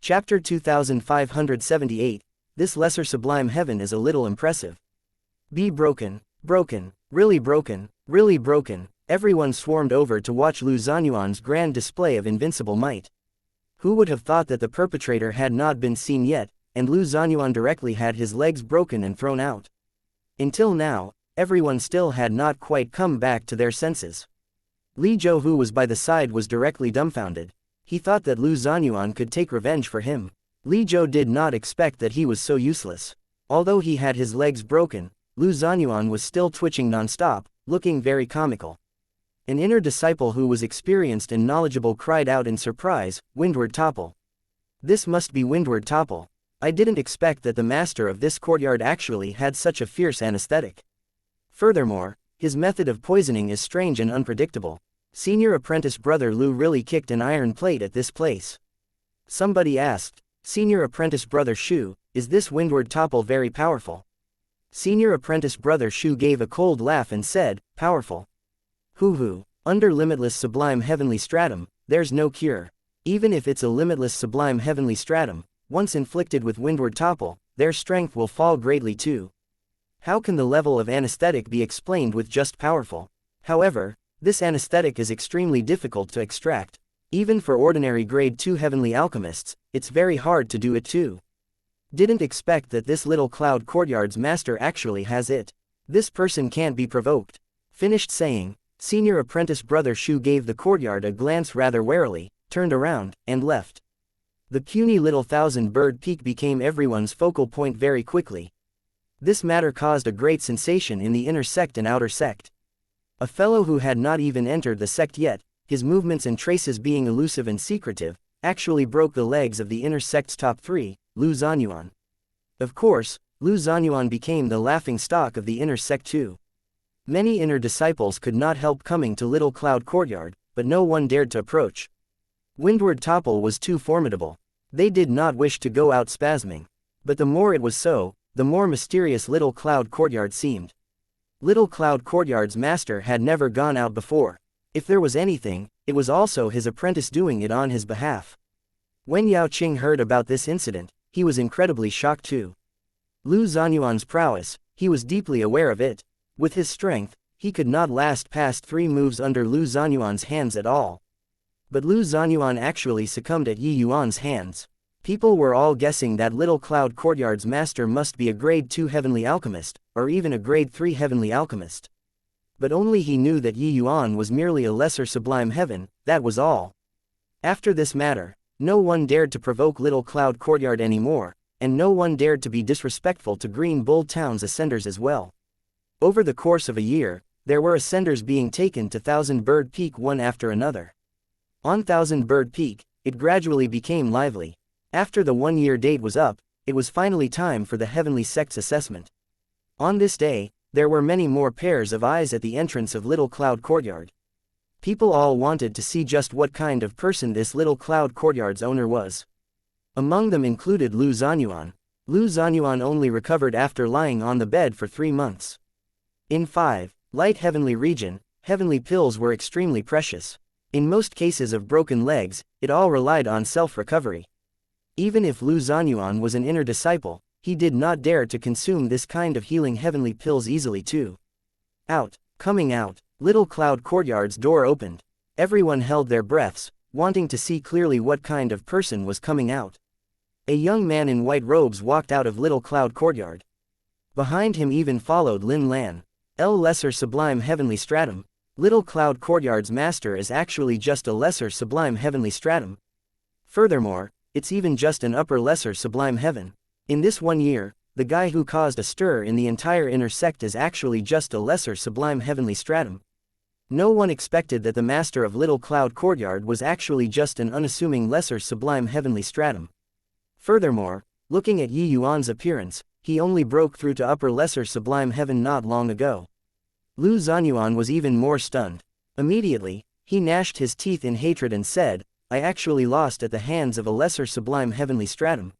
Chapter 2578, This lesser sublime heaven is a little impressive. Be broken, broken, really broken, really broken. Everyone swarmed over to watch Lu Zanyuan's grand display of invincible might. Who would have thought that the perpetrator had not been seen yet, and Lu Zanyuan directly had his legs broken and thrown out. Until now, everyone still had not quite come back to their senses. Li Zhou, who was by the side, was directly dumbfounded. He thought that Lu Zanyuan could take revenge for him. Li Zhou did not expect that he was so useless. Although he had his legs broken, Lu Zanyuan was still twitching non-stop, looking very comical. An inner disciple who was experienced and knowledgeable cried out in surprise, "Windward Topple! This must be Windward Topple! I didn't expect that the master of this courtyard actually had such a fierce anesthetic. Furthermore, his method of poisoning is strange and unpredictable. Senior apprentice brother Lu really kicked an iron plate at this place." Somebody asked, "Senior apprentice brother Shu, is this Windward Topple very powerful?" Senior apprentice brother Shu gave a cold laugh and said, "Powerful? Hoo-hoo, under limitless sublime heavenly stratum, there's no cure. Even if it's a limitless sublime heavenly stratum, once inflicted with Windward Topple, their strength will fall greatly too. How can the level of anesthetic be explained with just powerful? However, this anesthetic is extremely difficult to extract. Even for ordinary grade 2 heavenly alchemists, it's very hard to do it too. Didn't expect that this little cloud courtyard's master actually has it. This person can't be provoked." Finished saying, senior apprentice brother Shu gave the courtyard a glance rather warily, turned around, and left. The puny little thousand-bird peak became everyone's focal point very quickly. This matter caused a great sensation in the inner sect and outer sect. A fellow who had not even entered the sect yet, his movements and traces being elusive and secretive, actually broke the legs of the inner sect's top 3, Lu Zanyuan. Of course, Lu Zanyuan became the laughing stock of the inner sect too. Many inner disciples could not help coming to Little Cloud Courtyard, but no one dared to approach. Windward Topple was too formidable. They did not wish to go out spasming. But the more it was so, the more mysterious Little Cloud Courtyard seemed. Little Cloud Courtyard's master had never gone out before. If there was anything, it was also his apprentice doing it on his behalf. When Yao Qing heard about this incident, he was incredibly shocked too. Lu Zanyuan's prowess, he was deeply aware of it. With his strength, he could not last past 3 moves under Lu Zanyuan's hands at all. But Lu Zanyuan actually succumbed at Yi Yuan's hands. People were all guessing that Little Cloud Courtyard's master must be a grade 2 heavenly alchemist, or even a grade 3 heavenly alchemist. But only he knew that Yi Yuan was merely a lesser sublime heaven, that was all. After this matter, no one dared to provoke Little Cloud Courtyard anymore, and no one dared to be disrespectful to Green Bull Town's ascenders as well. Over the course of a year, there were ascenders being taken to Thousand Bird Peak one after another. On Thousand Bird Peak, it gradually became lively. After the 1-year date was up, it was finally time for the Heavenly Sect's assessment. On this day, there were many more pairs of eyes at the entrance of Little Cloud Courtyard. People all wanted to see just what kind of person this Little Cloud Courtyard's owner was. Among them included Lu Zanyuan. Lu Zanyuan only recovered after lying on the bed for 3 months. In 5, Light Heavenly Region, heavenly pills were extremely precious. In most cases of broken legs, it all relied on self-recovery. Even if Lu Zanyuan was an inner disciple, he did not dare to consume this kind of healing heavenly pills easily too. Coming out, Little Cloud Courtyard's door opened. Everyone held their breaths, wanting to see clearly what kind of person was coming out. A young man in white robes walked out of Little Cloud Courtyard. Behind him even followed Lin Lan. Lesser sublime heavenly stratum. Little Cloud Courtyard's master is actually just a lesser sublime heavenly stratum. Furthermore, it's even just an upper lesser sublime heaven. In this 1 year, the guy who caused a stir in the entire inner sect is actually just a lesser sublime heavenly stratum. No one expected that the master of Little Cloud Courtyard was actually just an unassuming lesser sublime heavenly stratum. Furthermore, looking at Yi Yuan's appearance, he only broke through to upper lesser sublime heaven not long ago. Lu Zanyuan was even more stunned. Immediately, he gnashed his teeth in hatred and said, "I actually lost at the hands of a lesser sublime heavenly stratum."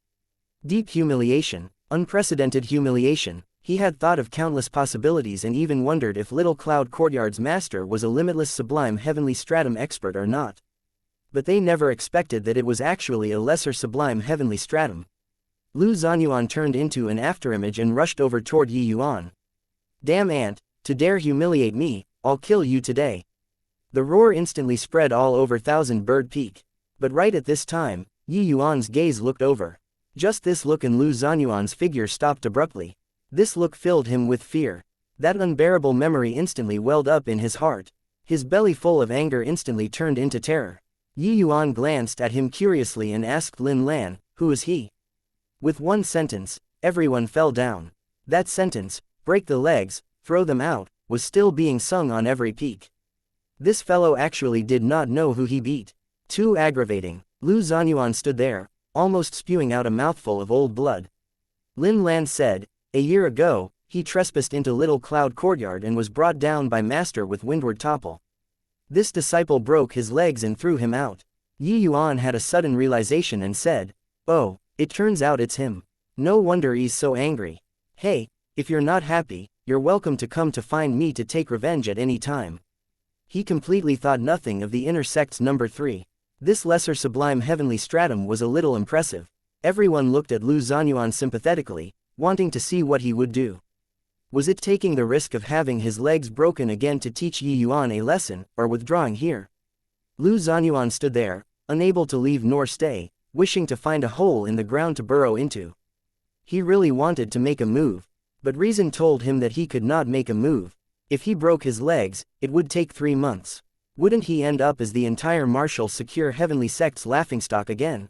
Deep humiliation, unprecedented humiliation. He had thought of countless possibilities and even wondered if Little Cloud Courtyard's master was a limitless sublime heavenly stratum expert or not. but they never expected that it was actually a lesser sublime heavenly stratum. Lu Zanyuan turned into an afterimage and rushed over toward Yi Yuan. Damn ant, to dare humiliate me, I'll kill you today. The roar instantly spread all over Thousand Bird Peak. But right at this time, Yi Yuan's gaze looked over. Just this look and Lu Zanyuan's figure stopped abruptly. This look filled him with fear. That unbearable memory instantly welled up in his heart. His belly full of anger instantly turned into terror. Yi Yuan glanced at him curiously and asked Lin Lan, "Who is he?" With one sentence, everyone fell down. That sentence, "break the legs, throw them out," was still being sung on every peak. This fellow actually did not know who he beat. Too aggravating. Lu Zanyuan stood there, almost spewing out a mouthful of old blood. Lin Lan said, "A year ago, he trespassed into Little Cloud Courtyard and was brought down by Master with windward topple. This disciple broke his legs and threw him out." Yi Yuan had a sudden realization and said, "Oh, it turns out it's him. No wonder he's so angry. Hey, if you're not happy, you're welcome to come to find me to take revenge at any time." He completely thought nothing of the inner sect's number 3. This lesser sublime heavenly stratum was a little impressive. Everyone looked at Lu Zanyuan sympathetically, wanting to see what he would do. Was it taking the risk of having his legs broken again to teach Yi Yuan a lesson, or withdrawing here? Lu Zanyuan stood there, unable to leave nor stay, wishing to find a hole in the ground to burrow into. He really wanted to make a move, but reason told him that he could not make a move. If he broke his legs, it would take 3 months. Wouldn't he end up as the entire martial secure heavenly sect's laughingstock again?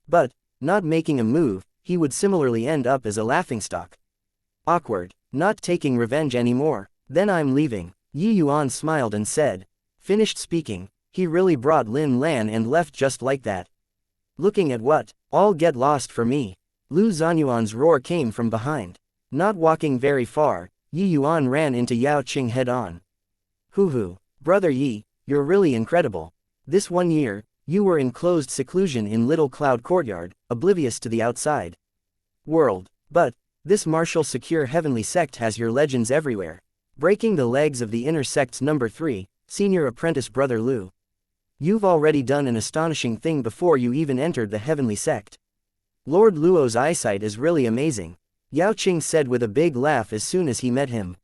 But, not making a move, he would similarly end up as a laughingstock. Awkward. Not taking revenge anymore. Then I'm leaving. Yi Yuan smiled and said. Finished speaking, he really brought Lin Lan and left just like that. Looking at what? All get lost for me. Lu Zanyuan's roar came from behind. Not walking very far, Yi Yuan ran into Yao Qing head-on. Hoo-hoo, Brother Yi, you're really incredible. This 1 year, you were in closed seclusion in Little Cloud Courtyard, oblivious to the outside world. But, this martial secure heavenly sect has your legends everywhere. Breaking the legs of the inner sect's number 3, senior apprentice Brother Lu. You've already done an astonishing thing before you even entered the heavenly sect. Lord Luo's eyesight is really amazing, Yao Qing said with a big laugh as soon as he met him.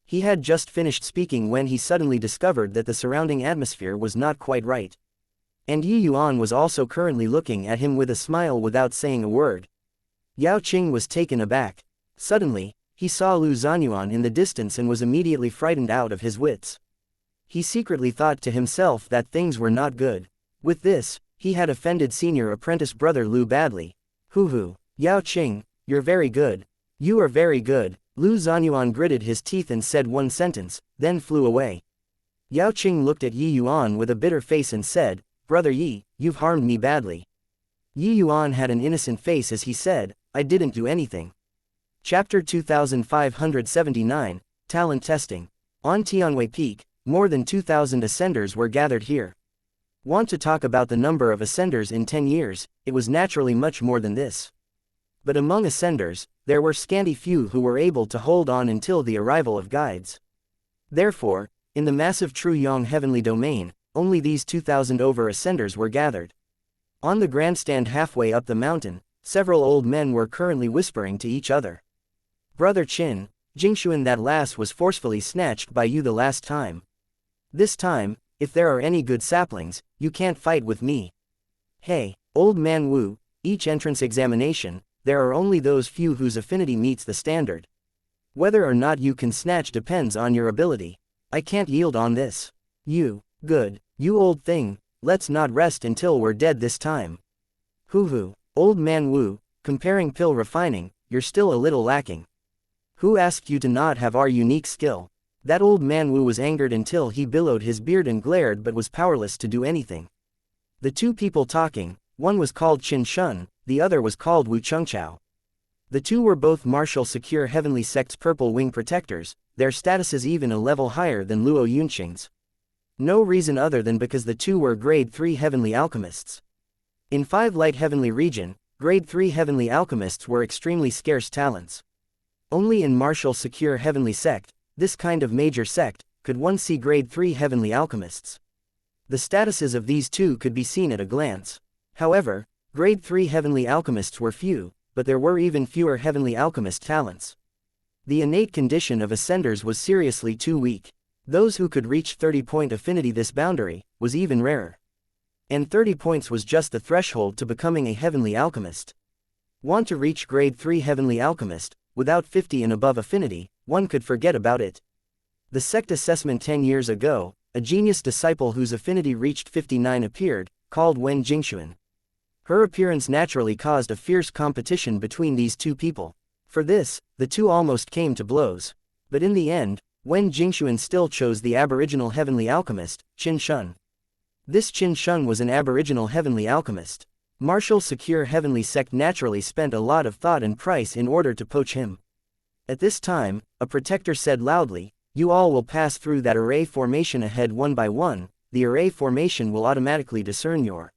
He had just finished speaking when he suddenly discovered that the surrounding atmosphere was not quite right. And Yi Yuan was also currently looking at him with a smile without saying a word. Yao Qing was taken aback. Suddenly, he saw Lu Zanyuan in the distance and was immediately frightened out of his wits. He secretly thought to himself that things were not good. With this, he had offended senior apprentice Brother Lu badly. Hoo-hoo, Yao Qing, you're very good. You are very good. Lu Zanyuan gritted his teeth and said one sentence, then flew away. Yao Qing looked at Yi Yuan with a bitter face and said, Brother Yi, you've harmed me badly. Yi Yuan had an innocent face as he said, I didn't do anything. Chapter 2579, Talent Testing. On Tianwei Peak, more than 2,000 ascenders were gathered here. Want to talk about the number of ascenders in 10 years, it was naturally much more than this. But among ascenders, there were scanty few who were able to hold on until the arrival of guides. Therefore, in the massive True Yang heavenly domain, only these 2,000 over ascenders were gathered. On the grandstand halfway up the mountain, several old men were currently whispering to each other. Brother Qin, Jingshuan, that lass was forcefully snatched by you the last time. This time, if there are any good saplings, you can't fight with me. Hey, old man Wu, each entrance examination, there are only those few whose affinity meets the standard. Whether or not you can snatch depends on your ability. I can't yield on this. You, good, you old thing, let's not rest until we're dead this time. Hoo-hoo, old man Wu, comparing pill refining, you're still a little lacking. Who asked you to not have our unique skill? That old man Wu was angered until he billowed his beard and glared but was powerless to do anything. The two people talking, one was called Qin Shun, the other was called Wu Chengchao. The two were both martial secure heavenly sect's purple wing protectors, their statuses even a level higher than Luo Yunqing's. No reason other than because the two were grade 3 heavenly alchemists. In 5 light heavenly region, grade 3 heavenly alchemists were extremely scarce talents. Only in martial secure heavenly sect, this kind of major sect, could one see grade 3 heavenly alchemists. The statuses of these two could be seen at a glance. However, grade 3 heavenly alchemists were few, but there were even fewer heavenly alchemist talents. The innate condition of ascenders was seriously too weak. Those who could reach 30-point affinity, this boundary, was even rarer. And 30 points was just the threshold to becoming a heavenly alchemist. Want to reach grade 3 heavenly alchemist, without 50 and above affinity, one could forget about it. The sect assessment 10 years ago, a genius disciple whose affinity reached 59 appeared, called Wen Jingxuan. Her appearance naturally caused a fierce competition between these two people. For this, the two almost came to blows. But in the end, Wen Jingxuan still chose the aboriginal heavenly alchemist, Qin Shun. This Qin Shun was an aboriginal heavenly alchemist. Martial secure heavenly sect naturally spent a lot of thought and price in order to poach him. At this time, a protector said loudly, "You all will pass through that array formation ahead one by one. The array formation will automatically discern your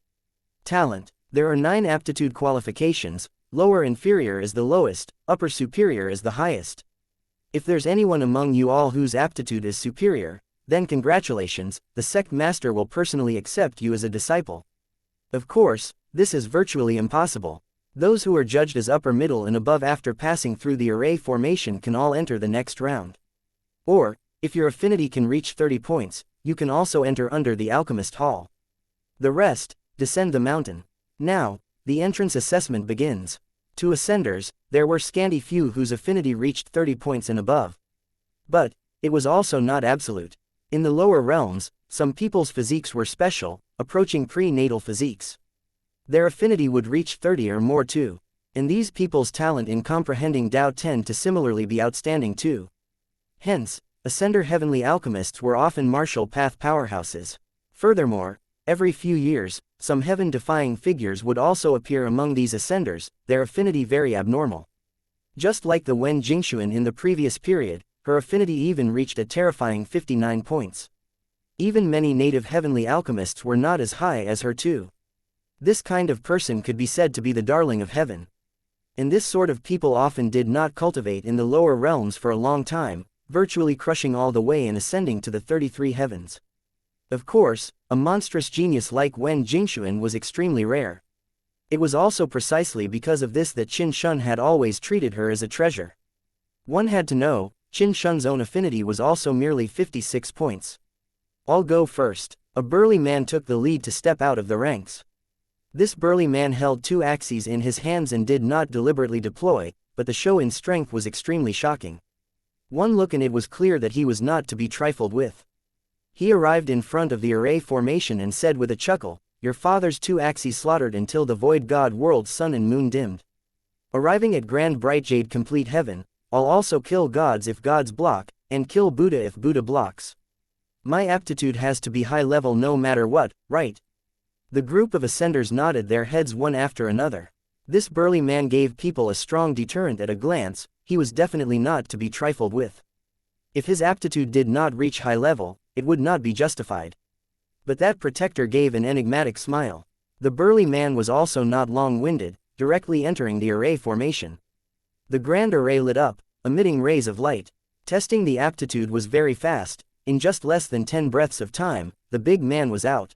talent. There are 9 aptitude qualifications, lower inferior is the lowest, upper superior is the highest. If there's anyone among you all whose aptitude is superior, then congratulations, the sect master will personally accept you as a disciple." Of course, this is virtually impossible. Those who are judged as upper middle and above after passing through the array formation can all enter the next round. Or, if your affinity can reach 30 points, you can also enter under the alchemist hall. The rest, descend the mountain. Now, the entrance assessment begins. To ascenders, there were scanty few whose affinity reached 30 points and above. But, it was also not absolute. In the lower realms, some people's physiques were special, approaching prenatal physiques. Their affinity would reach 30 or more too. And these people's talent in comprehending Tao tend to similarly be outstanding too. Hence, ascender heavenly alchemists were often martial path powerhouses. Furthermore, every few years, some heaven-defying figures would also appear among these ascenders, their affinity very abnormal. Just like the Wen Jingxuan in the previous period, her affinity even reached a terrifying 59 points. Even many native heavenly alchemists were not as high as her too. This kind of person could be said to be the darling of heaven. And this sort of people often did not cultivate in the lower realms for a long time, virtually crushing all the way and ascending to the 33 heavens. Of course, a monstrous genius like Wen Jingxuan was extremely rare. It was also precisely because of this that Qin Shun had always treated her as a treasure. One had to know, Qin Shun's own affinity was also merely 56 points. "I'll go first." A burly man took the lead to step out of the ranks. This burly man held 2 axes in his hands and did not deliberately deploy, but the show in strength was extremely shocking. One look and it was clear that he was not to be trifled with. He arrived in front of the array formation and said with a chuckle, "Your father's 2 axes slaughtered until the void god world's sun and moon dimmed. Arriving at grand bright jade complete heaven, I'll also kill gods if gods block, and kill Buddha if Buddha blocks. My aptitude has to be high level no matter what, right?" The group of ascenders nodded their heads one after another. This burly man gave people a strong deterrent at a glance. He was definitely not to be trifled with. If his aptitude did not reach high level, it would not be justified. But that protector gave an enigmatic smile. The burly man was also not long-winded, directly entering the array formation. The grand array lit up, emitting rays of light. Testing the aptitude was very fast. In just less than 10 breaths of time, the big man was out.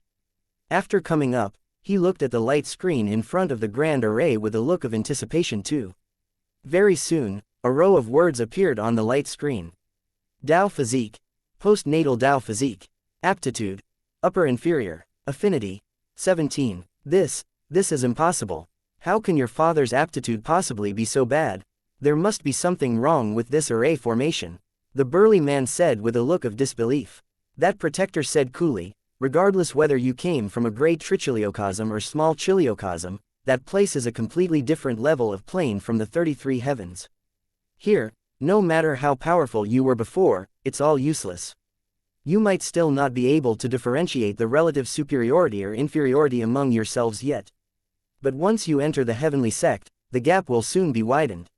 After coming up, he looked at the light screen in front of the grand array with a look of anticipation too. Very soon, a row of words appeared on the light screen. Tao physique. Postnatal Tao physique. Aptitude. Upper inferior. Affinity. 17. This is impossible. How can your father's aptitude possibly be so bad? There must be something wrong with this array formation. The burly man said with a look of disbelief. That protector said coolly, "Regardless whether you came from a great trichiliocosm or small chiliocosm, that place is a completely different level of plane from the 33 heavens. Here, no matter how powerful you were before, it's all useless. You might still not be able to differentiate the relative superiority or inferiority among yourselves yet. But once you enter the heavenly sect, the gap will soon be widened.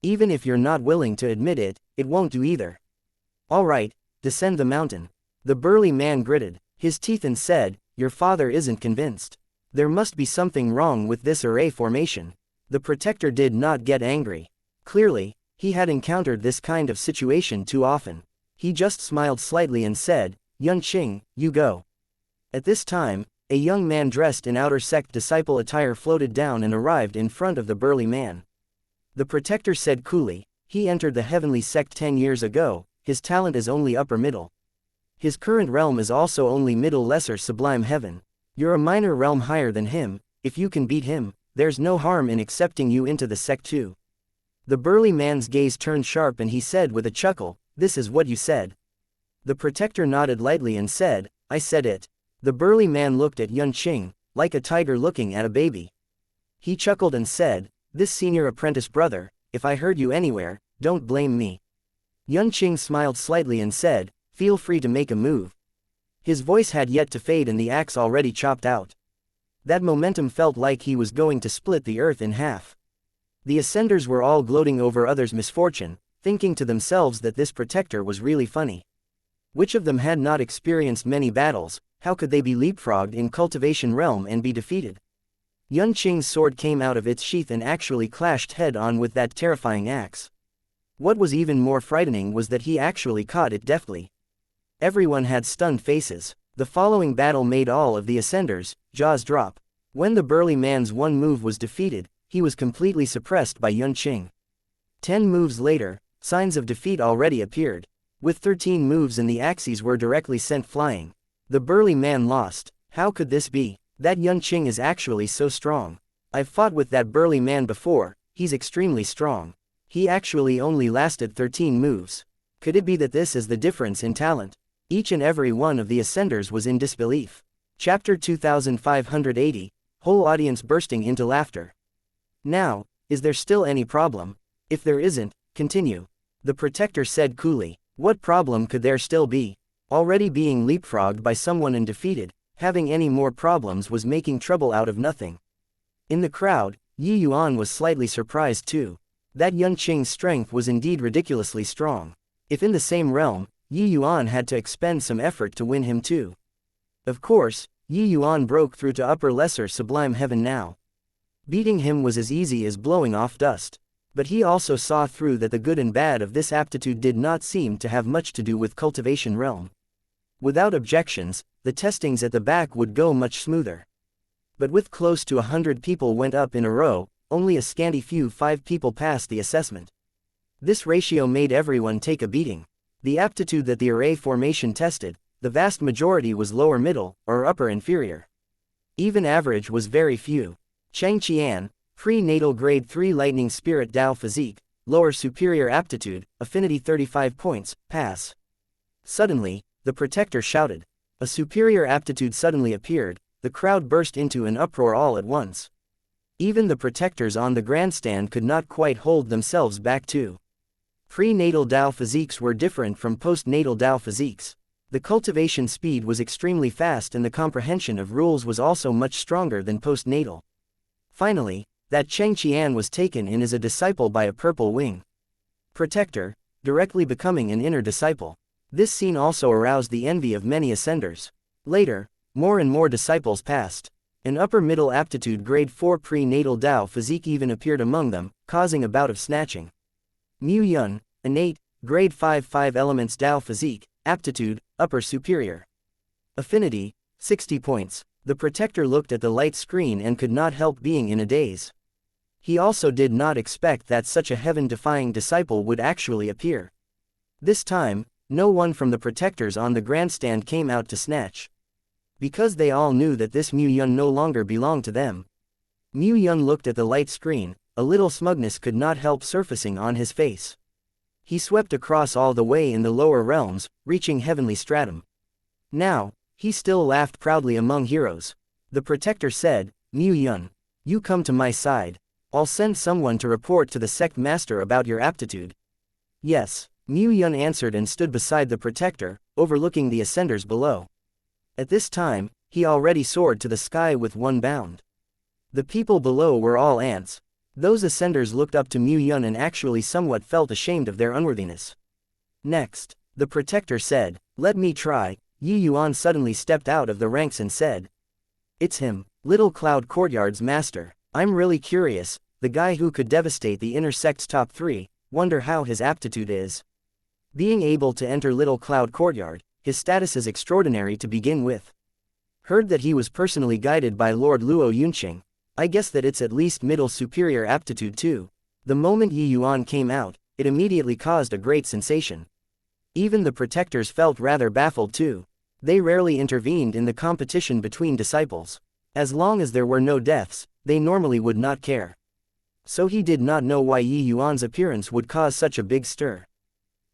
Even if you're not willing to admit it, it won't do either. All right, descend the mountain." The burly man gritted his teeth and said, "Your father isn't convinced. There must be something wrong with this array formation." The protector did not get angry. Clearly, he had encountered this kind of situation too often. He just smiled slightly and said, "Yun Qing, you go." At this time, a young man dressed in outer sect disciple attire floated down and arrived in front of the burly man. The protector said coolly, "He entered the heavenly sect 10 years ago, his talent is only upper middle. His current realm is also only middle lesser sublime heaven. You're a minor realm higher than him, if you can beat him, there's no harm in accepting you into the sect too." The burly man's gaze turned sharp and he said with a chuckle, "This is what you said." The protector nodded lightly and said, "I said it." The burly man looked at Yuan, like a tiger looking at a baby. He chuckled and said, "This senior apprentice brother, if I heard you anywhere, don't blame me." Yuan smiled slightly and said, "Feel free to make a move." His voice had yet to fade and the axe already chopped out. That momentum felt like he was going to split the earth in half. The ascenders were all gloating over others' misfortune, thinking to themselves that this protector was really funny. Which of them had not experienced many battles? How could they be leapfrogged in cultivation realm and be defeated? Yuan's sword came out of its sheath and actually clashed head-on with that terrifying axe. What was even more frightening was that he actually caught it deftly. Everyone had stunned faces. The following battle made all of the ascenders' jaws drop. When the burly man's one move was defeated, he was completely suppressed by Yuan. 10 moves later, signs of defeat already appeared. With 13 moves and the axes were directly sent flying. The burly man lost. How could this be? That Yuan is actually so strong. I've fought with that burly man before, he's extremely strong. He actually only lasted 13 moves. Could it be that this is the difference in talent? Each and every one of the ascenders was in disbelief. Chapter 2580, whole audience bursting into laughter. Now, is there still any problem? If there isn't, continue. The protector said coolly. What problem could there still be? Already being leapfrogged by someone and defeated, having any more problems was making trouble out of nothing. In the crowd, Yuan was slightly surprised too. That Yuan's strength was indeed ridiculously strong. If in the same realm, Yuan had to expend some effort to win him too. Of course, Yuan broke through to upper lesser sublime heaven now. Beating him was as easy as blowing off dust. But he also saw through that the good and bad of this aptitude did not seem to have much to do with cultivation realm. Without objections, the testings at the back would go much smoother. But with close to 100 people went up in a row, only a scanty few 5 people passed the assessment. This ratio made everyone take a beating. The aptitude that the array formation tested, the vast majority was lower middle, or upper inferior. Even average was very few. xianxia, prenatal grade 3 lightning spirit Tao physique, lower superior aptitude, affinity 35 points, pass. Suddenly, the protector shouted. A superior aptitude suddenly appeared, the crowd burst into an uproar all at once. Even the protectors on the grandstand could not quite hold themselves back too. Prenatal Tao physiques were different from postnatal Tao physiques. The cultivation speed was extremely fast and the comprehension of rules was also much stronger than postnatal. Finally, that xianxia was taken in as a disciple by a purple wing protector, directly becoming an inner disciple. This scene also aroused the envy of many ascenders. Later, more and more disciples passed. An upper middle aptitude grade 4 prenatal Tao physique even appeared among them, causing a bout of snatching. Yuan, innate, grade 5 elements Tao physique, aptitude, upper superior. Affinity, 60 points. The protector looked at the light screen and could not help being in a daze. He also did not expect that such a heaven-defying disciple would actually appear. This time, no one from the protectors on the grandstand came out to snatch. Because they all knew that this Yuan no longer belonged to them. Yuan looked at the light screen, a little smugness could not help surfacing on his face. He swept across all the way in the lower realms, reaching heavenly stratum. Now, he still laughed proudly among heroes. The protector said, Yuan, you come to my side. I'll send someone to report to the sect master about your aptitude. Yes. Yuan answered and stood beside the protector, overlooking the ascenders below. At this time, he already soared to the sky with one bound. The people below were all ants. Those ascenders looked up to Yuan and actually somewhat felt ashamed of their unworthiness. Next, the protector said, let me try. Yuan suddenly stepped out of the ranks and said, it's him, Little Cloud Courtyard's master. I'm really curious, the guy who could devastate the inner sect's top 3, wonder how his aptitude is. Being able to enter Little Cloud Courtyard, his status is extraordinary to begin with. Heard that he was personally guided by Lord Luo Yunqing. I guess that it's at least middle superior aptitude too. The moment Yi Yuan came out, it immediately caused a great sensation. Even the protectors felt rather baffled too. They rarely intervened in the competition between disciples. As long as there were no deaths, they normally would not care. So he did not know why Yi Yuan's appearance would cause such a big stir.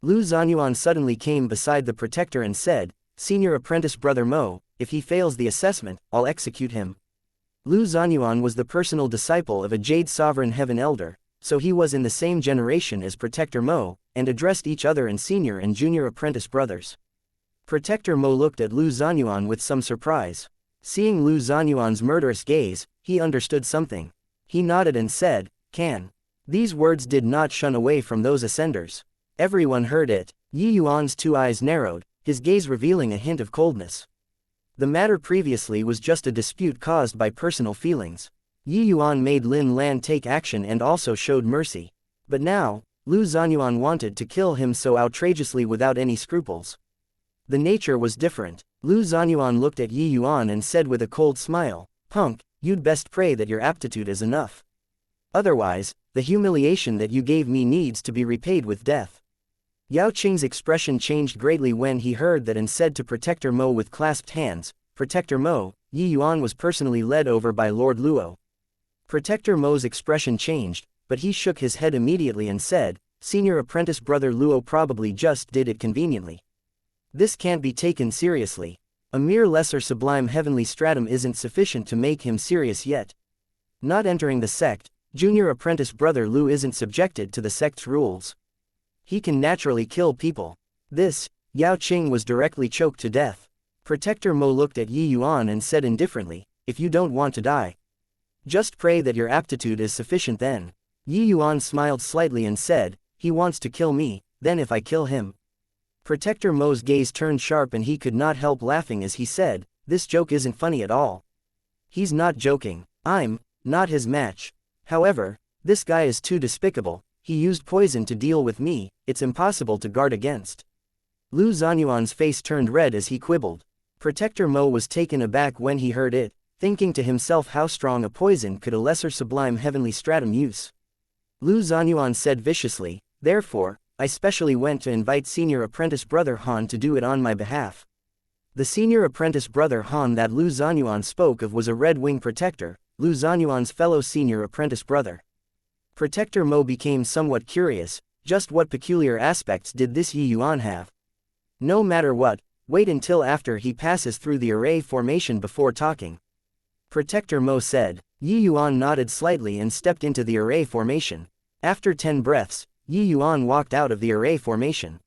Lu Zanyuan suddenly came beside the protector and said, "Senior apprentice brother Mo, if he fails the assessment, I'll execute him." Lu Zanyuan was the personal disciple of a Jade Sovereign Heaven Elder, so he was in the same generation as Protector Mo, and addressed each other in senior and junior apprentice brothers. Protector Mo looked at Lu Zanyuan with some surprise. Seeing Lu Zanyuan's murderous gaze, he understood something. He nodded and said, "Can." These words did not shun away from those ascenders. Everyone heard it. Yi Yuan's two eyes narrowed, his gaze revealing a hint of coldness. The matter previously was just a dispute caused by personal feelings. Yi Yuan made Lin Lan take action and also showed mercy. But now, Lu Zanyuan wanted to kill him so outrageously without any scruples. The nature was different. Lu Zanyuan looked at Yi Yuan and said with a cold smile, "Punk, you'd best pray that your aptitude is enough. Otherwise, the humiliation that you gave me needs to be repaid with death." Yao Qing's expression changed greatly when he heard that and said to Protector Mo with clasped hands, "Protector Mo, Yi Yuan was personally led over by Lord Luo." Protector Mo's expression changed, but he shook his head immediately and said, "Senior apprentice brother Luo probably just did it conveniently. This can't be taken seriously. A mere lesser sublime heavenly stratum isn't sufficient to make him serious yet. Not entering the sect, junior apprentice brother Lu isn't subjected to the sect's rules. He can naturally kill people." This, Yao Qing was directly choked to death. Protector Mo looked at Yi Yuan and said indifferently, "If you don't want to die, just pray that your aptitude is sufficient then." Yi Yuan smiled slightly and said, "He wants to kill me, then if I kill him." Protector Mo's gaze turned sharp and he could not help laughing as he said, "This joke isn't funny at all. He's not joking. I'm not his match. However, this guy is too despicable. He used poison to deal with me, it's impossible to guard against." Lu Zanyuan's face turned red as he quibbled. Protector Mo was taken aback when he heard it, thinking to himself how strong a poison could a lesser sublime heavenly stratum use. Lu Zanyuan said viciously, "Therefore, I specially went to invite senior apprentice brother Han to do it on my behalf." The senior apprentice brother Han that Lu Zanyuan spoke of was a Red Wing protector, Lu Zanyuan's fellow senior apprentice brother. Protector Mo became somewhat curious, just what peculiar aspects did this Yi Yuan have? No matter what, wait until after he passes through the array formation before talking. Protector Mo said. Yi Yuan nodded slightly and stepped into the array formation. After 10 breaths, Yi Yuan walked out of the array formation.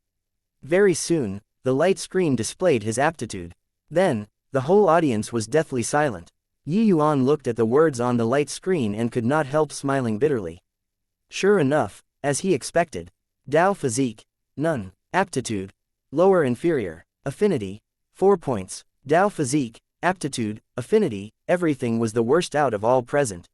Very soon, the light screen displayed his aptitude. Then, the whole audience was deathly silent. Yi Yuan looked at the words on the light screen and could not help smiling bitterly. Sure enough, as he expected. Dao Physique, none. Aptitude, lower inferior. Affinity, 4 points. Dao Physique, aptitude, affinity, everything was the worst out of all present.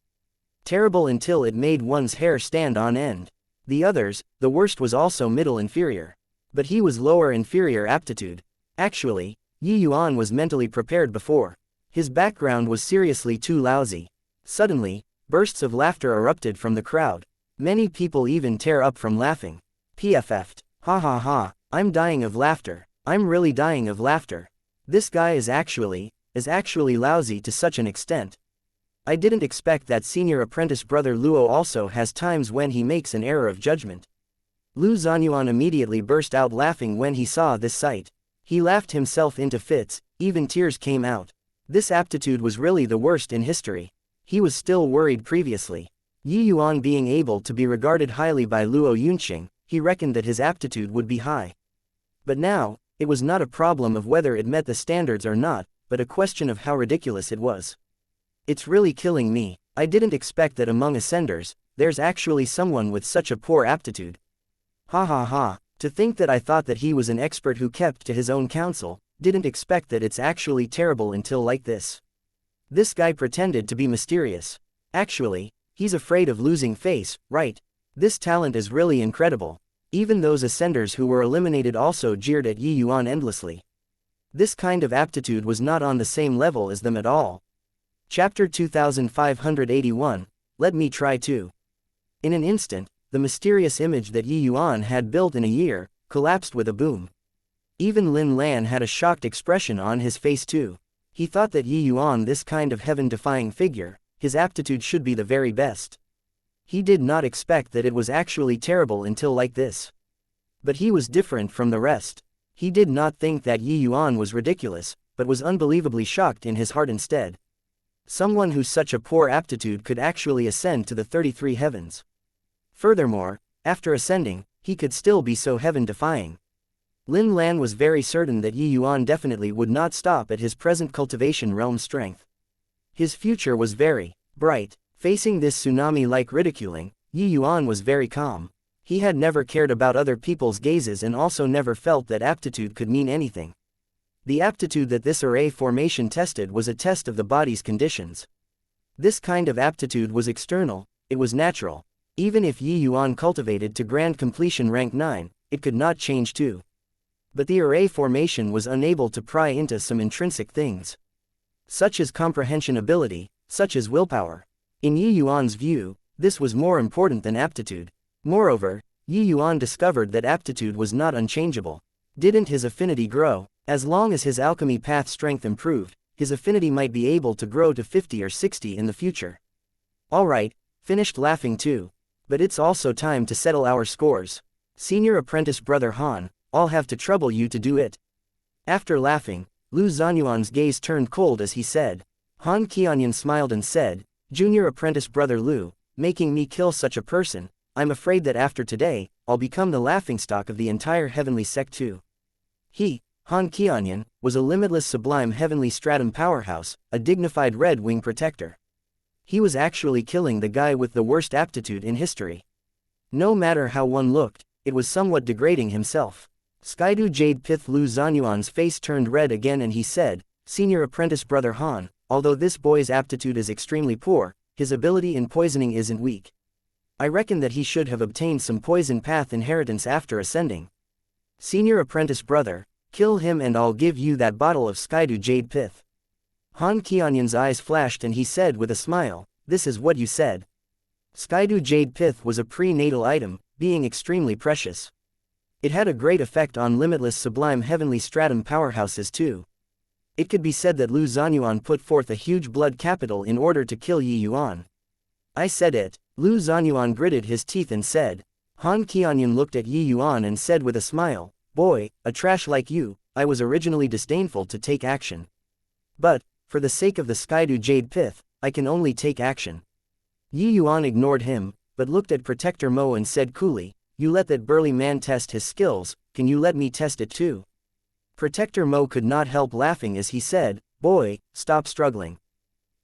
Terrible until it made one's hair stand on end. The others, the worst was also middle inferior. But he was lower inferior aptitude. Actually, Yi Yuan was mentally prepared before. His background was seriously too lousy. Suddenly, bursts of laughter erupted from the crowd. Many people even tear up from laughing. PFF'd. Ha ha ha, I'm dying of laughter. I'm really dying of laughter. This guy is actually lousy to such an extent. I didn't expect that senior apprentice brother Luo also has times when he makes an error of judgment. Lu Zanyuan immediately burst out laughing when he saw this sight. He laughed himself into fits, even tears came out. This aptitude was really the worst in history. He was still worried previously. Yi Yuan being able to be regarded highly by Luo Yunqing, he reckoned that his aptitude would be high. But now, it was not a problem of whether it met the standards or not, but a question of how ridiculous it was. It's really killing me. I didn't expect that among ascenders, there's actually someone with such a poor aptitude. Ha ha ha, to think that I thought that he was an expert who kept to his own counsel, didn't expect that it's actually terrible until like this. This guy pretended to be mysterious. Actually, he's afraid of losing face, right? This talent is really incredible. Even those ascenders who were eliminated also jeered at Yi Yuan endlessly. This kind of aptitude was not on the same level as them at all. Chapter 2581, Let Me Try Too. In an instant, the mysterious image that Yuan had built in a year, collapsed with a boom. Even Lin Lan had a shocked expression on his face too. He thought that Yuan, this kind of heaven-defying figure, his aptitude should be the very best. He did not expect that it was actually terrible until like this. But he was different from the rest. He did not think that Yuan was ridiculous, but was unbelievably shocked in his heart instead. Someone who's such a poor aptitude could actually ascend to the 33 heavens. Furthermore, after ascending, he could still be so heaven-defying. Lin Lan was very certain that Yuan definitely would not stop at his present cultivation realm strength. His future was very bright. Facing this tsunami-like ridiculing, Yuan was very calm. He had never cared about other people's gazes and also never felt that aptitude could mean anything. The aptitude that this array formation tested was a test of the body's conditions. This kind of aptitude was external, it was natural. Even if Yuan cultivated to grand completion rank 9, it could not change too. But the array formation was unable to pry into some intrinsic things. Such as comprehension ability, such as willpower. In Yuan's view, this was more important than aptitude. Moreover, Yuan discovered that aptitude was not unchangeable. Didn't his affinity grow? As long as his alchemy path strength improved, his affinity might be able to grow to 50 or 60 in the future. Alright, finished laughing too. But it's also time to settle our scores. Senior apprentice brother Han, I'll have to trouble you to do it. After laughing, Lu Zanyuan's gaze turned cold as he said. Han Qianyan smiled and said, Junior apprentice brother Lu, making me kill such a person, I'm afraid that after today, I'll become the laughingstock of the entire heavenly sect too. He, Han Qianyan, was a limitless sublime heavenly stratum powerhouse, a dignified red wing protector. He was actually killing the guy with the worst aptitude in history. No matter how one looked, it was somewhat degrading himself. Skydu Jade Pith Lu Zanyuan's face turned red again and he said, Senior apprentice brother Han, although this boy's aptitude is extremely poor, his ability in poisoning isn't weak. I reckon that he should have obtained some poison path inheritance after ascending. Senior apprentice brother, kill him and I'll give you that bottle of Skydu Jade Pith. Han Qianyan's eyes flashed and he said with a smile, this is what you said. Skydu Jade Pith was a prenatal item, being extremely precious. It had a great effect on limitless sublime heavenly stratum powerhouses too. It could be said that Lu Zanyuan put forth a huge blood capital in order to kill Yuan. I said it. Lu Zanyuan gritted his teeth and said. Han Qianyan looked at Yuan and said with a smile, boy, a trash like you, I was originally disdainful to take action. But, for the sake of the Skydu Jade Pith, I can only take action. Yuan ignored him, but looked at Protector Mo and said coolly, you let that burly man test his skills, can you let me test it too? Protector Mo could not help laughing as he said, boy, stop struggling.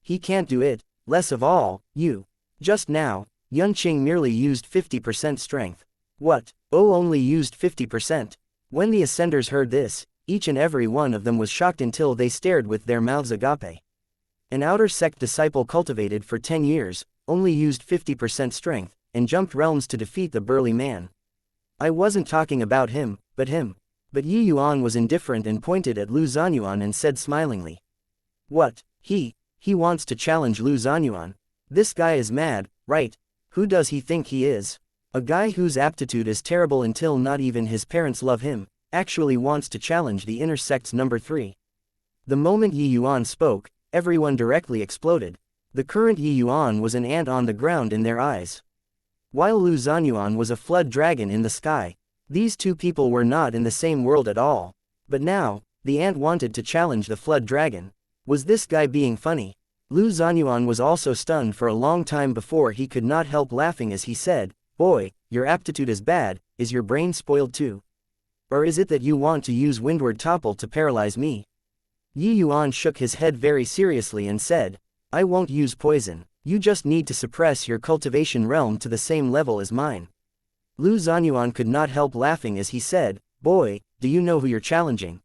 He can't do it, less of all, you. Just now, Yunqing merely used 50% strength. What? Oh, only used 50%. When the Ascenders heard this, each and every one of them was shocked until they stared with their mouths agape. An outer sect disciple cultivated for 10 years, only used 50% strength, and jumped realms to defeat the burly man. I wasn't talking about him, but him. But Yuan was indifferent and pointed at Lu Zanyuan and said smilingly. What? He wants to challenge Lu Zanyuan. This guy is mad, right? Who does he think he is? A guy whose aptitude is terrible until not even his parents love him, actually wants to challenge the inner sect's number 3. The moment Yuan spoke, everyone directly exploded. The current Yuan was an ant on the ground in their eyes. While Lu Zanyuan was a flood dragon in the sky. These two people were not in the same world at all. But now, the ant wanted to challenge the flood dragon. Was this guy being funny? Lu Zanyuan was also stunned for a long time before he could not help laughing as he said, boy, your aptitude is bad, is your brain spoiled too? Or is it that you want to use windward topple to paralyze me? Yuan shook his head very seriously and said, I won't use poison, you just need to suppress your cultivation realm to the same level as mine. Lu Zanyuan could not help laughing as he said, boy, do you know who you're challenging?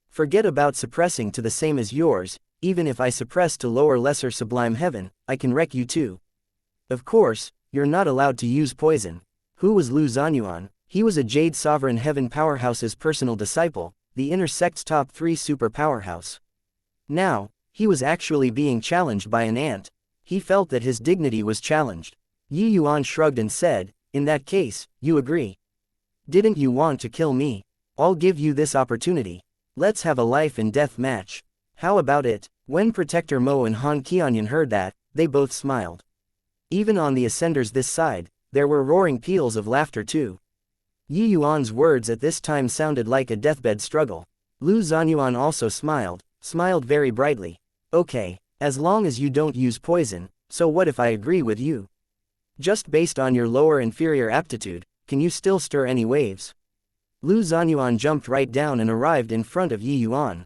Forget about suppressing to the same as yours, even if I suppress to lower lesser sublime heaven, I can wreck you too. Of course, you're not allowed to use poison. Who was Lu Zanyuan? He was a Jade Sovereign Heaven Powerhouse's personal disciple, the inner sect's top 3 super powerhouse. Now, he was actually being challenged by an ant. He felt that his dignity was challenged. Yi Yuan shrugged and said, "In that case, you agree. Didn't you want to kill me? I'll give you this opportunity. Let's have a life and death match. How about it?" When Protector Mo and Han Qianyan heard that, they both smiled. Even on the Ascenders this side, there were roaring peals of laughter too. Yi Yuan's words at this time sounded like a deathbed struggle. Lu Zanyuan also smiled very brightly. "Okay, as long as you don't use poison, so what if I agree with you? Just based on your lower inferior aptitude, can you still stir any waves?" Lu Zanyuan jumped right down and arrived in front of Yi Yuan.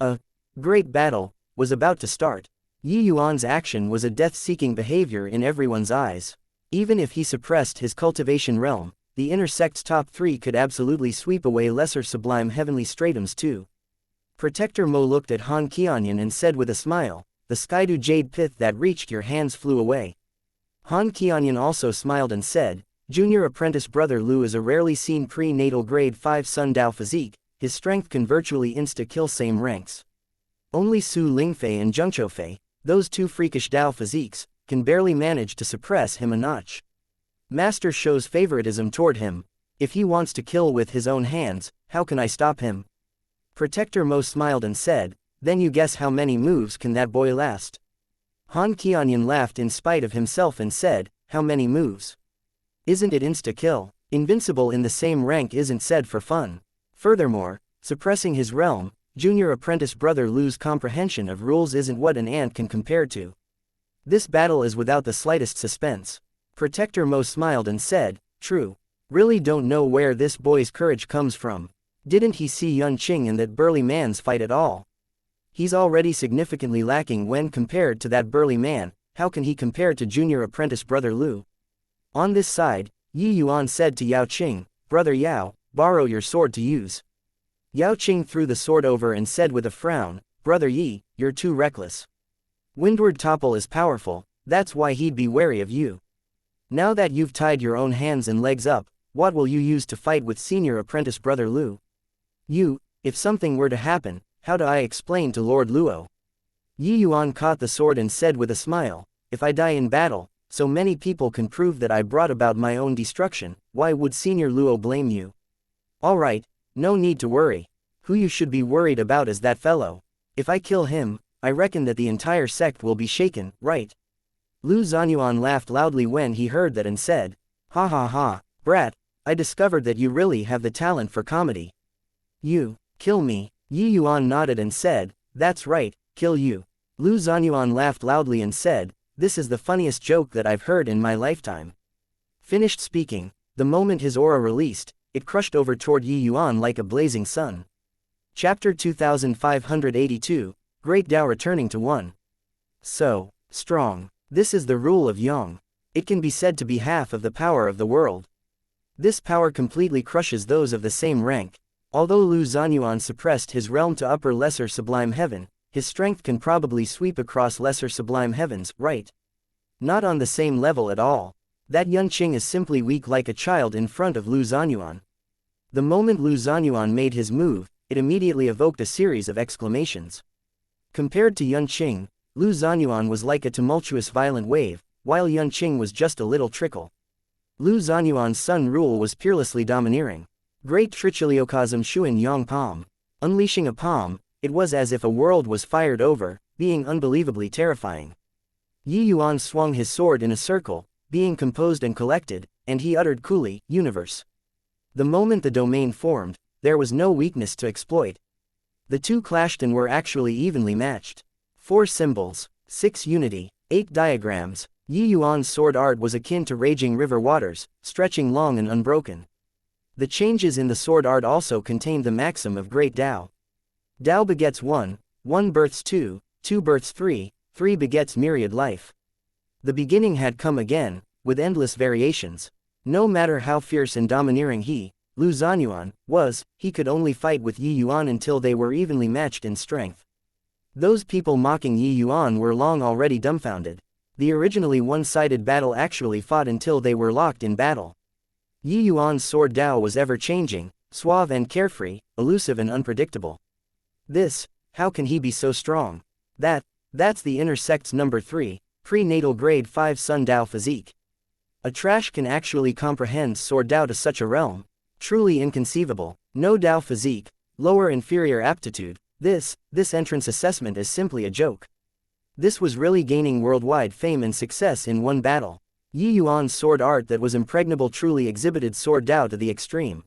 A great battle was about to start. Yi Yuan's action was a death-seeking behavior in everyone's eyes. Even if he suppressed his cultivation realm, the inner sect's top 3 could absolutely sweep away lesser sublime heavenly stratums too. Protector Mo looked at Han Qianyan and said with a smile, "The Skydu jade pith that reached your hands flew away." Han Qianyan also smiled and said, "Junior apprentice brother Lu is a rarely seen pre-natal grade 5 Sun Dao physique, his strength can virtually insta-kill same ranks. Only Su Lingfei and Zhengqiufei, those 2 freakish Dao physiques, can barely manage to suppress him a notch. Master shows favoritism toward him. If he wants to kill with his own hands, how can I stop him?" Protector Mo smiled and said, "Then you guess how many moves can that boy last?" Han Qianyan laughed in spite of himself and said, "How many moves? Isn't it insta-kill? Invincible in the same rank isn't said for fun. Furthermore, suppressing his realm, junior apprentice brother Lu's comprehension of rules isn't what an ant can compare to. This battle is without the slightest suspense." Protector Mo smiled and said, "True. Really don't know where this boy's courage comes from. Didn't he see Yun Qing and that burly man's fight at all? He's already significantly lacking when compared to that burly man, how can he compare to junior apprentice brother Lu?" On this side, Yi Yuan said to Yao Qing, "Brother Yao, borrow your sword to use." Yao Qing threw the sword over and said with a frown, "Brother Yi, you're too reckless. Windward Topple is powerful, that's why he'd be wary of you. Now that you've tied your own hands and legs up, what will you use to fight with senior apprentice brother Lu? If something were to happen, how do I explain to Lord Luo?" Yi Yuan caught the sword and said with a smile, "If I die in battle, so many people can prove that I brought about my own destruction, why would senior Luo blame you? Alright, no need to worry. Who you should be worried about is that fellow. If I kill him, I reckon that the entire sect will be shaken, right?" Lu Zanyuan laughed loudly when he heard that and said, "Ha ha ha, brat, I discovered that you really have the talent for comedy. You kill me." Yi Yuan nodded and said, "That's right, kill you." Lu Zanyuan laughed loudly and said, "This is the funniest joke that I've heard in my lifetime." Finished speaking, the moment his aura released, it crushed over toward Yi Yuan like a blazing sun. Chapter 2582, Great Tao returning to one. So strong. This is the rule of Yang. It can be said to be half of the power of the world. This power completely crushes those of the same rank. Although Lu Zanyuan suppressed his realm to upper lesser sublime heaven, his strength can probably sweep across lesser sublime heavens, right? Not on the same level at all. That Yun Qing is simply weak like a child in front of Lu Zanyuan. The moment Lu Zanyuan made his move, it immediately evoked a series of exclamations. Compared to Yun Qing, Lu Zanyuan was like a tumultuous violent wave, while Yun Qing was just a little trickle. Lu Zanyuan's sun rule was peerlessly domineering. Great Trichiliocosm Shuan Yang Palm. Unleashing a palm, it was as if a world was fired over, being unbelievably terrifying. Yi Yuan swung his sword in a circle, being composed and collected, and he uttered coolly, "Universe." The moment the domain formed, there was no weakness to exploit. The two clashed and were actually evenly matched. 4 symbols, 6 unity, 8 diagrams. Yi Yuan's sword art was akin to raging river waters, stretching long and unbroken. The changes in the sword art also contained the maxim of Great Tao. Tao begets 1, 1 births 2, 2 births 3, 3 begets myriad life. The beginning had come again, with endless variations. No matter how fierce and domineering Lu Zanyuan, was, he could only fight with Yi Yuan until they were evenly matched in strength. Those people mocking Yi Yuan were long already dumbfounded. The originally one-sided battle actually fought until they were locked in battle. Yi Yuan's sword Tao was ever-changing, suave and carefree, elusive and unpredictable. How can he be so strong? That's the inner sect's number 3, prenatal grade 5 Sun Dao physique. A trash can actually comprehend sword Dao to such a realm. Truly inconceivable. No Dao physique, lower inferior aptitude. This entrance assessment is simply a joke. This was really gaining worldwide fame and success in one battle. Yi Yuan's sword art that was impregnable truly exhibited sword Dao to the extreme.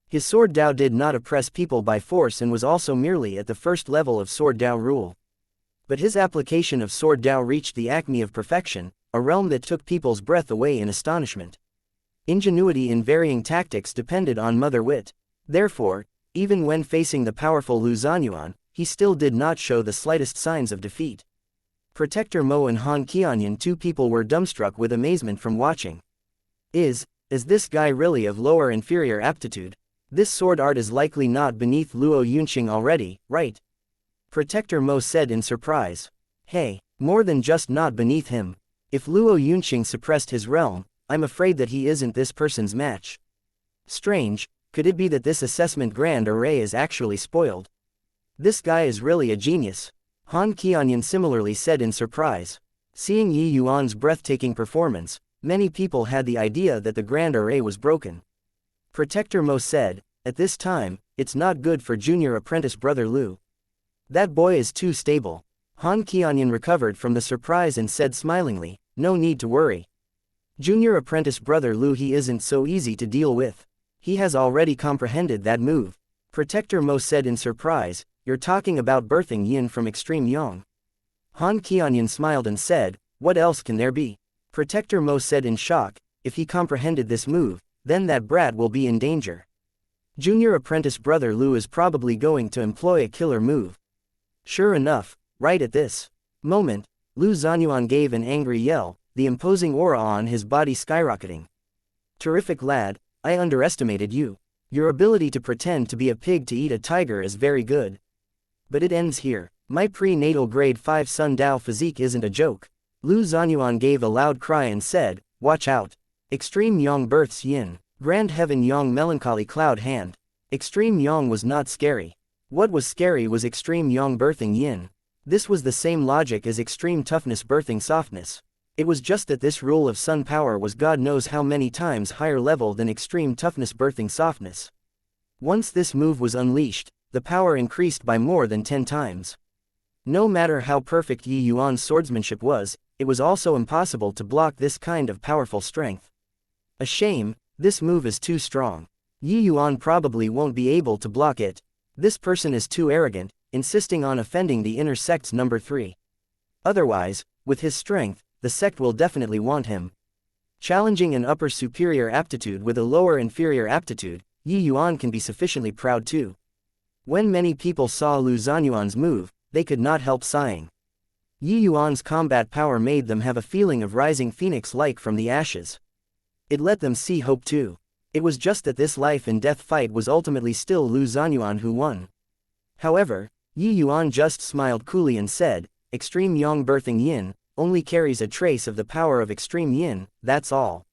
His sword Dao did not oppress people by force and was also merely at the first level of sword Dao rule. But his application of sword Dao reached the acme of perfection, a realm that took people's breath away in astonishment. Ingenuity in varying tactics depended on mother wit. Therefore, even when facing the powerful Lu Zanyuan, he still did not show the slightest signs of defeat. Protector Mo and Han Qianyan, two people were dumbstruck with amazement from watching. Is this guy really of lower inferior aptitude? This sword art is likely not beneath Luo Yunqing already, right? Protector Mo said in surprise. Hey, more than just not beneath him. If Luo Yunqing suppressed his realm, I'm afraid that he isn't this person's match. Strange, could it be that this assessment grand array is actually spoiled? This guy is really a genius. Han Qianyan similarly said in surprise. Seeing Yi Yuan's breathtaking performance, many people had the idea that the grand array was broken. Protector Mo said, at this time, it's not good for junior apprentice brother Lu. That boy is too stable. Han Qianyan recovered from the surprise and said smilingly, no need to worry. Junior apprentice brother Lu, he isn't so easy to deal with. He has already comprehended that move. Protector Mo said in surprise, you're talking about birthing yin from extreme yang. Han Qianyan smiled and said, what else can there be? Protector Mo said in shock, if he comprehended this move, then that brat will be in danger. Junior apprentice brother Lu is probably going to employ a killer move. Sure enough, right at this moment, Lu Zanyuan gave an angry yell, the imposing aura on his body skyrocketing. Terrific lad, I underestimated you. Your ability to pretend to be a pig to eat a tiger is very good. But it ends here. My prenatal grade 5 Sun Dao physique isn't a joke. Lu Zanyuan gave a loud cry and said, watch out. Extreme Yang births yin. Grand heaven Yang melancholy cloud hand. Extreme Yang was not scary. What was scary was extreme Yang birthing yin. This was the same logic as extreme toughness birthing softness. It was just that this rule of sun power was God knows how many times higher level than extreme toughness birthing softness. Once this move was unleashed, the power increased by more than 10 times. No matter how perfect Yi Yuan's swordsmanship was, it was also impossible to block this kind of powerful strength. A shame, this move is too strong. Yi Yuan probably won't be able to block it. This person is too arrogant, insisting on offending the inner sect's number 3. Otherwise, with his strength, the sect will definitely want him. Challenging an upper superior aptitude with a lower inferior aptitude, Yi Yuan can be sufficiently proud too. When many people saw Lu Zanyuan's move, they could not help sighing. Yi Yuan's combat power made them have a feeling of rising phoenix-like from the ashes. It let them see hope too. It was just that this life and death fight was ultimately still Lu Zanyuan who won. However, Yi Yuan just smiled coolly and said, extreme yang birthing yin only carries a trace of the power of extreme yin, that's all.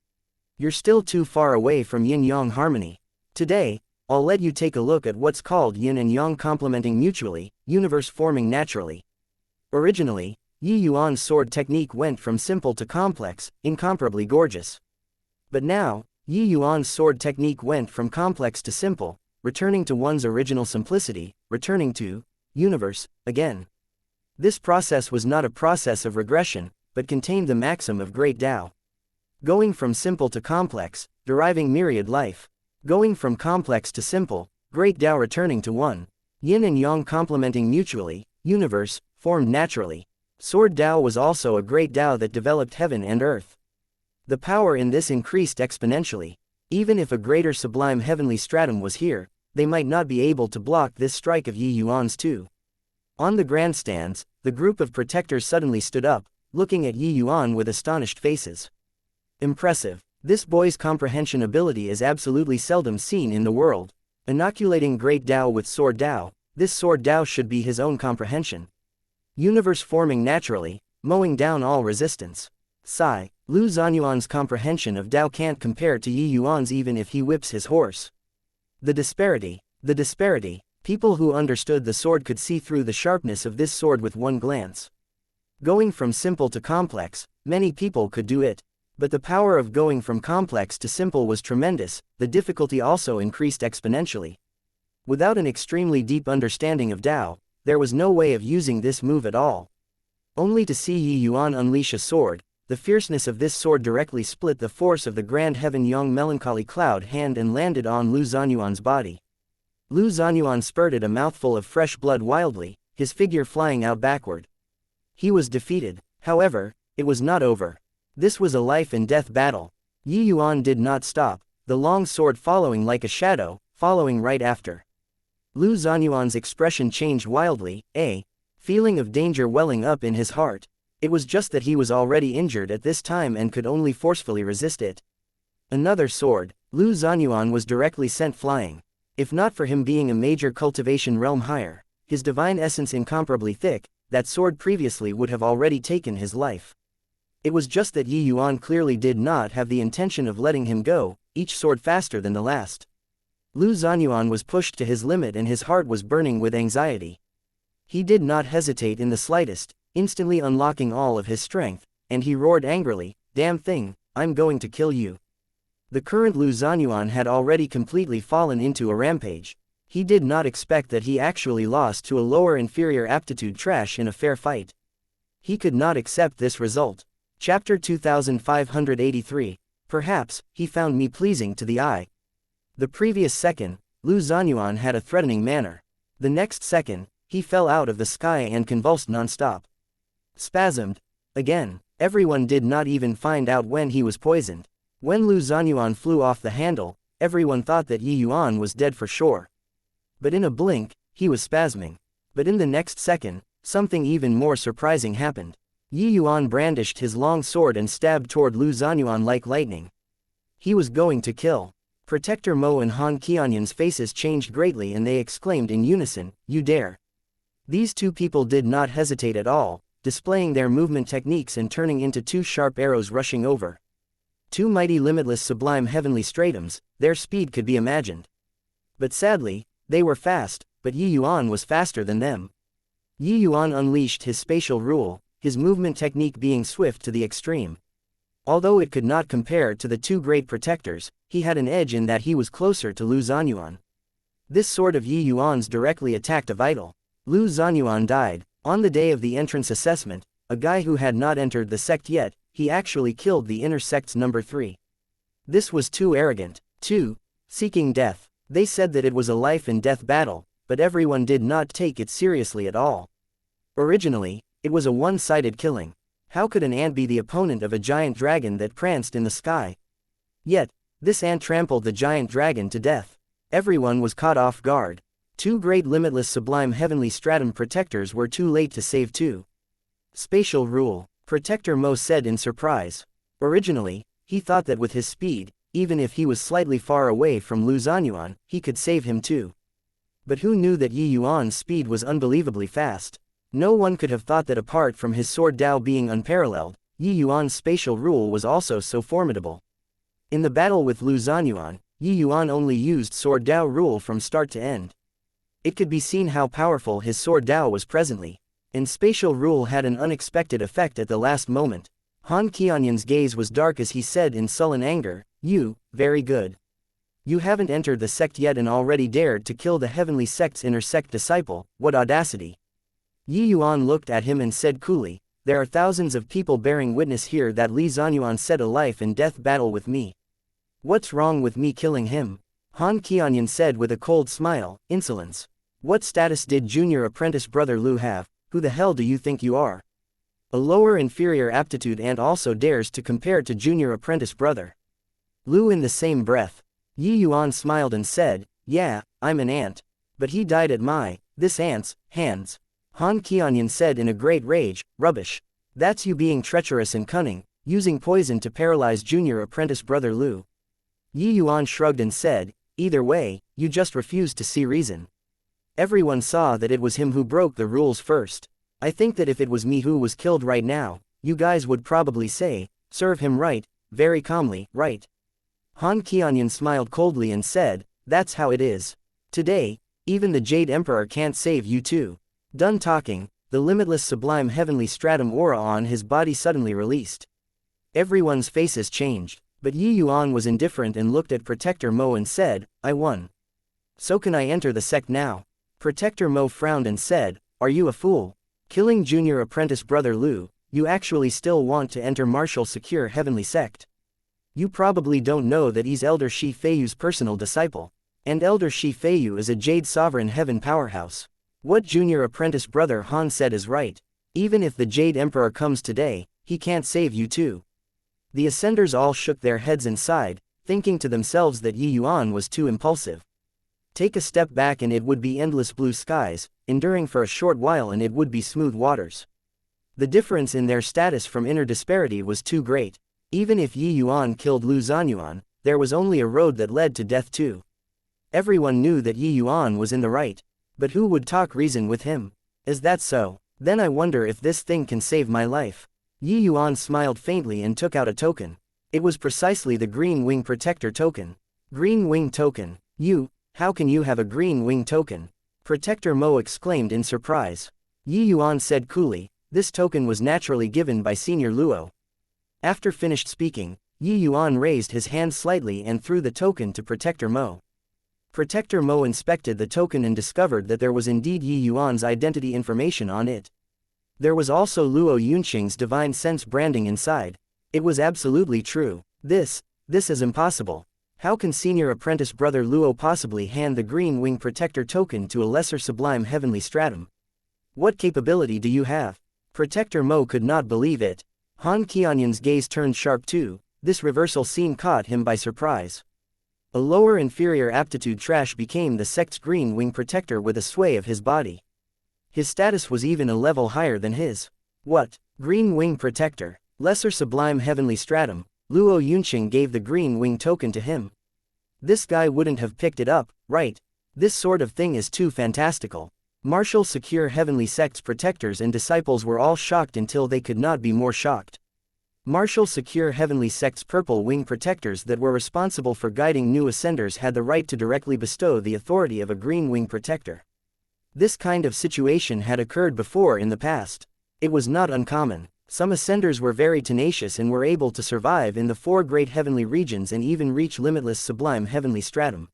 You're still too far away from yin-yang harmony. Today, I'll let you take a look at what's called yin and yang complementing mutually, universe forming naturally. Originally, Yi Yuan's sword technique went from simple to complex, incomparably gorgeous. But now, Yi Yuan's sword technique went from complex to simple, returning to one's original simplicity, returning to universe again. This process was not a process of regression, but contained the maxim of great Tao. Going from simple to complex, deriving myriad life. Going from complex to simple, great Tao returning to one. Yin and yang complementing mutually, universe, formed naturally. Sword Tao was also a great Tao that developed heaven and earth. The power in this increased exponentially. Even if a greater sublime heavenly stratum was here, they might not be able to block this strike of Yi Yuan's too. On the grandstands, the group of protectors suddenly stood up, looking at Yi Yuan with astonished faces. Impressive. This boy's comprehension ability is absolutely seldom seen in the world. Inoculating great Tao with sword Tao, this sword Tao should be his own comprehension. Universe forming naturally, mowing down all resistance. Sigh, Lu Zanyuan's comprehension of Tao can't compare to Yi Yuan's even if he whips his horse. The disparity. The disparity. People who understood the sword could see through the sharpness of this sword with one glance. Going from simple to complex, many people could do it. But the power of going from complex to simple was tremendous, the difficulty also increased exponentially. Without an extremely deep understanding of Tao, there was no way of using this move at all. Only to see Yi Yuan unleash a sword, the fierceness of this sword directly split the force of the grand heaven Yang melancholy cloud hand and landed on Lu Zanyuan's body. Lu Zanyuan spurted a mouthful of fresh blood wildly, his figure flying out backward. He was defeated. However, it was not over. This was a life-and-death battle. Yi Yuan did not stop, the long sword following like a shadow, following right after. Lu Zanyuan's expression changed wildly, a feeling of danger welling up in his heart. It was just that he was already injured at this time and could only forcefully resist it. Another sword. Lu Zanyuan was directly sent flying. If not for him being a major cultivation realm higher, his divine essence incomparably thick, that sword previously would have already taken his life. It was just that Yi Yuan clearly did not have the intention of letting him go, each sword faster than the last. Lu Zanyuan was pushed to his limit and his heart was burning with anxiety. He did not hesitate in the slightest, instantly unlocking all of his strength, and he roared angrily, "Damn thing, I'm going to kill you." The current Lu Zanyuan had already completely fallen into a rampage. He did not expect that he actually lost to a lower inferior aptitude trash in a fair fight. He could not accept this result. Chapter 2583. Perhaps, he found me pleasing to the eye. The previous second, Lu Zanyuan had a threatening manner. The next second, he fell out of the sky and convulsed non-stop. Spasmed. Again, everyone did not even find out when he was poisoned. When Lu Zanyuan flew off the handle, everyone thought that Yi Yuan was dead for sure. But in a blink, he was spasming. But in the next second, something even more surprising happened. Yi Yuan brandished his long sword and stabbed toward Lu Zanyuan like lightning. He was going to kill. Protector Mo and Han Qianyan's faces changed greatly and they exclaimed in unison, "You dare!" These two people did not hesitate at all, displaying their movement techniques and turning into two sharp arrows rushing over. Two mighty limitless sublime heavenly stratums, their speed could be imagined. But sadly, they were fast, but Yi Yuan was faster than them. Yi Yuan unleashed his spatial rule, his movement technique being swift to the extreme. Although it could not compare to the two great protectors, he had an edge in that he was closer to Lu Zanyuan. This sword of Yi Yuan's directly attacked a vital. Lu Zanyuan died. On the day of the entrance assessment, a guy who had not entered the sect yet, he actually killed the inner sect's number 3. This was too arrogant. 2. Seeking death. They said that it was a life and death battle, but everyone did not take it seriously at all. Originally, it was a one-sided killing. How could an ant be the opponent of a giant dragon that pranced in the sky? Yet, this ant trampled the giant dragon to death. Everyone was caught off guard. Two great limitless sublime heavenly stratum protectors were too late to save two. Spatial rule, Protector Mo said in surprise. Originally, he thought that with his speed, even if he was slightly far away from Lu Zanyuan, he could save him too. But who knew that Yi Yuan's speed was unbelievably fast? No one could have thought that apart from his sword Dao being unparalleled, Yi Yuan's spatial rule was also so formidable. In the battle with Lu Zanyuan, Yi Yuan only used sword Dao rule from start to end. It could be seen how powerful his sword Dao was presently. And spatial rule had an unexpected effect at the last moment. Han Qianyan's gaze was dark as he said in sullen anger, very good. You haven't entered the sect yet and already dared to kill the heavenly sect's inner sect disciple, what audacity. Yi Yuan looked at him and said coolly, there are thousands of people bearing witness here that Li Zanyuan said a life and death battle with me. What's wrong with me killing him? Han Qianyan said with a cold smile, insolence. What status did junior apprentice brother Lu have? Who the hell do you think you are? A lower inferior aptitude ant also dares to compare to junior apprentice brother. Lu in the same breath. Yi Yuan smiled and said, yeah, I'm an ant. But he died at this ant's, hands. Han Qianyan said in a great rage, rubbish. That's you being treacherous and cunning, using poison to paralyze junior apprentice brother Lu. Yi Yuan shrugged and said, either way, you just refused to see reason. Everyone saw that it was him who broke the rules first. I think that if it was me who was killed right now, you guys would probably say, serve him right, very calmly, right? Han Qianyan smiled coldly and said, That's how it is. Today, even the Jade Emperor can't save you too. Done talking, the limitless sublime heavenly stratum aura on his body suddenly released. Everyone's faces changed, but Yi Yuan was indifferent and looked at Protector Mo and said, I won. So can I enter the sect now? Protector Mo frowned and said, are you a fool? Killing junior apprentice brother Lu, you actually still want to enter martial secure heavenly sect? You probably don't know that he's Elder Shi Feiyu's personal disciple. And Elder Shi Feiyu is a Jade Sovereign Heaven powerhouse. What junior apprentice brother Han said is right. Even if the Jade Emperor comes today, he can't save you too. The Ascenders all shook their heads and sighed, thinking to themselves that Yi Yuan was too impulsive. Take a step back and it would be endless blue skies, enduring for a short while and it would be smooth waters. The difference in their status from inner disparity was too great. Even if Yi Yuan killed Lu Zanyuan, there was only a road that led to death too. Everyone knew that Yi Yuan was in the right. But who would talk reason with him? Is that so? Then I wonder if this thing can save my life. Yi Yuan smiled faintly and took out a token. It was precisely the Green Wing Protector token. Green Wing token. How can you have a Green Wing token? Protector Mo exclaimed in surprise. Yi Yuan said coolly, this token was naturally given by Senior Luo. After finished speaking, Yi Yuan raised his hand slightly and threw the token to Protector Mo. Protector Mo inspected the token and discovered that there was indeed Yi Yuan's identity information on it. There was also Luo Yunqing's divine sense branding inside. It was absolutely true. This is impossible. How can senior apprentice brother Luo possibly hand the Green Wing Protector token to a lesser sublime heavenly stratum? What capability do you have? Protector Mo could not believe it. Han Qianyan's gaze turned sharp too. This reversal scene caught him by surprise. A lower inferior aptitude trash became the sect's Green Wing Protector with a sway of his body. His status was even a level higher than his. What? Green Wing Protector, lesser sublime heavenly stratum. Luo Yunqing gave the Green Wing token to him. This guy wouldn't have picked it up, right? This sort of thing is too fantastical. Martial secure heavenly sect's protectors and disciples were all shocked until they could not be more shocked. Martial secure heavenly sect's purple wing protectors that were responsible for guiding new ascenders had the right to directly bestow the authority of a green wing protector. This kind of situation had occurred before in the past. It was not uncommon. Some ascenders were very tenacious and were able to survive in the four great heavenly regions and even reach limitless sublime heavenly stratum.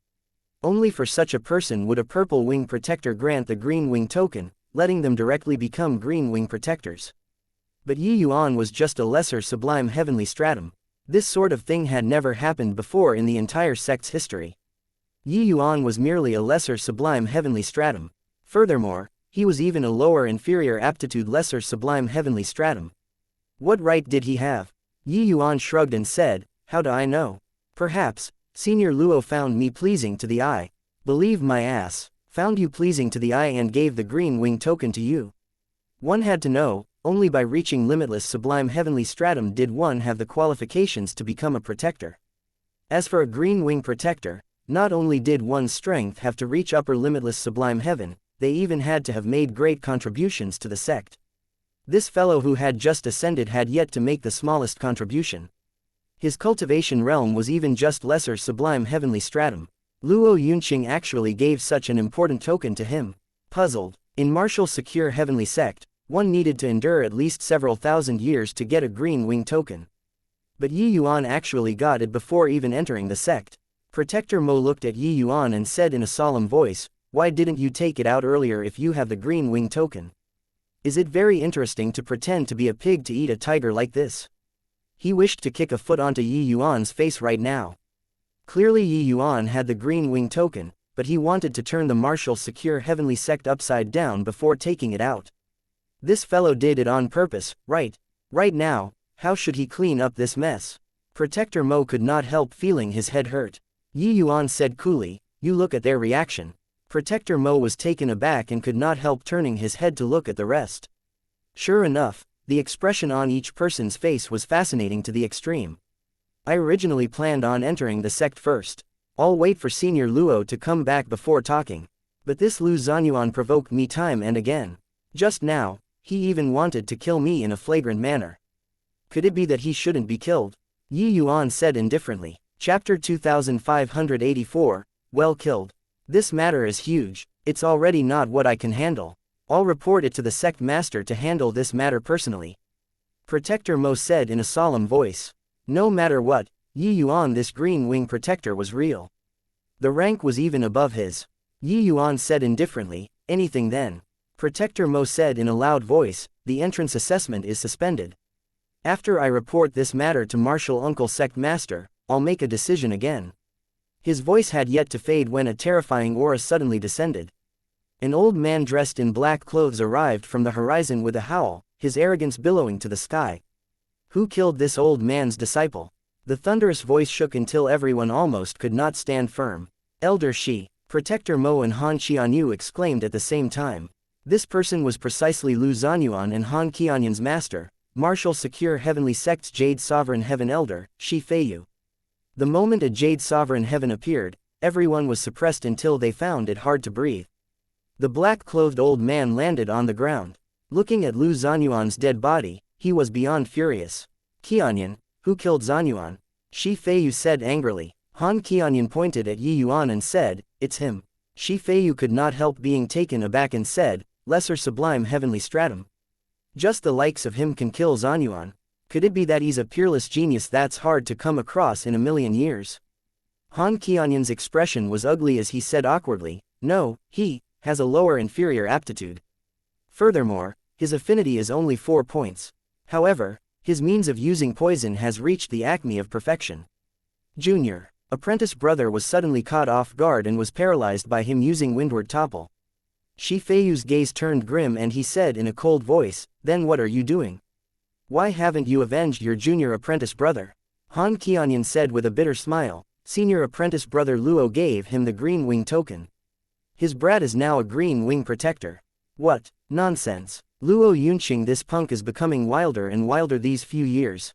Only for such a person would a purple wing protector grant the green wing token, letting them directly become green wing protectors. But Yi Yuan was just a lesser sublime heavenly stratum. This sort of thing had never happened before in the entire sect's history. Yi Yuan was merely a lesser sublime heavenly stratum. Furthermore, he was even a lower inferior aptitude lesser sublime heavenly stratum. What right did he have? Yi Yuan shrugged and said, how do I know? Perhaps, Senior Luo found me pleasing to the eye. Believe my ass, found you pleasing to the eye and gave the green wing token to you. One had to know. Only by reaching limitless sublime heavenly stratum did one have the qualifications to become a protector. As for a green wing protector, not only did one's strength have to reach upper limitless sublime heaven, they even had to have made great contributions to the sect. This fellow who had just ascended had yet to make the smallest contribution. His cultivation realm was even just lesser sublime heavenly stratum. Luo Yunqing actually gave such an important token to him. Puzzled, in martial secure heavenly sect, one needed to endure at least several thousand years to get a green wing token. But Yi Yuan actually got it before even entering the sect. Protector Mo looked at Yi Yuan and said in a solemn voice, why didn't you take it out earlier if you have the green wing token? Is it very interesting to pretend to be a pig to eat a tiger like this? He wished to kick a foot onto Yi Yuan's face right now. Clearly Yi Yuan had the green wing token, but he wanted to turn the martial secure heavenly sect upside down before taking it out. This fellow did it on purpose, right? Right now, how should he clean up this mess? Protector Mo could not help feeling his head hurt. Yi Yuan said coolly, you look at their reaction. Protector Mo was taken aback and could not help turning his head to look at the rest. Sure enough, the expression on each person's face was fascinating to the extreme. I originally planned on entering the sect first. I'll wait for Senior Luo to come back before talking. But this Lu Zanyuan provoked me time and again. Just now, he even wanted to kill me in a flagrant manner. Could it be that he shouldn't be killed? Yi Yuan said indifferently. Chapter 2584, well killed. This matter is huge, it's already not what I can handle. I'll report it to the sect master to handle this matter personally. Protector Mo said in a solemn voice. No matter what, Yuan, this green wing protector was real. The rank was even above his. Yuan said indifferently, anything then. Protector Mo said in a loud voice, the entrance assessment is suspended. After I report this matter to Martial Uncle Sect Master, I'll make a decision again. His voice had yet to fade when a terrifying aura suddenly descended. An old man dressed in black clothes arrived from the horizon with a howl, his arrogance billowing to the sky. Who killed this old man's disciple? The thunderous voice shook until everyone almost could not stand firm. Elder Shi, Protector Mo and Han Qianyu exclaimed at the same time. This person was precisely Lu Zanyuan and Han Qianyan's master, Martial Secure Heavenly Sect's Jade Sovereign Heaven Elder, Shi Feiyu. The moment a Jade Sovereign Heaven appeared, everyone was suppressed until they found it hard to breathe. The black-clothed old man landed on the ground. Looking at Lu Zanyuan's dead body, he was beyond furious. Qianyan, who killed Zanyuan? Shi Feiyu said angrily. Han Qianyan pointed at Yuan and said, it's him. Shi Feiyu could not help being taken aback and said, lesser sublime heavenly stratum. Just the likes of him can kill Zanyuan. Could it be that he's a peerless genius that's hard to come across in a million years? Han Qianyan's expression was ugly as he said awkwardly, no, he has a lower inferior aptitude. Furthermore, his affinity is only 4 points. However, his means of using poison has reached the acme of perfection. Junior, apprentice brother was suddenly caught off guard and was paralyzed by him using windward topple. Shi Feiyu's gaze turned grim and he said in a cold voice, then what are you doing? Why haven't you avenged your junior apprentice brother? Han Qianyan said with a bitter smile. Senior apprentice brother Luo gave him the green wing token. His brat is now a green wing protector. What? Nonsense. Luo Yunqing, this punk is becoming wilder and wilder these few years.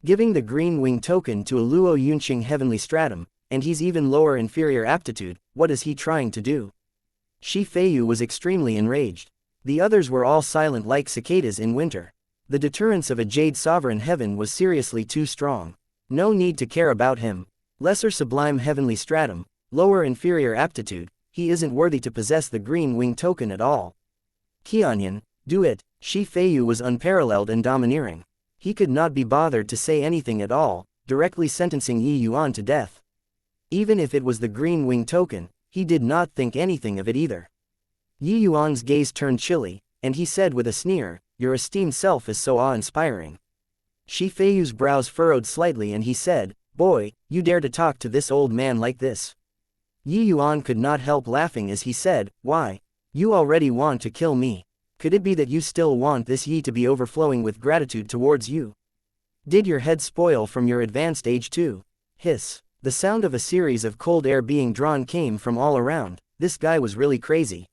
Giving the green wing token to a Luo Yunqing heavenly stratum, and he's even lower inferior aptitude, what is he trying to do? Shi Feiyu was extremely enraged. The others were all silent like cicadas in winter. The deterrence of a Jade Sovereign Heaven was seriously too strong. No need to care about him. Lesser sublime heavenly stratum, lower inferior aptitude, he isn't worthy to possess the green wing token at all. Qianyan, do it. Shi Feiyu was unparalleled and domineering. He could not be bothered to say anything at all, directly sentencing Yuan to death. Even if it was the green wing token, he did not think anything of it either. Yuan's gaze turned chilly, and he said with a sneer, your esteemed self is so awe-inspiring. Shi Feiyu's brows furrowed slightly and he said, boy, you dare to talk to this old man like this? Yuan could not help laughing as he said, why? You already want to kill me. Could it be that you still want this Yi to be overflowing with gratitude towards you? Did your head spoil from your advanced age too? Hiss. The sound of a series of cold air being drawn came from all around. This guy was really crazy.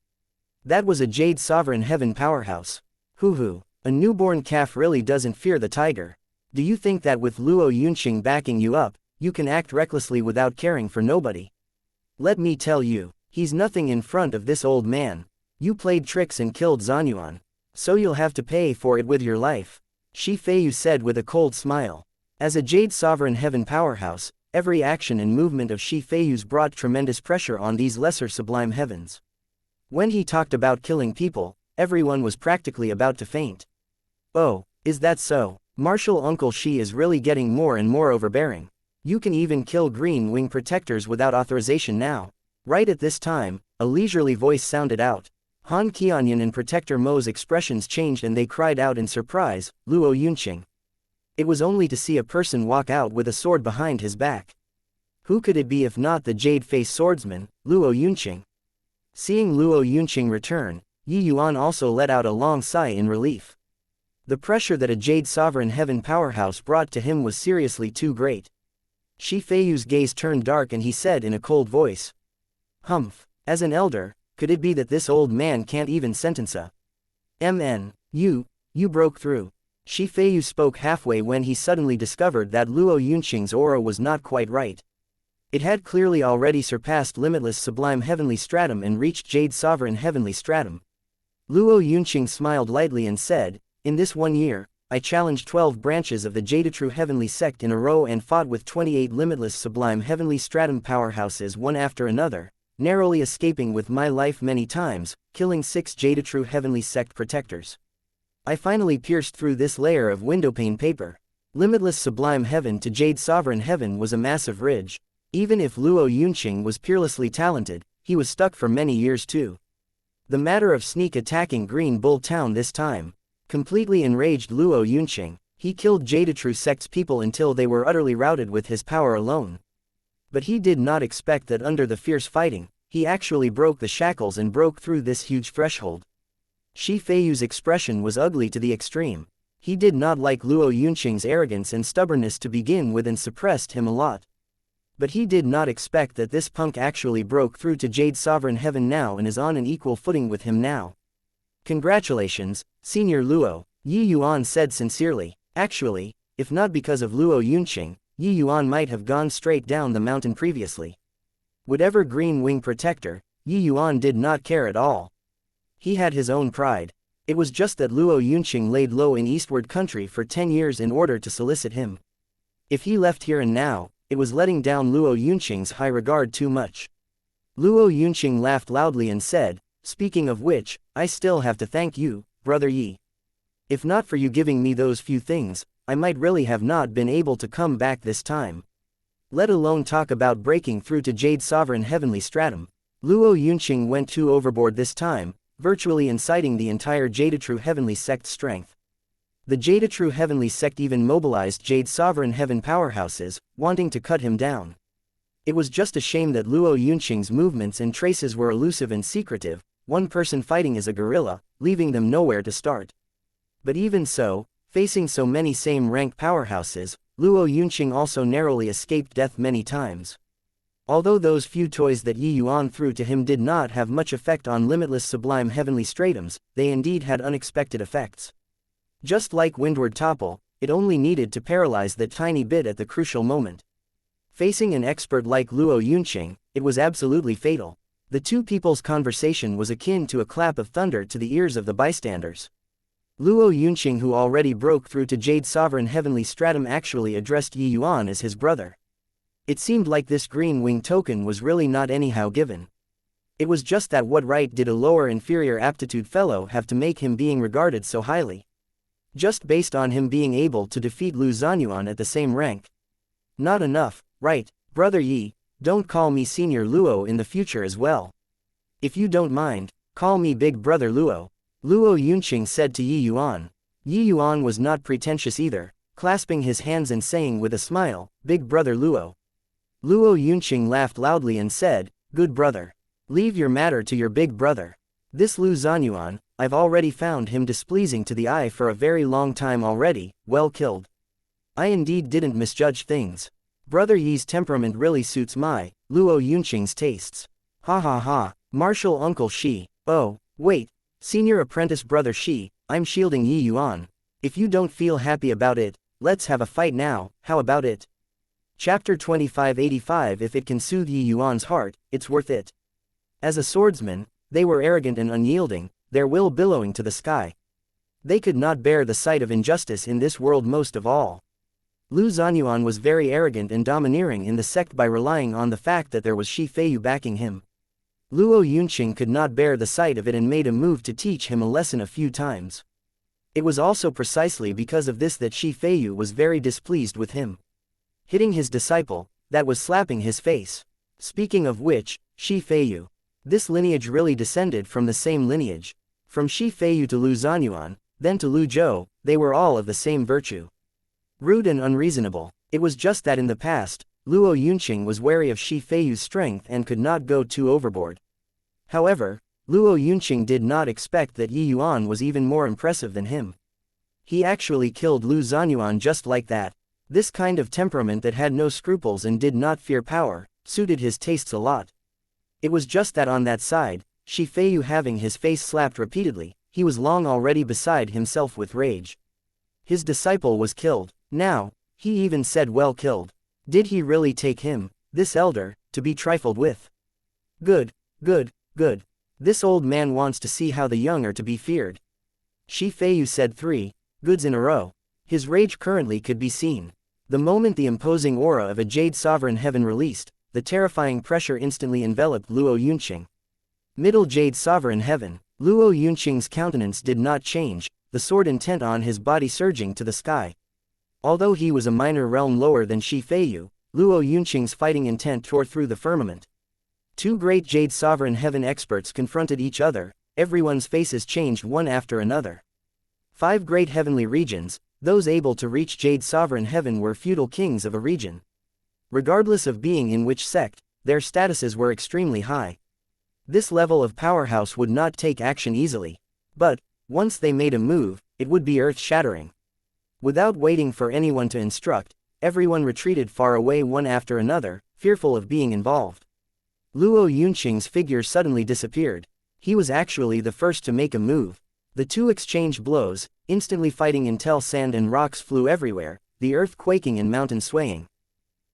That was a Jade Sovereign Heaven powerhouse. Hoo-hoo. A newborn calf really doesn't fear the tiger. Do you think that with Luo Yunqing backing you up, you can act recklessly without caring for nobody? Let me tell you, he's nothing in front of this old man. You played tricks and killed Zanyuan. So you'll have to pay for it with your life. Shi Feiyu said with a cold smile. As a Jade Sovereign Heaven powerhouse, every action and movement of Shi Feiyu's brought tremendous pressure on these lesser sublime heavens. When he talked about killing people, everyone was practically about to faint. Oh, is that so? Martial Uncle Shi is really getting more and more overbearing. You can even kill green wing protectors without authorization now. Right at this time, a leisurely voice sounded out. Han Qianyan and Protector Mo's expressions changed and they cried out in surprise, Luo Yunqing. It was only to see a person walk out with a sword behind his back. Who could it be if not the jade-faced swordsman, Luo Yunqing? Seeing Luo Yunqing return, Yuan also let out a long sigh in relief. The pressure that a Jade Sovereign Heaven powerhouse brought to him was seriously too great. Shi Feiyu's gaze turned dark and he said in a cold voice. Humph, as an elder, could it be that this old man can't even sentence a MN? You broke through. Shi Feiyu spoke halfway when he suddenly discovered that Luo Yunqing's aura was not quite right. It had clearly already surpassed limitless sublime heavenly stratum and reached Jade Sovereign Heavenly stratum. Luo Yunqing smiled lightly and said, in this 1 year, I challenged 12 branches of the Jade-True Heavenly Sect in a row and fought with 28 limitless sublime heavenly stratum powerhouses one after another, narrowly escaping with my life many times, killing 6 Jade-True Heavenly Sect protectors. I finally pierced through this layer of windowpane paper. Limitless sublime heaven to Jade Sovereign Heaven was a massive ridge. Even if Luo Yunqing was peerlessly talented, he was stuck for many years too. The matter of sneak attacking Green Bull Town this time. Completely enraged Luo Yunqing, he killed Jade-True Sect's people until they were utterly routed with his power alone. But he did not expect that under the fierce fighting, he actually broke the shackles and broke through this huge threshold. Shi Feiyu's expression was ugly to the extreme. He did not like Luo Yunqing's arrogance and stubbornness to begin with and suppressed him a lot. But he did not expect that this punk actually broke through to Jade Sovereign Heaven now and is on an equal footing with him now. Congratulations, Senior Luo, Yi Yuan said sincerely. Actually, if not because of Luo Yunqing, Yi Yuan might have gone straight down the mountain previously. Whatever Green Wing Protector, Yi Yuan did not care at all. He had his own pride. It was just that Luo Yunqing laid low in Eastward Country for 10 years in order to solicit him. If he left here and now, it was letting down Luo Yunqing's high regard too much. Luo Yunqing laughed loudly and said, "Speaking of which, I still have to thank you, Brother Yi. If not for you giving me those few things, I might really have not been able to come back this time. Let alone talk about breaking through to Jade Sovereign Heavenly Stratum." Luo Yunqing went too overboard this time, virtually inciting the entire Jade-True Heavenly Sect's strength. The Jade-True Heavenly Sect even mobilized Jade Sovereign Heaven powerhouses, wanting to cut him down. It was just a shame that Luo Yunqing's movements and traces were elusive and secretive, one person fighting as a guerrilla, leaving them nowhere to start. But even so, facing so many same-rank powerhouses, Luo Yunqing also narrowly escaped death many times. Although those few toys that Yi Yuan threw to him did not have much effect on limitless sublime heavenly stratums, they indeed had unexpected effects. Just like Windward Topple, it only needed to paralyze that tiny bit at the crucial moment. Facing an expert like Luo Yunqing, it was absolutely fatal. The two people's conversation was akin to a clap of thunder to the ears of the bystanders. Luo Yunqing, who already broke through to Jade Sovereign Heavenly Stratum, actually addressed Yi Yuan as his brother. It seemed like this green wing token was really not anyhow given. It was just that what right did a lower inferior aptitude fellow have to make him being regarded so highly? Just based on him being able to defeat Lu Zanyuan at the same rank. Not enough, right, Brother Yi, don't call me Senior Luo in the future as well. If you don't mind, call me Big Brother Luo, Luo Yunqing said to Yi Yuan. Yi Yuan was not pretentious either, clasping his hands and saying with a smile, "Big Brother Luo." Luo Yunqing laughed loudly and said, "Good brother. Leave your matter to your big brother. This Lu Zanyuan, I've already found him displeasing to the eye for a very long time already, well killed. I indeed didn't misjudge things. Brother Yi's temperament really suits my, Luo Yunqing's tastes. Ha ha ha, Martial Uncle Shi, oh, wait, Senior Apprentice Brother Shi, I'm shielding Yi Yuan. If you don't feel happy about it, let's have a fight now, how about it?" Chapter 2585. If it can soothe Yi Yuan's heart, it's worth it. As a swordsman, they were arrogant and unyielding, their will billowing to the sky. They could not bear the sight of injustice in this world most of all. Lu Zanyuan was very arrogant and domineering in the sect by relying on the fact that there was Shi Feiyu backing him. Luo Yunqing could not bear the sight of it and made a move to teach him a lesson a few times. It was also precisely because of this that Shi Feiyu was very displeased with him. Hitting his disciple, that was slapping his face. Speaking of which, Shi Feiyu. This lineage really descended from the same lineage. From Shi Feiyu to Lu Zanyuan, then to Lu Zhou, they were all of the same virtue. Rude and unreasonable. It was just that in the past, Luo Yunqing was wary of Shi Feiyu's strength and could not go too overboard. However, Luo Yunqing did not expect that Yi Yuan was even more impressive than him. He actually killed Lu Zanyuan just like that. This kind of temperament that had no scruples and did not fear power, suited his tastes a lot. It was just that on that side, Shi Feiyu having his face slapped repeatedly, he was long already beside himself with rage. His disciple was killed. Now, he even said well killed. Did he really take him, this elder, to be trifled with? Good, good, good. This old man wants to see how the young are to be feared. Shi Feiyu said 3 goods in a row. His rage currently could be seen. The moment the imposing aura of a Jade Sovereign Heaven released, the terrifying pressure instantly enveloped Luo Yunqing. Middle Jade Sovereign Heaven. Luo Yunqing's countenance did not change, the sword intent on his body surging to the sky. Although he was a minor realm lower than Shi Feiyu, Luo Yunqing's fighting intent tore through the firmament. Two great Jade Sovereign Heaven experts confronted each other, everyone's faces changed one after another. 5 great heavenly regions, those able to reach Jade Sovereign Heaven were feudal kings of a region. Regardless of being in which sect, their statuses were extremely high. This level of powerhouse would not take action easily. But, once they made a move, it would be earth-shattering. Without waiting for anyone to instruct, everyone retreated far away one after another, fearful of being involved. Luo Yunqing's figure suddenly disappeared. He was actually the first to make a move. The two exchanged blows, instantly fighting until sand and rocks flew everywhere, the earth quaking and mountain swaying.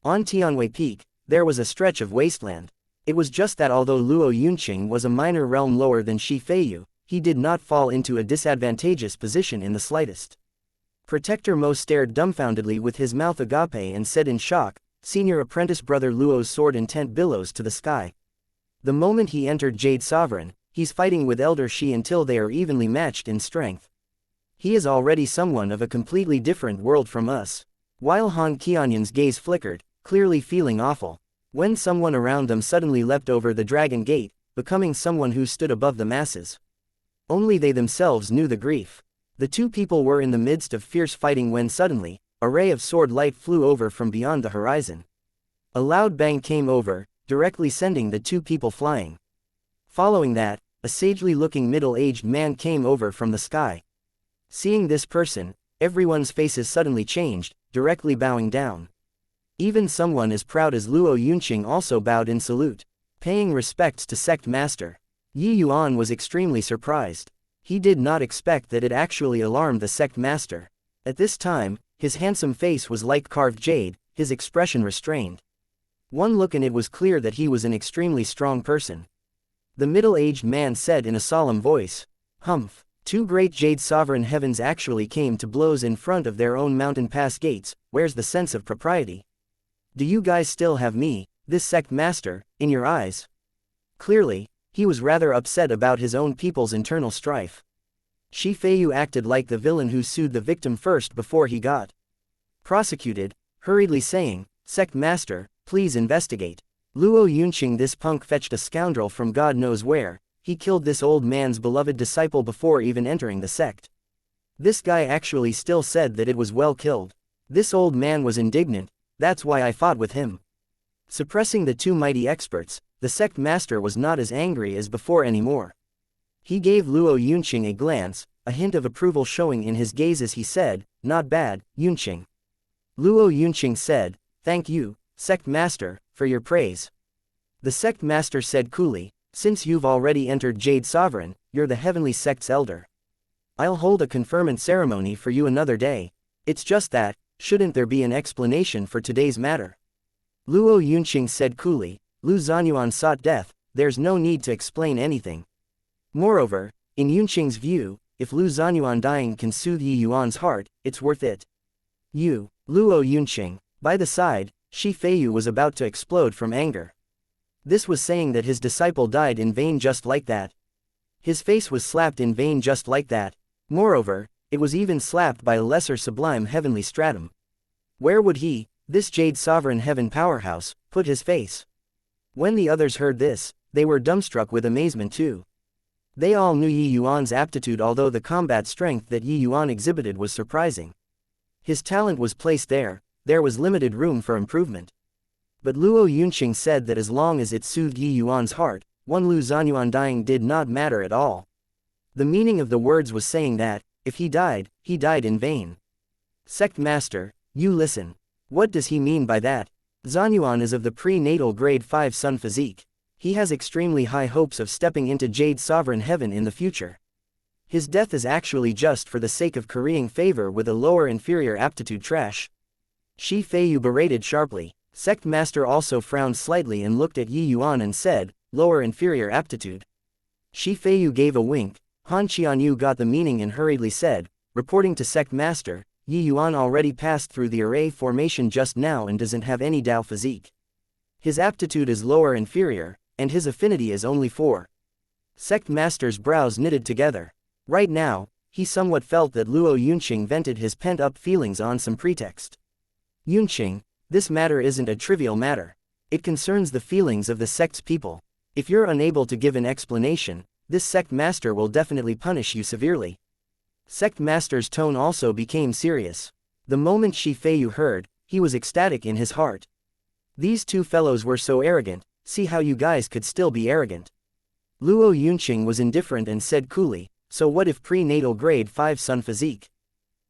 On Tianwei Peak, there was a stretch of wasteland. It was just that although Luo Yunqing was a minor realm lower than Shi Feiyu, he did not fall into a disadvantageous position in the slightest. Protector Mo stared dumbfoundedly with his mouth agape and said in shock, "Senior apprentice brother Luo's sword intent billows to the sky. The moment he entered Jade Sovereign, he's fighting with Elder Shi until they are evenly matched in strength. He is already someone of a completely different world from us." While Han Qianyan's gaze flickered, clearly feeling awful, when someone around them suddenly leapt over the dragon gate, becoming someone who stood above the masses. Only they themselves knew the grief. The two people were in the midst of fierce fighting when suddenly, a ray of sword light flew over from beyond the horizon. A loud bang came over, directly sending the two people flying. Following that, a sagely-looking middle-aged man came over from the sky. Seeing this person, everyone's faces suddenly changed, directly bowing down. Even someone as proud as Luo Yunqing also bowed in salute, paying respects to sect master. Yuan was extremely surprised. He did not expect that it actually alarmed the sect master. At this time, his handsome face was like carved jade, his expression restrained. One look and it was clear that he was an extremely strong person. The middle-aged man said in a solemn voice, "Humph, 2 great Jade Sovereign Heavens actually came to blows in front of their own mountain pass gates, where's the sense of propriety? Do you guys still have me, this sect master, in your eyes?" Clearly, he was rather upset about his own people's internal strife. Shi Feiyu acted like the villain who sued the victim first before he got prosecuted, hurriedly saying, "Sect master, please investigate. Luo Yunqing, this punk fetched a scoundrel from God knows where. He killed this old man's beloved disciple before even entering the sect. This guy actually still said that it was well killed. This old man was indignant, that's why I fought with him." Suppressing the two mighty experts, the sect master was not as angry as before anymore. He gave Luo Yunqing a glance, a hint of approval showing in his gaze as he said, "Not bad, Yunqing." Luo Yunqing said, "Thank you, sect master, for your praise." The sect master said coolly, "Since you've already entered Jade Sovereign, you're the heavenly sect's elder. I'll hold a conferment ceremony for you another day. It's just that, shouldn't there be an explanation for today's matter?" Luo Yunqing said coolly, "Lu Zanyuan sought death, there's no need to explain anything. Moreover, in Yunqing's view, if Lu Zanyuan dying can soothe Yuan's heart, it's worth it." Luo Yunqing. By the side, Shi Feiyu was about to explode from anger. This was saying that his disciple died in vain just like that. His face was slapped in vain just like that. Moreover, it was even slapped by a lesser sublime heavenly stratum. Where would he, this Jade Sovereign Heaven powerhouse, put his face? When the others heard this, they were dumbstruck with amazement too. They all knew Yuan's aptitude, although the combat strength that Yuan exhibited was surprising. His talent was placed there was limited room for improvement. But Luo Yunqing said that as long as it soothed Yuan's heart, one Lu Zanyuan dying did not matter at all. The meaning of the words was saying that, if he died in vain. "Sect master, you listen. What does he mean by that? Zanyuan is of the prenatal grade 5 sun physique. He has extremely high hopes of stepping into Jade Sovereign Heaven in the future. His death is actually just for the sake of currying favor with a lower inferior aptitude trash." Shi Feiyu berated sharply. Sect master also frowned slightly and looked at Yuan and said, "Lower inferior aptitude." Shi Feiyu gave a wink. Han Qianyu got the meaning and hurriedly said, reporting to sect master, Yi Yuan already passed through the array formation just now and doesn't have any Dao physique. His aptitude is lower inferior, and his affinity is only 4. Sect Master's brows knitted together. Right now, he somewhat felt that Luo Yunqing vented his pent-up feelings on some pretext. Yunqing, this matter isn't a trivial matter. It concerns the feelings of the sect's people. If you're unable to give an explanation, this sect master will definitely punish you severely. Sect Master's tone also became serious. The moment Shi Feiyu heard, he was ecstatic in his heart. These two fellows were so arrogant, see how you guys could still be arrogant. Luo Yunqing was indifferent and said coolly, so what if prenatal grade 5 sun physique?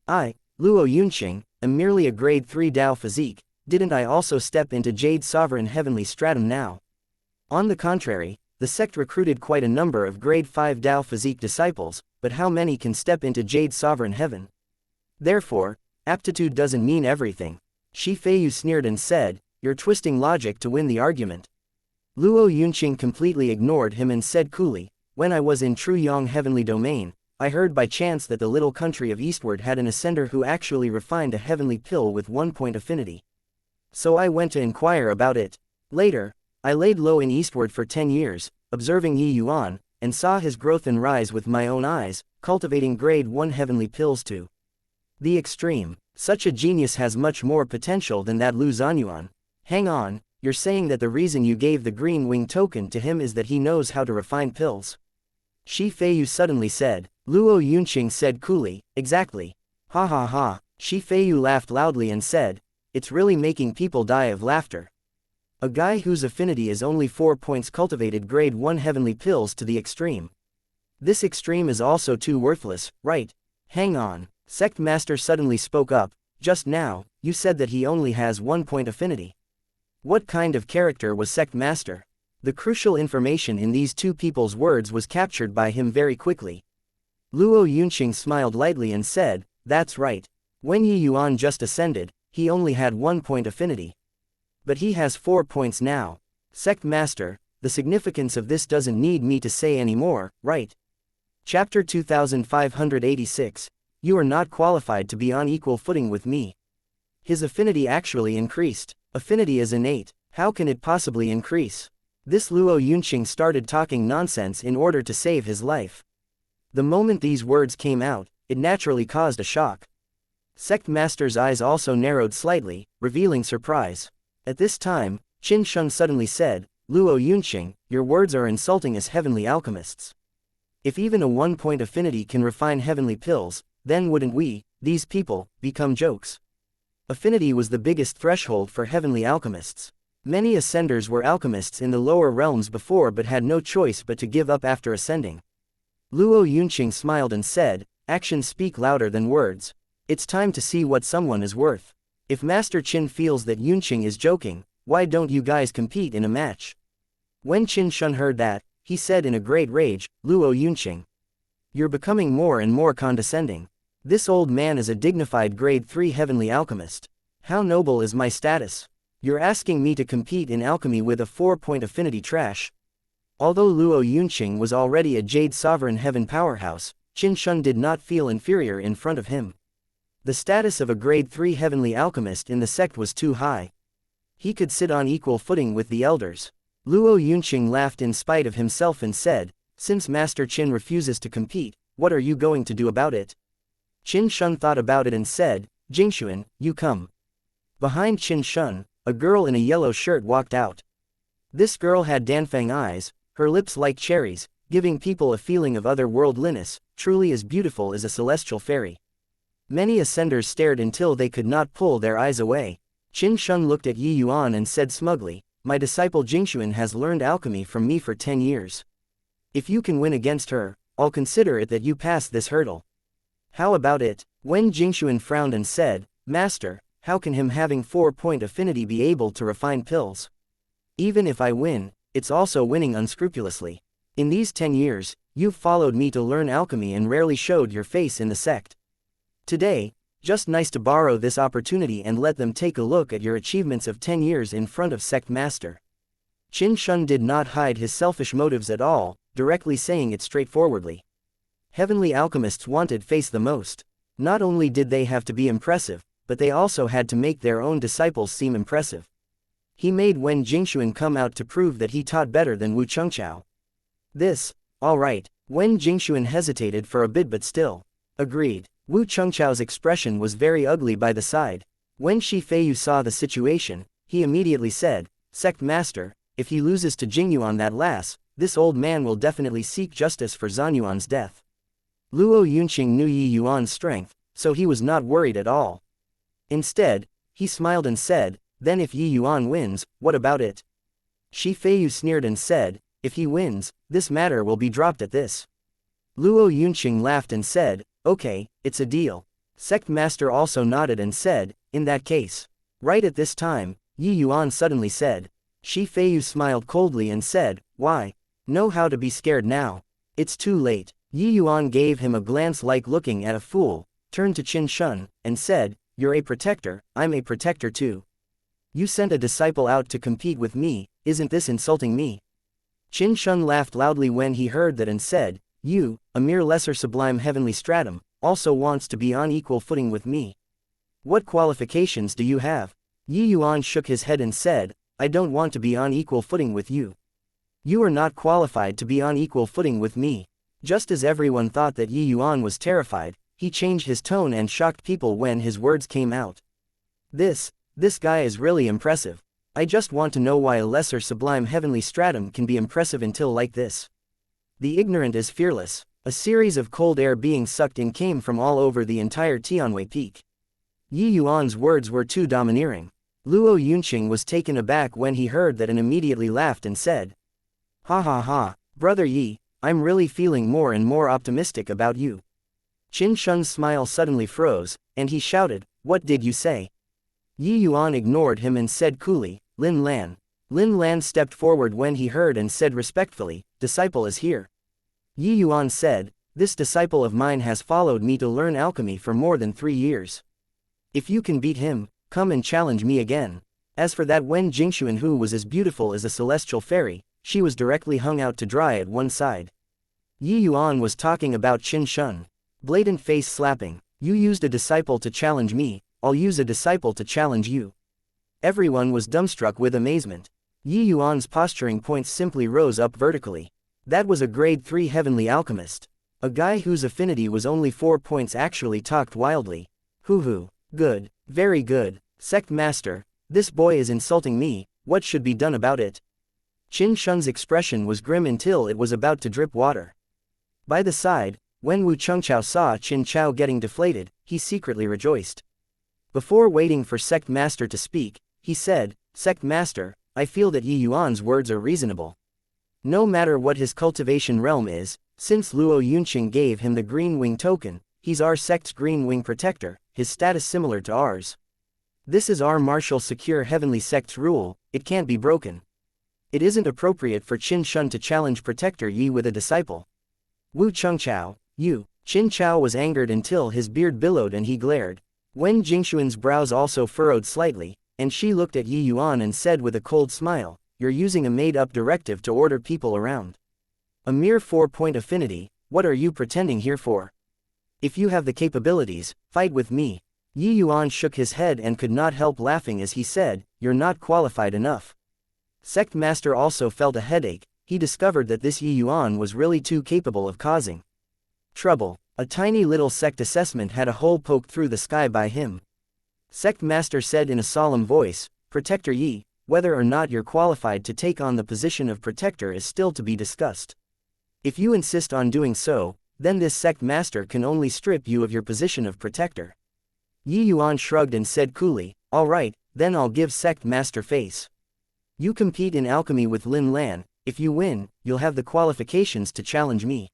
I, Luo Yunqing, am merely a grade 3 Dao physique, didn't I also step into Jade Sovereign Heavenly Stratum now? On the contrary, the sect recruited quite a number of grade 5 Dao physique disciples, but how many can step into Jade Sovereign Heaven? Therefore, aptitude doesn't mean everything. Shi Feiyu sneered and said, you're twisting logic to win the argument. Luo Yunqing completely ignored him and said coolly, when I was in True Yang Heavenly Domain, I heard by chance that the little country of Eastward had an ascender who actually refined a heavenly pill with 1-point affinity. So I went to inquire about it. Later, I laid low in Eastward for 10 years, observing Yi Yuan, and saw his growth and rise with my own eyes, cultivating grade 1 heavenly pills to the extreme. Such a genius has much more potential than that Lu Zanyuan. Hang on, you're saying that the reason you gave the green wing token to him is that he knows how to refine pills? Shi Feiyu suddenly said. Luo Yunqing said coolly, exactly. Ha ha ha. Shi Feiyu laughed loudly and said, it's really making people die of laughter. A guy whose affinity is only 4 points cultivated grade 1 heavenly pills to the extreme. This extreme is also too worthless, right? Hang on. Sect Master suddenly spoke up, just now, you said that he only has 1-point affinity. What kind of character was Sect Master? The crucial information in these two people's words was captured by him very quickly. Luo Yunqing smiled lightly and said, that's right. When Yi Yuan just ascended, he only had 1-point affinity. But he has 4 points now. Sect Master, the significance of this doesn't need me to say anymore, right? Chapter 2586. You are not qualified to be on equal footing with me. His affinity actually increased. Affinity is innate, how can it possibly increase? This Luo Yunqing started talking nonsense in order to save his life. The moment these words came out, it naturally caused a shock. Sect Master's eyes also narrowed slightly, revealing surprise. At this time, Qin Shun suddenly said, Luo Yunqing, your words are insulting us heavenly alchemists. If even a 1-point affinity can refine heavenly pills, then wouldn't we, these people, become jokes? Affinity was the biggest threshold for heavenly alchemists. Many ascenders were alchemists in the lower realms before but had no choice but to give up after ascending. Luo Yunqing smiled and said, actions speak louder than words. It's time to see what someone is worth. If Master Qin feels that Yunqing is joking, why don't you guys compete in a match? When Qin Shun heard that, he said in a great rage, Luo Yunqing, you're becoming more and more condescending. This old man is a dignified grade 3 heavenly alchemist. How noble is my status? You're asking me to compete in alchemy with a 4-point affinity trash. Although Luo Yunqing was already a Jade Sovereign Heaven powerhouse, Qin Shun did not feel inferior in front of him. The status of a grade 3 heavenly alchemist in the sect was too high. He could sit on equal footing with the elders. Luo Yunqing laughed in spite of himself and said, since Master Qin refuses to compete, what are you going to do about it? Qin Shun thought about it and said, Jingshuan, you come. Behind Qin Shun, a girl in a yellow shirt walked out. This girl had Danfeng eyes, her lips like cherries, giving people a feeling of otherworldliness, truly as beautiful as a celestial fairy. Many ascenders stared until they could not pull their eyes away. Qin Shun looked at Yi Yuan and said smugly, my disciple Jingshuan has learned alchemy from me for 10 years. If you can win against her, I'll consider it that you passed this hurdle. How about it? When Jingshuan frowned and said, Master, how can him having 4-point affinity be able to refine pills? Even if I win, it's also winning unscrupulously. In these 10 years, you've followed me to learn alchemy and rarely showed your face in the sect. Today, just nice to borrow this opportunity and let them take a look at your achievements of 10 years in front of Sect Master. Qin Shun did not hide his selfish motives at all, directly saying it straightforwardly. Heavenly alchemists wanted face the most. Not only did they have to be impressive, but they also had to make their own disciples seem impressive. He made Wen Jingxuan come out to prove that he taught better than Wu Chengqiao. This, alright, Wen Jingxuan hesitated for a bit but still agreed. Wu Chengqiao's expression was very ugly by the side. When Shi Feiyu saw the situation, he immediately said, Sect Master, if he loses to Jingyuan that lass, this old man will definitely seek justice for Zanyuan's death. Luo Yunqing knew Yi Yuan's strength, so he was not worried at all. Instead, he smiled and said, then if Yi Yuan wins, what about it? Shi Feiyu sneered and said, if he wins, this matter will be dropped at this. Luo Yunqing laughed and said, okay, it's a deal. Sect Master also nodded and said, in that case. Right at this time, Yi Yuan suddenly said. Shi Feiyu smiled coldly and said, why? Know how to be scared now. It's too late. Yi Yuan gave him a glance like looking at a fool, turned to Qin Shun, and said, you're a protector, I'm a protector too. You sent a disciple out to compete with me, isn't this insulting me? Qin Shun laughed loudly when he heard that and said, you, a mere lesser sublime heavenly stratum, also wants to be on equal footing with me. What qualifications do you have? Yi Yuan shook his head and said, I don't want to be on equal footing with you. You are not qualified to be on equal footing with me. Just as everyone thought that Yi Yuan was terrified, he changed his tone and shocked people when his words came out. This guy is really impressive. I just want to know why a lesser sublime heavenly stratum can be impressive until like this. The ignorant is fearless. A series of cold air being sucked in came from all over the entire Tianwei Peak. Yi Yuan's words were too domineering. Luo Yunqing was taken aback when he heard that and immediately laughed and said, ha ha ha, Brother Yi, I'm really feeling more and more optimistic about you. Qin Shun's smile suddenly froze, and he shouted, what did you say? Yi Yuan ignored him and said coolly, Lin Lan. Lin Lan stepped forward when he heard and said respectfully, disciple is here. Yi Yuan said, this disciple of mine has followed me to learn alchemy for more than 3 years. If you can beat him, come and challenge me again. As for that Wen Jingxuan who was as beautiful as a celestial fairy, she was directly hung out to dry at one side. Yi Yuan was talking about Qin Shun. Blatant face slapping, you used a disciple to challenge me, I'll use a disciple to challenge you. Everyone was dumbstruck with amazement. Yi Yuan's posturing points simply rose up vertically. That was a grade 3 heavenly alchemist. A guy whose affinity was only 4 points actually talked wildly. Hoo. Good, very good, Sect Master, this boy is insulting me, what should be done about it? Qin Shun's expression was grim until it was about to drip water. By the side, when Wu Chengqiao saw Qin Chao getting deflated, he secretly rejoiced. Before waiting for Sect Master to speak, he said, Sect Master, I feel that Yi Yuan's words are reasonable. No matter what his cultivation realm is, since Luo Yunqing gave him the Green Wing token, he's our sect's Green Wing protector, his status similar to ours. This is our martial secure heavenly sect's rule, it can't be broken. It isn't appropriate for Qin Shun to challenge Protector Yi with a disciple. Wu Chengqiao, you. Qin Chao was angered until his beard billowed and he glared. Wen Jingxuan's brows also furrowed slightly, and she looked at Yi Yuan and said with a cold smile, you're using a made-up directive to order people around. A mere 4-point affinity, what are you pretending here for? If you have the capabilities, fight with me. Yi Yuan shook his head and could not help laughing as he said, you're not qualified enough. Sect Master also felt a headache, he discovered that this Yi Yuan was really too capable of causing trouble. A tiny little sect assessment had a hole poked through the sky by him. Sect Master said in a solemn voice, Protector Yi, whether or not you're qualified to take on the position of Protector is still to be discussed. If you insist on doing so, then this Sect Master can only strip you of your position of Protector. Yi Yuan shrugged and said coolly, alright, then I'll give Sect Master face. You compete in alchemy with Lin Lan, if you win, you'll have the qualifications to challenge me.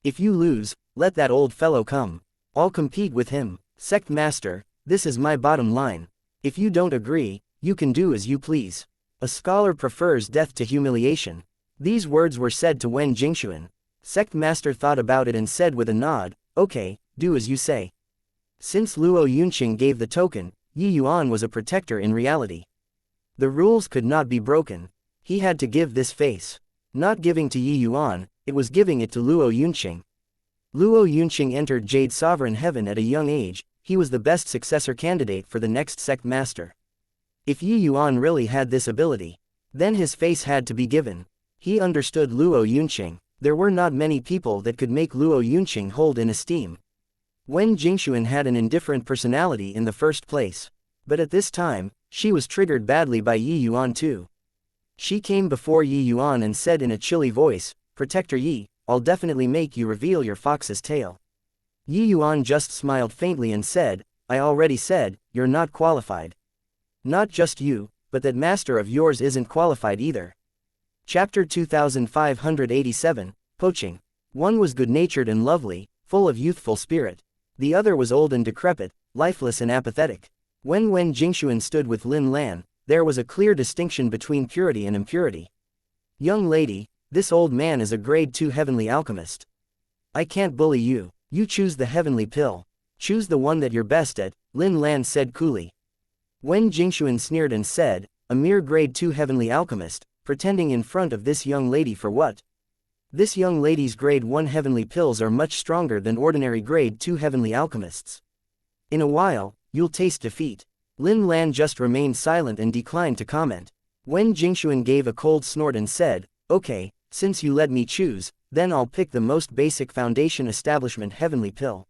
If you lose, let that old fellow come. I'll compete with him. Sect Master, this is my bottom line. If you don't agree, you can do as you please. A scholar prefers death to humiliation. These words were said to Wen Jingxuan. Sect Master thought about it and said with a nod, okay, do as you say. Since Luo Yunqing gave the token, Yi Yuan was a protector in reality. The rules could not be broken. He had to give this face. Not giving to Yi Yuan, it was giving it to Luo Yunqing. Luo Yunqing entered Jade Sovereign Heaven at a young age. He was the best successor candidate for the next sect master. If Yi Yuan really had this ability, then his face had to be given. He understood Luo Yunqing. There were not many people that could make Luo Yunqing hold in esteem. Wen Jingxuan had an indifferent personality in the first place. But at this time, she was triggered badly by Yi Yuan too. She came before Yi Yuan and said in a chilly voice, "Protector Yi, I'll definitely make you reveal your fox's tail." Yi Yuan just smiled faintly and said, "I already said, you're not qualified. Not just you, but that master of yours isn't qualified either." Chapter 2587, Poaching. One was good-natured and lovely, full of youthful spirit. The other was old and decrepit, lifeless and apathetic. When Wen Jingxuan stood with Lin Lan, there was a clear distinction between purity and impurity. "Young lady, this old man is a grade 2 heavenly alchemist. I can't bully you. You choose the heavenly pill. Choose the one that you're best at," Lin Lan said coolly. Wen Jingxuan sneered and said, "A mere grade 2 heavenly alchemist, pretending in front of this young lady for what? This young lady's grade 1 heavenly pills are much stronger than ordinary grade 2 heavenly alchemists. In a while, you'll taste defeat." Lin Lan just remained silent and declined to comment. Wen Jingxuan gave a cold snort and said, "Okay, since you let me choose, then I'll pick the most basic foundation establishment heavenly pill."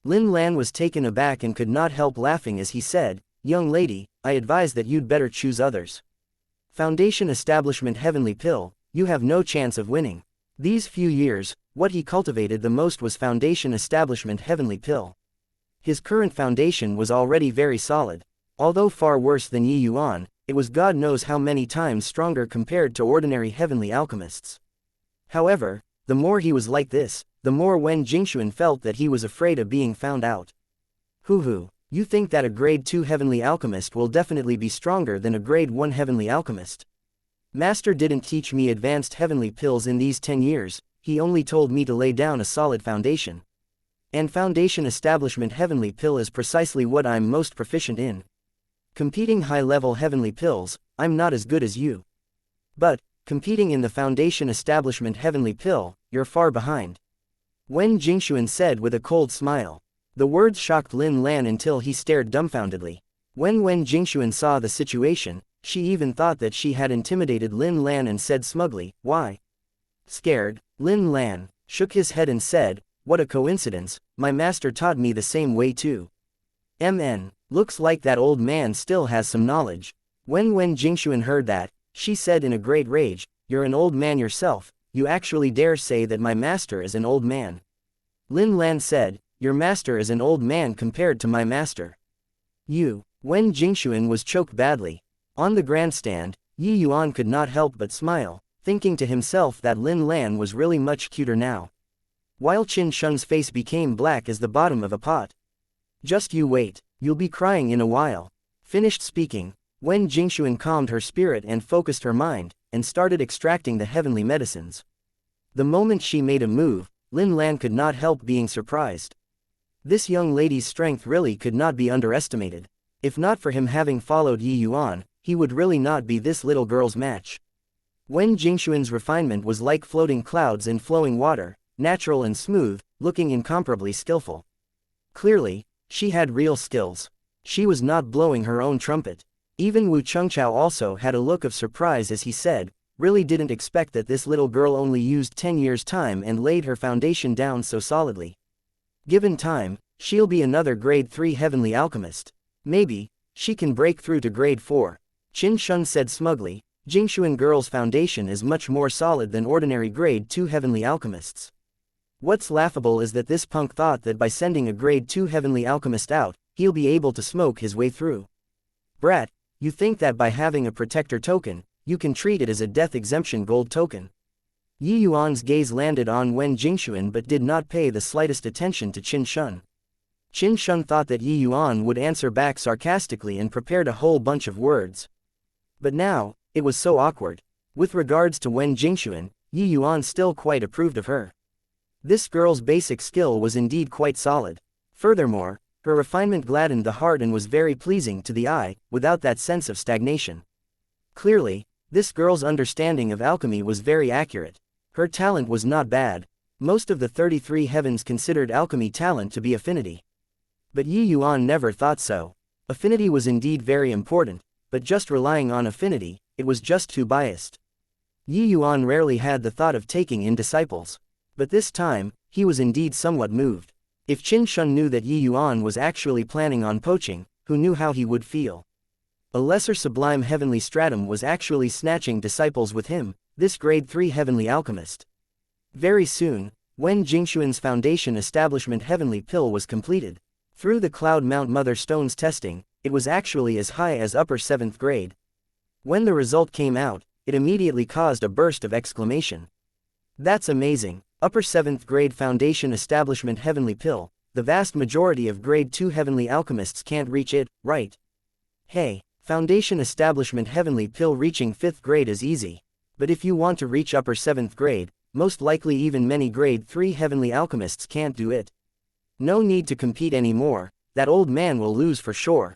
Lin Lan was taken aback and could not help laughing as he said, "Young lady, I advise that you'd better choose others. Foundation establishment heavenly pill, you have no chance of winning." These few years, what he cultivated the most was foundation establishment heavenly pill. His current foundation was already very solid. Although far worse than Yi Yuan, it was God knows how many times stronger compared to ordinary heavenly alchemists. However, the more he was like this, the more Wen Jingxuan felt that he was afraid of being found out. "Hoo, you think that a grade 2 heavenly alchemist will definitely be stronger than a grade 1 heavenly alchemist? Master didn't teach me advanced heavenly pills in these 10 years, he only told me to lay down a solid foundation. And foundation establishment heavenly pill is precisely what I'm most proficient in. Competing high-level heavenly pills, I'm not as good as you. But, competing in the foundation establishment heavenly pill, you're far behind." Wen Jingxuan said with a cold smile. The words shocked Lin Lan until he stared dumbfoundedly. When Wen Jingxuan saw the situation, she even thought that she had intimidated Lin Lan and said smugly, "Why?" Scared, Lin Lan shook his head and said, "What a coincidence, my master taught me the same way too. Looks like that old man still has some knowledge." When Wen Jingxuan heard that, she said in a great rage, "You're an old man yourself, you actually dare say that my master is an old man." Lin Lan said, "Your master is an old man compared to my master." Wen Jingxuan was choked badly. On the grandstand, Yi Yuan could not help but smile, thinking to himself that Lin Lan was really much cuter now. While Qin Shun's face became black as the bottom of a pot. "Just you wait, you'll be crying in a while." Finished speaking, Wen Jingxuan calmed her spirit and focused her mind, and started extracting the heavenly medicines. The moment she made a move, Lin Lan could not help being surprised. This young lady's strength really could not be underestimated. If not for him having followed Yi Yuan, he would really not be this little girl's match. Wen Jingxuan's refinement was like floating clouds in flowing water, natural and smooth, looking incomparably skillful. Clearly, she had real skills. She was not blowing her own trumpet. Even Wu Chengchao also had a look of surprise as he said, "Really didn't expect that this little girl only used 10 years' time and laid her foundation down so solidly. Given time, she'll be another grade 3 heavenly alchemist. Maybe, she can break through to grade 4. Qin Shun said smugly, "Jingxuan girl's foundation is much more solid than ordinary grade 2 heavenly alchemists. What's laughable is that this punk thought that by sending a grade 2 heavenly alchemist out, he'll be able to smoke his way through. Brat, you think that by having a protector token, you can treat it as a death exemption gold token." Yi Yuan's gaze landed on Wen Jingxuan but did not pay the slightest attention to Qin Shun. Qin Shun thought that Yi Yuan would answer back sarcastically and prepared a whole bunch of words. But now, it was so awkward. With regards to Wen Jingxuan, Yi Yuan still quite approved of her. This girl's basic skill was indeed quite solid. Furthermore, her refinement gladdened the heart and was very pleasing to the eye, without that sense of stagnation. Clearly, this girl's understanding of alchemy was very accurate. Her talent was not bad. Most of the 33 heavens considered alchemy talent to be affinity. But Yuan never thought so. Affinity was indeed very important, but just relying on affinity, it was just too biased. Yuan rarely had the thought of taking in disciples. But this time, he was indeed somewhat moved. If Qin Shun knew that Yuan was actually planning on poaching, who knew how he would feel? A lesser sublime heavenly stratum was actually snatching disciples with him, this grade 3 heavenly alchemist. Very soon, when Jingshuan's foundation establishment heavenly pill was completed, through the Cloud Mount Mother Stone's testing, it was actually as high as upper 7th grade. When the result came out, it immediately caused a burst of exclamation. That's amazing, upper 7th grade foundation establishment heavenly pill, the vast majority of grade 2 heavenly alchemists can't reach it, right? Hey, foundation establishment heavenly pill reaching 5th grade is easy. But if you want to reach upper 7th grade, most likely even many grade 3 heavenly alchemists can't do it. No need to compete anymore, that old man will lose for sure.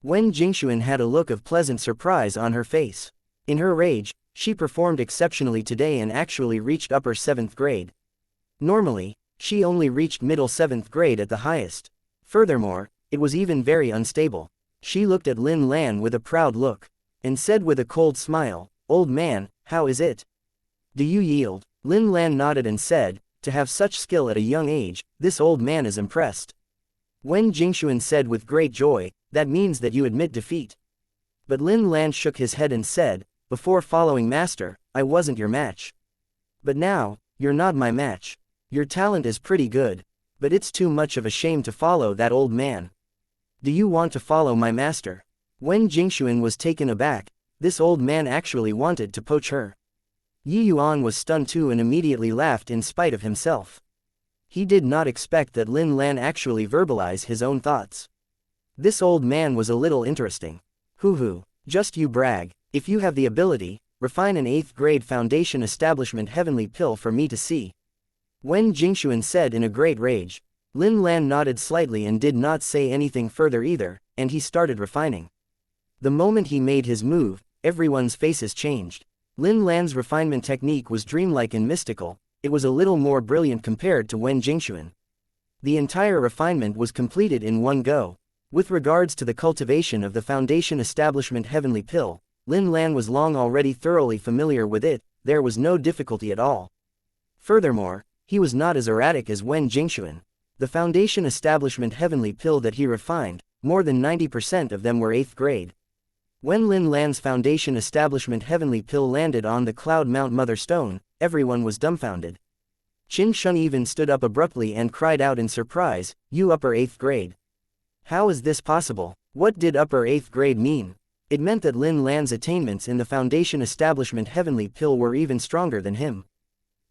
Wen Jingshuan had a look of pleasant surprise on her face. In her rage, she performed exceptionally today and actually reached upper 7th grade. Normally, she only reached middle 7th grade at the highest. Furthermore, it was even very unstable. She looked at Lin Lan with a proud look, and said with a cold smile, "Old man, how is it? Do you yield?" Lin Lan nodded and said, "To have such skill at a young age, this old man is impressed." Wen Jingshuan said with great joy, "That means that you admit defeat." But Lin Lan shook his head and said, "Before following master, I wasn't your match. But now, you're not my match. Your talent is pretty good, but it's too much of a shame to follow that old man. Do you want to follow my master?" Wen Jingshuan was taken aback. This old man actually wanted to poach her. Yuan was stunned too and immediately laughed in spite of himself. He did not expect that Lin Lan actually verbalize his own thoughts. This old man was a little interesting. Hoo, just you brag. If you have the ability, refine an 8th grade foundation establishment heavenly pill for me to see. Wen Jingshuan said in a great rage. Lin Lan nodded slightly and did not say anything further either, and he started refining. The moment he made his move, everyone's faces changed. Lin Lan's refinement technique was dreamlike and mystical. It was a little more brilliant compared to Wen Jingshuan. The entire refinement was completed in one go. With regards to the cultivation of the foundation establishment heavenly pill, Lin Lan was long already thoroughly familiar with it, there was no difficulty at all. Furthermore, he was not as erratic as Wen Jingshuan. The foundation establishment heavenly pill that he refined, more than 90% of them were 8th grade. When Lin Lan's foundation establishment heavenly pill landed on the Cloud Mount Mother Stone, everyone was dumbfounded. Qin Shun even stood up abruptly and cried out in surprise, "You upper 8th grade. How is this possible?" What did upper 8th grade mean? It meant that Lin Lan's attainments in the foundation establishment heavenly pill were even stronger than him.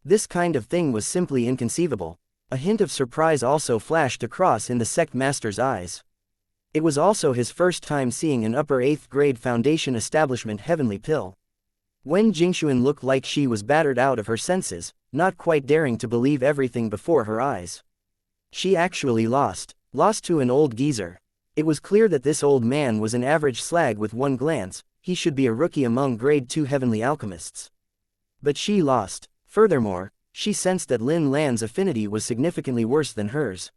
This kind of thing was simply inconceivable. A hint of surprise also flashed across in the sect master's eyes. It was also his first time seeing an upper 8th grade foundation establishment heavenly pill. Wen Jingshuan looked like she was battered out of her senses, not quite daring to believe everything before her eyes. She actually lost to an old geezer. It was clear that this old man was an average slag with one glance, he should be a rookie among grade 2 heavenly alchemists. But she lost. Furthermore, she sensed that Lin Lan's affinity was significantly worse than hers.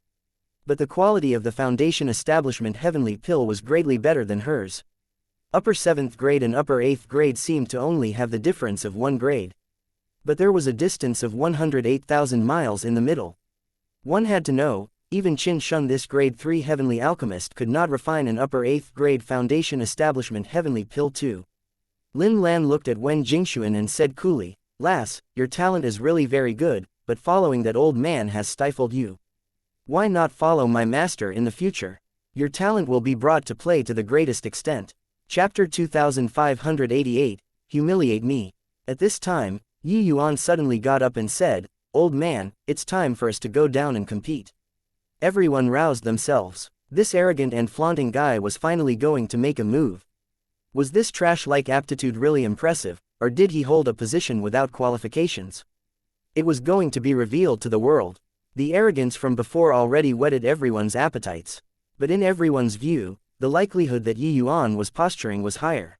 But the quality of the foundation establishment heavenly pill was greatly better than hers. Upper 7th grade and upper 8th grade seemed to only have the difference of 1 grade. But there was a distance of 108,000 miles in the middle. One had to know, even Qin Shun, this grade 3 heavenly alchemist, could not refine an upper 8th grade foundation establishment heavenly pill too. Lin Lan looked at Wen Jingshuan and said coolly, "Lass, your talent is really very good, but following that old man has stifled you. Why not follow my master in the future? Your talent will be brought to play to the greatest extent." Chapter 2588, Humiliate Me. At this time, Yuan suddenly got up and said, "Old man, it's time for us to go down and compete." Everyone roused themselves. This arrogant and flaunting guy was finally going to make a move. Was this trash-like aptitude really impressive, or did he hold a position without qualifications? It was going to be revealed to the world. The arrogance from before already whetted everyone's appetites. But in everyone's view, the likelihood that Yuan was posturing was higher.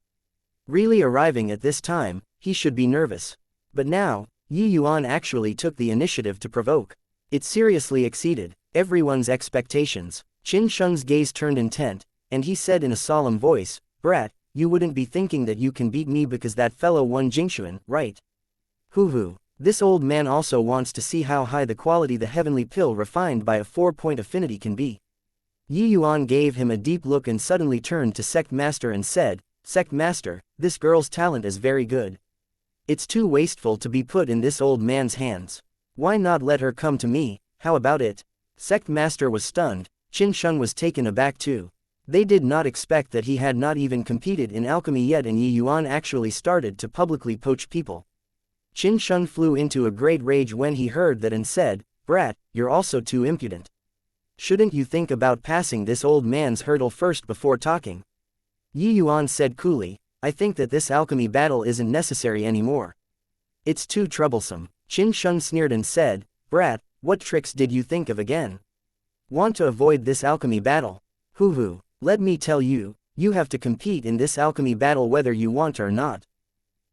Really arriving at this time, he should be nervous. But now, Yi Yuan actually took the initiative to provoke. It seriously exceeded everyone's expectations. Qin Sheng's gaze turned intent, and he said in a solemn voice, "Brat, you wouldn't be thinking that you can beat me because that fellow won Jingxuan, right? Hoo. This old man also wants to see how high the quality the heavenly pill refined by a 4-point affinity can be." Yi Yuan gave him a deep look and suddenly turned to Sect Master and said, "Sect Master, this girl's talent is very good. It's too wasteful to be put in this old man's hands. Why not let her come to me, how about it?" Sect Master was stunned, Qin Sheng was taken aback too. They did not expect that he had not even competed in alchemy yet, and Yi Yuan actually started to publicly poach people. Qin Sheng flew into a great rage when he heard that and said, "Brat, you're also too impudent. Shouldn't you think about passing this old man's hurdle first before talking?" Yi Yuan said coolly, "I think that this alchemy battle isn't necessary anymore. It's too troublesome." Qin Sheng sneered and said, "Brat, what tricks did you think of again? Want to avoid this alchemy battle? Hoo. Let me tell you, you have to compete in this alchemy battle whether you want or not."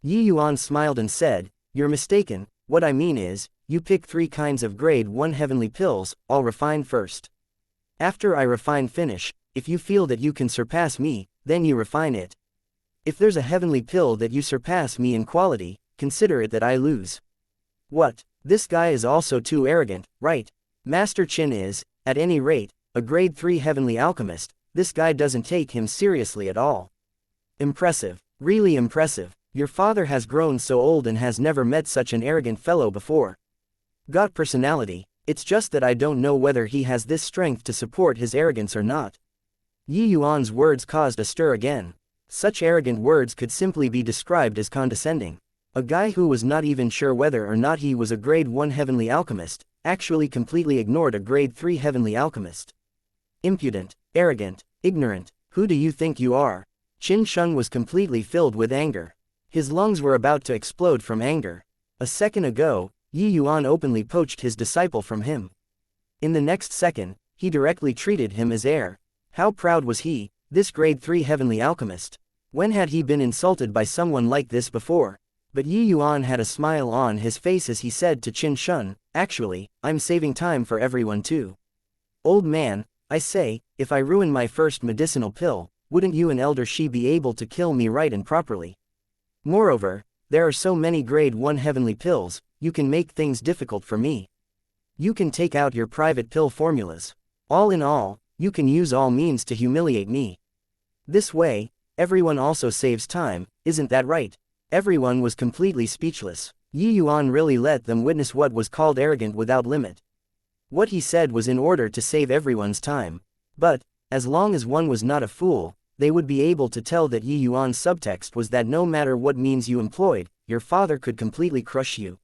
Yi Yuan smiled and said, "You're mistaken. What I mean is, you pick 3 kinds of grade 1 heavenly pills, I'll refine first. After I refine finish, if you feel that you can surpass me, then you refine it. If there's a heavenly pill that you surpass me in quality, consider it that I lose." What? This guy is also too arrogant, right? Master Qin is, at any rate, a grade 3 heavenly alchemist. This guy doesn't take him seriously at all. Impressive. Really impressive. Your father has grown so old and has never met such an arrogant fellow before. Got personality, it's just that I don't know whether he has this strength to support his arrogance or not. Yi Yuan's words caused a stir again. Such arrogant words could simply be described as condescending. A guy who was not even sure whether or not he was a grade 1 heavenly alchemist, actually completely ignored a grade 3 heavenly alchemist. Impudent, arrogant, ignorant, who do you think you are? Qin Sheng was completely filled with anger. His lungs were about to explode from anger. A second ago, Yi Yuan openly poached his disciple from him. In the next second, he directly treated him as heir. How proud was he, this grade 3 heavenly alchemist? When had he been insulted by someone like this before? But Yi Yuan had a smile on his face as he said to Qin Sheng, "Actually, I'm saving time for everyone too. Old man, I say, if I ruin my first medicinal pill, wouldn't you and Elder Shi be able to kill me right and properly? Moreover, there are so many grade 1 heavenly pills, you can make things difficult for me. You can take out your private pill formulas. All in all, you can use all means to humiliate me. This way, everyone also saves time, isn't that right?" Everyone was completely speechless. Yi Yuan really let them witness what was called arrogant without limit. What he said was in order to save everyone's time. But, as long as one was not a fool, they would be able to tell that Yi Yuan's subtext was that no matter what means you employed, your father could completely crush you.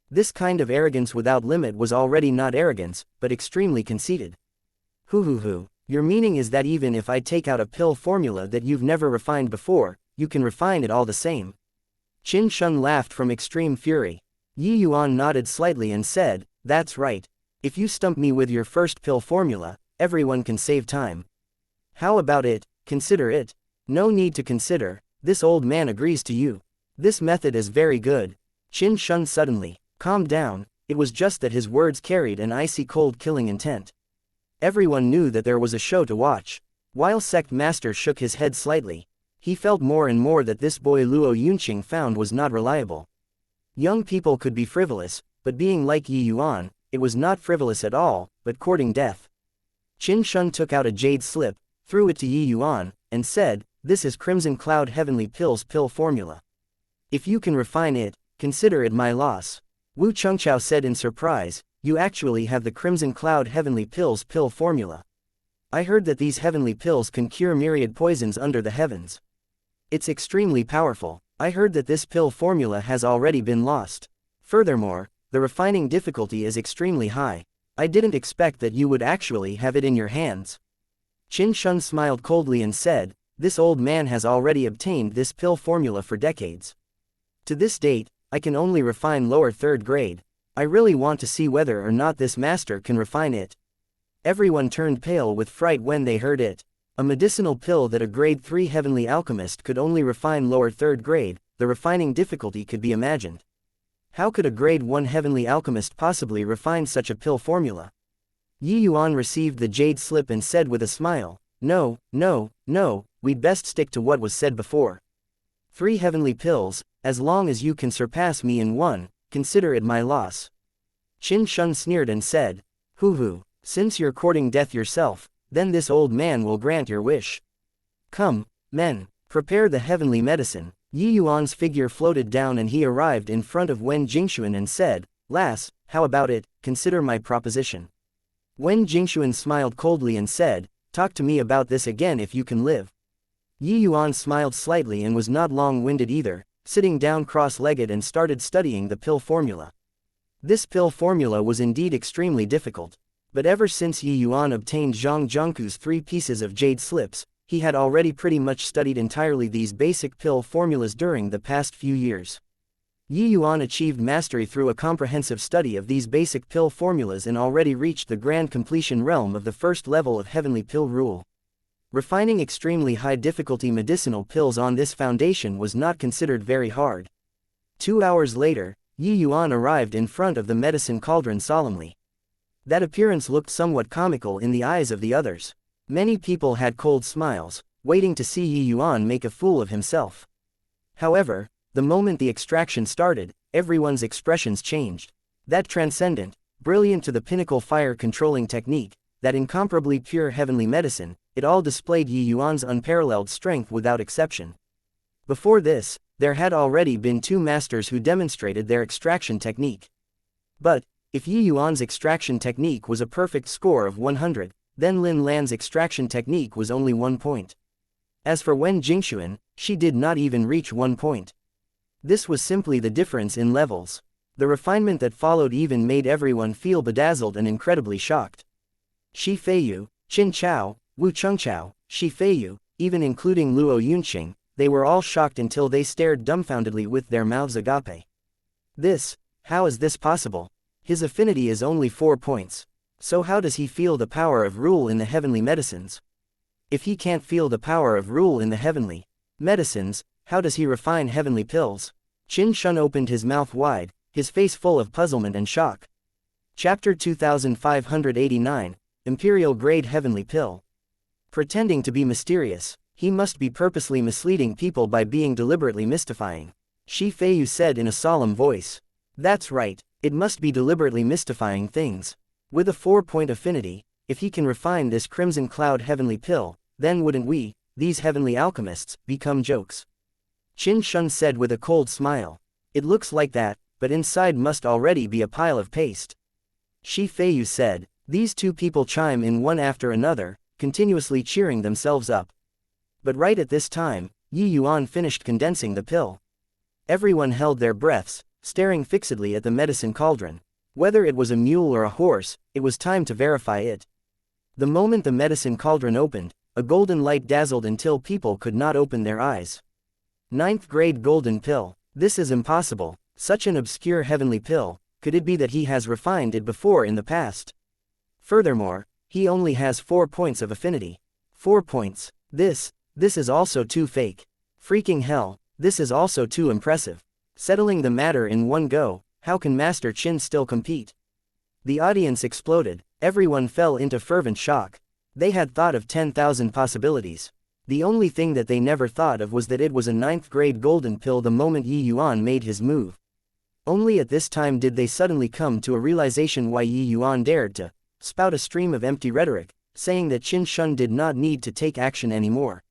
This kind of arrogance without limit was already not arrogance, but extremely conceited. Hoo. Your meaning is that even if I take out a pill formula that you've never refined before, you can refine it all the same. Qin Sheng laughed from extreme fury. Yi Yuan nodded slightly and said, "That's right. If you stump me with your first pill formula, everyone can save time. How about it? Consider it." "No need to consider, this old man agrees to you. This method is very good." Qin Sheng suddenly calmed down. It was just that his words carried an icy cold killing intent. Everyone knew that there was a show to watch. While Sect Master shook his head slightly, he felt more and more that this boy Luo Yunqing found was not reliable. Young people could be frivolous, but being like Yi Yuan, it was not frivolous at all, but courting death. Qin Sheng took out a jade slip, threw it to Yi Yuan, and said, "This is Crimson Cloud Heavenly Pills pill formula. If you can refine it, consider it my loss." Wu Chengqiao said in surprise, "You actually have the Crimson Cloud Heavenly Pills pill formula. I heard that these heavenly pills can cure myriad poisons under the heavens. It's extremely powerful. I heard that this pill formula has already been lost. Furthermore, the refining difficulty is extremely high. I didn't expect that you would actually have it in your hands." Qin Sheng smiled coldly and said, "This old man has already obtained this pill formula for decades. To this date, I can only refine lower 3rd grade. I really want to see whether or not this master can refine it." Everyone turned pale with fright when they heard it. A medicinal pill that a grade 3 heavenly alchemist could only refine lower 3rd grade, the refining difficulty could be imagined. How could a grade 1 heavenly alchemist possibly refine such a pill formula? Yuan received the jade slip and said with a smile, "No, no, no, we'd best stick to what was said before. 3 heavenly pills, as long as you can surpass me in one, consider it my loss." Qin Shun sneered and said, "Hoo-hoo, since you're courting death yourself, then this old man will grant your wish. Come, men, prepare the heavenly medicine." Yuan's figure floated down and he arrived in front of Wen Jingxuan and said, "Lass, how about it, consider my proposition." Wen Jingxuan smiled coldly and said, "Talk to me about this again if you can live." Yuan smiled slightly and was not long-winded either, sitting down cross-legged and started studying the pill formula. This pill formula was indeed extremely difficult, but ever since Yuan obtained Zhang Zhangku's 3 pieces of jade slips, he had already pretty much studied entirely these basic pill formulas during the past few years. Yuan achieved mastery through a comprehensive study of these basic pill formulas and already reached the grand completion realm of the first level of heavenly pill rule. Refining extremely high difficulty medicinal pills on this foundation was not considered very hard. 2 hours later, Yuan arrived in front of the medicine cauldron solemnly. That appearance looked somewhat comical in the eyes of the others. Many people had cold smiles, waiting to see Yuan make a fool of himself. However, the moment the extraction started, everyone's expressions changed. That transcendent, brilliant to the pinnacle fire-controlling technique, that incomparably pure heavenly medicine, it all displayed Yuan's unparalleled strength without exception. Before this, there had already been 2 masters who demonstrated their extraction technique. But, if Yuan's extraction technique was a perfect score of 100, then Lin Lan's extraction technique was only 1 point. As for Wen Jingxuan, she did not even reach 1 point. This was simply the difference in levels. The refinement that followed even made everyone feel bedazzled and incredibly shocked. Shi Feiyu, Qin Chao, Wu Chengchao, Shi Feiyu, even including Luo Yunqing, they were all shocked until they stared dumbfoundedly with their mouths agape. How is this possible? His affinity is only 4 points. So how does he feel the power of rule in the heavenly medicines? If he can't feel the power of rule in the heavenly medicines, how does he refine heavenly pills? Qin Shun opened his mouth wide, his face full of puzzlement and shock. Chapter 2589, Imperial Grade Heavenly Pill. Pretending to be mysterious, he must be purposely misleading people by being deliberately mystifying. Shi Feiyu said in a solemn voice. That's right, it must be deliberately mystifying things. With a 4-point affinity, if he can refine this crimson cloud heavenly pill, then wouldn't we, these heavenly alchemists, become jokes? Qin Shun said with a cold smile. It looks like that, but inside must already be a pile of paste. Shi Feiyu said. These 2 people chime in one after another, continuously cheering themselves up. But right at this time, Yuan finished condensing the pill. Everyone held their breaths, staring fixedly at the medicine cauldron. Whether it was a mule or a horse, it was time to verify it. The moment the medicine cauldron opened, a golden light dazzled until people could not open their eyes. 9th grade golden pill. This is impossible, such an obscure heavenly pill, could it be that he has refined it before in the past? Furthermore, he only has 4 points of affinity. 4 points. This is also too fake. Freaking hell, this is also too impressive. Settling the matter in one go, how can Master Qin still compete? The audience exploded, everyone fell into fervent shock. They had thought of 10,000 possibilities. The only thing that they never thought of was that it was a 9th grade golden pill the moment Yuan made his move. Only at this time did they suddenly come to a realization why Yuan dared to spout a stream of empty rhetoric, saying that Qin Shun did not need to take action anymore.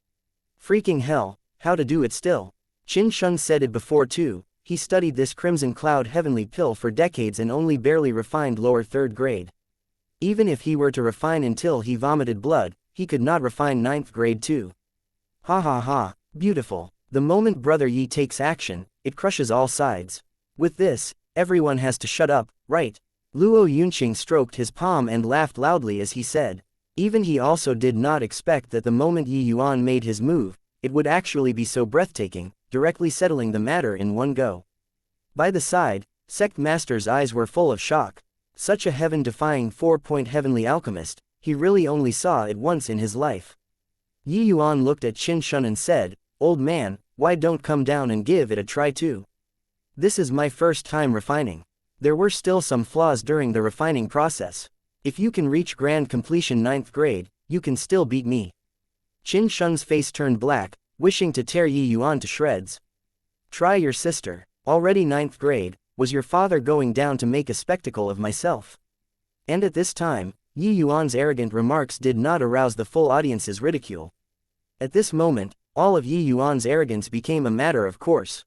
Freaking hell, how to do it still? Qin Shun said it before too. He studied this crimson cloud heavenly pill for decades and only barely refined lower 3rd grade. Even if he were to refine until he vomited blood, he could not refine 9th grade too. Ha ha ha, beautiful. The moment Brother Yi takes action, it crushes all sides. With this, everyone has to shut up, right? Luo Yunqing stroked his palm and laughed loudly as he said. Even he also did not expect that the moment Yuan made his move, it would actually be so breathtaking, directly settling the matter in one go. By the side, Sect Master's eyes were full of shock. Such a heaven-defying 4-point heavenly alchemist, he really only saw it once in his life. Yuan looked at Qin Shun and said, "Old man, why don't come down and give it a try too?" This is my first time refining. There were still some flaws during the refining process. If you can reach grand completion 9th grade, you can still beat me. Qin Shun's face turned black, wishing to tear Yi Yuan to shreds. Try your sister. Already 9th grade, was your father going down to make a spectacle of myself? And at this time, Yi Yuan's arrogant remarks did not arouse the full audience's ridicule. At this moment, all of Yi Yuan's arrogance became a matter of course.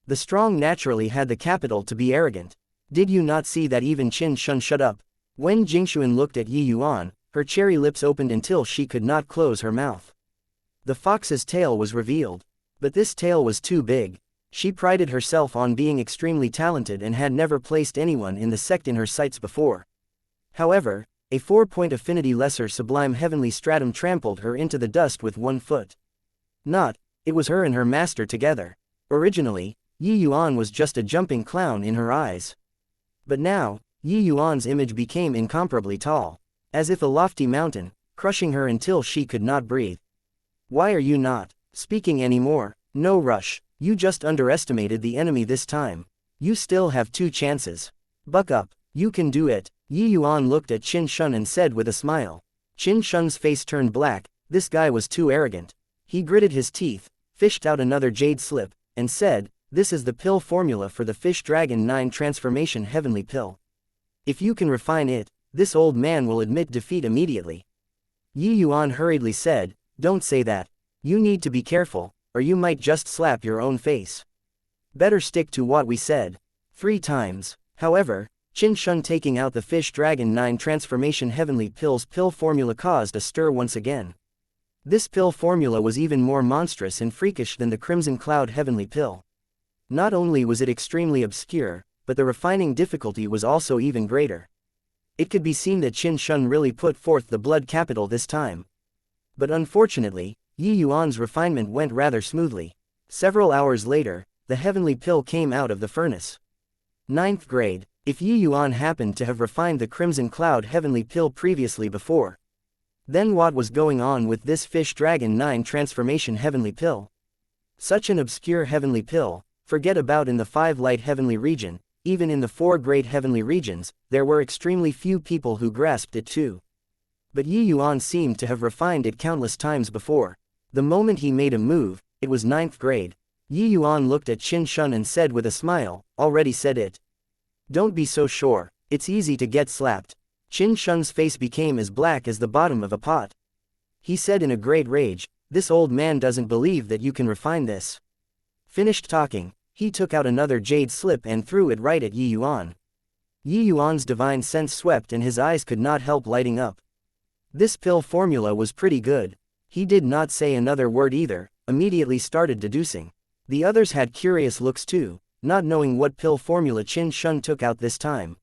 The strong naturally had the capital to be arrogant. Did you not see that even Qin Shun shut up? When Jingshuan looked at Yi Yuan, her cherry lips opened until she could not close her mouth. The fox's tail was revealed. But this tail was too big. She prided herself on being extremely talented and had never placed anyone in the sect in her sights before. However, a 4-point affinity lesser sublime heavenly stratum trampled her into the dust with 1 foot. It was her and her master together. Originally, Yi Yuan was just a jumping clown in her eyes. But now, Yi Yuan's image became incomparably tall, as if a lofty mountain, crushing her until she could not breathe. Why are you not speaking anymore? No rush, you just underestimated the enemy this time. You still have 2 chances. Buck up, you can do it. Yi Yuan looked at Qin Shun and said with a smile. Qin Shun's face turned black. This guy was too arrogant. He gritted his teeth, fished out another jade slip, and said, "This is the pill formula for the Fish Dragon 9 Transformation Heavenly Pill. If you can refine it, this old man will admit defeat immediately." Yi Yuan hurriedly said, "Don't say that. You need to be careful, or you might just slap your own face. Better stick to what we said." 3 times. However, Qin Shun taking out the Fish Dragon 9 Transformation Heavenly Pill's pill formula caused a stir once again. This pill formula was even more monstrous and freakish than the Crimson Cloud Heavenly Pill. Not only was it extremely obscure, but the refining difficulty was also even greater. It could be seen that Qin Shun really put forth the blood capital this time. But unfortunately, Yi Yuan's refinement went rather smoothly. Several hours later, the heavenly pill came out of the furnace. 9th grade. If Yi Yuan happened to have refined the Crimson Cloud Heavenly Pill previously before, then what was going on with this Fish Dragon 9 Transformation Heavenly Pill? Such an obscure heavenly pill, forget about in the 5 light heavenly region, even in the 4 great heavenly regions, there were extremely few people who grasped it too. But Yi Yuan seemed to have refined it countless times before. The moment he made a move, it was 9th grade. Yi Yuan looked at Qin Shun and said with a smile, "Already said it. Don't be so sure, it's easy to get slapped." Qin Shun's face became as black as the bottom of a pot. He said in a great rage, "This old man doesn't believe that you can refine this." Finished talking, he took out another jade slip and threw it right at Yi Yuan. Yi Yuan's divine sense swept and his eyes could not help lighting up. This pill formula was pretty good. He did not say another word either, immediately started deducing. The others had curious looks too, not knowing what pill formula Qin Shun took out this time.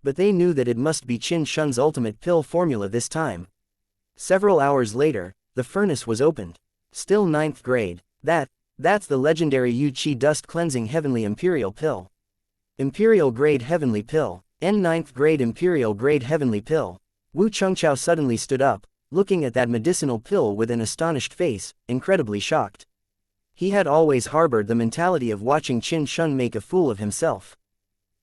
But they knew that it must be Qin Shun's ultimate pill formula this time. Several hours later, the furnace was opened. Still 9th grade. That's the legendary Yu Qi Dust Cleansing Heavenly Imperial Pill. Imperial Grade Heavenly Pill. N 9th Grade Imperial Grade Heavenly Pill. Wu Chengqiao suddenly stood up, looking at that medicinal pill with an astonished face, incredibly shocked. He had always harbored the mentality of watching Qin Shun make a fool of himself.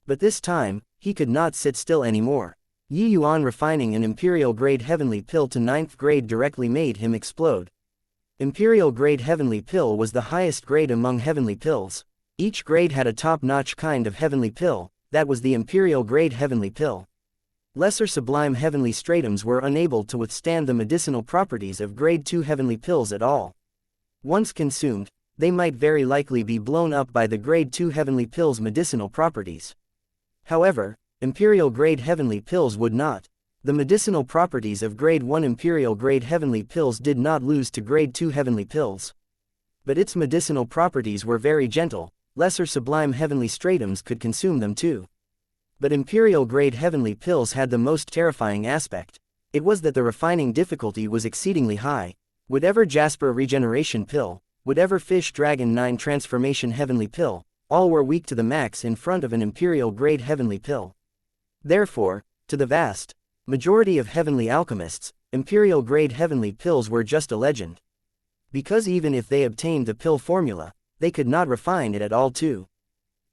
But this time, he could not sit still anymore. Yi Yuan refining an Imperial Grade Heavenly Pill to 9th grade directly made him explode. Imperial Grade Heavenly Pill was the highest grade among heavenly pills. Each grade had a top-notch kind of heavenly pill, that was the Imperial Grade Heavenly Pill. Lesser sublime heavenly stratums were unable to withstand the medicinal properties of Grade 2 heavenly pills at all. Once consumed, they might very likely be blown up by the Grade 2 heavenly pill's medicinal properties. However, Imperial Grade Heavenly Pills would not. The medicinal properties of Grade 1 Imperial Grade Heavenly Pills did not lose to Grade 2 Heavenly Pills. But its medicinal properties were very gentle, lesser sublime heavenly stratums could consume them too. But Imperial Grade Heavenly Pills had the most terrifying aspect. It was that the refining difficulty was exceedingly high. Whatever Jasper Regeneration Pill, whatever Fish Dragon 9 Transformation Heavenly Pill, all were weak to the max in front of an Imperial Grade Heavenly Pill. Therefore, to the vast majority of heavenly alchemists, Imperial Grade Heavenly Pills were just a legend. Because even if they obtained the pill formula, they could not refine it at all too.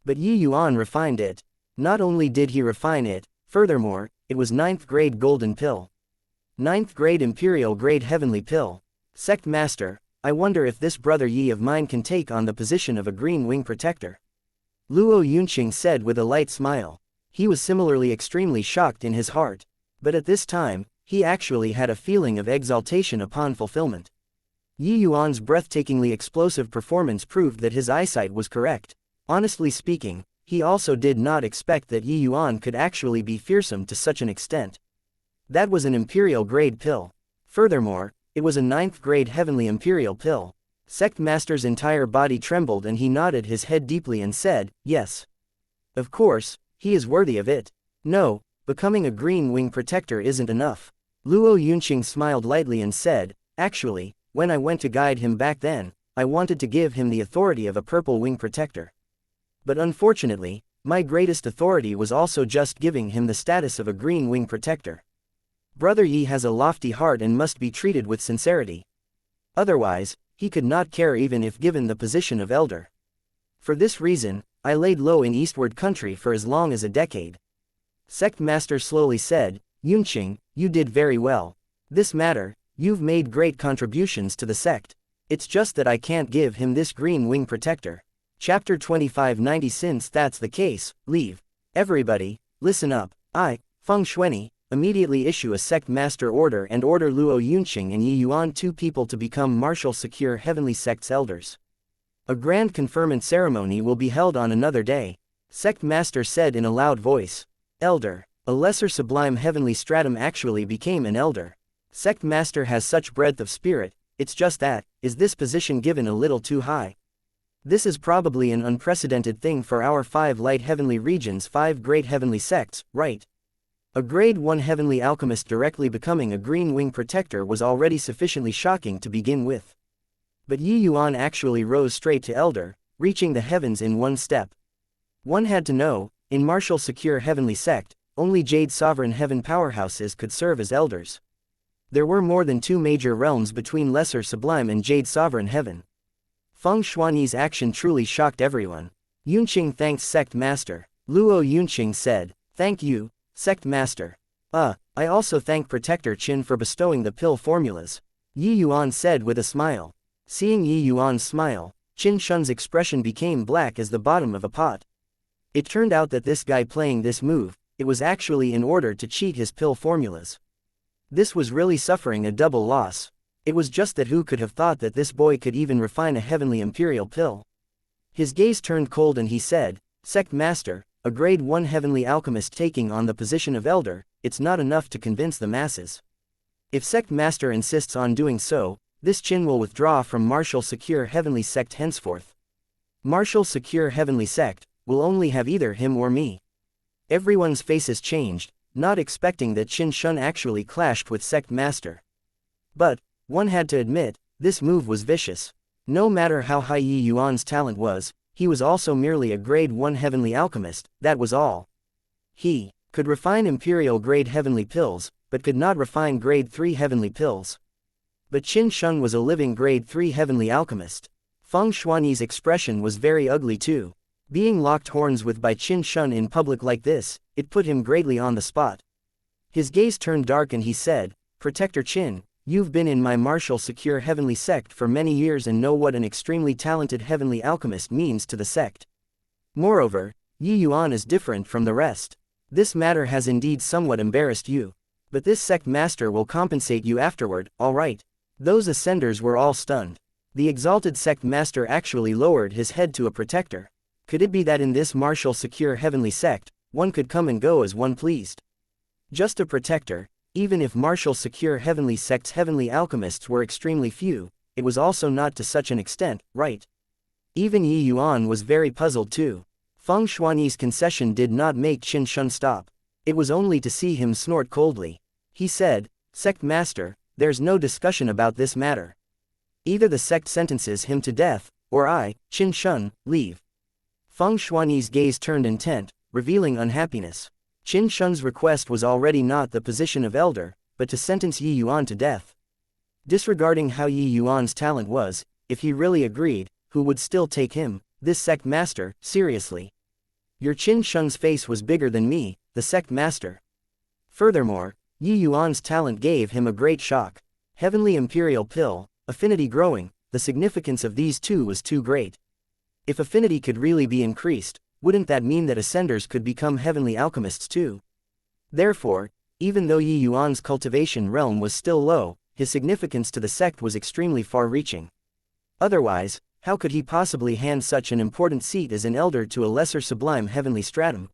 But Yi Yuan refined it. Not only did he refine it, furthermore, it was 9th grade golden pill. 9th grade imperial grade heavenly pill. Sect Master, I wonder if this brother Yi of mine can take on the position of a green wing protector. Luo Yunqing said with a light smile. He was similarly extremely shocked in his heart. But at this time, he actually had a feeling of exaltation upon fulfillment. Yi Yuan's breathtakingly explosive performance proved that his eyesight was correct. Honestly speaking, he also did not expect that Yi Yuan could actually be fearsome to such an extent. That was an imperial grade pill. Furthermore, it was a 9th grade heavenly imperial pill. Sect Master's entire body trembled and he nodded his head deeply and said, yes. Of course, he is worthy of it. No, becoming a green wing protector isn't enough. Luo Yunqing smiled lightly and said, actually, when I went to guide him back then, I wanted to give him the authority of a purple wing protector. But unfortunately, my greatest authority was also just giving him the status of a green wing protector. Brother Yi has a lofty heart and must be treated with sincerity. Otherwise, he could not care even if given the position of elder. For this reason, I laid low in eastward country for as long as a decade. Sect Master slowly said, Yunqing, you did very well. This matter, you've made great contributions to the sect. It's just that I can't give him this green wing protector. Chapter 2590. Since that's the case, leave. Everybody, listen up. I, Feng Xuanyi, immediately issue a sect master order and order Luo Yunqing and Yi Yuan, 2 people, to become martial secure heavenly sect's elders. A grand conferment ceremony will be held on another day. Sect master said in a loud voice. Elder, a lesser sublime heavenly stratum actually became an elder. Sect master has such breadth of spirit, it's just that, is this position given a little too high? This is probably an unprecedented thing for our 5 light heavenly regions, 5 great heavenly sects, right? A grade 1 heavenly alchemist directly becoming a green wing protector was already sufficiently shocking to begin with. But Yi Yuan actually rose straight to elder, reaching the heavens in one step. One had to know, in martial secure heavenly sect, only Jade Sovereign Heaven powerhouses could serve as elders. There were more than 2 major realms between Lesser Sublime and Jade Sovereign Heaven. Feng Xuanyi's action truly shocked everyone. Yunqing thanked Sect Master. Luo Yunqing said, thank you, Sect Master. I also thank Protector Qin for bestowing the pill formulas. Yi Yuan said with a smile. Seeing Yi Yuan's smile, Qin Shun's expression became black as the bottom of a pot. It turned out that this guy playing this move, it was actually in order to cheat his pill formulas. This was really suffering a double loss. It was just that who could have thought that this boy could even refine a heavenly imperial pill? His gaze turned cold and he said, Sect Master, a grade 1 heavenly alchemist taking on the position of elder, it's not enough to convince the masses. If Sect Master insists on doing so, this Qin will withdraw from Martial Secure Heavenly Sect henceforth. Martial Secure Heavenly Sect will only have either him or me. Everyone's faces changed, not expecting that Qin Shun actually clashed with Sect Master. But, one had to admit, this move was vicious. No matter how high Yi Yuan's talent was, he was also merely a grade 1 heavenly alchemist, that was all. He could refine imperial grade heavenly pills, but could not refine grade 3 heavenly pills. But Qin Shun was a living grade 3 heavenly alchemist. Feng Xuanyi's expression was very ugly too. Being locked horns with by Qin Shun in public like this, it put him greatly on the spot. His gaze turned dark and he said, Protector Qin, you've been in my martial secure heavenly sect for many years and know what an extremely talented heavenly alchemist means to the sect. Moreover, Yi Yuan is different from the rest. This matter has indeed somewhat embarrassed you. But this sect master will compensate you afterward, alright. Those ascenders were all stunned. The exalted sect master actually lowered his head to a protector. Could it be that in this martial secure heavenly sect, one could come and go as one pleased? Just a protector, even if martial secure heavenly sect's heavenly alchemists were extremely few, it was also not to such an extent, right? Even Yi Yuan was very puzzled too. Feng Xuanyi's concession did not make Qin Shun stop. It was only to see him snort coldly. He said, Sect Master, there's no discussion about this matter. Either the sect sentences him to death, or I, Qin Shun, leave. Feng Xuanyi's gaze turned intent, revealing unhappiness. Qin Shun's request was already not the position of elder, but to sentence Yi Yuan to death. Disregarding how Yi Yuan's talent was, if he really agreed, who would still take him, this sect master, seriously? Your Qin Shun's face was bigger than me, the sect master. Furthermore, Yi Yuan's talent gave him a great shock. Heavenly Imperial Pill, affinity growing, the significance of these two was too great. If affinity could really be increased, wouldn't that mean that ascenders could become heavenly alchemists too? Therefore, even though Yi Yuan's cultivation realm was still low, his significance to the sect was extremely far-reaching. Otherwise, how could he possibly hand such an important seat as an elder to a lesser sublime heavenly stratum?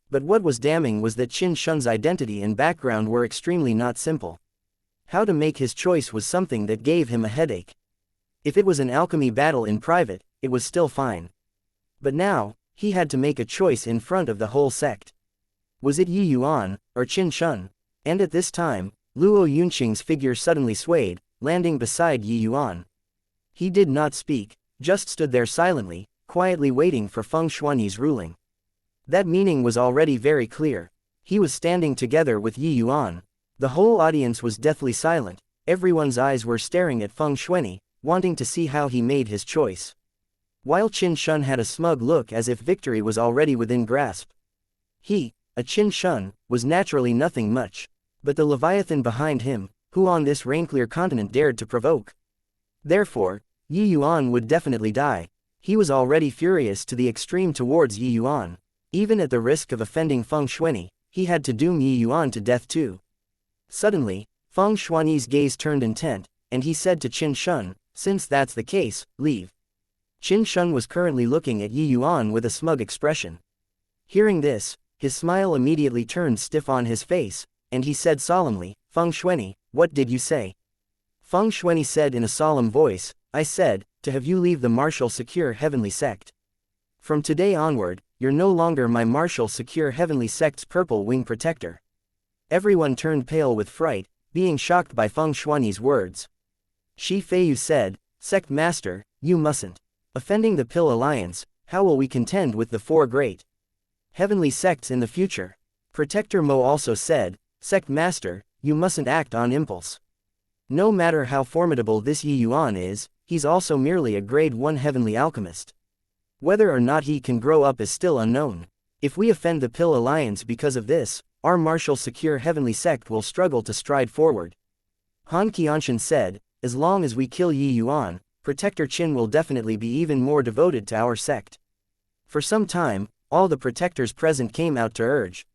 But what was damning was that Qin Shun's identity and background were extremely not simple. How to make his choice was something that gave him a headache. If it was an alchemy battle in private, it was still fine. But now, he had to make a choice in front of the whole sect. Was it Yi Yuan, or Qin Shun? And at this time, Luo Yunqing's figure suddenly swayed, landing beside Yi Yuan. He did not speak, just stood there silently, quietly waiting for Feng Shuani's ruling. That meaning was already very clear. He was standing together with Yi Yuan. The whole audience was deathly silent, everyone's eyes were staring at Feng Shuani, wanting to see how he made his choice. While Qin Shun had a smug look as if victory was already within grasp. He, a Qin Shun, was naturally nothing much. But the Leviathan behind him, who on this rain-clear continent dared to provoke? Therefore, Yi Yuan would definitely die. He was already furious to the extreme towards Yi Yuan. Even at the risk of offending Feng Shuani, he had to doom Yi Yuan to death too. Suddenly, Feng Shuani's gaze turned intent, and he said to Qin Shun, "Since that's the case, leave." Qin Shun was currently looking at Yi Yuan with a smug expression. Hearing this, his smile immediately turned stiff on his face, and he said solemnly, "Feng Shuani, what did you say?" Feng Shuani said in a solemn voice, "I said, to have you leave the martial secure heavenly sect. From today onward, you're no longer my martial secure heavenly sect's purple wing protector." Everyone turned pale with fright, being shocked by Feng Shuani's words. Shi Feiyu said, "Sect master, you mustn't. Offending the Pill Alliance, how will we contend with the four great heavenly sects in the future?" Protector Mo also said, "Sect master, you mustn't act on impulse. No matter how formidable this Yi Yuan is, he's also merely a grade 1 heavenly alchemist. Whether or not he can grow up is still unknown. If we offend the Pill Alliance because of this, our martial secure heavenly sect will struggle to stride forward." Han Qianshan said, "As long as we kill Yi Yuan, Protector Qin will definitely be even more devoted to our sect." For some time, all the protectors present came out to urge.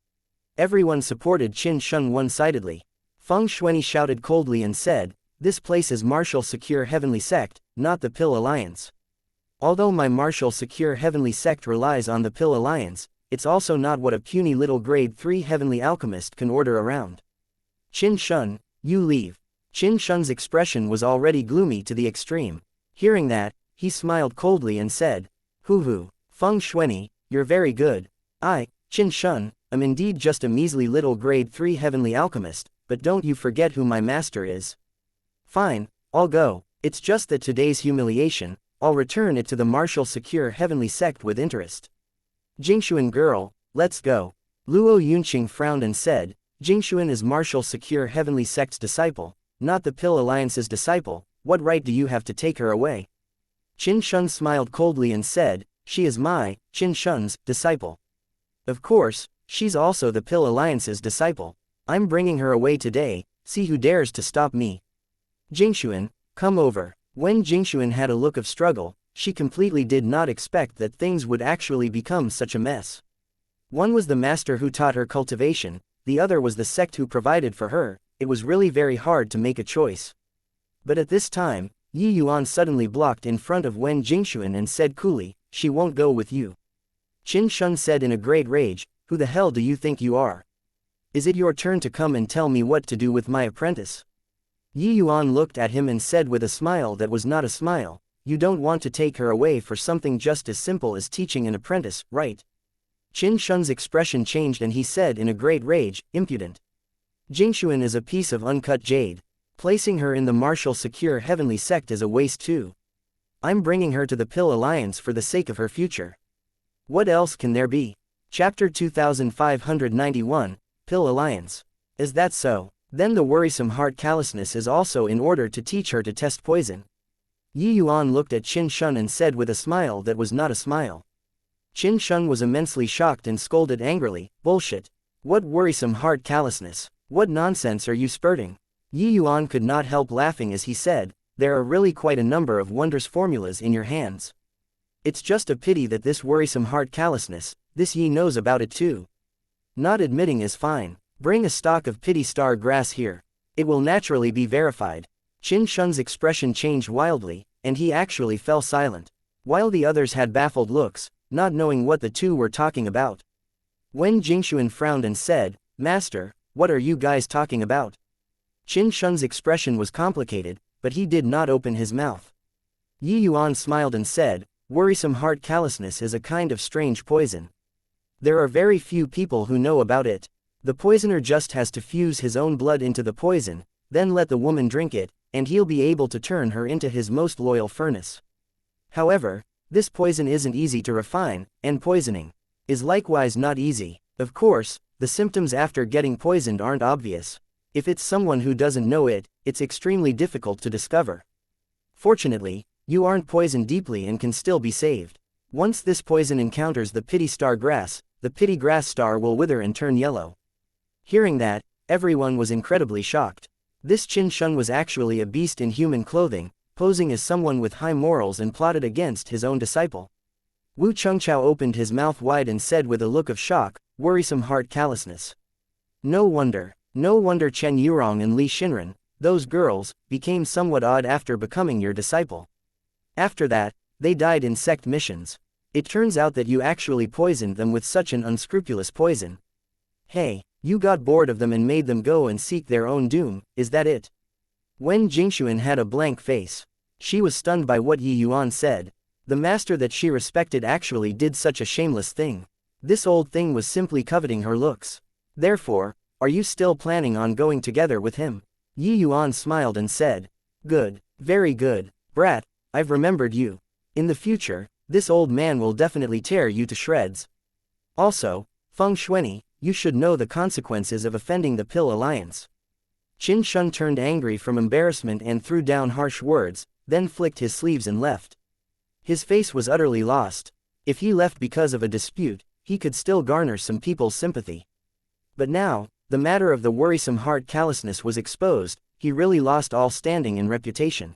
Everyone supported Qin Shun one-sidedly. Feng Shuani shouted coldly and said, "This place is martial secure heavenly sect, not the Pill Alliance. Although my martial secure heavenly sect relies on the Pill Alliance, it's also not what a puny little grade 3 heavenly alchemist can order around. Qin Shun, you leave." Qin Shun's expression was already gloomy to the extreme. Hearing that, he smiled coldly and said, "Hoo-hoo, Feng Shuani, you're very good. I, Qin Shun, am indeed just a measly little grade 3 heavenly alchemist, but don't you forget who my master is." "Fine, I'll go. It's just that today's humiliation, I'll return it to the martial secure heavenly sect with interest." "Jingshuan girl, let's go." Luo Yunqing frowned and said, "Jingshuan is martial secure heavenly sect's disciple, not the Pill Alliance's disciple. What right do you have to take her away?" Qin Shun smiled coldly and said, "She is my, Qin Shun's, disciple. Of course, she's also the Pill Alliance's disciple. I'm bringing her away today, see who dares to stop me. Jingshuan, come over." When Jingshuan had a look of struggle, she completely did not expect that things would actually become such a mess. One was the master who taught her cultivation, the other was the sect who provided for her. It was really very hard to make a choice. But at this time, Yi Yuan suddenly blocked in front of Wen Jingshuan and said coolly, "She won't go with you." Qin Shun said in a great rage, "Who the hell do you think you are? Is it your turn to come and tell me what to do with my apprentice?" Yi Yuan looked at him and said with a smile that was not a smile, "You don't want to take her away for something just as simple as teaching an apprentice, right?" Qin Shun's expression changed and he said in a great rage, "Impudent. Jingshuan is a piece of uncut jade. Placing her in the martial secure heavenly sect is a waste too. I'm bringing her to the Pill Alliance for the sake of her future. What else can there be?" Chapter 2591, Pill Alliance. "Is that so? Then the worrisome heart callousness is also in order to teach her to test poison." Yi Yuan looked at Qin Shun and said with a smile that was not a smile, Qin Shun was immensely shocked and scolded angrily, "Bullshit. What worrisome hard callousness. What nonsense are you spurting?" Yi Yuan could not help laughing as he said, "There are really quite a number of wondrous formulas in your hands. It's just a pity that this worrisome hard callousness, this Yi knows about it too. Not admitting is fine. Bring a stalk of pity star grass here. It will naturally be verified." Qin Shun's expression changed wildly, and he actually fell silent. While the others had baffled looks, not knowing what the two were talking about. When Jingxuan frowned and said, "Master, what are you guys talking about?" Qin Shun's expression was complicated, but he did not open his mouth. Yi Yuan smiled and said, "Worrisome heart callousness is a kind of strange poison. There are very few people who know about it. The poisoner just has to fuse his own blood into the poison, then let the woman drink it, and he'll be able to turn her into his most loyal furnace. However, this poison isn't easy to refine, and poisoning is likewise not easy. Of course, the symptoms after getting poisoned aren't obvious. If it's someone who doesn't know it, it's extremely difficult to discover. Fortunately, you aren't poisoned deeply and can still be saved. Once this poison encounters the pity star grass, the pity grass star will wither and turn yellow." Hearing that, everyone was incredibly shocked. This Qin Shun was actually a beast in human clothing, posing as someone with high morals and plotted against his own disciple. Wu Chengqiao opened his mouth wide and said with a look of shock, "Worrisome heart callousness. No wonder Chen Yurong and Li Xinren, those girls, became somewhat odd after becoming your disciple. After that, they died in sect missions. It turns out that you actually poisoned them with such an unscrupulous poison. Hey, you got bored of them and made them go and seek their own doom, is that it?" When Jingxuan had a blank face. She was stunned by what Yi Yuan said. The master that she respected actually did such a shameless thing. This old thing was simply coveting her looks. Therefore, are you still planning on going together with him? Yi Yuan smiled and said, "Good, very good, brat, I've remembered you. In the future, this old man will definitely tear you to shreds. Also, Feng Xuanyi, you should know the consequences of offending the Pill Alliance." Qin Shun turned angry from embarrassment and threw down harsh words, then flicked his sleeves and left. His face was utterly lost. If he left because of a dispute, he could still garner some people's sympathy. But now, the matter of the worrisome heart callousness was exposed, he really lost all standing and reputation.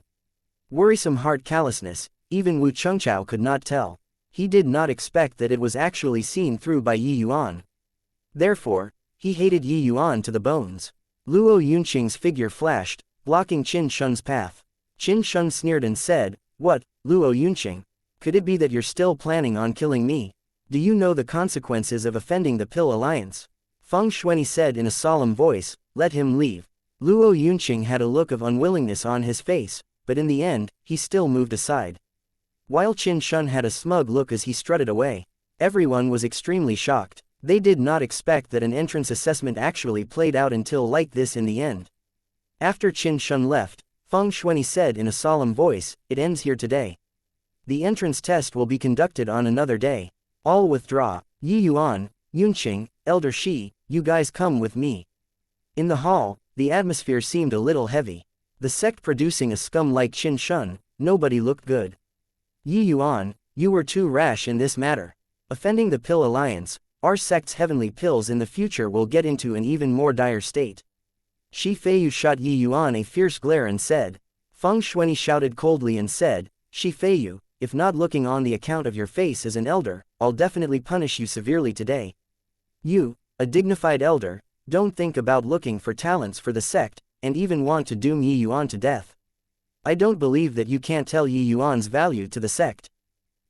Worrisome heart callousness, even Wu Chengqiao could not tell. He did not expect that it was actually seen through by Yi Yuan. Therefore, he hated Yi Yuan to the bones. Luo Yunqing's figure flashed, blocking Qin Shun's path. Qin Shun sneered and said, "What, Luo Yunqing? Could it be that you're still planning on killing me? Do you know the consequences of offending the Pill Alliance?" Feng Xuanyi said in a solemn voice, "Let him leave." Luo Yunqing had a look of unwillingness on his face, but in the end, he still moved aside. While Qin Shun had a smug look as he strutted away. Everyone was extremely shocked. They did not expect that an entrance assessment actually played out until like this in the end. After Qin Shun left, Feng Xuanyi said in a solemn voice, "It ends here today. The entrance test will be conducted on another day. All withdraw. Yi Yuan, Yunqing, Elder Shi, you guys come with me." In the hall, the atmosphere seemed a little heavy. The sect producing a scum like Qin Shun, nobody looked good. "Yi Yuan, you were too rash in this matter. Offending the Pill Alliance, our sect's heavenly pills in the future will get into an even more dire state." Shi Feiyu shot Yi Yuan a fierce glare and said. Feng Xuanyi shouted coldly and said, "Shi Feiyu, if not looking on the account of your face as an elder, I'll definitely punish you severely today. You, a dignified elder, don't think about looking for talents for the sect, and even want to doom Yi Yuan to death. I don't believe that you can't tell Yi Yuan's value to the sect.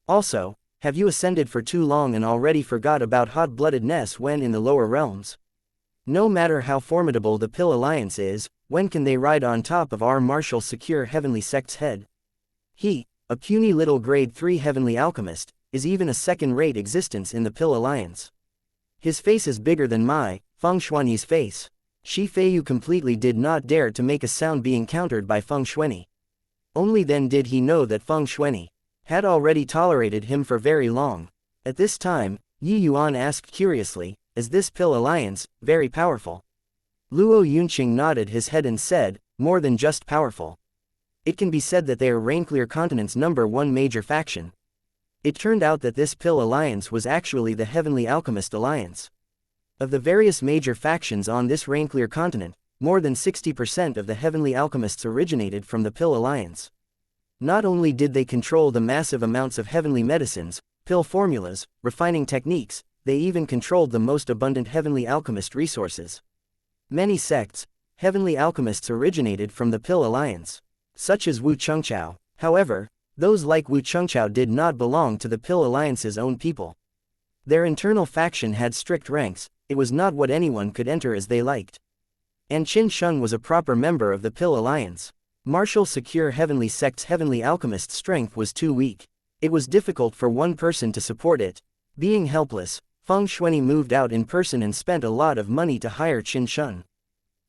Also, have you ascended for too long and already forgot about hot-bloodedness when in the lower realms? No matter how formidable the Pill Alliance is, when can they ride on top of our martial secure heavenly sect's head? He, a puny little grade 3 heavenly alchemist, is even a second-rate existence in the Pill Alliance. His face is bigger than Feng Xuanyi's face." Shi Feiyu completely did not dare to make a sound being countered by Feng Xuanyi. Only then did he know that Feng Xuanyi had already tolerated him for very long. At this time, Yi Yuan asked curiously, "Is this Pill Alliance very powerful?" Luo Yunqing nodded his head and said, "More than just powerful. It can be said that they are Reinclear Continent's #1 major faction. It turned out that this Pill Alliance was actually the Heavenly Alchemist Alliance. Of the various major factions on this rain-clear continent, more than 60% of the Heavenly Alchemists originated from the Pill Alliance. Not only did they control the massive amounts of heavenly medicines, pill formulas, refining techniques, they even controlled the most abundant heavenly alchemist resources. Many sects, heavenly alchemists originated from the Pill Alliance, such as Wu Chengqiao. However, those like Wu Chengqiao did not belong to the Pill Alliance's own people. Their internal faction had strict ranks, it was not what anyone could enter as they liked. And Qin Sheng was a proper member of the Pill Alliance. Martial secure heavenly sect's heavenly alchemist's strength was too weak. It was difficult for one person to support it. Being helpless, Feng Shuini moved out in person and spent a lot of money to hire Qin Sheng.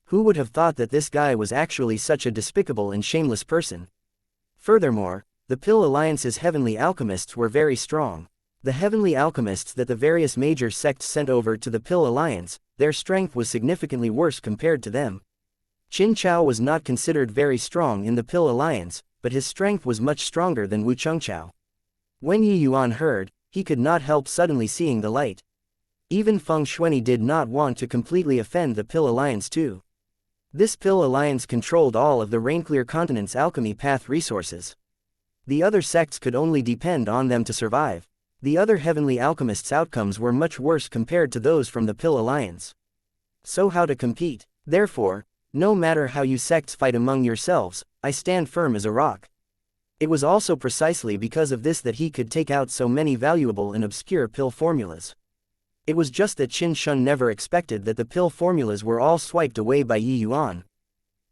Who would have thought that this guy was actually such a despicable and shameless person? Furthermore, the Pill Alliance's heavenly alchemists were very strong. The heavenly alchemists that the various major sects sent over to the Pill Alliance, their strength was significantly worse compared to them. Qin Chao was not considered very strong in the Pill Alliance, but his strength was much stronger than Wu Chengqiao. When Yi Yuan heard, he could not help suddenly seeing the light. Even Feng Shuini did not want to completely offend the Pill Alliance too. This Pill Alliance controlled all of the Rainclear continent's alchemy path resources. The other sects could only depend on them to survive. The other heavenly alchemists' outcomes were much worse compared to those from the Pill Alliance. So how to compete? Therefore, no matter how you sects fight among yourselves, I stand firm as a rock. It was also precisely because of this that he could take out so many valuable and obscure pill formulas. It was just that Qin Sheng never expected that the pill formulas were all swiped away by Yi Yuan.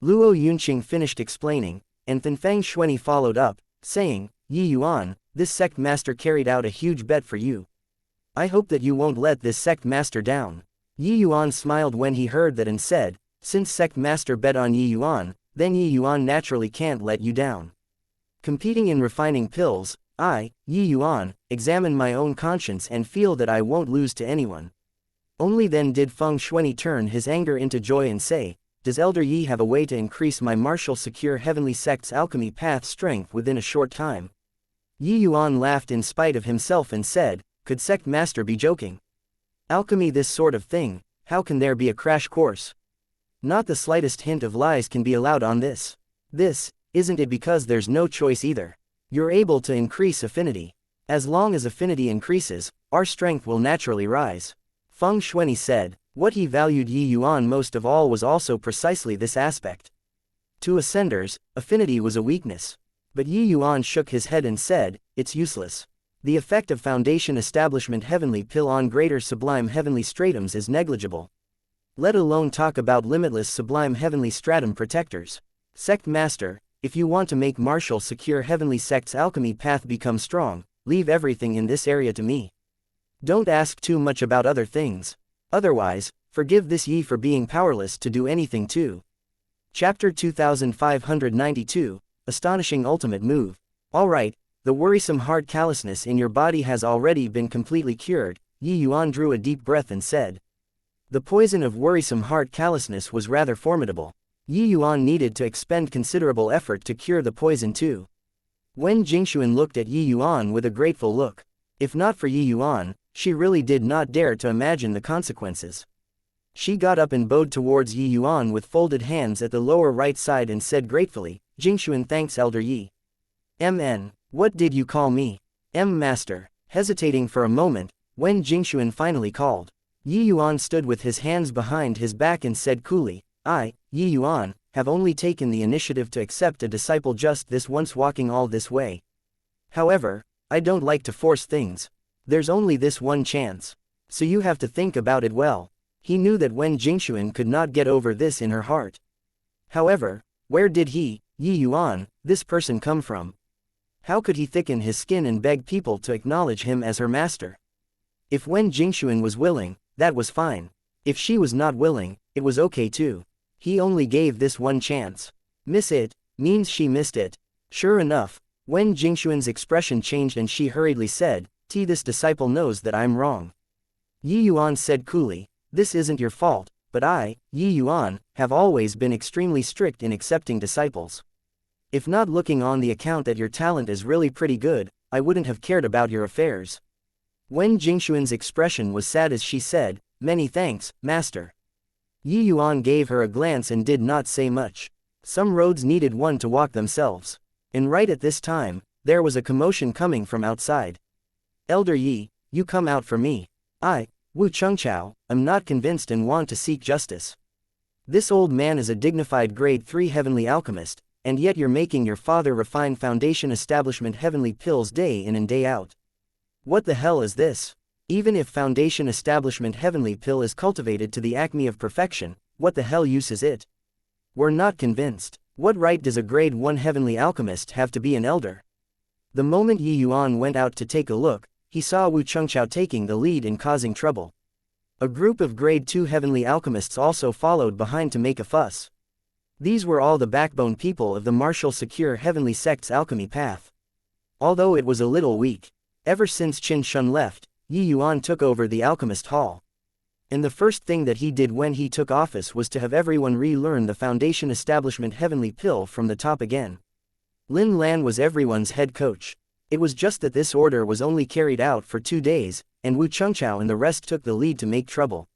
Luo Yunqing finished explaining, and Feng Shuini followed up, saying, Yi Yuan, this sect master carried out a huge bet for you. I hope that you won't let this sect master down. Yi Yuan smiled when he heard that and said, since sect master bet on Yi Yuan, then Yi Yuan naturally can't let you down. Competing in refining pills, I, Yi Yuan, examine my own conscience and feel that I won't lose to anyone. Only then did Feng Shuini turn his anger into joy and say, does Elder Yi have a way to increase my martial secure heavenly sect's alchemy path strength within a short time? Yi Yuan laughed in spite of himself and said, could sect master be joking? Alchemy this sort of thing, how can there be a crash course? Not the slightest hint of lies can be allowed on this. This, isn't it because there's no choice either? You're able to increase affinity. As long as affinity increases, our strength will naturally rise. Feng Shuini said, what he valued Yi Yuan most of all was also precisely this aspect. To ascenders, affinity was a weakness. But Yi Yuan shook his head and said, it's useless. The effect of foundation establishment heavenly pill on greater sublime heavenly stratums is negligible. Let alone talk about limitless sublime heavenly stratum protectors. Sect master, if you want to make martial secure heavenly sect's alchemy path become strong, leave everything in this area to me. Don't ask too much about other things. Otherwise, forgive this Yi for being powerless to do anything too. Chapter 2592, Astonishing Ultimate Move. Alright, the worrisome hard callousness in your body has already been completely cured. Yi Yuan drew a deep breath and said. The poison of worrisome heart callousness was rather formidable. Yi Yuan needed to expend considerable effort to cure the poison too. Wen Jingxuan looked at Yi Yuan with a grateful look. If not for Yi Yuan, she really did not dare to imagine the consequences. She got up and bowed towards Yi Yuan with folded hands at the lower right side and said gratefully, Jingxuan thanks Elder Yi. MN, what did you call me? Master. Hesitating for a moment, Wen Jingxuan finally called. Yi Yuan stood with his hands behind his back and said coolly, I, Yi Yuan, have only taken the initiative to accept a disciple just this once walking all this way. However, I don't like to force things. There's only this one chance. So you have to think about it well. He knew that Wen Jingxuan could not get over this in her heart. However, where did he, Yi Yuan, this person come from? How could he thicken his skin and beg people to acknowledge him as her master? If Wen Jingxuan was willing, that was fine. If she was not willing, it was okay too. He only gave this one chance. Miss it, means she missed it. Sure enough, Wen Jingxuan's expression changed and she hurriedly said, this disciple knows that I'm wrong. Yi Yuan said coolly, this isn't your fault, but I, Yi Yuan, have always been extremely strict in accepting disciples. If not looking on the account that your talent is really pretty good, I wouldn't have cared about your affairs. Wen Jingxuan's expression was sad as she said, "Many thanks, master." Yi Yuan gave her a glance and did not say much. Some roads needed one to walk themselves. And right at this time, there was a commotion coming from outside. "Elder Yi, you come out for me. I, Wu Chengchao, am not convinced and want to seek justice. This old man is a dignified grade 3 heavenly alchemist, and yet you're making your father refine foundation establishment heavenly pills day in and day out. What the hell is this? Even if foundation establishment heavenly pill is cultivated to the acme of perfection, what the hell use is it? We're not convinced. What right does a grade 1 heavenly alchemist have to be an elder?" The moment Yi Yuan went out to take a look, he saw Wu Chengchao taking the lead in causing trouble. A group of grade 2 heavenly alchemists also followed behind to make a fuss. These were all the backbone people of the martial secure heavenly sect's alchemy path. Although it was a little weak, ever since Qin Shun left, Yi Yuan took over the alchemist hall. And the first thing that he did when he took office was to have everyone relearn the foundation establishment heavenly pill from the top again. Lin Lan was everyone's head coach. It was just that this order was only carried out for 2 days, and Wu Chengchao and the rest took the lead to make trouble.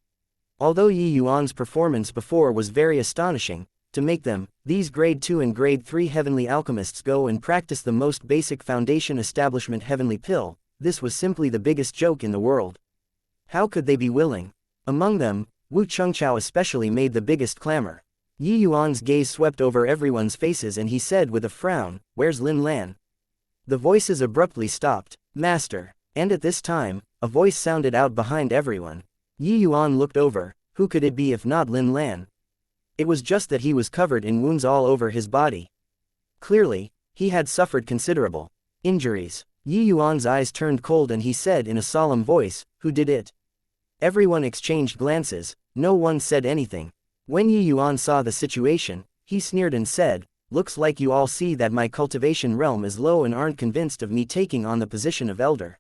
Although Yi Yuan's performance before was very astonishing, to make them, these grade 2 and grade 3 heavenly alchemists go and practice the most basic foundation establishment heavenly pill, this was simply the biggest joke in the world. How could they be willing? Among them, Wu Chengchao especially made the biggest clamor. Yi Yuan's gaze swept over everyone's faces and he said with a frown, "Where's Lin Lan?" The voices abruptly stopped. "Master." And at this time, a voice sounded out behind everyone. Yi Yuan looked over. Who could it be if not Lin Lan? It was just that he was covered in wounds all over his body. Clearly, he had suffered considerable injuries. Yi Yuan's eyes turned cold and he said in a solemn voice, "Who did it?" Everyone exchanged glances, no one said anything. When Yi Yuan saw the situation, he sneered and said, "Looks like you all see that my cultivation realm is low and aren't convinced of me taking on the position of elder."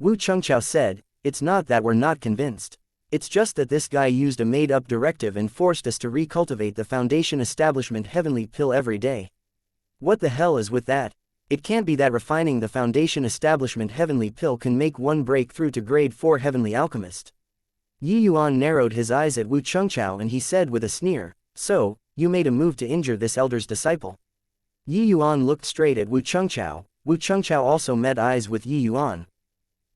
Wu Chengchao said, "It's not that we're not convinced. It's just that this guy used a made-up directive and forced us to recultivate the foundation establishment heavenly pill every day. What the hell is with that? It can't be that refining the foundation establishment heavenly pill can make one break through to grade 4 heavenly alchemist." Yi Yuan narrowed his eyes at Wu Chengchao and he said with a sneer, "So, you made a move to injure this elder's disciple?" Yi Yuan looked straight at Wu Chengchao. Wu Chengchao also met eyes with Yi Yuan.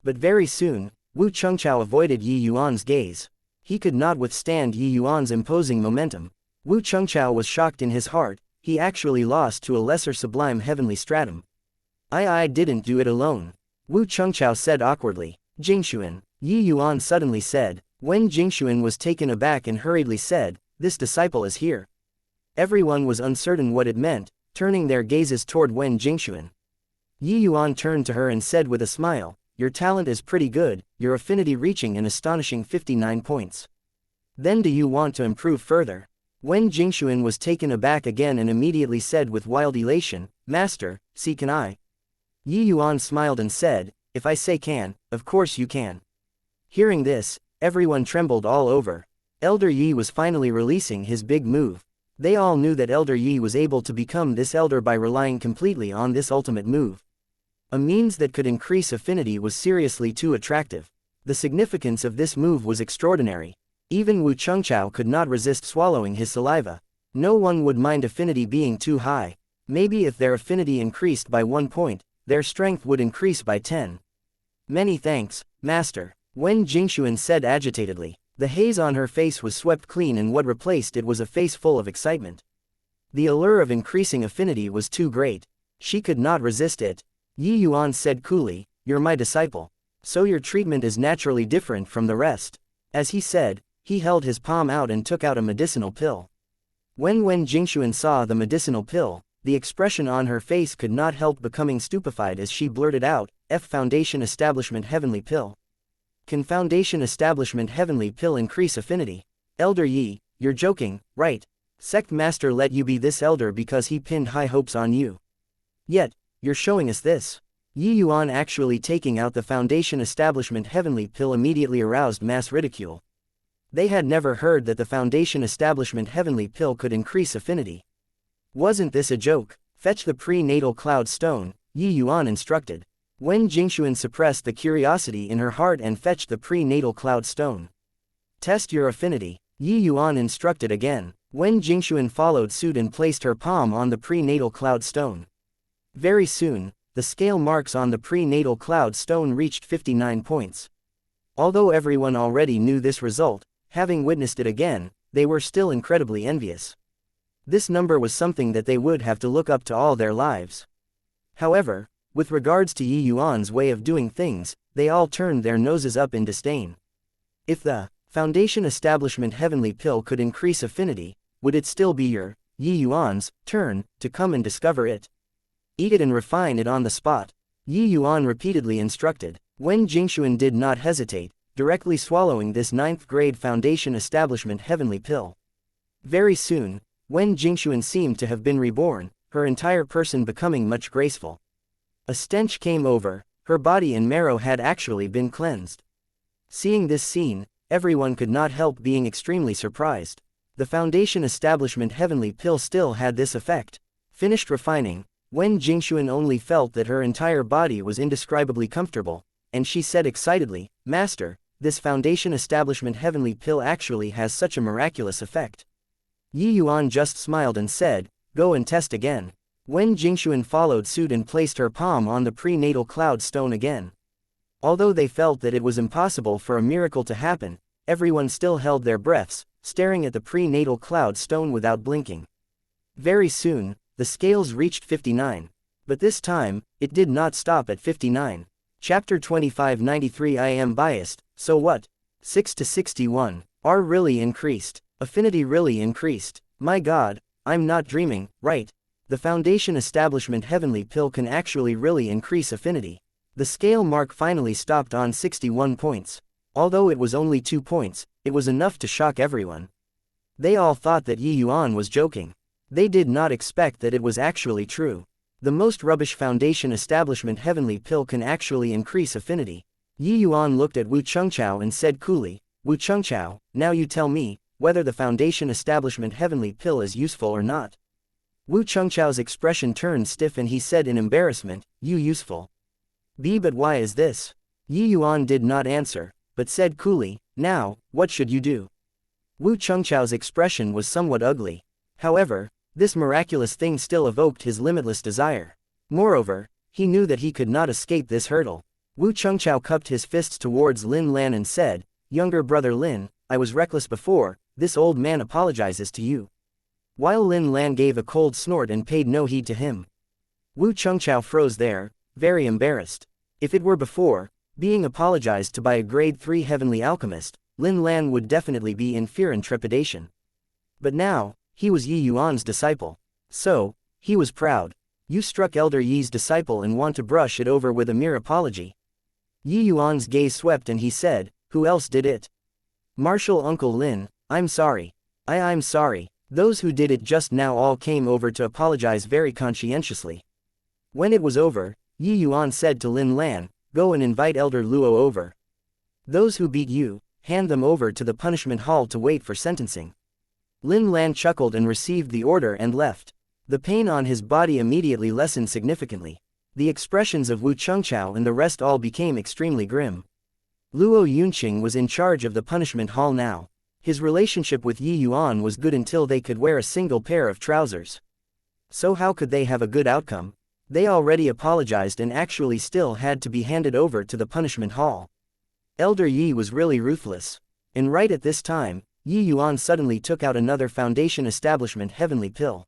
But very soon, Wu Chengchao avoided Yi Yuan's gaze. He could not withstand Yi Yuan's imposing momentum. Wu Chengchao was shocked in his heart. He actually lost to a lesser sublime heavenly stratum. I didn't do it alone," Wu Chengchao said awkwardly. "Jingxuan," Yi Yuan suddenly said. When Jingxuan was taken aback and hurriedly said, "This disciple is here." Everyone was uncertain what it meant, turning their gazes toward Wen Jingxuan. Yi Yuan turned to her and said with a smile, "Your talent is pretty good, your affinity reaching an astonishing 59 points. Then do you want to improve further?" Wen Jingxuan was taken aback again and immediately said with wild elation, "Master, see can I?" Yi Yuan smiled and said, "If I say can, of course you can." Hearing this, everyone trembled all over. Elder Yi was finally releasing his big move. They all knew that Elder Yi was able to become this elder by relying completely on this ultimate move. A means that could increase affinity was seriously too attractive. The significance of this move was extraordinary. Even Wu Chengchao could not resist swallowing his saliva. No one would mind affinity being too high. Maybe if their affinity increased by 1 point, their strength would increase by 10. "Many thanks, master," Wen Jingxuan said agitatedly. The haze on her face was swept clean and what replaced it was a face full of excitement. The allure of increasing affinity was too great. She could not resist it. Yi Yuan said coolly, "You're my disciple. So your treatment is naturally different from the rest." As he said, he held his palm out and took out a medicinal pill. When Wen Jingxuan saw the medicinal pill, the expression on her face could not help becoming stupefied as she blurted out, "F Foundation Establishment Heavenly Pill. Can Foundation Establishment Heavenly Pill increase affinity? Elder Yi, you're joking, right? Sect Master let you be this elder because he pinned high hopes on you. Yet, you're showing us this." Yi Yuan actually taking out the Foundation Establishment Heavenly Pill immediately aroused mass ridicule. They had never heard that the Foundation Establishment Heavenly Pill could increase affinity. Wasn't this a joke? Fetch the prenatal cloud stone, Yi Yuan instructed. Wen Jingxuan suppressed the curiosity in her heart and fetched the prenatal cloud stone. Test your affinity, Yi Yuan instructed again. Wen Jingxuan followed suit and placed her palm on the prenatal cloud stone. Very soon, the scale marks on the prenatal cloud stone reached 59 points. Although everyone already knew this result, having witnessed it again, they were still incredibly envious. This number was something that they would have to look up to all their lives. However, with regards to Yi Yuan's way of doing things, they all turned their noses up in disdain. If the Foundation Establishment Heavenly Pill could increase affinity, would it still be your, Yi Yuan's, turn to come and discover it? Eat it and refine it on the spot, Yi Yuan repeatedly instructed. Wen Jingxuan did not hesitate, directly swallowing this 9th grade Foundation Establishment Heavenly Pill. Very soon, Wen Jingxuan seemed to have been reborn, her entire person becoming much graceful. A stench came over, her body and marrow had actually been cleansed. Seeing this scene, everyone could not help being extremely surprised. The Foundation Establishment Heavenly Pill still had this effect. Finished refining, Wen Jingxuan only felt that her entire body was indescribably comfortable, and she said excitedly, "Master, this Foundation Establishment Heavenly Pill actually has such a miraculous effect." Yi Yuan just smiled and said, "Go and test again." Wen Jingxuan followed suit and placed her palm on the prenatal cloud stone again. Although they felt that it was impossible for a miracle to happen, everyone still held their breaths, staring at the prenatal cloud stone without blinking. Very soon, the scales reached 59. But this time, it did not stop at 59. Chapter 2593 I am biased, so what? 6 to 61. R really increased. Affinity really increased. My god, I'm not dreaming, right? The Foundation Establishment Heavenly Pill can actually really increase affinity. The scale mark finally stopped on 61 points. Although it was only 2 points, it was enough to shock everyone. They all thought that Yi Yuan was joking. They did not expect that it was actually true. The most rubbish Foundation Establishment Heavenly Pill can actually increase affinity. Yi Yuan looked at Wu Chengqiao and said coolly, "Wu Chengqiao, now you tell me, whether the Foundation Establishment Heavenly Pill is useful or not." Wu Chengqiao's expression turned stiff and he said in embarrassment, "You useful? But why is this?" Yi Yuan did not answer, but said coolly, "Now, what should you do?" Wu Chengqiao's expression was somewhat ugly. However, this miraculous thing still evoked his limitless desire. Moreover, he knew that he could not escape this hurdle. Wu Chengqiao cupped his fists towards Lin Lan and said, "Younger brother Lin, I was reckless before, this old man apologizes to you." While Lin Lan gave a cold snort and paid no heed to him. Wu Chengqiao froze there, very embarrassed. If it were before, being apologized to by a grade 3 heavenly alchemist, Lin Lan would definitely be in fear and trepidation. But now, he was Yi Yuan's disciple. So, he was proud. You struck Elder Yi's disciple and want to brush it over with a mere apology. Yi Yuan's gaze swept and he said, "Who else did it?" "Martial Uncle Lin, I'm sorry. I'm sorry." Those who did it just now all came over to apologize very conscientiously. When it was over, Yi Yuan said to Lin Lan, "Go and invite Elder Luo over. Those who beat you, hand them over to the punishment hall to wait for sentencing." Lin Lan chuckled and received the order and left. The pain on his body immediately lessened significantly. The expressions of Wu Chengqiao and the rest all became extremely grim. Luo Yunqing was in charge of the punishment hall now. His relationship with Yi Yuan was good until they could wear a single pair of trousers. So how could they have a good outcome? They already apologized and actually still had to be handed over to the punishment hall. Elder Yi was really ruthless. And right at this time, Yi Yuan suddenly took out another Foundation Establishment Heavenly Pill.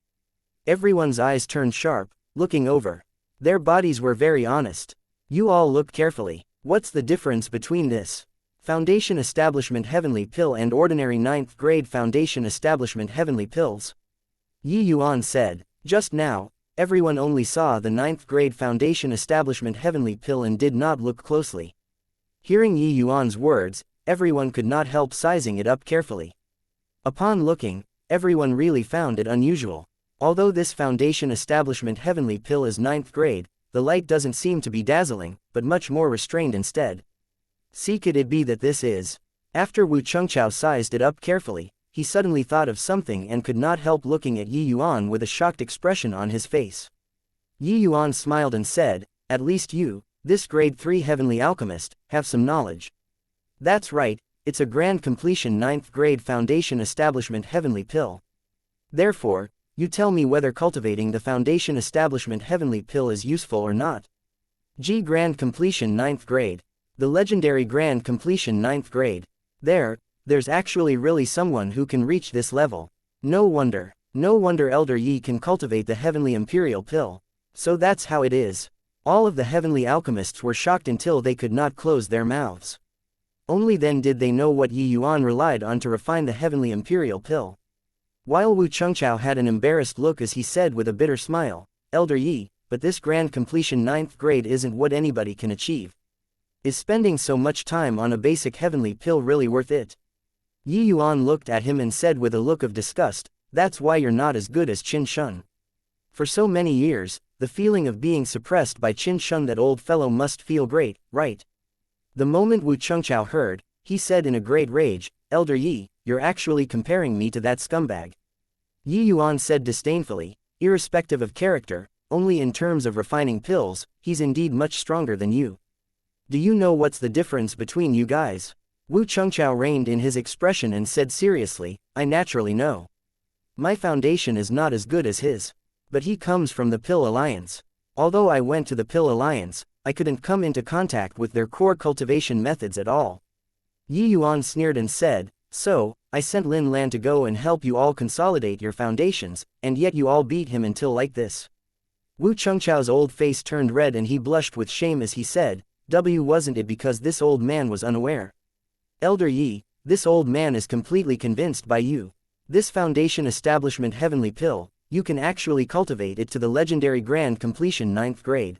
Everyone's eyes turned sharp, looking over. Their bodies were very honest. "You all look carefully. What's the difference between this Foundation Establishment Heavenly Pill and ordinary 9th grade Foundation Establishment Heavenly Pills?" Yi Yuan said. Just now, everyone only saw the 9th grade Foundation Establishment Heavenly Pill and did not look closely. Hearing Yi Yuan's words, everyone could not help sizing it up carefully. Upon looking, everyone really found it unusual. Although this Foundation Establishment Heavenly Pill is 9th grade, the light doesn't seem to be dazzling, but much more restrained instead. Could it be that this is? After Wu Chengqiao sized it up carefully, he suddenly thought of something and could not help looking at Yi Yuan with a shocked expression on his face. Yi Yuan smiled and said, "At least you, This grade 3 heavenly alchemist, have some knowledge. That's right, it's a grand completion 9th grade foundation establishment heavenly pill. Therefore, you tell me whether cultivating the foundation establishment heavenly pill is useful or not. G grand completion 9th grade. The legendary grand completion 9th grade. There's actually really someone who can reach this level. No wonder Elder Yi can cultivate the heavenly imperial pill. So that's how it is. All of the heavenly alchemists were shocked until they could not close their mouths. Only then did they know what Yuan relied on to refine the heavenly imperial pill. While Wu Chengchao had an embarrassed look as he said with a bitter smile, Elder Yi, but this grand completion 9th grade isn't what anybody can achieve. Is spending so much time on a basic heavenly pill really worth it? Yuan looked at him and said with a look of disgust, that's why you're not as good as Qin Shun. For so many years, the feeling of being suppressed by Qin Shun, that old fellow must feel great, right? The moment Wu Chengchao heard, he said in a great rage, Elder Yi, you're actually comparing me to that scumbag. Yuan said disdainfully, irrespective of character, only in terms of refining pills, he's indeed much stronger than you. Do you know what's the difference between you guys? Wu Chengchao reined in his expression and said seriously, I naturally know. My foundation is not as good as his. But he comes from the Pill Alliance. Although I went to the Pill Alliance, I couldn't come into contact with their core cultivation methods at all. Yuan sneered and said, so, I sent Lin Lan to go and help you all consolidate your foundations, and yet you all beat him until like this. Wu Chengchao's old face turned red and he blushed with shame as he said, wasn't it because this old man was unaware? Elder Yi, this old man is completely convinced by you. This foundation establishment heavenly pill, you can actually cultivate it to the legendary grand completion 9th grade.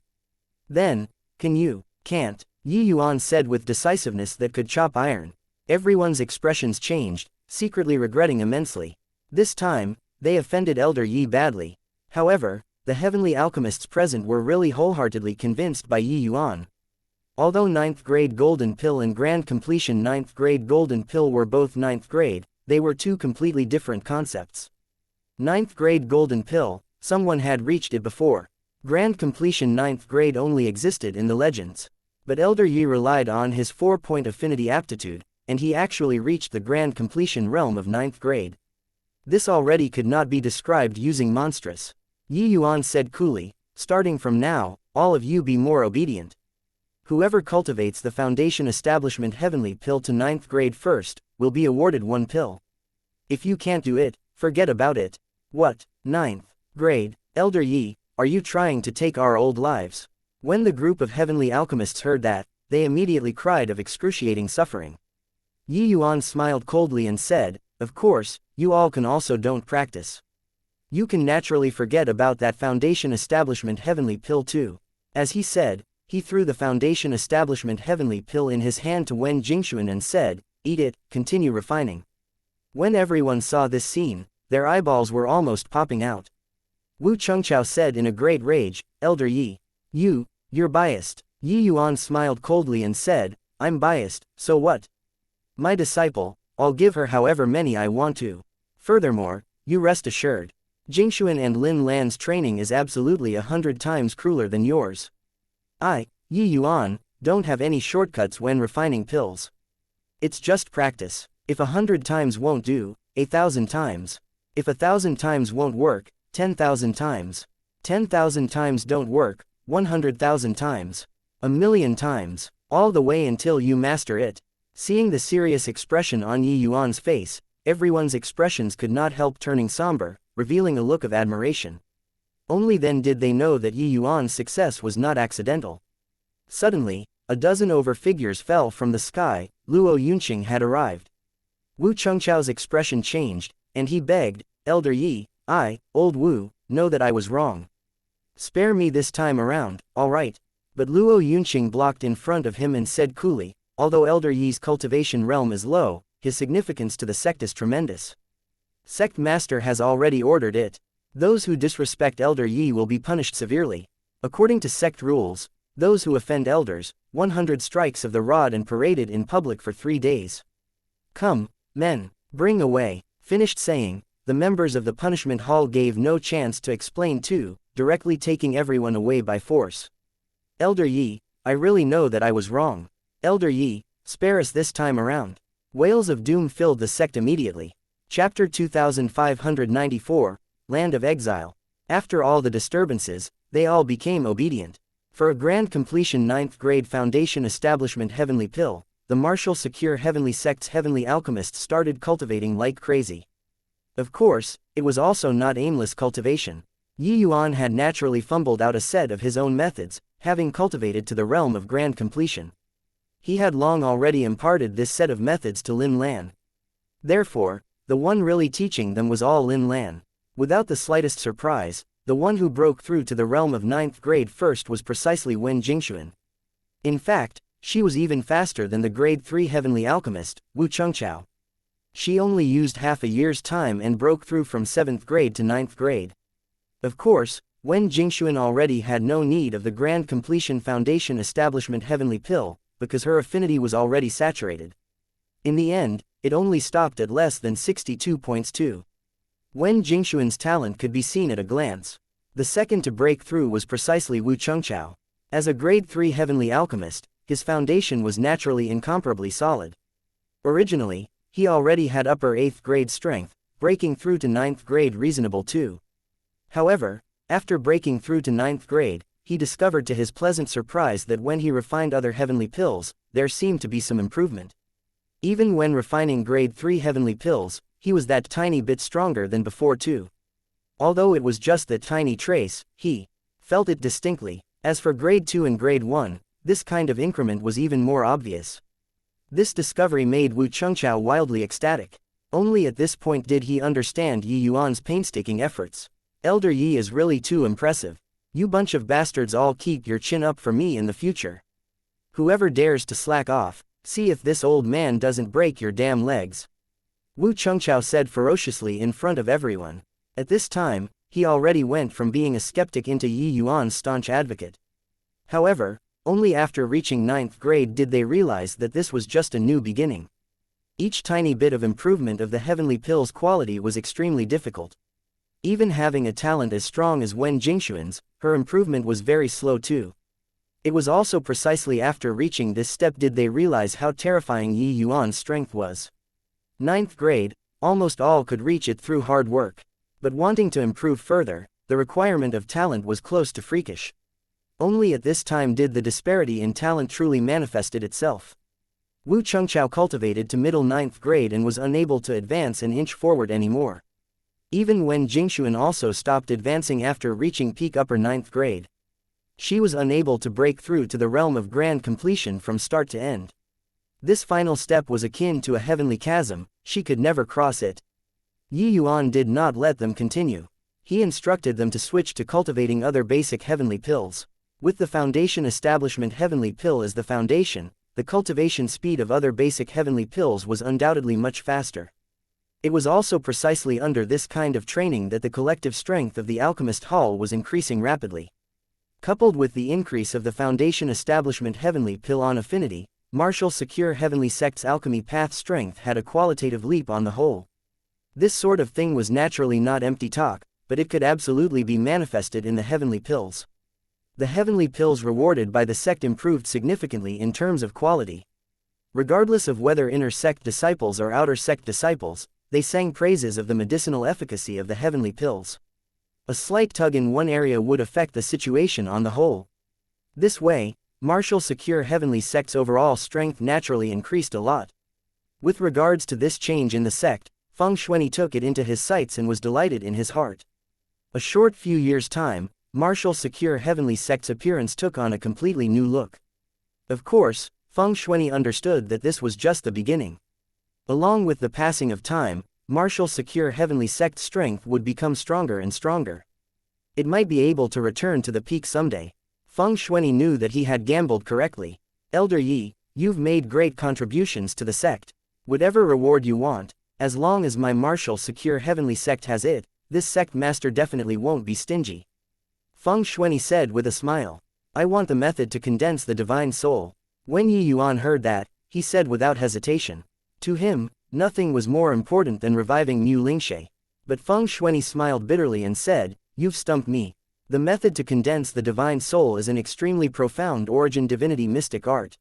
Then, can you? Can't, Yuan said with decisiveness that could chop iron. Everyone's expressions changed, secretly regretting immensely. This time, they offended Elder Yi badly. However, the heavenly alchemists present were really wholeheartedly convinced by Yuan. Although 9th grade golden pill and grand completion 9th grade golden pill were both 9th grade, they were two completely different concepts. 9th grade golden pill, someone had reached it before. Grand completion 9th grade only existed in the legends. But Elder Yi relied on his 4-point affinity aptitude, and he actually reached the grand completion realm of 9th grade. This already could not be described using monstrous. Yuan said coolly, starting from now, all of you be more obedient. Whoever cultivates the foundation establishment heavenly pill to 9th grade first, will be awarded 1 pill. If you can't do it, forget about it. What, 9th grade, Elder Yi, are you trying to take our old lives? When the group of heavenly alchemists heard that, they immediately cried of excruciating suffering. Yuan smiled coldly and said, of course, you all can also don't practice. You can naturally forget about that foundation establishment heavenly pill too. As he said, he threw the foundation establishment heavenly pill in his hand to Wen Jingxuan and said, eat it, continue refining. When everyone saw this scene, their eyeballs were almost popping out. Wu Chengchao said in a great rage, Elder Yi, you're biased. Yuan smiled coldly and said, I'm biased, so what? My disciple, I'll give her however many I want to. Furthermore, you rest assured, Jingxuan and Lin Lan's training is absolutely 100 times crueler than yours. Yuan, don't have any shortcuts when refining pills. It's just practice. If 100 times won't do, 1,000 times. If 1,000 times won't work, 10,000 times. 10,000 times don't work, 100,000 times. 1,000,000 times. All the way until you master it. Seeing the serious expression on Yuan's face, everyone's expressions could not help turning somber, revealing a look of admiration. Only then did they know that Yuan's success was not accidental. Suddenly, a dozen over figures fell from the sky. Luo Yunqing had arrived. Wu Chengchao's expression changed, and he begged, Elder Yi, old Wu, know that I was wrong. Spare me this time around, alright. But Luo Yunqing blocked in front of him and said coolly, although Elder Yi's cultivation realm is low, his significance to the sect is tremendous. Sect Master has already ordered it. Those who disrespect Elder Yi will be punished severely. According to sect rules, those who offend elders, 100 strikes of the rod and paraded in public for 3 days. Come, men, bring away. Finished saying, the members of the punishment hall gave no chance to explain too, directly taking everyone away by force. Elder Yi, I really know that I was wrong. Elder Yi, spare us this time around. Wails of doom filled the sect immediately. Chapter 2594, Land of Exile. After all the disturbances, they all became obedient. For a grand completion 9th grade foundation establishment heavenly pill, the martial secure heavenly sect's heavenly alchemists started cultivating like crazy. Of course, it was also not aimless cultivation. Yuan had naturally fumbled out a set of his own methods, having cultivated to the realm of grand completion. He had long already imparted this set of methods to Lin Lan. Therefore, the one really teaching them was all Lin Lan. Without the slightest surprise, the one who broke through to the realm of 9th grade first was precisely Wen Jingxuan. In fact, she was even faster than the grade 3 heavenly alchemist, Wu Chengqiao. She only used half a year's time and broke through from 7th grade to 9th grade. Of course, Wen Jingxuan already had no need of the grand completion foundation establishment heavenly pill, because her affinity was already saturated. In the end, it only stopped at less than 62.2. Wen Jingxuan's talent could be seen at a glance. The second to break through was precisely Wu Chengqiao. As a grade 3 heavenly alchemist, his foundation was naturally incomparably solid. Originally, he already had upper 8th grade strength, breaking through to 9th grade reasonable too. However, after breaking through to 9th grade, he discovered to his pleasant surprise that when he refined other heavenly pills, there seemed to be some improvement. Even when refining grade 3 heavenly pills, he was that tiny bit stronger than before too. Although it was just that tiny trace, he felt it distinctly. As for grade 2 and grade 1, this kind of increment was even more obvious. This discovery made Wu Chengqiao wildly ecstatic. Only at this point did he understand Yuan's painstaking efforts. Elder Yi is really too impressive. You bunch of bastards all keep your chin up for me in the future. Whoever dares to slack off, see if this old man doesn't break your damn legs. Wu Chengqiao said ferociously in front of everyone. At this time, he already went from being a skeptic into Yuan's staunch advocate. However, only after reaching 9th grade did they realize that this was just a new beginning. Each tiny bit of improvement of the heavenly pill's quality was extremely difficult. Even having a talent as strong as Wen Jingxuan's, her improvement was very slow too. It was also precisely after reaching this step did they realize how terrifying Yuan's strength was. 9th grade, almost all could reach it through hard work. But wanting to improve further, the requirement of talent was close to freakish. Only at this time did the disparity in talent truly manifested itself. Wu Chengqiao cultivated to middle 9th grade and was unable to advance an inch forward anymore. Even when Jingxuan also stopped advancing after reaching peak upper 9th grade. She was unable to break through to the realm of grand completion from start to end. This final step was akin to a heavenly chasm, she could never cross it. Yuan did not let them continue. He instructed them to switch to cultivating other basic heavenly pills. With the foundation establishment heavenly pill as the foundation, the cultivation speed of other basic heavenly pills was undoubtedly much faster. It was also precisely under this kind of training that the collective strength of the alchemist hall was increasing rapidly. Coupled with the increase of the foundation establishment heavenly pill on affinity, martial secure heavenly sect's alchemy path strength had a qualitative leap on the whole. This sort of thing was naturally not empty talk, but it could absolutely be manifested in the heavenly pills. The heavenly pills rewarded by the sect improved significantly in terms of quality. Regardless of whether inner sect disciples or outer sect disciples, they sang praises of the medicinal efficacy of the heavenly pills. A slight tug in one area would affect the situation on the whole. This way, martial secure heavenly sect's overall strength naturally increased a lot. With regards to this change in the sect, Feng Shuani took it into his sights and was delighted in his heart. A short few years' time, martial secure heavenly sect's appearance took on a completely new look. Of course, Feng Shuani understood that this was just the beginning. Along with the passing of time, martial secure heavenly sect's strength would become stronger and stronger. It might be able to return to the peak someday. Feng Shuani knew that he had gambled correctly. Elder Yi, you've made great contributions to the sect. Whatever reward you want, as long as my martial secure heavenly sect has it, this sect master definitely won't be stingy. Feng Shuani said with a smile. I want the method to condense the divine soul. When Yuan heard that, he said without hesitation. To him, nothing was more important than reviving Mu Lingshe. But Feng Shuani smiled bitterly and said, you've stumped me. The method to condense the divine soul is an extremely profound origin divinity mystic art.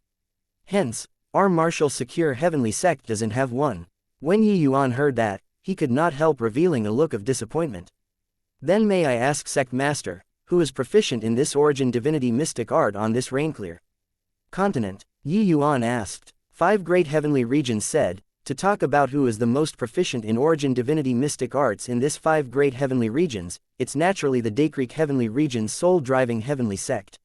Hence, our martial secure heavenly sect doesn't have one. When Yuan heard that, he could not help revealing a look of disappointment. Then may I ask sect master, who is proficient in this origin divinity mystic art on this rainclear continent? Yuan asked. 5 great heavenly regions said, to talk about who is the most proficient in origin divinity mystic arts in this 5 great heavenly regions, it's naturally the Daikric heavenly region's soul-driving heavenly sect.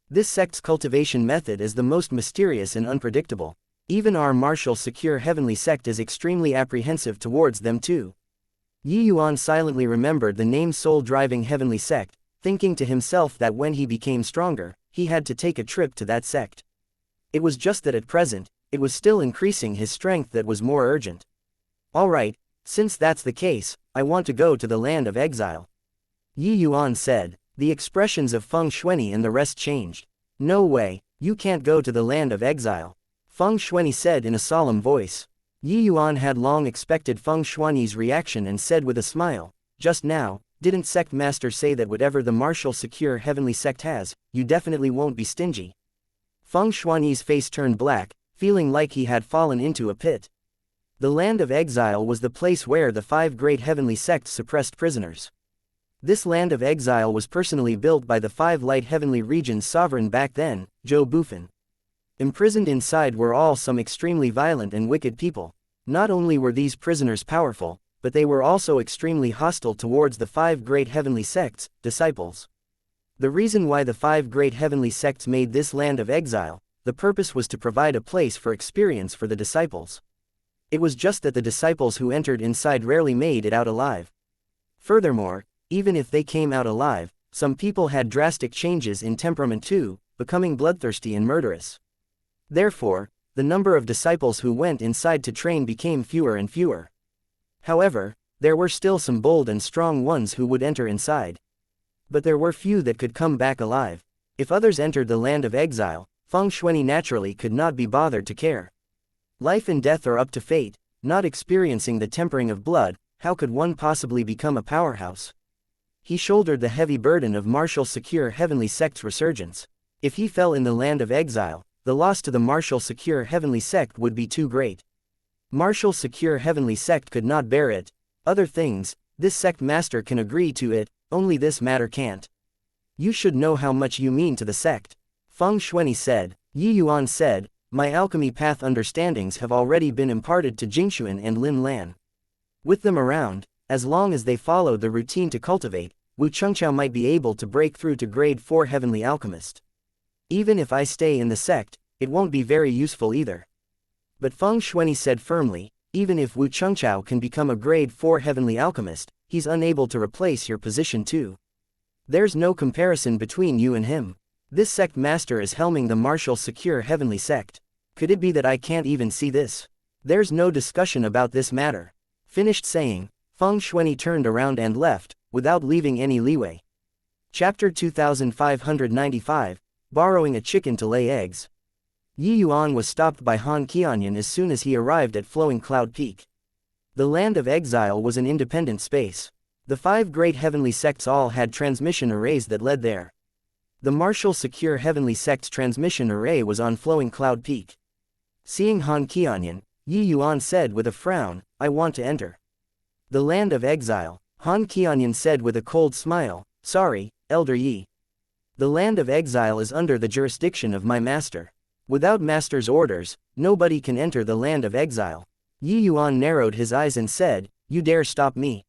This sect's cultivation method is the most mysterious and unpredictable. Even our martial secure heavenly sect is extremely apprehensive towards them too. Yuan silently remembered the name soul-driving heavenly sect, thinking to himself that when he became stronger, he had to take a trip to that sect. It was just that at present, it was still increasing his strength that was more urgent. Alright, since that's the case, I want to go to the land of exile. Yuan said. The expressions of Feng Shuani and the rest changed. No way, you can't go to the land of exile. Feng Shuani said in a solemn voice. Yuan had long expected Feng Shuani's reaction and said with a smile, just now, didn't sect master say that whatever the martial secure heavenly sect has, you definitely won't be stingy? Feng Shuani's face turned black, feeling like he had fallen into a pit. The land of exile was the place where the 5 great heavenly sects suppressed prisoners. This land of exile was personally built by the 5 light heavenly regions sovereign back then, Zhou Bufan. Imprisoned inside were all some extremely violent and wicked people. Not only were these prisoners powerful, but they were also extremely hostile towards the 5 great heavenly sects, disciples. The reason why the 5 great heavenly sects made this land of exile, the purpose was to provide a place for experience for the disciples. It was just that the disciples who entered inside rarely made it out alive. Furthermore, even if they came out alive, some people had drastic changes in temperament too, becoming bloodthirsty and murderous. Therefore, the number of disciples who went inside to train became fewer and fewer. However, there were still some bold and strong ones who would enter inside. But there were few that could come back alive. If others entered the land of exile, Feng Shuani naturally could not be bothered to care. Life and death are up to fate, not experiencing the tempering of blood, how could one possibly become a powerhouse? He shouldered the heavy burden of martial secure heavenly sect's resurgence. If he fell in the land of exile, the loss to the martial secure heavenly sect would be too great. Martial secure heavenly sect could not bear it. Other things, this sect master can agree to it, only this matter can't. You should know how much you mean to the sect. Feng Shuani said. Yuan said, my alchemy path understandings have already been imparted to Jingxuan and Lin Lan. With them around, as long as they follow the routine to cultivate, Wu Chengqiao might be able to break through to grade 4 heavenly alchemist. Even if I stay in the sect, it won't be very useful either. But Feng Shuani said firmly, even if Wu Chengqiao can become a grade 4 heavenly alchemist, he's unable to replace your position too. There's no comparison between you and him. This sect master is helming the martial secure heavenly sect. Could it be that I can't even see this? There's no discussion about this matter. Finished saying, Feng Shuani turned around and left, without leaving any leeway. Chapter 2595, Borrowing a Chicken to Lay Eggs. Yuan was stopped by Han Qianyan as soon as he arrived at Flowing Cloud Peak. The land of exile was an independent space. The 5 great heavenly sects all had transmission arrays that led there. The martial secure heavenly sect's transmission array was on Flowing Cloud Peak. Seeing Han Qianyan, Yuan said with a frown, I want to enter. The land of exile, Han Qianyan said with a cold smile, sorry, Elder Yi. The land of exile is under the jurisdiction of my master. Without master's orders, nobody can enter the land of exile. Yuan narrowed his eyes and said, you dare stop me?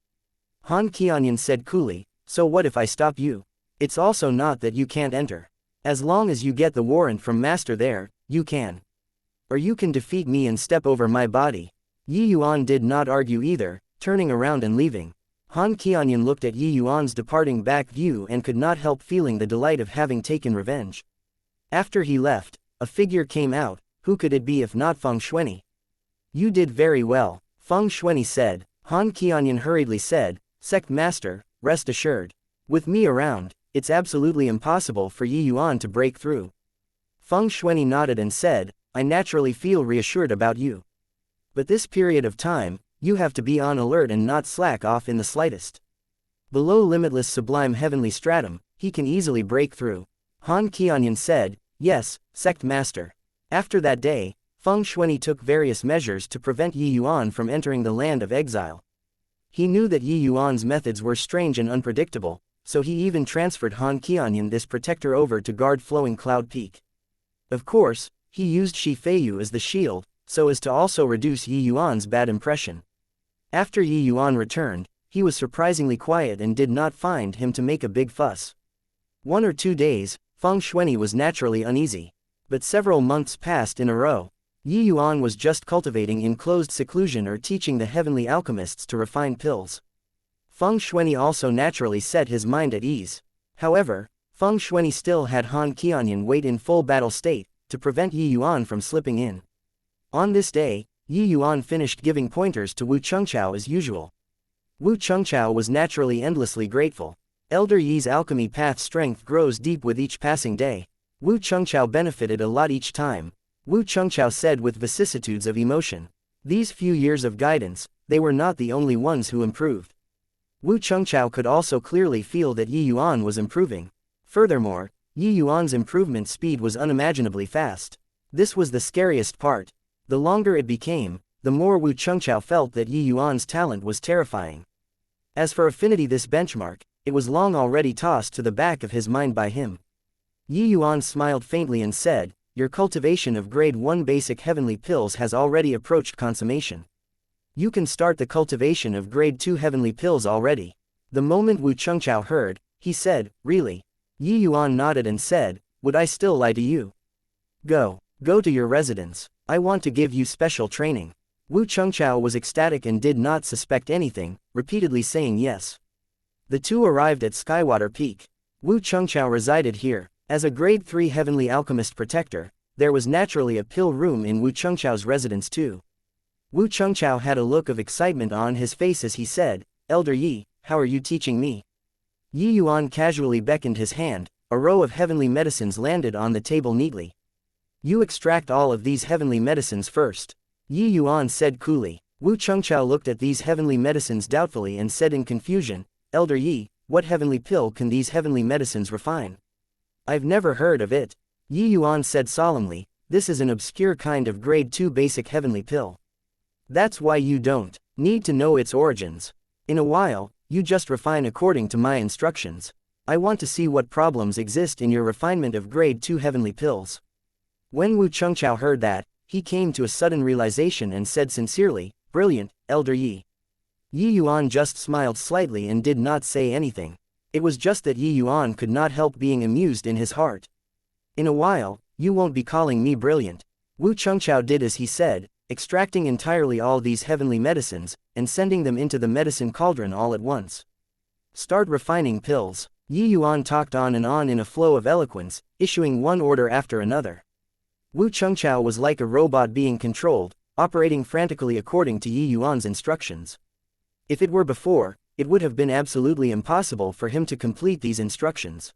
Han Qianyan said coolly, so what if I stop you? It's also not that you can't enter. As long as you get the warrant from master there, you can. Or you can defeat me and step over my body. Yuan did not argue either, turning around and leaving. Han Qianyan looked at Yuan's departing back view and could not help feeling the delight of having taken revenge. After he left, a figure came out. Who could it be if not Feng Shuani? You did very well, Feng Shuani said. Han Qianyan hurriedly said, Sect Master, rest assured. With me around, it's absolutely impossible for Yuan to break through. Feng Shuani nodded and said, I naturally feel reassured about you. But this period of time, you have to be on alert and not slack off in the slightest. Below limitless sublime heavenly stratum, he can easily break through. Han Qianyan said, yes, sect master. After that day, Feng Shuani took various measures to prevent Yi Yuan from entering the land of exile. He knew that Yi Yuan's methods were strange and unpredictable, so he even transferred Han Qianyan this protector over to guard Flowing Cloud Peak. Of course, he used Shi Feiyu as the shield, so as to also reduce Yi Yuan's bad impression. After Yi Yuan returned, he was surprisingly quiet and did not find him to make a big fuss. 1 or 2 days, Feng Shuani was naturally uneasy. But several months passed in a row. Yi Yuan was just cultivating in closed seclusion or teaching the heavenly alchemists to refine pills. Feng Shuani also naturally set his mind at ease. However, Feng Shuani still had Han Qianyan wait in full battle state, to prevent Yi Yuan from slipping in. On this day, Yi Yuan finished giving pointers to Wu Chengqiao as usual. Wu Chengqiao was naturally endlessly grateful. Elder Yi's alchemy path strength grows deep with each passing day. Wu Chengqiao benefited a lot each time. Wu Chengqiao said with vicissitudes of emotion. These few years of guidance, they were not the only ones who improved. Wu Chengqiao could also clearly feel that Yi Yuan was improving. Furthermore, Yi Yuan's improvement speed was unimaginably fast. This was the scariest part. The longer it became, the more Wu Chengqiao felt that Yi Yuan's talent was terrifying. As for affinity, this benchmark, it was long already tossed to the back of his mind by him. Yi Yuan smiled faintly and said, your cultivation of grade 1 basic heavenly pills has already approached consummation. You can start the cultivation of grade 2 heavenly pills already. The moment Wu Chengqiao heard, he said, really? Yi Yuan nodded and said, would I still lie to you? Go to your residence. I want to give you special training. Wu Chengqiao was ecstatic and did not suspect anything, repeatedly saying yes. The two arrived at Skywater Peak. Wu Chengqiao resided here. As a grade 3 heavenly alchemist protector, there was naturally a pill room in Wu Chengqiao's residence too. Wu Chengqiao had a look of excitement on his face as he said, Elder Yi, how are you teaching me? Yi Yuan casually beckoned his hand. A row of heavenly medicines landed on the table neatly. You extract all of these heavenly medicines first. Yi Yuan said coolly. Wu Chengqiao looked at these heavenly medicines doubtfully and said in confusion, Elder Yi, what heavenly pill can these heavenly medicines refine? I've never heard of it. Yi Yuan said solemnly, this is an obscure kind of grade 2 basic heavenly pill. That's why you don't need to know its origins. In a while, you just refine according to my instructions. I want to see what problems exist in your refinement of grade 2 heavenly pills. When Wu Chengqiao heard that, he came to a sudden realization and said sincerely, brilliant, Elder Yi. Yi Yuan just smiled slightly and did not say anything. It was just that Yi Yuan could not help being amused in his heart. In a while, you won't be calling me brilliant. Wu Chengqiao did as he said, extracting entirely all these heavenly medicines, and sending them into the medicine cauldron all at once. Start refining pills. Yi Yuan talked on and on in a flow of eloquence, issuing one order after another. Wu Chengqiao was like a robot being controlled, operating frantically according to Yi Yuan's instructions. If it were before, it would have been absolutely impossible for him to complete these instructions.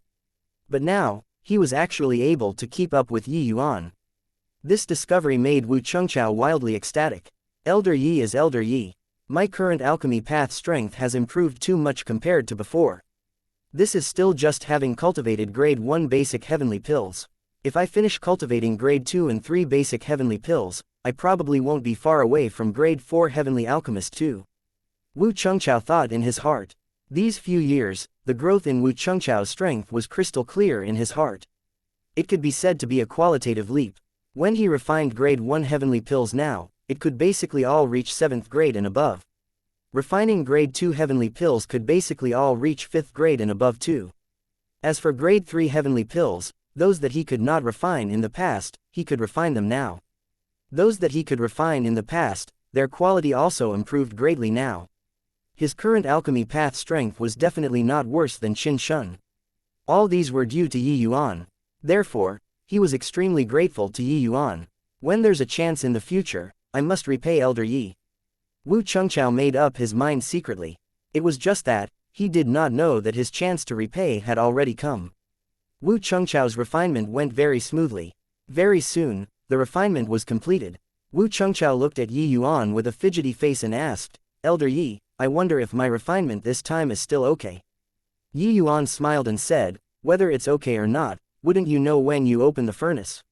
But now, he was actually able to keep up with Yi Yuan. This discovery made Wu Chengqiao wildly ecstatic. Elder Yi is Elder Yi. My current alchemy path strength has improved too much compared to before. This is still just having cultivated grade 1 basic heavenly pills. If I finish cultivating grade 2 and 3 basic heavenly pills, I probably won't be far away from grade 4 heavenly alchemist too. Wu Chengqiao thought in his heart. These few years, the growth in Wu Chengqiao's strength was crystal clear in his heart. It could be said to be a qualitative leap. When he refined grade 1 heavenly pills now, it could basically all reach 7th grade and above. Refining grade 2 heavenly pills could basically all reach 5th grade and above too. As for grade 3 heavenly pills, those that he could not refine in the past, he could refine them now. Those that he could refine in the past, their quality also improved greatly now. His current alchemy path strength was definitely not worse than Qin Shun. All these were due to Yi Yuan. Therefore, he was extremely grateful to Yi Yuan. When there's a chance in the future, I must repay Elder Yi. Wu Chengqiao made up his mind secretly. It was just that, he did not know that his chance to repay had already come. Wu Chengqiao's refinement went very smoothly. Very soon, the refinement was completed. Wu Chengqiao looked at Yi Yuan with a fidgety face and asked, Elder Yi, I wonder if my refinement this time is still okay. Yi Yuan smiled and said, Whether it's okay or not, wouldn't you know when you open the furnace?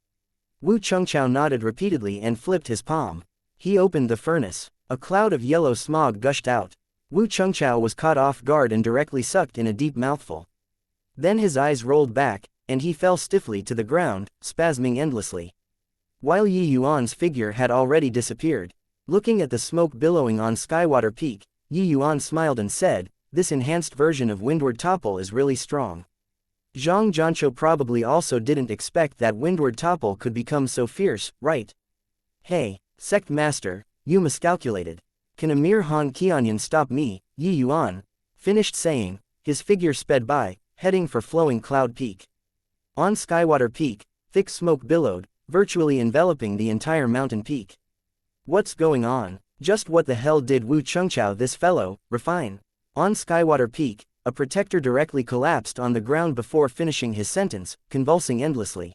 Wu Chengqiao nodded repeatedly and flipped his palm. He opened the furnace. A cloud of yellow smog gushed out. Wu Chengqiao was caught off guard and directly sucked in a deep mouthful. Then his eyes rolled back, and he fell stiffly to the ground, spasming endlessly. While Yi Yuan's figure had already disappeared. Looking at the smoke billowing on Skywater Peak, Yi Yuan smiled and said, "This enhanced version of Windward Topple is really strong." Zhang Jianqiu probably also didn't expect that Windward Topple could become so fierce, right? "Hey, Sect Master, you miscalculated. Can a mere Han Qianyan stop me?" Yi Yuan finished saying. His figure sped by, heading for Flowing Cloud Peak. On Skywater Peak, thick smoke billowed, virtually enveloping the entire mountain peak. What's going on? Just what the hell did Wu Chengqiao this fellow refine? On Skywater Peak, a protector directly collapsed on the ground before finishing his sentence, convulsing endlessly.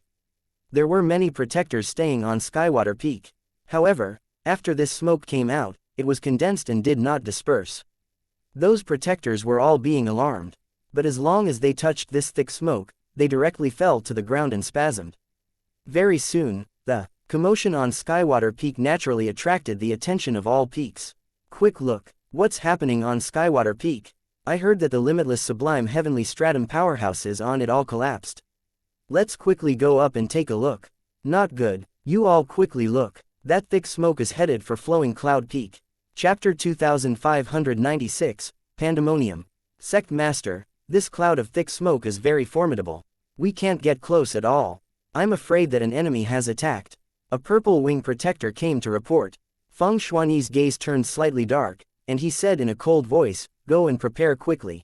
There were many protectors staying on Skywater Peak. However, after this smoke came out, it was condensed and did not disperse. Those protectors were all being alarmed. But as long as they touched this thick smoke, they directly fell to the ground and spasmed. Very soon, the commotion on Skywater Peak naturally attracted the attention of all peaks. Quick look, what's happening on Skywater Peak? I heard that the limitless sublime heavenly stratum powerhouses on it all collapsed. Let's quickly go up and take a look. Not good, you all quickly look. That thick smoke is headed for Flowing Cloud Peak. Chapter 2596, Pandemonium. Sect Master, this cloud of thick smoke is very formidable. We can't get close at all. I'm afraid that an enemy has attacked. A purple wing protector came to report. Feng Shuani's gaze turned slightly dark, and he said in a cold voice, "Go and prepare quickly.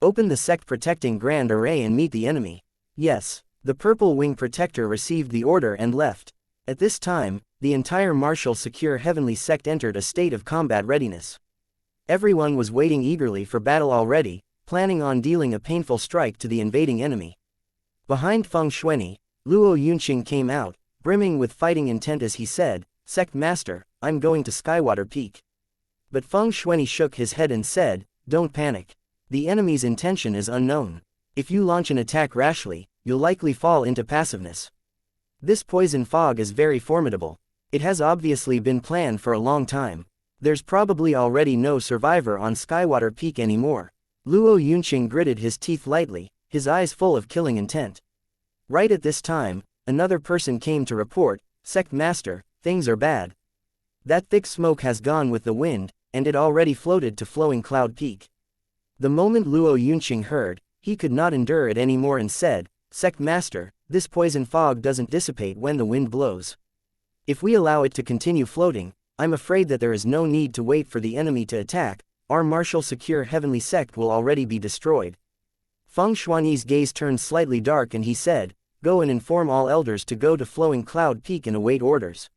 Open the sect protecting Grand Array and meet the enemy." Yes, the purple wing protector received the order and left. At this time, the entire martial secure heavenly sect entered a state of combat readiness. Everyone was waiting eagerly for battle already, planning on dealing a painful strike to the invading enemy. Behind Feng Shuani, Luo Yunqing came out, brimming with fighting intent as he said, "Sect Master, I'm going to Skywater Peak." But Feng Shuani shook his head and said, "Don't panic. The enemy's intention is unknown. If you launch an attack rashly, you'll likely fall into passiveness. This poison fog is very formidable. It has obviously been planned for a long time. There's probably already no survivor on Skywater Peak anymore." Luo Yunqing gritted his teeth lightly, his eyes full of killing intent. Right at this time, another person came to report, "Sect Master, things are bad. That thick smoke has gone with the wind, and it already floated to Flowing Cloud Peak." The moment Luo Yunqing heard, he could not endure it anymore and said, "Sect Master, this poison fog doesn't dissipate when the wind blows. If we allow it to continue floating, I'm afraid that there is no need to wait for the enemy to attack. Our martial secure heavenly sect will already be destroyed." Feng Shuani's gaze turned slightly dark and he said, "Go and inform all elders to go to Flowing Cloud Peak and await orders."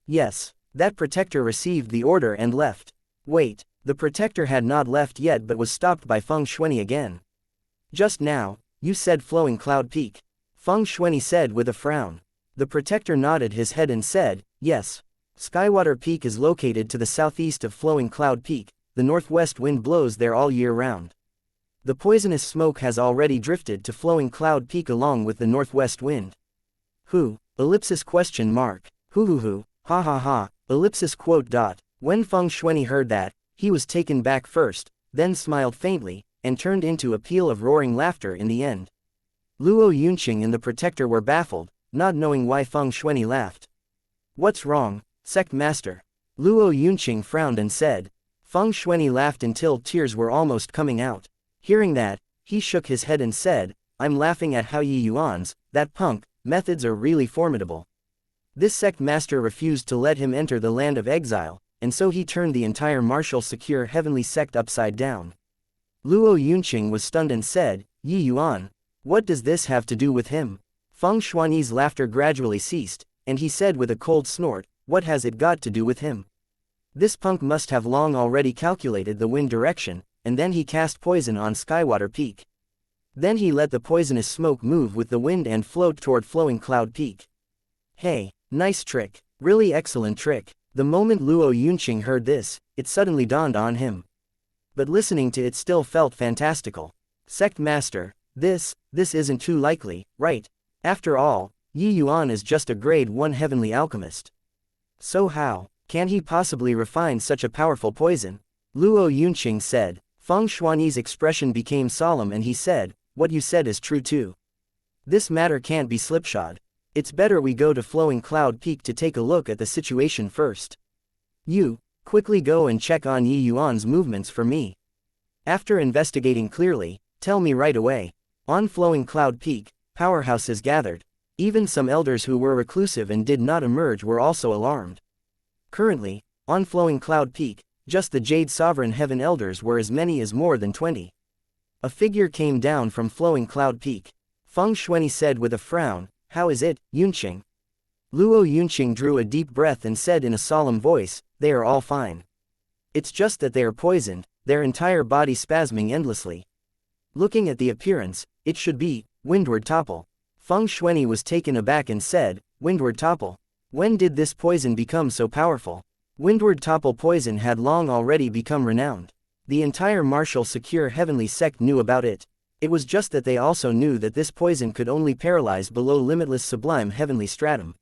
Yes, that protector received the order and left. Wait, the protector had not left yet but was stopped by Feng Shuani again. "Just now, you said Flowing Cloud Peak." Feng Shuani said with a frown. The protector nodded his head and said, "Yes. Skywater Peak is located to the southeast of Flowing Cloud Peak. The northwest wind blows there all year round. The poisonous smoke has already drifted to Flowing Cloud Peak along with the northwest wind." Who? Ellipsis question mark. Hoo, ha ha ha, ellipsis quote dot. When Feng Shuani heard that, he was taken back first, then smiled faintly, and turned into a peal of roaring laughter in the end. Luo Yunqing and the protector were baffled, not knowing why Feng Shuani laughed. "What's wrong, Sect Master?" Luo Yunqing frowned and said. Feng Shuani laughed until tears were almost coming out. Hearing that, he shook his head and said, "I'm laughing at how Yi Yuan's, that punk, methods are really formidable. This sect master refused to let him enter the land of exile, and so he turned the entire martial secure heavenly sect upside down." Luo Yunqing was stunned and said, "Yi Yuan, what does this have to do with him?" Feng Shuani's laughter gradually ceased, and he said with a cold snort, "What has it got to do with him? This punk must have long already calculated the wind direction, and then he cast poison on Skywater Peak. Then he let the poisonous smoke move with the wind and float toward Flowing Cloud Peak. Hey, nice trick, really excellent trick." The moment Luo Yunqing heard this, it suddenly dawned on him. But listening to it still felt fantastical. "Sect Master, This isn't too likely, right? After all, Yi Yuan is just a grade 1 heavenly alchemist. So how can he possibly refine such a powerful poison? Luo Yunqing said. Feng Shuani's expression became solemn and he said, what you said is true too. This matter can't be slipshod. It's better we go to Flowing Cloud Peak to take a look at the situation first. You, quickly go and check on Yi Yuan's movements for me. After investigating clearly, tell me right away. On Flowing Cloud Peak, powerhouses gathered. Even some elders who were reclusive and did not emerge were also alarmed. Currently, on Flowing Cloud Peak, just the Jade Sovereign Heaven elders were as many as more than 20. A figure came down from Flowing Cloud Peak. Feng Shuani said with a frown, how is it, Yunqing? Luo Yunqing drew a deep breath and said in a solemn voice, they are all fine. It's just that they are poisoned, their entire body spasming endlessly. Looking at the appearance, it should be windward topple. Feng Shuani was taken aback and said, windward topple? When did this poison become so powerful? Windward topple poison had long already become renowned. The entire martial secure heavenly sect knew about it. It was just that they also knew that this poison could only paralyze below limitless sublime heavenly stratum.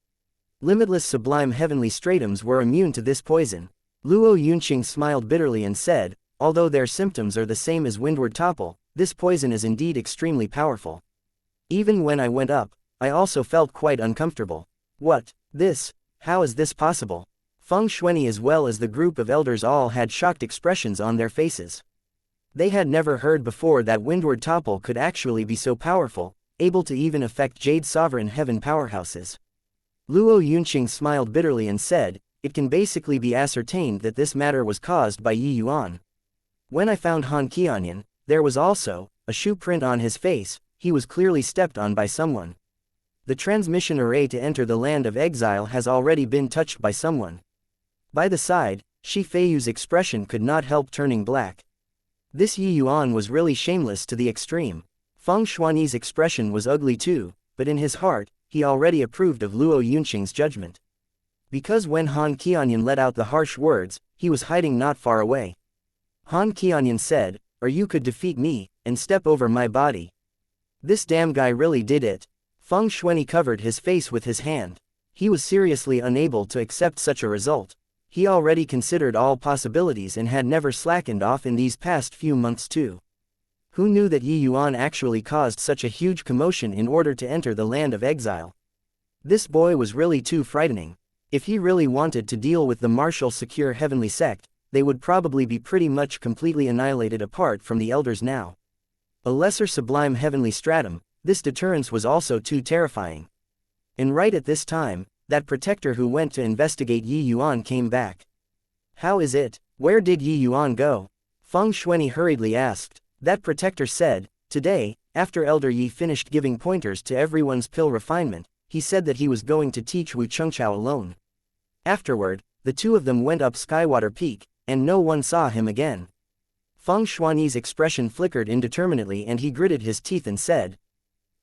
Limitless sublime heavenly stratums were immune to this poison. Luo Yunqing smiled bitterly and said, although their symptoms are the same as windward topple, this poison is indeed extremely powerful. Even when I went up, I also felt quite uncomfortable. What? This? How is this possible? Feng Shuani as well as the group of elders all had shocked expressions on their faces. They had never heard before that windward topple could actually be so powerful, able to even affect Jade Sovereign Heaven powerhouses. Luo Yunqing smiled bitterly and said, it can basically be ascertained that this matter was caused by Yi Yuan. When I found Han Qianyan, there was also a shoe print on his face. He was clearly stepped on by someone. The transmission array to enter the land of exile has already been touched by someone. By the side, Shi Feiyu's expression could not help turning black. This Yi Yuan was really shameless to the extreme. Feng Shuani's expression was ugly too, but in his heart, he already approved of Luo Yunqing's judgment. Because when Han Qianyan let out the harsh words, he was hiding not far away. Han Qianyan said, or you could defeat me, and step over my body. This damn guy really did it. Feng Shuani covered his face with his hand. He was seriously unable to accept such a result. He already considered all possibilities and had never slackened off in these past few months too. Who knew that Yi Yuan actually caused such a huge commotion in order to enter the land of exile? This boy was really too frightening. If he really wanted to deal with the martial secure heavenly sect, they would probably be pretty much completely annihilated apart from the elders now. A lesser sublime heavenly stratum, this deterrence was also too terrifying. And right at this time, that protector who went to investigate Yi Yuan came back. How is it? Where did Yi Yuan go? Feng Shuani hurriedly asked. That protector said, today, after Elder Yi finished giving pointers to everyone's pill refinement, he said that he was going to teach Wu Chengchao alone. Afterward, the two of them went up Skywater Peak, and no one saw him again. Feng Shuani's expression flickered indeterminately and he gritted his teeth and said,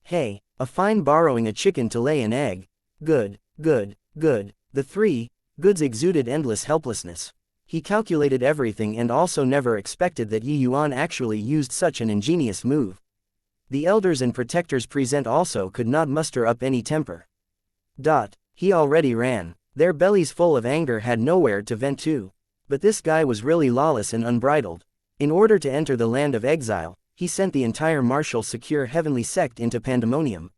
hey, a fine borrowing a chicken to lay an egg. Good, good, good. The three goods exuded endless helplessness. He calculated everything and also never expected that Yi Yuan actually used such an ingenious move. The elders and protectors present also could not muster up any temper. He already ran. Their bellies full of anger had nowhere to vent to. But this guy was really lawless and unbridled. In order to enter the land of exile, he sent the entire martial secure heavenly sect into pandemonium.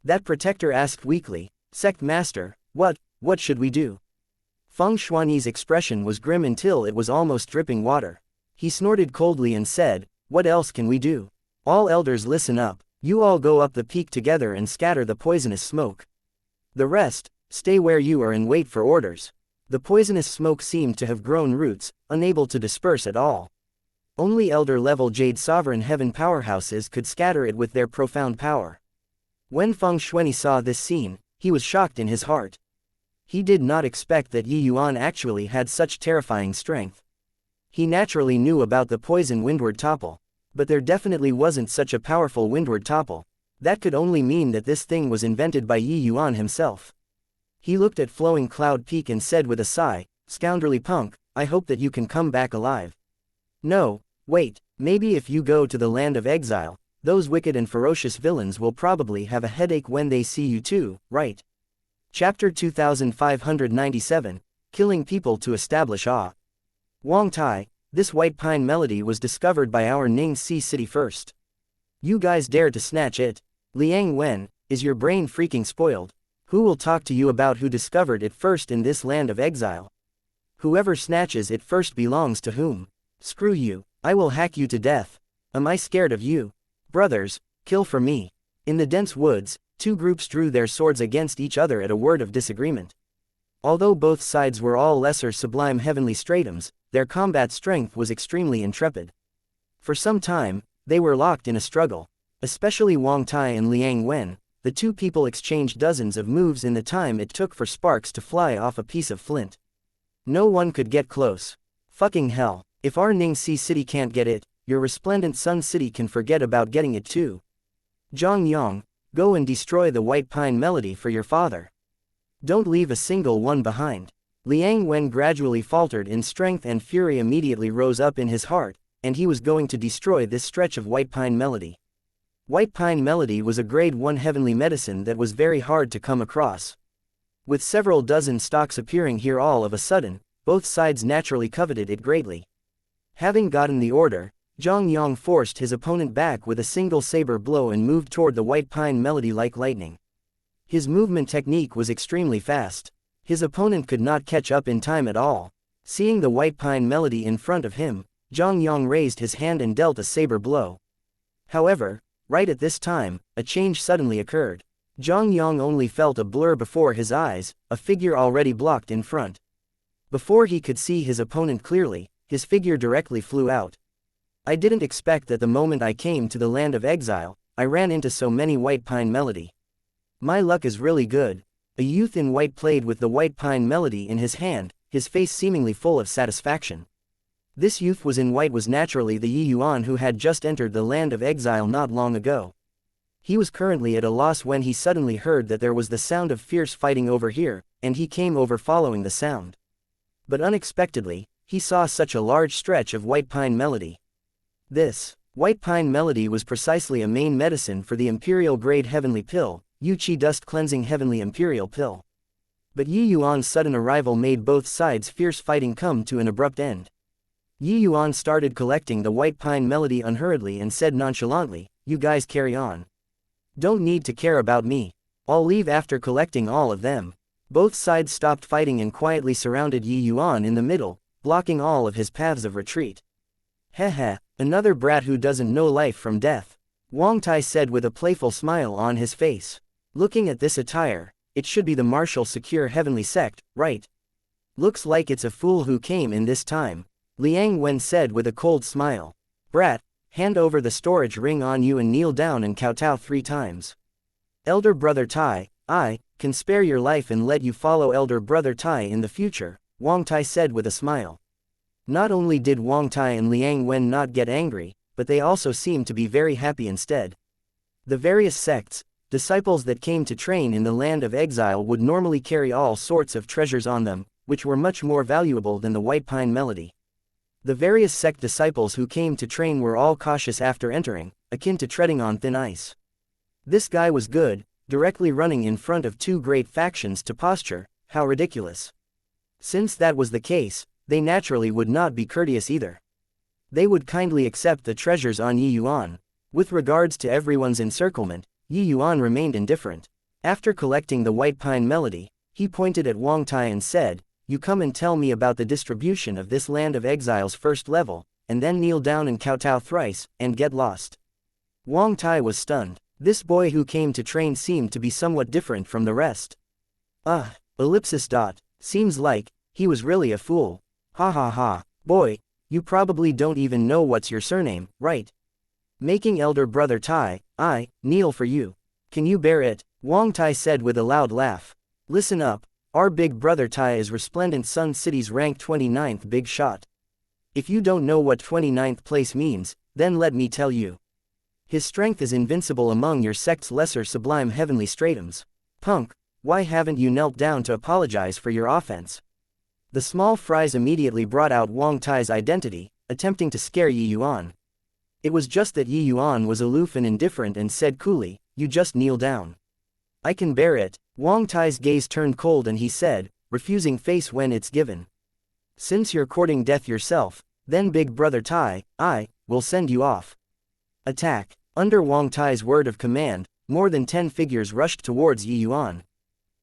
That protector asked weakly, Sect Master, what should we do? Feng Shuani's expression was grim until it was almost dripping water. He snorted coldly and said, what else can we do? All elders listen up, you all go up the peak together and scatter the poisonous smoke. The rest, stay where you are and wait for orders. The poisonous smoke seemed to have grown roots, unable to disperse at all. Only elder-level Jade Sovereign Heaven powerhouses could scatter it with their profound power. When Feng Shuani saw this scene, he was shocked in his heart. He did not expect that Yi Yuan actually had such terrifying strength. He naturally knew about the poison windward topple, but there definitely wasn't such a powerful windward topple. That could only mean that this thing was invented by Yi Yuan himself. He looked at Flowing Cloud Peak and said with a sigh, scoundrelly punk, I hope that you can come back alive. No, wait, maybe if you go to the land of exile, Those wicked and ferocious villains will probably have a headache when they see you too, right? Chapter 2597, Killing People to Establish Awe. Wang Tai, this white pine melody was discovered by our Ning Si city first. You guys dare to snatch it? Liang Wen, is your brain freaking spoiled? Who will talk to you about who discovered it first in this land of exile? Whoever snatches it first belongs to whom? Screw you, I will hack you to death. Am I scared of you? Brothers, kill for me. In the dense woods, two groups drew their swords against each other at a word of disagreement. Although both sides were all lesser sublime heavenly stratums, their combat strength was extremely intrepid. For some time, they were locked in a struggle. Especially Wang Tai and Liang Wen, the two people exchanged dozens of moves in the time it took for sparks to fly off a piece of flint. No one could get close. Fucking hell, if our Ning Si city can't get it, your resplendent Sun City can forget about getting it too. Zhang Yang, go and destroy the white pine melody for your father. Don't leave a single one behind. Liang Wen gradually faltered in strength and fury immediately rose up in his heart, and he was going to destroy this stretch of white pine melody. White pine melody was a grade 1 heavenly medicine that was very hard to come across. With several dozen stocks appearing here all of a sudden, both sides naturally coveted it greatly. Having gotten the order, Zhang Yang forced his opponent back with a single saber blow and moved toward the white pine melody like lightning. His movement technique was extremely fast. His opponent could not catch up in time at all. Seeing the white pine melody in front of him, Zhang Yang raised his hand and dealt a saber blow. However, right at this time, a change suddenly occurred. Zhang Yang only felt a blur before his eyes, a figure already blocked in front. Before he could see his opponent clearly, his figure directly flew out. I didn't expect that the moment I came to the land of exile, I ran into so many white pine melody. My luck is really good. A youth in white played with the white pine melody in his hand, his face seemingly full of satisfaction. This youth was in white was naturally the Yuan who had just entered the land of exile not long ago. He was currently at a loss when he suddenly heard that there was the sound of fierce fighting over here, and he came over following the sound. But unexpectedly, he saw such a large stretch of white pine melody. This white pine melody was precisely a main medicine for the imperial grade heavenly pill, Yu Qi dust cleansing heavenly imperial pill. But Yi Yuan's sudden arrival made both sides' fierce fighting come to an abrupt end. Yi Yuan started collecting the white pine melody unhurriedly and said nonchalantly, "You guys carry on. Don't need to care about me. I'll leave after collecting all of them." Both sides stopped fighting and quietly surrounded Yi Yuan in the middle, blocking all of his paths of retreat. "Heh, another brat who doesn't know life from death," Wang Tai said with a playful smile on his face. Looking at this attire, it should be the martial secure heavenly sect, right? Looks like it's a fool who came in this time, Liang Wen said with a cold smile. "Brat, hand over the storage ring on you and kneel down and kowtow 3 times. Elder brother Tai, I can spare your life and let you follow elder brother Tai in the future," Wang Tai said with a smile. Not only did Wang Tai and Liang Wen not get angry, but they also seemed to be very happy instead. The various sects, disciples that came to train in the land of exile would normally carry all sorts of treasures on them, which were much more valuable than the white pine melody. The various sect disciples who came to train were all cautious after entering, akin to treading on thin ice. This guy was good, directly running in front of 2 great factions to posture, how ridiculous. Since that was the case, they naturally would not be courteous either. They would kindly accept the treasures on Yi Yuan. With regards to everyone's encirclement, Yi Yuan remained indifferent. After collecting the white pine melody, he pointed at Wang Tai and said, "You come and tell me about the distribution of this land of exile's first level, and then kneel down and kowtow thrice, and get lost." Wang Tai was stunned. This boy who came to train seemed to be somewhat different from the rest. Seems like he was really a fool. Ha ha ha, boy, you probably don't even know what's your surname, right? Making elder brother Tai, I kneel for you. Can you bear it? Wang Tai said with a loud laugh. Listen up, our big brother Tai is resplendent Sun City's rank 29th big shot. If you don't know what 29th place means, then let me tell you. His strength is invincible among your sect's lesser sublime heavenly stratums. Punk, why haven't you knelt down to apologize for your offense? The small fries immediately brought out Wang Tai's identity, attempting to scare Yi Yuan. It was just that Yi Yuan was aloof and indifferent and said coolly, "You just kneel down." "I can bear it." Wang Tai's gaze turned cold and he said, refusing face when it's given. "Since you're courting death yourself, then Big Brother Tai, I will send you off." "Attack." Under Wang Tai's word of command, more than 10 figures rushed towards Yi Yuan.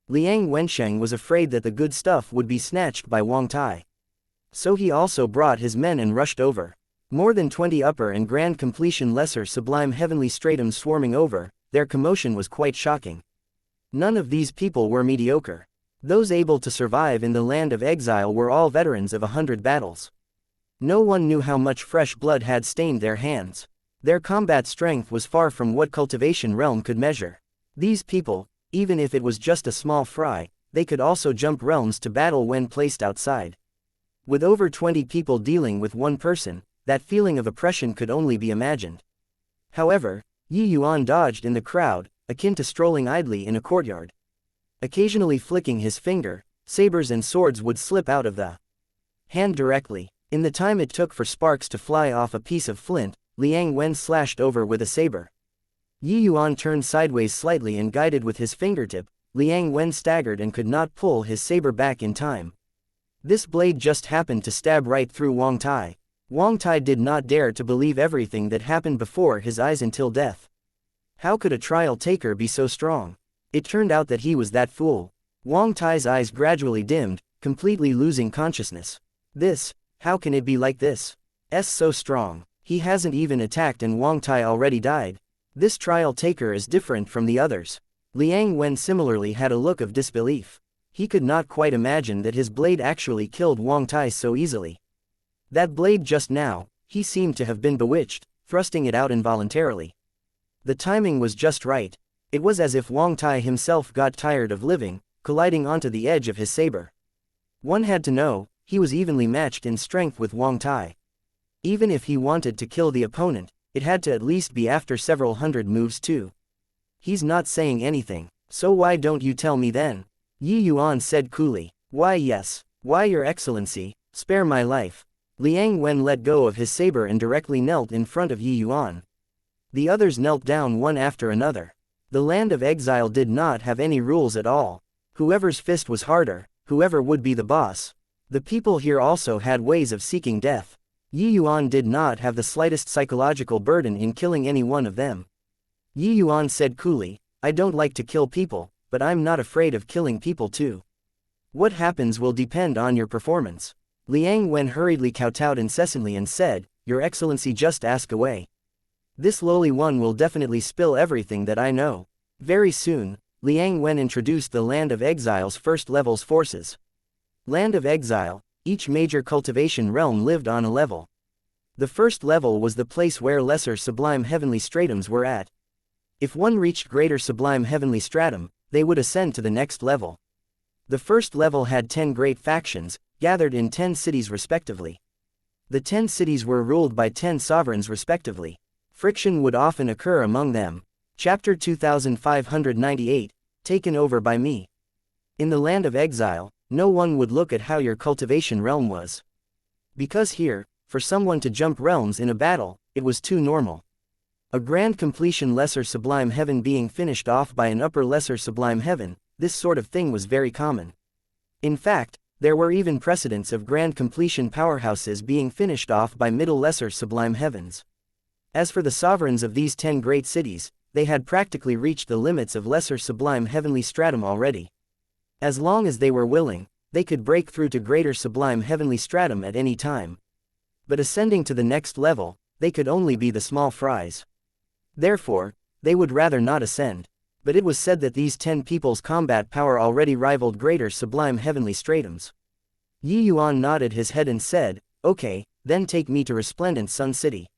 Liang Wensheng was afraid that the good stuff would be snatched by Wang Tai. So he also brought his men and rushed over. More than 20 upper and grand completion lesser sublime heavenly stratums swarming over, their commotion was quite shocking. None of these people were mediocre. Those able to survive in the land of exile were all veterans of 100 battles. No one knew how much fresh blood had stained their hands. Their combat strength was far from what cultivation realm could measure. These people, even if it was just a small fry, they could also jump realms to battle when placed outside. With over 20 people dealing with one person, that feeling of oppression could only be imagined. However, Yi Yuan dodged in the crowd, akin to strolling idly in a courtyard. Occasionally flicking his finger, sabers and swords would slip out of the hand directly. In the time it took for sparks to fly off a piece of flint, Liang Wen slashed over with a saber. Yi Yuan turned sideways slightly and guided with his fingertip. Liang Wen staggered and could not pull his saber back in time. This blade just happened to stab right through Wang Tai. Wang Tai did not dare to believe everything that happened before his eyes until death. How could a trial taker be so strong? It turned out that he was that fool. Wang Tai's eyes gradually dimmed, completely losing consciousness. How can it be like this? So strong. He hasn't even attacked and Wang Tai already died. This trial taker is different from the others. Liang Wen similarly had a look of disbelief. He could not quite imagine that his blade actually killed Wang Tai so easily. That blade just now, he seemed to have been bewitched, thrusting it out involuntarily. The timing was just right. It was as if Wang Tai himself got tired of living, colliding onto the edge of his saber. One had to know, he was evenly matched in strength with Wang Tai. Even if he wanted to kill the opponent, it had to at least be after several hundred moves too. He's not saying anything, so why don't you tell me then? Yi Yuan said coolly. Why yes. Why your excellency, spare my life. Liang Wen let go of his saber and directly knelt in front of Yi Yuan. The others knelt down one after another. The land of exile did not have any rules at all. Whoever's fist was harder, whoever would be the boss. The people here also had ways of seeking death. Yi Yuan did not have the slightest psychological burden in killing any one of them. Yi Yuan said coolly, I don't like to kill people, but I'm not afraid of killing people too. What happens will depend on your performance. Liang Wen hurriedly kowtowed incessantly and said, Your Excellency, just ask away. This lowly one will definitely spill everything that I know. Very soon, Liang Wen introduced the Land of Exile's first level's forces. Land of Exile, each major cultivation realm lived on a level. The first level was the place where lesser sublime heavenly stratums were at. If one reached greater sublime heavenly stratum, they would ascend to the next level. The first level had 10 great factions, gathered in 10 cities respectively. The 10 cities were ruled by 10 sovereigns respectively. Friction would often occur among them. Chapter 2598, Taken over by me. In the Land of Exile, no one would look at how your cultivation realm was. Because here, for someone to jump realms in a battle, it was too normal. A grand completion lesser sublime heaven being finished off by an upper lesser sublime heaven, this sort of thing was very common. In fact, there were even precedents of grand completion powerhouses being finished off by middle lesser sublime heavens. As for the sovereigns of these 10 great cities, they had practically reached the limits of lesser sublime heavenly stratum already. As long as they were willing, they could break through to greater sublime heavenly stratum at any time. But ascending to the next level, they could only be the small fries. Therefore, they would rather not ascend. But it was said that these 10 people's combat power already rivaled greater sublime heavenly stratums. Yi Yuan nodded his head and said, Okay, then take me to Resplendent Sun City.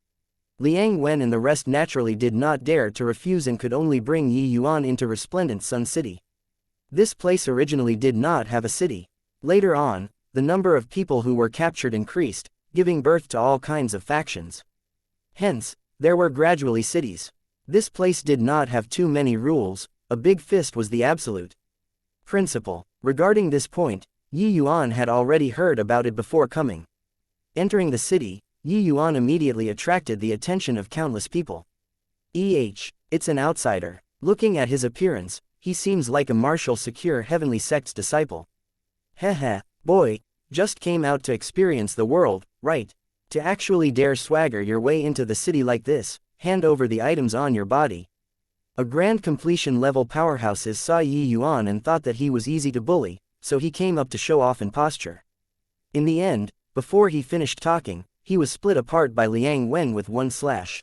Liang Wen and the rest naturally did not dare to refuse and could only bring Yi Yuan into Resplendent Sun City. This place originally did not have a city. Later on, the number of people who were captured increased, giving birth to all kinds of factions. Hence, there were gradually cities. This place did not have too many rules, a big fist was the absolute principle. Regarding this point, Yi Yuan had already heard about it before coming. Entering the city, Yi Yuan immediately attracted the attention of countless people. It's an outsider. Looking at his appearance, he seems like a martial secure heavenly sect's disciple. Heh, boy, just came out to experience the world, right? To actually dare swagger your way into the city like this, hand over the items on your body. A grand completion level powerhouses saw Yi Yuan and thought that he was easy to bully, so he came up to show off in posture. In the end, before he finished talking, he was split apart by Liang Wen with one slash.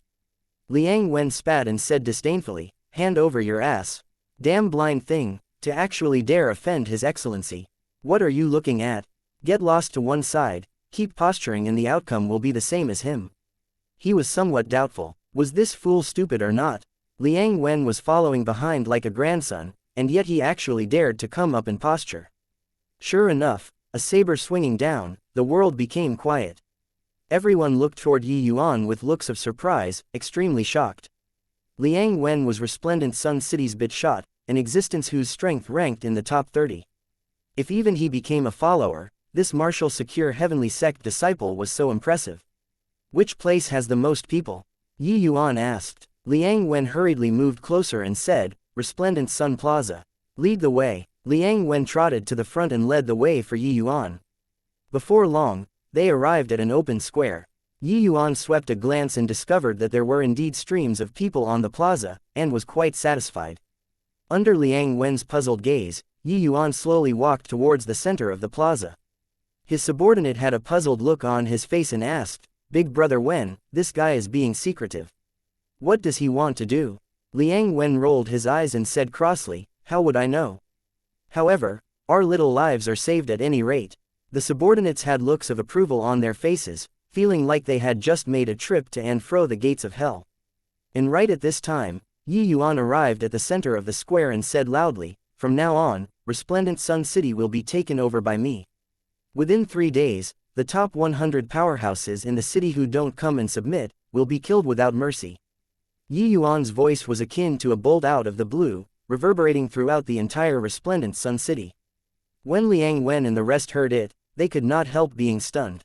Liang Wen spat and said disdainfully, "Hand over your ass. Damn blind thing, to actually dare offend His Excellency. What are you looking at? Get lost to one side, keep posturing and the outcome will be the same as him." He was somewhat doubtful. Was this fool stupid or not? Liang Wen was following behind like a grandson, and yet he actually dared to come up in posture. Sure enough, a saber swinging down, the world became quiet. Everyone looked toward Yi Yuan with looks of surprise, extremely shocked. Liang Wen was Resplendent Sun City's bit shot, an existence whose strength ranked in the top 30. If even he became a follower, this martial secure heavenly sect disciple was so impressive. Which place has the most people? Yi Yuan asked. Liang Wen hurriedly moved closer and said, "Resplendent Sun Plaza. Lead the way." Liang Wen trotted to the front and led the way for Yi Yuan. Before long, they arrived at an open square. Yi Yuan swept a glance and discovered that there were indeed streams of people on the plaza, and was quite satisfied. Under Liang Wen's puzzled gaze, Yi Yuan slowly walked towards the center of the plaza. His subordinate had a puzzled look on his face and asked, "Big Brother Wen, this guy is being secretive. What does he want to do?" Liang Wen rolled his eyes and said crossly, "How would I know? However, our little lives are saved at any rate." The subordinates had looks of approval on their faces, feeling like they had just made a trip to and fro the gates of hell. And right at this time, Yi Yuan arrived at the center of the square and said loudly, "From now on, Resplendent Sun City will be taken over by me. Within 3 days, the top 100 powerhouses in the city who don't come and submit, will be killed without mercy." Yi Yuan's voice was akin to a bolt out of the blue, reverberating throughout the entire Resplendent Sun City. When Liang Wen and the rest heard it, they could not help being stunned.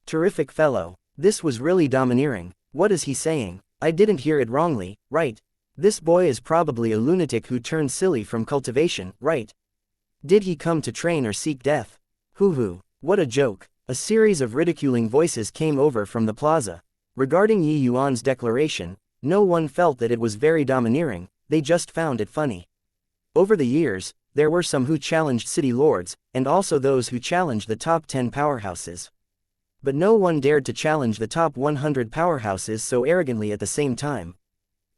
Terrific fellow. This was really domineering. What is he saying? I didn't hear it wrongly, right? This boy is probably a lunatic who turned silly from cultivation, right? Did he come to train or seek death? Hoo, what a joke. A series of ridiculing voices came over from the plaza. Regarding Yi Yuan's declaration, no one felt that it was very domineering, they just found it funny. Over the years, there were some who challenged city lords, and also those who challenged the top 10 powerhouses. But no one dared to challenge the top 100 powerhouses so arrogantly at the same time.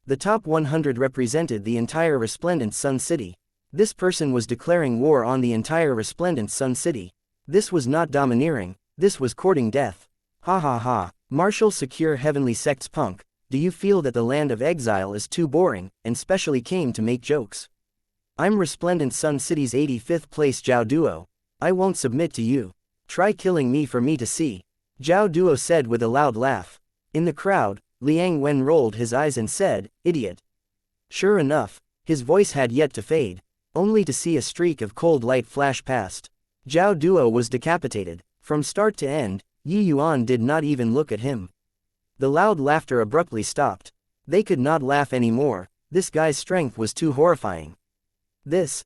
The top 100 represented the entire Resplendent Sun City. This person was declaring war on the entire Resplendent Sun City. This was not domineering, this was courting death. Ha. Martial secure heavenly sects punk, do you feel that the land of exile is too boring, and specially came to make jokes? I'm Resplendent Sun City's 85th place Zhao Duo. I won't submit to you. Try killing me for me to see. Zhao Duo said with a loud laugh. In the crowd, Liang Wen rolled his eyes and said, "Idiot." Sure enough, his voice had yet to fade, only to see a streak of cold light flash past. Zhao Duo was decapitated. From start to end, Yi Yuan did not even look at him. The loud laughter abruptly stopped. They could not laugh anymore, this guy's strength was too horrifying. This,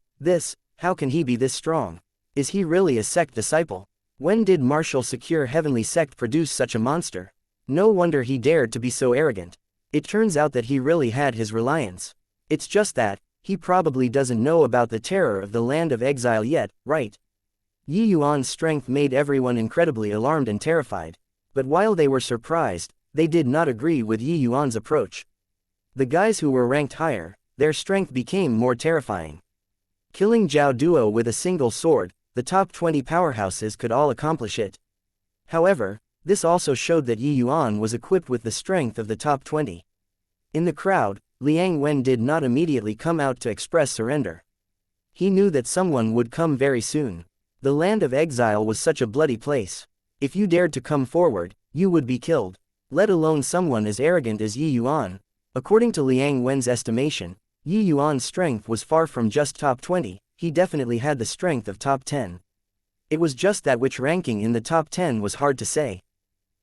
how can he be this strong? Is he really a sect disciple? When did martial secure heavenly sect produce such a monster? No wonder he dared to be so arrogant. It turns out that he really had his reliance. It's just that, he probably doesn't know about the terror of the land of exile yet, right? Yi Yuan's strength made everyone incredibly alarmed and terrified. But while they were surprised, they did not agree with Yi Yuan's approach. The guys who were ranked higher, their strength became more terrifying. Killing Zhao Duo with a single sword, the top 20 powerhouses could all accomplish it. However, this also showed that Yi Yuan was equipped with the strength of the top 20. In the crowd, Liang Wen did not immediately come out to express surrender. He knew that someone would come very soon. The land of exile was such a bloody place. If you dared to come forward, you would be killed. Let alone someone as arrogant as Yi Yuan. According to Liang Wen's estimation, Yi Yuan's strength was far from just top 20, he definitely had the strength of top 10. It was just that which ranking in the top 10 was hard to say.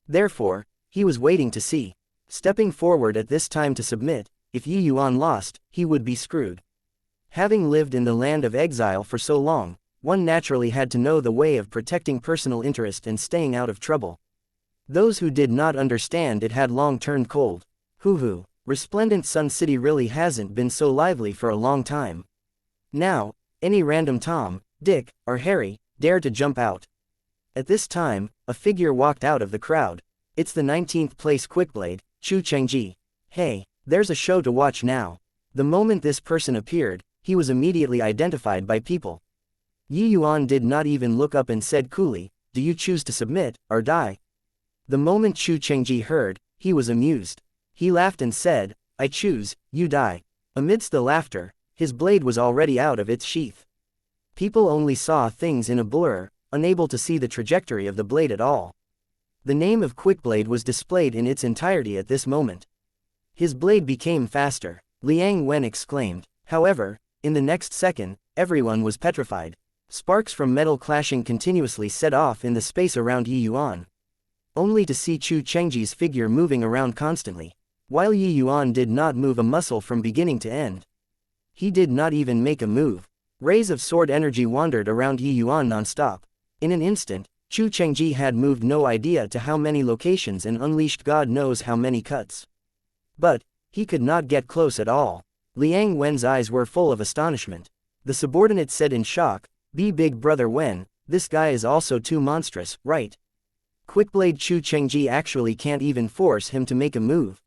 Therefore, He was waiting to see. Stepping forward at this time to submit, if Yi Yuan lost, he would be screwed. Having lived in the land of exile for so long, one naturally had to know the way of protecting personal interest and staying out of trouble. Those who did not understand it had long turned cold. Hoo, Resplendent Sun City really hasn't been so lively for a long time. Now, any random Tom, Dick, or Harry, dare to jump out. At this time, a figure walked out of the crowd. It's the 19th place Quickblade, Chu Chengji. Hey, there's a show to watch now. The moment this person appeared, he was immediately identified by people. Yi Yuan did not even look up and said coolly, "Do you choose to submit, or die?" The moment Chu Chengji heard, he was amused. He laughed and said, "I choose, you die." Amidst the laughter, his blade was already out of its sheath. People only saw things in a blur, unable to see the trajectory of the blade at all. The name of Quickblade was displayed in its entirety at this moment. His blade became faster, Liang Wen exclaimed. However, in the next second, everyone was petrified. Sparks from metal clashing continuously set off in the space around Yi Yuan. Only to see Chu Chengji's figure moving around constantly, while Yi Yuan did not move a muscle from beginning to end. He did not even make a move. Rays of sword energy wandered around Yi Yuan non-stop. In an instant, Chu Chengji had moved no idea to how many locations and unleashed God knows how many cuts. But, he could not get close at all. Liang Wen's eyes were full of astonishment. The subordinate said in shock, "Be big brother Wen, this guy is also too monstrous, right? Quickblade Chu Chengji actually can't even force him to make a move."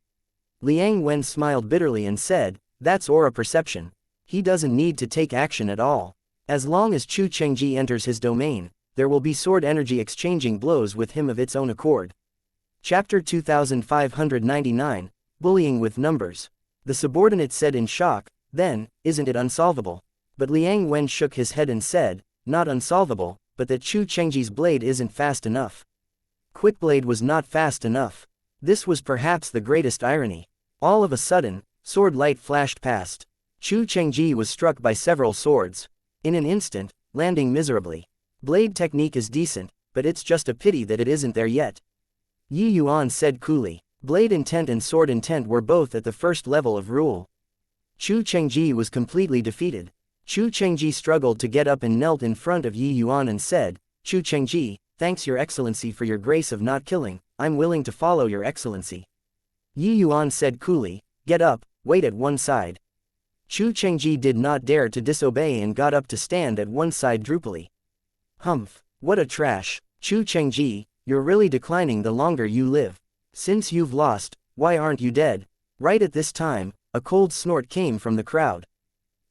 Liang Wen smiled bitterly and said, "That's aura perception. He doesn't need to take action at all. As long as Chu Chengji enters his domain, there will be sword energy exchanging blows with him of its own accord." Chapter 2599, Bullying with Numbers. The subordinate said in shock, "Then, isn't it unsolvable?" But Liang Wen shook his head and said, "Not unsolvable, but that Chu Chengji's blade isn't fast enough." Quickblade was not fast enough. This was perhaps the greatest irony. All of a sudden, sword light flashed past. Chu Chengji was struck by several swords. In an instant, landing miserably. Blade technique is decent, but it's just a pity that it isn't there yet. Yi Yuan said coolly. Blade intent and sword intent were both at the first level of rule. Chu Chengji was completely defeated. Chu Chengji struggled to get up and knelt in front of Yi Yuan and said, "Chu Chengji, thanks your excellency for your grace of not killing, I'm willing to follow your excellency." Yi Yuan said coolly, "Get up, wait at one side." Chu Chengji did not dare to disobey and got up to stand at one side droopily. "Humph, what a trash, Chu Chengji, you're really declining the longer you live. Since you've lost, why aren't you dead?" Right at this time, a cold snort came from the crowd.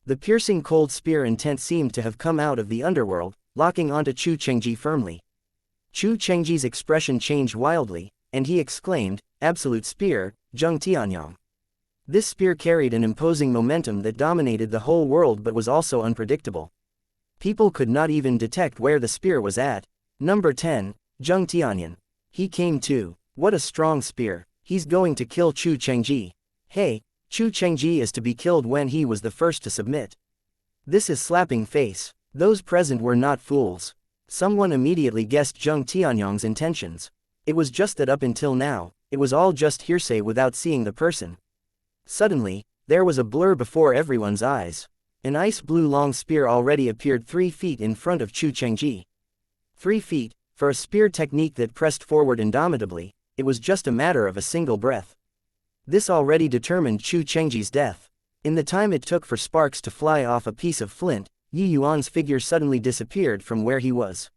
The piercing cold spear intent seemed to have come out of the underworld, locking onto Chu Chengji firmly. Chu Chengji's expression changed wildly, and he exclaimed, "Absolute spear, Zheng Tianyang." This spear carried an imposing momentum that dominated the whole world but was also unpredictable. People could not even detect where the spear was at. Number 10, Zheng Tianyang. He came too. What a strong spear. He's going to kill Chu Chengji. Hey, Chu Chengji is to be killed when he was the first to submit. This is slapping face. Those present were not fools. Someone immediately guessed Zheng Tianyang's intentions. It was just that up until now, it was all just hearsay without seeing the person. Suddenly, there was a blur before everyone's eyes. An ice blue long spear already appeared 3 feet in front of Chu Chengji. 3 feet, for a spear technique that pressed forward indomitably, it was just a matter of a single breath. This already determined Chu Chengji's death. In the time it took for sparks to fly off a piece of flint, Yi Yuan's figure suddenly disappeared from where he was.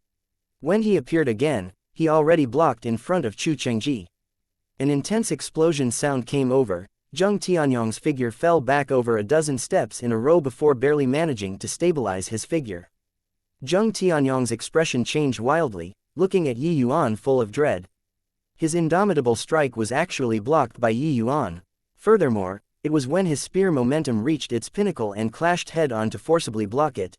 When he appeared again, he already blocked in front of Chu Chengji. An intense explosion sound came over. Zheng Tianyang's figure fell back over a dozen steps in a row before barely managing to stabilize his figure. Zheng Tianyang's expression changed wildly, looking at Yi Yuan full of dread. His indomitable strike was actually blocked by Yi Yuan. Furthermore, it was when his spear momentum reached its pinnacle and clashed head-on to forcibly block it.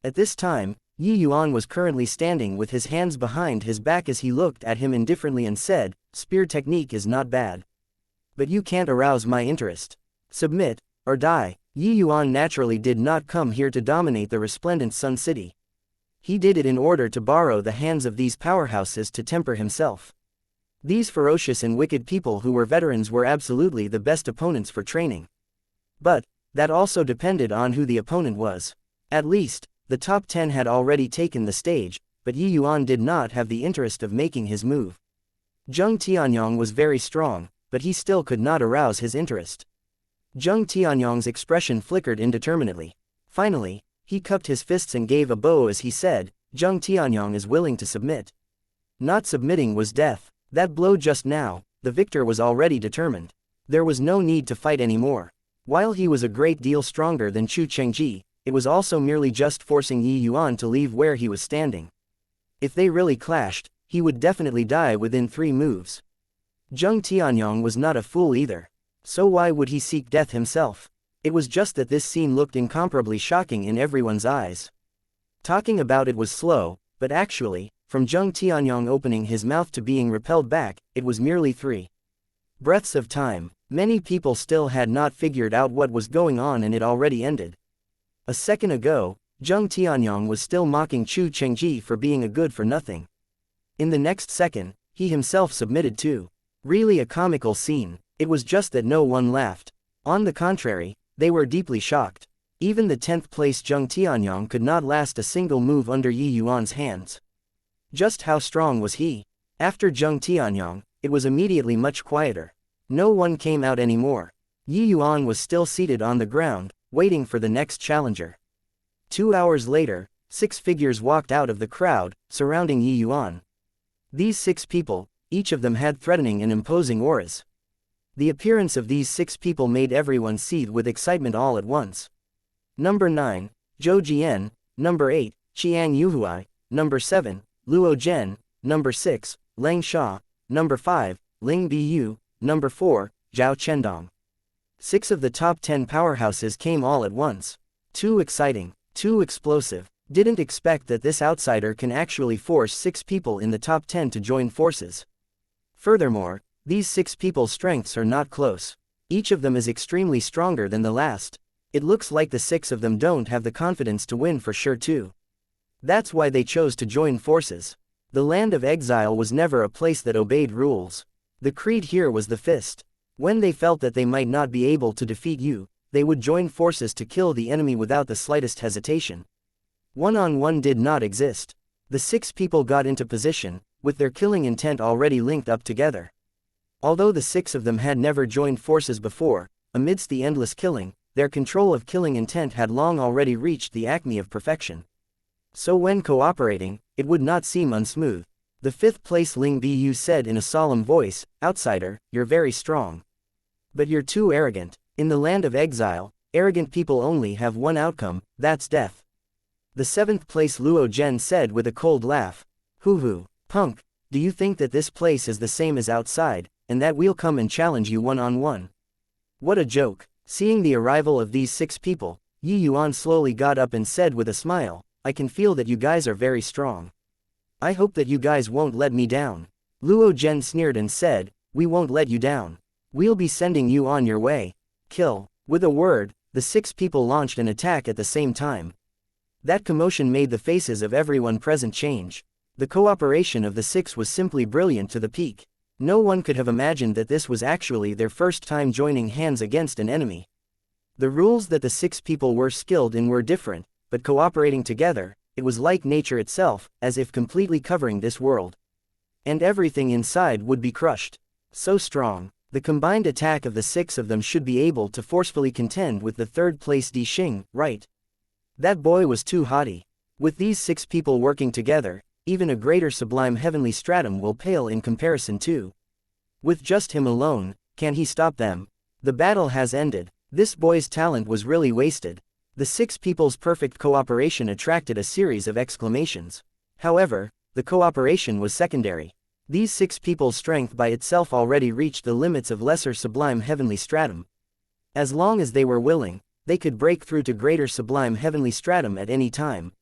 At this time, Yi Yuan was currently standing with his hands behind his back as he looked at him indifferently and said, "Spear technique is not bad. But you can't arouse my interest. Submit, or die." Yi Yuan naturally did not come here to dominate the resplendent Sun City. He did it in order to borrow the hands of these powerhouses to temper himself. These ferocious and wicked people who were veterans were absolutely the best opponents for training. But that also depended on who the opponent was. At least, the top 10 had already taken the stage, but Yuan did not have the interest of making his move. Zheng Tianyong was very strong, but he still could not arouse his interest. Zheng Tianyong's expression flickered indeterminately. Finally, he cupped his fists and gave a bow as he said, Zheng Tianyong is willing to submit. Not submitting was death. That blow just now, the victor was already determined. There was no need to fight anymore. While he was a great deal stronger than Chu Chengji, it was also merely just forcing Yuan to leave where he was standing. If they really clashed, he would definitely die within 3 moves. Zheng Tianyong was not a fool either. So why would he seek death himself? It was just that this scene looked incomparably shocking in everyone's eyes. Talking about it was slow, but actually, from Zheng Tianyong opening his mouth to being repelled back, it was merely 3 breaths of time. Many people still had not figured out what was going on and it already ended. A second ago, Zheng Tianyong was still mocking Chu Chengji for being a good-for-nothing. In the next second, he himself submitted too. Really a comical scene. It was just that no one laughed. On the contrary, they were deeply shocked. Even the 10th place Zheng Tianyong could not last a single move under Yuan's hands. Just how strong was he? After Zheng Tianyong, it was immediately much quieter. No one came out anymore. Yuan was still seated on the ground, waiting for the next challenger. 2 hours later, 6 figures walked out of the crowd, surrounding Yuan. These 6 people, each of them had threatening and imposing auras. The appearance of these 6 people made everyone seethe with excitement all at once. Number 9, Zhou Jian. Number 8, Qiang Yuhui. Number 7, Luo Zhen. Number 6, Lang Sha. Number 5, Ling Bu. Number 4, Zhao Chendong. 6 of the top 10 powerhouses came all at once. Too exciting, too explosive. Didn't expect that this outsider can actually force 6 people in the top 10 to join forces. Furthermore, these 6 people's strengths are not close. Each of them is extremely stronger than the last. It looks like the 6 of them don't have the confidence to win for sure too. That's why they chose to join forces. The land of exile was never a place that obeyed rules. The creed here was the fist. When they felt that they might not be able to defeat you, they would join forces to kill the enemy without the slightest hesitation. One-on-one did not exist. The 6 people got into position, with their killing intent already linked up together. Although the 6 of them had never joined forces before, amidst the endless killing, their control of killing intent had long already reached the acme of perfection. So when cooperating, it would not seem unsmooth. The 5th place Ling Bu said in a solemn voice, "Outsider, you're very strong. But you're too arrogant. In the land of exile, arrogant people only have one outcome, that's death." The 7th place Luo Zhen said with a cold laugh, "Hoo-hoo, punk, do you think that this place is the same as outside, and that we'll come and challenge you one-on-one? What a joke." Seeing the arrival of these 6 people, Yuan slowly got up and said with a smile, "I can feel that you guys are very strong. I hope that you guys won't let me down." Luo Zhen sneered and said, "We won't let you down. We'll be sending you on your way. Kill." With a word, the 6 people launched an attack at the same time. That commotion made the faces of everyone present change. The cooperation of the 6 was simply brilliant to the peak. No one could have imagined that this was actually their first time joining hands against an enemy. The rules that the 6 people were skilled in were different, but cooperating together, it was like nature itself, as if completely covering this world. And everything inside would be crushed. So strong, the combined attack of the 6 of them should be able to forcefully contend with the 3rd place Di Xing, right? That boy was too haughty. With these 6 people working together, even a greater sublime heavenly stratum will pale in comparison too. With just him alone, can he stop them? The battle has ended. This boy's talent was really wasted. The 6 people's perfect cooperation attracted a series of exclamations. However, the cooperation was secondary. These 6 people's strength by itself already reached the limits of lesser sublime heavenly stratum. As long as they were willing, they could break through to greater sublime heavenly stratum at any time.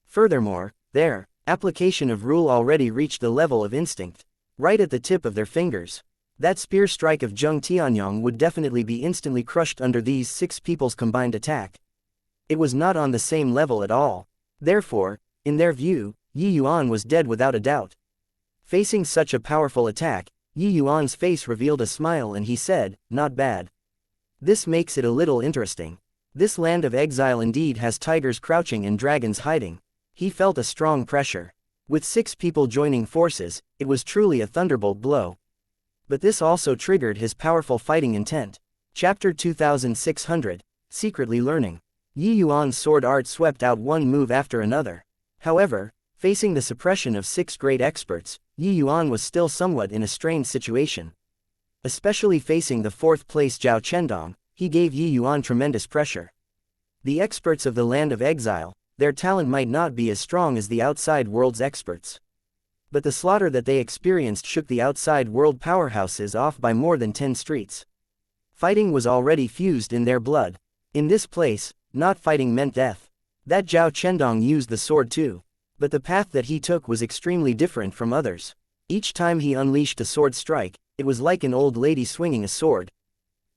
Furthermore, their application of rule already reached the level of instinct. Right at the tip of their fingers. That spear strike of Zheng Tianyong would definitely be instantly crushed under these 6 people's combined attack. It was not on the same level at all. Therefore, in their view, Yuan was dead without a doubt. Facing such a powerful attack, Yi Yuan's face revealed a smile and he said, "Not bad. This makes it a little interesting. This land of exile indeed has tigers crouching and dragons hiding." He felt a strong pressure. With 6 people joining forces, it was truly a thunderbolt blow. But this also triggered his powerful fighting intent. Chapter 2600, Secretly Learning. Yi Yuan's sword art swept out one move after another. However, facing the suppression of 6 great experts, Yi Yuan was still somewhat in a strained situation. Especially facing the 4th place Zhao Chendong, he gave Yi Yuan tremendous pressure. The experts of the land of exile, their talent might not be as strong as the outside world's experts. But the slaughter that they experienced shook the outside world powerhouses off by more than 10 streets. Fighting was already fused in their blood. In this place, not fighting meant death. That Zhao Chendong used the sword too. But the path that he took was extremely different from others. Each time he unleashed a sword strike, it was like an old lady swinging a sword.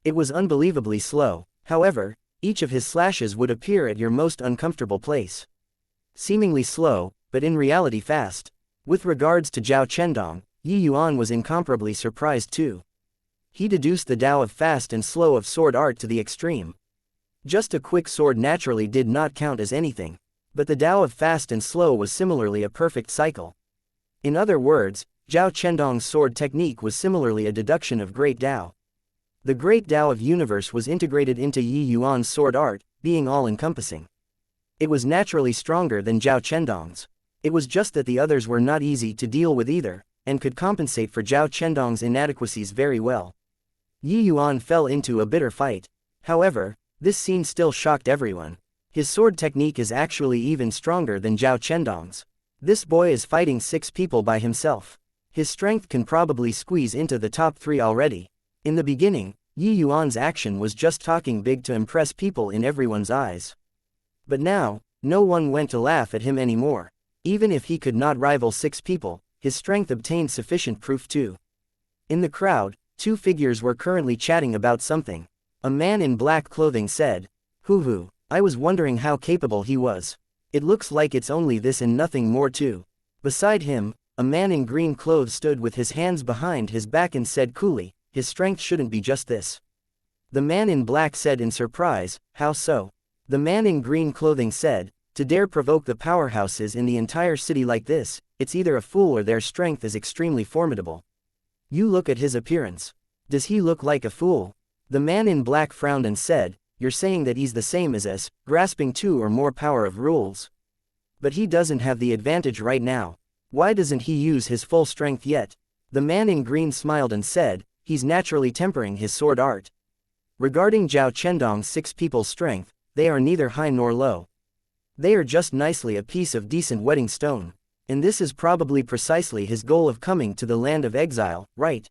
It was unbelievably slow. However, each of his slashes would appear at your most uncomfortable place. Seemingly slow, but in reality fast. With regards to Zhao Chendong, Yi Yuan was incomparably surprised too. He deduced the Tao of fast and slow of sword art to the extreme. Just a quick sword naturally did not count as anything. But the Tao of fast and slow was similarly a perfect cycle. In other words, Zhao Chendong's sword technique was similarly a deduction of Great Tao. The Great Tao of Universe was integrated into Yi Yuan's sword art, being all-encompassing. It was naturally stronger than Zhao Chendong's. It was just that the others were not easy to deal with either, and could compensate for Zhao Chendong's inadequacies very well. Yi Yuan fell into a bitter fight. However, this scene still shocked everyone. His sword technique is actually even stronger than Zhao Chendong's. This boy is fighting 6 people by himself. His strength can probably squeeze into the top 3 already. In the beginning, Yi Yuan's action was just talking big to impress people in everyone's eyes. But now, no one went to laugh at him anymore. Even if he could not rival 6 people, his strength obtained sufficient proof too. In the crowd, 2 figures were currently chatting about something. A man in black clothing said, "Hoo, I was wondering how capable he was. It looks like it's only this and nothing more too." Beside him, a man in green clothes stood with his hands behind his back and said coolly, "His strength shouldn't be just this." The man in black said in surprise, "How so?" The man in green clothing said, "To dare provoke the powerhouses in the entire city like this, it's either a fool or their strength is extremely formidable. You look at his appearance. Does he look like a fool?" The man in black frowned and said, "You're saying that he's the same as us, grasping 2 or more power of rules. But he doesn't have the advantage right now. Why doesn't he use his full strength yet?" The man in green smiled and said, "He's naturally tempering his sword art. Regarding Zhao Chendong's 6 people's strength, they are neither high nor low. They are just nicely a piece of decent wedding stone. And this is probably precisely his goal of coming to the land of exile, right?"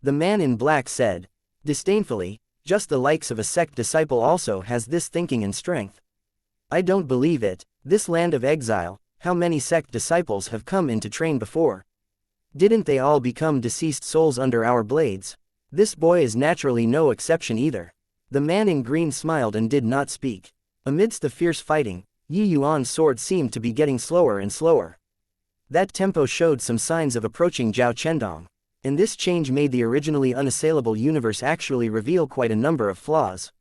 The man in black said, disdainfully, "Just the likes of a sect disciple also has this thinking and strength. I don't believe it. This land of exile, how many sect disciples have come in to train before? Didn't they all become deceased souls under our blades? This boy is naturally no exception either." The man in green smiled and did not speak. Amidst the fierce fighting, Yi Yuan's sword seemed to be getting slower and slower. That tempo showed some signs of approaching Zhao Chendong. And this change made the originally unassailable universe actually reveal quite a number of flaws.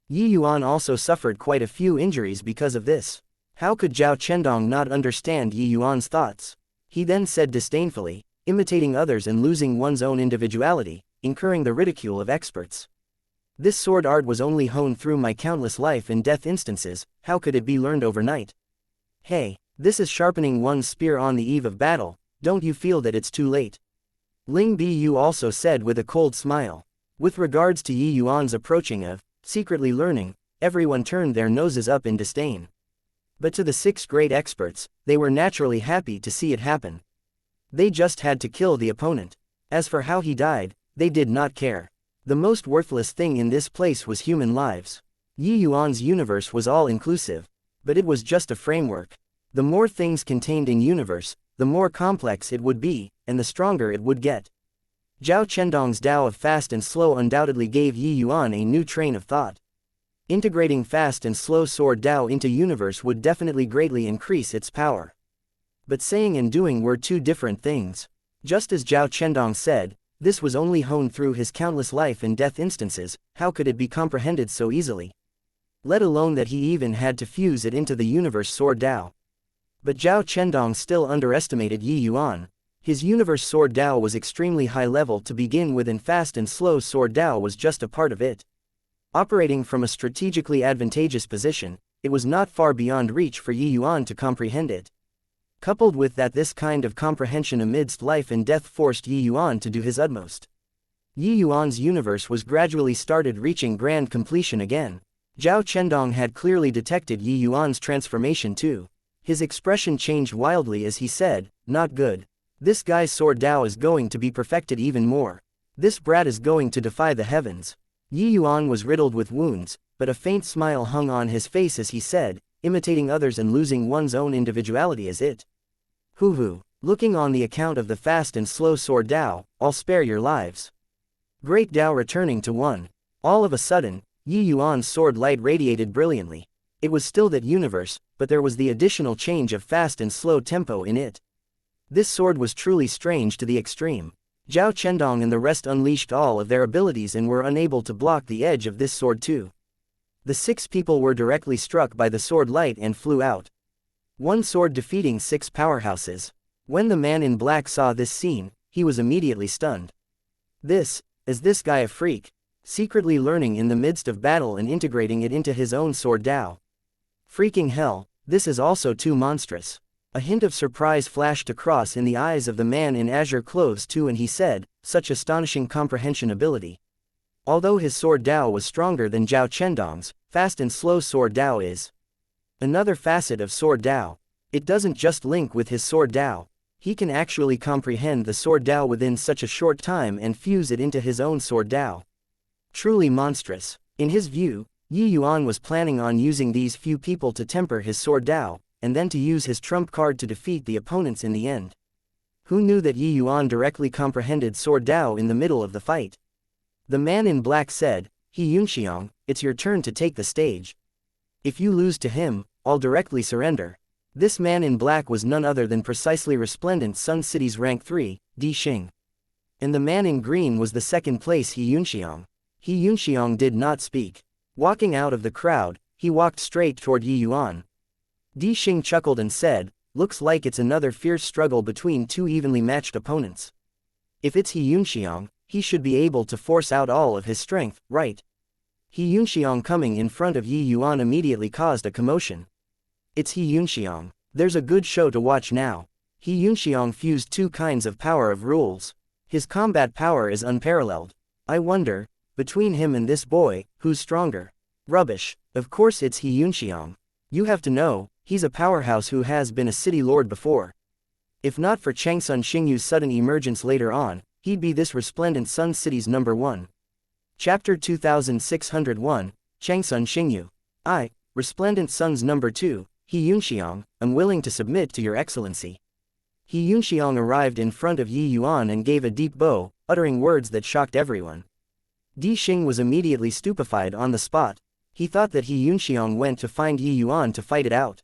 Yi Yuan also suffered quite a few injuries because of this. How could Zhao Chendong not understand Yi Yuan's thoughts? He then said disdainfully, "Imitating others and losing one's own individuality, incurring the ridicule of experts. This sword art was only honed through my countless life and death instances, how could it be learned overnight? Hey, this is sharpening one's spear on the eve of battle, don't you feel that it's too late?" Ling Bu also said with a cold smile. With regards to Yi Yuan's approaching of secretly learning, everyone turned their noses up in disdain. But to the 6 great experts, they were naturally happy to see it happen. They just had to kill the opponent. As for how he died, they did not care. The most worthless thing in this place was human lives. Yi Yuan's universe was all-inclusive. But it was just a framework. The more things contained in universe, the more complex it would be, and the stronger it would get. Zhao Chendong's Tao of fast and slow undoubtedly gave Yi Yuan a new train of thought. Integrating fast and slow sword Tao into universe would definitely greatly increase its power. But saying and doing were 2 different things. Just as Zhao Chendong said, This was only honed through his countless life and death instances. How could it be comprehended so easily? Let alone that he even had to fuse it into the universe sword Dao. But Zhao Chendong still underestimated Yi Yuan. His universe sword Dao was extremely high level to begin with, and fast and slow sword Dao was just a part of it. Operating from a strategically advantageous position, it was not far beyond reach for Yi Yuan to comprehend it. Coupled with that, this kind of comprehension amidst life and death forced Yi Yuan to do his utmost. Yi Yuan's universe was gradually started reaching grand completion again. Zhao Chendong had clearly detected Yi Yuan's transformation too. His expression changed wildly as he said, "Not good. This guy's sword Dao is going to be perfected even more. This brat is going to defy the heavens." Yi Yuan was riddled with wounds, but a faint smile hung on his face as he said, "Imitating others and losing one's own individuality is it? Hoo-hoo. Looking on the account of the fast and slow sword Dao, I'll spare your lives." Great Dao returning to one. All of a sudden, Yi Yuan's sword light radiated brilliantly. It was still that universe, but there was the additional change of fast and slow tempo in it. This sword was truly strange to the extreme. Zhao Chendong and the rest unleashed all of their abilities and were unable to block the edge of this sword too. The 6 people were directly struck by the sword light and flew out. One sword defeating 6 powerhouses. When the man in black saw this scene, he was immediately stunned. Is this guy a freak? Secretly learning in the midst of battle and integrating it into his own sword Dao. Freaking hell, this is also too monstrous. A hint of surprise flashed across in the eyes of the man in azure clothes too, and he said, "Such astonishing comprehension ability." Although his sword Dao was stronger than Zhao Chendong's, fast and slow sword Dao is another facet of sword Dao. It doesn't just link with his sword Dao. He can actually comprehend the sword Dao within such a short time and fuse it into his own sword Dao. Truly monstrous. In his view, Yi Yuan was planning on using these few people to temper his sword Dao, and then to use his trump card to defeat the opponents in the end. Who knew that Yi Yuan directly comprehended sword Dao in the middle of the fight? The man in black said, "Xianxia, it's your turn to take the stage. If you lose to him, I'll directly surrender." This man in black was none other than precisely resplendent Sun City's rank 3, Di Xing. And the man in green was the second place Xianxia. Xianxia did not speak. Walking out of the crowd, he walked straight toward Yi Yuan. Di Xing chuckled and said, "Looks like it's another fierce struggle between 2 evenly matched opponents. If it's Xianxia, he should be able to force out all of his strength, right?" Xianxia coming in front of Yi Yuan immediately caused a commotion. "It's Xianxia. There's a good show to watch now." Xianxia fused 2 kinds of power of rules. His combat power is unparalleled. I wonder, between him and this boy, who's stronger? Rubbish. Of course it's Xianxia. You have to know, he's a powerhouse who has been a city lord before. If not for Changsun Xingyu's sudden emergence later on, he'd be this resplendent Sun City's number 1. Chapter 2601, Changsun Xingyu. I, resplendent Sun's number 2, Xianxia, am willing to submit to your excellency. Xianxia arrived in front of Yi Yuan and gave a deep bow, uttering words that shocked everyone. Di Xing was immediately stupefied on the spot. He thought that Xianxia went to find Yi Yuan to fight it out.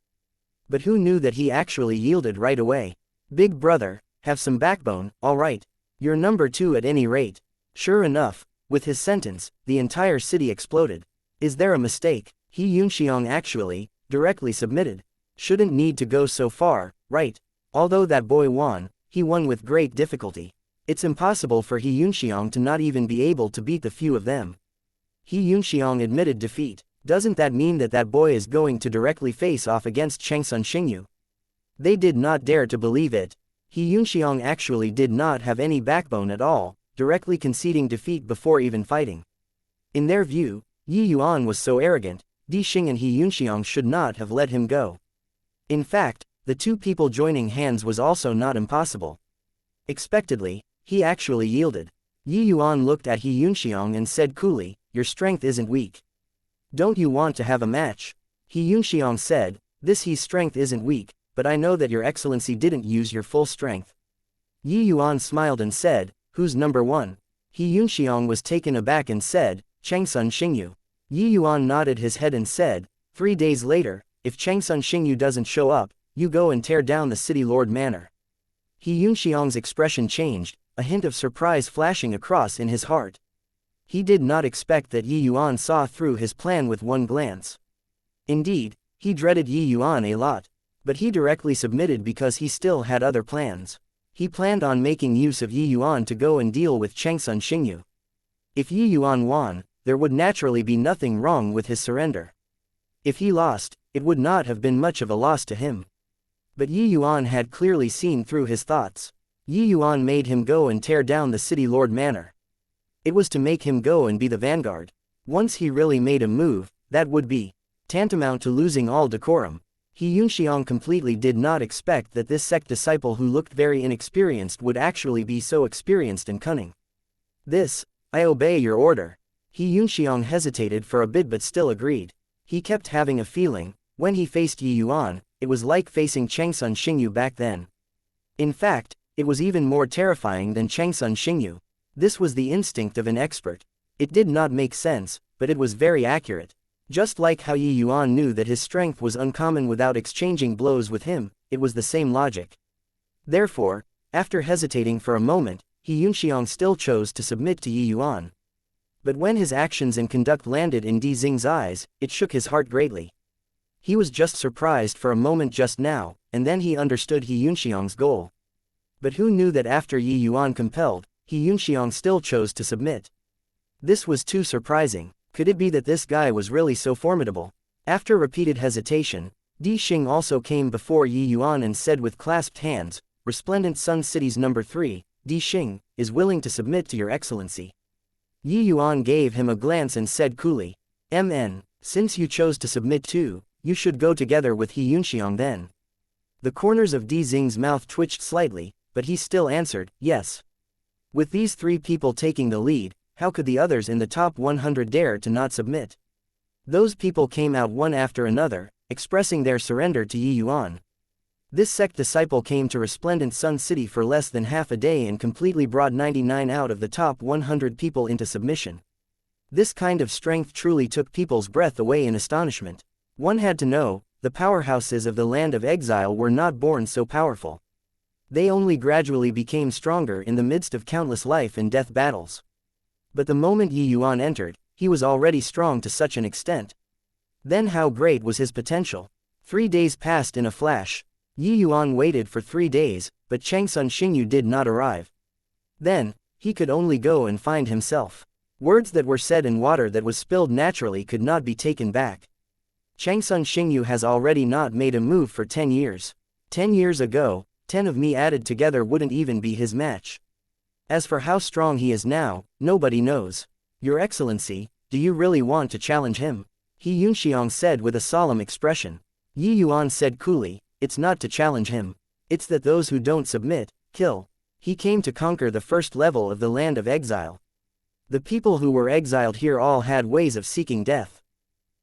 But who knew that he actually yielded right away? "Big brother, have some backbone, alright. You're number 2 at any rate." Sure enough, with his sentence, the entire city exploded. Is there a mistake? Xianxia actually, directly submitted. Shouldn't need to go so far, right? Although that boy won, he won with great difficulty. It's impossible for Xianxia to not even be able to beat the few of them. Xianxia admitted defeat. Doesn't that mean that that boy is going to directly face off against Changsun Xingyu? They did not dare to believe it. Xianxia actually did not have any backbone at all, directly conceding defeat before even fighting. In their view, Yi Yuan was so arrogant, Di Xing and Xianxia should not have let him go. In fact, the 2 people joining hands was also not impossible. Expectedly, he actually yielded. Yi Yuan looked at Xianxia and said coolly, "Your strength isn't weak. Don't you want to have a match?" Xianxia said, His strength isn't weak, but I know that your excellency didn't use your full strength." Yi Yuan smiled and said, "Who's number 1? Xianxia was taken aback and said, "Changsun Xingyu." Yi Yuan nodded his head and said, 3 days later, if Changsun Xingyu doesn't show up, you go and tear down the city lord manor." Xianxia's expression changed, a hint of surprise flashing across in his heart. He did not expect that Yi Yuan saw through his plan with one glance. Indeed, he dreaded Yi Yuan a lot, but he directly submitted because he still had other plans. He planned on making use of Yi Yuan to go and deal with Changsun Xingyu. If Yi Yuan won, there would naturally be nothing wrong with his surrender. If he lost, it would not have been much of a loss to him. But Yi Yuan had clearly seen through his thoughts. Yi Yuan made him go and tear down the city lord manor. It was to make him go and be the vanguard. Once he really made a move, that would be tantamount to losing all decorum. He Yunxiang completely did not expect that this sect disciple who looked very inexperienced would actually be so experienced and cunning. I obey your order. He Yunxiang hesitated for a bit but still agreed. He kept having a feeling, when he faced Yi Yuan, it was like facing Changsun Xingyu back then. In fact, it was even more terrifying than Changsun Xingyu. This was the instinct of an expert. It did not make sense, but it was very accurate. Just like how Yi Yuan knew that his strength was uncommon without exchanging blows with him, it was the same logic. Therefore, after hesitating for a moment, He Yunxiang still chose to submit to Yi Yuan. But when his actions and conduct landed in Di Xing's eyes, it shook his heart greatly. He was just surprised for a moment just now, and then he understood He Yunxiang's goal. But who knew that after Yi Yuan compelled, He Yunxiang still chose to submit? This was too surprising. Could it be that this guy was really so formidable? After repeated hesitation, Di Xing also came before Yi Yuan and said with clasped hands, "Resplendent Sun City's number 3, Di Xing, is willing to submit to your excellency." Yi Yuan gave him a glance and said coolly, "MN, since you chose to submit too, you should go together with He Yunxiang then." The corners of Di Xing's mouth twitched slightly, but he still answered, "Yes." With these three people taking the lead, how could the others in the top 100 dare to not submit? Those people came out one after another, expressing their surrender to Yi Yuan. This sect disciple came to Resplendent Sun City for less than half a day and completely brought 99 out of the top 100 people into submission. This kind of strength truly took people's breath away in astonishment. One had to know, the powerhouses of the land of exile were not born so powerful. They only gradually became stronger in the midst of countless life and death battles. But the moment Yi Yuan entered, he was already strong to such an extent. Then how great was his potential? 3 days passed in a flash. Yi Yuan waited for 3 days, but Changsun Xingyu did not arrive. Then, he could only go and find himself. Words that were said and water that was spilled naturally could not be taken back. Changsun Xingyu has already not made a move for 10 years. 10 years ago, 10 of me added together wouldn't even be his match. As for how strong he is now, nobody knows. Your Excellency, do you really want to challenge him? He Yunxiang said with a solemn expression. Yi Yuan said coolly, "It's not to challenge him. It's that those who don't submit, kill." He came to conquer the first level of the land of exile. The people who were exiled here all had ways of seeking death.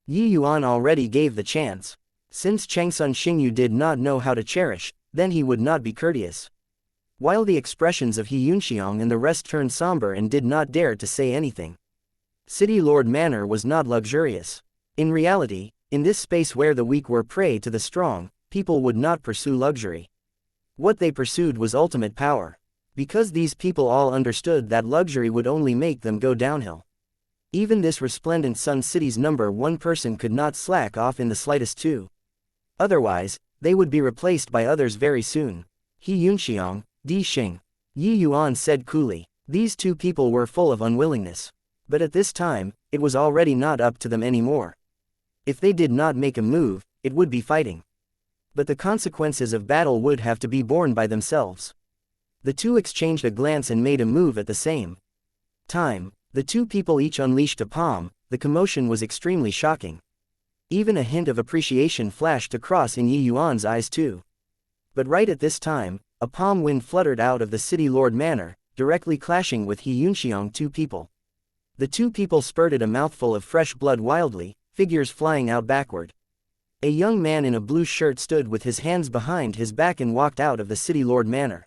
Yi Yuan already gave the chance. Since Changsun Xingyu did not know how to cherish, then he would not be courteous. While the expressions of He Yunxiang and the rest turned somber and did not dare to say anything. City Lord Manor was not luxurious. In reality, in this space where the weak were prey to the strong, people would not pursue luxury. What they pursued was ultimate power. Because these people all understood that luxury would only make them go downhill. Even this Resplendent Sun City's number 1 person could not slack off in the slightest too. Otherwise, they would be replaced by others very soon. He Yunxiang, Di Xing. Yi Yuan said coolly. These two people were full of unwillingness. But at this time, it was already not up to them anymore. If they did not make a move, it would be fighting. But the consequences of battle would have to be borne by themselves. The two exchanged a glance and made a move at the same time. The two people each unleashed a palm. The commotion was extremely shocking. Even a hint of appreciation flashed across in Yi Yuan's eyes too. But right at this time, a palm wind fluttered out of the city lord manor, directly clashing with He Yunxiang two people. The two people spurted a mouthful of fresh blood wildly, figures flying out backward. A young man in a blue shirt stood with his hands behind his back and walked out of the city lord manor.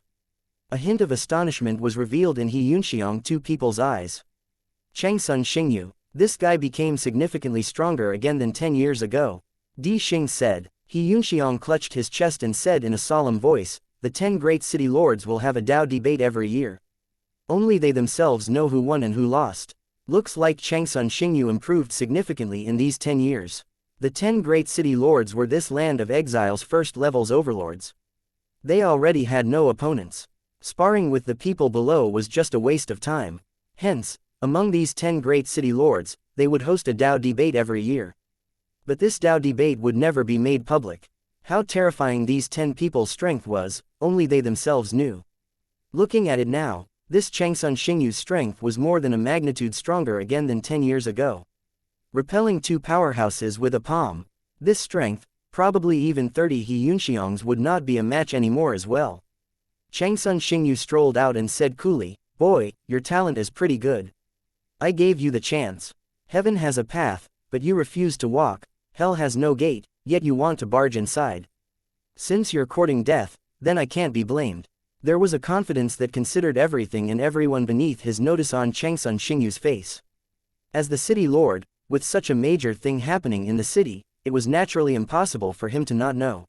A hint of astonishment was revealed in He Yunxiang two people's eyes. Changsun Xingyu, this guy became significantly stronger again than 10 years ago. Di Xing said. He Yunxiang clutched his chest and said in a solemn voice, "The 10 great city lords will have a Dao debate every year. Only they themselves know who won and who lost. Looks like Changsun Xingyu improved significantly in these 10 years. The 10 great city lords were this land of exile's first level's overlords. They already had no opponents. Sparring with the people below was just a waste of time. Hence, among these 10 great city lords, they would host a Dao debate every year. But this Dao debate would never be made public. How terrifying these 10 people's strength was, only they themselves knew. Looking at it now, this Changsun Xingyu's strength was more than a magnitude stronger again than 10 years ago. Repelling 2 powerhouses with a palm, this strength, probably even 30 He Yunxiangs would not be a match anymore as well. Changsun Xingyu strolled out and said coolly, "Boy, your talent is pretty good. I gave you the chance. Heaven has a path, but you refuse to walk, hell has no gate, yet you want to barge inside. Since you're courting death, then I can't be blamed." There was a confidence that considered everything and everyone beneath his notice on Changsun Xingyu's face. As the city lord, with such a major thing happening in the city, it was naturally impossible for him to not know.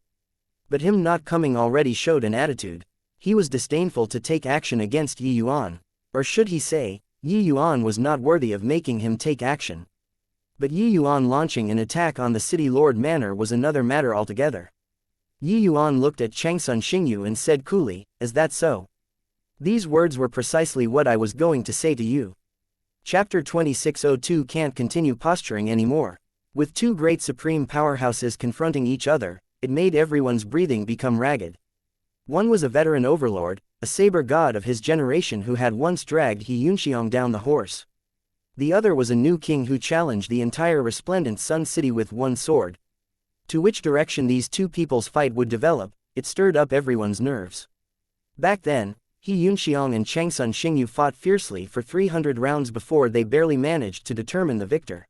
But him not coming already showed an attitude. He was disdainful to take action against Yi Yuan. Or should he say, Yi Yuan was not worthy of making him take action. But Yi Yuan launching an attack on the city lord manor was another matter altogether. Yi Yuan looked at Changsun Xingyu and said coolly, "Is that so?" These words were precisely what I was going to say to you. Chapter 2602 can't continue posturing anymore. With 2 great supreme powerhouses confronting each other, it made everyone's breathing become ragged. One was a veteran overlord, a saber god of his generation who had once dragged He Yunxiang down the horse. The other was a new king who challenged the entire resplendent Sun City with one sword. To which direction these 2 people's fight would develop, it stirred up everyone's nerves. Back then, He Yunxiang and Changsun Xingyu fought fiercely for 300 rounds before they barely managed to determine the victor.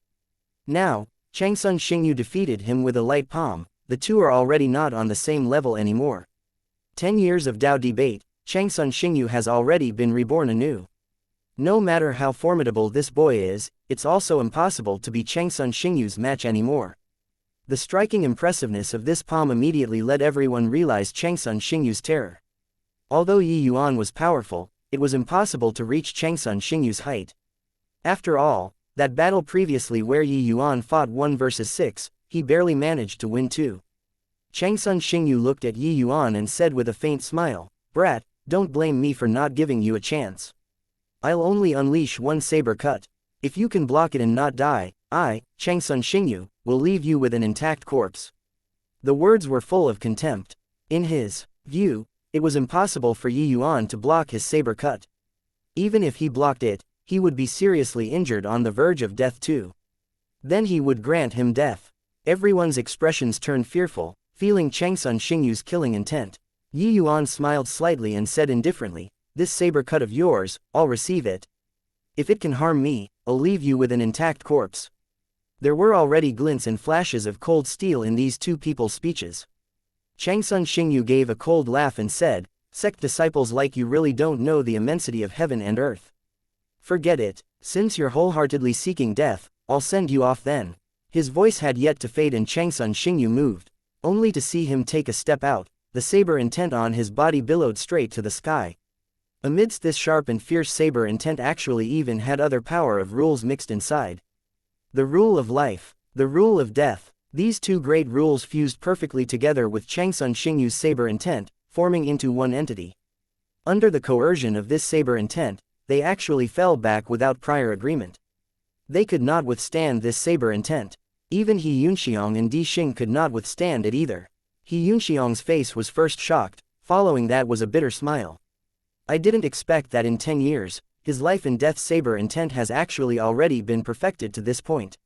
Now, Changsun Xingyu defeated him with a light palm. The 2 are already not on the same level anymore. 10 years of Dao debate, Changsun Xingyu has already been reborn anew. No matter how formidable this boy is, it's also impossible to be Changsun Xingyu's match anymore. The striking impressiveness of this palm immediately let everyone realize Changsun Xingyu's terror. Although Yi Yuan was powerful, it was impossible to reach Changsun Xingyu's height. After all, that battle previously where Yi Yuan fought 1 versus 6, he barely managed to win 2. Changsun Xingyu looked at Yi Yuan and said with a faint smile, "Brat, don't blame me for not giving you a chance. I'll only unleash 1 saber cut. If you can block it and not die, I, Changsun Xingyu, will leave you with an intact corpse." The words were full of contempt. In his view, it was impossible for Yi Yuan to block his saber cut. Even if he blocked it, he would be seriously injured on the verge of death too. Then he would grant him death. Everyone's expressions turned fearful, feeling Changsun Xingyu's killing intent. Yi Yuan smiled slightly and said indifferently, "This saber cut of yours, I'll receive it. If it can harm me, I'll leave you with an intact corpse." There were already glints and flashes of cold steel in these 2 people's speeches. Changsun Xingyu gave a cold laugh and said, "Sect disciples like you really don't know the immensity of heaven and earth. Forget it, since you're wholeheartedly seeking death, I'll send you off then." His voice had yet to fade and Changsun Xingyu moved, only to see him take a step out, the saber intent on his body billowed straight to the sky. Amidst this sharp and fierce saber intent actually even had other power of rules mixed inside. The rule of life, the rule of death. These 2 great rules fused perfectly together with Changsun Xingyu's saber intent, forming into one entity. Under the coercion of this saber intent, they actually fell back without prior agreement. They could not withstand this saber intent. Even He Yunxiang and Di Xing could not withstand it either. He Yunxiang's face was first shocked, following that was a bitter smile. "I didn't expect that in 10 years, his life and death saber intent has actually already been perfected to this point.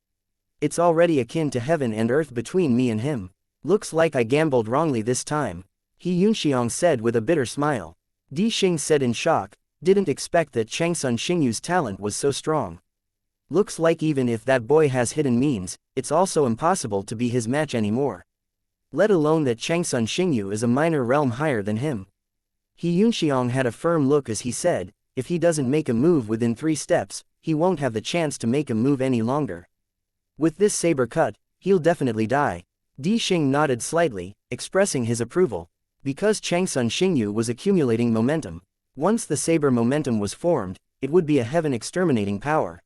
It's already akin to heaven and earth between me and him. Looks like I gambled wrongly this time," He Yunxiang said with a bitter smile. Di Xing said in shock, "Didn't expect that Changsun Xingyu's talent was so strong. Looks like even if that boy has hidden means, it's also impossible to be his match anymore. Let alone that Changsun Xingyu is a minor realm higher than him." He Yunxiang had a firm look as he said, "If he doesn't make a move within 3 steps, he won't have the chance to make a move any longer. With this saber cut, he'll definitely die." Di Xing nodded slightly, expressing his approval. Because Changsun Xingyu was accumulating momentum, Once the saber momentum was formed, it would be a heaven-exterminating power.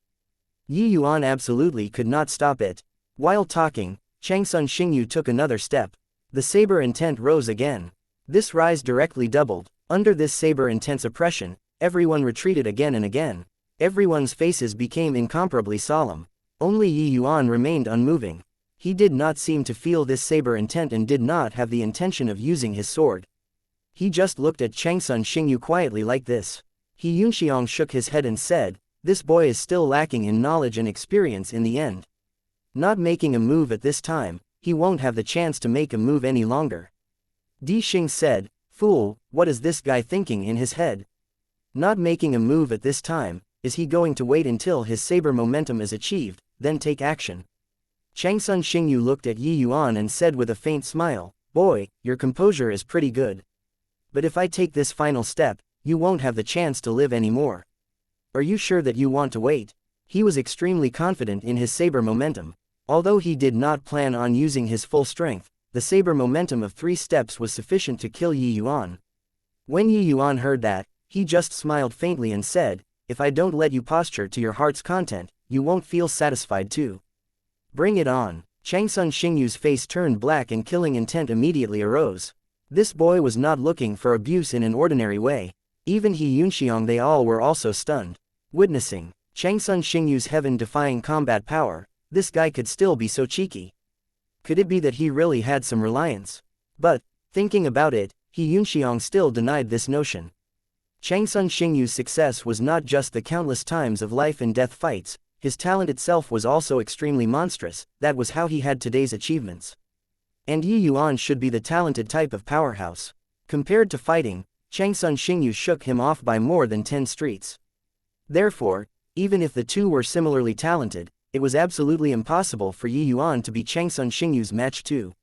Yi Yuan absolutely could not stop it. While talking, Changsun Xingyu took another step. The saber intent rose again. This rise directly doubled. Under this saber intense oppression, everyone retreated again and again. Everyone's faces became incomparably solemn. Only Yi Yuan remained unmoving. He did not seem to feel this saber intent and did not have the intention of using his sword. He just looked at Changsun Xingyu quietly like this. He Yunxiang shook his head and said, "This boy is still lacking in knowledge and experience in the end. Not making a move at this time, he won't have the chance to make a move any longer." Di Xing said, "Fool, what is this guy thinking in his head? Not making a move at this time, is he going to wait until his saber momentum is achieved, then take action?" Changsun Xingyu looked at Yi Yuan and said with a faint smile, "Boy, your composure is pretty good. But if I take this final step, you won't have the chance to live anymore. Are you sure that you want to wait?" He was extremely confident in his saber momentum. Although he did not plan on using his full strength, the saber momentum of 3 steps was sufficient to kill Yi Yuan. When Yi Yuan heard that, he just smiled faintly and said, "If I don't let you posture to your heart's content, you won't feel satisfied too. Bring it on." Changsun Xingyu's face turned black and killing intent immediately arose. This boy was not looking for abuse in an ordinary way. Even He Yunxiang, they all were also stunned. Witnessing Changsun Xingyu's heaven-defying combat power, this guy could still be so cheeky. Could it be that he really had some reliance? But, thinking about it, He Yunxiang still denied this notion. Changsun Xingyu's success was not just the countless times of life and death fights, his talent itself was also extremely monstrous. That was how he had today's achievements. And Yi Yuan should be the talented type of powerhouse. Compared to fighting, Changsun Xingyu shook him off by more than 10 streets. Therefore, even if the two were similarly talented, it was absolutely impossible for Yi Yuan to be Changsun Xingyu's match too.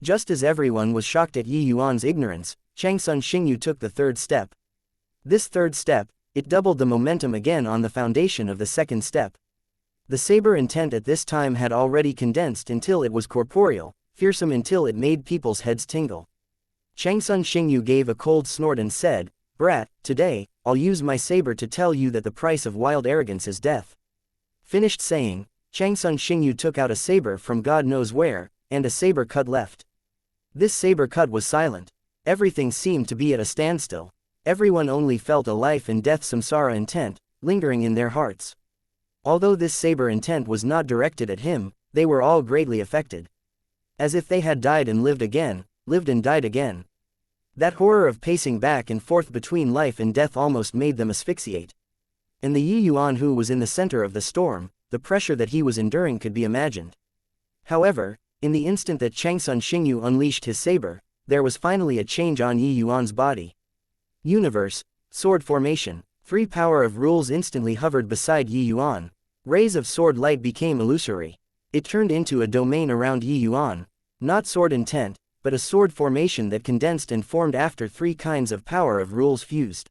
Just as everyone was shocked at Yi Yuan's ignorance, Changsun Xingyu took the 3rd step. This 3rd step, it doubled the momentum again on the foundation of the 2nd step. The saber intent at this time had already condensed until it was corporeal, fearsome until it made people's heads tingle. Changsun Xingyu gave a cold snort and said, "Brat, today, I'll use my saber to tell you that the price of wild arrogance is death." Finished saying, Changsun Xingyu took out a saber from God knows where, and a saber cut left. This saber cut was silent. Everything seemed to be at a standstill. Everyone only felt a life and death samsara intent, lingering in their hearts. Although this saber intent was not directed at him, they were all greatly affected. As if they had died and lived again, lived and died again. That horror of pacing back and forth between life and death almost made them asphyxiate. And the Yi Yuan who was in the center of the storm, the pressure that he was enduring could be imagined. However, in the instant that Changsun Xingyu unleashed his saber, there was finally a change on Yi Yuan's body. Universe, sword formation, 3 power of rules instantly hovered beside Yi Yuan. Rays of sword light became illusory. It turned into a domain around Yi Yuan. Not sword intent, but a sword formation that condensed and formed after 3 kinds of power of rules fused.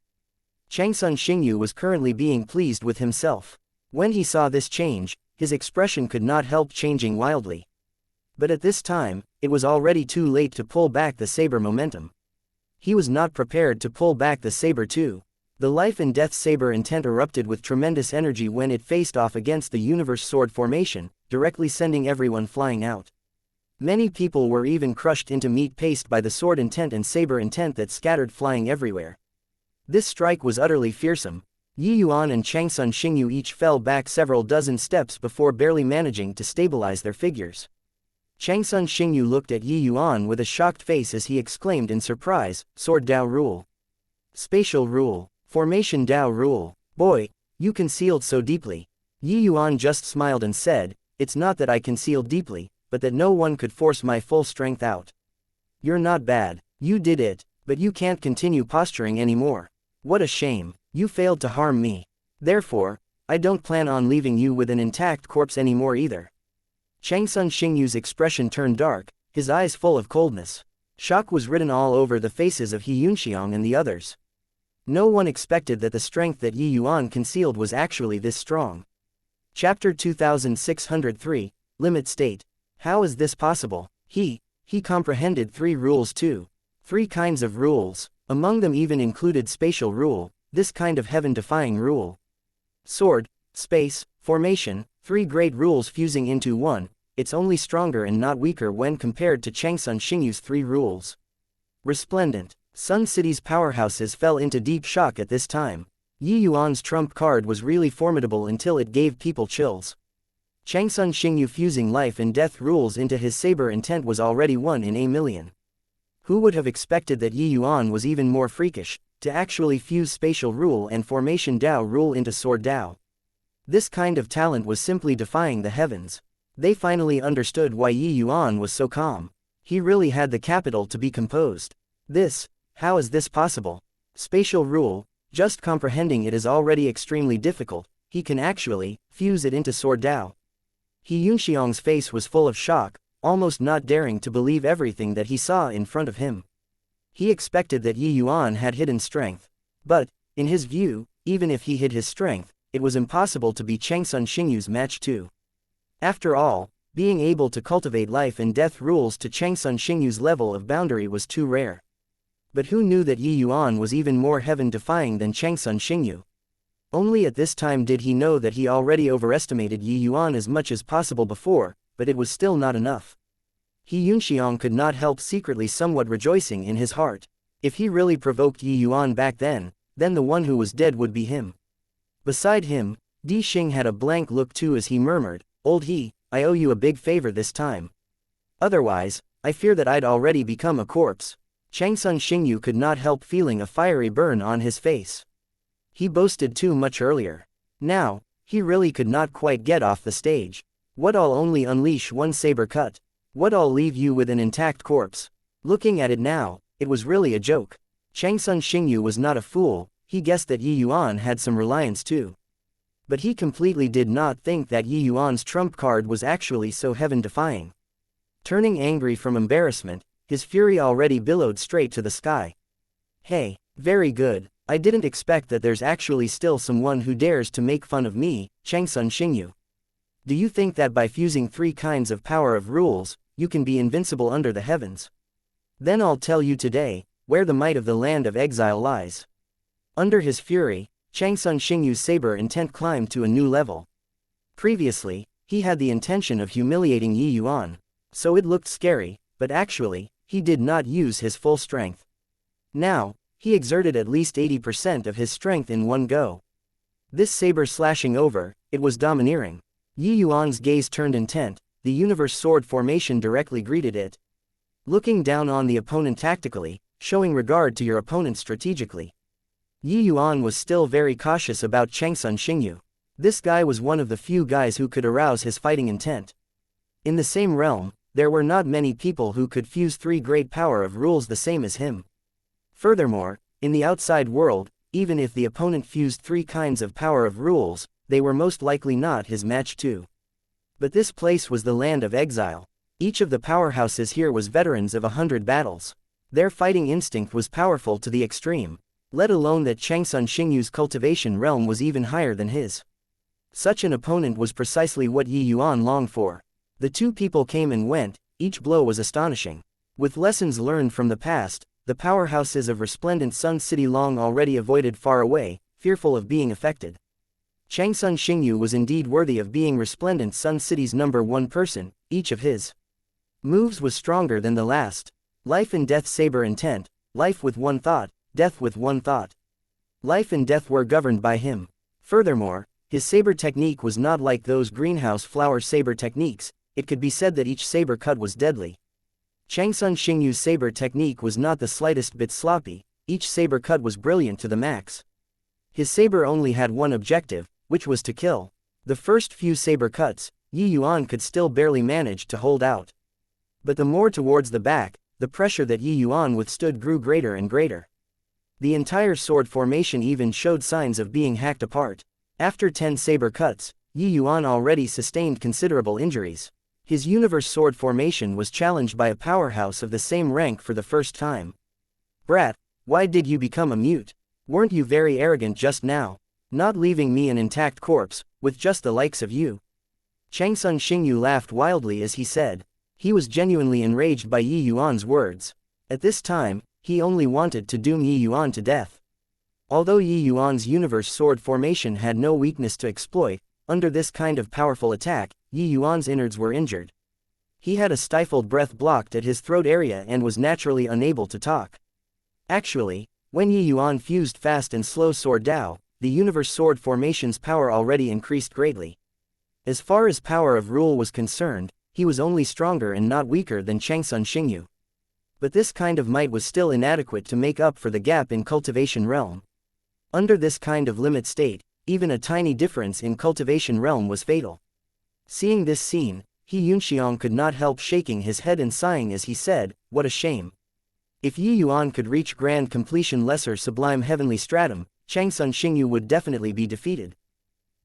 Changsun Xingyu was currently being pleased with himself. When he saw this change, his expression could not help changing wildly. But at this time, it was already too late to pull back the saber momentum. He was not prepared to pull back the saber too. The life and death saber intent erupted with tremendous energy when it faced off against the universe sword formation, directly sending everyone flying out. Many people were even crushed into meat paste by the sword intent and saber intent that scattered flying everywhere. This strike was utterly fearsome. Yi Yuan and Changsun Xingyu each fell back several dozen steps before barely managing to stabilize their figures. Changsun Xingyu looked at Yi Yuan with a shocked face as he exclaimed in surprise, "Sword Dao rule. Spatial rule. Formation Dao rule. Boy, you concealed so deeply." Yi Yuan just smiled and said, "It's not that I concealed deeply, but that no one could force my full strength out. You're not bad. You did it, but you can't continue posturing anymore. What a shame. You failed to harm me. Therefore, I don't plan on leaving you with an intact corpse anymore either." Changsun Xingyu's expression turned dark, his eyes full of coldness. Shock was written all over the faces of He Yunxiang and the others. No one expected that the strength that Yi Yuan concealed was actually this strong. Chapter 2603, Limit State. How is this possible? He comprehended 3 rules too. 3 kinds of rules. Among them even included spatial rule, this kind of heaven-defying rule. Sword, space, formation, three great rules fusing into one. It's only stronger and not weaker when compared to Changsun Xingyu's three rules. Resplendent. Sun City's powerhouses fell into deep shock at this time. Yi Yuan's trump card was really formidable until it gave people chills. Changsun Xingyu fusing life and death rules into his saber intent was already 1 in a million. Who would have expected that Yi Yuan was even more freakish, to actually fuse spatial rule and formation Dao rule into sword Dao? This kind of talent was simply defying the heavens. They finally understood why Yi Yuan was so calm. He really had the capital to be composed. How is this possible? Spatial rule, just comprehending it is already extremely difficult, he can actually fuse it into sword Dao. He Yunxiang's face was full of shock, almost not daring to believe everything that he saw in front of him. He expected that Yi Yuan had hidden strength. But, in his view, even if he hid his strength, it was impossible to be Changsun Xingyu's match too. After all, being able to cultivate life and death rules to Changsun Xingyu's level of boundary was too rare. But who knew that Yi Yuan was even more heaven-defying than Changsun Xingyu? Only at this time did he know that he already overestimated Yi Yuan as much as possible before, but it was still not enough. He Yunxiang could not help secretly somewhat rejoicing in his heart. If he really provoked Yi Yuan back then the one who was dead would be him. Beside him, Di Xing had a blank look too as he murmured, "Old He, I owe you a big favor this time. Otherwise, I fear that I'd already become a corpse." Changsun Xingyu could not help feeling a fiery burn on his face. He boasted too much earlier. Now, he really could not quite get off the stage. What all only unleash one saber cut? What all leave you with an intact corpse? Looking at it now, it was really a joke. Changsun Xingyu was not a fool, he guessed that Yi Yuan had some reliance too. But he completely did not think that Yi Yuan's trump card was actually so heaven-defying. Turning angry from embarrassment, his fury already billowed straight to the sky. "Hey, very good, I didn't expect that there's actually still someone who dares to make fun of me, Changsun Xingyu. Do you think that by fusing three kinds of power of rules, you can be invincible under the heavens? Then I'll tell you today, where the might of the land of exile lies." Under his fury, Changsun Xingyu's saber intent climbed to a new level. Previously, he had the intention of humiliating Yi Yuan, so it looked scary, but actually, he did not use his full strength. Now, he exerted at least 80% of his strength in one go. This saber slashing over, it was domineering. Yi Yuan's gaze turned intent, the universe sword formation directly greeted it. Looking down on the opponent tactically, showing regard to your opponent strategically. Yi Yuan was still very cautious about Changsun Xingyu. This guy was one of the few guys who could arouse his fighting intent. In the same realm, there were not many people who could fuse three great power of rules the same as him. Furthermore, in the outside world, even if the opponent fused three kinds of power of rules, they were most likely not his match too. But this place was the land of exile. Each of the powerhouses here was veterans of 100 battles. Their fighting instinct was powerful to the extreme, let alone that Changsun Xingyu's cultivation realm was even higher than his. Such an opponent was precisely what Yi Yuan longed for. The two people came and went, each blow was astonishing. With lessons learned from the past, the powerhouses of resplendent Sun City long already avoided far away, fearful of being affected. Changsun Xingyu was indeed worthy of being resplendent Sun City's #1 person, each of his moves was stronger than the last. Life and death saber intent, life with one thought, death with one thought. Life and death were governed by him. Furthermore, his saber technique was not like those greenhouse flower saber techniques. It could be said that each saber cut was deadly. Changsun Xingyu's saber technique was not the slightest bit sloppy, each saber cut was brilliant to the max. His saber only had one objective, which was to kill. The first few saber cuts, Yi Yuan could still barely manage to hold out. But the more towards the back, the pressure that Yi Yuan withstood grew greater and greater. The entire sword formation even showed signs of being hacked apart. After 10 saber cuts, Yi Yuan already sustained considerable injuries. His universe sword formation was challenged by a powerhouse of the same rank for the first time. "Brat, why did you become a mute? Weren't you very arrogant just now? Not leaving me an intact corpse, with just the likes of you?" Changsun Xingyu laughed wildly as he said. He was genuinely enraged by Yi Yuan's words. At this time, he only wanted to doom Yi Yuan to death. Although Yi Yuan's universe sword formation had no weakness to exploit, under this kind of powerful attack, Yi Yuan's innards were injured. He had a stifled breath blocked at his throat area and was naturally unable to talk. Actually, when Yi Yuan fused fast and slow sword Dao, the universe sword formation's power already increased greatly. As far as power of rule was concerned, he was only stronger and not weaker than Changsun Xingyu. But this kind of might was still inadequate to make up for the gap in cultivation realm. Under this kind of limit state, even a tiny difference in cultivation realm was fatal. Seeing this scene, He Yunxiang could not help shaking his head and sighing as he said, "What a shame. If Yi Yuan could reach grand completion lesser sublime heavenly stratum, Changsun Xingyu would definitely be defeated.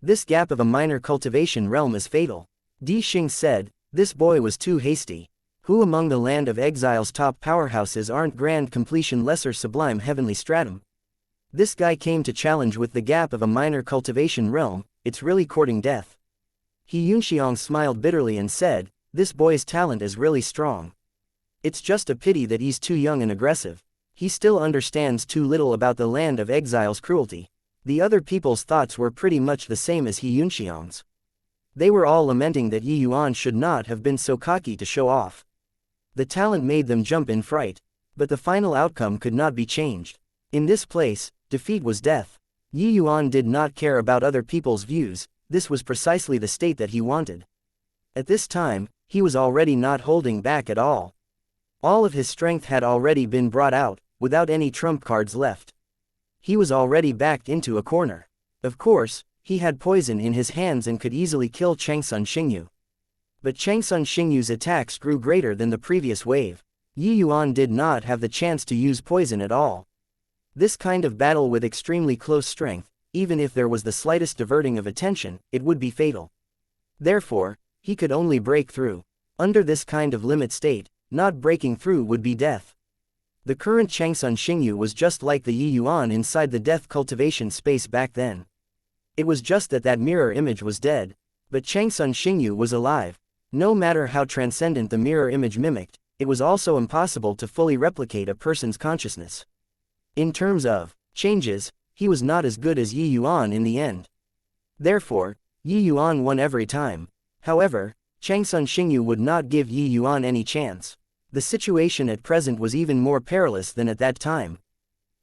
This gap of a minor cultivation realm is fatal." Di Xing said, "This boy was too hasty. Who among the land of exile's top powerhouses aren't grand completion lesser sublime heavenly stratum? This guy came to challenge with the gap of a minor cultivation realm, it's really courting death." He Yunxiang smiled bitterly and said, "This boy's talent is really strong. It's just a pity that he's too young and aggressive. He still understands too little about the land of exile's cruelty." The other people's thoughts were pretty much the same as He Yunxiang's. They were all lamenting that Yi Yuan should not have been so cocky to show off. The talent made them jump in fright, but the final outcome could not be changed. In this place, defeat was death. Yi Yuan did not care about other people's views, this was precisely the state that he wanted. At this time, he was already not holding back at all. All of his strength had already been brought out, without any trump cards left. He was already backed into a corner. Of course, he had poison in his hands and could easily kill Changsun Xingyu. But Changsun Xingyu's attacks grew greater than the previous wave. Yi Yuan did not have the chance to use poison at all. This kind of battle with extremely close strength, even if there was the slightest diverting of attention, it would be fatal. Therefore, he could only break through. Under this kind of limit state, not breaking through would be death. The current Changsun Xingyu was just like the Yi Yuan inside the death cultivation space back then. It was just that that mirror image was dead, but Changsun Xingyu was alive. No matter how transcendent the mirror image mimicked, it was also impossible to fully replicate a person's consciousness. In terms of changes, he was not as good as Yi Yuan in the end. Therefore, Yi Yuan won every time. However, Changsun Xingyu would not give Yi Yuan any chance. The situation at present was even more perilous than at that time.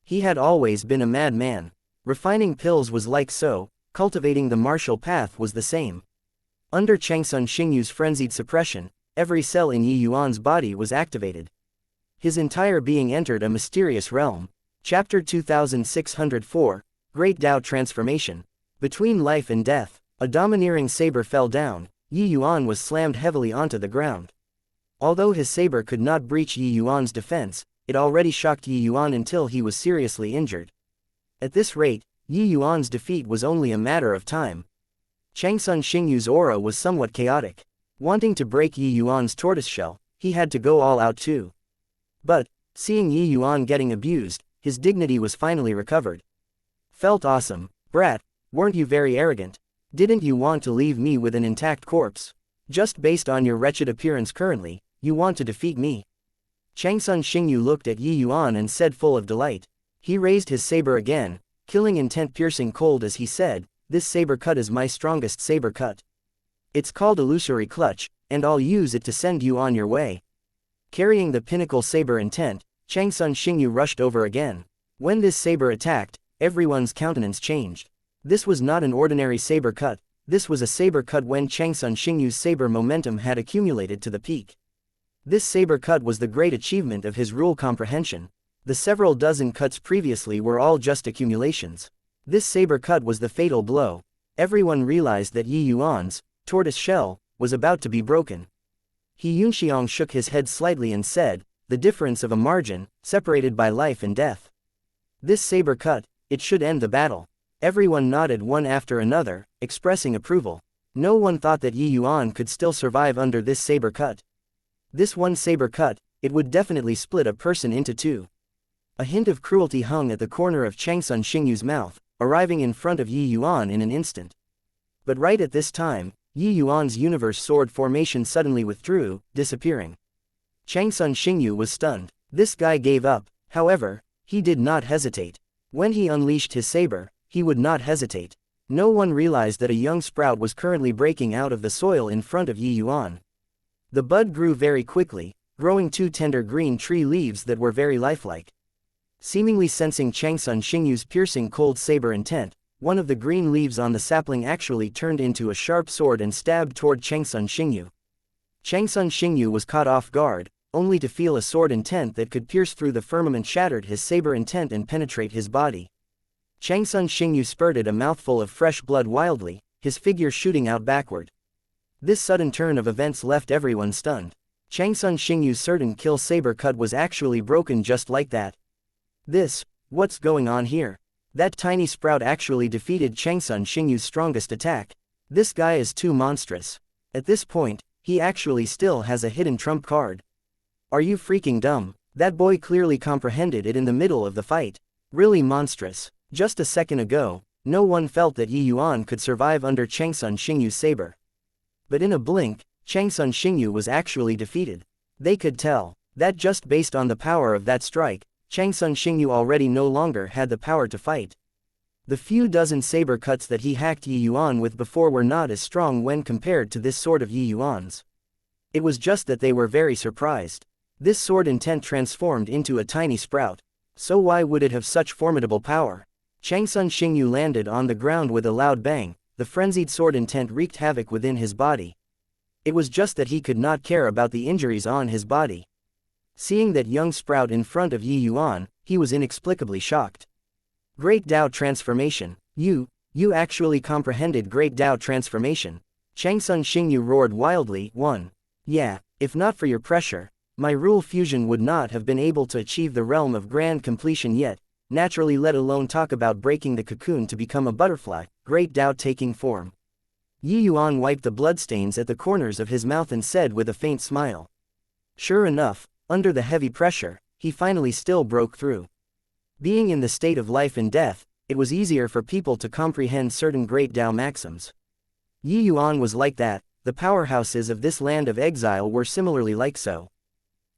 He had always been a madman. Refining pills was like so, cultivating the martial path was the same. Under Changsun Xingyu's frenzied suppression, every cell in Yi Yuan's body was activated. His entire being entered a mysterious realm. Chapter 2604, Great Tao Transformation. Between life and death, a domineering saber fell down. Yi Yuan was slammed heavily onto the ground. Although his saber could not breach Yi Yuan's defense, it already shocked Yi Yuan until he was seriously injured. At this rate, Yi Yuan's defeat was only a matter of time. Changsun Xingyu's aura was somewhat chaotic. Wanting to break Yi Yuan's tortoiseshell, he had to go all out too. But, seeing Yi Yuan getting abused, his dignity was finally recovered. "Felt awesome, brat, weren't you very arrogant? Didn't you want to leave me with an intact corpse? Just based on your wretched appearance currently, you want to defeat me?" Changsun Xingyu looked at Yi Yuan and said full of delight. He raised his saber again, killing intent piercing cold as he said, "This saber cut is my strongest saber cut. It's called illusory clutch, and I'll use it to send you on your way." Carrying the pinnacle saber intent, Changsun Xingyu rushed over again. When this saber attacked, everyone's countenance changed. This was not an ordinary saber cut, this was a saber cut when Changsun Xingyu's saber momentum had accumulated to the peak. This saber cut was the great achievement of his rule comprehension. The several dozen cuts previously were all just accumulations. This saber cut was the fatal blow. Everyone realized that Yi Yuan's tortoise shell was about to be broken. He Yunxiang shook his head slightly and said, "The difference of a margin, separated by life and death. This saber cut, it should end the battle." Everyone nodded one after another, expressing approval. No one thought that Yi Yuan could still survive under this saber cut. This one saber cut, it would definitely split a person into two. A hint of cruelty hung at the corner of Changsun Xingyu's mouth, arriving in front of Yi Yuan in an instant. But right at this time, Yi Yuan's universe sword formation suddenly withdrew, disappearing. Changsun Xingyu was stunned. This guy gave up. However, he did not hesitate. When he unleashed his saber, he would not hesitate. No one realized that a young sprout was currently breaking out of the soil in front of Yuan. The bud grew very quickly, growing 2 tender green tree leaves that were very lifelike. Seemingly sensing Changsun Xingyu's piercing cold saber intent, one of the green leaves on the sapling actually turned into a sharp sword and stabbed toward Changsun Xingyu. Changsun Xingyu was caught off guard, only to feel a sword intent that could pierce through the firmament shattered his saber intent and penetrate his body. Changsun Xingyu spurted a mouthful of fresh blood wildly, his figure shooting out backward. This sudden turn of events left everyone stunned. Changsun Xingyu's certain kill saber cut was actually broken just like that. What's going on here? That tiny sprout actually defeated Changsun Xingyu's strongest attack. This guy is too monstrous. At this point, he actually still has a hidden trump card. Are you freaking dumb? That boy clearly comprehended it in the middle of the fight. Really monstrous. Just a second ago, no one felt that Yuan could survive under Changsun Xingyu's saber. But in a blink, Changsun Xingyu was actually defeated. They could tell that just based on the power of that strike, Changsun Xingyu already no longer had the power to fight. The few dozen saber cuts that he hacked Yuan with before were not as strong when compared to this sword of Yuan's. It was just that they were very surprised. This sword intent transformed into a tiny sprout. So why would it have such formidable power? Changsun Xingyu landed on the ground with a loud bang. The frenzied sword intent wreaked havoc within his body. It was just that he could not care about the injuries on his body. Seeing that young sprout in front of Yuan, he was inexplicably shocked. Great Dao Transformation. You actually comprehended Great Dao Transformation. Changsun Xingyu roared wildly. Yeah, if not for your pressure, my rule fusion would not have been able to achieve the realm of grand completion yet, naturally let alone talk about breaking the cocoon to become a butterfly, Great Dao taking form. Yuan wiped the bloodstains at the corners of his mouth and said with a faint smile. Sure enough, under the heavy pressure, he finally still broke through. Being in the state of life and death, it was easier for people to comprehend certain Great Dao maxims. Yuan was like that, the powerhouses of this land of exile were similarly like so.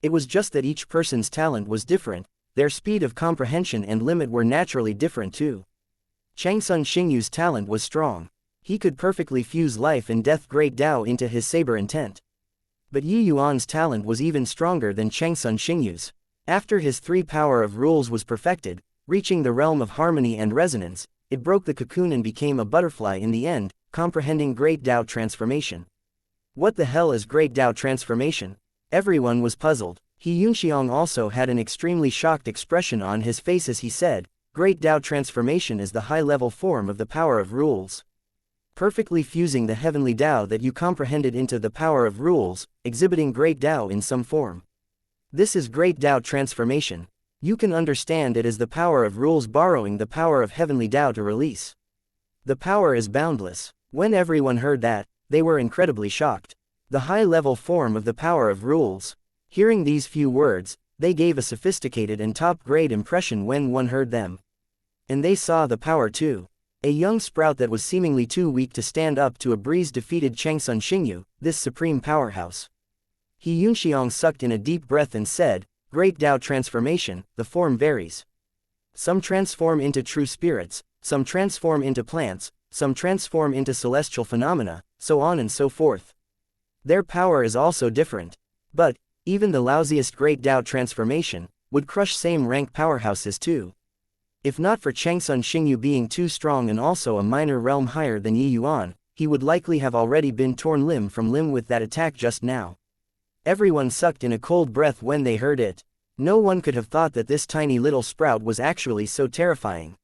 It was just that each person's talent was different, their speed of comprehension and limit were naturally different too. Changsun Xingyu's talent was strong. He could perfectly fuse life and death Great Dao into his saber intent. But Yuan's talent was even stronger than Changsun Xingyu's. After his 3 power of rules was perfected, reaching the realm of harmony and resonance, it broke the cocoon and became a butterfly in the end, comprehending Great Dao Transformation. What the hell is Great Dao Transformation? Everyone was puzzled. Xianxia also had an extremely shocked expression on his face as he said, Great Dao Transformation is the high-level form of the power of rules. Perfectly fusing the heavenly Dao that you comprehended into the power of rules, exhibiting Great Dao in some form. This is Great Dao Transformation. You can understand it as the power of rules borrowing the power of heavenly Dao to release. The power is boundless. When everyone heard that, they were incredibly shocked. The high-level form of the power of rules. Hearing these few words, they gave a sophisticated and top-grade impression when one heard them. And they saw the power too. A young sprout that was seemingly too weak to stand up to a breeze defeated Changsun Xingyu, this supreme powerhouse. Xianxia sucked in a deep breath and said, Great Dao Transformation, the form varies. Some transform into true spirits, some transform into plants, some transform into celestial phenomena, so on and so forth. Their power is also different. But, even the lousiest Great Dao Transformation would crush same-rank powerhouses too. If not for Changsun Xingyu being too strong and also a minor realm higher than Yuan, he would likely have already been torn limb from limb with that attack just now. Everyone sucked in a cold breath when they heard it. No one could have thought that this tiny little sprout was actually so terrifying.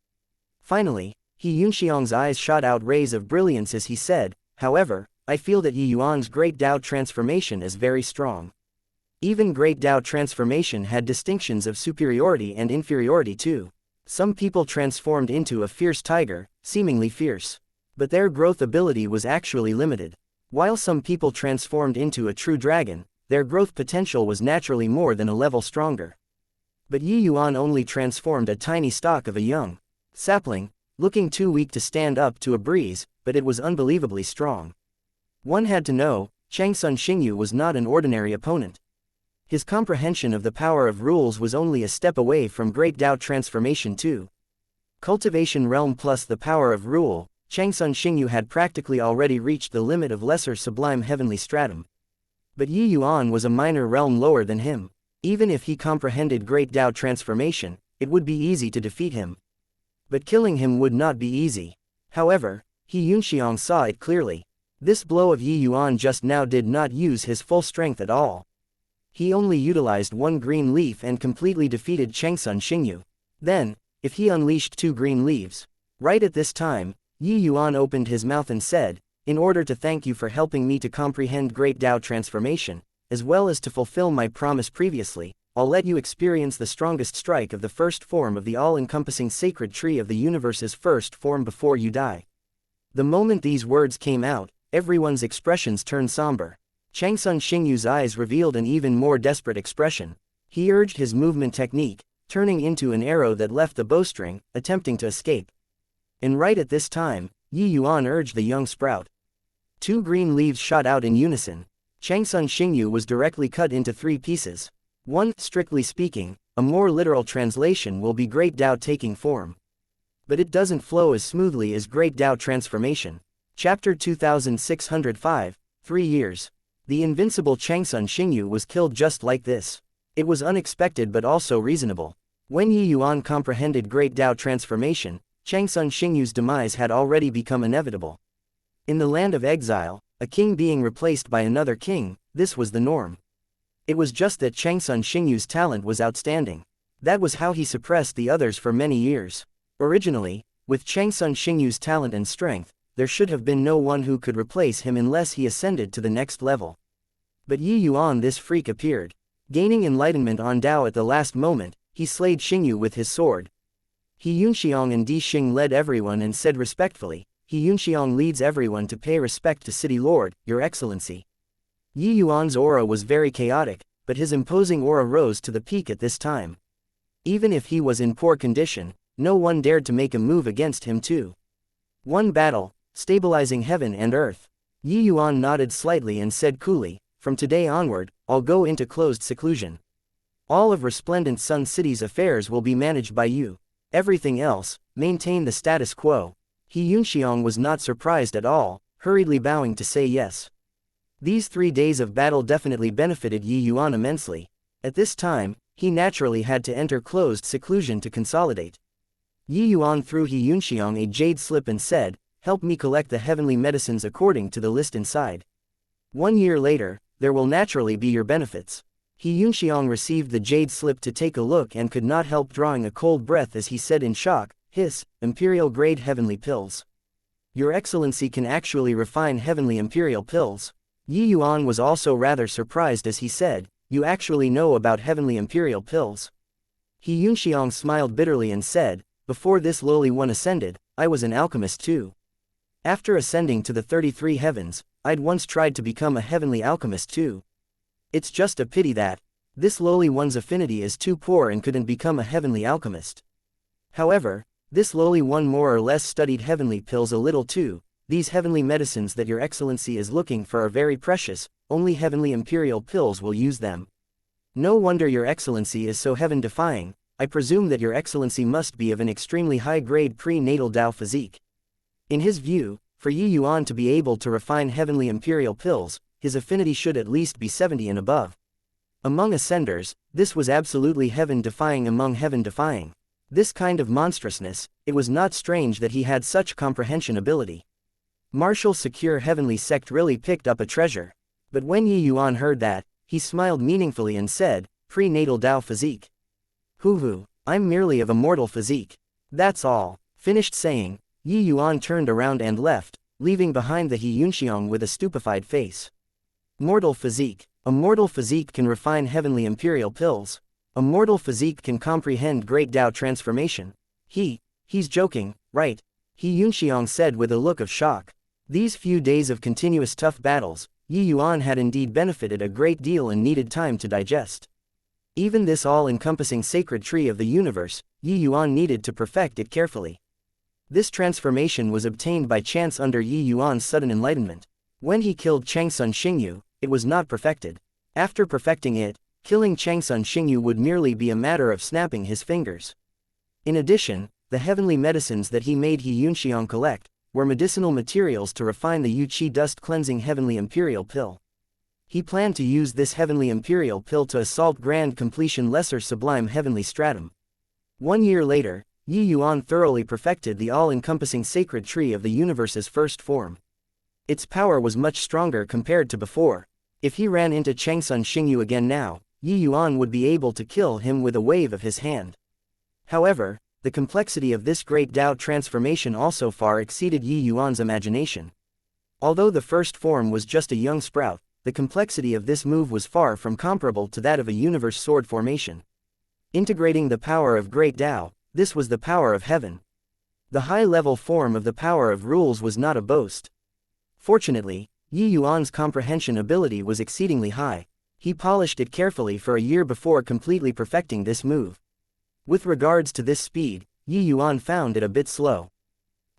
Finally, Xianxia's eyes shot out rays of brilliance as he said, however, I feel that Yuan's Great Dao Transformation is very strong. Even Great Dao Transformation had distinctions of superiority and inferiority too. Some people transformed into a fierce tiger, seemingly fierce. But their growth ability was actually limited. While some people transformed into a true dragon, their growth potential was naturally more than a level stronger. But Yuan only transformed a tiny stalk of a young sapling, looking too weak to stand up to a breeze, but it was unbelievably strong. One had to know, Changsun Xingyu was not an ordinary opponent. His comprehension of the power of rules was only a step away from great Tao transformation too. Cultivation realm plus the power of rule, Changsun Xingyu had practically already reached the limit of lesser sublime heavenly stratum. But Yi Yuan was a minor realm lower than him. Even if he comprehended great Tao transformation, it would be easy to defeat him. But killing him would not be easy. However, He Yunxiang saw it clearly. This blow of Yi Yuan just now did not use his full strength at all. He only utilized one green leaf and completely defeated Changsun Xingyu. Then, if he unleashed two green leaves. Right at this time, Yi Yuan opened his mouth and said, "In order to thank you for helping me to comprehend great Tao transformation, as well as to fulfill my promise previously, I'll let you experience the strongest strike of the first form of the all-encompassing sacred tree of the universe's first form before you die." The moment these words came out, everyone's expressions turned somber. Changsun Xingyu's eyes revealed an even more desperate expression. He urged his movement technique, turning into an arrow that left the bowstring, attempting to escape. And right at this time, Yi Yuan urged the young sprout. Two green leaves shot out in unison. Changsun Xingyu was directly cut into three pieces. One, strictly speaking, a more literal translation will be great Tao taking form. But it doesn't flow as smoothly as great Tao transformation. Chapter 2605, 3 years. The invincible Changsun Xingyu was killed just like this. It was unexpected but also reasonable. When Yi Yuan comprehended great Tao transformation, Changsun Xingyu's demise had already become inevitable. In the land of exile, a king being replaced by another king, this was the norm. It was just that Changsun Xingyu's talent was outstanding. That was how he suppressed the others for many years. Originally, with Changsun Xingyu's talent and strength, there should have been no one who could replace him unless he ascended to the next level. But Yi Yuan, this freak, appeared. Gaining enlightenment on Tao at the last moment, he slayed Xingyu with his sword. He Yunxiang and Di Xing led everyone and said respectfully, "He Yunxiang leads everyone to pay respect to City Lord, Your Excellency." Yi Yuan's aura was very chaotic, but his imposing aura rose to the peak at this time. Even if he was in poor condition, no one dared to make a move against him too. One battle, stabilizing heaven and earth. Yi Yuan nodded slightly and said coolly, "From today onward, I'll go into closed seclusion. All of Resplendent Sun City's affairs will be managed by you. Everything else, maintain the status quo." He Yunxiang was not surprised at all, hurriedly bowing to say yes. These 3 days of battle definitely benefited Yi Yuan immensely. At this time, he naturally had to enter closed seclusion to consolidate. Yi Yuan threw He Yunxiang a jade slip and said, "Help me collect the heavenly medicines according to the list inside. 1 year later, there will naturally be your benefits." He Yunxiang received the jade slip to take a look and could not help drawing a cold breath as he said in shock, "Hiss, imperial-grade heavenly pills. Your Excellency can actually refine heavenly imperial pills." Yi Yuan was also rather surprised as he said, "You actually know about heavenly imperial pills?" He Yunxiang smiled bitterly and said, "Before this lowly one ascended, I was an alchemist too. After ascending to the 33 heavens, I'd once tried to become a heavenly alchemist too. It's just a pity that this lowly one's affinity is too poor and couldn't become a heavenly alchemist. However, this lowly one more or less studied heavenly pills a little too. These heavenly medicines that Your Excellency is looking for are very precious, only heavenly imperial pills will use them. No wonder Your Excellency is so heaven-defying. I presume that Your Excellency must be of an extremely high-grade prenatal Tao physique." In his view, for Yi Yuan to be able to refine heavenly imperial pills, his affinity should at least be 70 and above. Among ascenders, this was absolutely heaven-defying among heaven-defying. This kind of monstrousness, it was not strange that he had such comprehension ability. Martial Secure Heavenly Sect really picked up a treasure. But when Yi Yuan heard that, he smiled meaningfully and said, "Prenatal Tao physique. Hoo-hoo, I'm merely of a mortal physique. That's all." Finished saying, Yi Yuan turned around and left, leaving behind the He Yunxiang with a stupefied face. Mortal physique. A mortal physique can refine heavenly imperial pills. A mortal physique can comprehend great Tao transformation. He's joking, right? He Yunxiang said with a look of shock. These few days of continuous tough battles, Yi Yuan had indeed benefited a great deal and needed time to digest. Even this all-encompassing sacred tree of the universe, Yi Yuan needed to perfect it carefully. This transformation was obtained by chance under Yi Yuan's sudden enlightenment. When he killed Changsun Xingyu, it was not perfected. After perfecting it, Killing Changsun Xingyu would merely be a matter of snapping his fingers. In addition, the heavenly medicines that he made He Yunxiang collect were medicinal materials to refine the Yu Qi dust cleansing heavenly imperial pill. He planned to use this heavenly imperial pill to assault grand completion lesser sublime heavenly stratum. 1 year later, Yi Yuan thoroughly perfected the all-encompassing sacred tree of the universe's first form. Its power was much stronger compared to before. If he ran into Changsun Xingyu again now, Yi Yuan would be able to kill him with a wave of his hand. However, the complexity of this great Dao transformation also far exceeded Yi Yuan's imagination. Although the first form was just a young sprout, the complexity of this move was far from comparable to that of a universe sword formation. Integrating the power of great Dao, this was the power of heaven. The high-level form of the power of rules was not a boast. Fortunately, Yi Yuan's comprehension ability was exceedingly high. He polished it carefully for a year before completely perfecting this move. With regards to this speed, Yi Yuan found it a bit slow.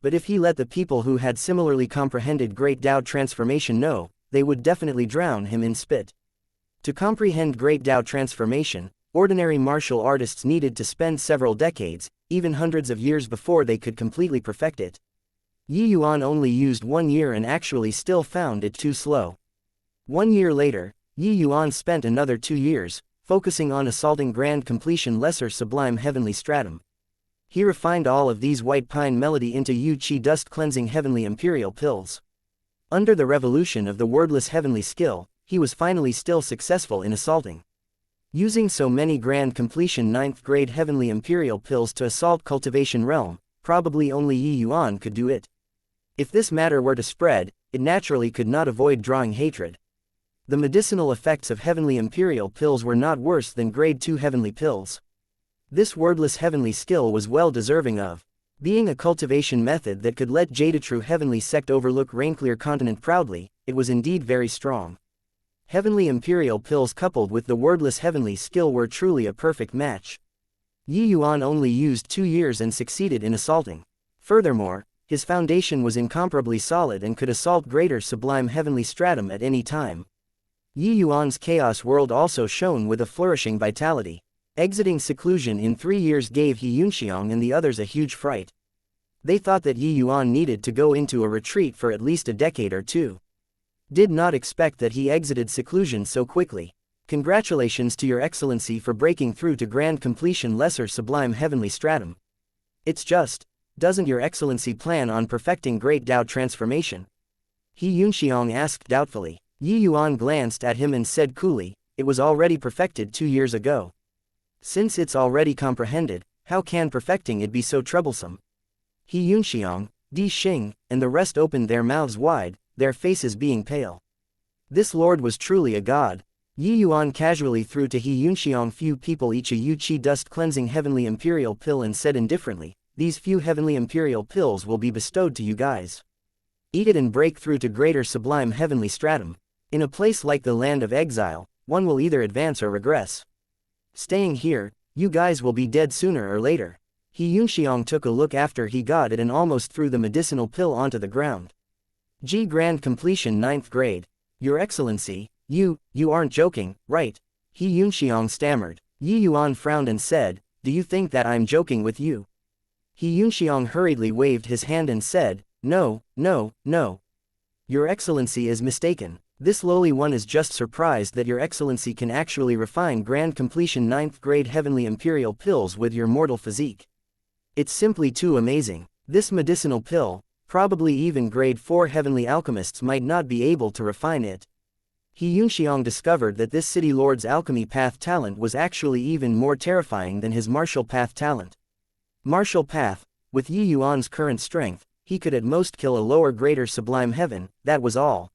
But if he let the people who had similarly comprehended great Dao transformation know, they would definitely drown him in spit. To comprehend great Dao transformation, ordinary martial artists needed to spend several decades, even hundreds of years before they could completely perfect it. Yi Yuan only used 1 year and actually still found it too slow. 1 year later, Yi Yuan spent another 2 years, focusing on assaulting grand completion lesser sublime heavenly stratum. He refined all of these white pine melody into Yu Qi dust cleansing heavenly imperial pills. Under the revolution of the wordless heavenly skill, he was finally still successful in assaulting. Using so many grand completion 9th grade heavenly imperial pills to assault cultivation realm, probably only Yi Yuan could do it. If this matter were to spread, it naturally could not avoid drawing hatred. The medicinal effects of heavenly imperial pills were not worse than grade 2 heavenly pills. This wordless heavenly skill was well deserving of being a cultivation method that could let Jadatrue heavenly sect overlook Rainclear continent proudly. It was indeed very strong. Heavenly imperial pills coupled with the wordless heavenly skill were truly a perfect match. Yi Yuan only used 2 years and succeeded in assaulting. Furthermore, his foundation was incomparably solid and could assault greater sublime heavenly stratum at any time. Yi Yuan's chaos world also shone with a flourishing vitality. Exiting seclusion in 3 years gave He Yunxiang and the others a huge fright. They thought that Yi Yuan needed to go into a retreat for at least a decade or two. Did not expect that he exited seclusion so quickly. Congratulations to your excellency for breaking through to grand completion lesser sublime heavenly stratum. It's just, doesn't your excellency plan on perfecting great Dao transformation? He Yunxiang asked doubtfully. Yi Yuan glanced at him and said coolly, it was already perfected 2 years ago. Since it's already comprehended, how can perfecting it be so troublesome? He Yunxiang, Di Xing, and the rest opened their mouths wide, their faces being pale. This lord was truly a god. Yi Yuan casually threw to He Yunxiang few people each a Yu Qi dust cleansing heavenly imperial pill and said indifferently, these few heavenly imperial pills will be bestowed to you guys. Eat it and break through to greater sublime heavenly stratum. In a place like the land of exile, one will either advance or regress. Staying here, you guys will be dead sooner or later. He Yunxiang took a look after he got it and almost threw the medicinal pill onto the ground. G grand completion 9th grade. Your excellency, you aren't joking, right? He Yunxiang stammered. Yi Yuan frowned and said, do you think that I'm joking with you? He Yunxiang hurriedly waved his hand and said, no, no, no. Your excellency is mistaken. This lowly one is just surprised that your excellency can actually refine grand completion 9th grade heavenly imperial pills with your mortal physique. It's simply too amazing. This medicinal pill, probably even grade 4 heavenly alchemists might not be able to refine it. He Yunxiang discovered that this city lord's alchemy path talent was actually even more terrifying than his martial path talent. Martial path, with Yi Yuan's current strength, he could at most kill a lower greater sublime heaven, that was all.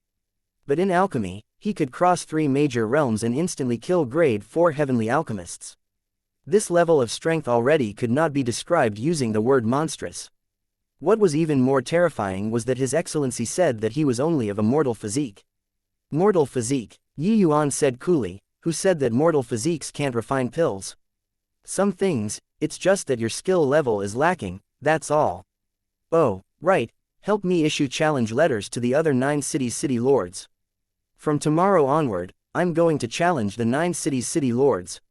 But in alchemy, he could cross 3 major realms and instantly kill grade 4 heavenly alchemists. This level of strength already could not be described using the word monstrous. What was even more terrifying was that His Excellency said that he was only of a mortal physique. Mortal physique, Yi Yuan said coolly, who said that mortal physiques can't refine pills? Some things, it's just that your skill level is lacking, that's all. Oh, right, help me issue challenge letters to the other 9 cities' city lords. From tomorrow onward, I'm going to challenge the 9 cities' city lords.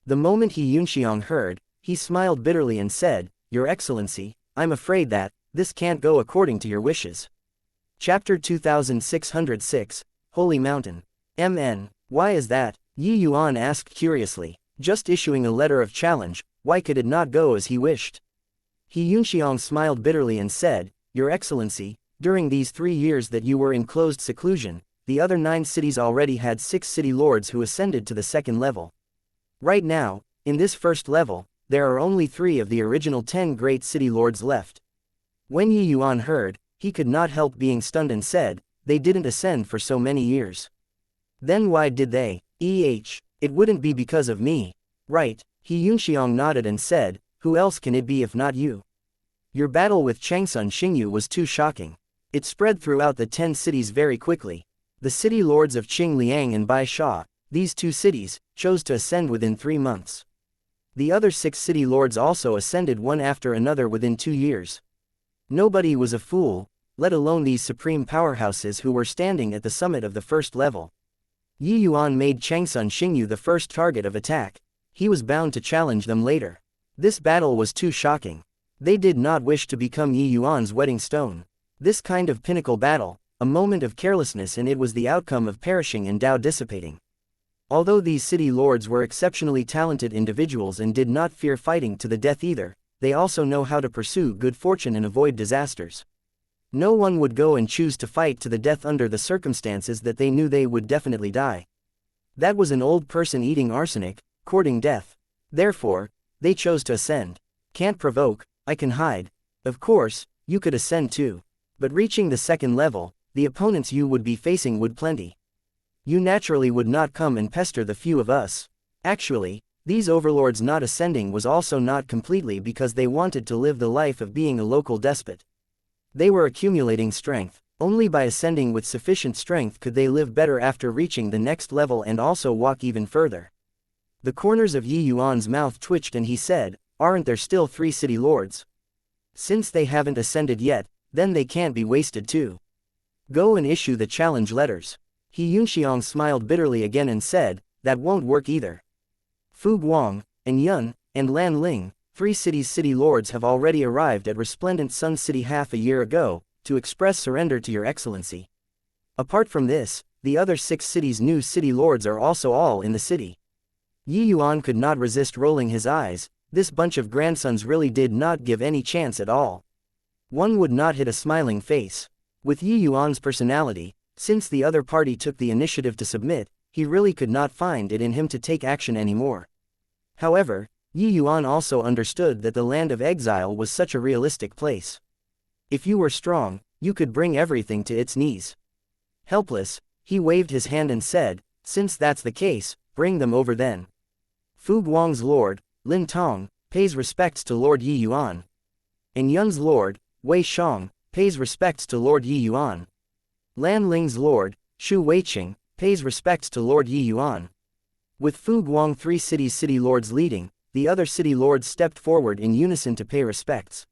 The moment He Yunxiang heard, he smiled bitterly and said, Your Excellency, I'm afraid that, this can't go according to your wishes. Chapter 2606, Holy Mountain. MN, why is that? Yi Yuan asked curiously. Just issuing a letter of challenge, why could it not go as he wished? He Yunxiang smiled bitterly and said, Your Excellency, during these 3 years that you were in closed seclusion, the other 9 cities already had 6 city lords who ascended to the 2nd level. Right now, in this 1st level, there are only 3 of the original 10 great city lords left. When Yi Yuan heard, he could not help being stunned and said, They didn't ascend for so many years. Then why did they? It wouldn't be because of me. Right, He Yunxiang nodded and said, Who else can it be if not you? Your battle with Changsun Xingyu was too shocking. It spread throughout the 10 cities very quickly. The city lords of Qingliang and Baisha, these 2 cities, chose to ascend within 3 months. The other 6 city lords also ascended one after another within 2 years. Nobody was a fool, let alone these supreme powerhouses who were standing at the summit of the 1st level. Yi Yuan made Changsun Xingyu the first target of attack. He was bound to challenge them later. This battle was too shocking. They did not wish to become Yi Yuan's wedding stone. This kind of pinnacle battle, a moment of carelessness, and it was the outcome of perishing and Tao dissipating. Although these city lords were exceptionally talented individuals and did not fear fighting to the death either, they also know how to pursue good fortune and avoid disasters. No one would go and choose to fight to the death under the circumstances that they knew they would definitely die. That was an old person eating arsenic, courting death. Therefore, they chose to ascend. Can't provoke, I can hide. Of course, you could ascend too. But reaching the 2nd level, the opponents you would be facing would plenty. You naturally would not come and pester the few of us. Actually, these overlords not ascending was also not completely because they wanted to live the life of being a local despot. They were accumulating strength. Only by ascending with sufficient strength could they live better after reaching the next level and also walk even further. The corners of Yi Yuan's mouth twitched and he said, Aren't there still 3 city lords? Since they haven't ascended yet, then they can't be wasted too. Go and issue the challenge letters. He Yunxiang smiled bitterly again and said, That won't work either. Fu Guang, and Yuan, and Lan Ling, 3 cities' city lords have already arrived at Resplendent Sun City half a year ago, to express surrender to your excellency. Apart from this, the other 6 cities' new city lords are also all in the city. Yi Yuan could not resist rolling his eyes. This bunch of grandsons really did not give any chance at all. One would not hit a smiling face. With Yi Yuan's personality, since the other party took the initiative to submit, he really could not find it in him to take action anymore. However, Yi Yuan also understood that the land of exile was such a realistic place. If you were strong, you could bring everything to its knees. Helpless, he waved his hand and said, Since that's the case, bring them over then. Fu Guang's lord, Lin Tong, pays respects to Lord Yi Yuan. And Yun's lord, Wei Shang, pays respects to Lord Yi Yuan. Lan Ling's lord, Shu Weiqing, pays respects to Lord Yi Yuan. With Fu Guang 3 cities' city lords leading, the other city lords stepped forward in unison to pay respects.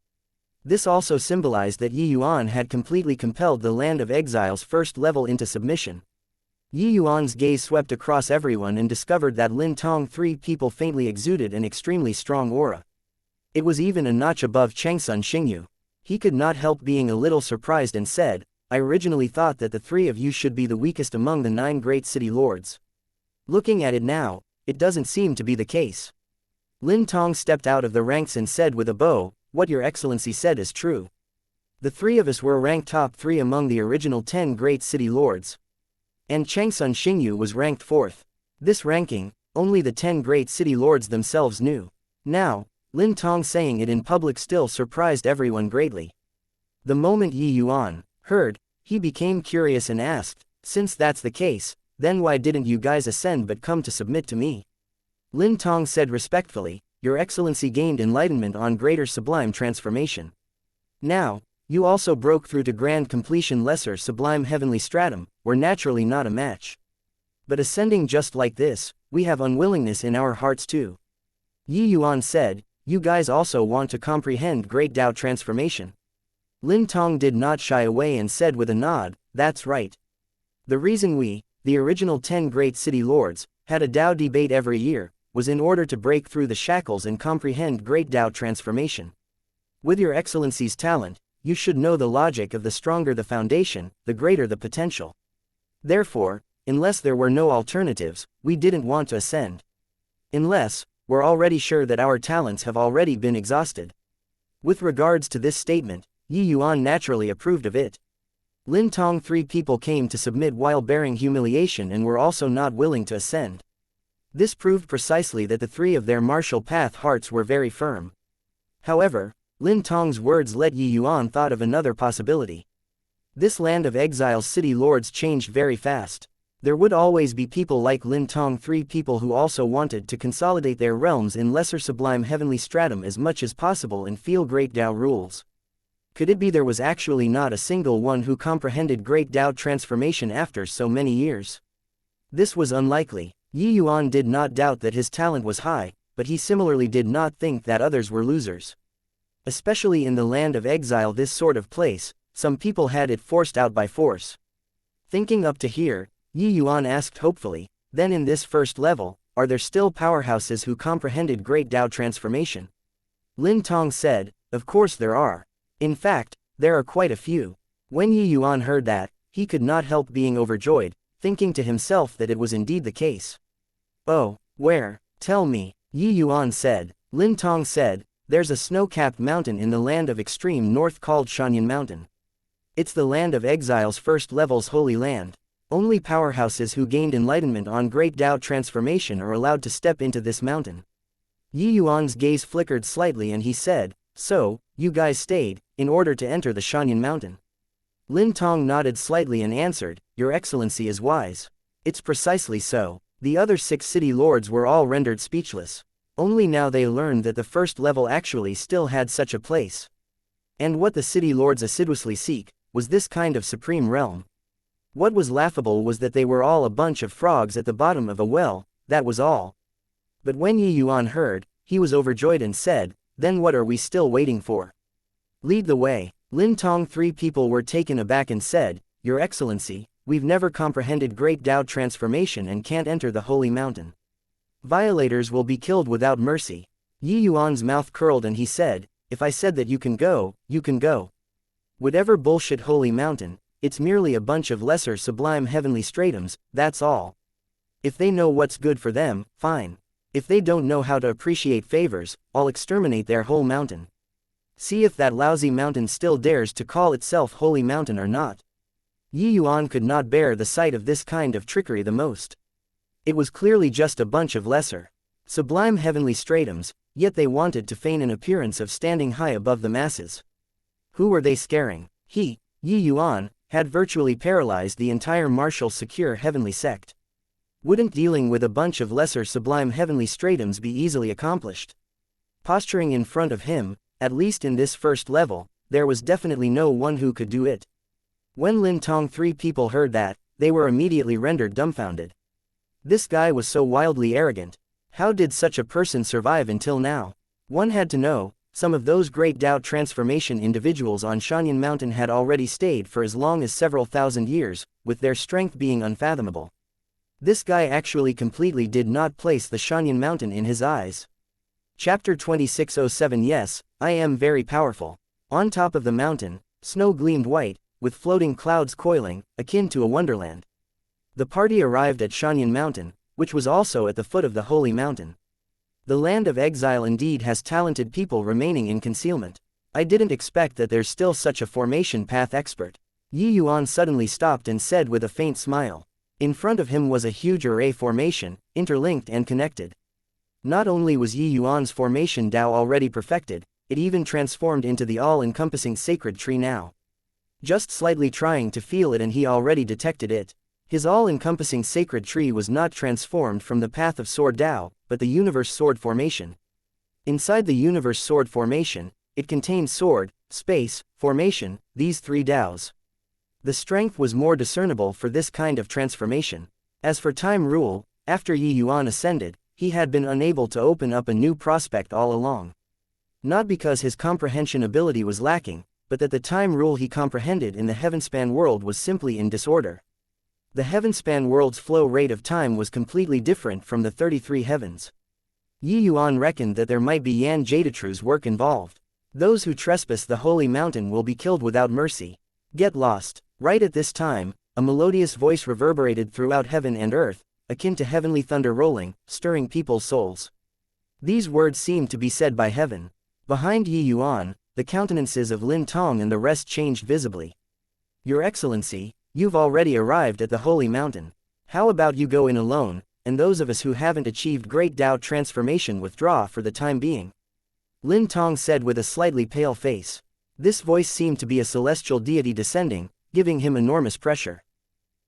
This also symbolized that Yi Yuan had completely compelled the land of exile's 1st level into submission. Yi Yuan's gaze swept across everyone and discovered that Lin Tong 3 people faintly exuded an extremely strong aura. It was even a notch above Changsun Xingyu. He could not help being a little surprised and said, I originally thought that the 3 of you should be the weakest among the 9 great city lords. Looking at it now, it doesn't seem to be the case. Lin Tong stepped out of the ranks and said with a bow, What your excellency said is true. The 3 of us were ranked top 3 among the original 10 great city lords. And Changsun Xingyu was ranked 4th. This ranking, only the 10 great city lords themselves knew. Now, Lin Tong saying it in public still surprised everyone greatly. The moment Yi Yuan heard, he became curious and asked, Since that's the case, then why didn't you guys ascend but come to submit to me? Lin Tong said respectfully, Your Excellency gained enlightenment on greater sublime transformation. Now, you also broke through to grand completion lesser sublime heavenly stratum, we're naturally not a match. But ascending just like this, we have unwillingness in our hearts too. Yi Yuan said, You guys also want to comprehend great Tao transformation. Lin Tong did not shy away and said with a nod, That's right. The reason we, the original 10 great city lords, had a Tao debate every year, was in order to break through the shackles and comprehend great Tao transformation. With your excellency's talent, you should know the logic of the stronger the foundation, the greater the potential. Therefore, unless there were no alternatives, we didn't want to ascend. Unless, we're already sure that our talents have already been exhausted. With regards to this statement, Yuan naturally approved of it. Lin Tong 3 people came to submit while bearing humiliation and were also not willing to ascend. This proved precisely that the three of their martial path hearts were very firm. However, Lin Tong's words let Yuan thought of another possibility. This land of exile's city lords changed very fast. There would always be people like Lin Tong 3 people who also wanted to consolidate their realms in lesser sublime heavenly stratum as much as possible and feel great Tao rules. Could it be there was actually not a single one who comprehended great Tao transformation after so many years? This was unlikely. Yuan did not doubt that his talent was high, but he similarly did not think that others were losers. Especially in the land of exile, this sort of place, some people had it forced out by force. Thinking up to here, Yuan asked hopefully, then in this first level, are there still powerhouses who comprehended great Tao transformation? Lin Tong said, of course there are. In fact, there are quite a few. When Yuan heard that, he could not help being overjoyed, thinking to himself that it was indeed the case. Oh, where? Tell me, Yuan said. Lin Tong said, there's a snow-capped mountain in the land of extreme north called Xianxia Mountain. It's the land of exile's first level's holy land. Only powerhouses who gained enlightenment on great Tao transformation are allowed to step into this mountain. Yuan's gaze flickered slightly and he said, so, you guys stayed, in order to enter the Xianxia Mountain. Lin Tong nodded slightly and answered, Your Excellency is wise. It's precisely so. The other 6 city lords were all rendered speechless. Only now they learned that the first level actually still had such a place. And what the city lords assiduously seek, was this kind of supreme realm. What was laughable was that they were all a bunch of frogs at the bottom of a well, that was all. But when Yuan heard, he was overjoyed and said, then what are we still waiting for? Lead the way. Lin Tong 3 people were taken aback and said, Your Excellency, we've never comprehended great Tao transformation and can't enter the holy mountain. Violators will be killed without mercy. Yuan's mouth curled and he said, if I said that you can go, you can go. Whatever bullshit holy mountain, it's merely a bunch of lesser sublime heavenly stratums, that's all. If they know what's good for them, fine. If they don't know how to appreciate favors, I'll exterminate their whole mountain. See if that lousy mountain still dares to call itself holy mountain or not. Yuan could not bear the sight of this kind of trickery the most. It was clearly just a bunch of lesser, sublime heavenly stratums, yet they wanted to feign an appearance of standing high above the masses. Who were they scaring? Yuan, had virtually paralyzed the entire martial secure heavenly sect. Wouldn't dealing with a bunch of lesser sublime heavenly stratums be easily accomplished? Posturing in front of him, at least in this first level, there was definitely no one who could do it. When Lin Tong 3 people heard that, they were immediately rendered dumbfounded. This guy was so wildly arrogant. How did such a person survive until now? One had to know. Some of those great Tao transformation individuals on Xianxia Mountain had already stayed for as long as several thousand years, with their strength being unfathomable. This guy actually completely did not place the Xianxia Mountain in his eyes. Chapter 2607 Yes, I am very powerful. On top of the mountain, snow gleamed white, with floating clouds coiling, akin to a wonderland. The party arrived at Xianxia Mountain, which was also at the foot of the holy mountain. The land of exile indeed has talented people remaining in concealment. I didn't expect that there's still such a formation path expert. Yuan suddenly stopped and said with a faint smile. In front of him was a huge array formation, interlinked and connected. Not only was Yuan's formation Tao already perfected, it even transformed into the all-encompassing sacred tree now. Just slightly trying to feel it and he already detected it. His all-encompassing sacred tree was not transformed from the path of sword Tao, but the universe sword formation. Inside the universe sword formation, it contained sword, space, formation, these 3 Taos. The strength was more discernible for this kind of transformation. As for time rule, after Yuan ascended, he had been unable to open up a new prospect all along. Not because his comprehension ability was lacking, but that the time rule he comprehended in the heavenspan world was simply in disorder. The heavenspan world's flow rate of time was completely different from the 33 heavens. Yi Yuan reckoned that there might be Yan Jadatru's work involved. Those who trespass the holy mountain will be killed without mercy. Get lost. Right at this time, a melodious voice reverberated throughout heaven and earth, akin to heavenly thunder rolling, stirring people's souls. These words seemed to be said by heaven. Behind Yi Yuan, the countenances of Lin Tong and the rest changed visibly. Your Excellency, you've already arrived at the holy mountain. How about you go in alone, and those of us who haven't achieved great Tao transformation withdraw for the time being? Lin Tong said with a slightly pale face. This voice seemed to be a celestial deity descending, giving him enormous pressure.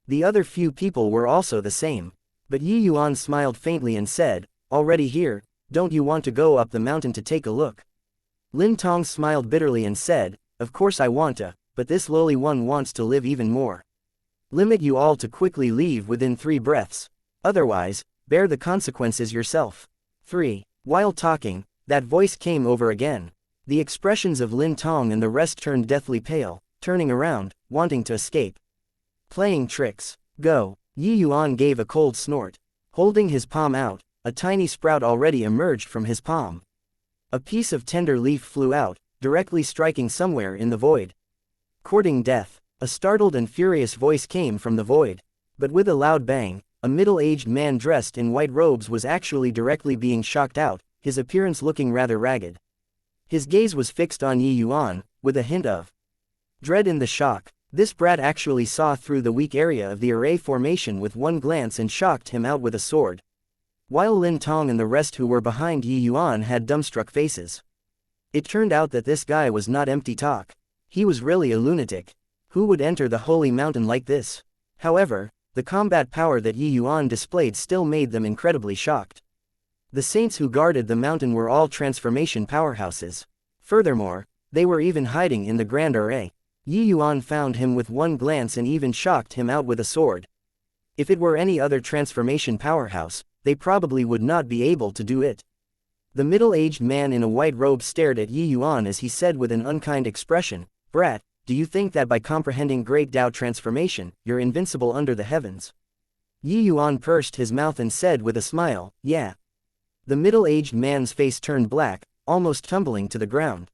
The other few people were also the same. But Yi Yuan smiled faintly and said, already here, don't you want to go up the mountain to take a look? Lin Tong smiled bitterly and said, of course I want to, but this lowly one wants to live even more. Limit you all to quickly leave within 3 breaths. Otherwise, bear the consequences yourself. 3. While talking, that voice came over again. The expressions of Lin Tong and the rest turned deathly pale, turning around, wanting to escape. Playing tricks. Go. Yi Yuan gave a cold snort. Holding his palm out, a tiny sprout already emerged from his palm. A piece of tender leaf flew out, directly striking somewhere in the void. Courting death. A startled and furious voice came from the void. But with a loud bang, a middle-aged man dressed in white robes was actually directly being shocked out, his appearance looking rather ragged. His gaze was fixed on Yi Yuan, with a hint of dread in the shock. This brat actually saw through the weak area of the array formation with one glance and shocked him out with a sword. While Lin Tong and the rest who were behind Yi Yuan had dumbstruck faces. It turned out that this guy was not empty talk. He was really a lunatic. Who would enter the holy mountain like this? However, the combat power that Yi Yuan displayed still made them incredibly shocked. The saints who guarded the mountain were all transformation powerhouses. Furthermore, they were even hiding in the Grand Array. Yi Yuan found him with one glance and even shocked him out with a sword. If it were any other transformation powerhouse, they probably would not be able to do it. The middle-aged man in a white robe stared at Yi Yuan as he said with an unkind expression, "Brat, do you think that by comprehending great Tao transformation, you're invincible under the heavens?" Yi Yuan pursed his mouth and said with a smile, "Yeah." The middle-aged man's face turned black, almost tumbling to the ground.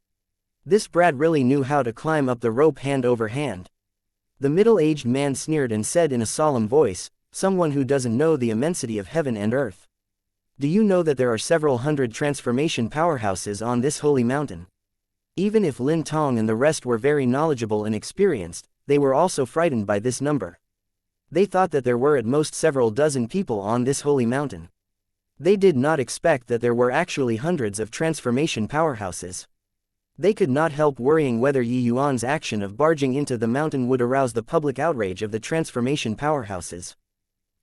This brat really knew how to climb up the rope hand over hand. The middle-aged man sneered and said in a solemn voice, "Someone who doesn't know the immensity of heaven and earth. Do you know that there are several hundred transformation powerhouses on this holy mountain?" Even if Lin Tong and the rest were very knowledgeable and experienced, they were also frightened by this number. They thought that there were at most several dozen people on this holy mountain. They did not expect that there were actually hundreds of transformation powerhouses. They could not help worrying whether Yi Yuan's action of barging into the mountain would arouse the public outrage of the transformation powerhouses.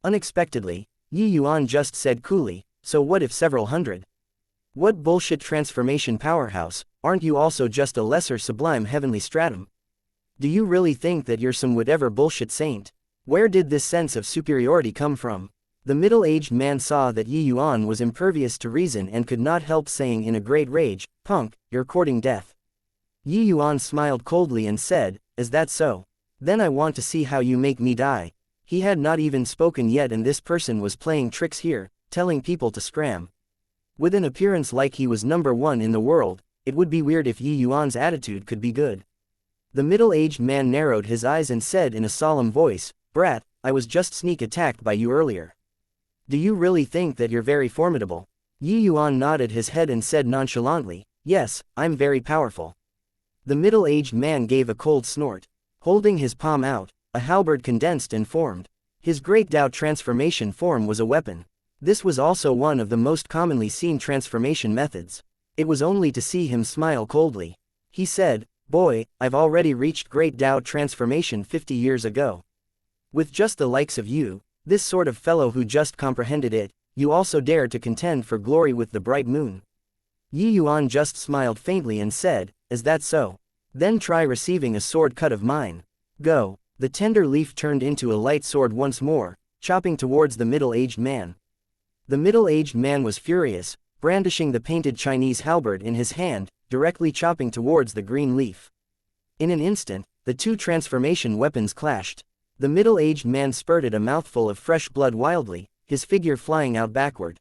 Unexpectedly, Yi Yuan just said coolly, "So what if several hundred? What bullshit transformation powerhouse, aren't you also just a lesser sublime heavenly stratum? Do you really think that you're some whatever bullshit saint? Where did this sense of superiority come from?" The middle-aged man saw that Yi Yuan was impervious to reason and could not help saying in a great rage, "Punk, you're courting death." Yi Yuan smiled coldly and said, "Is that so? Then I want to see how you make me die." He had not even spoken yet and this person was playing tricks here, telling people to scram. With an appearance like he was number one in the world, it would be weird if Yi Yuan's attitude could be good. The middle-aged man narrowed his eyes and said in a solemn voice, "Brat, I was just sneak attacked by you earlier. Do you really think that you're very formidable?" Yi Yuan nodded his head and said nonchalantly, "Yes, I'm very powerful." The middle-aged man gave a cold snort. Holding his palm out, a halberd condensed and formed. His great Tao transformation form was a weapon. This was also one of the most commonly seen transformation methods. It was only to see him smile coldly. He said, "Boy, I've already reached great Tao transformation 50 years ago. With just the likes of you, this sort of fellow who just comprehended it, you also dare to contend for glory with the bright moon." Yi Yuan just smiled faintly and said, "Is that so? Then try receiving a sword cut of mine. Go." The tender leaf turned into a light sword once more, chopping towards the middle-aged man. The middle-aged man was furious, brandishing the painted Chinese halberd in his hand, directly chopping towards the green leaf. In an instant, the two transformation weapons clashed. The middle-aged man spurted a mouthful of fresh blood wildly, his figure flying out backward.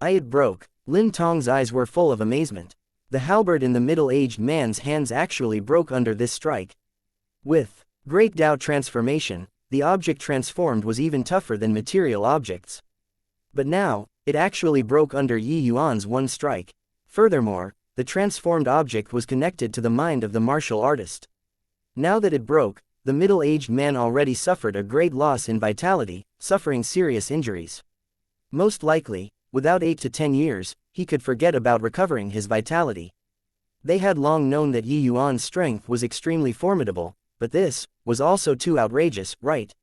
It broke. Lin Tong's eyes were full of amazement. The halberd in the middle-aged man's hands actually broke under this strike. With great Dao transformation, the object transformed was even tougher than material objects. But now, it actually broke under Yi Yuan's one strike. Furthermore, the transformed object was connected to the mind of the martial artist. Now that it broke, the middle-aged man already suffered a great loss in vitality, suffering serious injuries. Most likely, without 8 to 10 years, he could forget about recovering his vitality. They had long known that Yi Yuan's strength was extremely formidable, but this was also too outrageous, right?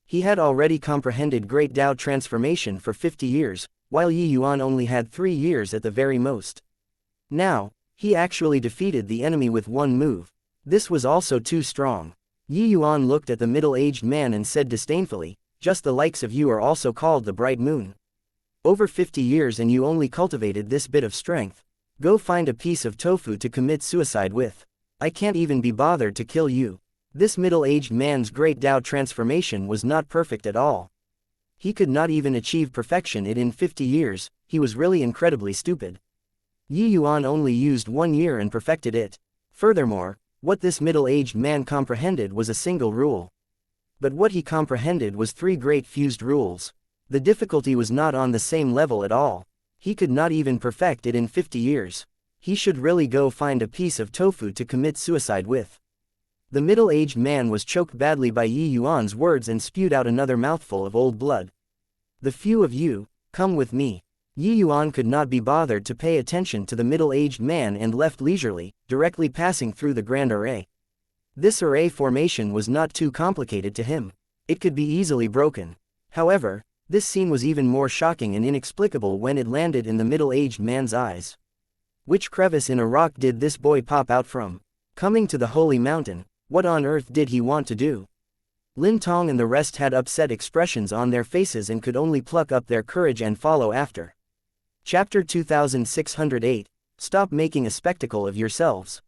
He had already comprehended great Dao transformation for 50 years, while Yi Yuan only had 3 years at the very most. Now, he actually defeated the enemy with one move. This was also too strong. Yi Yuan looked at the middle-aged man and said disdainfully, "Just the likes of you are also called the bright moon. Over 50 years and you only cultivated this bit of strength. Go find a piece of tofu to commit suicide with. I can't even be bothered to kill you." This middle-aged man's great Dao transformation was not perfect at all. He could not even achieve perfection in 50 years, he was really incredibly stupid. Yi Yuan only used 1 year and perfected it. Furthermore, what this middle-aged man comprehended was a single rule. But what he comprehended was 3 great fused rules. The difficulty was not on the same level at all. He could not even perfect it in 50 years. He should really go find a piece of tofu to commit suicide with. The middle-aged man was choked badly by Yi Yuan's words and spewed out another mouthful of old blood. "The few of you, come with me." Yi Yuan could not be bothered to pay attention to the middle-aged man and left leisurely, directly passing through the grand array. This array formation was not too complicated to him. It could be easily broken. However, this scene was even more shocking and inexplicable when it landed in the middle-aged man's eyes. Which crevice in a rock did this boy pop out from? Coming to the holy mountain, what on earth did he want to do? Lin Tong and the rest had upset expressions on their faces and could only pluck up their courage and follow after. Chapter 2608, Stop making a spectacle of yourselves.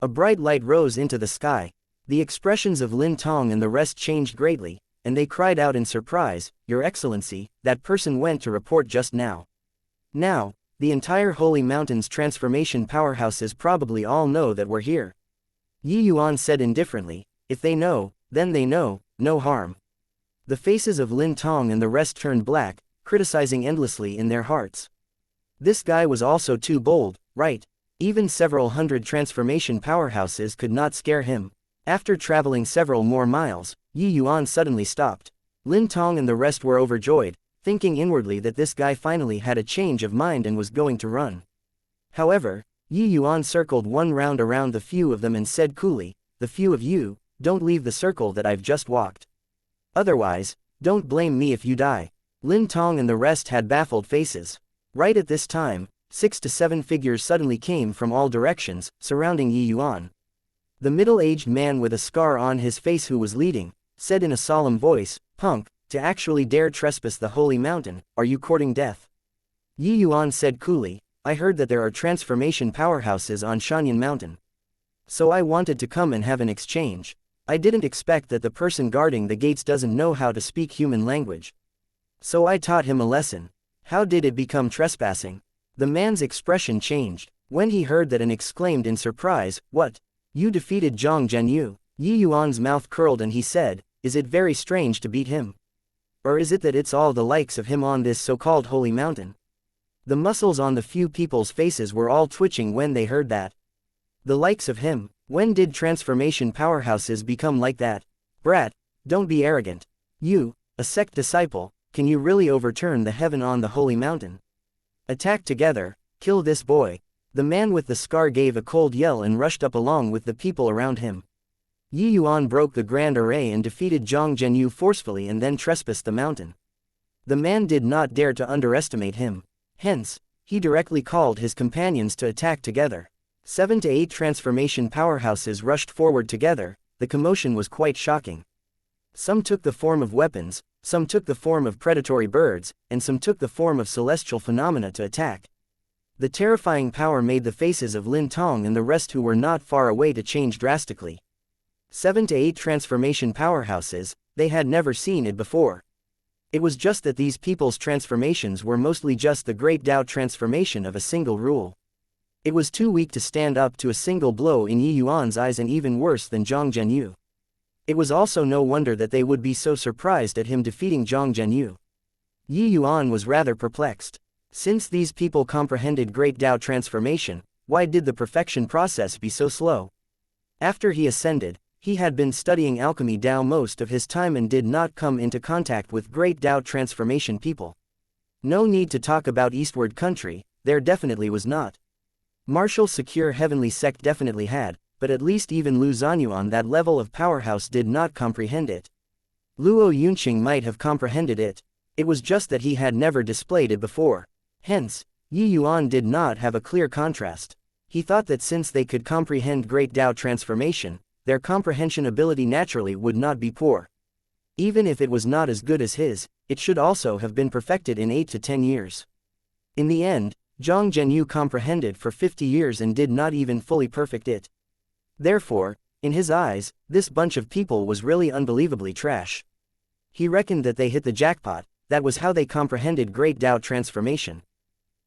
A bright light rose into the sky. The expressions of Lin Tong and the rest changed greatly, and they cried out in surprise, "Your Excellency, that person went to report just now." Now, the entire Holy Mountain's transformation powerhouses probably all know that we're here. Yi Yuan said indifferently, "If they know, then they know, no harm." The faces of Lin Tong and the rest turned black, criticizing endlessly in their hearts. This guy was also too bold, right? Even several hundred transformation powerhouses could not scare him. After traveling several more miles, Yi Yuan suddenly stopped. Lin Tong and the rest were overjoyed, thinking inwardly that this guy finally had a change of mind and was going to run. However, Yi Yuan circled one round around the few of them and said coolly, "The few of you, don't leave the circle that I've just walked. Otherwise, don't blame me if you die." Lin Tong and the rest had baffled faces. Right at this time, 6 to 7 figures suddenly came from all directions, surrounding Yi Yuan. The middle-aged man with a scar on his face who was leading, said in a solemn voice, "Punk, to actually dare trespass the holy mountain, are you courting death?" Yi Yuan said coolly, "I heard that there are transformation powerhouses on Xianxia Mountain. So I wanted to come and have an exchange. I didn't expect that the person guarding the gates doesn't know how to speak human language. So I taught him a lesson. How did it become trespassing?" The man's expression changed. When he heard that and exclaimed in surprise, "What? You defeated Zhang Zhenyu?" Yi Yuan's mouth curled and he said, "Is it very strange to beat him? Or is it that it's all the likes of him on this so-called holy mountain?" The muscles on the few people's faces were all twitching when they heard that. The likes of him? When did transformation powerhouses become like that? Brat, don't be arrogant. You, a sect disciple, can you really overturn the heaven on the holy mountain? Attack together, kill this boy. The man with the scar gave a cold yell and rushed up along with the people around him. Yi Yuan broke the grand array and defeated Zhang Zhenyu forcefully and then trespassed the mountain. The man did not dare to underestimate him. Hence, he directly called his companions to attack together. 7 to 8 transformation powerhouses rushed forward together. The commotion was quite shocking. Some took the form of weapons, some took the form of predatory birds, and some took the form of celestial phenomena to attack. The terrifying power made the faces of Lin Tong and the rest who were not far away to change drastically. 7 to 8 transformation powerhouses, they had never seen it before. It was just that these people's transformations were mostly just the great Tao transformation of a single rule. It was too weak to stand up to a single blow in Yi Yuan's eyes, and even worse than Zhang Zhenyu. It was also no wonder that they would be so surprised at him defeating Zhang Zhenyu. Yi Yuan was rather perplexed. Since these people comprehended great Tao transformation, why did the perfection process be so slow? After he ascended, he had been studying alchemy Tao most of his time and did not come into contact with great Tao transformation people. No need to talk about eastward country, there definitely was not. Martial secure heavenly sect definitely had, but at least even Lu Zhanyu on that level of powerhouse did not comprehend it. Luo Yunqing might have comprehended it. It was just that he had never displayed it before. Hence, Yi Yuan did not have a clear contrast. He thought that since they could comprehend great Tao transformation, their comprehension ability naturally would not be poor. Even if it was not as good as his, it should also have been perfected in 8 to 10 years. In the end, Zhang Zhenyu comprehended for 50 years and did not even fully perfect it. Therefore, in his eyes, this bunch of people was really unbelievably trash. He reckoned that they hit the jackpot. That was how they comprehended great Tao transformation.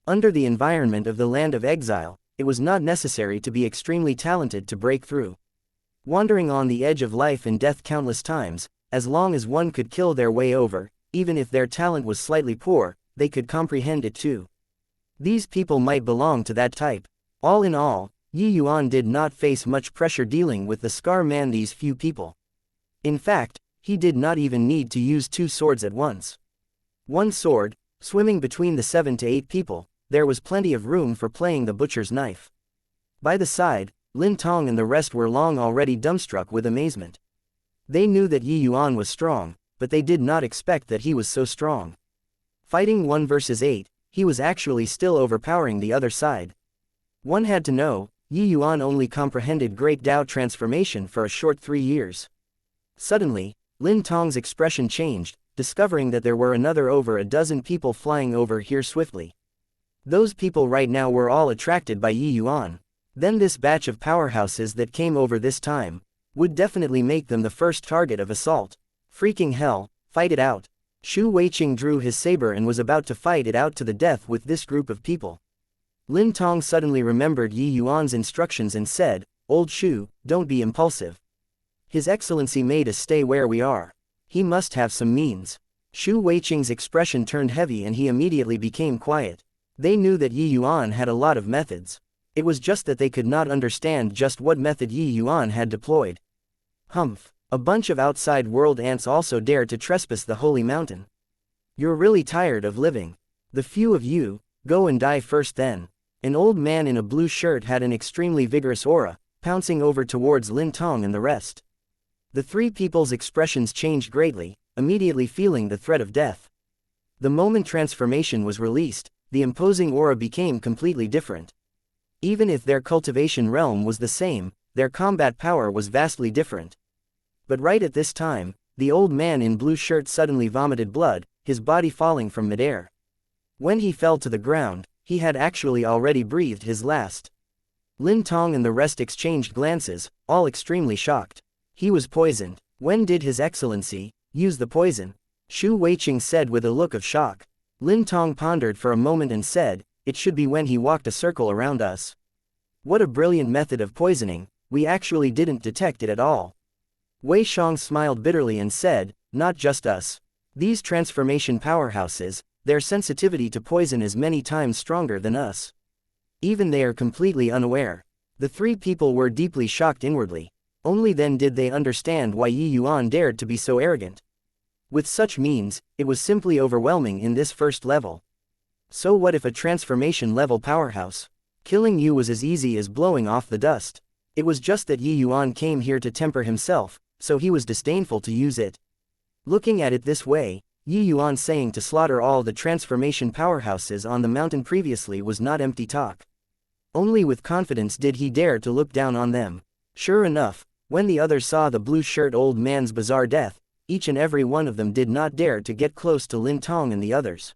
Under the environment of the land of exile, it was not necessary to be extremely talented to break through. Wandering on the edge of life and death countless times, as long as one could kill their way over, even if their talent was slightly poor, they could comprehend it too. These people might belong to that type. All in all, Yi Yuan did not face much pressure dealing with the scar man these few people. In fact, he did not even need to use 2 swords at once. One sword, swimming between the 7 to 8 people, there was plenty of room for playing the butcher's knife. By the side, Lin Tong and the rest were long already dumbstruck with amazement. They knew that Yi Yuan was strong, but they did not expect that he was so strong. Fighting 1 versus 8, he was actually still overpowering the other side. One had to know, Yi Yuan only comprehended great Tao transformation for a short 3 years. Suddenly, Lin Tong's expression changed, discovering that there were another over a dozen people flying over here swiftly. Those people right now were all attracted by Yi Yuan. Then this batch of powerhouses that came over this time would definitely make them the first target of assault. Freaking hell, fight it out. Shu Weiqing drew his saber and was about to fight it out to the death with this group of people. Lin Tong suddenly remembered Yi Yuan's instructions and said, "Old Shu, don't be impulsive. His Excellency made us stay where we are. He must have some means." Shu Weiqing's expression turned heavy and he immediately became quiet. They knew that Yi Yuan had a lot of methods. It was just that they could not understand just what method Yi Yuan had deployed. Humph, a bunch of outside world ants also dared to trespass the holy mountain. You're really tired of living. The few of you, go and die first then. An old man in a blue shirt had an extremely vigorous aura, pouncing over towards Lin Tong and the rest. The 3 people's expressions changed greatly, immediately feeling the threat of death. The moment transformation was released, the imposing aura became completely different. Even if their cultivation realm was the same, their combat power was vastly different. But right at this time, the old man in blue shirt suddenly vomited blood, his body falling from midair. When he fell to the ground, he had actually already breathed his last. Lin Tong and the rest exchanged glances, all extremely shocked. He was poisoned. When did His Excellency use the poison? Shu Weiqing said with a look of shock. Lin Tong pondered for a moment and said, "It should be when he walked a circle around us." What a brilliant method of poisoning, we actually didn't detect it at all. Wei Shang smiled bitterly and said, "Not just us. These transformation powerhouses, their sensitivity to poison is many times stronger than us. Even they are completely unaware." The 3 people were deeply shocked inwardly. Only then did they understand why Yi Yuan dared to be so arrogant. With such means, it was simply overwhelming in this first level. So what if a transformation level powerhouse? Killing you was as easy as blowing off the dust. It was just that Yi Yuan came here to temper himself, so he was disdainful to use it. Looking at it this way, Yi Yuan saying to slaughter all the transformation powerhouses on the mountain previously was not empty talk. Only with confidence did he dare to look down on them. Sure enough, when the others saw the blue shirt old man's bizarre death, each and every one of them did not dare to get close to Lin Tong and the others.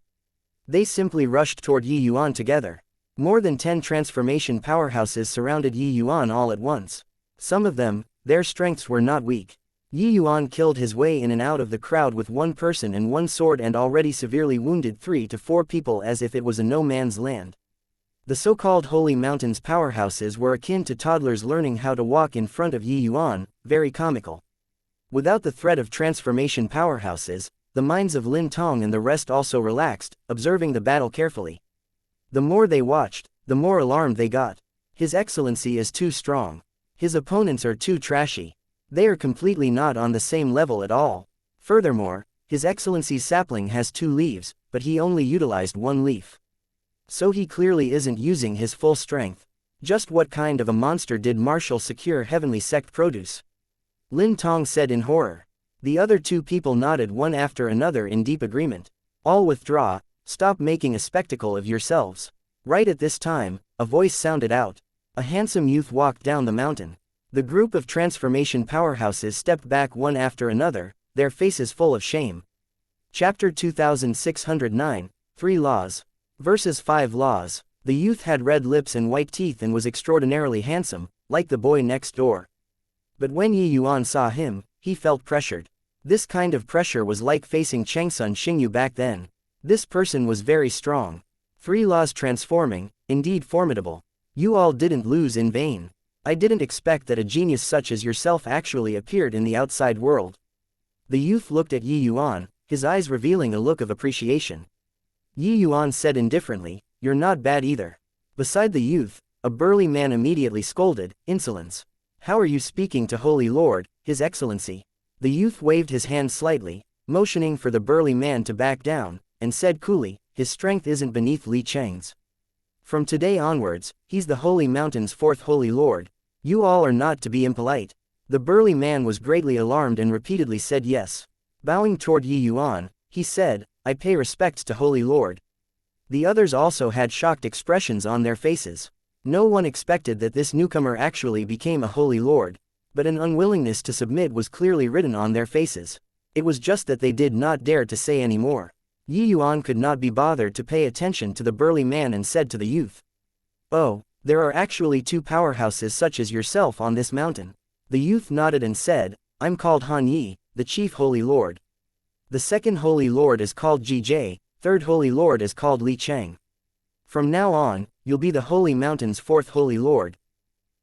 They simply rushed toward Yi Yuan together. More than 10 transformation powerhouses surrounded Yi Yuan all at once. Some of them, their strengths were not weak. Yi Yuan killed his way in and out of the crowd with one person and one sword and already severely wounded 3 to 4 people as if it was a no-man's land. The so-called Holy Mountains powerhouses were akin to toddlers learning how to walk in front of Yi Yuan, very comical. Without the threat of transformation powerhouses, the minds of Lin Tong and the rest also relaxed, observing the battle carefully. The more they watched, the more alarmed they got. His Excellency is too strong. His opponents are too trashy. They are completely not on the same level at all. Furthermore, His Excellency's sapling has 2 leaves, but he only utilized 1 leaf. So he clearly isn't using his full strength. Just what kind of a monster did Marshal secure heavenly sect produce? Lin Tong said in horror. The other 2 people nodded one after another in deep agreement. All withdraw, stop making a spectacle of yourselves. Right at this time, a voice sounded out. A handsome youth walked down the mountain. The group of transformation powerhouses stepped back one after another, their faces full of shame. Chapter 2609, 3 Laws. Verses 5 Laws. The youth had red lips and white teeth and was extraordinarily handsome, like the boy next door. But when Yi Yuan saw him, he felt pressured. This kind of pressure was like facing Changsun Xingyu back then. This person was very strong. 3 Laws transforming, indeed formidable. You all didn't lose in vain. I didn't expect that a genius such as yourself actually appeared in the outside world. The youth looked at Yi Yuan, his eyes revealing a look of appreciation. Yi Yuan said indifferently, "You're not bad either." Beside the youth, a burly man immediately scolded, "Insolence! How are you speaking to Holy Lord, His Excellency?" The youth waved his hand slightly, motioning for the burly man to back down, and said coolly, "His strength isn't beneath Li Cheng's. From today onwards, he's the Holy Mountain's 4th Holy Lord. You all are not to be impolite." The burly man was greatly alarmed and repeatedly said yes. Bowing toward Yi Yuan, he said, "I pay respects to Holy Lord." The others also had shocked expressions on their faces. No one expected that this newcomer actually became a Holy Lord, but an unwillingness to submit was clearly written on their faces. It was just that they did not dare to say any more. Yi Yuan could not be bothered to pay attention to the burly man and said to the youth, "Oh, there are actually 2 powerhouses such as yourself on this mountain." The youth nodded and said, "I'm called Han Yi, the chief Holy Lord. The 2nd Holy Lord is called Ji, 3rd Holy Lord is called Li Cheng. From now on, you'll be the Holy Mountain's 4th Holy Lord."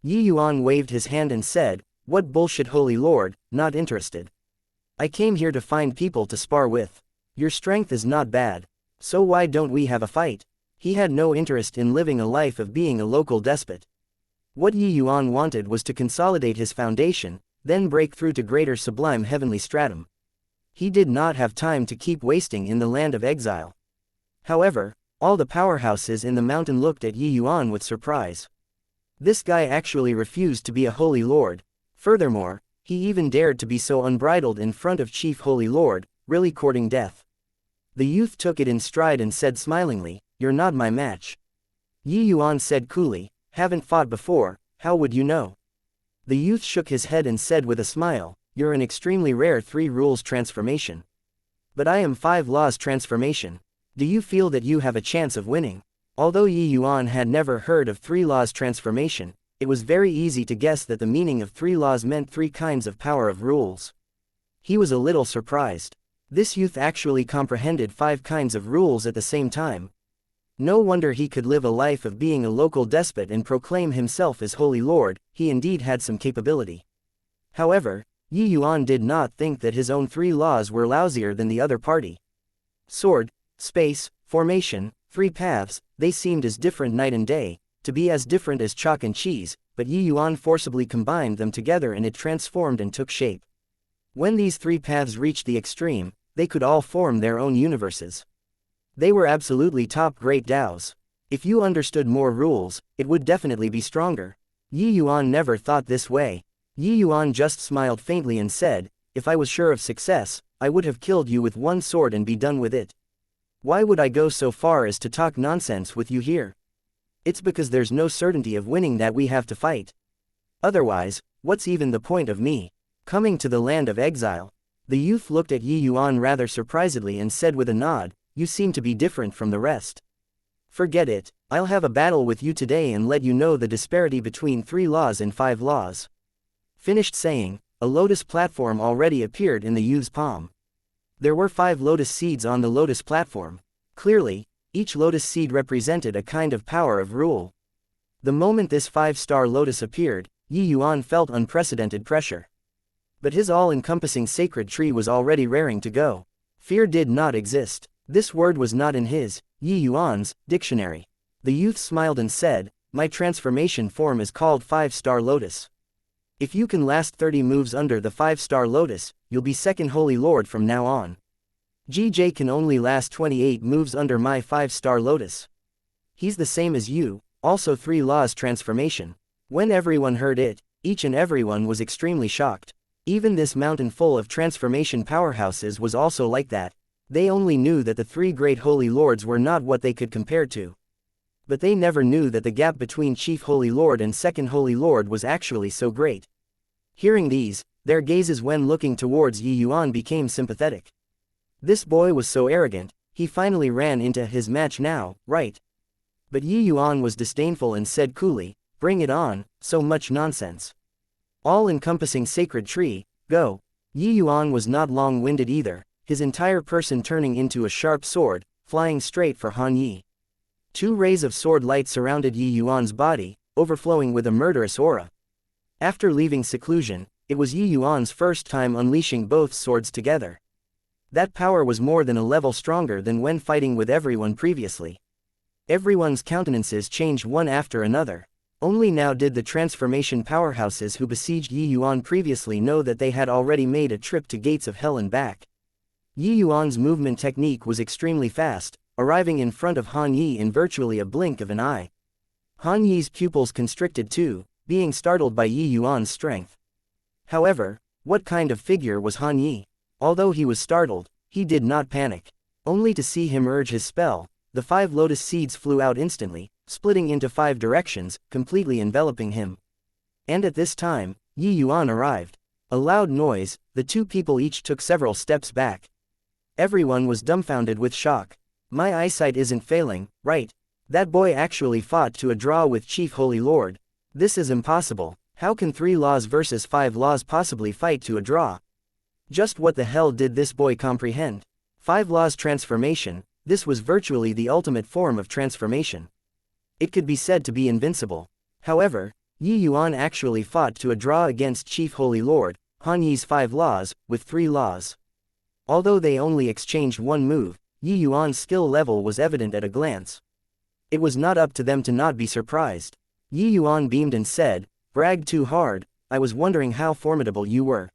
Yi Yuan waved his hand and said, "What bullshit, Holy Lord, not interested. I came here to find people to spar with. Your strength is not bad. So why don't we have a fight?" He had no interest in living a life of being a local despot. What Yi Yuan wanted was to consolidate his foundation, then break through to greater sublime heavenly stratum. He did not have time to keep wasting in the land of exile. However, all the powerhouses in the mountain looked at Yi Yuan with surprise. This guy actually refused to be a Holy Lord. Furthermore, he even dared to be so unbridled in front of Chief Holy Lord, really courting death. The youth took it in stride and said smilingly, "You're not my match." Yi Yuan said coolly, "Haven't fought before, how would you know?" The youth shook his head and said with a smile, "You're an extremely rare 3 rules transformation. But I am 5 laws transformation. Do you feel that you have a chance of winning?" Although Yi Yuan had never heard of 3 laws transformation, it was very easy to guess that the meaning of 3 laws meant 3 kinds of power of rules. He was a little surprised. This youth actually comprehended 5 kinds of rules at the same time. No wonder he could live a life of being a local despot and proclaim himself as Holy Lord. He indeed had some capability. However, Yi Yuan did not think that his own 3 laws were lousier than the other party. Sword, space, formation, 3 paths, they seemed as different night and day, to be as different as chalk and cheese, but Yi Yuan forcibly combined them together and it transformed and took shape. When these 3 paths reached the extreme, they could all form their own universes. They were absolutely top-grade DAOs. If you understood more rules, it would definitely be stronger. Yi Yuan never thought this way. Yi Yuan just smiled faintly and said, "If I was sure of success, I would have killed you with 1 sword and be done with it. Why would I go so far as to talk nonsense with you here? It's because there's no certainty of winning that we have to fight. Otherwise, what's even the point of me coming to the land of exile?" The youth looked at Yi Yuan rather surprisedly and said with a nod, "You seem to be different from the rest. Forget it, I'll have a battle with you today and let you know the disparity between 3 laws and 5 laws." Finished saying, a lotus platform already appeared in the youth's palm. There were 5 lotus seeds on the lotus platform. Clearly, each lotus seed represented a kind of power of rule. The moment this 5-star lotus appeared, Yuan felt unprecedented pressure. But his all-encompassing sacred tree was already raring to go. Fear did not exist. This word was not in his, Yuan's, dictionary. The youth smiled and said, "My transformation form is called 5-star lotus. If you can last 30 moves under the 5-star lotus, you'll be second holy lord from now on. GJ can only last 28 moves under my 5-star lotus. He's the same as you, also 3 laws transformation." When everyone heard it, each and everyone was extremely shocked. Even this mountain full of transformation powerhouses was also like that. They only knew that the 3 great holy lords were not what they could compare to. But they never knew that the gap between Chief Holy Lord and Second Holy Lord was actually so great. Hearing these, their gazes when looking towards Yuan became sympathetic. This boy was so arrogant, he finally ran into his match now, right? But Yuan was disdainful and said coolly, "Bring it on, so much nonsense. All-encompassing sacred tree, go." Yuan was not long-winded either, his entire person turning into a sharp sword, flying straight for Han Yi. 2 rays of sword light surrounded Yuan's body, overflowing with a murderous aura. After leaving seclusion, it was Yuan's first time unleashing both swords together. That power was more than a level stronger than when fighting with everyone previously. Everyone's countenances changed one after another. Only now did the transformation powerhouses who besieged Yuan previously know that they had already made a trip to gates of hell and back. Yuan's movement technique was extremely fast, arriving in front of Han Yi in virtually a blink of an eye. Han Yi's pupils constricted too, being startled by Yuan's strength. However, what kind of figure was Han Yi? Although he was startled, he did not panic. Only to see him urge his spell, the 5 lotus seeds flew out instantly, splitting into 5 directions, completely enveloping him. And at this time, Yuan arrived. A loud noise, the 2 people each took several steps back. Everyone was dumbfounded with shock. My eyesight isn't failing, right? That boy actually fought to a draw with Chief Holy Lord. This is impossible. How can 3 laws versus 5 laws possibly fight to a draw? Just what the hell did this boy comprehend? 5 laws transformation, this was virtually the ultimate form of transformation. It could be said to be invincible. However, Yuan actually fought to a draw against Chief Holy Lord, Han Yi's 5 laws, with 3 laws. Although they only exchanged 1 move, Yuan's skill level was evident at a glance. It was not up to them to not be surprised. Yuan beamed and said, "Bragged too hard, I was wondering how formidable you were.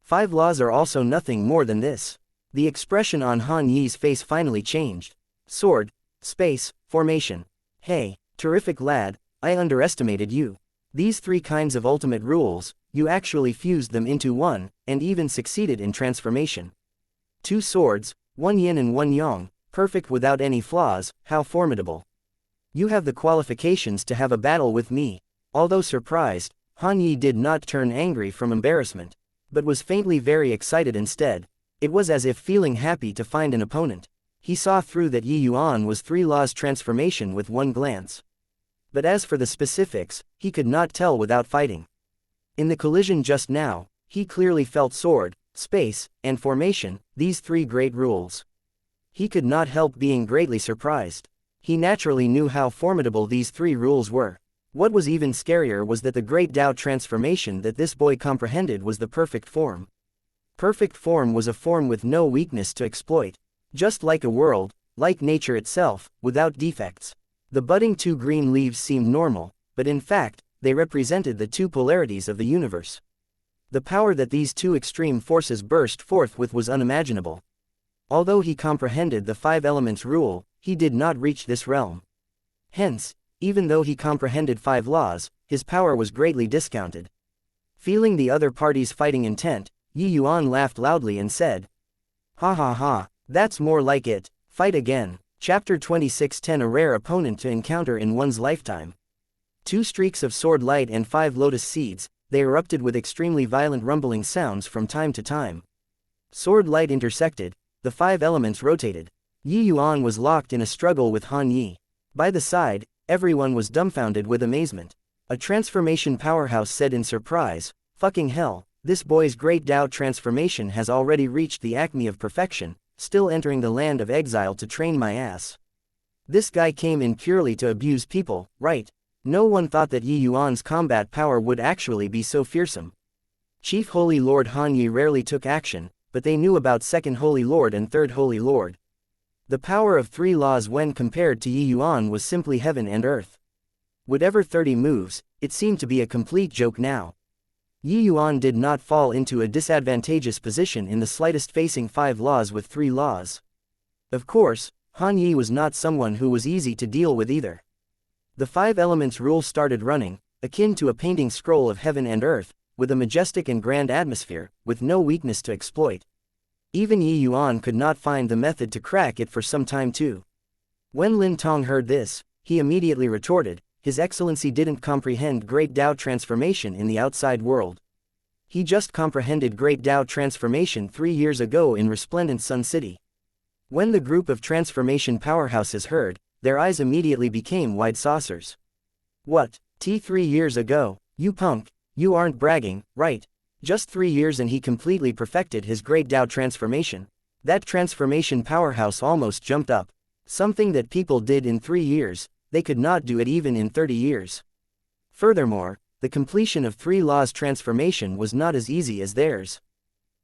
5 laws are also nothing more than this." The expression on Han Yi's face finally changed. Sword, space, formation. Hey, terrific lad, I underestimated you. These 3 kinds of ultimate rules, you actually fused them into one, and even succeeded in transformation. 2 swords, 1 yin and 1 yang, perfect without any flaws, how formidable. You have the qualifications to have a battle with me. Although surprised, Han Yi did not turn angry from embarrassment, but was faintly very excited instead. It was as if feeling happy to find an opponent. He saw through that Yuan was 3 laws transformation with 1 glance. But as for the specifics, he could not tell without fighting. In the collision just now, he clearly felt sword, space, and formation, these 3 great rules. He could not help being greatly surprised. He naturally knew how formidable these 3 rules were. What was even scarier was that the great Tao transformation that this boy comprehended was the perfect form. Perfect form was a form with no weakness to exploit. Just like a world, like nature itself, without defects. The budding 2 green leaves seemed normal, but in fact, they represented the 2 polarities of the universe. The power that these 2 extreme forces burst forth with was unimaginable. Although he comprehended the 5 elements rule, he did not reach this realm. Hence, even though he comprehended 5 laws, his power was greatly discounted. Feeling the other party's fighting intent, Yuan laughed loudly and said, "Ha ha ha. That's more like it. Fight again." Chapter 26:10 A rare opponent to encounter in one's lifetime. 2 streaks of sword light and 5 lotus seeds, they erupted with extremely violent rumbling sounds from time to time. Sword light intersected, the 5 elements rotated. Yuan was locked in a struggle with Han Yi. By the side, everyone was dumbfounded with amazement. A transformation powerhouse said in surprise, "Fucking hell, This boy's great Tao transformation has already reached the acme of perfection, still entering the land of exile to train my ass. This guy came in purely to abuse people, right? No one thought that Yi Yuan's combat power would actually be so fearsome. Chief Holy Lord Han Yi rarely took action, but they knew about Second Holy Lord and Third Holy Lord. The power of 3 laws when compared to Yi Yuan was simply heaven and earth. Whatever 30 moves, it seemed to be a complete joke now. Yi Yuan did not fall into a disadvantageous position in the slightest, facing 5 laws with 3 laws. Of course, Han Yi was not someone who was easy to deal with either. The 5 elements rule started running, akin to a painting scroll of heaven and earth, with a majestic and grand atmosphere, with no weakness to exploit. Even Yi Yuan could not find the method to crack it for some time too. When Lin Tong heard this, he immediately retorted, His Excellency didn't comprehend Great Tao transformation in the outside world. He just comprehended Great Tao transformation 3 years ago in Resplendent Sun City. When the group of transformation powerhouses heard, their eyes immediately became wide saucers. What? 3 years ago? You punk, you aren't bragging, right? Just 3 years and he completely perfected his Great Tao transformation. That transformation powerhouse almost jumped up. Something that people did in 3 years, they could not do it even in 30 years. Furthermore, the completion of 3 laws transformation was not as easy as theirs.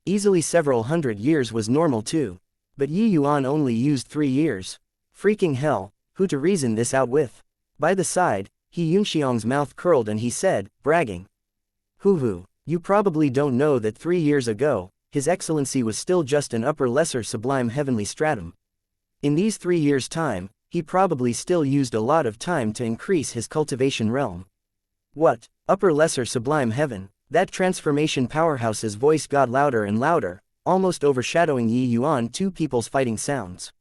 Easily several hundred years was normal too. But Yi Yuan only used 3 years. Freaking hell, who to reason this out with? By the side, He Yunxiang's mouth curled and he said, bragging. Hoo-hoo, you probably don't know that 3 years ago, His Excellency was still just an upper lesser sublime heavenly stratum. In these 3 years' time, he probably still used a lot of time to increase his cultivation realm. What? Upper lesser sublime heaven? That transformation powerhouse's voice got louder and louder, almost overshadowing Yi Yuan. 2 people's fighting sounds.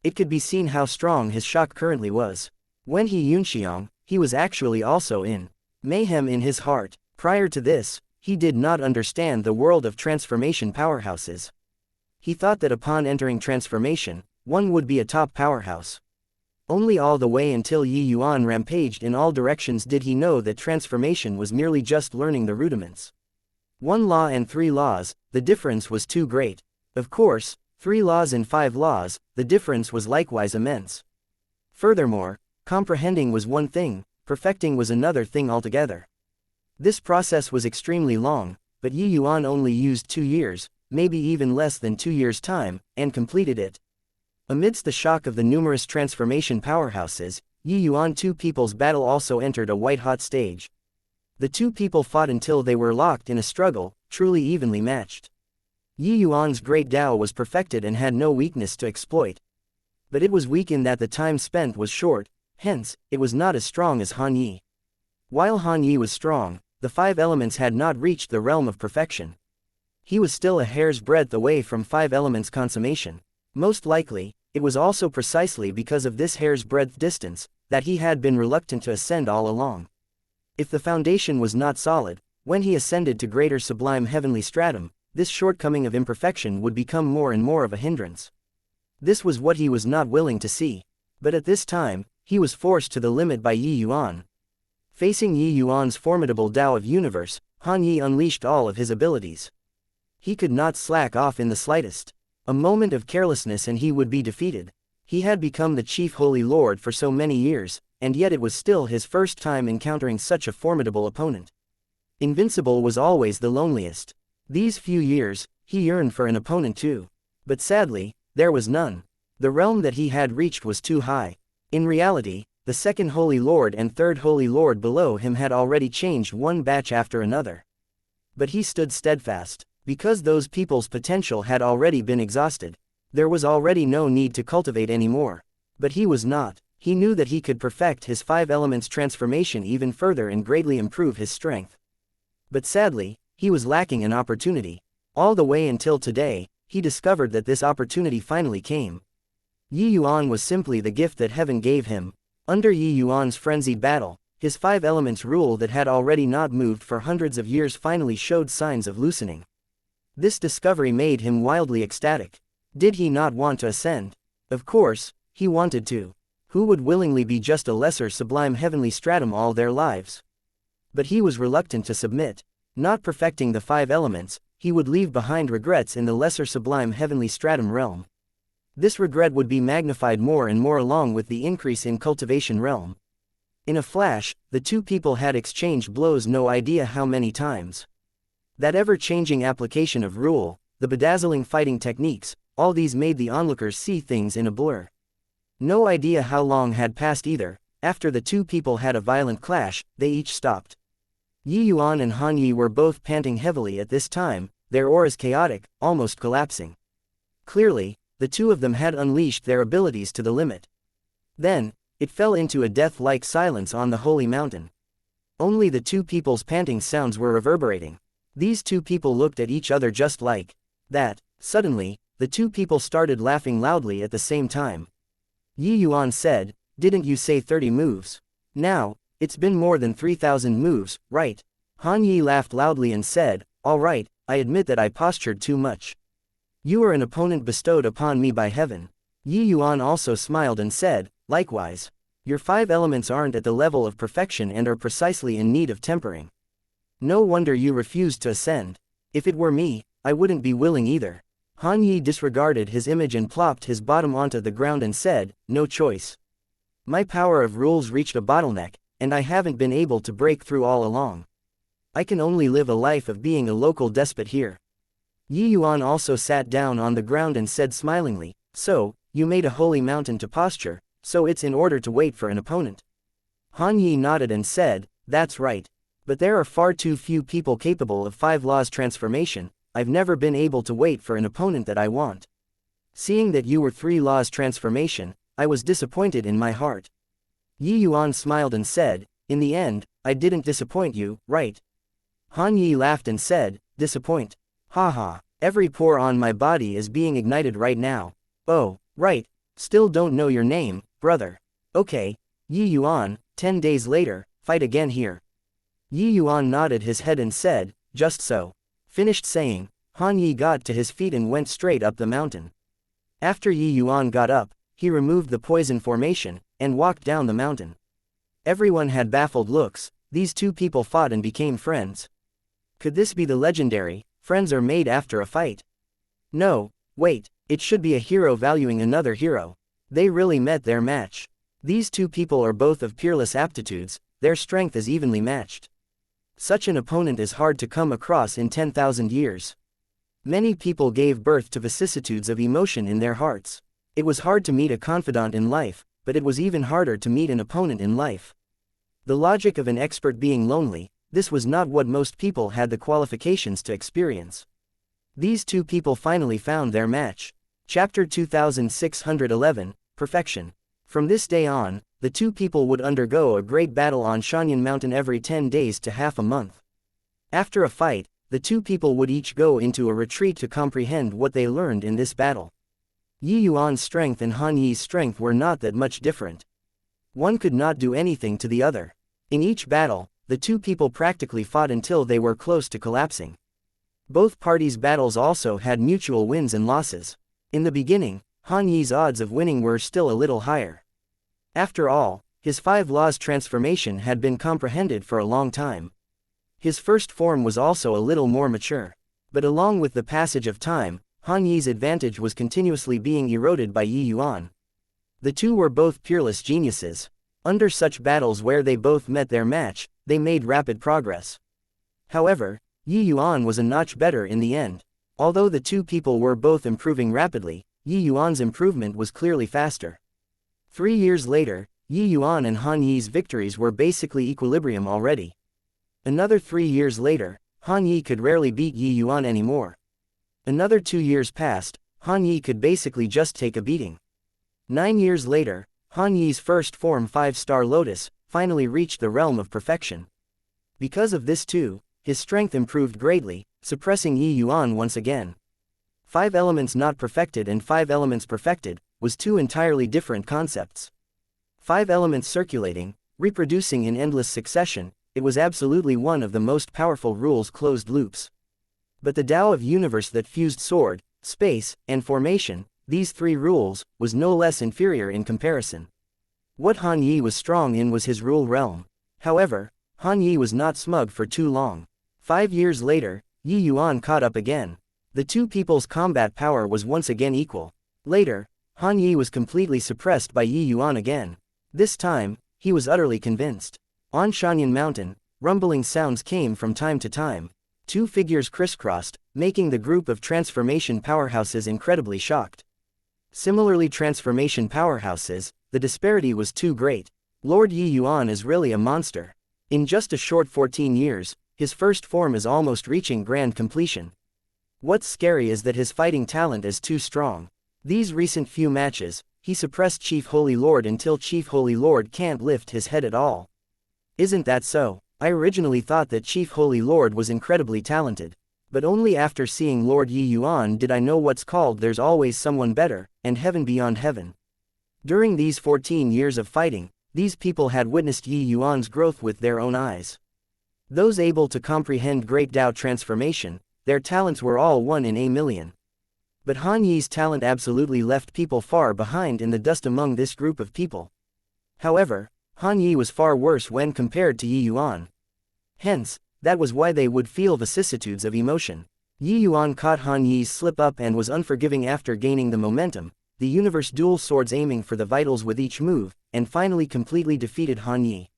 It could be seen how strong his shock currently was. When He Yunxiang, he was actually also in mayhem in his heart. Prior to this, he did not understand the world of transformation powerhouses. He thought that upon entering transformation, one would be a top powerhouse. Only all the way until Yi Yuan rampaged in all directions did he know that transformation was merely just learning the rudiments. 1 law and 3 laws, the difference was too great. Of course, 3 laws and 5 laws, the difference was likewise immense. Furthermore, comprehending was one thing, perfecting was another thing altogether. This process was extremely long, but Yi Yuan only used 2 years, maybe even less than 2 years' time, and completed it. Amidst the shock of the numerous transformation powerhouses, Yi Yuan 2 people's battle also entered a white-hot stage. The 2 people fought until they were locked in a struggle, truly evenly matched. Yi Yuan's Great Tao was perfected and had no weakness to exploit. But it was weak in that the time spent was short, hence, it was not as strong as Han Yi. While Han Yi was strong, the 5 elements had not reached the realm of perfection. He was still a hair's breadth away from 5 elements consummation. Most likely, it was also precisely because of this hair's breadth distance, that he had been reluctant to ascend all along. If the foundation was not solid, when he ascended to greater sublime heavenly stratum, this shortcoming of imperfection would become more and more of a hindrance. This was what he was not willing to see. But at this time, he was forced to the limit by Yi Yuan. Facing Yi Yuan's formidable Tao of universe, Han Yi unleashed all of his abilities. He could not slack off in the slightest. A moment of carelessness and he would be defeated. He had become the chief holy lord for so many years, and yet it was still his first time encountering such a formidable opponent. Invincible was always the loneliest. These few years, he yearned for an opponent too. But sadly, there was none. The realm that he had reached was too high. In reality, the second holy lord and third holy lord below him had already changed one batch after another. But he stood steadfast. Because those people's potential had already been exhausted, there was already no need to cultivate anymore. But he was not. He knew that he could perfect his 5 elements transformation even further and greatly improve his strength. But sadly, he was lacking an opportunity. All the way until today, he discovered that this opportunity finally came. Yi Yuan was simply the gift that heaven gave him. Under Yi Yuan's frenzied battle, his 5 elements rule that had already not moved for hundreds of years finally showed signs of loosening. This discovery made him wildly ecstatic. Did he not want to ascend? Of course, he wanted to. Who would willingly be just a lesser sublime heavenly stratum all their lives? But he was reluctant to submit. Not perfecting the 5 elements, he would leave behind regrets in the lesser sublime heavenly stratum realm. This regret would be magnified more and more along with the increase in cultivation realm. In a flash, the two people had exchanged blows no idea how many times. That ever-changing application of rule, the bedazzling fighting techniques, all these made the onlookers see things in a blur. No idea how long had passed either. After the two people had a violent clash, they each stopped. Yuan and Han Yi were both panting heavily at this time, their auras chaotic, almost collapsing. Clearly, the two of them had unleashed their abilities to the limit. Then, it fell into a death-like silence on the holy mountain. Only the two people's panting sounds were reverberating. These two people looked at each other just like that. Suddenly, the two people started laughing loudly at the same time. Yuan said, "Didn't you say 30 moves? Now, it's been more than 3,000 moves, right?" Han Yi laughed loudly and said, "All right, I admit that I postured too much. You are an opponent bestowed upon me by heaven." Yuan also smiled and said, "Likewise. Your 5 elements aren't at the level of perfection and are precisely in need of tempering. No wonder you refused to ascend. If it were me, I wouldn't be willing either." Han Yi disregarded his image and plopped his bottom onto the ground and said, "No choice. My power of rules reached a bottleneck, and I haven't been able to break through all along. I can only live a life of being a local despot here." Yuan also sat down on the ground and said smilingly, "So, you made a holy mountain to posture, so it's in order to wait for an opponent." Han Yi nodded and said, "That's right. But there are far too few people capable of 5 laws transformation. I've never been able to wait for an opponent that I want. Seeing that you were 3 laws transformation, I was disappointed in my heart." Yuan smiled and said, "In the end, I didn't disappoint you, right?" Han Yi laughed and said, "Disappoint? Haha, every pore on my body is being ignited right now. Oh, right, still don't know your name, brother. Okay, Yuan, 10 days later, fight again here." Yuan nodded his head and said, "Just so." Finished saying, Han Yi got to his feet and went straight up the mountain. After Yuan got up, he removed the poison formation, and walked down the mountain. Everyone had baffled looks. These two people fought and became friends. Could this be the legendary, friends are made after a fight? No, wait, it should be a hero valuing another hero. They really met their match. These two people are both of peerless aptitudes, their strength is evenly matched. Such an opponent is hard to come across in 10,000 years. Many people gave birth to vicissitudes of emotion in their hearts. It was hard to meet a confidant in life, but it was even harder to meet an opponent in life. The logic of an expert being lonely, this was not what most people had the qualifications to experience. These two people finally found their match. Chapter 2611, Perfection. From this day on, the two people would undergo a great battle on Xianxia Mountain every 10 days to half a month. After a fight, the two people would each go into a retreat to comprehend what they learned in this battle. Yuan's strength and Han Yi's strength were not that much different. One could not do anything to the other. In each battle, the two people practically fought until they were close to collapsing. Both parties' battles also had mutual wins and losses. In the beginning, Han Yi's odds of winning were still a little higher. After all, his 5 laws transformation had been comprehended for a long time. His first form was also a little more mature. But along with the passage of time, Han Yi's advantage was continuously being eroded by Yuan. The two were both peerless geniuses. Under such battles where they both met their match, they made rapid progress. However, Yuan was a notch better in the end. Although the two people were both improving rapidly, Yuan's improvement was clearly faster. 3 years later, Yuan and Han Yi's victories were basically equilibrium already. Another 3 years later, Han Yi could rarely beat Yuan anymore. Another 2 years passed, Han Yi could basically just take a beating. 9 years later, Han Yi's first form 5-star lotus finally reached the realm of perfection. Because of this too, his strength improved greatly, suppressing Yuan once again. 5 elements not perfected and 5 elements perfected was 2 entirely different concepts. 5 elements circulating, reproducing in endless succession, it was absolutely one of the most powerful rules closed loops. But the Tao of universe that fused sword, space, and formation, these 3 rules, was no less inferior in comparison. What Han Yi was strong in was his rule realm. However, Han Yi was not smug for too long. 5 years later, Yi Yuan caught up again. The two people's combat power was once again equal. Later, Han Yi was completely suppressed by Yi Yuan again. This time, he was utterly convinced. On Shanyan Mountain, rumbling sounds came from time to time. Two figures crisscrossed, making the group of transformation powerhouses incredibly shocked. Similarly, transformation powerhouses, the disparity was too great. Lord Yi Yuan is really a monster. In just a short 14 years, his first form is almost reaching grand completion. What's scary is that his fighting talent is too strong. These recent few matches, he suppressed Chief Holy Lord until Chief Holy Lord can't lift his head at all. Isn't that so? I originally thought that Chief Holy Lord was incredibly talented. But only after seeing Lord Yi Yuan did I know what's called there's always someone better, and heaven beyond heaven. During these 14 years of fighting, these people had witnessed Yi Yuan's growth with their own eyes. Those able to comprehend great Tao transformation, their talents were all 1 in a million. But Han Yi's talent absolutely left people far behind in the dust among this group of people. However, Han Yi was far worse when compared to Yi Yuan. Hence, that was why they would feel vicissitudes of emotion. Yi Yuan caught Han Yi's slip-up and was unforgiving after gaining the momentum, the universe dual swords aiming for the vitals with each move, and finally completely defeated Han Yi.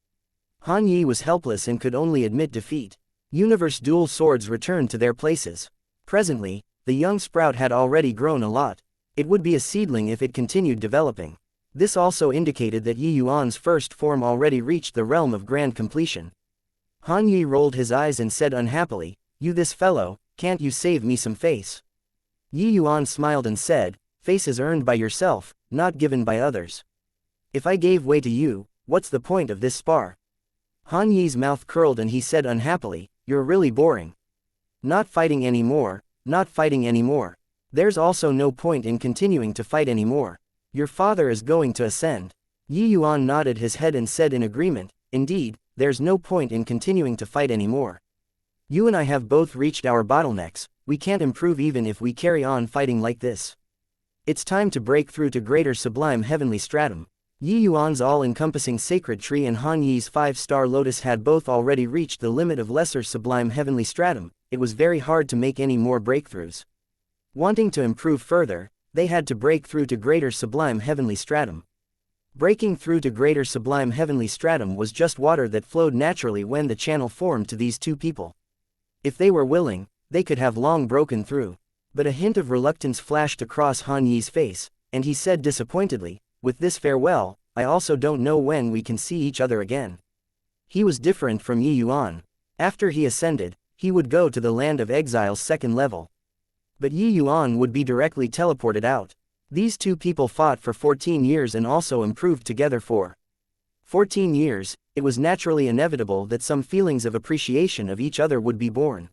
Han Yi was helpless and could only admit defeat. Universe dual swords returned to their places. Presently, the young sprout had already grown a lot. It would be a seedling if it continued developing. This also indicated that Yi Yuan's first form already reached the realm of grand completion. Han Yi rolled his eyes and said unhappily, "You this fellow, can't you save me some face?" Yi Yuan smiled and said, "Face is earned by yourself, not given by others. If I gave way to you, what's the point of this spar?" Han Yi's mouth curled and he said unhappily, "You're really boring. Not fighting anymore, not fighting anymore. There's also no point in continuing to fight anymore. Your father is going to ascend." Yi Yuan nodded his head and said in agreement, "Indeed, there's no point in continuing to fight anymore. You and I have both reached our bottlenecks, we can't improve even if we carry on fighting like this. It's time to break through to greater sublime heavenly stratum." Yi Yuan's all-encompassing sacred tree and Han Yi's 5-star lotus had both already reached the limit of lesser sublime heavenly stratum. It was very hard to make any more breakthroughs. Wanting to improve further, they had to break through to greater sublime heavenly stratum. Breaking through to greater sublime heavenly stratum was just water that flowed naturally when the channel formed to these two people. If they were willing, they could have long broken through. But a hint of reluctance flashed across Han Yi's face, and he said disappointedly, "With this farewell, I also don't know when we can see each other again." He was different from Yi Yuan. After he ascended, he would go to the land of exile's second level. But Yi Yuan would be directly teleported out. These two people fought for 14 years and also improved together for 14 years. It was naturally inevitable that some feelings of appreciation of each other would be born.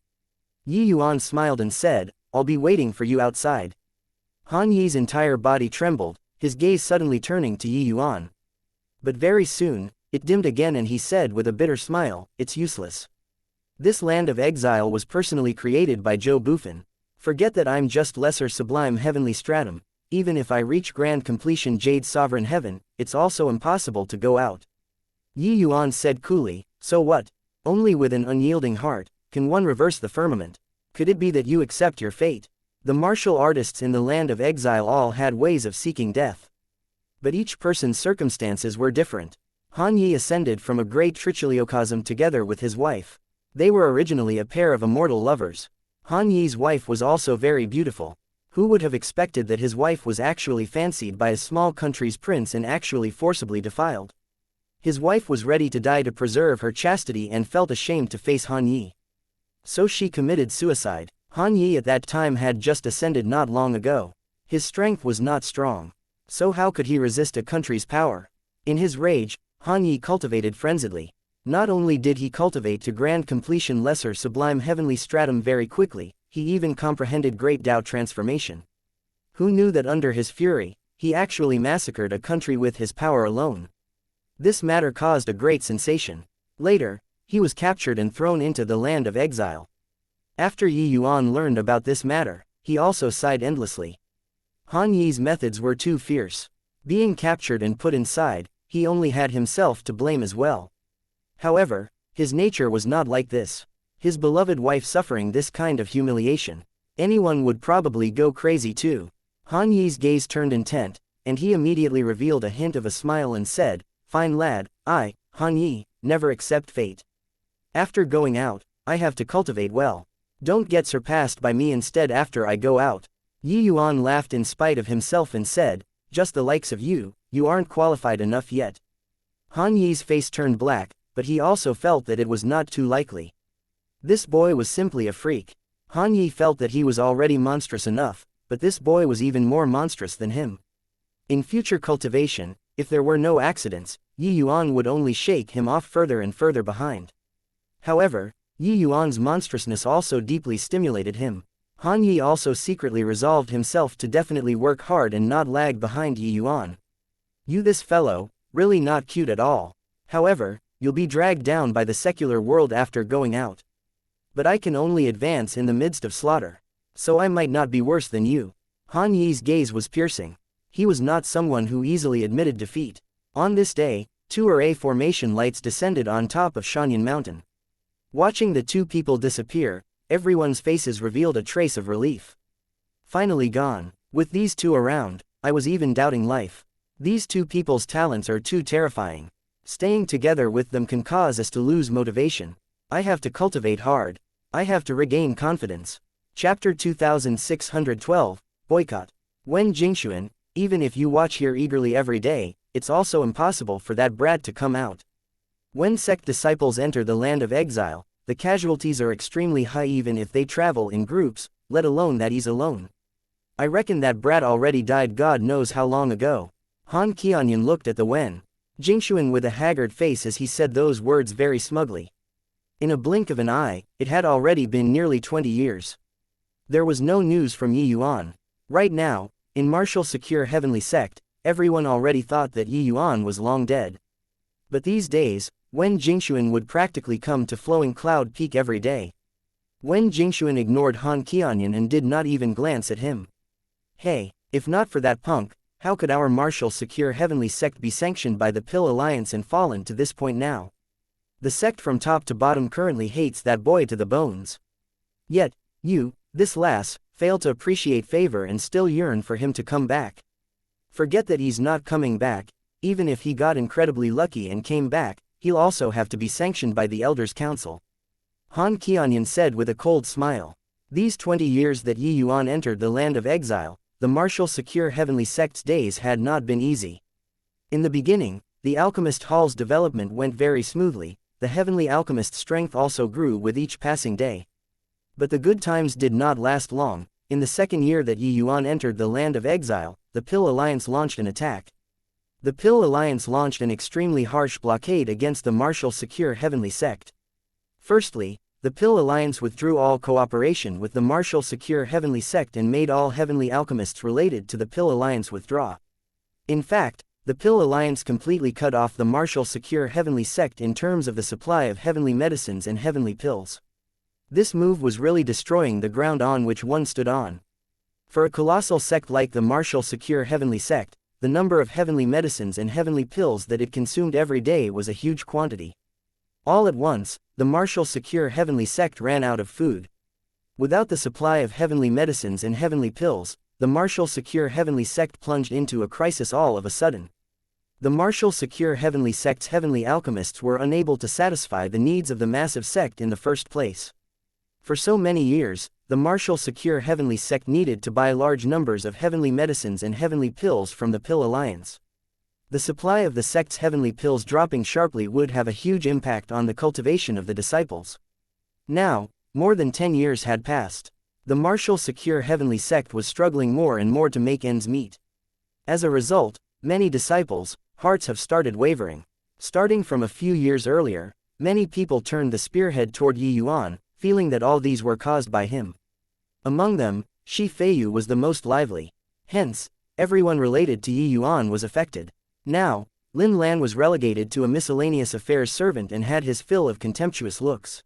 Yi Yuan smiled and said, "I'll be waiting for you outside." Han Yi's entire body trembled, his gaze suddenly turning to Yi Yuan. But very soon, it dimmed again and he said with a bitter smile, "It's useless. This land of exile was personally created by Zhou Bufan. Forget that I'm just lesser sublime heavenly stratum. Even if I reach grand completion Jade Sovereign Heaven, it's also impossible to go out." Yi Yuan said coolly, "So what? Only with an unyielding heart can one reverse the firmament. Could it be that you accept your fate?" The martial artists in the land of exile all had ways of seeking death. But each person's circumstances were different. Han Yi ascended from a great trichiliocosm together with his wife. They were originally a pair of immortal lovers. Han Yi's wife was also very beautiful. Who would have expected that his wife was actually fancied by a small country's prince and actually forcibly defiled? His wife was ready to die to preserve her chastity and felt ashamed to face Han Yi. So she committed suicide. Han Yi at that time had just ascended not long ago. His strength was not strong. So how could he resist a country's power? In his rage, Han Yi cultivated frenziedly. Not only did he cultivate to grand completion lesser sublime heavenly stratum very quickly, he even comprehended great Tao transformation. Who knew that under his fury, he actually massacred a country with his power alone? This matter caused a great sensation. Later, he was captured and thrown into the land of exile. After Yi Yuan learned about this matter, he also sighed endlessly. Han Yi's methods were too fierce. Being captured and put inside, he only had himself to blame as well. However, his nature was not like this. His beloved wife suffering this kind of humiliation. Anyone would probably go crazy too. Han Yi's gaze turned intent, and he immediately revealed a hint of a smile and said, "Fine lad, I, Han Yi, never accept fate. After going out, I have to cultivate well. Don't get surpassed by me instead after I go out." Yi Yuan laughed in spite of himself and said, "Just the likes of you, you aren't qualified enough yet." Han Yi's face turned black, but he also felt that it was not too likely. This boy was simply a freak. Han Yi felt that he was already monstrous enough, but this boy was even more monstrous than him. In future cultivation, if there were no accidents, Yi Yuan would only shake him off further and further behind. However, Yi Yuan's monstrousness also deeply stimulated him. Han Yi also secretly resolved himself to definitely work hard and not lag behind Yi Yuan. "You this fellow, really not cute at all. However, you'll be dragged down by the secular world after going out. But I can only advance in the midst of slaughter. So I might not be worse than you." Han Yi's gaze was piercing. He was not someone who easily admitted defeat. On this day, 2 formation lights descended on top of Shanyan Mountain. Watching the two people disappear, everyone's faces revealed a trace of relief. Finally gone. With these two around, I was even doubting life. These two people's talents are too terrifying. Staying together with them can cause us to lose motivation. I have to cultivate hard. I have to regain confidence. Chapter 2612, Boycott. Wen Jingxuan, even if you watch here eagerly every day, it's also impossible for that brat to come out. When sect disciples enter the land of exile, the casualties are extremely high even if they travel in groups, let alone that he's alone. I reckon that brat already died God knows how long ago. Han Qianyan looked at the Wen Jingxuan with a haggard face as he said those words very smugly. In a blink of an eye, it had already been nearly 20 years. There was no news from Yi Yuan. Right now, in martial secure heavenly sect, everyone already thought that Yi Yuan was long dead. But these days, Wen Jingxuan would practically come to Flowing Cloud Peak every day. Wen Jingxuan ignored Han Qianyan and did not even glance at him. Hey, if not for that punk, how could our martial secure heavenly sect be sanctioned by the Pill Alliance and fallen to this point now? The sect from top to bottom currently hates that boy to the bones. Yet, you, this lass, fail to appreciate favor and still yearn for him to come back. Forget that he's not coming back. Even if he got incredibly lucky and came back, he'll also have to be sanctioned by the Elders' Council. Han Qianyan said with a cold smile. These 20 years that Yi Yuan entered the land of exile, the martial secure heavenly sect's days had not been easy. In the beginning, the alchemist hall's development went very smoothly. The heavenly alchemist's strength also grew with each passing day. But the good times did not last long. In the second year that Yi Yuan entered the land of exile, the Pill Alliance launched an attack. The Pill Alliance launched an extremely harsh blockade against the martial secure heavenly sect. Firstly, the Pill Alliance withdrew all cooperation with the martial secure heavenly sect and made all heavenly alchemists related to the Pill Alliance withdraw. In fact, the Pill Alliance completely cut off the martial secure heavenly sect in terms of the supply of heavenly medicines and heavenly pills. This move was really destroying the ground on which one stood on. For a colossal sect like the martial secure heavenly sect, the number of heavenly medicines and heavenly pills that it consumed every day was a huge quantity. All at once, the martial secure heavenly sect ran out of food. Without the supply of heavenly medicines and heavenly pills, the martial secure heavenly sect plunged into a crisis all of a sudden. The martial secure heavenly sect's heavenly alchemists were unable to satisfy the needs of the massive sect in the first place. For so many years, the martial secure heavenly sect needed to buy large numbers of heavenly medicines and heavenly pills from the Pill Alliance. The supply of the sect's heavenly pills dropping sharply would have a huge impact on the cultivation of the disciples. Now, more than 10 years had passed. The martial secure heavenly sect was struggling more and more to make ends meet. As a result, many disciples' hearts have started wavering. Starting from a few years earlier, many people turned the spearhead toward Yi Yuan, feeling that all these were caused by him. Among them, Shi Feiyu was the most lively. Hence, everyone related to Yi Yuan was affected. Now, Lin Lan was relegated to a miscellaneous affairs servant and had his fill of contemptuous looks.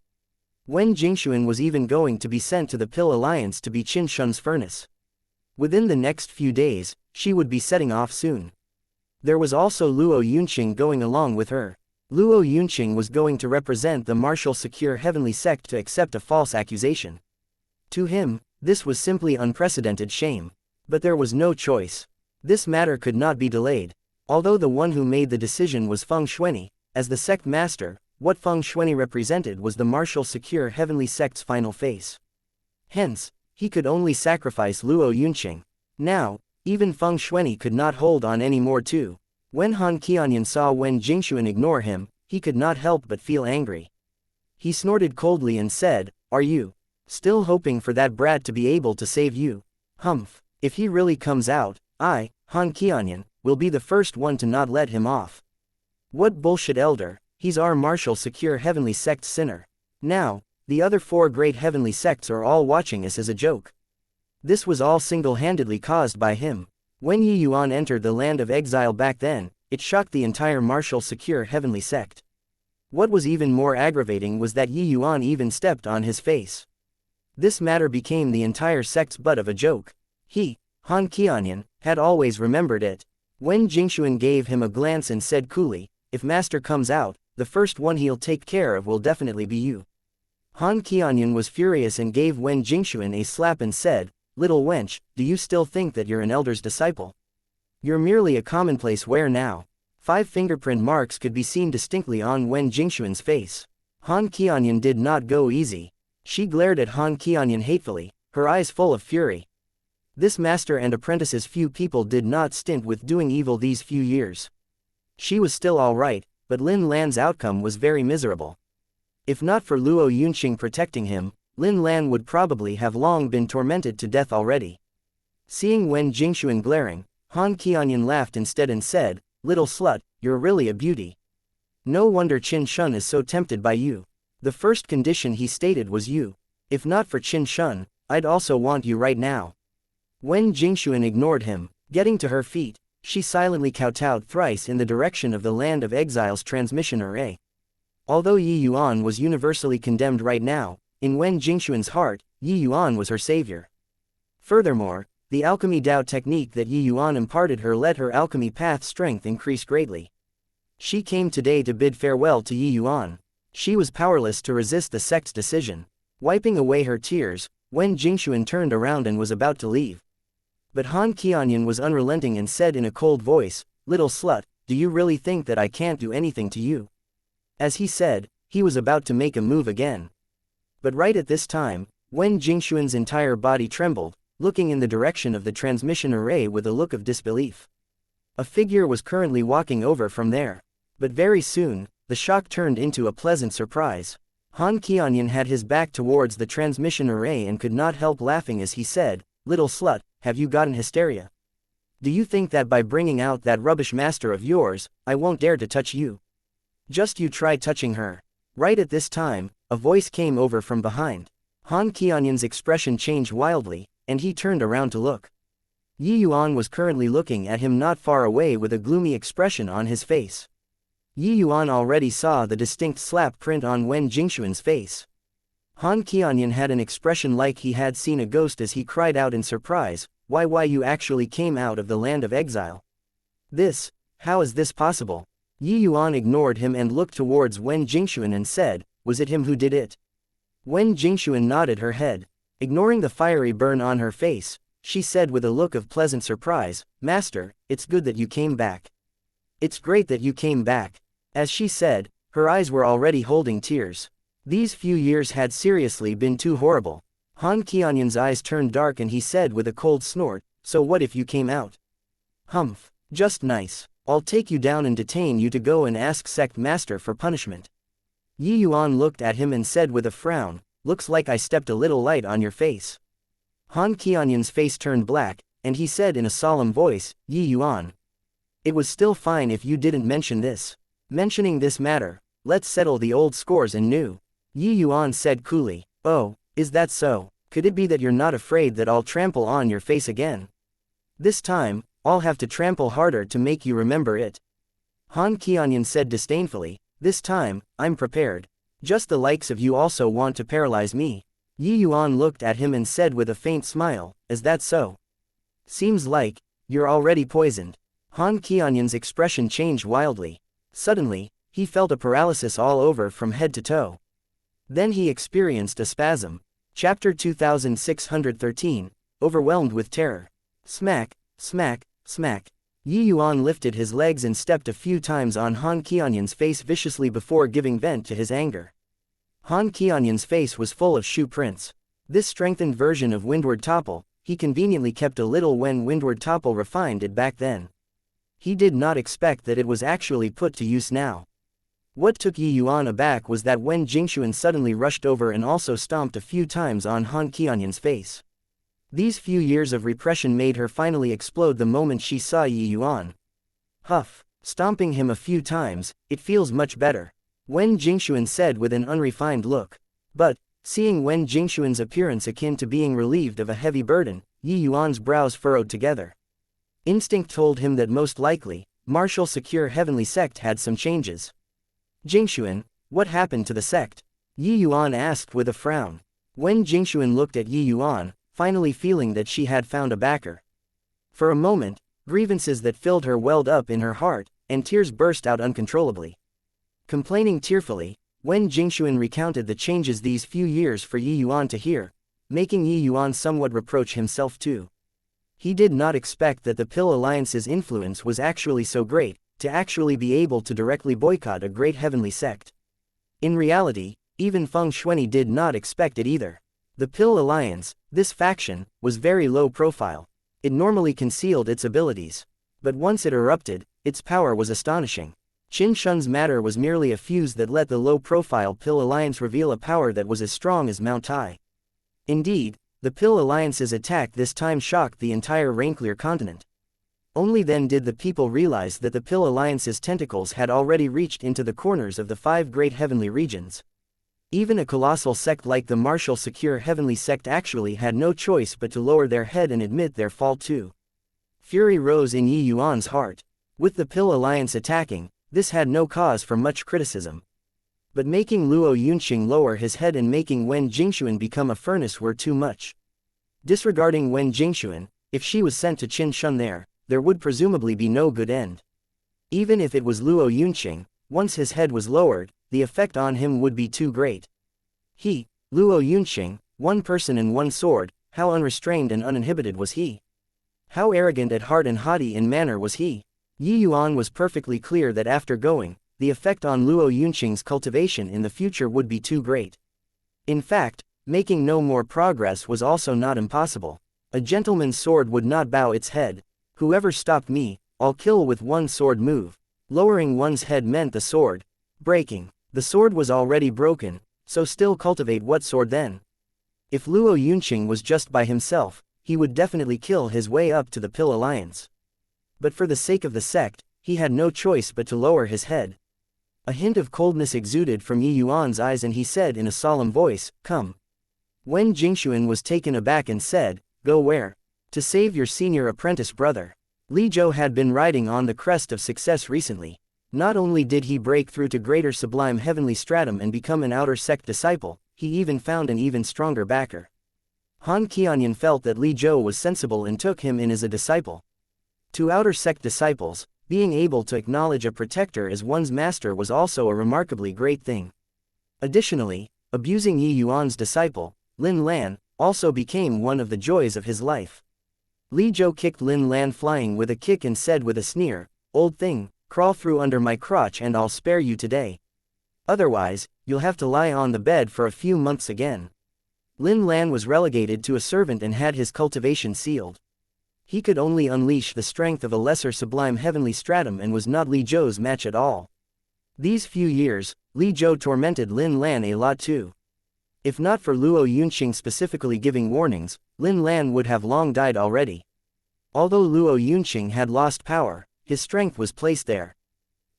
Wen Jingxuan was even going to be sent to the Pill Alliance to be Qin Shun's furnace. Within the next few days, she would be setting off soon. There was also Luo Yunqing going along with her. Luo Yunqing was going to represent the martial secure heavenly sect to accept a false accusation. To him, this was simply unprecedented shame. But there was no choice. This matter could not be delayed. Although the one who made the decision was Feng Xuanyi, as the sect master, what Feng Xuanyi represented was the martial secure heavenly sect's final face. Hence, he could only sacrifice Luo Yunqing. Now, even Feng Xuanyi could not hold on any more too. When Han Qianyan saw Wen Jingxuan ignore him, he could not help but feel angry. He snorted coldly and said, "Are you still hoping for that brat to be able to save you? Humph, if he really comes out, I, Han Qianyan, will be the first one to not let him off. What bullshit, elder, he's our martial secure heavenly sect sinner. Now, the other 4 great heavenly sects are all watching us as a joke." This was all single-handedly caused by him. When Yi Yuan entered the land of exile back then, it shocked the entire martial secure heavenly sect. What was even more aggravating was that Yi Yuan even stepped on his face. This matter became the entire sect's butt of a joke. He, Han Qianyan, had always remembered it. When Jingxuan gave him a glance and said coolly, "If master comes out, the first one he'll take care of will definitely be you." Han Qianyan was furious and gave Wen Jingxuan a slap and said, "Little wench, do you still think that you're an elder's disciple? You're merely a commonplace where now." 5 fingerprint marks could be seen distinctly on Wen Jingxuan's face. Han Qianyan did not go easy. She glared at Han Qianyan hatefully, her eyes full of fury. This master and apprentice's few people did not stint with doing evil these few years. She was still alright, but Lin Lan's outcome was very miserable. If not for Luo Yunqing protecting him, Lin Lan would probably have long been tormented to death already. Seeing Wen Jingxuan glaring, Han Qianyan laughed instead and said, "Little slut, you're really a beauty. No wonder Qin Shun is so tempted by you. The first condition he stated was you. If not for Qin Shun, I'd also want you right now." Wen Jingxuan ignored him. Getting to her feet, she silently kowtowed thrice in the direction of the land of exile's transmission array. Although Yi Yuan was universally condemned right now, in Wen Jingxuan's heart, Yi Yuan was her savior. Furthermore, the alchemy Dao technique that Yi Yuan imparted her let her alchemy path strength increase greatly. She came today to bid farewell to Yi Yuan. She was powerless to resist the sect's decision. Wiping away her tears, Wen Jingxuan turned around and was about to leave. But Han Qianyan was unrelenting and said in a cold voice, "Little slut, do you really think that I can't do anything to you?" As he said, he was about to make a move again. But right at this time, Wen Jingxuan's entire body trembled, looking in the direction of the transmission array with a look of disbelief. A figure was currently walking over from there. But very soon, the shock turned into a pleasant surprise. Han Qianyan had his back towards the transmission array and could not help laughing as he said, "Little slut, have you gotten hysteria? Do you think that by bringing out that rubbish master of yours, I won't dare to touch you? Just you try touching her." Right at this time, a voice came over from behind. Han Qianyan's expression changed wildly, and he turned around to look. Yi Yuan was currently looking at him not far away with a gloomy expression on his face. Yi Yuan already saw the distinct slap print on Wen Jingxuan's face. Han Qianyan had an expression like he had seen a ghost as he cried out in surprise, Why you actually came out of the land of exile? How is this possible?" Yi Yuan ignored him and looked towards Wen Jingxuan and said, "Was it him who did it?" Wen Jingxuan nodded her head. Ignoring the fiery burn on her face, she said with a look of pleasant surprise, "Master, it's good that you came back. It's great that you came back." As she said, her eyes were already holding tears. These few years had seriously been too horrible. Han Qianyan's eyes turned dark and he said with a cold snort, "So what if you came out?" "Humph, just nice. I'll take you down and detain you to go and ask sect master for punishment." Yi Yuan looked at him and said with a frown, "Looks like I stepped a little light on your face." Han Qianyan's face turned black, and he said in a solemn voice, "Yi Yuan, it was still fine if you didn't mention this. Mentioning this matter, let's settle the old scores anew." Yi Yuan said coolly, "Oh, is that so? Could it be that you're not afraid that I'll trample on your face again? This time, I'll have to trample harder to make you remember it." Han Qianyan said disdainfully, "This time, I'm prepared. Just the likes of you also want to paralyze me." Yi Yuan looked at him and said with a faint smile, "Is that so? Seems like you're already poisoned." Han Qianyan's expression changed wildly. Suddenly, He felt a paralysis all over from head to toe. Then he experienced a spasm. Chapter 2613, Overwhelmed with Terror. Smack, smack, smack. Yi Yuan lifted his legs and stepped a few times on Han Qianyan's face viciously before giving vent to his anger. Han Qianyan's face was full of shoe prints. This strengthened version of Windward Topple, he conveniently kept a little when Windward Topple refined it back then. He did not expect that it was actually put to use now. What took Yi Yuan aback was that Wen Jingxuan suddenly rushed over and also stomped a few times on Han Qianyan's face. These few years of repression made her finally explode the moment she saw Yi Yuan. Huff, stomping him a few times, it feels much better, Wen Jingxuan said with an unrefined look. But, seeing Wen Jingxuan's appearance akin to being relieved of a heavy burden, Yi Yuan's brows furrowed together. Instinct told him that most likely, Martial Secure Heavenly Sect had some changes. Jingxuan, what happened to the sect? Yi Yuan asked with a frown. Wen Jingxuan looked at Yi Yuan, finally feeling that she had found a backer. For a moment, grievances that filled her welled up in her heart, and tears burst out uncontrollably. Complaining tearfully, Wen Jingxuan recounted the changes these few years for Yi Yuan to hear, making Yi Yuan somewhat reproach himself too. He did not expect that the Pill Alliance's influence was actually so great, to actually be able to directly boycott a great heavenly sect. In reality, even Feng Shuani did not expect it either. The Pill Alliance, this faction, was very low profile. It normally concealed its abilities. But once it erupted, its power was astonishing. Qin Shun's matter was merely a fuse that let the low-profile Pill Alliance reveal a power that was as strong as Mount Tai. Indeed, the Pill Alliance's attack this time shocked the entire Rainclear continent. Only then did the people realize that the Pill Alliance's tentacles had already reached into the corners of the 5 great heavenly regions. Even a colossal sect like the Martial Secure Heavenly Sect actually had no choice but to lower their head and admit their fall too. Fury rose in Yi Yuan's heart. With the Pill Alliance attacking, this had no cause for much criticism. But making Luo Yunqing lower his head and making Wen Jingxuan become a furnace were too much. Disregarding Wen Jingxuan, if she was sent to Qin Shun there would presumably be no good end. Even if it was Luo Yunqing, once his head was lowered, the effect on him would be too great. He, Luo Yunqing, one person and one sword, how unrestrained and uninhibited was he? How arrogant at heart and haughty in manner was he? Yi Yuan was perfectly clear that after going, the effect on Luo Yunqing's cultivation in the future would be too great. In fact, making no more progress was also not impossible. A gentleman's sword would not bow its head. Whoever stopped me, I'll kill with one sword move. Lowering one's head meant the sword breaking. The sword was already broken, so still cultivate what sword then? If Luo Yunqing was just by himself, he would definitely kill his way up to the Pill Alliance. But for the sake of the sect, he had no choice but to lower his head. A hint of coldness exuded from Yi Yuan's eyes and he said in a solemn voice, "Come." Wen Jingxuan was taken aback and said, "Go where?" "To save your senior apprentice brother." Li Zhou had been riding on the crest of success recently. Not only did he break through to greater sublime heavenly stratum and become an outer sect disciple, he even found an even stronger backer. Han Qianyan felt that Li Zhou was sensible and took him in as a disciple. To outer sect disciples, being able to acknowledge a protector as one's master was also a remarkably great thing. Additionally, abusing Yi Yuan's disciple, Lin Lan, also became one of the joys of his life. Li Zhou kicked Lin Lan flying with a kick and said with a sneer, "Old thing, crawl through under my crotch and I'll spare you today. Otherwise, you'll have to lie on the bed for a few months again." Lin Lan was relegated to a servant and had his cultivation sealed. He could only unleash the strength of a lesser sublime heavenly stratum and was not Li Zhou's match at all. These few years, Li Zhou tormented Lin Lan a lot too. If not for Luo Yunqing specifically giving warnings, Lin Lan would have long died already. Although Luo Yunqing had lost power, his strength was placed there.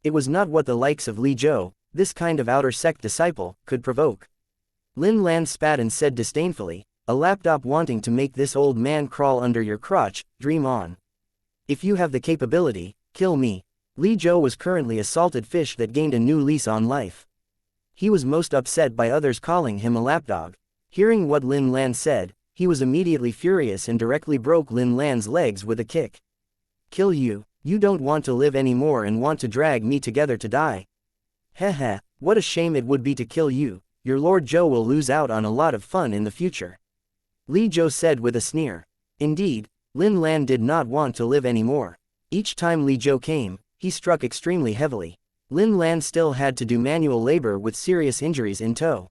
It was not what the likes of Li Zhou, this kind of outer sect disciple, could provoke. Lin Lan spat and said disdainfully, "A lapdog wanting to make this old man crawl under your crotch, dream on. If you have the capability, kill me." Li Zhou was currently a salted fish that gained a new lease on life. He was most upset by others calling him a lapdog. Hearing what Lin Lan said, he was immediately furious and directly broke Lin Lan's legs with a kick. "Kill you? You don't want to live anymore and want to drag me together to die." Heh, what a shame it would be to kill you, your Lord Zhou will lose out on a lot of fun in the future. Li Zhou said with a sneer. Indeed, Lin Lan did not want to live anymore. Each time Li Zhou came, he struck extremely heavily. Lin Lan still had to do manual labor with serious injuries in tow.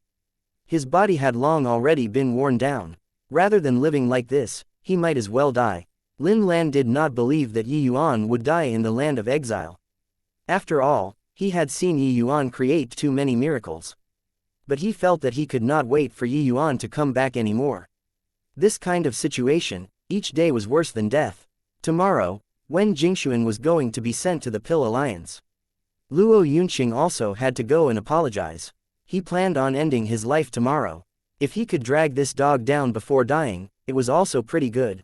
His body had long already been worn down. Rather than living like this, he might as well die. Lin Lan did not believe that Yi Yuan would die in the land of exile. After all, he had seen Yi Yuan create too many miracles. But he felt that he could not wait for Yi Yuan to come back anymore. This kind of situation, each day was worse than death. Tomorrow, Wen Jingxuan was going to be sent to the Pill Alliance. Luo Yunqing also had to go and apologize. He planned on ending his life tomorrow. If he could drag this dog down before dying, it was also pretty good.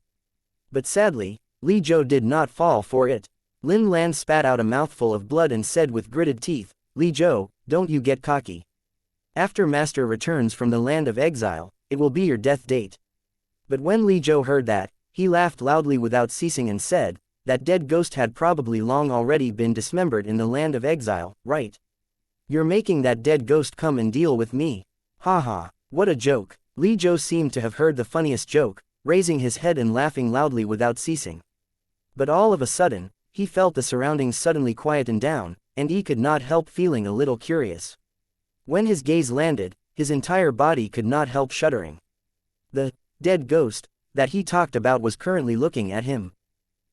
But sadly, Li Zhou did not fall for it. Lin Lan spat out a mouthful of blood and said with gritted teeth, Li Zhou, don't you get cocky. After Master returns from the land of exile, it will be your death date. But when Li Zhou heard that, he laughed loudly without ceasing and said, that dead ghost had probably long already been dismembered in the land of exile, right? You're making that dead ghost come and deal with me. Haha, what a joke. Li Zhou seemed to have heard the funniest joke, raising his head and laughing loudly without ceasing. But all of a sudden, he felt the surroundings suddenly quieten down, and he could not help feeling a little curious. When his gaze landed, his entire body could not help shuddering. The dead ghost that he talked about was currently looking at him.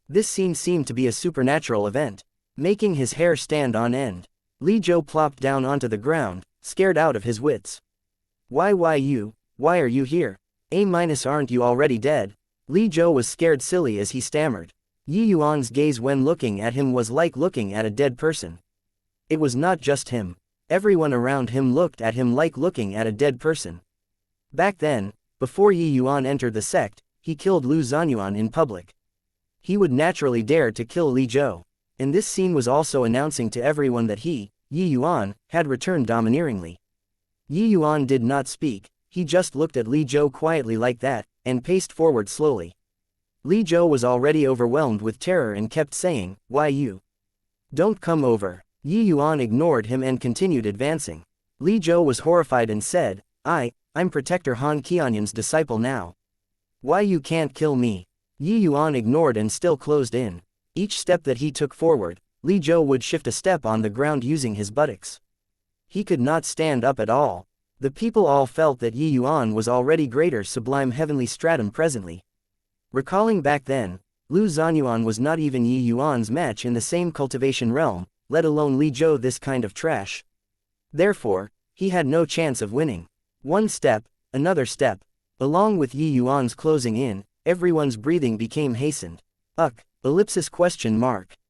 This scene seemed to be a supernatural event, making his hair stand on end. Li Zhou plopped down onto the ground, scared out of his wits. Why are you here? Aren't you already dead? Li Zhou was scared silly as he stammered. Yi Yuan's gaze when looking at him was like looking at a dead person. It was not just him. Everyone around him looked at him like looking at a dead person. Back then, before Yi Yuan entered the sect, he killed Lu Zanyuan in public. He would naturally dare to kill Li Zhou. And this scene was also announcing to everyone that he, Yi Yuan, had returned domineeringly. Yi Yuan did not speak, he just looked at Li Zhou quietly like that, and paced forward slowly. Li Zhou was already overwhelmed with terror and kept saying, why you? Don't come over. Yi Yuan ignored him and continued advancing. Li Zhou was horrified and said, I'm Protector Han Qianyan's disciple now. Why you can't kill me? Yi Yuan ignored and still closed in. Each step that he took forward, Li Zhou would shift a step on the ground using his buttocks. He could not stand up at all. The people all felt that Yi Yuan was already greater sublime heavenly stratum presently. Recalling back then, Lu Zanyuan was not even Yi Yuan's match in the same cultivation realm, let alone Li Zhou this kind of trash. Therefore, he had no chance of winning. One step, another step. Along with Yi Yuan's closing in, everyone's breathing became hastened.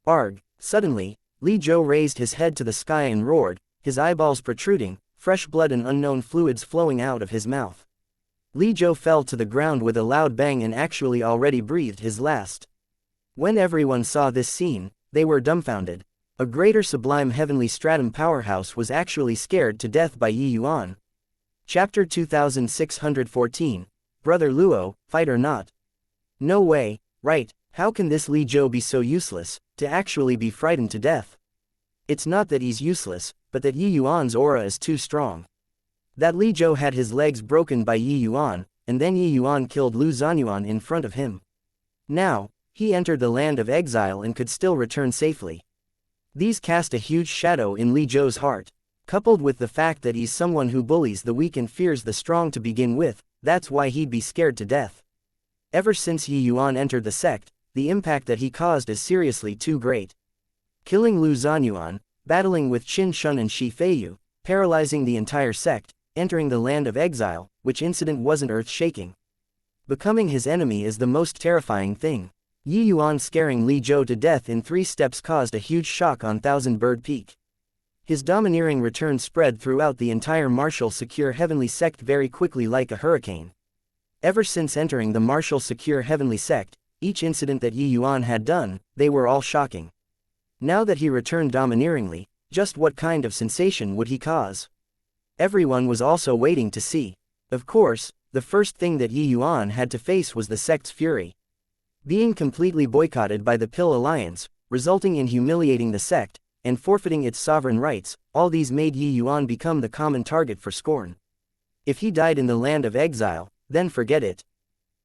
Arg. Suddenly, Li Zhou raised his head to the sky and roared, his eyeballs protruding, fresh blood and unknown fluids flowing out of his mouth. Li Zhou fell to the ground with a loud bang and actually already breathed his last. When everyone saw this scene, they were dumbfounded. A greater sublime heavenly stratum powerhouse was actually scared to death by Yi Yuan. Chapter 2614, Brother Luo, fight or not? No way, right, how can this Li Zhou be so useless, to actually be frightened to death? It's not that he's useless, but that Yi Yuan's aura is too strong. That Li Zhou had his legs broken by Yi Yuan, and then Yi Yuan killed Lu Zanyuan in front of him. Now, he entered the land of exile and could still return safely. These cast a huge shadow in Li Zhou's heart. Coupled with the fact that he's someone who bullies the weak and fears the strong to begin with, that's why he'd be scared to death. Ever since Yi Yuan entered the sect, the impact that he caused is seriously too great. Killing Lu Zanyuan, battling with Qin Shun and Shi Feiyu, paralyzing the entire sect, entering the land of exile, which incident wasn't earth-shaking. Becoming his enemy is the most terrifying thing. Yi Yuan scaring Li Zhou to death in 3 steps caused a huge shock on Thousand Bird Peak. His domineering return spread throughout the entire martial secure heavenly sect very quickly like a hurricane. Ever since entering the martial secure heavenly sect, each incident that Yi Yuan had done, they were all shocking. Now that he returned domineeringly, just what kind of sensation would he cause? Everyone was also waiting to see. Of course, the first thing that Yi Yuan had to face was the sect's fury. Being completely boycotted by the Pill Alliance, resulting in humiliating the sect, and forfeiting its sovereign rights, all these made Yi Yuan become the common target for scorn. If he died in the land of exile, then forget it.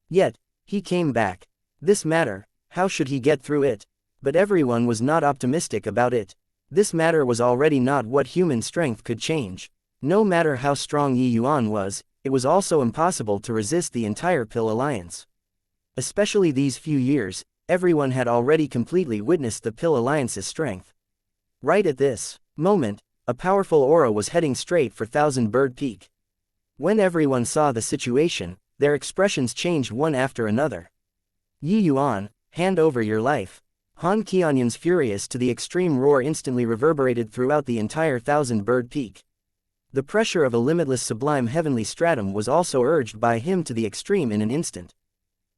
Yet, he came back. This matter, how should he get through it? But everyone was not optimistic about it. This matter was already not what human strength could change. No matter how strong Yi Yuan was, it was also impossible to resist the entire Pill Alliance. Especially these few years, everyone had already completely witnessed the Pill Alliance's strength. Right at this moment, a powerful aura was heading straight for Thousand Bird Peak. When everyone saw the situation, their expressions changed one after another. Yi Yuan, hand over your life. Han Qianyan's furious to the extreme roar instantly reverberated throughout the entire Thousand Bird Peak. The pressure of a limitless sublime heavenly stratum was also urged by him to the extreme in an instant.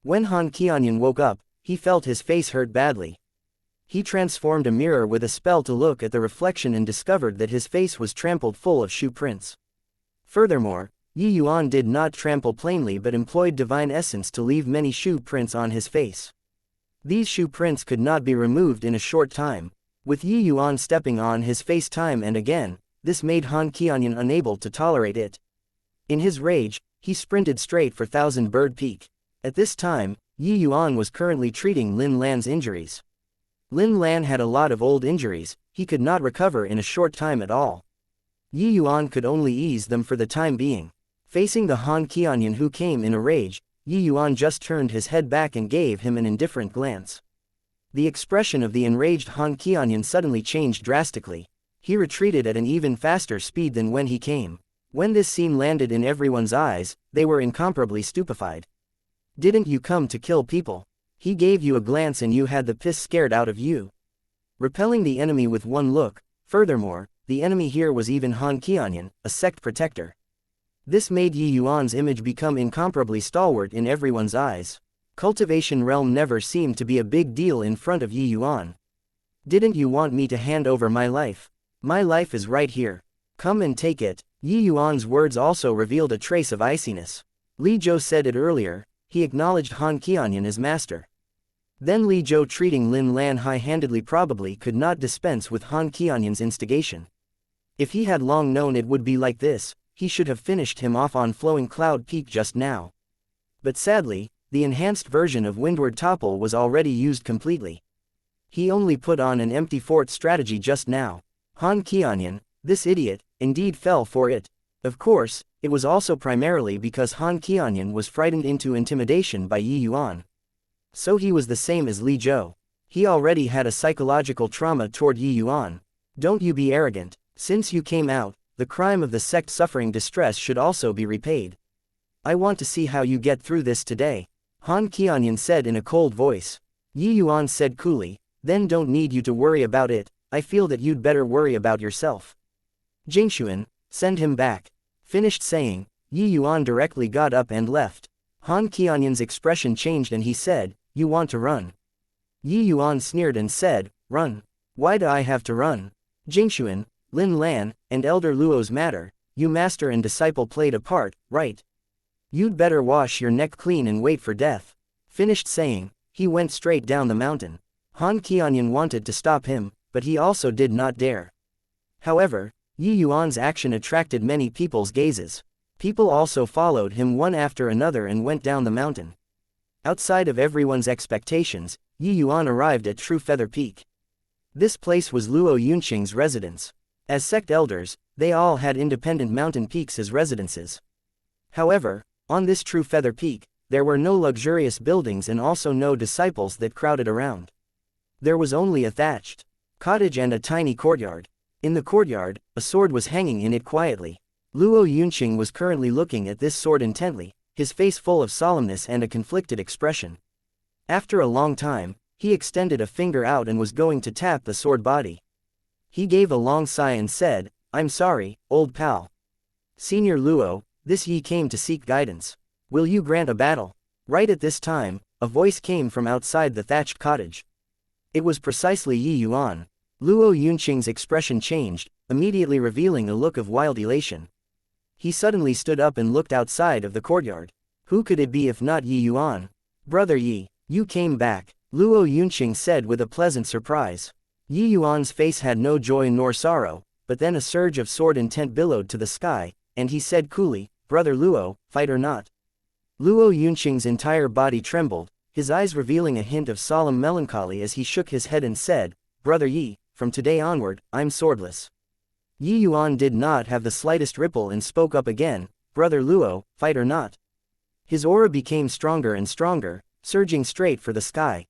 When Han Qianyan woke up, he felt his face hurt badly. He transformed a mirror with a spell to look at the reflection and discovered that his face was trampled full of shoe prints. Furthermore, Yi Yuan did not trample plainly but employed divine essence to leave many shoe prints on his face. These shoe prints could not be removed in a short time. With Yi Yuan stepping on his face time and again, this made Han Qianyan unable to tolerate it. In his rage, he sprinted straight for Thousand Bird Peak. At this time, Yi Yuan was currently treating Lin Lan's injuries. Lin Lan had a lot of old injuries, he could not recover in a short time at all. Yi Yuan could only ease them for the time being. Facing the Han Qianyan who came in a rage, Yi Yuan just turned his head back and gave him an indifferent glance. The expression of the enraged Han Qianyan suddenly changed drastically. He retreated at an even faster speed than when he came. When this scene landed in everyone's eyes, they were incomparably stupefied. Didn't you come to kill people? He gave you a glance and you had the piss scared out of you. Repelling the enemy with one look. Furthermore, the enemy here was even Han Qianyan, a sect protector. This made Yi Yuan's image become incomparably stalwart in everyone's eyes. Cultivation realm never seemed to be a big deal in front of Yi Yuan. Didn't you want me to hand over my life? My life is right here. Come and take it. Yi Yuan's words also revealed a trace of iciness. Li Zhou said it earlier, he acknowledged Han Qianyan as master. Then Li Zhou treating Lin Lan high-handedly probably could not dispense with Han Qianyan's instigation. If he had long known it would be like this, he should have finished him off on Flowing Cloud Peak just now. But sadly, the enhanced version of Windward Topple was already used completely. He only put on an empty fort strategy just now. Han Qianyan, this idiot, indeed fell for it. Of course, it was also primarily because Han Qianyan was frightened into intimidation by Yi Yuan. So he was the same as Li Zhou. He already had a psychological trauma toward Yi Yuan. Don't you be arrogant. Since you came out, the crime of the sect suffering distress should also be repaid. I want to see how you get through this today. Han Qianyan said in a cold voice. Yi Yuan said coolly, then don't need you to worry about it, I feel that you'd better worry about yourself. Jingshuan, send him back. Finished saying, Yi Yuan directly got up and left. Han Qianyan's expression changed and he said, you want to run? Yi Yuan sneered and said, run? Why do I have to run? Jingshuan, Lin Lan, and Elder Luo's matter, you master and disciple played a part, right? You'd better wash your neck clean and wait for death. Finished saying, he went straight down the mountain. Han Qianyan wanted to stop him, but he also did not dare. However, Yi Yuan's action attracted many people's gazes. People also followed him one after another and went down the mountain. Outside of everyone's expectations, Yi Yuan arrived at True Feather Peak. This place was Luo Yunqing's residence. As sect elders, they all had independent mountain peaks as residences. However, on this True Feather Peak, there were no luxurious buildings and also no disciples that crowded around. There was only a thatched cottage and a tiny courtyard. In the courtyard, a sword was hanging in it quietly. Luo Yunqing was currently looking at this sword intently, his face full of solemnness and a conflicted expression. After a long time, he extended a finger out and was going to tap the sword body. He gave a long sigh and said, I'm sorry, old pal. Senior Luo, this Yi came to seek guidance. Will you grant a battle? Right at this time, a voice came from outside the thatched cottage. It was precisely Yi Yuan. Luo Yunqing's expression changed, immediately revealing a look of wild elation. He suddenly stood up and looked outside of the courtyard. Who could it be if not Yi Yuan? Brother Yi, you came back, Luo Yunqing said with a pleasant surprise. Yi Yuan's face had no joy nor sorrow, but then a surge of sword intent billowed to the sky, and he said coolly, "Brother Luo, fight or not?" Luo Yunqing's entire body trembled, his eyes revealing a hint of solemn melancholy as he shook his head and said, "Brother Yi, from today onward, I'm swordless." Yi Yuan did not have the slightest ripple and spoke up again, "Brother Luo, fight or not?" His aura became stronger and stronger, surging straight for the sky.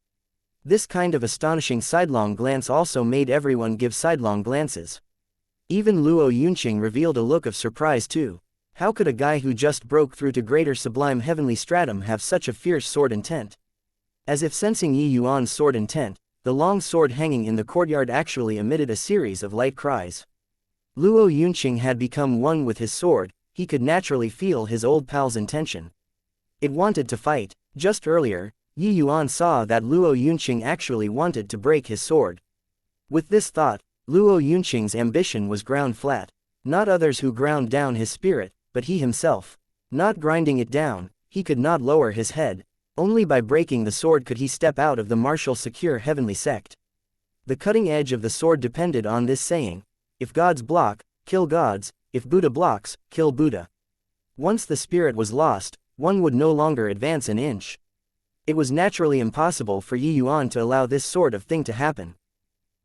This kind of astonishing sidelong glance also made everyone give sidelong glances. Even Luo Yunqing revealed a look of surprise too. How could a guy who just broke through to greater sublime heavenly stratum have such a fierce sword intent? As if sensing Yi Yuan's sword intent, the long sword hanging in the courtyard actually emitted a series of light cries. Luo Yunqing had become one with his sword, he could naturally feel his old pal's intention. It wanted to fight. Just earlier, Yi Yuan saw that Luo Yunqing actually wanted to break his sword. With this thought, Luo Yunqing's ambition was ground flat. Not others who ground down his spirit, but he himself. Not grinding it down, he could not lower his head. Only by breaking the sword could he step out of the martial secure heavenly sect. The cutting edge of the sword depended on this saying, "If gods block, kill gods, if Buddha blocks, kill Buddha." Once the spirit was lost, one would no longer advance an inch. It was naturally impossible for Yi Yuan to allow this sort of thing to happen.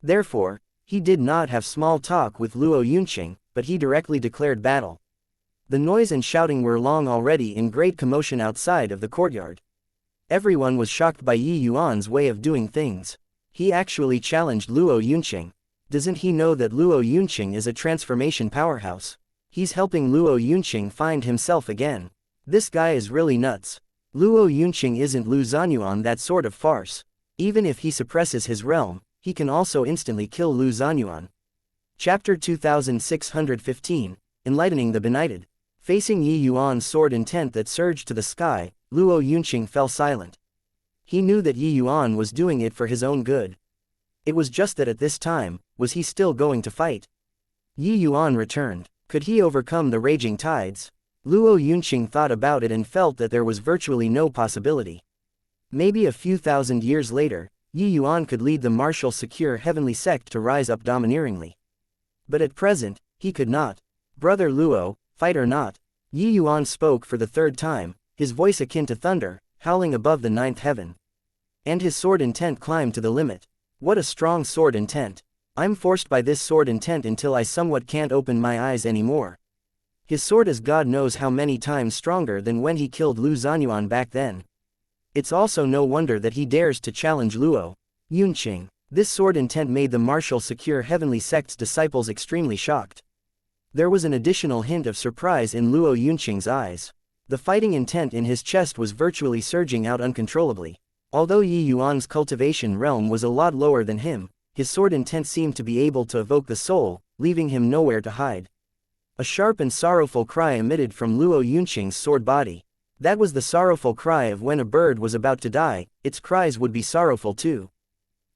Therefore, he did not have small talk with Luo Yunqing, but he directly declared battle. The noise and shouting were long already in great commotion outside of the courtyard. Everyone was shocked by Yi Yuan's way of doing things. He actually challenged Luo Yunqing. Doesn't he know that Luo Yunqing is a transformation powerhouse? He's helping Luo Yunqing find himself again. This guy is really nuts. Luo Yunqing isn't Lu Zanyuan, that sort of farce. Even if he suppresses his realm, he can also instantly kill Lu Zanyuan. Chapter 2615, Enlightening the Benighted. Facing Yi Yuan's sword intent that surged to the sky, Luo Yunqing fell silent. He knew that Yi Yuan was doing it for his own good. It was just that at this time, was he still going to fight? Yi Yuan returned. Could he overcome the raging tides? Luo Yunqing thought about it and felt that there was virtually no possibility. Maybe a few thousand years later, Yi Yuan could lead the martial secure heavenly sect to rise up domineeringly. But at present, he could not. "Brother Luo, fight or not?" Yi Yuan spoke for the third time, his voice akin to thunder, howling above the ninth heaven. And his sword intent climbed to the limit. What a strong sword intent. I'm forced by this sword intent until I somewhat can't open my eyes anymore. His sword is God knows how many times stronger than when he killed Lu Zanyuan back then. It's also no wonder that he dares to challenge Luo Yunqing. This sword intent made the martial secure heavenly sect's disciples extremely shocked. There was an additional hint of surprise in Luo Yunqing's eyes. The fighting intent in his chest was virtually surging out uncontrollably. Although Yi Yuan's cultivation realm was a lot lower than him, his sword intent seemed to be able to evoke the soul, leaving him nowhere to hide. A sharp and sorrowful cry emitted from Luo Yunqing's sword body. That was the sorrowful cry of when a bird was about to die. Its cries would be sorrowful too.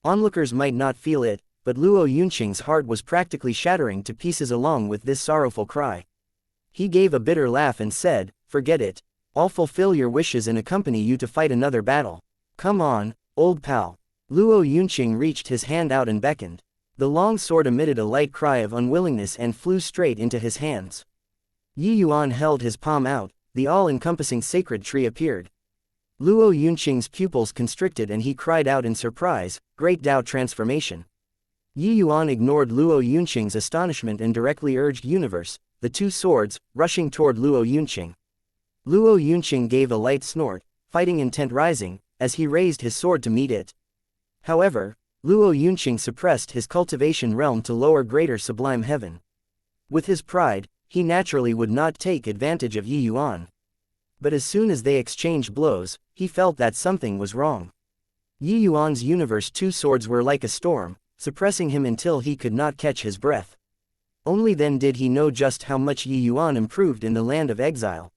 Onlookers might not feel it, but Luo Yunqing's heart was practically shattering to pieces along with this sorrowful cry. He gave a bitter laugh and said, "Forget it. I'll fulfill your wishes and accompany you to fight another battle. Come on, old pal." Luo Yunqing reached his hand out and beckoned. The long sword emitted a light cry of unwillingness and flew straight into his hands. Yi Yuan held his palm out, the all-encompassing sacred tree appeared. Luo Yunqing's pupils constricted and he cried out in surprise, "Great Tao transformation." Yi Yuan ignored Luo Yunqing's astonishment and directly urged universe, the two swords, rushing toward Luo Yunqing. Luo Yunqing gave a light snort, fighting intent rising, as he raised his sword to meet it. However, Luo Yunqing suppressed his cultivation realm to lower greater sublime heaven. With his pride, he naturally would not take advantage of Yi Yuan. But as soon as they exchanged blows, he felt that something was wrong. Yi Yuan's universe two swords were like a storm, suppressing him until he could not catch his breath. Only then did he know just how much Yi Yuan improved in the land of exile.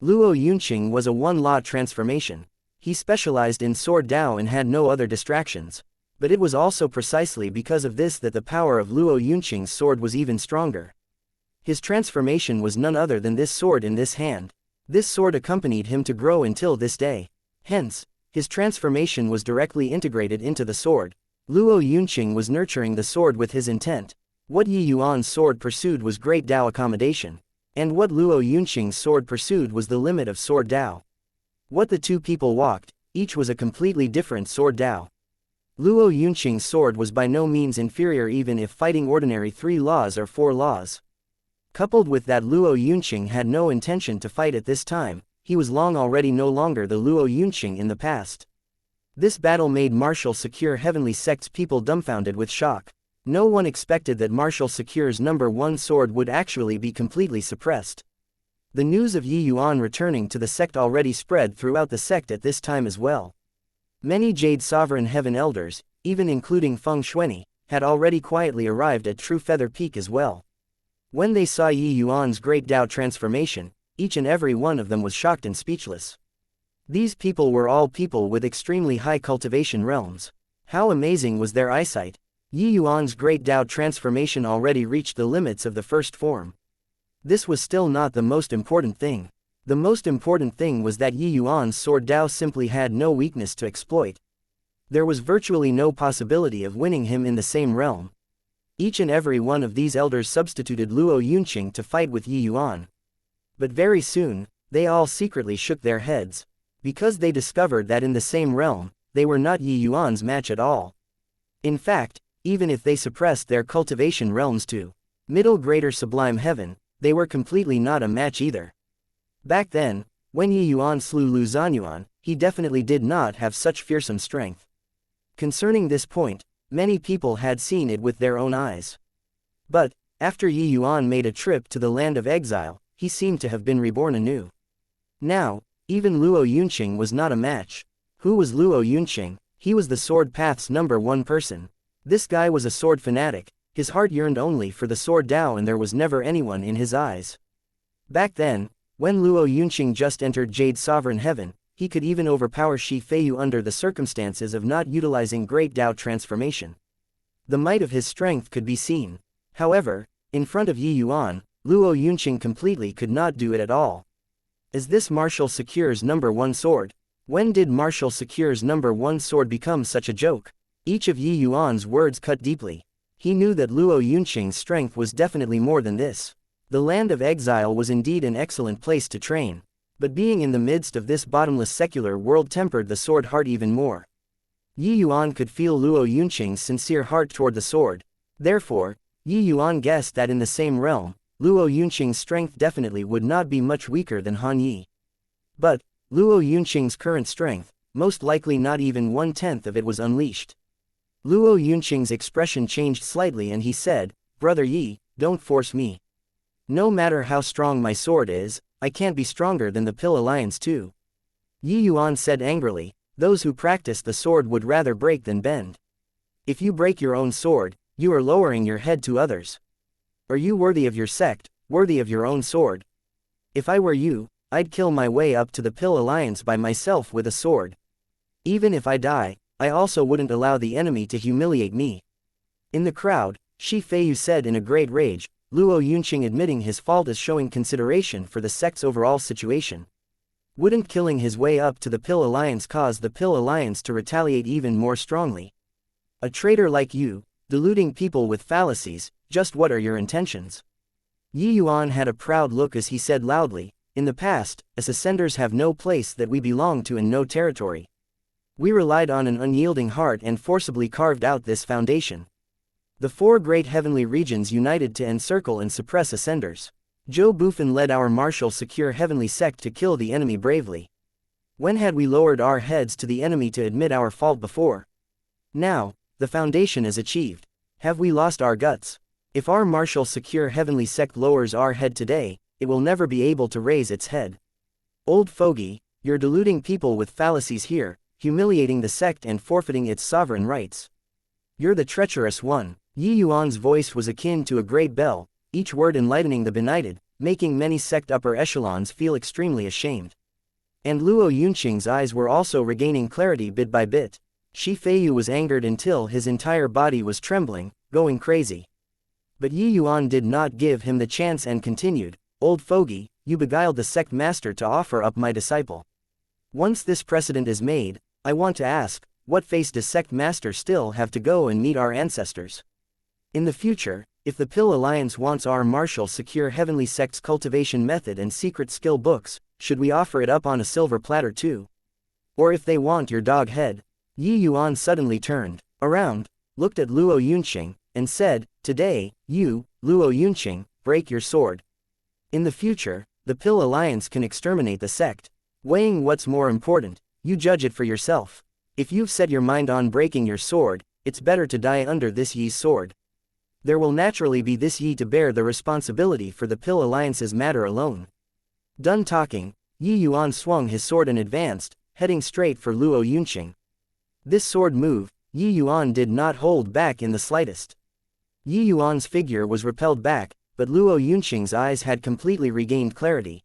Luo Yunqing was a one-lot transformation. He specialized in sword Dao and had no other distractions. But it was also precisely because of this that the power of Luo Yunqing's sword was even stronger. His transformation was none other than this sword in this hand. This sword accompanied him to grow until this day. Hence, his transformation was directly integrated into the sword. Luo Yunqing was nurturing the sword with his intent. What Yi Yuan's sword pursued was great Dao accommodation, and what Luo Yunqing's sword pursued was the limit of sword Dao. What the two people walked, each was a completely different sword Dao. Luo Yunqing's sword was by no means inferior even if fighting ordinary 3 laws or 4 laws. Coupled with that, Luo Yunqing had no intention to fight at this time. He was long already no longer the Luo Yunqing in the past. This battle made martial secure heavenly sect's people dumbfounded with shock. No one expected that martial secure's number 1 sword would actually be completely suppressed. The news of Yi Yuan returning to the sect already spread throughout the sect at this time as well. Many Jade Sovereign Heaven Elders, even including Feng Xuanyi, had already quietly arrived at True Feather Peak as well. When they saw Yi Yuan's great Dao transformation, each and every one of them was shocked and speechless. These people were all people with extremely high cultivation realms. How amazing was their eyesight! Yi Yuan's great Dao transformation already reached the limits of the first form. This was still not the most important thing. The most important thing was that Yi Yuan's sword Dao simply had no weakness to exploit. There was virtually no possibility of winning him in the same realm. Each and every one of these elders substituted Luo Yunqing to fight with Yi Yuan. But very soon, they all secretly shook their heads, because they discovered that in the same realm, they were not Yi Yuan's match at all. In fact, even if they suppressed their cultivation realms to middle greater sublime heaven, they were completely not a match either. Back then, when Yi Yuan slew Lu Zanyuan, he definitely did not have such fearsome strength. Concerning this point, many people had seen it with their own eyes. But, after Yi Yuan made a trip to the land of exile, he seemed to have been reborn anew. Now, even Luo Yunqing was not a match. Who was Luo Yunqing? He was the sword path's number 1 person. This guy was a sword fanatic, his heart yearned only for the sword Dao and there was never anyone in his eyes. Back then, when Luo Yunqing just entered Jade Sovereign Heaven, he could even overpower Shi Feiyu under the circumstances of not utilizing great Dao transformation. The might of his strength could be seen. However, in front of Yi Yuan, Luo Yunqing completely could not do it at all. Is this Martial Secure's number 1 sword? When did Martial Secure's number 1 sword become such a joke? Each of Yi Yuan's words cut deeply. He knew that Luo Yunqing's strength was definitely more than this. The land of exile was indeed an excellent place to train. But being in the midst of this bottomless secular world tempered the sword heart even more. Yi Yuan could feel Luo Yunqing's sincere heart toward the sword. Therefore, Yi Yuan guessed that in the same realm, Luo Yunqing's strength definitely would not be much weaker than Han Yi. But, Luo Yunqing's current strength, most likely not even 1/10 of it was unleashed. Luo Yunqing's expression changed slightly and he said, "Brother Yi, don't force me. No matter how strong my sword is, I can't be stronger than the Pill Alliance too." Yi Yuan said angrily, "Those who practice the sword would rather break than bend. If you break your own sword, you are lowering your head to others. Are you worthy of your sect, worthy of your own sword? If I were you, I'd kill my way up to the Pill Alliance by myself with a sword. Even if I die, I also wouldn't allow the enemy to humiliate me." In the crowd, Shi Feiyu said in a great rage, Luo Yunqing admitting his fault is showing consideration for the sect's overall situation. Wouldn't killing his way up to the Pill Alliance cause the Pill Alliance to retaliate even more strongly? A traitor like you, deluding people with fallacies, just what are your intentions? Yi Yuan had a proud look as he said loudly, "In the past, as ascenders have no place that we belong to and no territory. We relied on an unyielding heart and forcibly carved out this foundation. The 4 great heavenly regions united to encircle and suppress ascenders. Zhou Bufan led our martial secure heavenly sect to kill the enemy bravely. When had we lowered our heads to the enemy to admit our fault before? Now, the foundation is achieved. Have we lost our guts? If our martial secure heavenly sect lowers our head today, it will never be able to raise its head. Old fogey, you're deluding people with fallacies here, humiliating the sect and forfeiting its sovereign rights. You're the treacherous one." Yi Yuan's voice was akin to a great bell, each word enlightening the benighted, making many sect upper echelons feel extremely ashamed. And Luo Yunqing's eyes were also regaining clarity bit by bit. Shi Feiyu was angered until his entire body was trembling, going crazy. But Yi Yuan did not give him the chance and continued, "Old fogey, you beguiled the sect master to offer up my disciple. Once this precedent is made, I want to ask, what face does sect master still have to go and meet our ancestors? In the future, if the Pill Alliance wants our martial secure heavenly sect's cultivation method and secret skill books, should we offer it up on a silver platter too? Or if they want your dog head? Yi Yuan suddenly turned around, looked at Luo Yunqing, and said, "Today, you, Luo Yunqing, break your sword. In the future, the Pill Alliance can exterminate the sect. Weighing what's more important, you judge it for yourself. If you've set your mind on breaking your sword, it's better to die under this Yi's sword. There will naturally be this Yi to bear the responsibility for the Pill Alliance's matter alone." Done talking, Yi Yuan swung his sword and advanced, heading straight for Luo Yunqing. This sword move, Yi Yuan did not hold back in the slightest. Yi Yuan's figure was repelled back, but Luo Yunqing's eyes had completely regained clarity.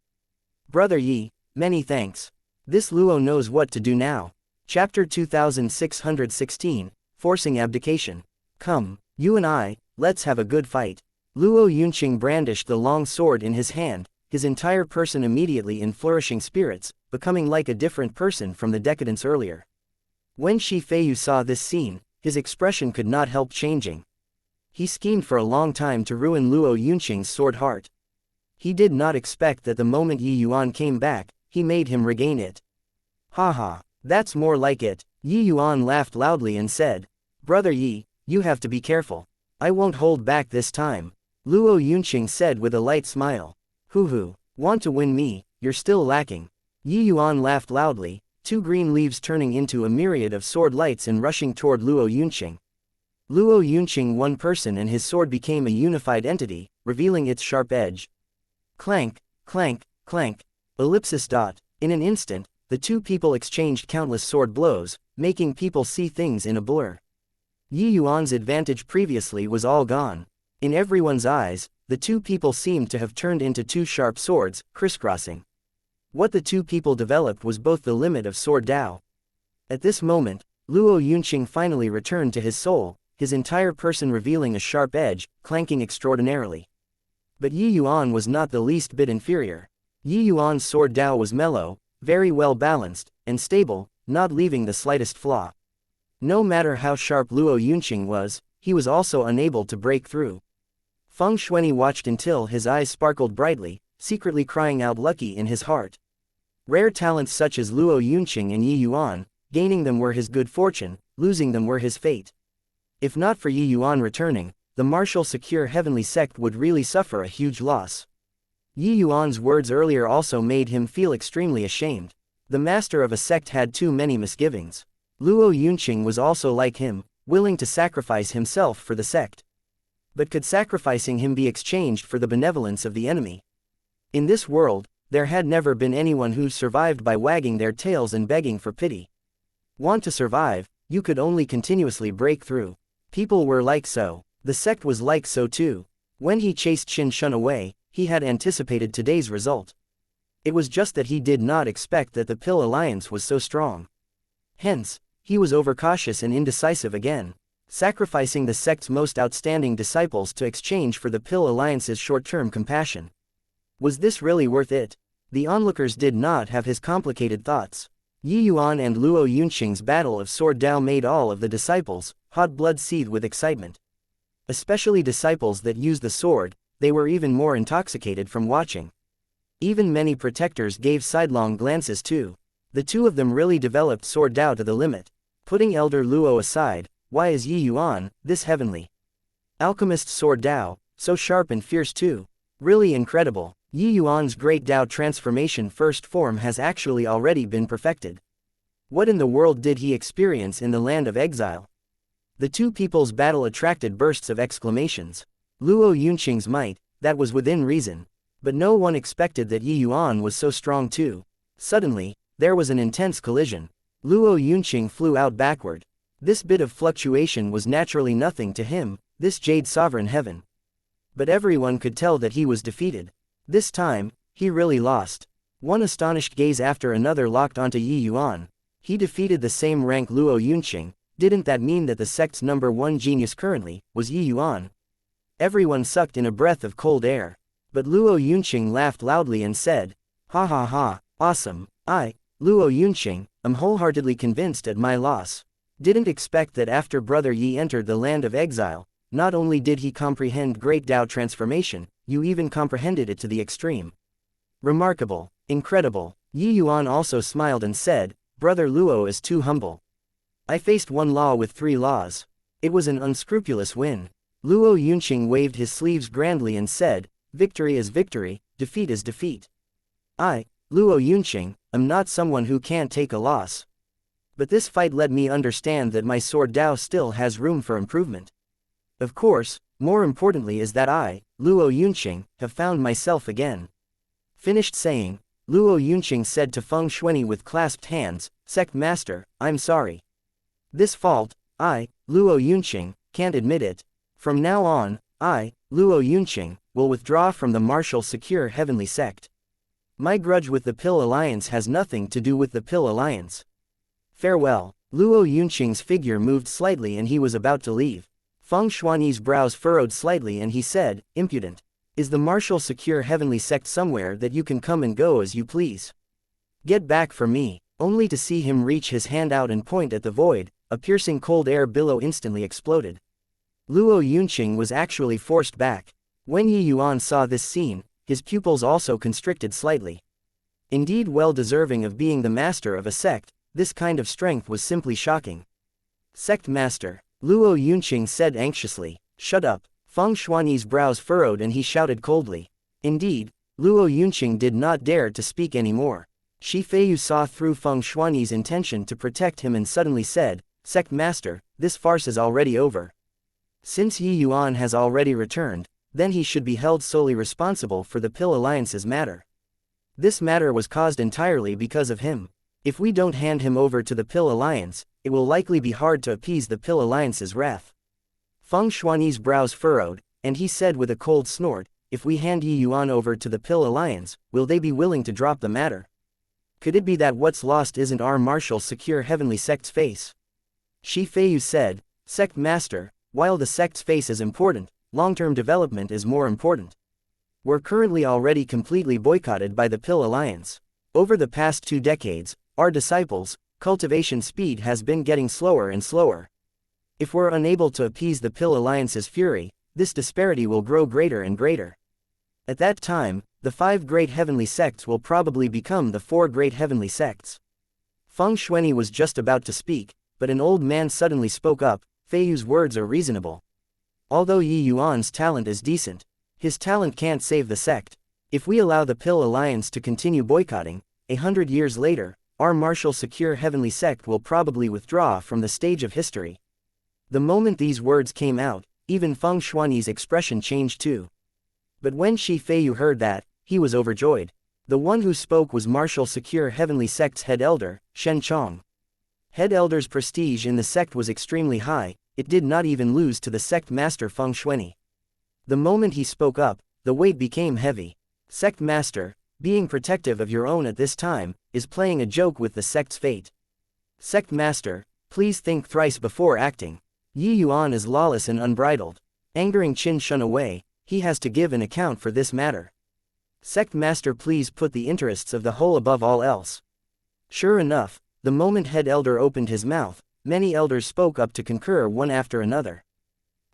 "Brother Yi, many thanks. This Luo knows what to do now." Chapter 2616, Forcing Abdication. "Come, you and I, let's have a good fight." Luo Yunqing brandished the long sword in his hand, his entire person immediately in flourishing spirits, becoming like a different person from the decadence earlier. When Shi Feiyu saw this scene, his expression could not help changing. He schemed for a long time to ruin Luo Yunqing's sword heart. He did not expect that the moment Yi Yuan came back, he made him regain it. "Haha, that's more like it." Yi Yuan laughed loudly and said, "Brother Yi, you have to be careful. I won't hold back this time." Luo Yunqing said with a light smile. "Hoo, want to win me, you're still lacking." Yi Yuan laughed loudly, two green leaves turning into a myriad of sword lights and rushing toward Luo Yunqing. Luo Yunqing one person and his sword became a unified entity, revealing its sharp edge. Clank, clank, clank. Ellipsis dot. In an instant, the two people exchanged countless sword blows, making people see things in a blur. Yi Yuan's advantage previously was all gone. In everyone's eyes, the two people seemed to have turned into two sharp swords, crisscrossing. What the two people developed was both the limit of sword Dao. At this moment, Luo Yunqing finally returned to his soul, his entire person revealing a sharp edge, clanking extraordinarily. But Yi Yuan was not the least bit inferior. Yi Yuan's sword Dao was mellow, very well balanced, and stable, not leaving the slightest flaw. No matter how sharp Luo Yunqing was, he was also unable to break through. Feng Shueni watched until his eyes sparkled brightly, secretly crying out lucky in his heart. Rare talents such as Luo Yunqing and Yi Yuan, gaining them were his good fortune, losing them were his fate. If not for Yi Yuan returning, the martial secure heavenly sect would really suffer a huge loss. Yi Yuan's words earlier also made him feel extremely ashamed. The master of a sect had too many misgivings. Luo Yunqing was also like him, willing to sacrifice himself for the sect. But could sacrificing him be exchanged for the benevolence of the enemy? In this world, there had never been anyone who survived by wagging their tails and begging for pity. Want to survive, you could only continuously break through. People were like so. The sect was like so too. When he chased Qin Shun away, he had anticipated today's result. It was just that he did not expect that the Pill Alliance was so strong. Hence, he was overcautious and indecisive again. Sacrificing the sect's most outstanding disciples to exchange for the Pill Alliance's short-term compassion. Was this really worth it? The onlookers did not have his complicated thoughts. Yi Yuan and Luo Yunqing's battle of sword Dao made all of the disciples' hot blood seethe with excitement. Especially disciples that used the sword, they were even more intoxicated from watching. Even many protectors gave sidelong glances too. The two of them really developed sword Dao to the limit. Putting Elder Luo aside, why is Yi Yuan this heavenly alchemist's sword Dao so sharp and fierce too? Really incredible. Yi Yuan's great Dao transformation first form has actually already been perfected. What in the world did he experience in the land of exile? The two people's battle attracted bursts of exclamations. Luo Yunqing's might, that was within reason. But no one expected that Yi Yuan was so strong too. Suddenly, there was an intense collision. Luo Yunqing flew out backward. This bit of fluctuation was naturally nothing to him, this Jade Sovereign Heaven. But everyone could tell that he was defeated. This time, he really lost. One astonished gaze after another locked onto Yi Yuan. He defeated the same rank Luo Yunqing. Didn't that mean that the sect's number one genius currently was Yi Yuan? Everyone sucked in a breath of cold air. But Luo Yunqing laughed loudly and said, "Ha ha ha, awesome. I, Luo Yunqing, am wholeheartedly convinced at my loss. Didn't expect that after Brother Yi entered the land of exile, not only did he comprehend great Tao transformation, you even comprehended it to the extreme. Remarkable. Incredible. Yi Yuan also smiled and said, Brother Luo is too humble. I faced one law with 3 laws. It was an unscrupulous win. Luo Yunqing waved his sleeves grandly and said, victory is victory, defeat is defeat. I, Luo Yunqing, am not someone who can't take a loss. But this fight led me understand that my sword Dao still has room for improvement. Of course, more importantly is that I, Luo Yunqing, have found myself again. Finished saying, Luo Yunqing said to Feng Shuani with clasped hands, Sect Master, I'm sorry. This fault, I, Luo Yunqing, can't admit it. From now on, I, Luo Yunqing, will withdraw from the martial secure heavenly sect. My grudge with the Pill Alliance has nothing to do with the Pill Alliance. Farewell. Luo Yunqing's figure moved slightly and he was about to leave. Feng Shuani's brows furrowed slightly and he said, impudent. Is the martial secure heavenly sect somewhere that you can come and go as you please? Get back for me. Only to see him reach his hand out and point at the void, a piercing cold air billow instantly exploded. Luo Yunqing was actually forced back. When Yi Yuan saw this scene, his pupils also constricted slightly. Indeed, well deserving of being the master of a sect, this kind of strength was simply shocking. Sect Master, Luo Yunqing said anxiously. Shut up. Feng Shuani's brows furrowed and he shouted coldly. Indeed, Luo Yunqing did not dare to speak anymore. Shi Feiyu saw through Feng Shuani's intention to protect him and suddenly said, Sect Master, this farce is already over. Since Yi Yuan has already returned, then he should be held solely responsible for the Pill Alliance's matter. This matter was caused entirely because of him. If we don't hand him over to the Pill Alliance, it will likely be hard to appease the Pill Alliance's wrath. Feng Shuani's brows furrowed, and he said with a cold snort, if we hand Yi Yuan over to the Pill Alliance, will they be willing to drop the matter? Could it be that what's lost isn't our martial secure heavenly sect's face? Shi Feiyu said, Sect Master, while the sect's face is important, long-term development is more important. We're currently already completely boycotted by the Pill Alliance. Over the past 2 decades, our disciples' cultivation speed has been getting slower and slower. If we're unable to appease the Pill Alliance's fury, this disparity will grow greater and greater. At that time, the 5 great heavenly sects will probably become the 4 great heavenly sects. Feng Shuani was just about to speak, but an old man suddenly spoke up, Feiyu's words are reasonable. Although Yi Yuan's talent is decent, his talent can't save the sect. If we allow the Pill Alliance to continue boycotting, 100 years later, our martial secure heavenly sect will probably withdraw from the stage of history. The moment these words came out, even Feng Shuani's expression changed too. But when Shi Feiyu heard that, he was overjoyed. The one who spoke was martial secure heavenly sect's head elder, Shen Chong. Head elder's prestige in the sect was extremely high, it did not even lose to the sect master Feng Shuani. The moment he spoke up, the weight became heavy. Sect master, being protective of your own at this time, is playing a joke with the sect's fate. Sect master, please think thrice before acting. Yi Yuan is lawless and unbridled. Angering Qin Shun away, he has to give an account for this matter. Sect master, please put the interests of the whole above all else. Sure enough, the moment head elder opened his mouth, many elders spoke up to concur one after another.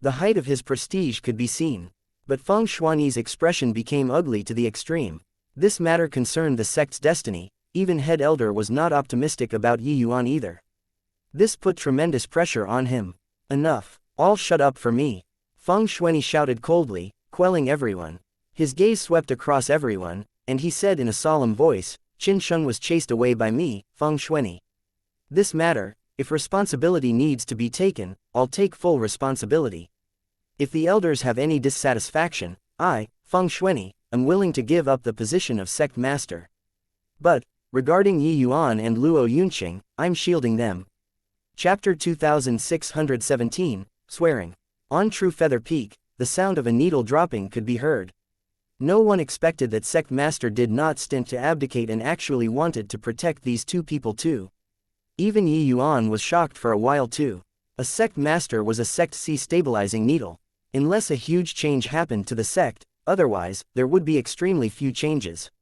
The height of his prestige could be seen. But Feng Shuani's expression became ugly to the extreme. This matter concerned the sect's destiny, even head elder was not optimistic about Yi Yuan either. This put tremendous pressure on him. Enough, all shut up for me. Feng Shuani shouted coldly, quelling everyone. His gaze swept across everyone, and he said in a solemn voice, Qin Shun was chased away by me, Feng Shuani. This matter, if responsibility needs to be taken, I'll take full responsibility. If the elders have any dissatisfaction, I, Feng Shuani, am willing to give up the position of sect master. But, regarding Yi Yuan and Luo Yunqing, I'm shielding them. Chapter 2617, Swearing. On True Feather Peak, the sound of a needle dropping could be heard. No one expected that sect master did not stint to abdicate and actually wanted to protect these 2 people too. Even Yi Yuan was shocked for a while too. A sect master was a sect C stabilizing needle. Unless a huge change happened to the sect, otherwise, there would be extremely few changes.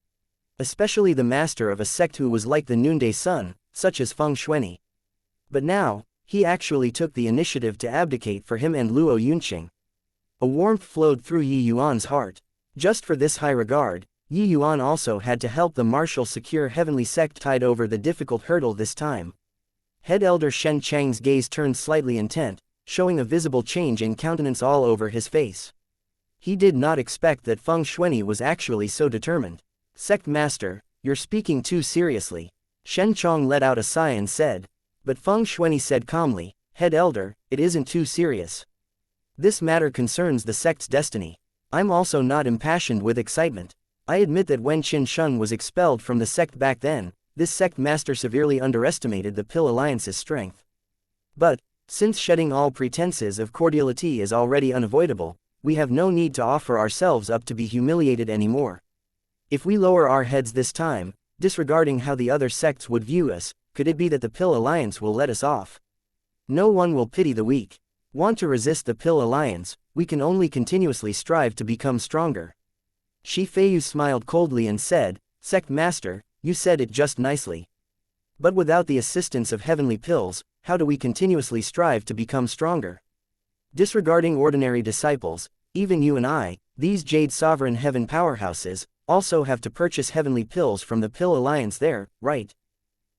Especially the master of a sect who was like the noonday sun, such as Feng Shuani. But now, he actually took the initiative to abdicate for him and Luo Yunqing. A warmth flowed through Yi Yuan's heart. Just for this high regard, Yi Yuan also had to help the martial secure heavenly sect tide over the difficult hurdle this time. Head Elder Shen Chang's gaze turned slightly intent, showing a visible change in countenance all over his face. He did not expect that Feng Xuanyi was actually so determined. Sect Master, you're speaking too seriously. Shen Chong let out a sigh and said. But Feng Xuanyi said calmly, Head Elder, it isn't too serious. This matter concerns the sect's destiny. I'm also not impassioned with excitement. I admit that when Qin Shun was expelled from the sect back then, this sect master severely underestimated the Pill Alliance's strength. But, since shedding all pretenses of cordiality is already unavoidable, we have no need to offer ourselves up to be humiliated anymore. If we lower our heads this time, disregarding how the other sects would view us, could it be that the Pill Alliance will let us off? No one will pity the weak. Want to resist the Pill Alliance, we can only continuously strive to become stronger. Shi Feiyu smiled coldly and said, Sect Master, you said it just nicely. But without the assistance of heavenly pills, how do we continuously strive to become stronger? Disregarding ordinary disciples, even you and I, these Jade Sovereign Heaven powerhouses, also have to purchase heavenly pills from the Pill Alliance there, right?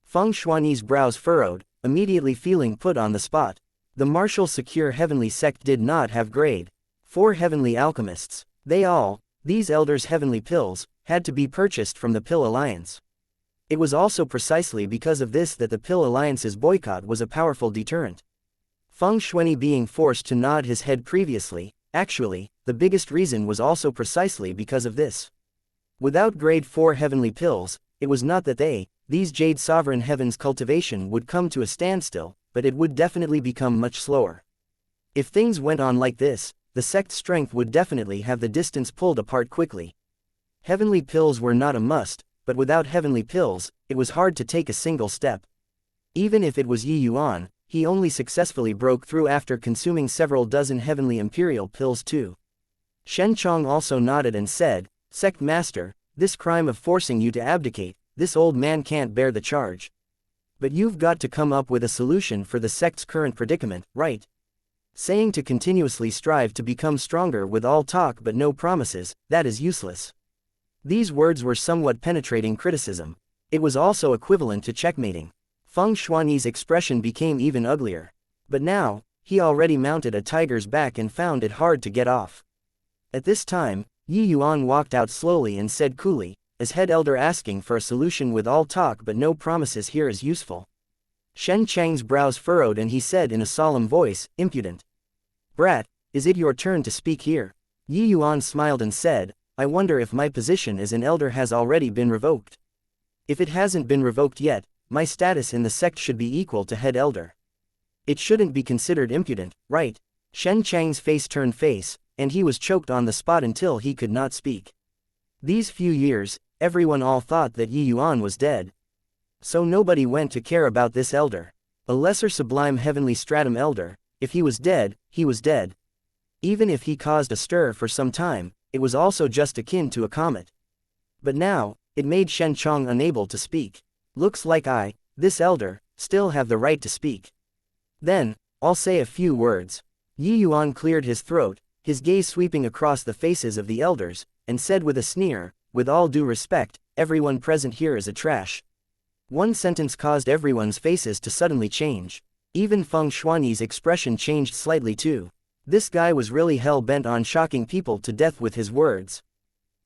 Feng Xuanyi's brows furrowed, immediately feeling put on the spot. The martial secure heavenly sect did not have grade 4 heavenly alchemists. These elders' heavenly pills, had to be purchased from the Pill Alliance. It was also precisely because of this that the Pill Alliance's boycott was a powerful deterrent. Feng Xuanyi being forced to nod his head previously, actually, the biggest reason was also precisely because of this. Without grade 4 heavenly pills, it was not that these Jade Sovereign Heaven's cultivation would come to a standstill, but it would definitely become much slower. If things went on like this, the sect's strength would definitely have the distance pulled apart quickly. Heavenly pills were not a must, but without heavenly pills, it was hard to take a single step. Even if it was Yi Yuan, he only successfully broke through after consuming several dozen heavenly imperial pills too. Shen Chong also nodded and said, Sect Master, this crime of forcing you to abdicate, this old man can't bear the charge. But you've got to come up with a solution for the sect's current predicament, right? Saying to continuously strive to become stronger with all talk but no promises, that is useless. These words were somewhat penetrating criticism. It was also equivalent to checkmating. Feng Xuanyi's expression became even uglier. But now, he already mounted a tiger's back and found it hard to get off. At this time, Yi Yuan walked out slowly and said coolly, as head elder asking for a solution with all talk but no promises here is useful. Shen Chang's brows furrowed and he said in a solemn voice, Impudent. Brat, is it your turn to speak here? Yi Yuan smiled and said, I wonder if my position as an elder has already been revoked. If it hasn't been revoked yet, my status in the sect should be equal to head elder. It shouldn't be considered impudent, right? Shen Chang's face turned face, and he was choked on the spot until he could not speak. These few years, everyone all thought that Yi Yuan was dead. So nobody went to care about this elder. A lesser sublime heavenly stratum elder, if he was dead, he was dead. Even if he caused a stir for some time, it was also just akin to a comet. But now, it made Shen Chong unable to speak. Looks like this elder, still have the right to speak. Then, I'll say a few words. Yi Yuan cleared his throat, his gaze sweeping across the faces of the elders, and said with a sneer, with all due respect, everyone present here is a trash. One sentence caused everyone's faces to suddenly change. Even Feng Xuanyi's expression changed slightly too. This guy was really hell-bent on shocking people to death with his words.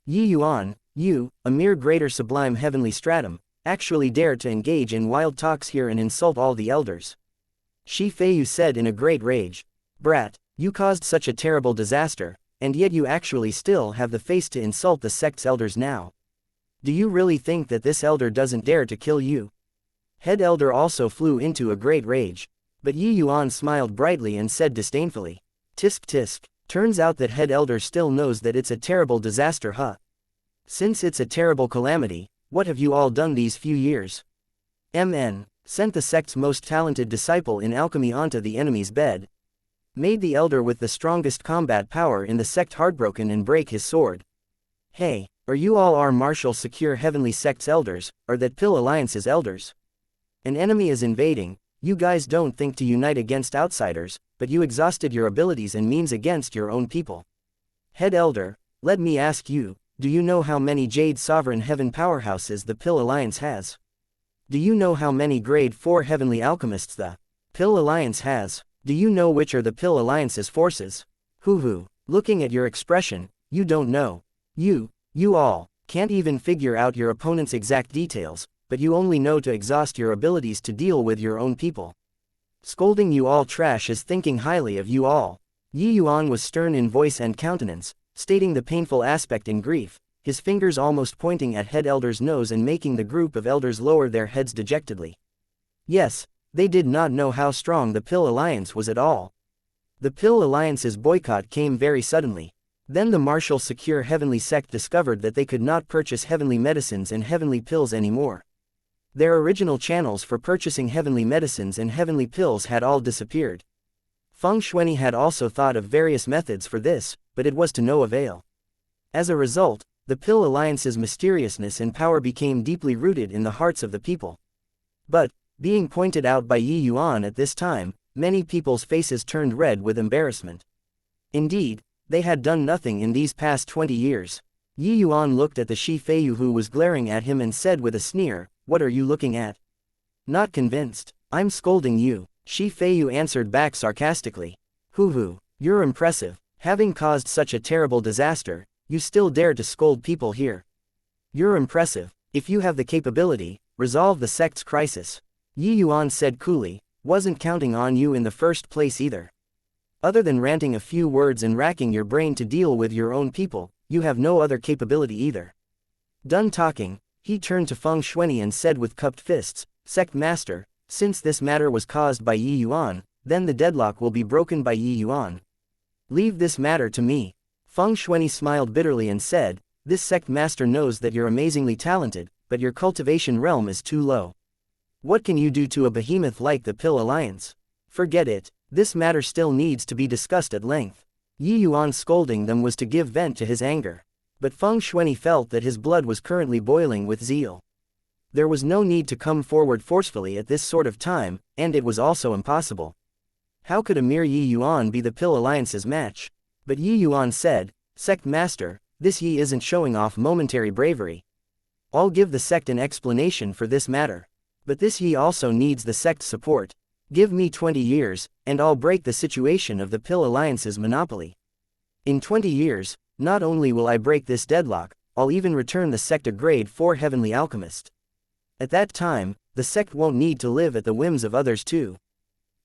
Yi Yuan, you, a mere greater sublime heavenly stratum, actually dare to engage in wild talks here and insult all the elders. Shi Feiyu said in a great rage. Brat, you caused such a terrible disaster, and yet you actually still have the face to insult the sect's elders now. Do you really think that this elder doesn't dare to kill you? Head elder also flew into a great rage. But Yi Yuan smiled brightly and said disdainfully. Tisk tisk, turns out that head elder still knows that it's a terrible disaster, huh? Since it's a terrible calamity, what have you all done these few years? Sent the sect's most talented disciple in alchemy onto the enemy's bed. Made the elder with the strongest combat power in the sect heartbroken and break his sword. Hey, are you all our martial secure heavenly sect's elders, or that Pill Alliance's elders? An enemy is invading, You guys don't think to unite against outsiders, but you exhausted your abilities and means against your own people. Head Elder, let me ask you, do you know how many Jade Sovereign Heaven powerhouses the Pill Alliance has? Do you know how many Grade 4 Heavenly Alchemists the Pill Alliance has? Do you know which are the Pill Alliance's forces? Hoo-hoo, looking at your expression, you don't know. You all, can't even figure out your opponent's exact details, but you only know to exhaust your abilities to deal with your own people. Scolding you all trash is thinking highly of you all. Yuan was stern in voice and countenance, stating the painful aspect in grief, his fingers almost pointing at Head Elder's nose and making the group of elders lower their heads dejectedly. Yes, they did not know how strong the Pill Alliance was at all. The Pill Alliance's boycott came very suddenly. Then the martial secure heavenly sect discovered that they could not purchase heavenly medicines and heavenly pills anymore. Their original channels for purchasing heavenly medicines and heavenly pills had all disappeared. Feng Shuani had also thought of various methods for this, but it was to no avail. As a result, the Pill Alliance's mysteriousness and power became deeply rooted in the hearts of the people. But, being pointed out by Yuan at this time, many people's faces turned red with embarrassment. Indeed, they had done nothing in these past 20 years. Yuan looked at the Shi Feiyu who was glaring at him and said with a sneer, "What are you looking at?" Not convinced. "I'm scolding you," Shi Feiyu answered back sarcastically. "Hoo-hoo, you're impressive. Having caused such a terrible disaster, you still dare to scold people here. You're impressive. If you have the capability, resolve the sect's crisis." Yuan said coolly, "Wasn't counting on you in the first place either. Other than ranting a few words and racking your brain to deal with your own people, you have no other capability either." Done talking, he turned to Feng Shuani and said with cupped fists, "Sect Master, since this matter was caused by Yuan, then the deadlock will be broken by Yuan. Leave this matter to me." Feng Shuani smiled bitterly and said, "This sect master knows that you're amazingly talented, but your cultivation realm is too low. What can you do to a behemoth like the Pill Alliance? Forget it. This matter still needs to be discussed at length." Yuan scolding them was to give vent to his anger. But Feng Shuani felt that his blood was currently boiling with zeal. There was no need to come forward forcefully at this sort of time, and it was also impossible. How could a mere Yuan be the Pill Alliance's match? But Yuan said, "Sect Master, this Yi isn't showing off momentary bravery. I'll give the sect an explanation for this matter. But this Yi also needs the sect's support. Give me 20 years, and I'll break the situation of the Pill Alliance's monopoly. In 20 years, not only will I break this deadlock, I'll even return the sect a Grade 4 Heavenly Alchemist. At that time, the sect won't need to live at the whims of others too."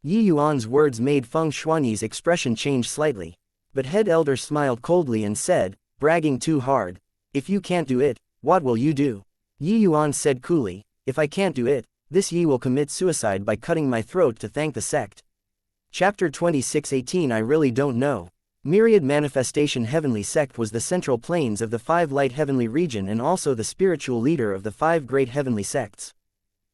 Yuan's words made Feng Shuani's expression change slightly. But Head Elder smiled coldly and said, "Bragging too hard. If you can't do it, what will you do?" Yuan said coolly, "If I can't do it, this Yi will commit suicide by cutting my throat to thank the sect." Chapter 26:18 I really don't know. Myriad Manifestation Heavenly Sect was the central planes of the 5 Light Heavenly Region and also the spiritual leader of the 5 Great Heavenly Sects.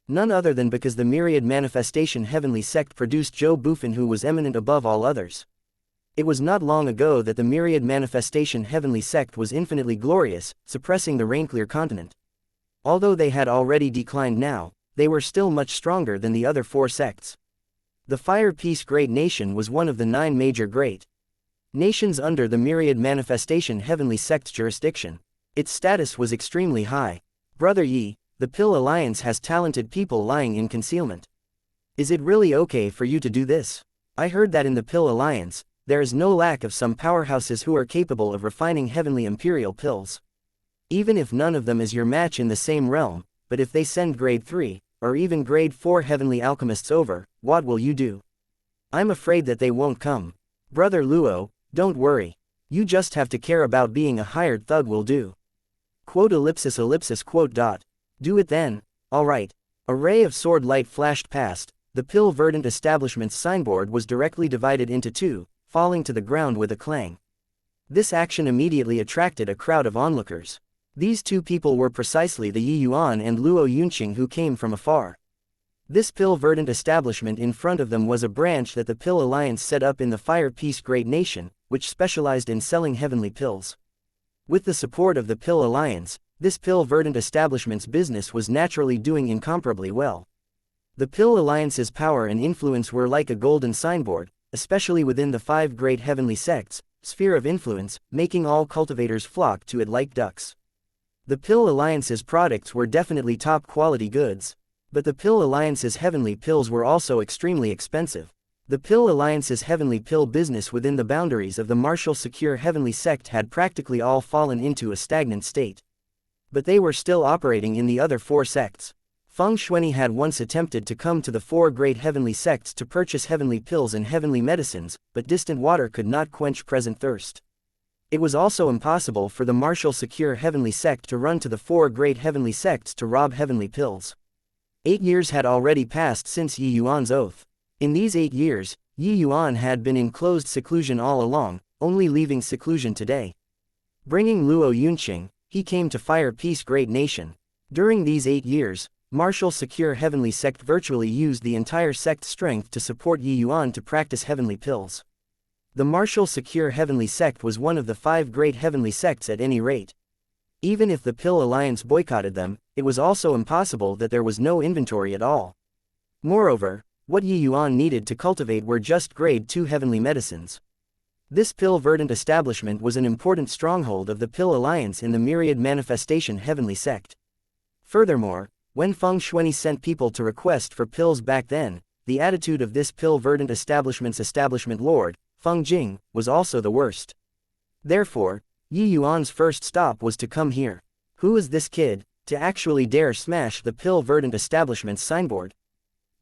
None other than because the Myriad Manifestation Heavenly Sect produced Zhou Bufan who was eminent above all others. It was not long ago that the Myriad Manifestation Heavenly Sect was infinitely glorious, suppressing the Rainclear continent. Although they had already declined now, they were still much stronger than the other 4 sects. The Fire Peace Great Nation was one of the 9 major great nations under the Myriad Manifestation Heavenly Sect's jurisdiction. Its status was extremely high. "Brother Yi, the Pill Alliance has talented people lying in concealment. Is it really okay for you to do this? I heard that in the Pill Alliance, there is no lack of some powerhouses who are capable of refining heavenly imperial pills. Even if none of them is your match in the same realm, but if they send Grade 3, or even Grade 4 Heavenly Alchemists over, what will you do? I'm afraid that they won't come. Brother Luo, don't worry. You just have to care about being a hired thug will do. Quote ellipsis ellipsis quote dot. Do it then, alright." A ray of sword light flashed past, the Pill Verdant establishment's signboard was directly divided into 2, falling to the ground with a clang. This action immediately attracted a crowd of onlookers. These 2 people were precisely the Yuan and Luo Yunqing who came from afar. This Pill Verdant establishment in front of them was a branch that the Pill Alliance set up in the Fire Peace Great Nation, which specialized in selling heavenly pills. With the support of the Pill Alliance, this Pill Verdant establishment's business was naturally doing incomparably well. The Pill Alliance's power and influence were like a golden signboard, especially within the 5 great heavenly sects, sphere of influence, making all cultivators flock to it like ducks. The Pill Alliance's products were definitely top-quality goods. But the Pill Alliance's heavenly pills were also extremely expensive. The Pill Alliance's heavenly pill business within the boundaries of the Martial Secure Heavenly Sect had practically all fallen into a stagnant state. But they were still operating in the other 4 sects. Feng Shuini had once attempted to come to the 4 great heavenly sects to purchase heavenly pills and heavenly medicines, but distant water could not quench present thirst. It was also impossible for the Martial Secure Heavenly Sect to run to the 4 great heavenly sects to rob heavenly pills. 8 years had already passed since Yi Yuan's oath. In these 8 years, Yi Yuan had been in closed seclusion all along, only leaving seclusion today. Bringing Luo Yunqing, he came to Fire Peace Great Nation. During these 8 years, Martial Secure Heavenly Sect virtually used the entire sect's strength to support Yi Yuan to practice heavenly pills. The Martial Secure Heavenly Sect was one of the 5 great heavenly sects at any rate. Even if the Pill Alliance boycotted them, it was also impossible that there was no inventory at all. Moreover, what Yi Yuan needed to cultivate were just grade 2 heavenly medicines. This pill verdant establishment was an important stronghold of the Pill Alliance in the myriad manifestation heavenly sect. Furthermore, when Feng Shuini sent people to request for pills back then, the attitude of this pill verdant establishment's establishment lord, Feng Jing, was also the worst. Therefore, Yi Yuan's first stop was to come here. Who is this kid, to actually dare smash the Pill Verdant establishment's signboard?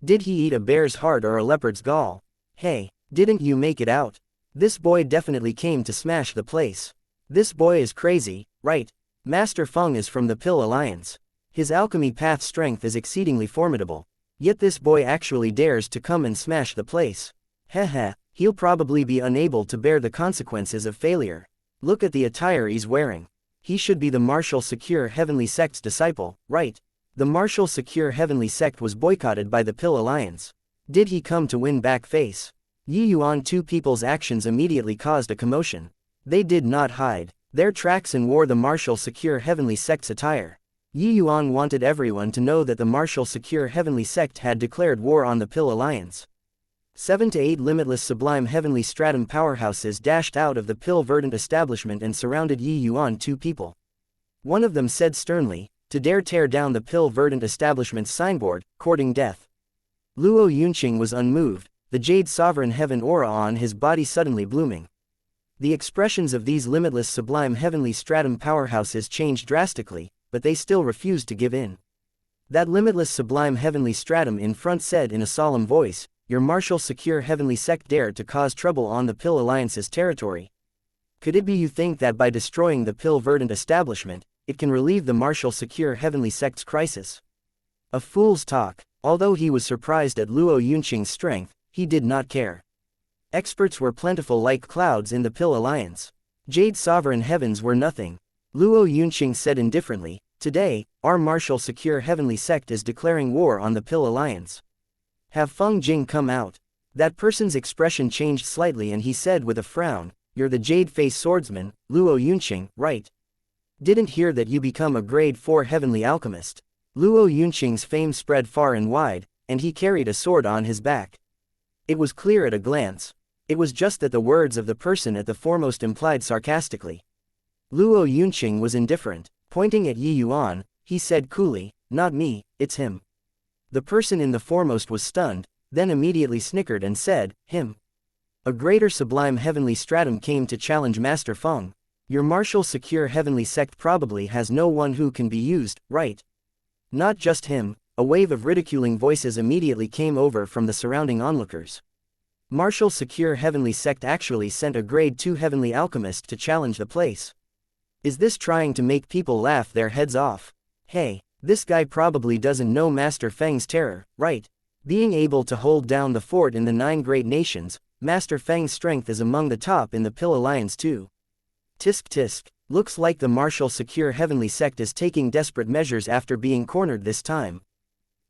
Did he eat a bear's heart or a leopard's gall? Hey, didn't you make it out? This boy definitely came to smash the place. This boy is crazy, right? Master Feng is from the Pill Alliance. His alchemy path strength is exceedingly formidable. Yet this boy actually dares to come and smash the place. Heh, he'll probably be unable to bear the consequences of failure. Look at the attire he's wearing. He should be the Martial Secure Heavenly Sect's disciple, right? The Martial Secure Heavenly Sect was boycotted by the Pill Alliance. Did he come to win back face? Yi Yuan two people's actions immediately caused a commotion. They did not hide their tracks and wore the Martial Secure Heavenly Sect's attire. Yi Yuan wanted everyone to know that the Martial Secure Heavenly Sect had declared war on the Pill Alliance. 7 to 8 limitless sublime heavenly stratum powerhouses dashed out of the Pill Verdant establishment and surrounded Yi Yuan two people. One of them said sternly, to dare tear down the Pill Verdant establishment's signboard, courting death. Luo Yunqing was unmoved, the Jade Sovereign Heaven aura on his body suddenly blooming. The expressions of these limitless sublime heavenly stratum powerhouses changed drastically, but they still refused to give in. That limitless sublime heavenly stratum in front said in a solemn voice, "Your Martial Secure Heavenly Sect dared to cause trouble on the Pill Alliance's territory. Could it be you think that by destroying the Pill Verdant establishment, it can relieve the Martial Secure Heavenly Sect's crisis?" A fool's talk. Although he was surprised at Luo Yunqing's strength, he did not care. Experts were plentiful like clouds in the Pill Alliance. Jade Sovereign Heavens were nothing. Luo Yunqing said indifferently, "Today, our Martial Secure Heavenly Sect is declaring war on the Pill Alliance. Have Feng Jing come out." That person's expression changed slightly and he said with a frown, "You're the Jade-Face Swordsman, Luo Yunqing, right? Didn't hear that you become a grade 4 heavenly alchemist." Luo Yunqing's fame spread far and wide, and he carried a sword on his back. It was clear at a glance. It was just that the words of the person at the foremost implied sarcastically. Luo Yunqing was indifferent. Pointing at Yi Yuan, he said coolly, "Not me, it's him." The person in the foremost was stunned, then immediately snickered and said, "Him." A greater sublime heavenly stratum came to challenge Master Feng. Your Martial Secure Heavenly Sect probably has no one who can be used, right? Not just him. A wave of ridiculing voices immediately came over from the surrounding onlookers. Martial Secure Heavenly Sect actually sent a grade 2 heavenly alchemist to challenge the place. Is this trying to make people laugh their heads off? Hey, this guy probably doesn't know Master Feng's terror, right? Being able to hold down the fort in the 9 great nations, Master Feng's strength is among the top in the Pill Alliance too. Tisk tisk, looks like the Martial Secure Heavenly Sect is taking desperate measures after being cornered this time.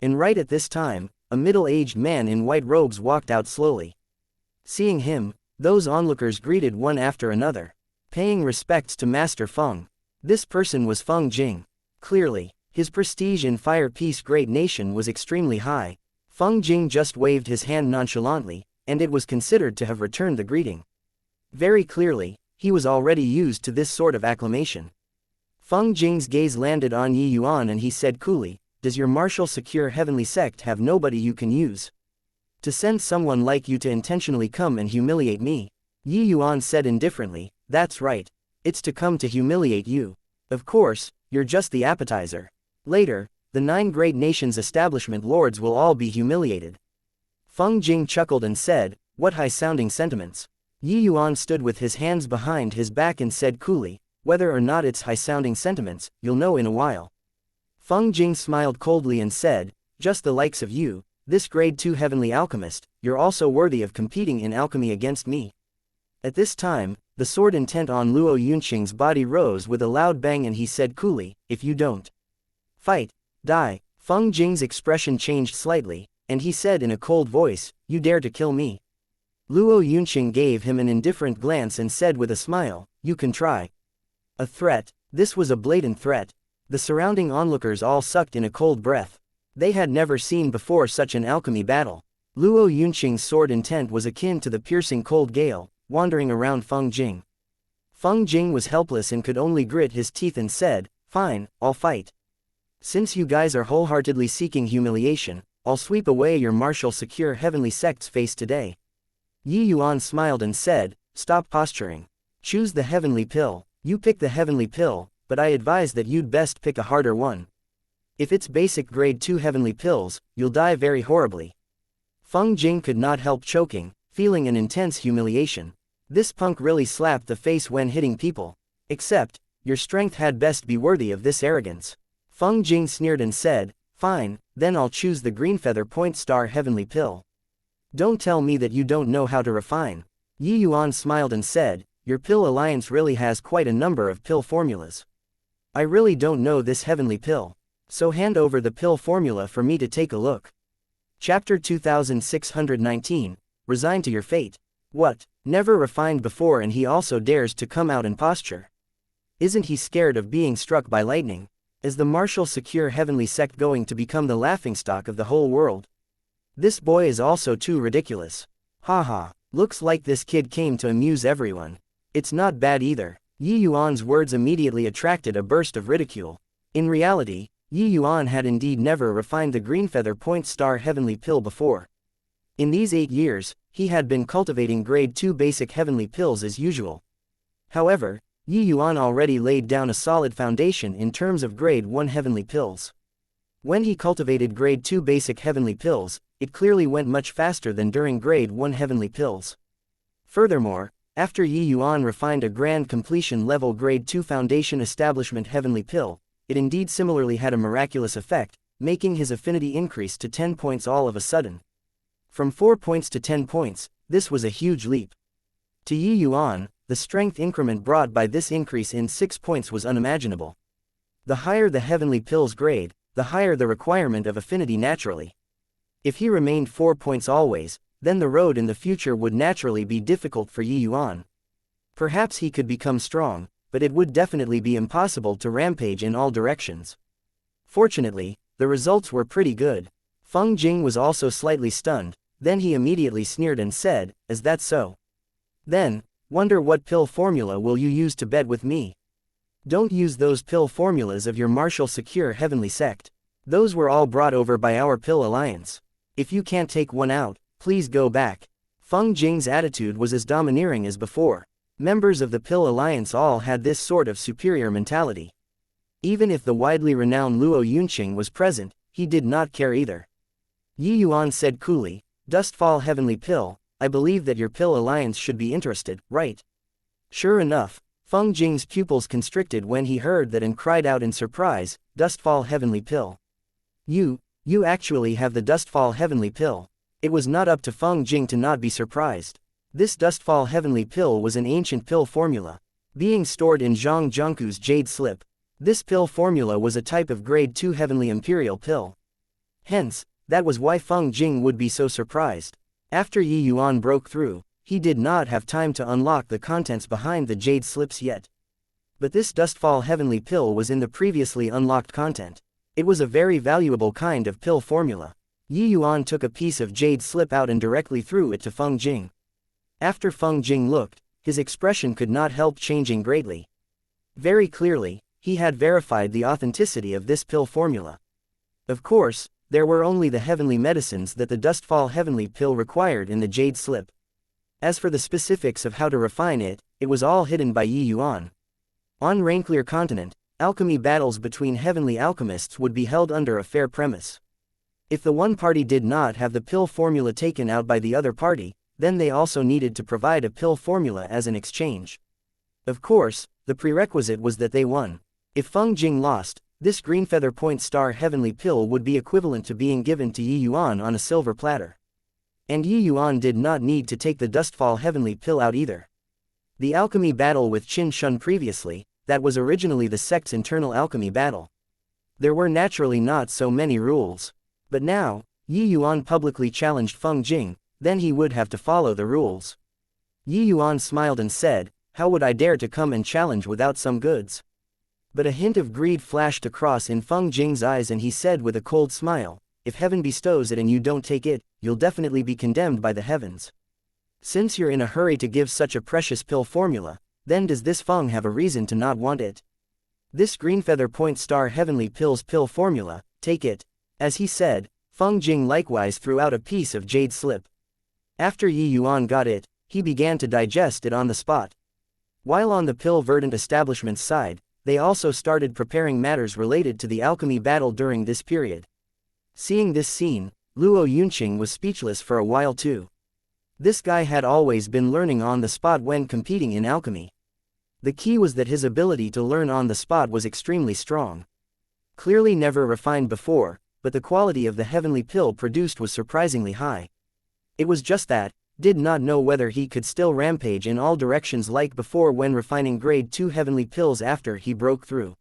And right at this time, a middle-aged man in white robes walked out slowly. Seeing him, those onlookers greeted one after another, paying respects to Master Feng. This person was Feng Jing. Clearly, his prestige in Fire Peace Great Nation was extremely high. Feng Jing just waved his hand nonchalantly, and it was considered to have returned the greeting. Very clearly, he was already used to this sort of acclamation. Feng Jing's gaze landed on Yi Yuan and he said coolly, "Does your martial secure heavenly sect have nobody you can use? To send someone like you to intentionally come and humiliate me?" Yi Yuan said indifferently, "That's right. It's to come to humiliate you. Of course, you're just the appetizer. Later, the 9 great nations' establishment lords will all be humiliated." Feng Jing chuckled and said, "What high-sounding sentiments." Yi Yuan stood with his hands behind his back and said coolly, "Whether or not it's high-sounding sentiments, you'll know in a while." Feng Jing smiled coldly and said, "Just the likes of you, this grade 2 heavenly alchemist, you're also worthy of competing in alchemy against me." At this time, the sword intent on Luo Yunqing's body rose with a loud bang and he said coolly, "If you don't fight, die." Feng Jing's expression changed slightly, and he said in a cold voice, "You dare to kill me?" Luo Yunqing gave him an indifferent glance and said with a smile, "You can try." A threat. This was a blatant threat. The surrounding onlookers all sucked in a cold breath. They had never seen before such an alchemy battle. Luo Yunqing's sword intent was akin to the piercing cold gale, wandering around Feng Jing. Feng Jing was helpless and could only grit his teeth and said, "Fine, I'll fight. Since you guys are wholeheartedly seeking humiliation, I'll sweep away your martial secure heavenly sect's face today." Yi Yuan smiled and said, "Stop posturing. Choose the heavenly pill." "You pick the heavenly pill, but I advise that you'd best pick a harder one. If it's basic grade 2 heavenly pills, you'll die very horribly." Feng Jing could not help choking, feeling an intense humiliation. This punk really slapped the face when hitting people. "Except, your strength had best be worthy of this arrogance." Feng Jing sneered and said, "Fine, then I'll choose the green feather point star heavenly pill. Don't tell me that you don't know how to refine." Yi Yuan smiled and said, "Your pill alliance really has quite a number of pill formulas. I really don't know this heavenly pill. So hand over the pill formula for me to take a look." Chapter 2619, Resign to your fate. What? Never refined before and he also dares to come out and posture. Isn't he scared of being struck by lightning? Is the martial secure heavenly sect going to become the laughingstock of the whole world? This boy is also too ridiculous. Haha, looks like this kid came to amuse everyone. It's not bad either. Yi Yuan's words immediately attracted a burst of ridicule. In reality, Yi Yuan had indeed never refined the green feather point star heavenly pill before. In these 8 years, he had been cultivating grade 2 basic heavenly pills as usual. However, Yi Yuan already laid down a solid foundation in terms of grade 1 heavenly pills. When he cultivated grade 2 basic heavenly pills, it clearly went much faster than during grade 1 heavenly pills. Furthermore, after Yi Yuan refined a grand completion level grade 2 foundation establishment heavenly pill, it indeed similarly had a miraculous effect, making his affinity increase to 10 points all of a sudden. From 4 points to 10 points, this was a huge leap. To Yi Yuan, the strength increment brought by this increase in 6 points was unimaginable. The higher the heavenly pill's grade, the higher the requirement of affinity naturally. If he remained 4 points always, then the road in the future would naturally be difficult for Yi Yuan. Perhaps he could become strong, but it would definitely be impossible to rampage in all directions. Fortunately, the results were pretty good. Feng Jing was also slightly stunned, then he immediately sneered and said, "Is that so? Then, wonder what pill formula will you use to bet with me? Don't use those pill formulas of your martial secure heavenly sect. Those were all brought over by our pill alliance. If you can't take one out, please go back." Feng Jing's attitude was as domineering as before. Members of the pill alliance all had this sort of superior mentality. Even if the widely renowned Luo Yunqing was present, he did not care either. Yi Yuan said coolly, "Dustfall heavenly pill, I believe that your pill alliance should be interested, right?" Sure enough, Feng Jing's pupils constricted when he heard that and cried out in surprise, "Dustfall heavenly pill. You actually have the Dustfall heavenly pill." It was not up to Feng Jing to not be surprised. This Dustfall heavenly pill was an ancient pill formula, being stored in Zhang Zhangku's jade slip. This pill formula was a type of grade 2 heavenly imperial pill. Hence, that was why Feng Jing would be so surprised. After Yi Yuan broke through, he did not have time to unlock the contents behind the jade slips yet. But this Dustfall heavenly pill was in the previously unlocked content. It was a very valuable kind of pill formula. Yi Yuan took a piece of jade slip out and directly threw it to Feng Jing. After Feng Jing looked, his expression could not help changing greatly. Very clearly, he had verified the authenticity of this pill formula. Of course, there were only the heavenly medicines that the Dustfall heavenly pill required in the jade slip. As for the specifics of how to refine it, it was all hidden by Yi Yuan. On Rainclear Continent, alchemy battles between heavenly alchemists would be held under a fair premise. If the one party did not have the pill formula taken out by the other party, then they also needed to provide a pill formula as an exchange. Of course, the prerequisite was that they won. If Feng Jing lost, this green feather point star heavenly pill would be equivalent to being given to Yi Yuan on a silver platter. And Yi Yuan did not need to take the Dustfall heavenly pill out either. The alchemy battle with Qin Shun previously, that was originally the sect's internal alchemy battle. There were naturally not so many rules. But now, Yi Yuan publicly challenged Feng Jing, then he would have to follow the rules. Yi Yuan smiled and said, "How would I dare to come and challenge without some goods?" But a hint of greed flashed across in Feng Jing's eyes and he said with a cold smile, "If heaven bestows it and you don't take it, you'll definitely be condemned by the heavens. Since you're in a hurry to give such a precious pill formula, then does this Feng have a reason to not want it? This green feather point star heavenly pill's pill formula, take it." As he said, Feng Jing likewise threw out a piece of jade slip. After Yi Yuan got it, he began to digest it on the spot. While on the pill verdant establishment's side, they also started preparing matters related to the alchemy battle during this period. Seeing this scene, Luo Yunqing was speechless for a while too. This guy had always been learning on the spot when competing in alchemy. The key was that his ability to learn on the spot was extremely strong. Clearly never refined before, but the quality of the heavenly pill produced was surprisingly high. It was just that, did not know whether he could still rampage in all directions like before when refining grade 2 heavenly pills after he broke through.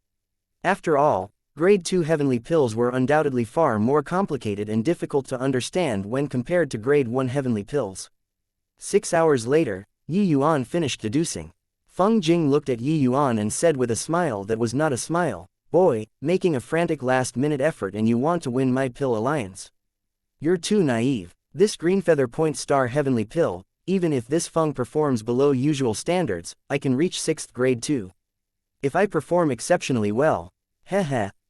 After all, grade 2 heavenly pills were undoubtedly far more complicated and difficult to understand when compared to grade 1 heavenly pills. 6 hours later, Yi Yuan finished deducing. Feng Jing looked at Yi Yuan and said with a smile that was not a smile, "Boy, making a frantic last-minute effort and you want to win my pill alliance. You're too naive. This green feather point star heavenly pill, even if this Feng performs below usual standards, I can reach 6th grade too. If I perform exceptionally well,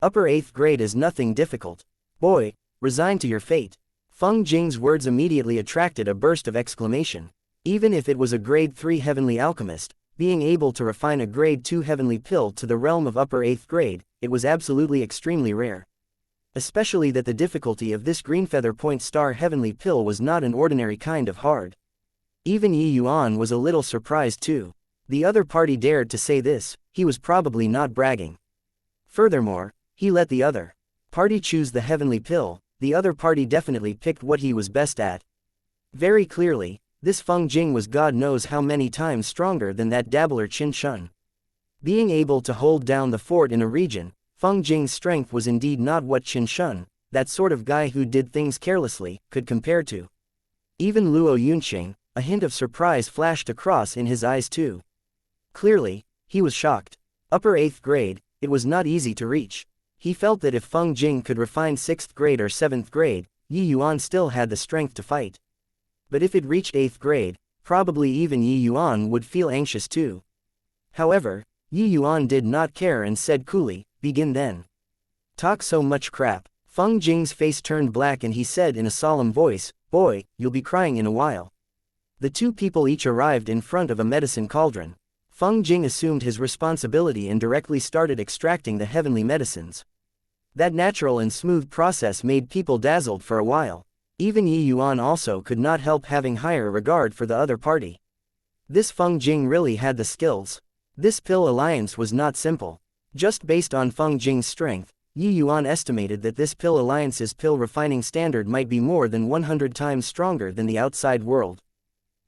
upper 8th grade is nothing difficult. Boy, resign to your fate." Feng Jing's words immediately attracted a burst of exclamation. Even if it was a grade 3 heavenly alchemist, being able to refine a grade 2 heavenly pill to the realm of upper 8th grade, it was absolutely extremely rare. Especially that the difficulty of this green feather point star heavenly pill was not an ordinary kind of hard. Even Yi Yuan was a little surprised too. The other party dared to say this, he was probably not bragging. Furthermore, he let the other party choose the heavenly pill, the other party definitely picked what he was best at. Very clearly, this Feng Jing was God knows how many times stronger than that dabbler Qin Shun. Being able to hold down the fort in a region, Feng Jing's strength was indeed not what Qin Shun, that sort of guy who did things carelessly, could compare to. Even Luo Yunqing, a hint of surprise flashed across in his eyes too. Clearly, he was shocked. Upper 8th grade, it was not easy to reach. He felt that if Feng Jing could refine 6th grade or 7th grade, Yi Yuan still had the strength to fight. But if it reached 8th grade, probably even Yi Yuan would feel anxious too. However, Yi Yuan did not care and said coolly, "Begin then." "Talk so much crap." Feng Jing's face turned black and he said in a solemn voice, "Boy, you'll be crying in a while." The two people each arrived in front of a medicine cauldron. Feng Jing assumed his responsibility and directly started extracting the heavenly medicines. That natural and smooth process made people dazzled for a while. Even Yi Yuan also could not help having higher regard for the other party. This Feng Jing really had the skills. This pill alliance was not simple. Just based on Feng Jing's strength, Yi Yuan estimated that this pill alliance's pill refining standard might be more than 100 times stronger than the outside world.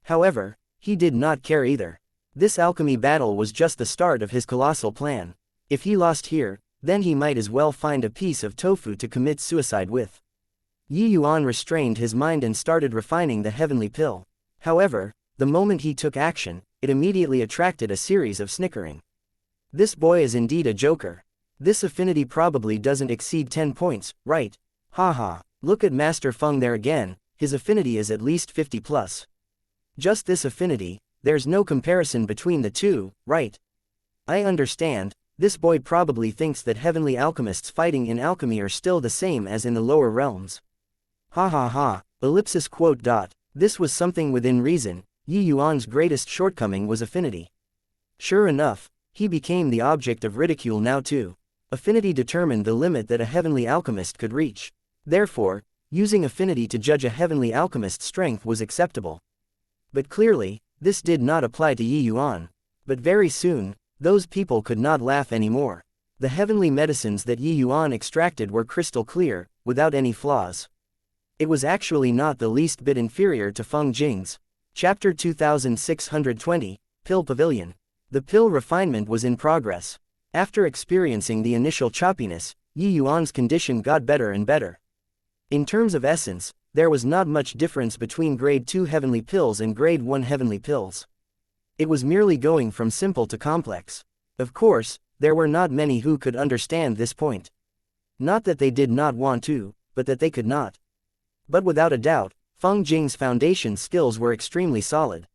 However, he did not care either. This alchemy battle was just the start of his colossal plan. If he lost here, then he might as well find a piece of tofu to commit suicide with. Yi Yuan restrained his mind and started refining the heavenly pill. However, the moment he took action, it immediately attracted a series of snickering. "This boy is indeed a joker. This affinity probably doesn't exceed 10 points, right? Haha." Look at Master Feng there again, his affinity is at least 50 plus. Just this affinity, there's no comparison between the two, right? I understand, this boy probably thinks that heavenly alchemists fighting in alchemy are still the same as in the lower realms. Ha ha ha, ellipsis quote dot. This was something within reason. Yi Yuan's greatest shortcoming was affinity. Sure enough, he became the object of ridicule now too. Affinity determined the limit that a heavenly alchemist could reach. Therefore, using affinity to judge a heavenly alchemist's strength was acceptable. But clearly, this did not apply to Yi Yuan. But very soon, those people could not laugh anymore. The heavenly medicines that Yi Yuan extracted were crystal clear, without any flaws. It was actually not the least bit inferior to Feng Jing's. Chapter 2620, Pill Pavilion. The pill refinement was in progress. After experiencing the initial choppiness, Yi Yuan's condition got better and better. In terms of essence, there was not much difference between grade 2 heavenly pills and grade 1 heavenly pills. It was merely going from simple to complex. Of course, there were not many who could understand this point. Not that they did not want to, but that they could not. But without a doubt, Feng Jing's foundation skills were extremely solid.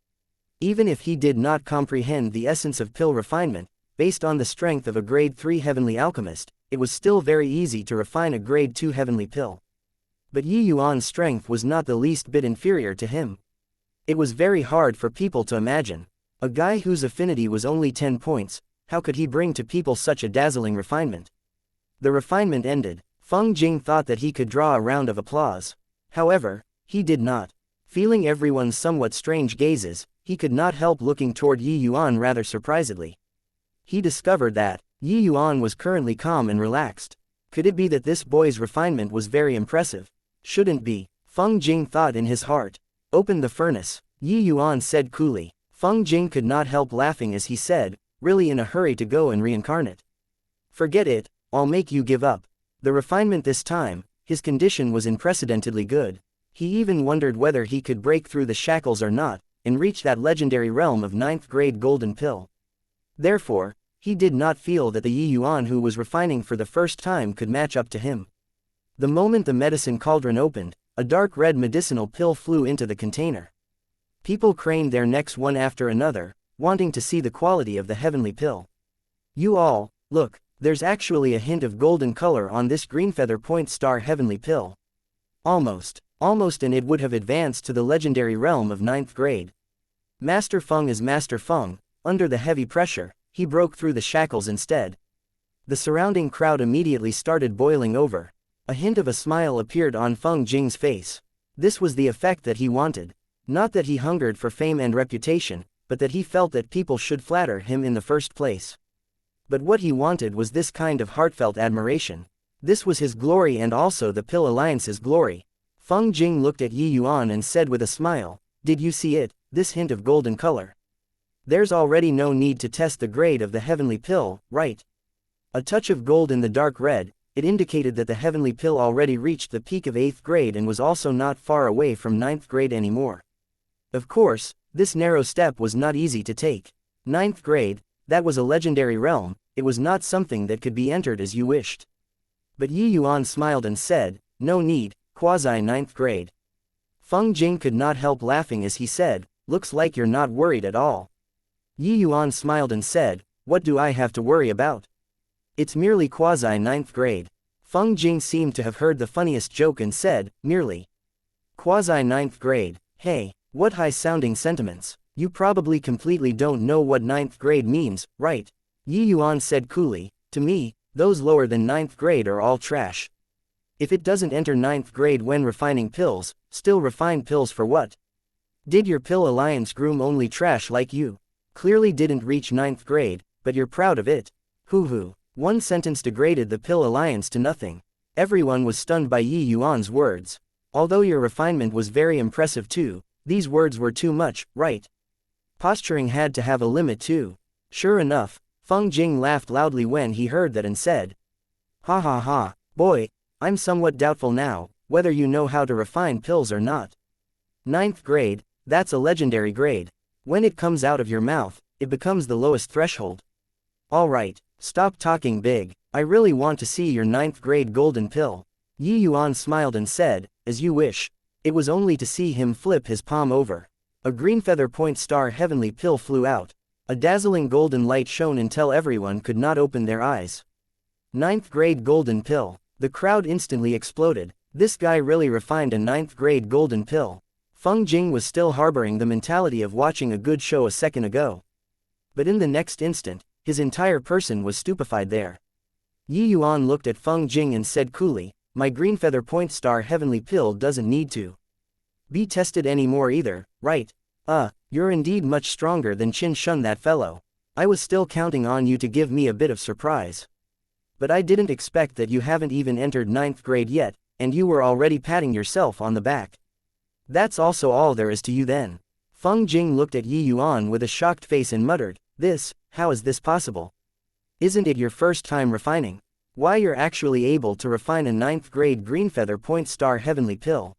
Even if he did not comprehend the essence of pill refinement, based on the strength of a grade 3 heavenly alchemist, it was still very easy to refine a grade 2 heavenly pill. But Yi Yuan's strength was not the least bit inferior to him. It was very hard for people to imagine. A guy whose affinity was only 10 points, how could he bring to people such a dazzling refinement? The refinement ended. Feng Jing thought that he could draw a round of applause. However, he did not. Feeling everyone's somewhat strange gazes, he could not help looking toward Yi Yuan rather surprisedly. He discovered that Yi Yuan was currently calm and relaxed. Could it be that this boy's refinement was very impressive? Shouldn't be. Feng Jing thought in his heart. Open the furnace, Yi Yuan said coolly. Feng Jing could not help laughing as he said, really in a hurry to go and reincarnate. Forget it, I'll make you give up. The refinement this time, his condition was unprecedentedly good. He even wondered whether he could break through the shackles or not, and reach that legendary realm of 9th grade golden pill. Therefore, he did not feel that the Yi Yuan who was refining for the first time could match up to him. The moment the medicine cauldron opened, a dark red medicinal pill flew into the container. People craned their necks one after another, wanting to see the quality of the heavenly pill. You all, look, there's actually a hint of golden color on this green feather point star heavenly pill. Almost, and it would have advanced to the legendary realm of 9th grade. Master Feng is Master Feng. Under the heavy pressure, he broke through the shackles instead. The surrounding crowd immediately started boiling over. A hint of a smile appeared on Feng Jing's face. This was the effect that he wanted. Not that he hungered for fame and reputation, but that he felt that people should flatter him in the first place. But what he wanted was this kind of heartfelt admiration. This was his glory and also the Pill Alliance's glory. Feng Jing looked at Yi Yuan and said with a smile, "Did you see it, this hint of golden color? There's already no need to test the grade of the heavenly pill, right? A touch of gold in the dark red, it indicated that the heavenly pill already reached the peak of 8th grade and was also not far away from 9th grade anymore. Of course, this narrow step was not easy to take. 9th grade, that was a legendary realm, it was not something that could be entered as you wished. But Yi Yuan smiled and said, "No need, quasi-9th grade." Feng Jing could not help laughing as he said, "Looks like you're not worried at all." Yi Yuan smiled and said, "What do I have to worry about? It's merely quasi-9th grade." Feng Jing seemed to have heard the funniest joke and said, "Merely quasi-9th grade? Hey, what high-sounding sentiments. You probably completely don't know what 9th grade means, right?" Yi Yuan said coolly, "To me, those lower than 9th grade are all trash. If it doesn't enter 9th grade when refining pills, still refine pills for what? Did your Pill Alliance groom only trash like you? Clearly didn't reach 9th grade, but you're proud of it. Hoo-hoo." One sentence degraded the Pill Alliance to nothing. Everyone was stunned by Yi Yuan's words. Although your refinement was very impressive too, these words were too much, right? Posturing had to have a limit too. Sure enough, Feng Jing laughed loudly when he heard that and said, "Ha ha ha, boy, I'm somewhat doubtful now, whether you know how to refine pills or not. 9th grade, that's a legendary grade. When it comes out of your mouth, it becomes the lowest threshold. Alright, stop talking big, I really want to see your 9th grade golden pill." Yi Yuan smiled and said, as you wish. It was only to see him flip his palm over. A green feather point star heavenly pill flew out. A dazzling golden light shone until everyone could not open their eyes. 9th grade golden pill. The crowd instantly exploded. This guy really refined a 9th grade golden pill. Feng Jing was still harboring the mentality of watching a good show a second ago. But in the next instant, his entire person was stupefied there. Yi Yuan looked at Feng Jing and said coolly, my green feather point star heavenly pill doesn't need to be tested anymore either, right? You're indeed much stronger than Qin Shun that fellow. I was still counting on you to give me a bit of surprise. But I didn't expect that you haven't even entered 9th grade yet, and you were already patting yourself on the back. That's also all there is to you then. Feng Jing looked at Yi Yuan with a shocked face and muttered, how is this possible? Isn't it your first time refining? Why you're actually able to refine a 9th grade green feather point star heavenly pill?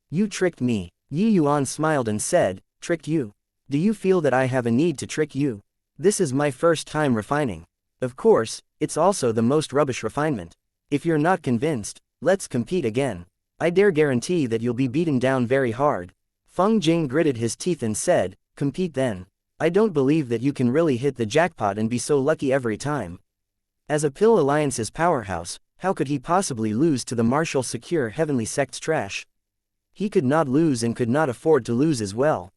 You tricked me. Yi Yuan smiled and said, tricked you? Do you feel that I have a need to trick you? This is my first time refining. Of course, it's also the most rubbish refinement. If you're not convinced, let's compete again. I dare guarantee that you'll be beaten down very hard. Feng Jing gritted his teeth and said, compete then. I don't believe that you can really hit the jackpot and be so lucky every time. As a Pill Alliance's powerhouse, how could he possibly lose to the martial secure heavenly sect's trash? He could not lose and could not afford to lose as well.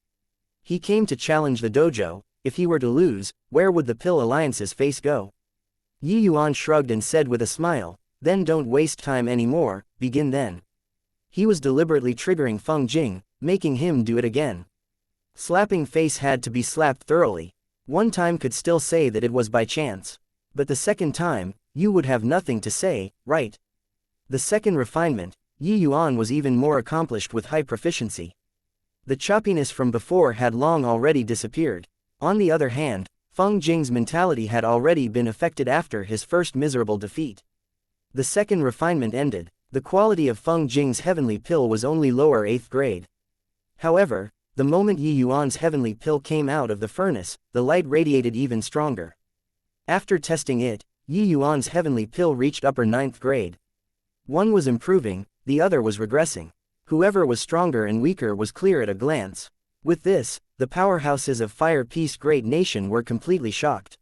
He came to challenge the dojo. If he were to lose, where would the Pill Alliance's face go? Yi Yuan shrugged and said with a smile, then don't waste time anymore, begin then. He was deliberately triggering Feng Jing, making him do it again. Slapping face had to be slapped thoroughly. One time could still say that it was by chance. But the second time, you would have nothing to say, right? The second refinement, Yi Yuan was even more accomplished with high proficiency. The choppiness from before had long already disappeared. On the other hand, Feng Jing's mentality had already been affected after his first miserable defeat. The second refinement ended. The quality of Feng Jing's heavenly pill was only lower 8th grade. However, the moment Yi Yuan's heavenly pill came out of the furnace, the light radiated even stronger. After testing it, Yi Yuan's heavenly pill reached upper 9th grade. One was improving, the other was regressing. Whoever was stronger and weaker was clear at a glance. With this, the powerhouses of Fire Peace Great Nation were completely shocked.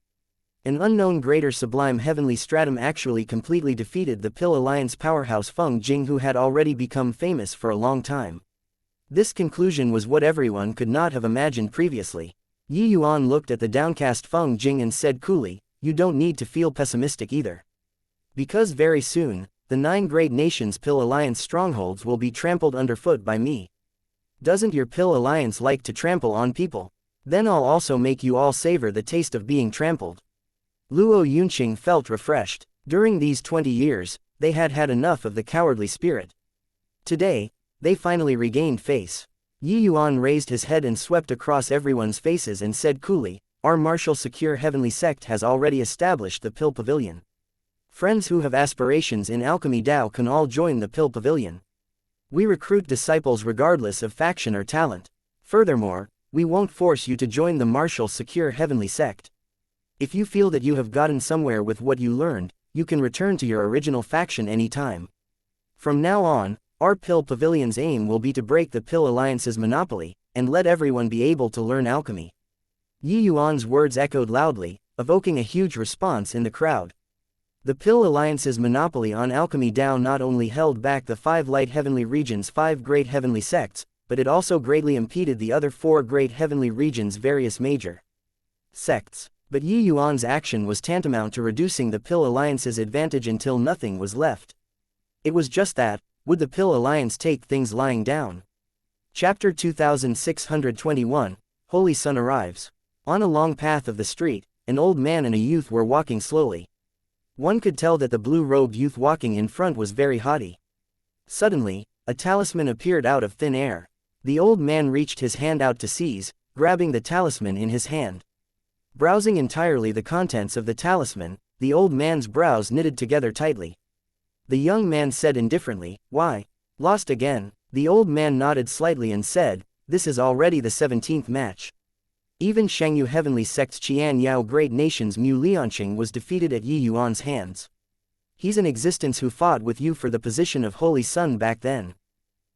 An unknown greater sublime heavenly stratum actually completely defeated the Pill Alliance powerhouse Feng Jing, who had already become famous for a long time. This conclusion was what everyone could not have imagined previously. Yi Yuan looked at the downcast Feng Jing and said coolly, you don't need to feel pessimistic either. Because very soon, the 9 great nations Pill Alliance strongholds will be trampled underfoot by me. Doesn't your Pill Alliance like to trample on people? Then I'll also make you all savor the taste of being trampled. Luo Yunqing felt refreshed. During these 20 years, they had had enough of the cowardly spirit. Today, they finally regained face. Yi Yuan raised his head and swept across everyone's faces and said coolly, our martial secure heavenly sect has already established the Pill Pavilion. Friends who have aspirations in Alchemy Dao can all join the Pill Pavilion. We recruit disciples regardless of faction or talent. Furthermore, we won't force you to join the martial secure heavenly sect. If you feel that you have gotten somewhere with what you learned, you can return to your original faction anytime. From now on, our Pill Pavilion's aim will be to break the Pill Alliance's monopoly, and let everyone be able to learn alchemy. Yi Yuan's words echoed loudly, evoking a huge response in the crowd. The Pill Alliance's monopoly on Alchemy Dao not only held back the 5 light heavenly regions' 5 great heavenly sects, but it also greatly impeded the other 4 great heavenly regions' various major sects. But Yi Yuan's action was tantamount to reducing the Pill Alliance's advantage until nothing was left. It was just that, would the Pill Alliance take things lying down? Chapter 2621, Holy Sun arrives. On a long path of the street, an old man and a youth were walking slowly. One could tell that the blue-robed youth walking in front was very haughty. Suddenly, a talisman appeared out of thin air. The old man reached his hand out to seize, grabbing the talisman in his hand. Browsing entirely the contents of the talisman, the old man's brows knitted together tightly. The young man said indifferently, why? Lost again? The old man nodded slightly and said, this is already the 17th match. Even Shangyu Heavenly Sect's Qian Yao Great Nation's Mu Lianqing was defeated at Yi Yuan's hands. He's an existence who fought with you for the position of Holy Sun back then.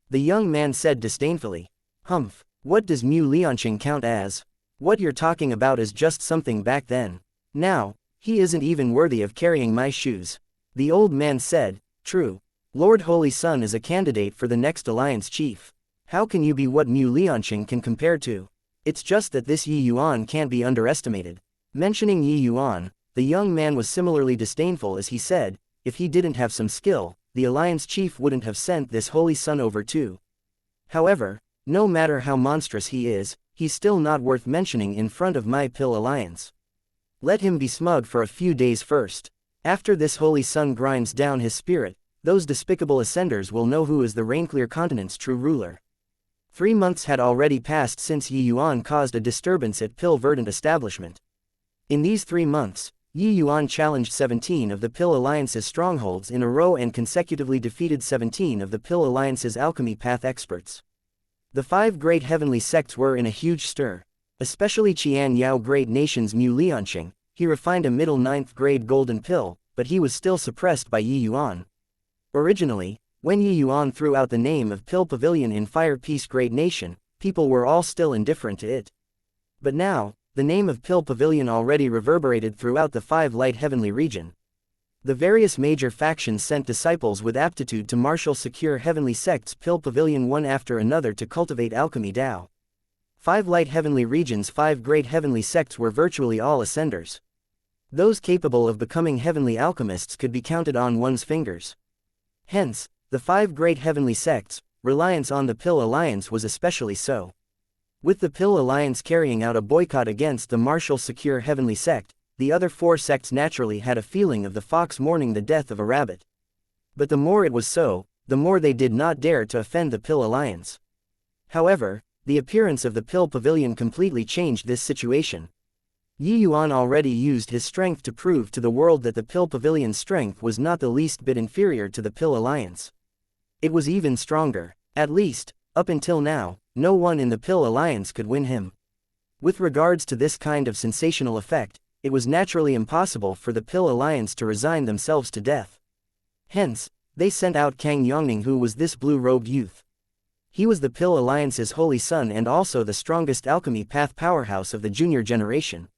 The young man said disdainfully. Humph, what does Mu Lianqing count as? What you're talking about is just something back then. Now, he isn't even worthy of carrying my shoes. The old man said, true. Lord Holy Sun is a candidate for the next alliance chief. How can you be what Mu Lianqing can compare to? It's just that this Yi Yuan can't be underestimated. Mentioning Yi Yuan, the young man was similarly disdainful as he said, if he didn't have some skill, the alliance chief wouldn't have sent this Holy Sun over too. However, no matter how monstrous he is, he's still not worth mentioning in front of my Pill Alliance. Let him be smug for a few days first. After this Holy Sun grinds down his spirit, those despicable ascenders will know who is the Rainclear continent's true ruler. 3 months had already passed since Yi Yuan caused a disturbance at Pill Verdant establishment. In these 3 months, Yi Yuan challenged 17 of the Pill Alliance's strongholds in a row and consecutively defeated 17 of the Pill Alliance's alchemy path experts. The 5 great heavenly sects were in a huge stir. Especially Qianyao Great Nation's Mu Lianqing, he refined a middle 9th grade golden pill, but he was still suppressed by Yi Yuan. Originally, when Yi Yuan threw out the name of Pill Pavilion in Fire Peace Great Nation, people were all still indifferent to it. But now, the name of Pill Pavilion already reverberated throughout the 5 light heavenly region. The various major factions sent disciples with aptitude to marshal secure heavenly sects Pill Pavilion one after another to cultivate alchemy Dao. 5 light heavenly regions, 5 great heavenly sects were virtually all ascenders. Those capable of becoming heavenly alchemists could be counted on one's fingers. Hence, the 5 great heavenly sects, reliance on the Pill Alliance was especially so. With the Pill Alliance carrying out a boycott against the martial secure heavenly sect, the other 4 sects naturally had a feeling of the fox mourning the death of a rabbit. But the more it was so, the more they did not dare to offend the Pill Alliance. However, the appearance of the Pill Pavilion completely changed this situation. Yi Yuan already used his strength to prove to the world that the Pill Pavilion's strength was not the least bit inferior to the Pill Alliance. It was even stronger. At least, up until now, no one in the Pill Alliance could win him. With regards to this kind of sensational effect, it was naturally impossible for the Pill Alliance to resign themselves to death. Hence, they sent out Kang Yongning, who was this blue-robed youth. He was the Pill Alliance's holy son and also the strongest alchemy path powerhouse of the junior generation.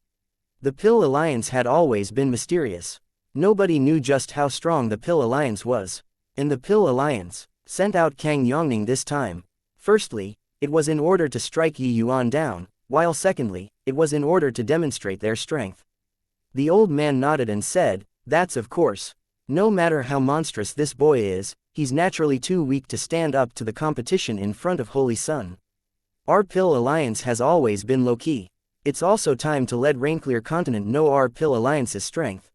The Pill Alliance had always been mysterious. Nobody knew just how strong the Pill Alliance was. And the Pill Alliance sent out Kang Yongning this time. Firstly, it was in order to strike Yi Yuan down, while secondly, it was in order to demonstrate their strength. The old man nodded and said, that's of course. No matter how monstrous this boy is, he's naturally too weak to stand up to the competition in front of Holy Sun. Our Pill Alliance has always been low-key. It's also time to let Rainclear Continent know our Pill Alliance's strength.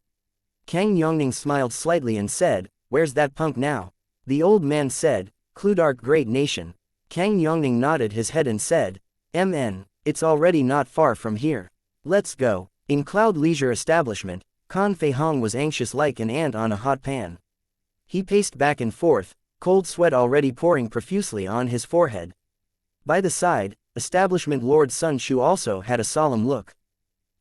Kang Yongning smiled slightly and said, where's that punk now? The old man said, Cludark Great Nation. Kang Yongning nodded his head and said, it's already not far from here. Let's go. In Cloud Leisure Establishment, Kan Fei Hong was anxious like an ant on a hot pan. He paced back and forth, cold sweat already pouring profusely on his forehead. By the side, Establishment Lord Sun Shu also had a solemn look.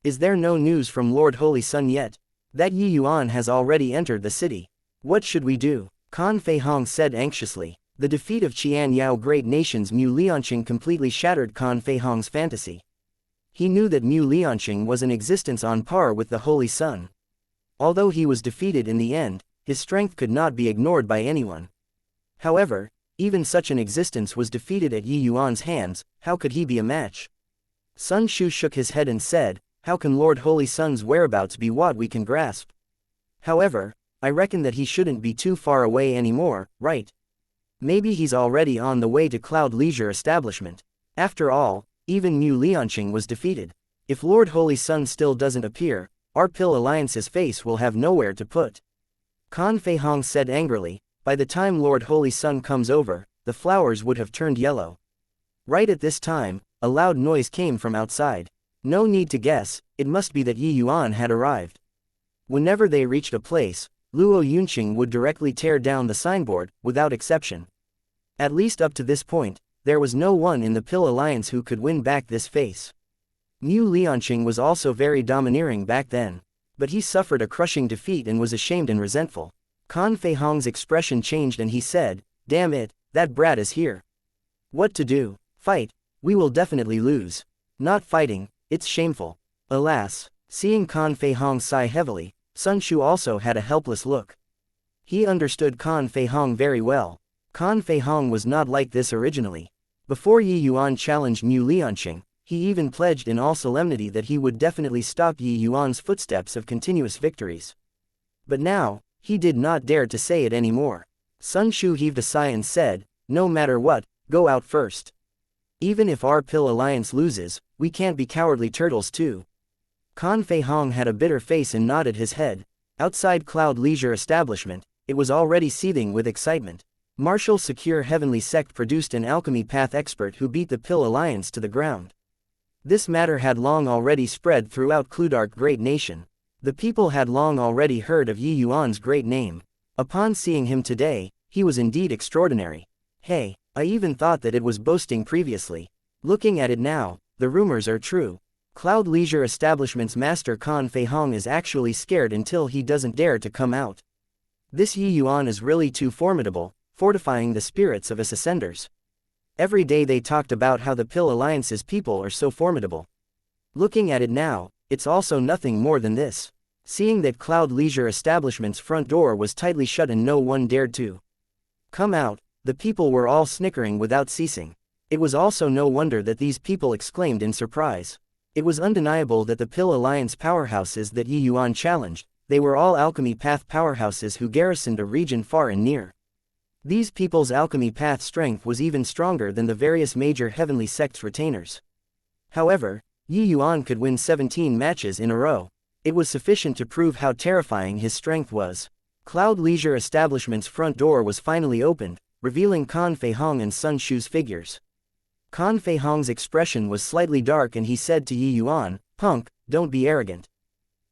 Is there no news from Lord Holy Sun yet? That Yi Yuan has already entered the city. What should we do? Kan Fei Hong said anxiously. The defeat of Qianyao Great Nation's Mu Lianqing completely shattered Kan Fei Hong's fantasy. He knew that Mu Lianqing was an existence on par with the Holy Sun. Although he was defeated in the end, his strength could not be ignored by anyone. However, even such an existence was defeated at Yi Yuan's hands, how could he be a match? Sun Shu shook his head and said, how can Lord Holy Sun's whereabouts be what we can grasp? However, I reckon that he shouldn't be too far away anymore, right? Maybe he's already on the way to Cloud Leisure Establishment. After all, even Mu Lianqing was defeated. If Lord Holy Sun still doesn't appear, our Pill Alliance's face will have nowhere to put. Kan Fei Hong said angrily, by the time Lord Holy Sun comes over, the flowers would have turned yellow. Right at this time, a loud noise came from outside. No need to guess, it must be that Yi Yuan had arrived. Whenever they reached a place, Luo Yunqing would directly tear down the signboard, without exception. At least up to this point, there was no one in the Pill Alliance who could win back this face. Mu Lianqing was also very domineering back then. But he suffered a crushing defeat and was ashamed and resentful. Kan Fei Hong's expression changed and he said, "Damn it, that brat is here. What to do? Fight? We will definitely lose. Not fighting, it's shameful." Alas, seeing Kan Fei Hong sigh heavily, Sun Shu also had a helpless look. He understood Kan Fei Hong very well. Kan Fei Hong was not like this originally. Before Yi Yuan challenged Mu Lianqing, he even pledged in all solemnity that he would definitely stop Yi Yuan's footsteps of continuous victories. But now, he did not dare to say it anymore. Sun Shu heaved a sigh and said, "No matter what, go out first. Even if our Pill Alliance loses, we can't be cowardly turtles too." Kan Fei Hong had a bitter face and nodded his head. Outside Cloud Leisure Establishment, it was already seething with excitement. Martial Secure Heavenly Sect produced an alchemy path expert who beat the Pill Alliance to the ground. This matter had long already spread throughout Cludark Great Nation. The people had long already heard of Yi Yuan's great name. Upon seeing him today, he was indeed extraordinary. Hey, I even thought that it was boasting previously. Looking at it now, the rumors are true. Cloud Leisure Establishment's master Kan Fei Hong is actually scared until he doesn't dare to come out. This Yi Yuan is really too formidable, fortifying the spirits of us ascenders. Every day they talked about how the Pill Alliance's people are so formidable. Looking at it now, it's also nothing more than this. Seeing that Cloud Leisure Establishment's front door was tightly shut and no one dared to come out, the people were all snickering without ceasing. It was also no wonder that these people exclaimed in surprise. It was undeniable that the Pill Alliance powerhouses that Yi Yuan challenged, they were all alchemy path powerhouses who garrisoned a region far and near. These people's alchemy path strength was even stronger than the various major heavenly sects' retainers. However, Yi Yuan could win 17 matches in a row. It was sufficient to prove how terrifying his strength was. Cloud Leisure Establishment's front door was finally opened, revealing Kan Fei Hong and Sun Shu's figures. Kan Fei Hong's expression was slightly dark and he said to Yi Yuan, "Punk, don't be arrogant.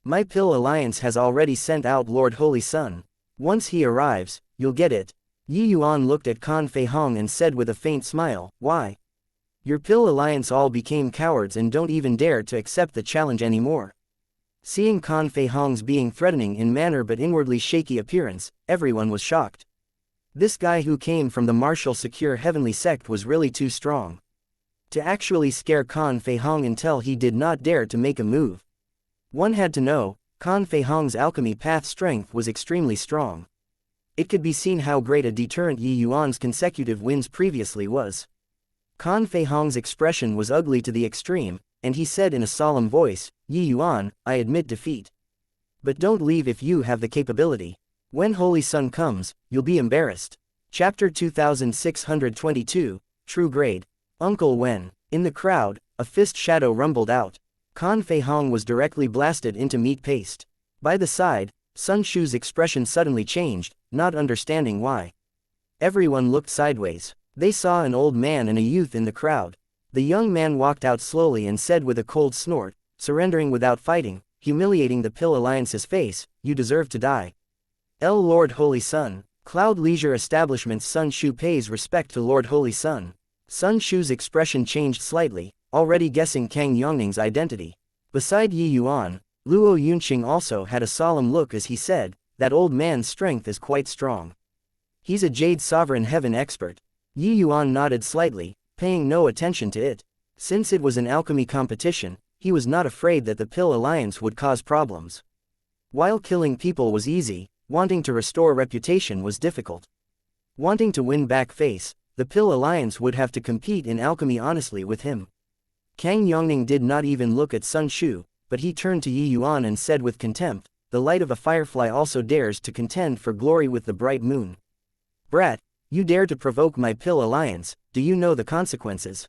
My Pill Alliance has already sent out Lord Holy Sun. Once he arrives, you'll get it." Yi Yuan looked at Kan Fei Hong and said with a faint smile, "Why? Your Pill Alliance all became cowards and don't even dare to accept the challenge anymore." Seeing Kan Fei Hong's being threatening in manner but inwardly shaky appearance, everyone was shocked. This guy who came from the Martial Secure Heavenly Sect was really too strong to actually scare Kan Fei Hong until he did not dare to make a move. One had to know, Kan Fei Hong's alchemy path strength was extremely strong. It could be seen how great a deterrent Yi Yuan's consecutive wins previously was. Kan Fei Hong's expression was ugly to the extreme, and he said in a solemn voice, "Yi Yuan, I admit defeat. But don't leave if you have the capability. When Holy Sun comes, you'll be embarrassed." Chapter 2622, True Grade. Uncle Wen. In the crowd, a fist shadow rumbled out. Kan Fei Hong was directly blasted into meat paste. By the side, Sun Shu's expression suddenly changed, not understanding why. Everyone looked sideways. They saw an old man and a youth in the crowd. The young man walked out slowly and said with a cold snort, surrendering without fighting, humiliating the Pill Alliance's face, "You deserve to die." Lord Holy Sun. Cloud Leisure Establishment's Sun Shu pays respect to Lord Holy Sun. Sun Shu's expression changed slightly, already guessing Kang Yongning's identity. Beside Yi Yuan, Luo Yunqing also had a solemn look as he said, "That old man's strength is quite strong. He's a Jade Sovereign Heaven expert." Yi Yuan nodded slightly, paying no attention to it. Since it was an alchemy competition, he was not afraid that the Pill Alliance would cause problems. While killing people was easy, wanting to restore reputation was difficult. Wanting to win back face, the Pill Alliance would have to compete in alchemy honestly with him. Kang Yongning did not even look at Sun Shu, but he turned to Yi Yuan and said with contempt, "The light of a firefly also dares to contend for glory with the bright moon. Brat, you dare to provoke my Pill Alliance, do you know the consequences?"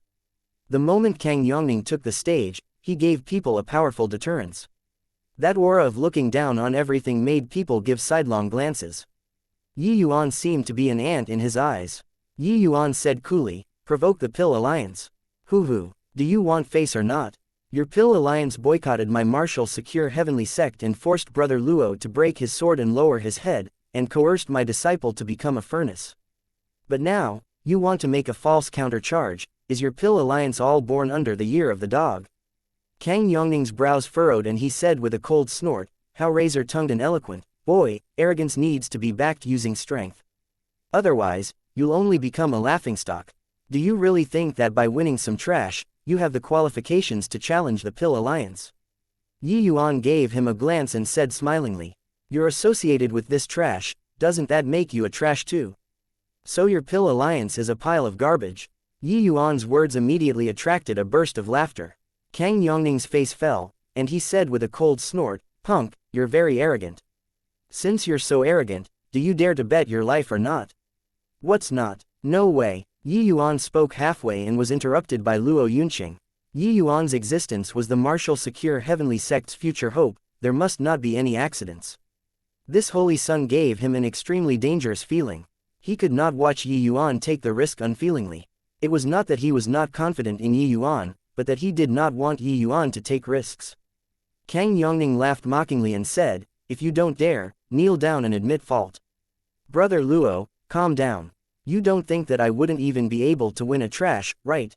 The moment Kang Yongning took the stage, he gave people a powerful deterrence. That aura of looking down on everything made people give sidelong glances. Yi Yuan seemed to be an ant in his eyes. Yi Yuan said coolly, "Provoke the Pill Alliance. Hoo-hoo, do you want face or not? Your Pill Alliance boycotted my Martial Secure Heavenly Sect and forced Brother Luo to break his sword and lower his head, and coerced my disciple to become a furnace. But now, you want to make a false countercharge. Is your Pill Alliance all born under the year of the dog?" Kang Yongning's brows furrowed and he said with a cold snort, "How razor-tongued and eloquent, Boy, arrogance needs to be backed using strength. Otherwise, you'll only become a laughingstock. Do you really think that by winning some trash, you have the qualifications to challenge the Pill Alliance? Yi Yuan gave him a glance and said smilingly, "You're associated with this trash, doesn't that make you a trash too? So your Pill Alliance is a pile of garbage." Yi Yuan's words immediately attracted a burst of laughter. Kang Yongning's face fell, and he said with a cold snort, "Punk, you're very arrogant. Since you're so arrogant, do you dare to bet your life or not?" "What's not? No way." Yi Yuan spoke halfway and was interrupted by Luo Yunqing. Yi Yuan's existence was the martial secure heavenly sect's future hope, there must not be any accidents. This holy sun gave him an extremely dangerous feeling. He could not watch Yi Yuan take the risk unfeelingly. It was not that he was not confident in Yi Yuan, but that he did not want Yi Yuan to take risks. Kang Yongning laughed mockingly and said, "If you don't dare, kneel down and admit fault." "Brother Luo, calm down. You don't think that I wouldn't even be able to win a trash, right?"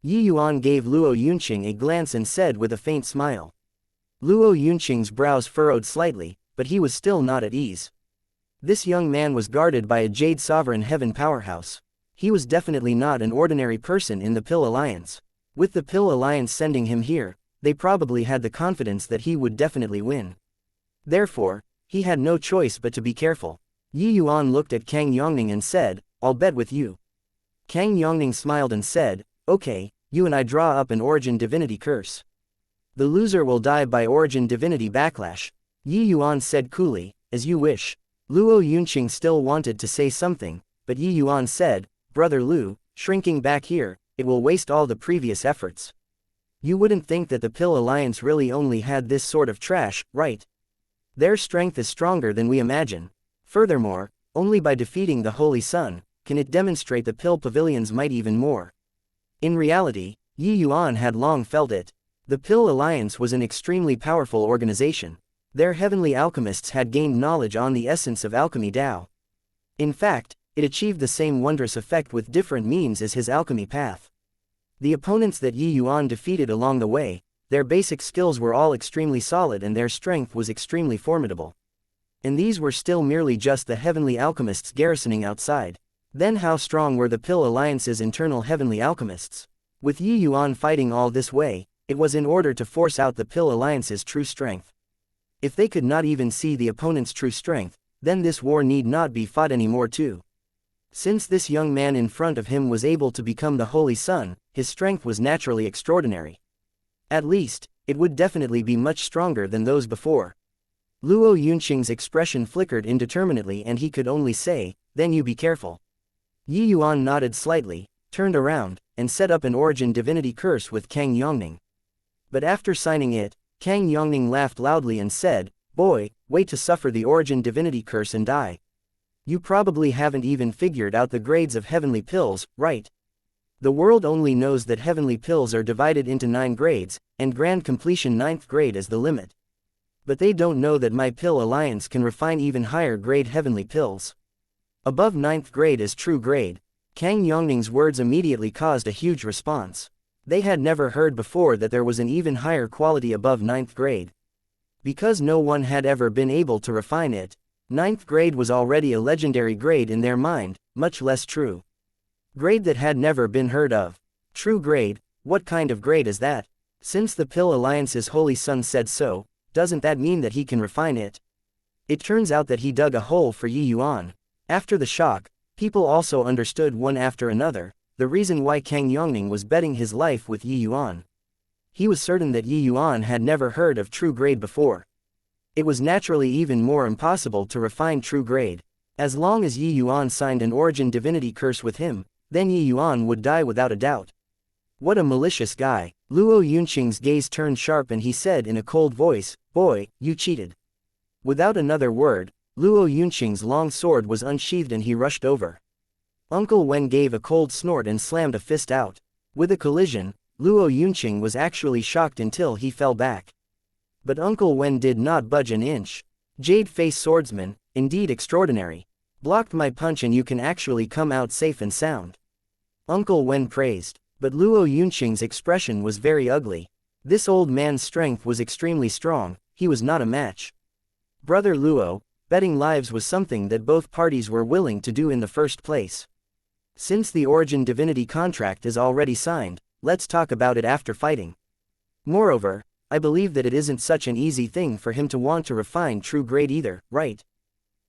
Yi Yuan gave Luo Yunqing a glance and said with a faint smile. Luo Yunqing's brows furrowed slightly, but he was still not at ease. This young man was guarded by a Jade Sovereign Heaven powerhouse. He was definitely not an ordinary person in the Pill Alliance. With the Pill Alliance sending him here, they probably had the confidence that he would definitely win. Therefore, he had no choice but to be careful. Yi Yuan looked at Kang Yongning and said, "I'll bet with you." Kang Yongning smiled and said, "Okay, you and I draw up an Origin Divinity curse. The loser will die by Origin Divinity backlash." Yi Yuan said coolly, "As you wish." Luo Yunqing still wanted to say something, but Yi Yuan said, "Brother Lu, shrinking back here, it will waste all the previous efforts. You wouldn't think that the Pill Alliance really only had this sort of trash, right? Their strength is stronger than we imagine. Furthermore, only by defeating the Holy Sun, can it demonstrate the Pill Pavilion's might even more." In reality, Yi Yuan had long felt it. The Pill Alliance was an extremely powerful organization. Their heavenly alchemists had gained knowledge on the essence of alchemy Tao. In fact, it achieved the same wondrous effect with different means as his alchemy path. The opponents that Yi Yuan defeated along the way, their basic skills were all extremely solid and their strength was extremely formidable. And these were still merely just the heavenly alchemists garrisoning outside. Then how strong were the Pill Alliance's internal heavenly alchemists? With Yi Yuan fighting all this way, it was in order to force out the Pill Alliance's true strength. If they could not even see the opponent's true strength, then this war need not be fought anymore too. Since this young man in front of him was able to become the Holy Sun, his strength was naturally extraordinary. At least, it would definitely be much stronger than those before. Luo Yunqing's expression flickered indeterminately and he could only say, "Then you be careful." Yi Yuan nodded slightly, turned around, and set up an Origin Divinity curse with Kang Yongning. But after signing it, Kang Yongning laughed loudly and said, "Boy, wait to suffer the Origin Divinity curse and die. You probably haven't even figured out the grades of heavenly pills, right? The world only knows that heavenly pills are divided into 9 grades, and grand completion 9th grade is the limit. But they don't know that my Pill Alliance can refine even higher grade heavenly pills. Above 9th grade is true grade." Kang Yongning's words immediately caused a huge response. They had never heard before that there was an even higher quality above 9th grade. Because no one had ever been able to refine it, 9th grade was already a legendary grade in their mind, much less true grade that had never been heard of. True grade, what kind of grade is that? Since the Pill Alliance's Holy Sun said so, doesn't that mean that he can refine it? It turns out that he dug a hole for Yi Yuan. After the shock, people also understood one after another, the reason why Kang Yongning was betting his life with Yi Yuan. He was certain that Yi Yuan had never heard of true grade before. It was naturally even more impossible to refine true grade. As long as Yi Yuan signed an Origin Divinity curse with him, then Yi Yuan would die without a doubt. What a malicious guy. Luo Yunqing's gaze turned sharp and he said in a cold voice, "Boy, you cheated." Without another word, Luo Yunqing's long sword was unsheathed and he rushed over. Uncle Wen gave a cold snort and slammed a fist out. With a collision, Luo Yunqing was actually shocked until he fell back. But Uncle Wen did not budge an inch. "Jade-face swordsman, indeed extraordinary. Blocked my punch and you can actually come out safe and sound." Uncle Wen praised. But Luo Yunqing's expression was very ugly. This old man's strength was extremely strong, he was not a match. "Brother Luo, betting lives was something that both parties were willing to do in the first place. Since the origin divinity contract is already signed, let's talk about it after fighting. Moreover, I believe that it isn't such an easy thing for him to want to refine true grade either, right?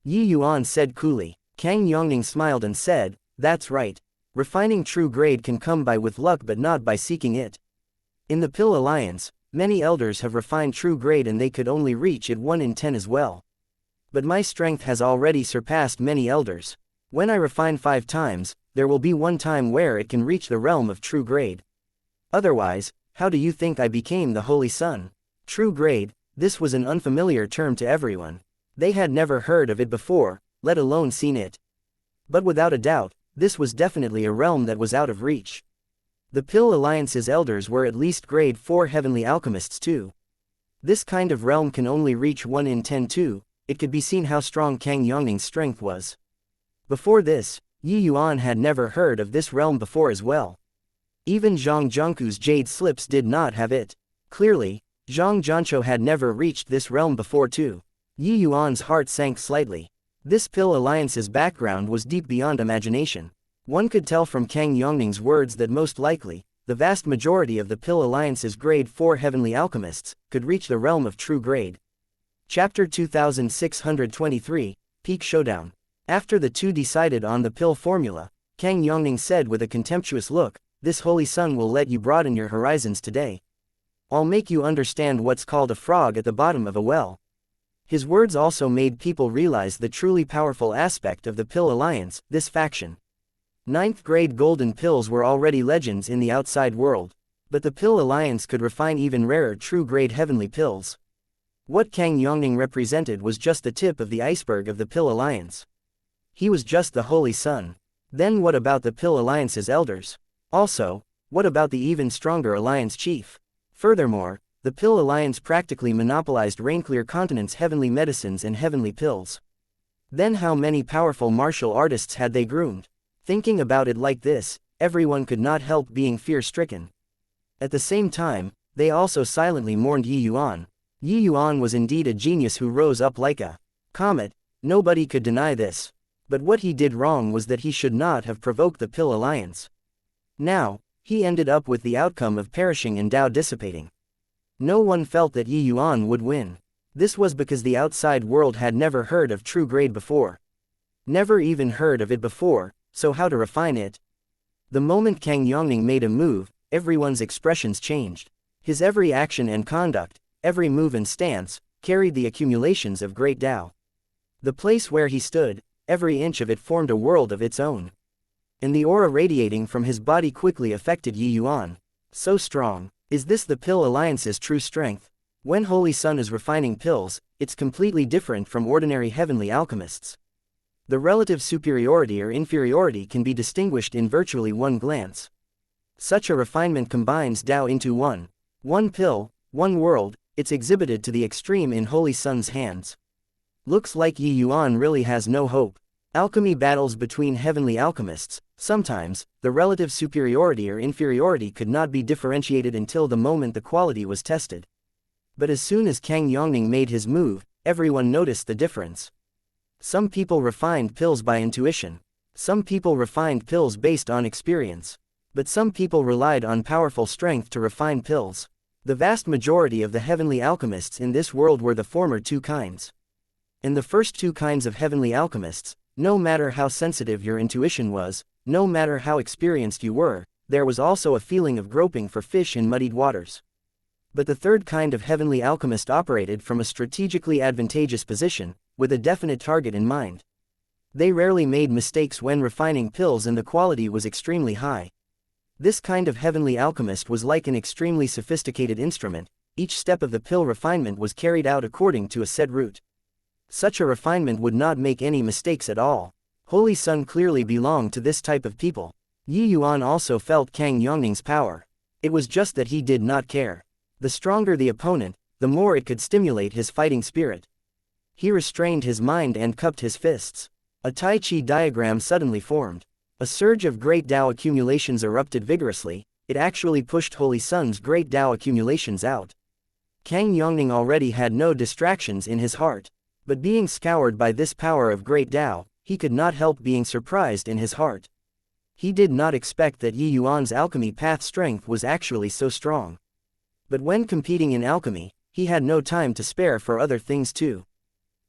Yuan said coolly. Kang Yongning smiled and said, that's right. Refining true grade can come by with luck but not by seeking it. In the Pill Alliance, many elders have refined true grade and they could only reach it 1 in 10 as well. But my strength has already surpassed many elders. When I refine 5 times, there will be one time where it can reach the realm of true grade. Otherwise, how do you think I became the Holy Sun? True grade, this was an unfamiliar term to everyone. They had never heard of it before, let alone seen it. But without a doubt, this was definitely a realm that was out of reach. The Pill Alliance's elders were at least grade 4 heavenly alchemists too. This kind of realm can only reach 1 in 10 too. It could be seen how strong Kang Yongning's strength was. Before this, Yuan had never heard of this realm before as well. Even Zhang Zhangku's jade slips did not have it. Clearly, Zhang Zhancho had never reached this realm before too. Yuan's heart sank slightly. This Pill Alliance's background was deep beyond imagination. One could tell from Kang Yongning's words that most likely, the vast majority of the Pill Alliance's grade 4 heavenly alchemists could reach the realm of true grade. Chapter 2623, Peak Showdown. After the two decided on the pill formula, Kang Yongning said with a contemptuous look, this holy sun will let you broaden your horizons today. I'll make you understand what's called a frog at the bottom of a well. His words also made people realize the truly powerful aspect of the Pill Alliance, this faction. 9th grade golden pills were already legends in the outside world, but the Pill Alliance could refine even rarer true grade heavenly pills. What Kang Yongning represented was just the tip of the iceberg of the Pill Alliance. He was just the Holy Sun. Then what about the Pill Alliance's elders? Also, what about the even stronger Alliance chief? Furthermore, the Pill Alliance practically monopolized Rainclear Continent's heavenly medicines and heavenly pills. Then how many powerful martial artists had they groomed? Thinking about it like this, everyone could not help being fear-stricken. At the same time, they also silently mourned Yuan. Yuan was indeed a genius who rose up like a comet, nobody could deny this. But what he did wrong was that he should not have provoked the Pill Alliance. Now, he ended up with the outcome of perishing and Tao dissipating. No one felt that Yuan would win. This was because the outside world had never heard of true grade before. Never even heard of it before, so how to refine it? The moment Kang Yongning made a move, everyone's expressions changed. His every action and conduct, every move and stance, carried the accumulations of great Tao. The place where he stood, every inch of it formed a world of its own. And the aura radiating from his body quickly affected Yuan. So strong. Is this the Pill Alliance's true strength? When Holy Sun is refining pills, it's completely different from ordinary heavenly alchemists. The relative superiority or inferiority can be distinguished in virtually one glance. Such a refinement combines Tao into one pill, one world. It's exhibited to the extreme in Holy Sun's hands. Looks like Yuan really has no hope. Alchemy battles between heavenly alchemists. Sometimes, the relative superiority or inferiority could not be differentiated until the moment the quality was tested. But as soon as Kang Yongning made his move, everyone noticed the difference. Some people refined pills by intuition. Some people refined pills based on experience. But some people relied on powerful strength to refine pills. The vast majority of the heavenly alchemists in this world were the former two kinds. In the first two kinds of heavenly alchemists, no matter how sensitive your intuition was, no matter how experienced you were, there was also a feeling of groping for fish in muddied waters. But the third kind of heavenly alchemist operated from a strategically advantageous position, with a definite target in mind. They rarely made mistakes when refining pills and the quality was extremely high. This kind of heavenly alchemist was like an extremely sophisticated instrument. Each step of the pill refinement was carried out according to a set route. Such a refinement would not make any mistakes at all. Holy Sun clearly belonged to this type of people. Yuan also felt Kang Yongning's power. It was just that he did not care. The stronger the opponent, the more it could stimulate his fighting spirit. He restrained his mind and cupped his fists. A Tai Chi diagram suddenly formed. A surge of great Tao accumulations erupted vigorously. It actually pushed Holy Sun's great Tao accumulations out. Kang Yongning already had no distractions in his heart. But being scoured by this power of great Tao, he could not help being surprised in his heart. He did not expect that Yi Yuan's alchemy path strength was actually so strong. But when competing in alchemy, he had no time to spare for other things too.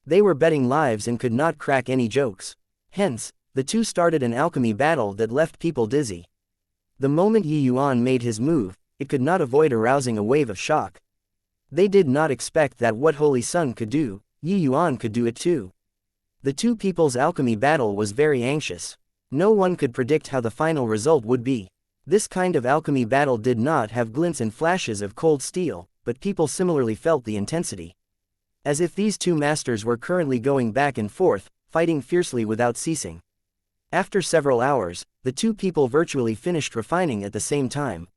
They were betting lives and could not crack any jokes. Hence, the two started an alchemy battle that left people dizzy. The moment Yi Yuan made his move, it could not avoid arousing a wave of shock. They did not expect that what Holy Sun could do, Yi Yuan could do it too. The two people's alchemy battle was very anxious. No one could predict how the final result would be. This kind of alchemy battle did not have glints and flashes of cold steel, but people similarly felt the intensity. As if these two masters were currently going back and forth, fighting fiercely without ceasing. After several hours, the two people virtually finished refining at the same time.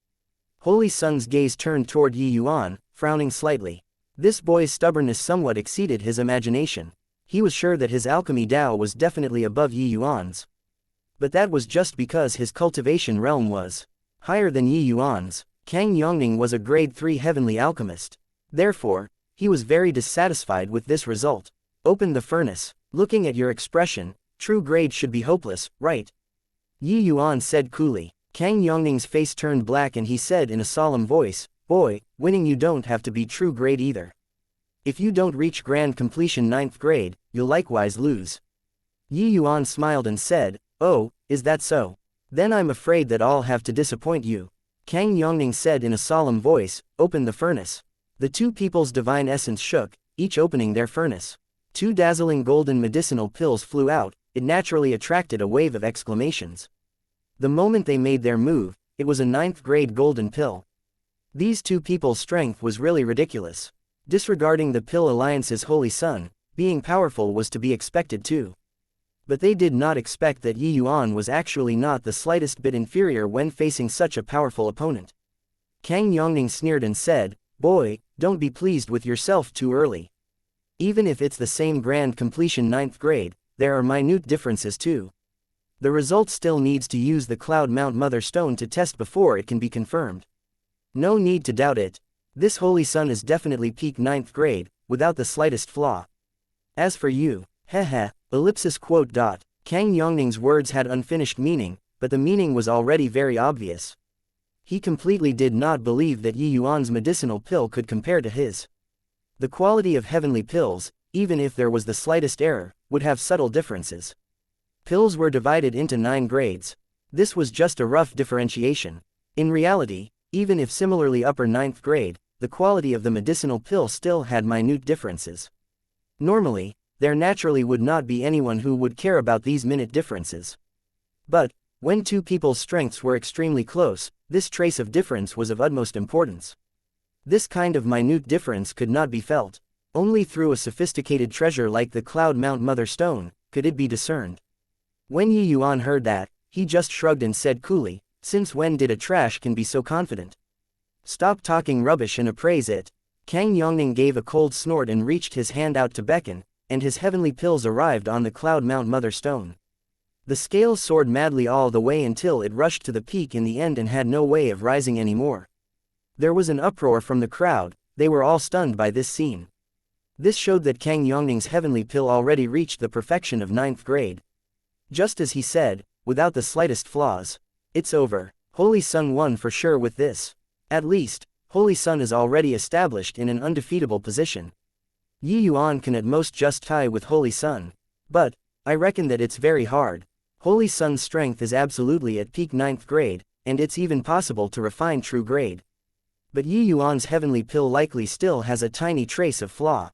Holy Sun's gaze turned toward Yi Yuan, frowning slightly. This boy's stubbornness somewhat exceeded his imagination. He was sure that his alchemy Tao was definitely above Yi Yuan's. But that was just because his cultivation realm was higher than Yi Yuan's. Kang Yongning was a grade 3 heavenly alchemist. Therefore, he was very dissatisfied with this result. Open the furnace. Looking at your expression, true grade should be hopeless, right? Yi Yuan said coolly. Kang Yongning's face turned black and he said in a solemn voice, "Boy, winning you don't have to be true grade either. If you don't reach grand completion 9th grade, you'll likewise lose." Yi Yuan smiled and said, "Oh, is that so? Then I'm afraid that I'll have to disappoint you." Kang Yongning said in a solemn voice, "Open the furnace." The two people's divine essence shook, each opening their furnace. Two dazzling golden medicinal pills flew out. It naturally attracted a wave of exclamations. The moment they made their move, it was a 9th grade golden pill. These two people's strength was really ridiculous. Disregarding the pill alliance's Holy Sun, being powerful was to be expected too. But they did not expect that Yi Yuan was actually not the slightest bit inferior when facing such a powerful opponent. Kang Yongning sneered and said, "Boy, don't be pleased with yourself too early. Even if it's the same grand completion 9th grade, there are minute differences too. The result still needs to use the Cloud Mount Mother Stone to test before it can be confirmed. No need to doubt it. This Holy Sun is definitely peak 9th grade, without the slightest flaw. As for you, ellipsis quote dot. Kang Yongning's words had unfinished meaning, but the meaning was already very obvious. He completely did not believe that Yi Yuan's medicinal pill could compare to his. The quality of heavenly pills, even if there was the slightest error, would have subtle differences. Pills were divided into 9 grades. This was just a rough differentiation. In reality, even if similarly upper 9th grade, the quality of the medicinal pill still had minute differences. Normally, there naturally would not be anyone who would care about these minute differences. But, when two people's strengths were extremely close, this trace of difference was of utmost importance. This kind of minute difference could not be felt. Only through a sophisticated treasure like the Cloud Mount Mother Stone could it be discerned. When Yi Yuan heard that, he just shrugged and said coolly, "Since when did a trash can be so confident? Stop talking rubbish and appraise it." Kang Yongning gave a cold snort and reached his hand out to beckon, and his heavenly pills arrived on the Cloud Mount Mother Stone. The scales soared madly all the way until it rushed to the peak in the end and had no way of rising anymore. There was an uproar from the crowd. They were all stunned by this scene. This showed that Kang Yongning's heavenly pill already reached the perfection of 9th grade. Just as he said, without the slightest flaws. It's over. Holy Sun won for sure with this. At least, Holy Sun is already established in an undefeatable position. Yi Yuan can at most just tie with Holy Sun. But, I reckon that it's very hard. Holy Sun's strength is absolutely at peak 9th grade, and it's even possible to refine true grade. But Yi Yuan's heavenly pill likely still has a tiny trace of flaw.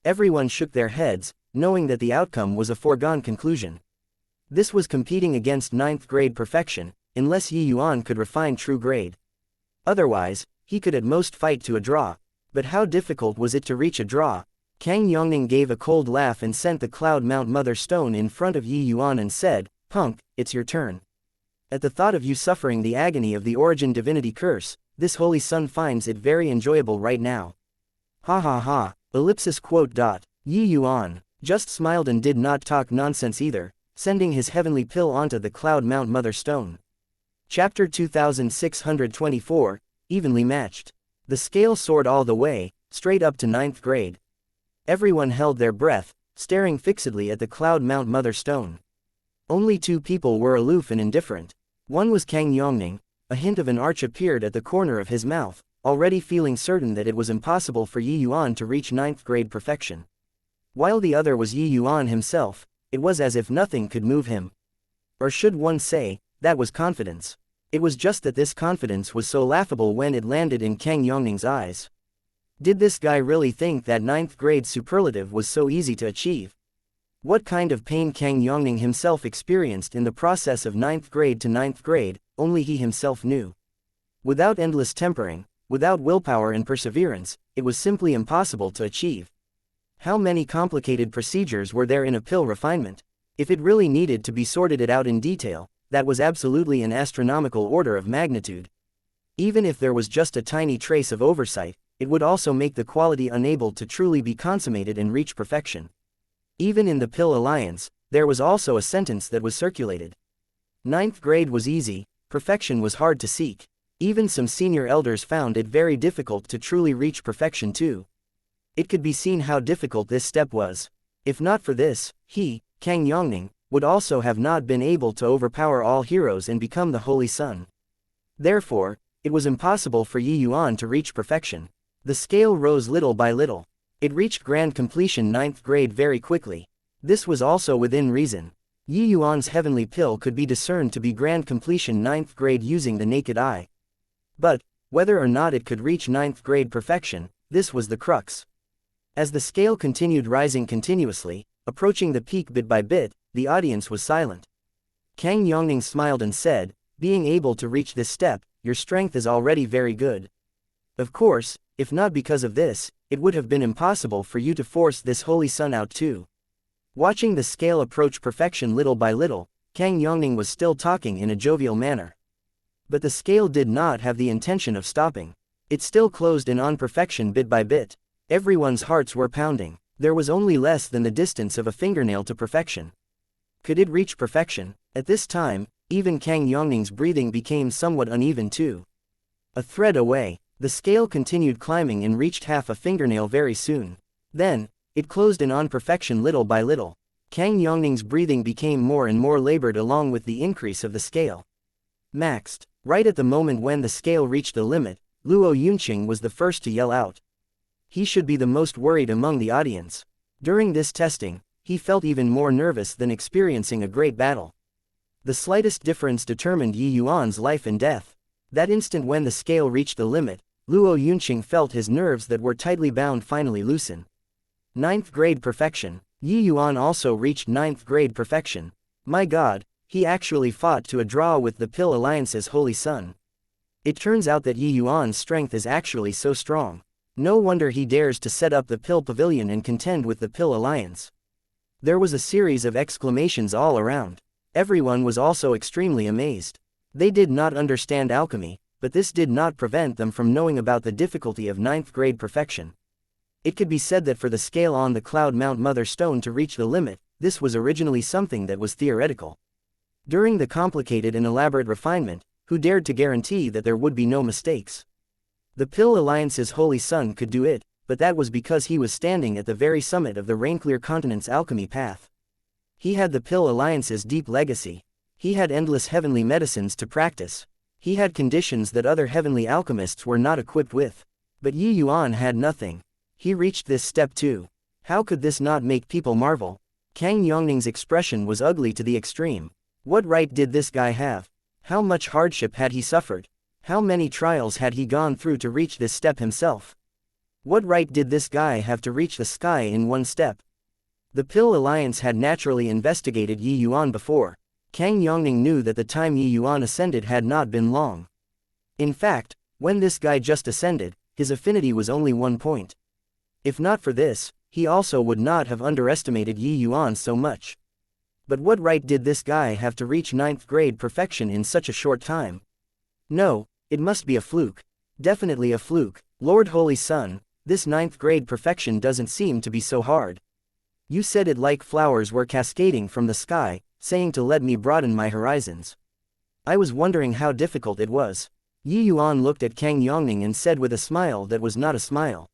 Everyone shook their heads, knowing that the outcome was a foregone conclusion. This was competing against 9th grade perfection, unless Yi Yuan could refine true grade. Otherwise, he could at most fight to a draw. But how difficult was it to reach a draw? Kang Yongning gave a cold laugh and sent the Cloud Mount Mother Stone in front of Yi Yuan and said, "Punk, it's your turn. At the thought of you suffering the agony of the Origin Divinity Curse, this Holy Sun finds it very enjoyable right now." Ha ha ha, ellipsis quote dot. Yi Yuan just smiled and did not talk nonsense either, sending his heavenly pill onto the Cloud Mount Mother Stone. Chapter 2624, Evenly Matched. The scale soared all the way, straight up to 9th grade. Everyone held their breath, staring fixedly at the Cloud Mount Mother Stone. Only two people were aloof and indifferent. One was Kang Yongning. A hint of an arch appeared at the corner of his mouth, already feeling certain that it was impossible for Yi Yuan to reach 9th grade perfection. While the other was Yi Yuan himself, it was as if nothing could move him. Or should one say, that was confidence. It was just that this confidence was so laughable when it landed in Kang Yongning's eyes. Did this guy really think that 9th grade superlative was so easy to achieve? What kind of pain Kang Yongning himself experienced in the process of 9th grade to 9th grade, only he himself knew. Without endless tempering, without willpower and perseverance, it was simply impossible to achieve. How many complicated procedures were there in a pill refinement? If it really needed to be sorted it out in detail, that was absolutely an astronomical order of magnitude. Even if there was just a tiny trace of oversight, it would also make the quality unable to truly be consummated and reach perfection. Even in the Pill Alliance, there was also a sentence that was circulated. 9th grade was easy, perfection was hard to seek. Even some senior elders found it very difficult to truly reach perfection too. It could be seen how difficult this step was. If not for this, he, Kang Yongning, would also have not been able to overpower all heroes and become the Holy Sun. Therefore, it was impossible for Yi Yuan to reach perfection. The scale rose little by little. It reached grand completion 9th grade very quickly. This was also within reason. Yi Yuan's heavenly pill could be discerned to be grand completion 9th grade using the naked eye. But, whether or not it could reach 9th grade perfection, this was the crux. As the scale continued rising continuously, approaching the peak bit by bit, the audience was silent. Kang Yongning smiled and said, being able to reach this step, your strength is already very good. Of course, if not because of this, it would have been impossible for you to force this Holy Sun out too. Watching the scale approach perfection little by little, Kang Yongning was still talking in a jovial manner. But the scale did not have the intention of stopping. It still closed in on perfection bit by bit. Everyone's hearts were pounding. There was only less than the distance of a fingernail to perfection. Could it reach perfection? At this time, even Kang Yongning's breathing became somewhat uneven too. A thread away, the scale continued climbing and reached half a fingernail very soon. Then, it closed in on perfection little by little. Kang Yongning's breathing became more and more labored along with the increase of the scale. Maxed. Right at the moment when the scale reached the limit, Luo Yunqing was the first to yell out. He should be the most worried among the audience. During this testing, he felt even more nervous than experiencing a great battle. The slightest difference determined Yi Yuan's life and death. That instant when the scale reached the limit, Luo Yunqing felt his nerves that were tightly bound finally loosen. 9th grade perfection. Yi Yuan also reached 9th grade perfection. My god, he actually fought to a draw with the Pill Alliance's Holy Sun. It turns out that Yi Yuan's strength is actually so strong. No wonder he dares to set up the Pill Pavilion and contend with the Pill Alliance. There was a series of exclamations all around. Everyone was also extremely amazed. They did not understand alchemy, but this did not prevent them from knowing about the difficulty of 9th grade perfection. It could be said that for the scale on the Cloud Mount Mother Stone to reach the limit, this was originally something that was theoretical. During the complicated and elaborate refinement, who dared to guarantee that there would be no mistakes? The Pill Alliance's Holy Sun could do it, but that was because he was standing at the very summit of the Rainclear Continent's alchemy path. He had the Pill Alliance's deep legacy. He had endless heavenly medicines to practice. He had conditions that other heavenly alchemists were not equipped with. But Yi Yuan had nothing. He reached this step too. How could this not make people marvel? Kang Yongning's expression was ugly to the extreme. What right did this guy have? How much hardship had he suffered? How many trials had he gone through to reach this step himself? What right did this guy have to reach the sky in one step? The Pill Alliance had naturally investigated Yi Yuan before. Kang Yongning knew that the time Yi Yuan ascended had not been long. In fact, when this guy just ascended, his affinity was only 1 point. If not for this, he also would not have underestimated Yi Yuan so much. But what right did this guy have to reach 9th grade perfection in such a short time? No, it must be a fluke. Definitely a fluke. Lord Holy Sun, this 9th grade perfection doesn't seem to be so hard. You said it like flowers were cascading from the sky, saying to let me broaden my horizons. I was wondering how difficult it was. Yi Yuan looked at Kang Yongning and said with a smile that was not a smile.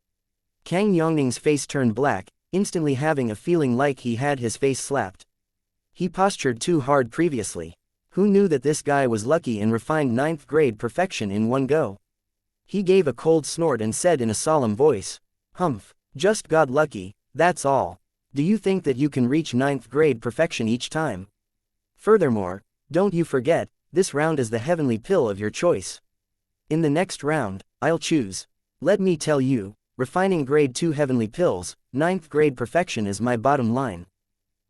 Kang Yongning's face turned black, instantly having a feeling like he had his face slapped. He postured too hard previously. Who knew that this guy was lucky and refined 9th grade perfection in one go? He gave a cold snort and said in a solemn voice, "Humph, just got lucky, that's all. Do you think that you can reach 9th grade perfection each time? Furthermore, don't you forget, this round is the heavenly pill of your choice. In the next round, I'll choose. Let me tell you, refining grade 2 heavenly pills, 9th grade perfection is my bottom line.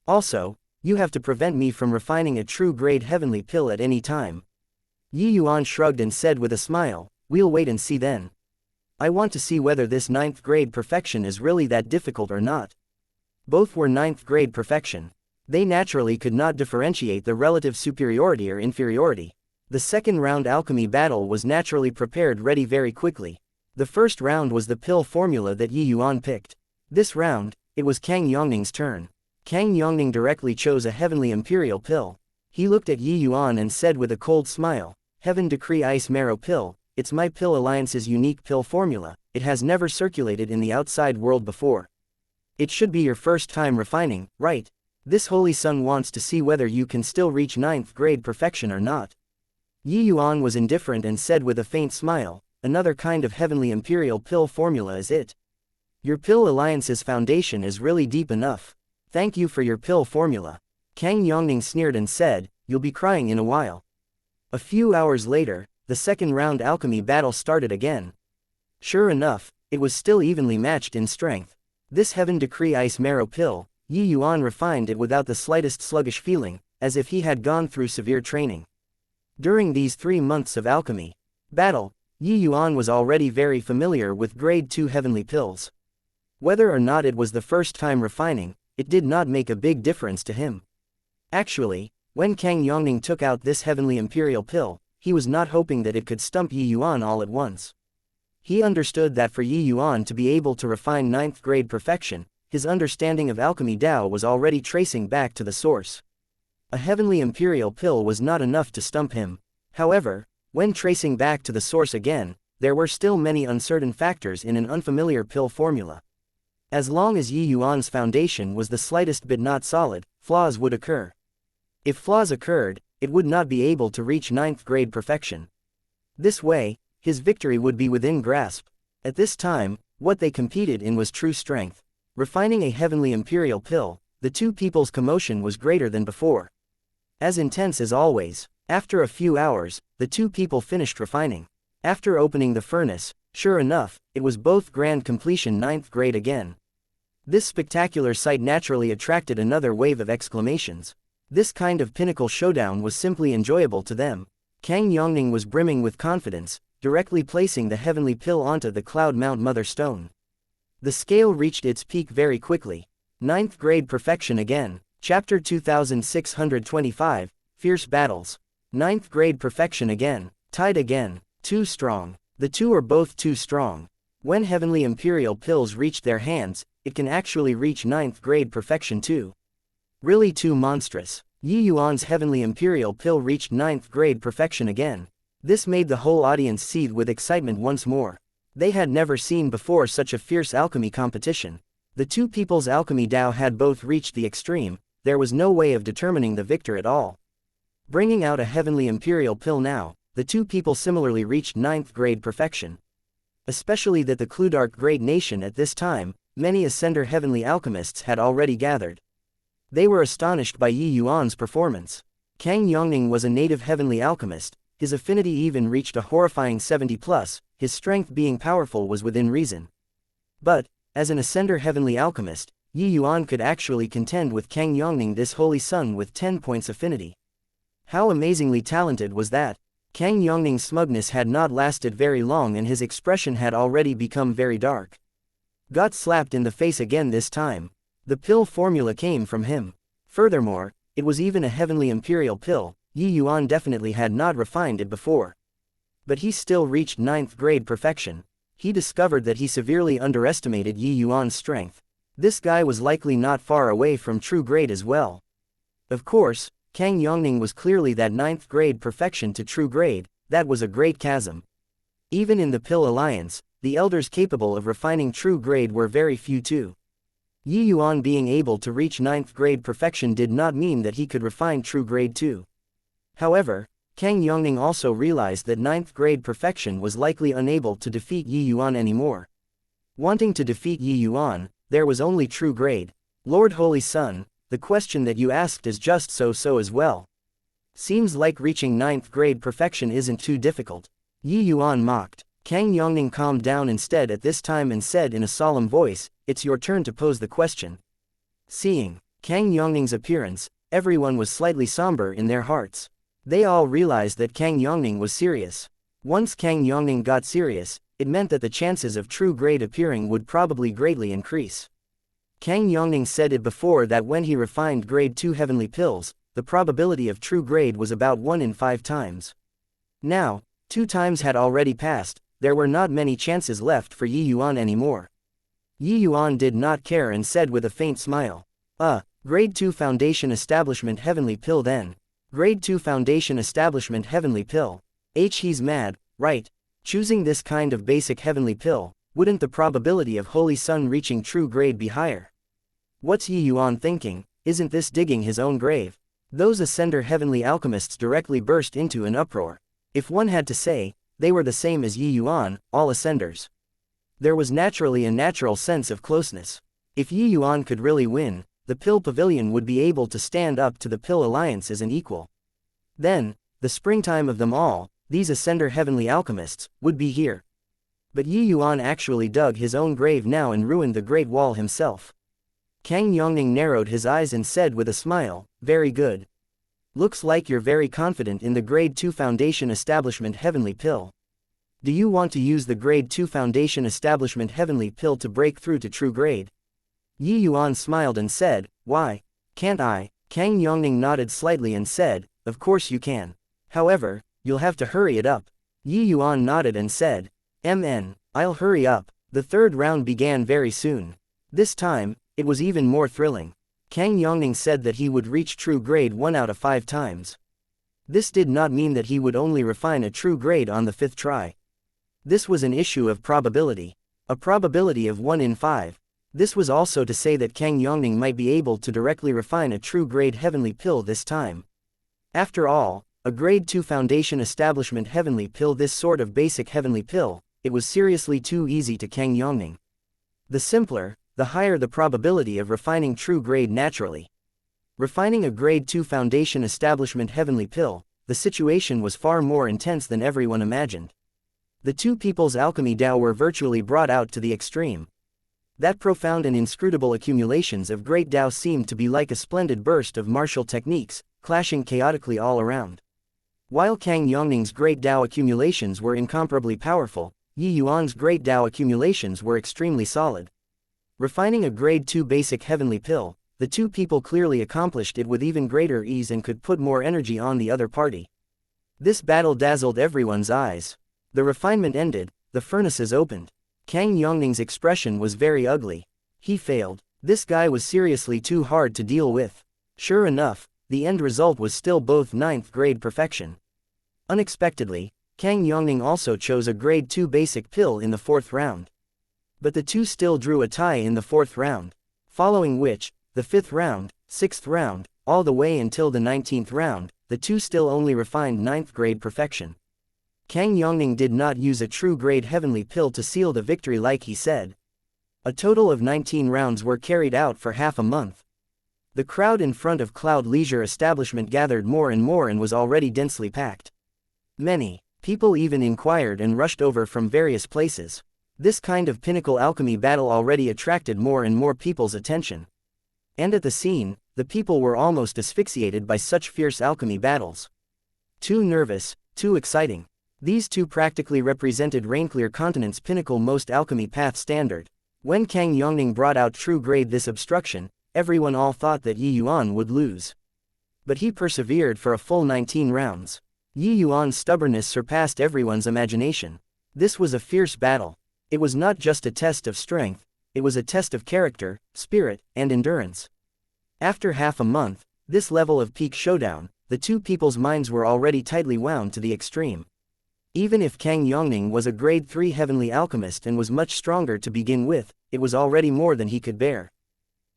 Also, you have to prevent me from refining a true grade heavenly pill at any time." Yuan shrugged and said with a smile, "We'll wait and see then. I want to see whether this 9th grade perfection is really that difficult or not." Both were 9th grade perfection. They naturally could not differentiate the relative superiority or inferiority. The second round alchemy battle was naturally prepared ready very quickly. The first round was the pill formula that Yuan picked. This round, it was Kang Yongning's turn. Kang Yongning directly chose a heavenly imperial pill. He looked at Yuan and said with a cold smile, "Heaven Decree Ice Marrow Pill, it's my pill alliance's unique pill formula, it has never circulated in the outside world before. It should be your first time refining, right? This holy sun wants to see whether you can still reach 9th grade perfection or not." Yuan was indifferent and said with a faint smile, "Another kind of heavenly imperial pill formula is it? Your pill alliance's foundation is really deep enough. Thank you for your pill formula." Kang Yongning sneered and said, "You'll be crying in a while." A few hours later, the second round alchemy battle started again. Sure enough, it was still evenly matched in strength. This Heaven Decree Ice Marrow Pill, Yuan refined it without the slightest sluggish feeling, as if he had gone through severe training. During these 3 months of alchemy battle, Yuan was already very familiar with grade 2 heavenly pills. Whether or not it was the first time refining, it did not make a big difference to him. Actually, when Kang Yongning took out this heavenly imperial pill, he was not hoping that it could stump Yuan all at once. He understood that for Yuan to be able to refine 9th grade perfection, his understanding of alchemy Tao was already tracing back to the source. A heavenly imperial pill was not enough to stump him. However, when tracing back to the source again, there were still many uncertain factors in an unfamiliar pill formula. As long as Yuan's foundation was the slightest bit not solid, flaws would occur. If flaws occurred, it would not be able to reach 9th grade perfection. This way, his victory would be within grasp. At this time, what they competed in was true strength. Refining a heavenly imperial pill, the two people's commotion was greater than before. As intense as always, after a few hours, the two people finished refining. After opening the furnace, sure enough, it was both grand completion 9th grade again. This spectacular sight naturally attracted another wave of exclamations. This kind of pinnacle showdown was simply enjoyable to them. Kang Yongning was brimming with confidence, directly placing the heavenly pill onto the Cloud Mount Mother Stone. The scale reached its peak very quickly. 9th grade perfection again. Chapter 2625, Fierce Battles. 9th grade perfection again, tied again, too strong. The two are both too strong. When heavenly imperial pills reach their hands, it can actually reach 9th grade perfection too. Really too monstrous. Yuan's heavenly imperial pill reached 9th grade perfection again. This made the whole audience seethe with excitement once more. They had never seen before such a fierce alchemy competition. The two people's alchemy Tao had both reached the extreme, there was no way of determining the victor at all. Bringing out a heavenly imperial pill now, the two people similarly reached 9th grade perfection. Especially that the Cludark great nation at this time, many Ascender heavenly alchemists had already gathered. They were astonished by Yuan's performance. Kang Yongning was a native heavenly alchemist, his affinity even reached a horrifying 70+, his strength being powerful was within reason. But, as an Ascender heavenly alchemist, Yuan could actually contend with Kang Yongning, this holy sun with 10 points affinity. How amazingly talented was that? Kang Yongning's smugness had not lasted very long and his expression had already become very dark. Got slapped in the face again this time. The pill formula came from him. Furthermore, it was even a heavenly imperial pill, Yuan definitely had not refined it before. But he still reached 9th grade perfection. He discovered that he severely underestimated Yuan's strength. This guy was likely not far away from true grade as well. Of course, Kang Yongning was clearly that 9th grade perfection to true grade, that was a great chasm. Even in the Pill Alliance, the elders capable of refining true grade were very few too. Yi Yuan being able to reach 9th grade perfection did not mean that he could refine true grade 2. However, Kang Yongning also realized that 9th grade perfection was likely unable to defeat Yi Yuan anymore. Wanting to defeat Yi Yuan, there was only true grade. Lord Holy Sun, the question that you asked is just so as well. Seems like reaching 9th grade perfection isn't too difficult. Yi Yuan mocked. Kang Yongning calmed down instead at this time and said in a solemn voice, "It's your turn to pose the question." Seeing Kang Yongning's appearance, everyone was slightly somber in their hearts. They all realized that Kang Yongning was serious. Once Kang Yongning got serious, it meant that the chances of true grade appearing would probably greatly increase. Kang Yongning said it before that when he refined grade 2 heavenly pills, the probability of true grade was about 1 in 5 times. Now, 2 times had already passed, there were not many chances left for Yi Yuan anymore. Yi Yuan did not care and said with a faint smile, grade 2 foundation establishment heavenly pill then. Grade 2 foundation establishment heavenly pill. He's mad, right? Choosing this kind of basic heavenly pill, wouldn't the probability of Holy Sun reaching true grade be higher? What's Yi Yuan thinking? Isn't this digging his own grave? Those Ascender heavenly alchemists directly burst into an uproar. If one had to say, they were the same as Yi Yuan, all Ascenders. There was naturally a natural sense of closeness. If Yi Yuan could really win, the Pill Pavilion would be able to stand up to the Pill Alliance as an equal. Then, the springtime of them all, these Ascender heavenly alchemists, would be here. But Yi Yuan actually dug his own grave now and ruined the Great Wall himself. Kang Yongning narrowed his eyes and said with a smile, "Very good. Looks like you're very confident in the Grade 2 Foundation Establishment Heavenly Pill. Do you want to use the Grade 2 Foundation Establishment Heavenly Pill to break through to true grade?" Yi Yuan smiled and said, "Why, can't I?" Kang Yongning nodded slightly and said, "Of course you can. However, you'll have to hurry it up." Yi Yuan nodded and said, I'll hurry up." The third round began very soon. This time, it was even more thrilling. Kang Yongning said that he would reach true grade 1 out of 5 times. This did not mean that he would only refine a true grade on the 5th try. This was an issue of probability. A probability of 1 in 5. This was also to say that Kang Yongning might be able to directly refine a true grade heavenly pill this time. After all, a grade 2 foundation establishment heavenly pill, this sort of basic heavenly pill, it was seriously too easy to Kang Yongning. The simpler, the higher the probability of refining true grade naturally. Refining a grade 2 foundation establishment heavenly pill, the situation was far more intense than everyone imagined. The two people's alchemy Dao were virtually brought out to the extreme. That profound and inscrutable accumulations of great Dao seemed to be like a splendid burst of martial techniques, clashing chaotically all around. While Kang Yongning's great Dao accumulations were incomparably powerful, Yi Yuan's great Dao accumulations were extremely solid. Refining a grade 2 basic heavenly pill, the two people clearly accomplished it with even greater ease and could put more energy on the other party. This battle dazzled everyone's eyes. The refinement ended, the furnaces opened. Kang Yongning's expression was very ugly. He failed. This guy was seriously too hard to deal with. Sure enough, the end result was still both 9th grade perfection. Unexpectedly, Kang Yongning also chose a grade 2 basic pill in the 4th round. But the two still drew a tie in the 4th round. Following which, the 5th round, 6th round, all the way until the 19th round, the two still only refined 9th grade perfection. Kang Yongning did not use a true grade heavenly pill to seal the victory like he said. A total of 19 rounds were carried out for half a month. The crowd in front of Cloud Leisure Establishment gathered more and more and was already densely packed. Many people even inquired and rushed over from various places. This kind of pinnacle alchemy battle already attracted more and more people's attention. And at the scene, the people were almost asphyxiated by such fierce alchemy battles. Too nervous, too exciting. These two practically represented Rainclear Continent's pinnacle most alchemy path standard. When Kang Yongning brought out true grade this obstruction, everyone all thought that Yi Yuan would lose. But he persevered for a full 19 rounds. Yi Yuan's stubbornness surpassed everyone's imagination. This was a fierce battle. It was not just a test of strength, it was a test of character, spirit, and endurance. After half a month, this level of peak showdown, the two people's minds were already tightly wound to the extreme. Even if Kang Yongning was a grade 3 heavenly alchemist and was much stronger to begin with, it was already more than he could bear.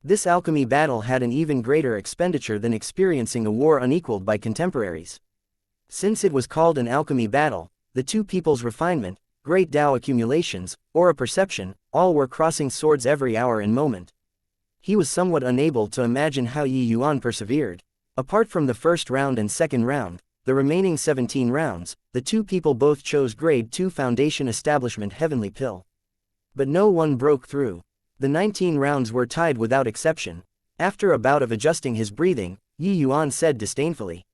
This alchemy battle had an even greater expenditure than experiencing a war unequaled by contemporaries. Since it was called an alchemy battle, the two people's refinement, great Tao accumulations, aura perception, all were crossing swords every hour and moment. He was somewhat unable to imagine how Yuan persevered. Apart from the first round and second round, the remaining 17 rounds, the two people both chose grade 2 foundation establishment heavenly pill. But no one broke through. The 19 rounds were tied without exception. After a bout of adjusting his breathing, Yuan said disdainfully.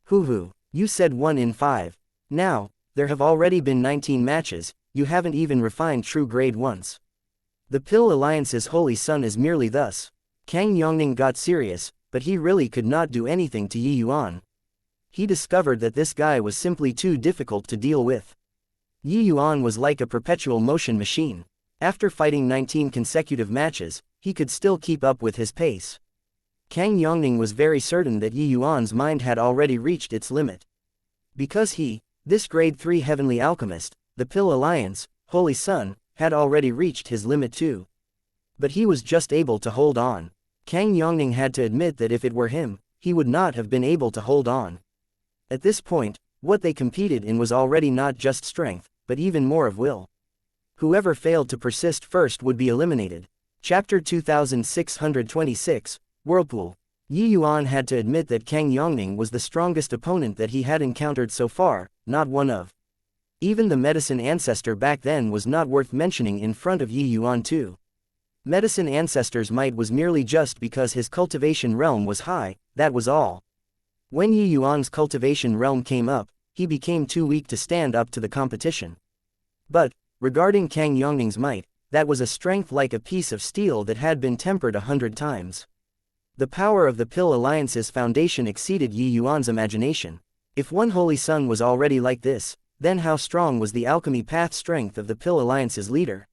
Hoo, you said 1 in 5. Now, there have already been 19 matches, you haven't even refined true grade once. The Pill Alliance's holy son is merely thus. Kang Yongning got serious, but he really could not do anything to Yuan. He discovered that this guy was simply too difficult to deal with. Yuan was like a perpetual motion machine. After fighting 19 consecutive matches, he could still keep up with his pace. Kang Yongning was very certain that Yuan's mind had already reached its limit. Because this grade 3 heavenly alchemist, the Pill Alliance, holy son, had already reached his limit too. But he was just able to hold on. Kang Yongning had to admit that if it were him, he would not have been able to hold on. At this point, what they competed in was already not just strength, but even more of will. Whoever failed to persist first would be eliminated. Chapter 2626, Whirlpool. Yuan had to admit that Kang Yongning was the strongest opponent that he had encountered so far, not one of. Even the medicine ancestor back then was not worth mentioning in front of Yuan too. Medicine ancestor's might was merely just because his cultivation realm was high, that was all. When Yuan's cultivation realm came up, he became too weak to stand up to the competition. But, regarding Kang Yongning's might, that was a strength like a piece of steel that had been tempered 100 times. The power of the Pill Alliance's foundation exceeded Yuan's imagination. If one holy son was already like this, then how strong was the alchemy path strength of the Pill Alliance's leader?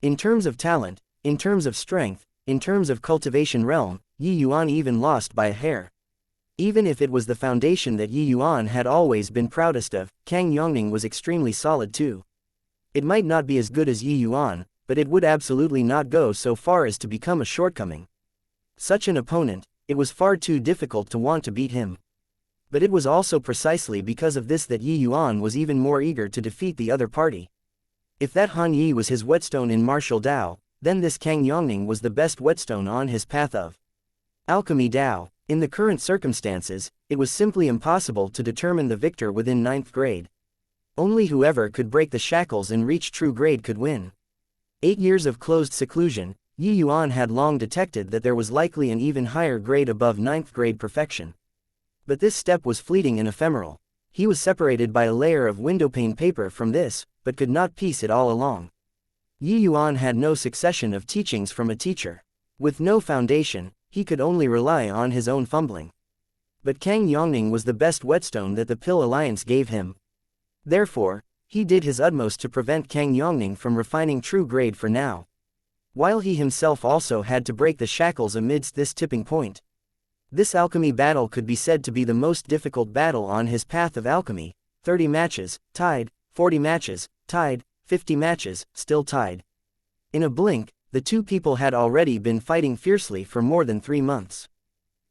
In terms of talent, in terms of strength, in terms of cultivation realm, Yuan even lost by a hair. Even if it was the foundation that Yuan had always been proudest of, Kang Yongning was extremely solid too. It might not be as good as Yuan, but it would absolutely not go so far as to become a shortcoming. Such an opponent, it was far too difficult to want to beat him. But it was also precisely because of this that Yuan was even more eager to defeat the other party. If that Han Yi was his whetstone in martial Tao, then this Kang Yongning was the best whetstone on his path of alchemy Tao. In the current circumstances, it was simply impossible to determine the victor within 9th grade. Only whoever could break the shackles and reach true grade could win. 8 years of closed seclusion, Yuan had long detected that there was likely an even higher grade above 9th grade perfection. But this step was fleeting and ephemeral. He was separated by a layer of windowpane paper from this, but could not piece it all along. Yuan had no succession of teachings from a teacher. With no foundation, he could only rely on his own fumbling. But Kang Yongning was the best whetstone that the Pill Alliance gave him. Therefore, he did his utmost to prevent Kang Yongning from refining true grade for now. While he himself also had to break the shackles amidst this tipping point. This alchemy battle could be said to be the most difficult battle on his path of alchemy. 30 matches, tied, 40 matches, tied, 50 matches, still tied. In a blink, the two people had already been fighting fiercely for more than 3 months.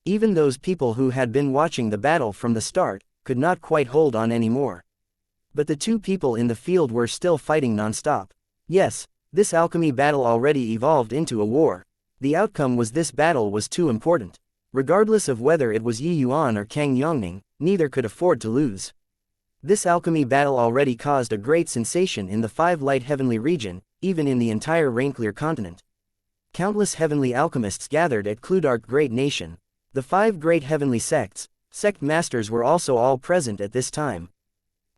Even those people who had been watching the battle from the start, could not quite hold on anymore. But the two people in the field were still fighting non-stop. Yes, this alchemy battle already evolved into a war. The outcome was this battle was too important. Regardless of whether it was Yuan or Kang Yongning, neither could afford to lose. This alchemy battle already caused a great sensation in the 5 light heavenly region, even in the entire Rainclear continent. Countless heavenly alchemists gathered at Cludark Great Nation. The 5 great heavenly sects, sect masters were also all present at this time.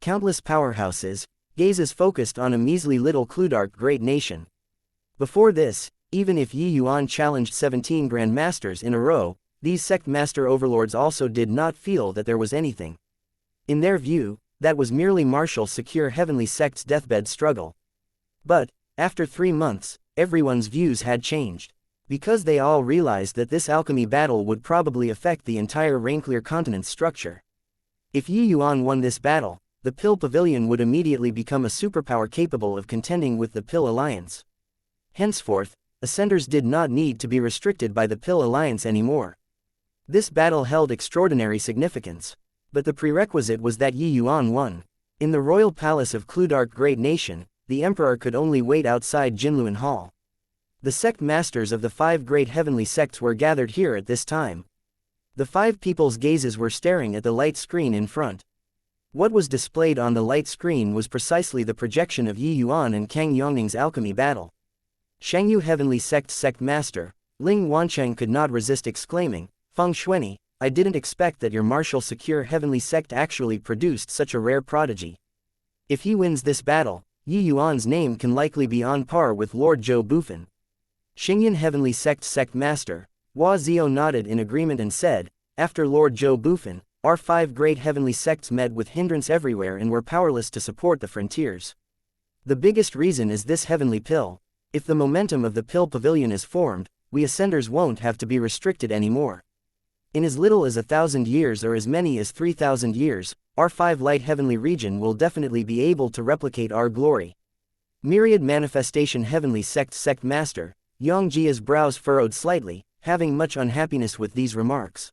Countless powerhouses, gazes focused on a measly little Cludark Great Nation. Before this, even if Yuan challenged 17 grandmasters in a row, these sect master overlords also did not feel that there was anything. In their view, that was merely martial secure heavenly sect's deathbed struggle. But, after 3 months, everyone's views had changed. Because they all realized that this alchemy battle would probably affect the entire Rainclear continent's structure. If Yuan won this battle, the Pill Pavilion would immediately become a superpower capable of contending with the Pill Alliance. Henceforth, Ascenders did not need to be restricted by the Pill Alliance anymore. This battle held extraordinary significance. But the prerequisite was that Yi Yuan won. In the royal palace of Cludark Great Nation, the emperor could only wait outside Jinluan Hall. The sect masters of the 5 great heavenly sects were gathered here at this time. The 5 people's gazes were staring at the light screen in front. What was displayed on the light screen was precisely the projection of Yi Yuan and Kang Yongning's alchemy battle. Shangyu Heavenly Sect Master, Ling Wancheng could not resist exclaiming, "Feng Xuanyi, I didn't expect that your martial secure heavenly sect actually produced such a rare prodigy. If he wins this battle, Yi Yuan's name can likely be on par with Lord Zhou Bufan." Xingyan Heavenly Sect Master, Hua Zio nodded in agreement and said, "After Lord Zhou Bufan, our 5 great heavenly sects met with hindrance everywhere and were powerless to support the frontiers. The biggest reason is this heavenly pill. If the momentum of the pill pavilion is formed, we ascenders won't have to be restricted anymore. In as little as 1,000 years or as many as 3,000 years, our 5 light heavenly region will definitely be able to replicate our glory." Myriad Manifestation Heavenly Sect Master, Yongjia's brows furrowed slightly, having much unhappiness with these remarks.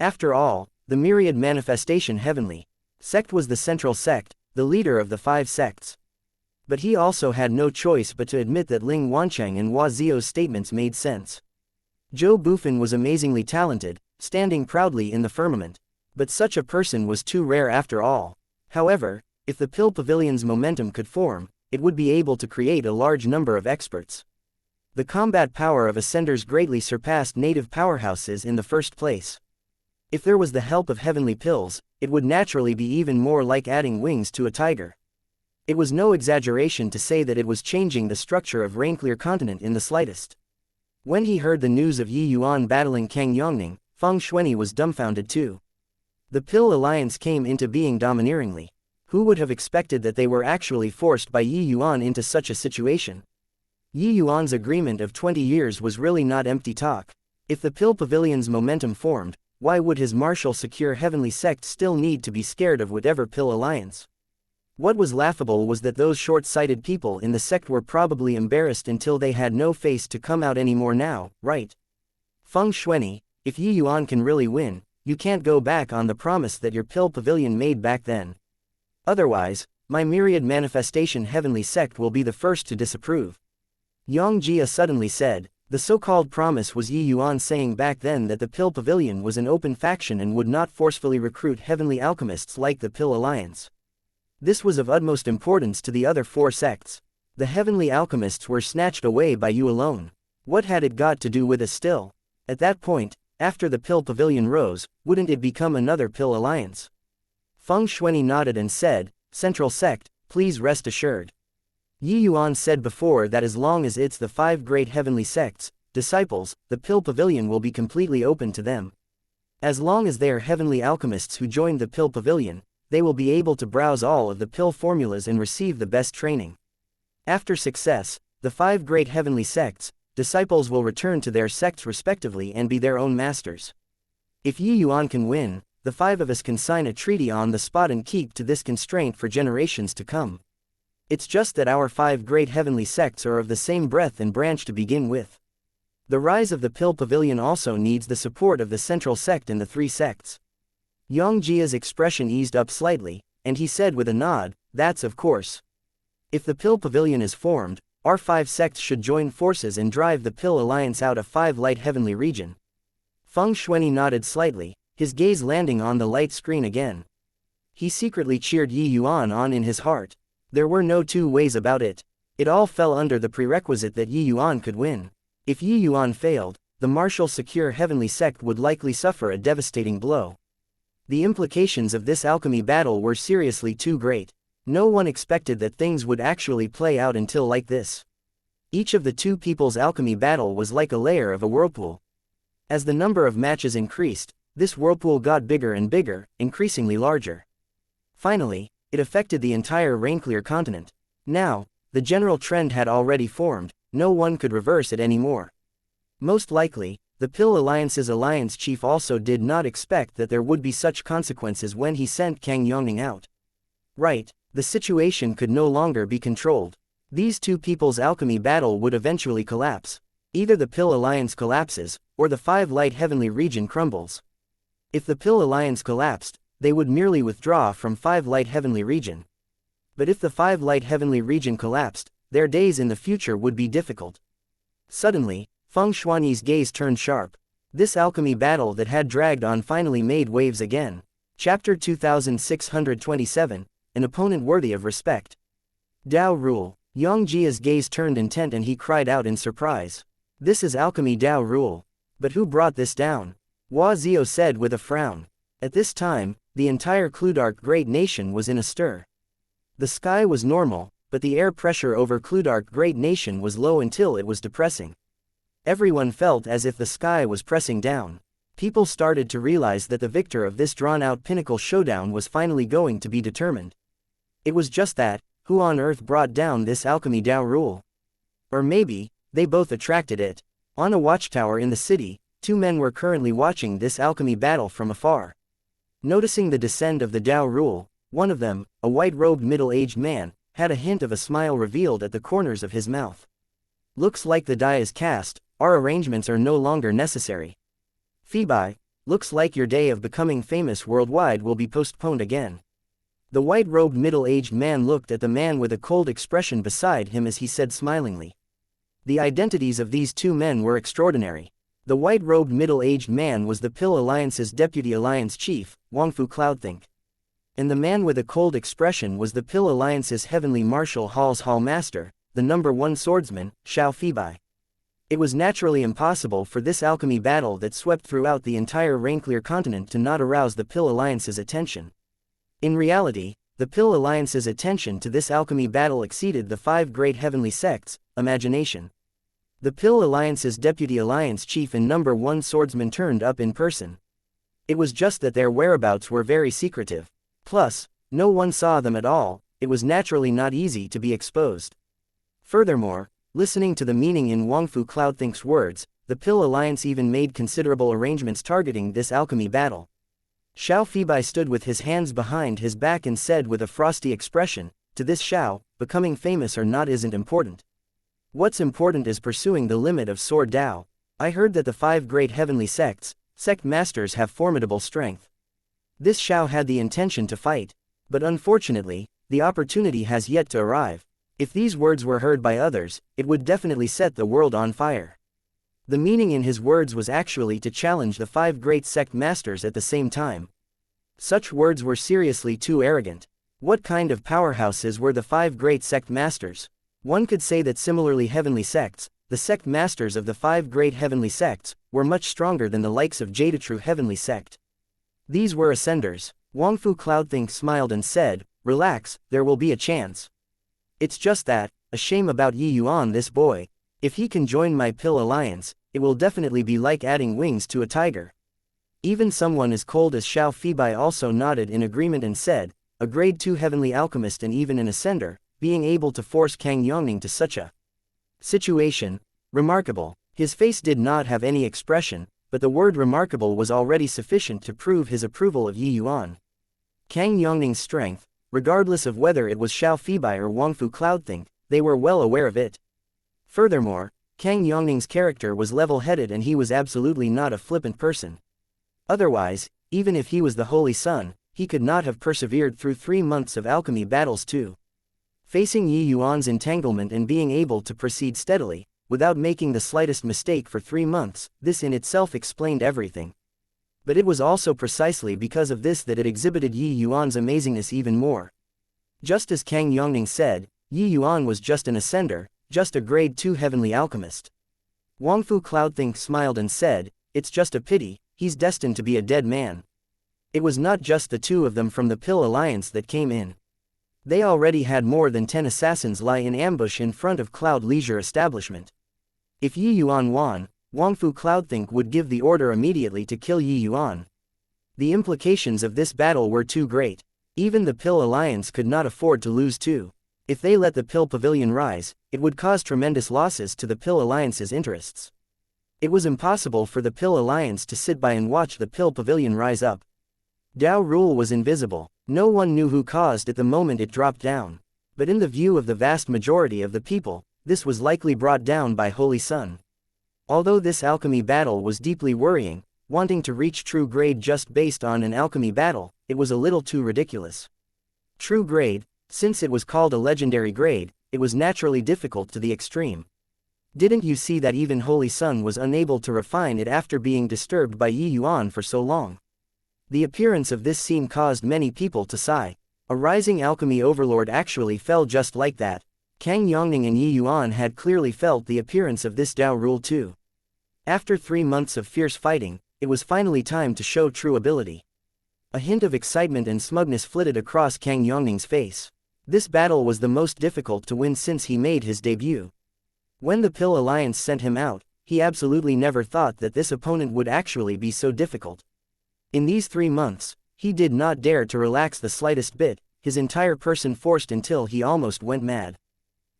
After all, the Myriad Manifestation Heavenly Sect was the central sect, the leader of the 5 sects. But he also had no choice but to admit that Ling Wancheng and Hua Zio's statements made sense. Zhou Bufan was amazingly talented, standing proudly in the firmament. But such a person was too rare after all. However, if the Pill Pavilion's momentum could form, it would be able to create a large number of experts. The combat power of Ascenders greatly surpassed native powerhouses in the first place. If there was the help of heavenly pills, it would naturally be even more like adding wings to a tiger. It was no exaggeration to say that it was changing the structure of Rainclear continent in the slightest. When he heard the news of Yi Yuan battling Kang Yongning, Feng Xuanyi was dumbfounded too. The Pill Alliance came into being domineeringly. Who would have expected that they were actually forced by Yi Yuan into such a situation? Yi Yuan's agreement of 20 years was really not empty talk. If the Pill Pavilion's momentum formed, why would his martial secure heavenly sect still need to be scared of whatever Pill Alliance? What was laughable was that those short-sighted people in the sect were probably embarrassed until they had no face to come out anymore now, right? Feng Xuanyi, if Yi Yuan can really win, you can't go back on the promise that your Pill Pavilion made back then. Otherwise, my Myriad Manifestation Heavenly Sect will be the first to disapprove. Yongjia suddenly said. The so-called promise was Yi Yuan saying back then that the Pill Pavilion was an open faction and would not forcefully recruit heavenly alchemists like the Pill Alliance. This was of utmost importance to the other 4 sects. The heavenly alchemists were snatched away by you alone. What had it got to do with us still? At that point, after the Pill Pavilion rose, wouldn't it become another Pill Alliance? Feng Xuanyi nodded and said, "Central sect, please rest assured. Yi Yuan said before that as long as it's the 5 great heavenly sects, disciples, the Pill Pavilion will be completely open to them. As long as they are heavenly alchemists who joined the Pill Pavilion, they will be able to browse all of the pill formulas and receive the best training. After success, the 5 great heavenly sects, disciples will return to their sects respectively and be their own masters. If Yi Yuan can win, the 5 of us can sign a treaty on the spot and keep to this constraint for generations to come. It's just that our 5 great heavenly sects are of the same breadth and branch to begin with. The rise of the Pill Pavilion also needs the support of the central sect and the 3 sects." Yongjia's expression eased up slightly, and he said with a nod, "That's of course. If the Pill Pavilion is formed, our 5 sects should join forces and drive the Pill Alliance out of 5 light heavenly region." Feng Xuanyi nodded slightly, his gaze landing on the light screen again. He secretly cheered Yi Yuan on in his heart. There were no 2 ways about it. It all fell under the prerequisite that Yi Yuan could win. If Yi Yuan failed, the martial secure heavenly sect would likely suffer a devastating blow. The implications of this alchemy battle were seriously too great. No one expected that things would actually play out until like this. Each of the 2 people's alchemy battle was like a layer of a whirlpool. As the number of matches increased, this whirlpool got bigger and bigger, increasingly larger. Finally, it affected the entire Rainclear continent. Now, the general trend had already formed, no one could reverse it anymore. Most likely, the Pill Alliance's alliance chief also did not expect that there would be such consequences when he sent Kang Yongning out. Right, the situation could no longer be controlled. These 2 people's alchemy battle would eventually collapse. Either the Pill Alliance collapses, or the Five Light Heavenly Region crumbles. If the Pill Alliance collapsed, they would merely withdraw from Five Light Heavenly Region. But if the Five Light Heavenly Region collapsed, their days in the future would be difficult. Suddenly, Feng Shuani's gaze turned sharp. This alchemy battle that had dragged on finally made waves again. Chapter 2627, An Opponent Worthy of Respect. Dao Rule. Yang Jia's gaze turned intent and he cried out in surprise. This is alchemy Dao Rule. But who brought this down? Hua Zio said with a frown. At this time, the entire Cludark Great Nation was in a stir. The sky was normal, but the air pressure over Cludark Great Nation was low until it was depressing. Everyone felt as if the sky was pressing down. People started to realize that the victor of this drawn-out pinnacle showdown was finally going to be determined. It was just that, who on earth brought down this alchemy Dao Rule? Or maybe, they both attracted it. On a watchtower in the city, two men were currently watching this alchemy battle from afar. Noticing the descent of the Dao Rule, one of them, a white-robed middle-aged man, had a hint of a smile revealed at the corners of his mouth. Looks like the die is cast, our arrangements are no longer necessary. Phoebe, looks like your day of becoming famous worldwide will be postponed again. The white-robed middle-aged man looked at the man with a cold expression beside him as he said smilingly. The identities of these two men were extraordinary. The white-robed middle-aged man was the Pill Alliance's deputy alliance chief, Wangfu Cloudthink. And the man with a cold expression was the Pill Alliance's heavenly martial hall's hall master, the #1 swordsman, Xiao Phoebe. It was naturally impossible for this alchemy battle that swept throughout the entire Rainclear continent to not arouse the Pill Alliance's attention. In reality, the Pill Alliance's attention to this alchemy battle exceeded the 5 great heavenly sects' imagination. The Pill Alliance's deputy alliance chief and #1 swordsman turned up in person. It was just that their whereabouts were very secretive. Plus, no one saw them at all, it was naturally not easy to be exposed. Furthermore, listening to the meaning in Wangfu Cloudthink's words, the Pill Alliance even made considerable arrangements targeting this alchemy battle. Xiao Phoebe stood with his hands behind his back and said with a frosty expression, to this Xiao, becoming famous or not isn't important. What's important is pursuing the limit of Sword Dao. I heard that the 5 great heavenly sects, sect masters have formidable strength. This Xiao had the intention to fight. But unfortunately, the opportunity has yet to arrive. If these words were heard by others, it would definitely set the world on fire. The meaning in his words was actually to challenge the 5 great sect masters at the same time. Such words were seriously too arrogant. What kind of powerhouses were the 5 great sect masters? One could say that similarly heavenly sects, the sect masters of the 5 great heavenly sects, were much stronger than the likes of Jadatrue heavenly sect. These were ascenders. Wangfu Cloudthink smiled and said, relax, there will be a chance. It's just that, a shame about Yi Yuan this boy. If he can join my Pill Alliance, it will definitely be like adding wings to a tiger. Even someone as cold as Xiao Phoebe also nodded in agreement and said, a grade 2 heavenly alchemist and even an ascender, being able to force Kang Yongning to such a situation, remarkable. His face did not have any expression, but the word remarkable was already sufficient to prove his approval of Yi Yuan. Kang Yongning's strength, regardless of whether it was Xiao Phoebe or Wangfu Cloudthink, they were well aware of it. Furthermore, Kang Yongning's character was level-headed and he was absolutely not a flippant person. Otherwise, even if he was the Holy Sun, he could not have persevered through 3 months of alchemy battles too. Facing Yi Yuan's entanglement and being able to proceed steadily, without making the slightest mistake for 3 months, this in itself explained everything. But it was also precisely because of this that it exhibited Yi Yuan's amazingness even more. Just as Kang Yongning said, Yi Yuan was just an ascender, just a grade 2 heavenly alchemist. Wangfu Cloudthink smiled and said, it's just a pity, he's destined to be a dead man. It was not just the 2 of them from the Pill Alliance that came in. They already had more than 10 assassins lie in ambush in front of Cloud Leisure establishment. If Yi Yuan won, Wangfu Cloudthink would give the order immediately to kill Yi Yuan. The implications of this battle were too great. Even the Pill Alliance could not afford to lose too. If they let the Pill Pavilion rise, it would cause tremendous losses to the Pill Alliance's interests. It was impossible for the Pill Alliance to sit by and watch the Pill Pavilion rise up. Dao Rule was invisible. No one knew who caused it the moment it dropped down. But in the view of the vast majority of the people, this was likely brought down by Holy Sun. Although this alchemy battle was deeply worrying, wanting to reach true grade just based on an alchemy battle, it was a little too ridiculous. True grade, since it was called a legendary grade, it was naturally difficult to the extreme. Didn't you see that even Holy Sun was unable to refine it after being disturbed by Yuan for so long? The appearance of this scene caused many people to sigh. A rising alchemy overlord actually fell just like that. Kang Yongning and Yuan had clearly felt the appearance of this Dao rule too. After 3 months of fierce fighting, it was finally time to show true ability. A hint of excitement and smugness flitted across Kang Yongning's face. This battle was the most difficult to win since he made his debut. When the Pill Alliance sent him out, he absolutely never thought that this opponent would actually be so difficult. In these 3 months, he did not dare to relax the slightest bit, his entire person forced until he almost went mad.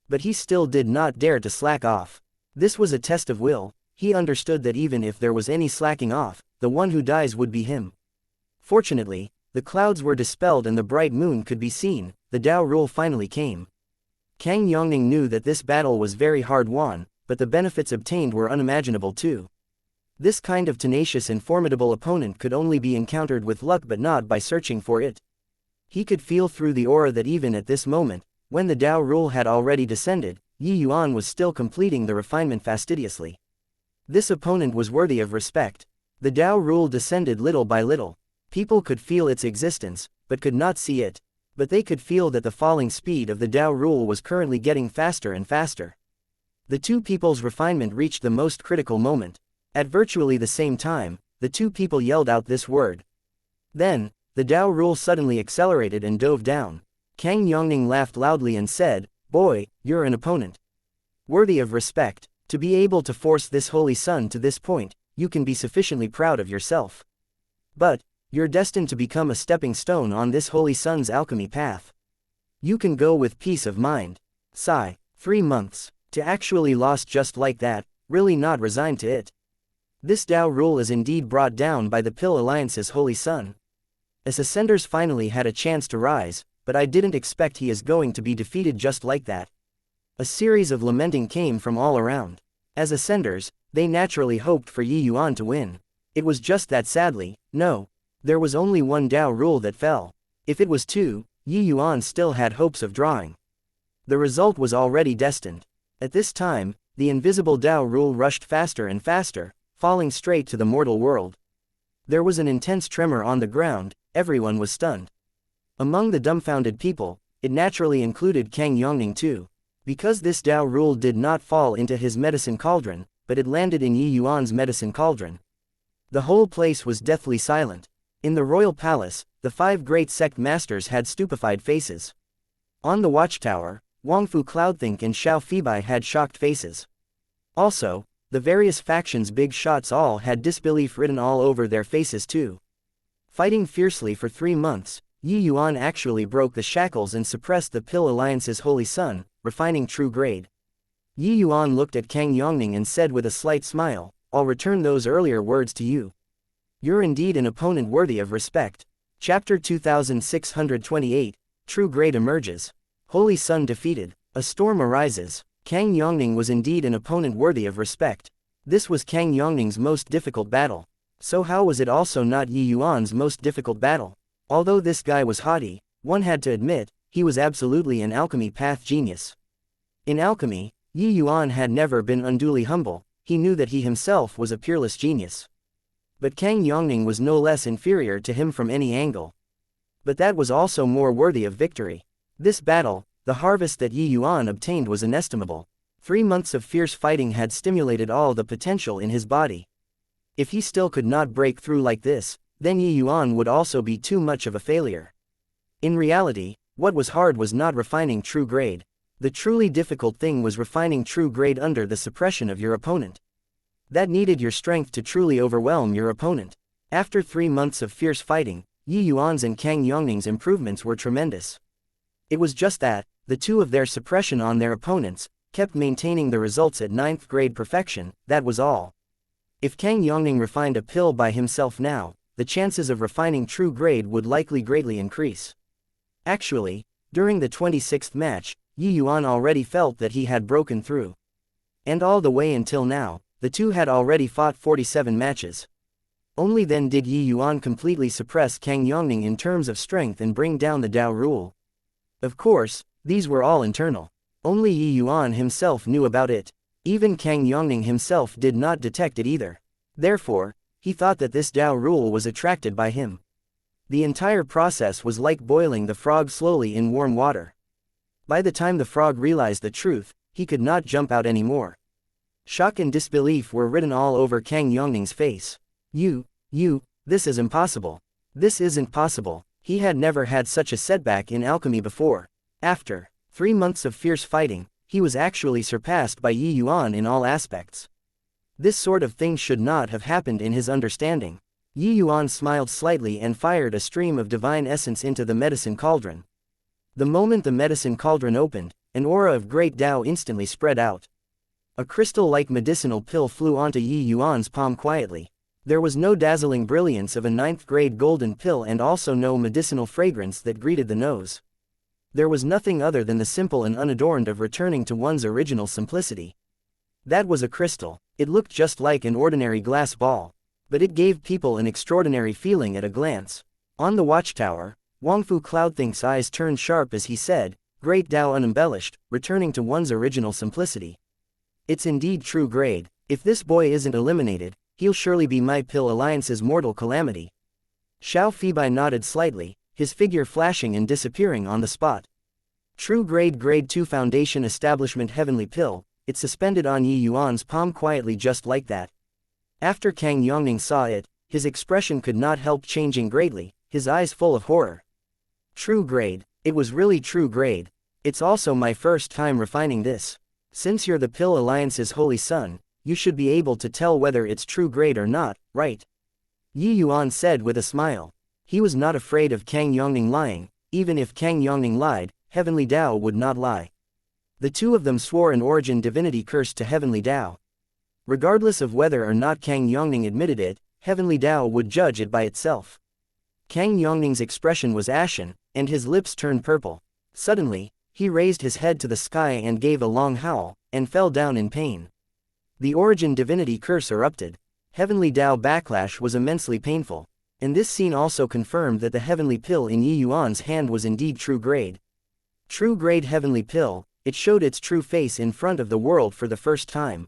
But he still did not dare to slack off. This was a test of will. He understood that even if there was any slacking off, the one who dies would be him. Fortunately, the clouds were dispelled and the bright moon could be seen. The Dao rule finally came. Kang Yongning knew that this battle was very hard won, but the benefits obtained were unimaginable too. This kind of tenacious and formidable opponent could only be encountered with luck but not by searching for it. He could feel through the aura that even at this moment, when the Dao rule had already descended, Yuan was still completing the refinement fastidiously. This opponent was worthy of respect. The Dao rule descended little by little. People could feel its existence, but could not see it. But they could feel that the falling speed of the Dao rule was currently getting faster and faster. The two people's refinement reached the most critical moment. At virtually the same time, the two people yelled out this word. Then, the Dao rule suddenly accelerated and dove down. Kang Yongning laughed loudly and said, "Boy, you're an opponent worthy of respect. To be able to force this Holy Sun to this point, you can be sufficiently proud of yourself. But, you're destined to become a stepping stone on this Holy Sun's alchemy path. You can go with peace of mind." Sigh. 3 months. To actually lost just like that, really not resigned to it. This Dao rule is indeed brought down by the Pill Alliance's Holy Sun. As Ascenders finally had a chance to rise, but I didn't expect he is going to be defeated just like that. A series of lamenting came from all around. As Ascenders, they naturally hoped for Yuan to win. It was just that sadly, no. There was only one Dao rule that fell. If it was 2, Yuan still had hopes of drawing. The result was already destined. At this time, the invisible Dao rule rushed faster and faster, falling straight to the mortal world. There was an intense tremor on the ground, everyone was stunned. Among the dumbfounded people, it naturally included Kang Yongning too. Because this Dao rule did not fall into his medicine cauldron, but it landed in Yuan's medicine cauldron. The whole place was deathly silent. In the royal palace, the 5 great sect masters had stupefied faces. On the watchtower, Wangfu Cloudthink and Xiao Fibai had shocked faces. Also, the various factions' big shots all had disbelief written all over their faces too. Fighting fiercely for 3 months, Yuan actually broke the shackles and suppressed the Pill Alliance's Holy Sun, refining true grade. Yuan looked at Kang Yongning and said with a slight smile, "I'll return those earlier words to you. You're indeed an opponent worthy of respect." Chapter 2628, True Grade emerges. Holy Sun defeated. A storm arises. Kang Yongning was indeed an opponent worthy of respect. This was Kang Yongning's most difficult battle. So how was it also not Yuan's most difficult battle? Although this guy was haughty, one had to admit, he was absolutely an alchemy path genius. In alchemy, Yuan had never been unduly humble, he knew that he himself was a peerless genius. But Kang Yongning was no less inferior to him from any angle. But that was also more worthy of victory. This battle, the harvest that Yuan obtained was inestimable. 3 months of fierce fighting had stimulated all the potential in his body. If he still could not break through like this, then Yuan would also be too much of a failure. In reality, what was hard was not refining true grade. The truly difficult thing was refining true grade under the suppression of your opponent. That needed your strength to truly overwhelm your opponent. After 3 months of fierce fighting, Yuan's and Kang Yongning's improvements were tremendous. It was just that, the two of their suppression on their opponents, kept maintaining the results at 9th grade perfection, that was all. If Kang Yongning refined a pill by himself now, the chances of refining true grade would likely greatly increase. Actually, during the 26th match, Yuan already felt that he had broken through. And all the way until now, the two had already fought 47 matches. Only then did Yi Yuan completely suppress Kang Yongning in terms of strength and bring down the Dao rule. Of course, these were all internal. Only Yi Yuan himself knew about it. Even Kang Yongning himself did not detect it either. Therefore, he thought that this Dao rule was attracted by him. The entire process was like boiling the frog slowly in warm water. By the time the frog realized the truth, he could not jump out anymore. Shock and disbelief were written all over Kang Yongning's face. This is impossible. This isn't possible. He had never had such a setback in alchemy before. After 3 months of fierce fighting, he was actually surpassed by Yi Yuan in all aspects. This sort of thing should not have happened in his understanding. Yi Yuan smiled slightly and fired a stream of divine essence into the medicine cauldron. The moment the medicine cauldron opened, an aura of great Dao instantly spread out. A crystal-like medicinal pill flew onto Yi Yuan's palm quietly. There was no dazzling brilliance of a 9th-grade golden pill and also no medicinal fragrance that greeted the nose. There was nothing other than the simple and unadorned of returning to one's original simplicity. That was a crystal. It looked just like an ordinary glass ball. But it gave people an extraordinary feeling at a glance. On the watchtower, Wangfu Cloudthink's eyes turned sharp as he said, "Great Dao unembellished, returning to one's original simplicity. It's indeed true grade. If this boy isn't eliminated, he'll surely be my Pill Alliance's mortal calamity." Xiao Feibai nodded slightly, his figure flashing and disappearing on the spot. True grade Grade 2 Foundation Establishment Heavenly Pill, it suspended on Yi Yuan's palm quietly just like that. After Kang Yongning saw it, his expression could not help changing greatly, his eyes full of horror. True grade, it was really true grade. It's also my first time refining this. Since you're the Pill Alliance's holy son, you should be able to tell whether it's true grade or not, right? Yi Yuan said with a smile. He was not afraid of Kang Yongning lying. Even if Kang Yongning lied, Heavenly Dao would not lie. The two of them swore an origin divinity curse to Heavenly Dao. Regardless of whether or not Kang Yongning admitted it, Heavenly Dao would judge it by itself. Kang Yongning's expression was ashen, and his lips turned purple. Suddenly, he raised his head to the sky and gave a long howl, and fell down in pain. The origin divinity curse erupted. Heavenly Dao backlash was immensely painful. And this scene also confirmed that the heavenly pill in Yi Yuan's hand was indeed true grade. True grade heavenly pill, it showed its true face in front of the world for the first time.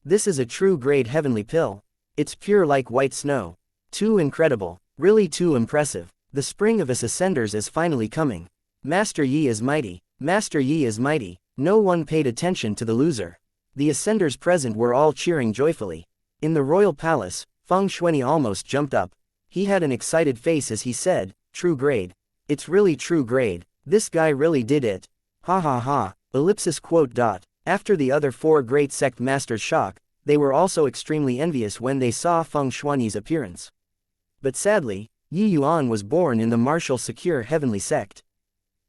This is a true grade heavenly pill. It's pure like white snow. Too incredible, really too impressive. The spring of us ascenders is finally coming. Master Yi is mighty. Master Yi is mighty. No one paid attention to the loser. The ascenders present were all cheering joyfully. In the royal palace, Feng Shuani almost jumped up. He had an excited face as he said, "True grade. It's really true grade. This guy really did it. Ha ha ha." After the other 4 great sect masters' shock, they were also extremely envious when they saw Feng Shuani's appearance. But sadly, Yi Yuan was born in the martial secure heavenly sect.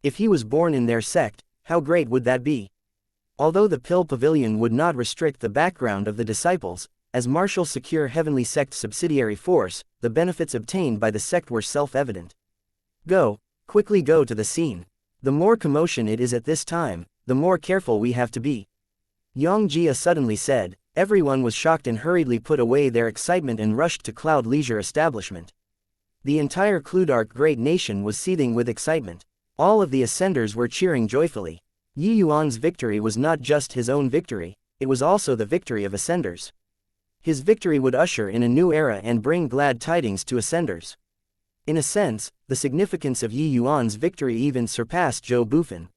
If he was born in their sect, how great would that be? Although the Pill Pavilion would not restrict the background of the disciples, as martial secure heavenly sect subsidiary force, the benefits obtained by the sect were self-evident. Quickly go to the scene. The more commotion it is at this time, the more careful we have to be. Yang Jia suddenly said. Everyone was shocked and hurriedly put away their excitement and rushed to Cloud Leisure Establishment. The entire Cludark great nation was seething with excitement. All of the ascenders were cheering joyfully. Yi Yuan's victory was not just his own victory, it was also the victory of ascenders. His victory would usher in a new era and bring glad tidings to ascenders. In a sense, the significance of Yi Yuan's victory even surpassed Zhou Bufan.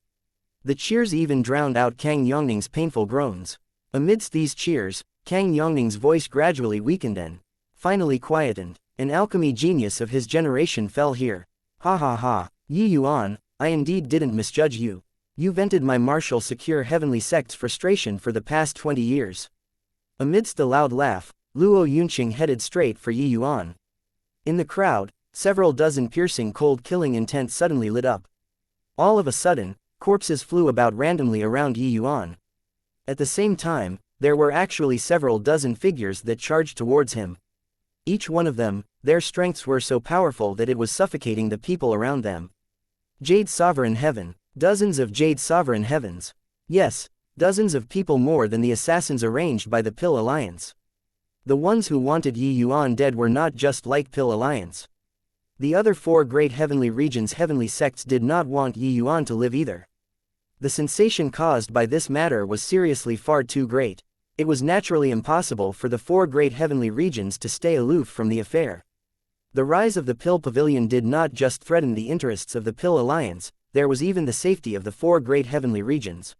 The cheers even drowned out Kang Yongning's painful groans. Amidst these cheers, Kang Yongning's voice gradually weakened and finally quietened. An alchemy genius of his generation fell here. Ha ha ha, Yi Yuan, I indeed didn't misjudge you. You vented my martial secure heavenly sect's frustration for the past 20 years. Amidst the loud laugh, Luo Yunqing headed straight for Yi Yuan. In the crowd, several dozen piercing cold killing intent suddenly lit up. All of a sudden, corpses flew about randomly around Yi Yuan. At the same time, there were actually several dozen figures that charged towards him. Each one of them, their strengths were so powerful that it was suffocating the people around them. Jade Sovereign Heaven. Dozens of Jade Sovereign Heavens. Yes, Dozens of people more than the assassins arranged by the Pill Alliance. The ones who wanted Yi Yuan dead were not just like Pill Alliance. The other 4 great heavenly regions' heavenly sects did not want Yi Yuan to live either. The sensation caused by this matter was seriously far too great. It was naturally impossible for the 4 great heavenly regions to stay aloof from the affair. The rise of the Pill Pavilion did not just threaten the interests of the Pill Alliance, there was even the safety of the 4 great heavenly regions.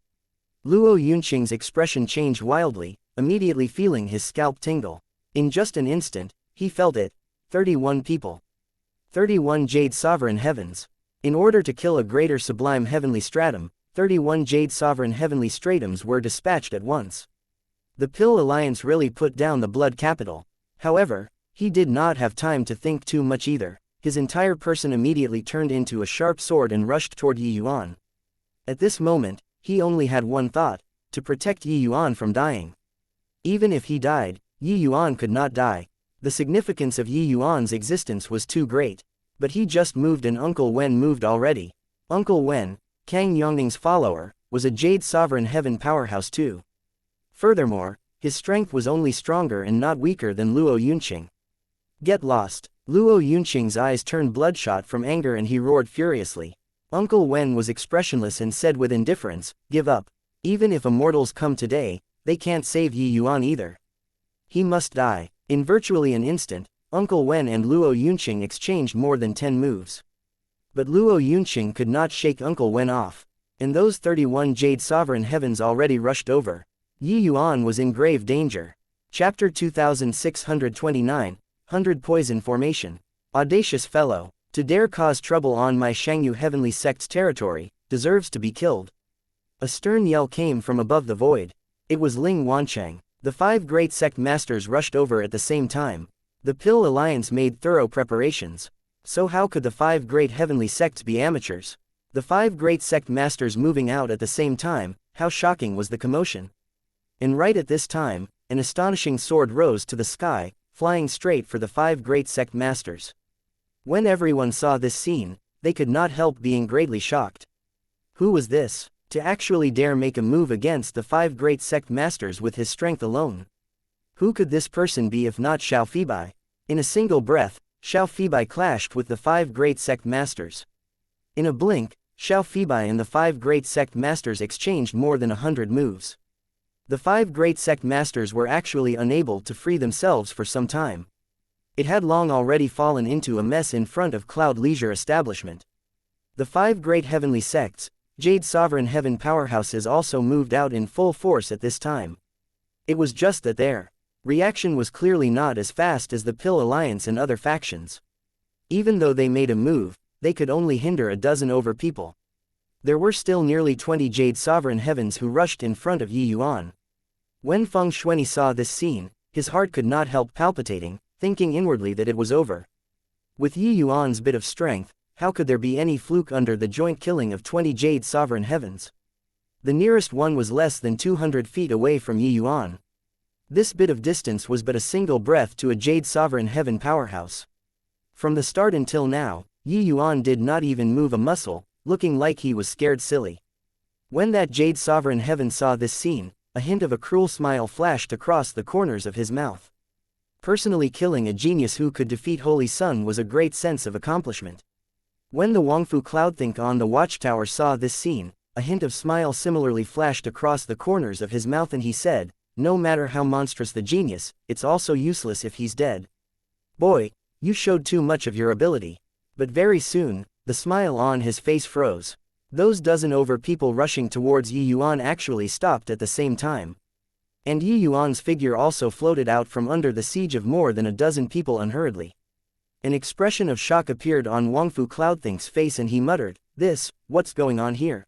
Luo Yunqing's expression changed wildly, immediately feeling his scalp tingle. In just an instant, he felt it. 31 people. 31 Jade Sovereign Heavens. In order to kill a greater sublime heavenly stratum, 31 Jade Sovereign Heavenly Stratums were dispatched at once. The Pill Alliance really put down the blood capital. However, he did not have time to think too much either. His entire person immediately turned into a sharp sword and rushed toward Yi Yuan. At this moment, he only had one thought: to protect Yi Yuan from dying. Even if he died, Yi Yuan could not die. The significance of Yi Yuan's existence was too great. But he just moved and Uncle Wen moved already. Uncle Wen, Kang Yongning's follower, was a Jade Sovereign Heaven powerhouse too. Furthermore, his strength was only stronger and not weaker than Luo Yunqing. Get lost. Luo Yunqing's eyes turned bloodshot from anger and he roared furiously. Uncle Wen was expressionless and said with indifference, "Give up. Even if immortals come today, they can't save Yi Yuan either. He must die." In virtually an instant, Uncle Wen and Luo Yunqing exchanged more than 10 moves. But Luo Yunqing could not shake Uncle Wen off. And those 31 Jade Sovereign Heavens already rushed over. Yi Yuan was in grave danger. Chapter 2629, 100 Poison Formation. Audacious fellow, to dare cause trouble on my Shangyu Heavenly Sect's territory, deserves to be killed. A stern yell came from above the void. It was Ling Wancheng. The 5 great sect masters rushed over at the same time. The Pill Alliance made thorough preparations. So how could the 5 great heavenly sects be amateurs? The 5 great sect masters moving out at the same time, how shocking was the commotion. And right at this time, an astonishing sword rose to the sky, flying straight for the 5 great sect masters. When everyone saw this scene, they could not help being greatly shocked. Who was this, to actually dare make a move against the 5 great sect masters with his strength alone? Who could this person be if not Xiao Fibai? In a single breath, Xiao Fibai clashed with the 5 great sect masters. In a blink, Xiao Fibai and the 5 great sect masters exchanged more than 100 moves. The 5 great sect masters were actually unable to free themselves for some time. It had long already fallen into a mess in front of Cloud Leisure establishment. The 5 great heavenly sects, Jade Sovereign Heaven powerhouses, also moved out in full force at this time. It was just that their reaction was clearly not as fast as the Pill Alliance and other factions. Even though they made a move, they could only hinder a dozen over people. There were still nearly 20 Jade Sovereign Heavens who rushed in front of Yi Yuan. When Feng Shuani saw this scene, his heart could not help palpitating, thinking inwardly that it was over. With Yi Yuan's bit of strength, how could there be any fluke under the joint killing of 20 Jade Sovereign Heavens? The nearest one was less than 200 feet away from Yi Yuan. This bit of distance was but a single breath to a Jade Sovereign Heaven powerhouse. From the start until now, Yi Yuan did not even move a muscle, looking like he was scared silly. When that Jade Sovereign Heaven saw this scene, a hint of a cruel smile flashed across the corners of his mouth. Personally killing a genius who could defeat Holy Sun was a great sense of accomplishment. When the Wangfu Cloudthink on the watchtower saw this scene, a hint of smile similarly flashed across the corners of his mouth and he said, "No matter how monstrous the genius, it's also useless if he's dead. Boy, you showed too much of your ability." But very soon, the smile on his face froze. Those dozen over people rushing towards Yi Yuan actually stopped at the same time. And Yi Yuan's figure also floated out from under the siege of more than a dozen people unhurriedly. An expression of shock appeared on Wangfu Cloudthink's face and he muttered, "What's going on here?"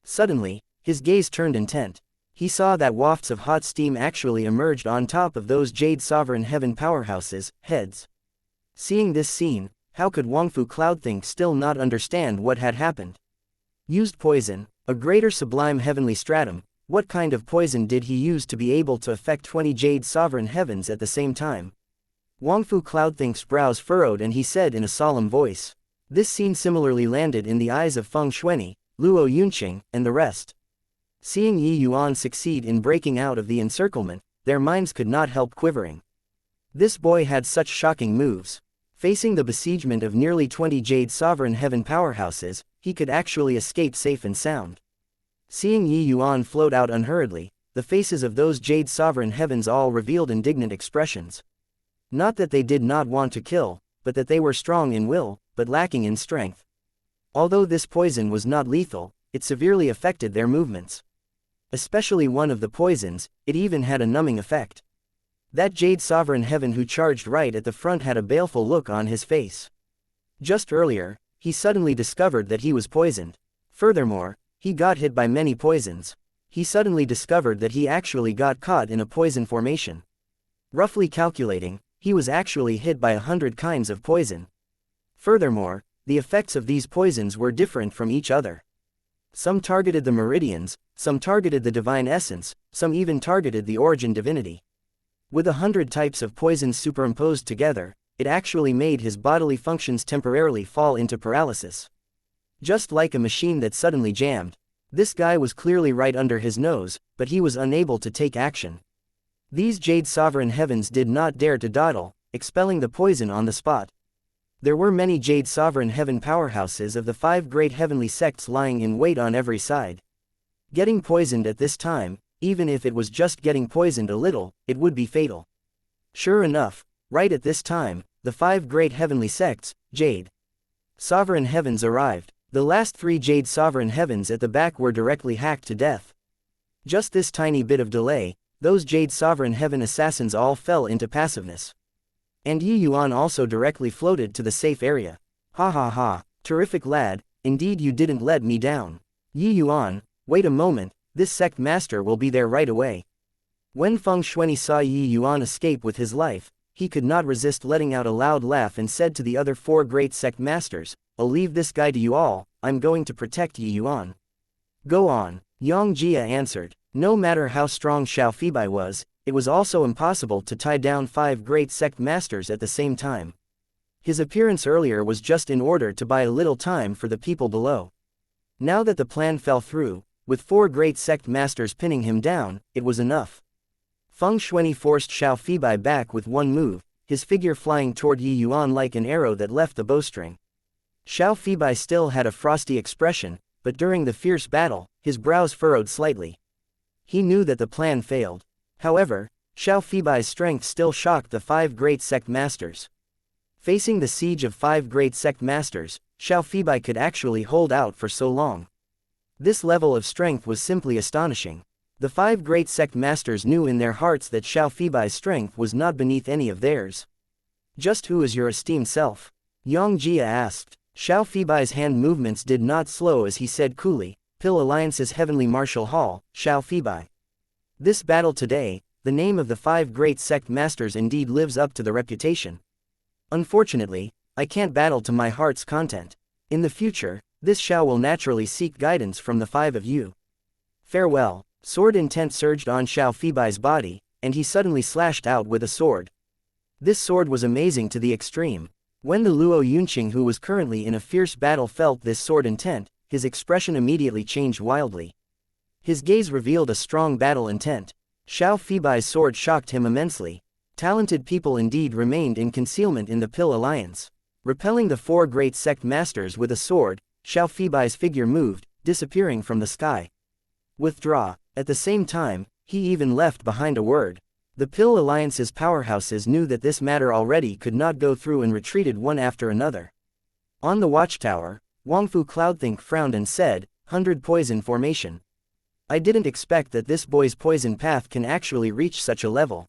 Suddenly, his gaze turned intent. He saw that wafts of hot steam actually emerged on top of those Jade Sovereign Heaven powerhouses' heads. Seeing this scene, how could Wangfu Cloudthink still not understand what had happened? Used poison, a greater sublime heavenly stratum. What kind of poison did he use to be able to affect 20 Jade Sovereign Heavens at the same time? Wangfu Cloudthink's brows furrowed and he said in a solemn voice. This scene similarly landed in the eyes of Feng Shuani, Luo Yunqing, and the rest. Seeing Yi Yuan succeed in breaking out of the encirclement, their minds could not help quivering. This boy had such shocking moves. Facing the besiegement of nearly 20 Jade Sovereign Heaven powerhouses, he could actually escape safe and sound. Seeing Yi Yuan float out unhurriedly, the faces of those Jade Sovereign Heavens all revealed indignant expressions. Not that they did not want to kill, but that they were strong in will, but lacking in strength. Although this poison was not lethal, it severely affected their movements. Especially one of the poisons, it even had a numbing effect. That Jade Sovereign Heaven who charged right at the front had a baleful look on his face. Just earlier, he suddenly discovered that he was poisoned. Furthermore, he got hit by many poisons. He suddenly discovered that he actually got caught in a poison formation. Roughly calculating, he was actually hit by 100 kinds of poison. Furthermore, the effects of these poisons were different from each other. Some targeted the meridians, some targeted the divine essence, some even targeted the origin divinity. With 100 types of poisons superimposed together, it actually made his bodily functions temporarily fall into paralysis. Just like a machine that suddenly jammed. This guy was clearly right under his nose, but he was unable to take action. These Jade Sovereign Heavens did not dare to dawdle, expelling the poison on the spot. There were many Jade Sovereign Heaven powerhouses of the 5 great heavenly sects lying in wait on every side. Getting poisoned at this time, even if it was just getting poisoned a little, it would be fatal. Sure enough, right at this time, the 5 great heavenly sects, Jade Sovereign Heavens arrived. The last 3 Jade Sovereign Heavens at the back were directly hacked to death. Just this tiny bit of delay, those Jade Sovereign Heaven assassins all fell into passiveness. And Yi Yuan also directly floated to the safe area. Ha ha ha, terrific lad, indeed you didn't let me down. Yi Yuan, wait a moment, this sect master will be there right away. When Feng Shuani saw Yi Yuan escape with his life, he could not resist letting out a loud laugh and said to the other 4 great sect masters, I'll leave this guy to you all, I'm going to protect Yi Yuan. Go on, Xianxia answered. No matter how strong Xiao Fibai was, it was also impossible to tie down 5 great sect masters at the same time. His appearance earlier was just in order to buy a little time for the people below. Now that the plan fell through, with 4 great sect masters pinning him down, it was enough. Feng Shuani forced Xiao Fibai back with one move, his figure flying toward Yi Yuan like an arrow that left the bowstring. Xiao Fibai still had a frosty expression, but during the fierce battle, his brows furrowed slightly. He knew that the plan failed. However, Xiao Fibai's strength still shocked the 5 great sect masters. Facing the siege of 5 great sect masters, Xiao Fibai could actually hold out for so long. This level of strength was simply astonishing. The 5 great sect masters knew in their hearts that Xiao Fibai's strength was not beneath any of theirs. Just who is your esteemed self? Xianxia asked. Xiao Fibai's hand movements did not slow as he said coolly, Pill Alliance's Heavenly Martial Hall, Xiao Fibai. This battle today, the name of the 5 great sect masters indeed lives up to the reputation. Unfortunately, I can't battle to my heart's content. In the future, this Xiao will naturally seek guidance from the 5 of you. Farewell. Sword intent surged on Xiao Fibai's body, and he suddenly slashed out with a sword. This sword was amazing to the extreme. When the Luo Yunqing who was currently in a fierce battle felt this sword intent, his expression immediately changed wildly. His gaze revealed a strong battle intent. Xiao Fibai's sword shocked him immensely. Talented people indeed remained in concealment in the Pill Alliance. Repelling the 4 great sect masters with a sword, Xiao Fibai's figure moved, disappearing from the sky. Withdraw. At the same time, he even left behind a word. The Pill Alliance's powerhouses knew that this matter already could not go through and retreated one after another. On the watchtower, Wangfu Cloudthink frowned and said, 100 poison formation. I didn't expect that this boy's poison path can actually reach such a level.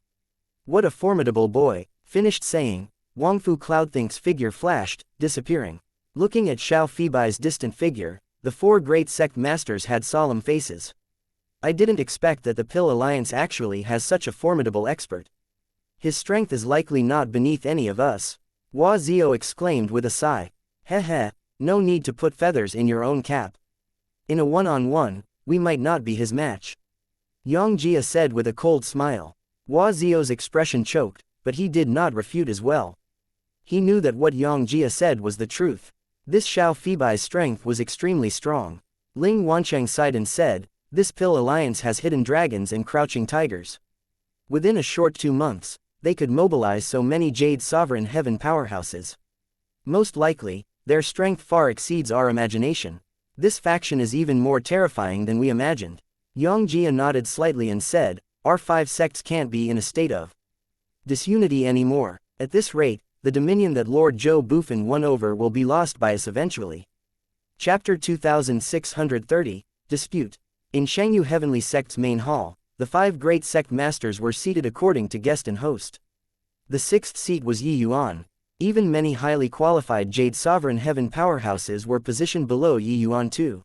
What a formidable boy, finished saying, Wangfu Cloudthink's figure flashed, disappearing. Looking at Xiao Fibai's distant figure, the 4 great sect masters had solemn faces. I didn't expect that the Pill Alliance actually has such a formidable expert. His strength is likely not beneath any of us. Hua Zio exclaimed with a sigh. Heh heh, no need to put feathers in your own cap. In a one-on-one, we might not be his match. Xianxia said with a cold smile. Hua Zio's expression choked, but he did not refute as well. He knew that what Xianxia said was the truth. This Xiao Fibai's strength was extremely strong. Ling Wancheng sighed and said, This Pill Alliance has hidden dragons and crouching tigers. Within a short 2 months, they could mobilize so many Jade Sovereign Heaven powerhouses. Most likely, their strength far exceeds our imagination. This faction is even more terrifying than we imagined. Xianxia nodded slightly and said, our 5 sects can't be in a state of disunity anymore. At this rate, the dominion that Lord Zhou Bufan won over will be lost by us eventually. Chapter 2630, Dispute. In Shangyu Heavenly Sect's main hall, the 5 great sect masters were seated according to guest and host. The 6th seat was Yi Yuan. Even many highly qualified Jade Sovereign Heaven powerhouses were positioned below Yi Yuan too.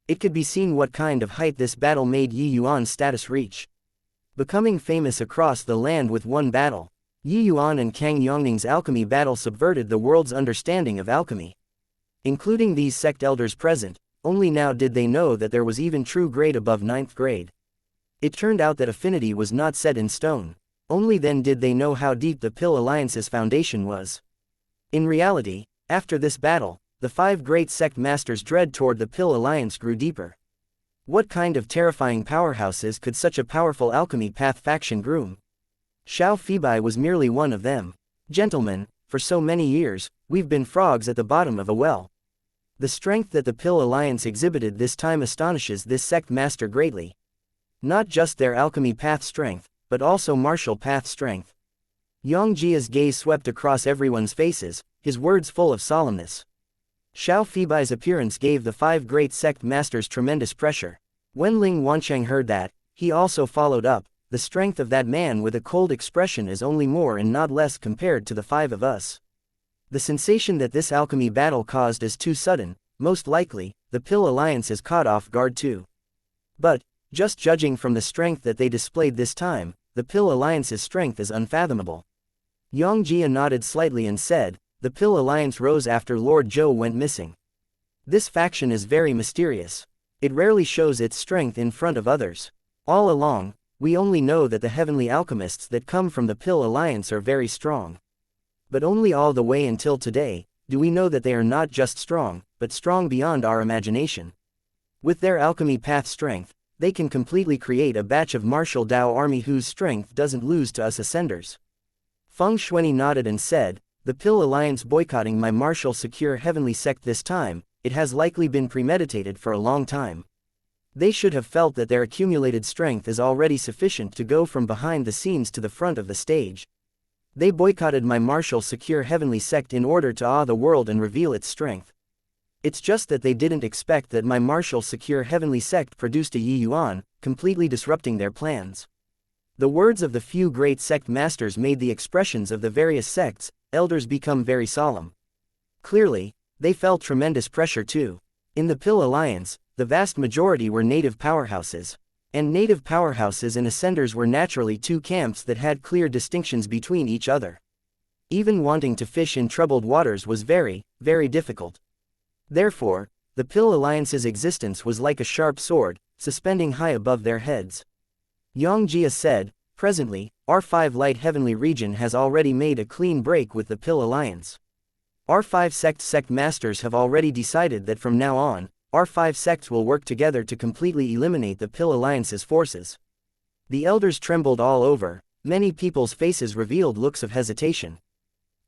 It could be seen what kind of height this battle made Yi Yuan's status reach. Becoming famous across the land with one battle, Yi Yuan and Kang Yongning's alchemy battle subverted the world's understanding of alchemy. Including these sect elders present, only now did they know that there was even true grade above 9th grade. It turned out that affinity was not set in stone. Only then did they know how deep the Pill Alliance's foundation was. In reality, after this battle, the 5 great sect masters' dread toward the Pill Alliance grew deeper. What kind of terrifying powerhouses could such a powerful alchemy path faction groom? Xiao Feibai was merely one of them. Gentlemen, for so many years, we've been frogs at the bottom of a well. The strength that the Pill Alliance exhibited this time astonishes this sect master greatly. Not just their alchemy path strength, but also martial path strength. Yongjia's gaze swept across everyone's faces, his words full of solemnness. Xiao Feibai's appearance gave the 5 great sect masters tremendous pressure. When Ling Wancheng heard that, he also followed up, the strength of that man with a cold expression is only more and not less compared to the 5 of us. The sensation that this alchemy battle caused is too sudden, most likely, the Pill Alliance is caught off guard too. But, just judging from the strength that they displayed this time, the Pill Alliance's strength is unfathomable. Yongjia nodded slightly and said, the Pill Alliance rose after Lord Zhou went missing. This faction is very mysterious. It rarely shows its strength in front of others. All along, we only know that the heavenly alchemists that come from the Pill Alliance are very strong. But only all the way until today, do we know that they are not just strong, but strong beyond our imagination. With their alchemy path strength, they can completely create a batch of martial Dao army whose strength doesn't lose to us ascenders. Feng Shueni nodded and said, the Pill Alliance boycotting my martial secure heavenly sect this time, it has likely been premeditated for a long time. They should have felt that their accumulated strength is already sufficient to go from behind the scenes to the front of the stage. They boycotted my martial secure heavenly sect in order to awe the world and reveal its strength. It's just that they didn't expect that my martial secure heavenly sect produced a Yi Yuan, completely disrupting their plans. The words of the few great sect masters made the expressions of the various sects, elders become very solemn. Clearly, they felt tremendous pressure too. In the Pill Alliance, the vast majority were native powerhouses. And native powerhouses and ascenders were naturally 2 camps that had clear distinctions between each other. Even wanting to fish in troubled waters was very, very difficult. Therefore, the Pill Alliance's existence was like a sharp sword, suspending high above their heads. Yongjia said, presently, our 5 light heavenly region has already made a clean break with the Pill Alliance. Our 5 sect masters have already decided that from now on, our 5 sects will work together to completely eliminate the Pill Alliance's forces. The elders trembled all over, many people's faces revealed looks of hesitation.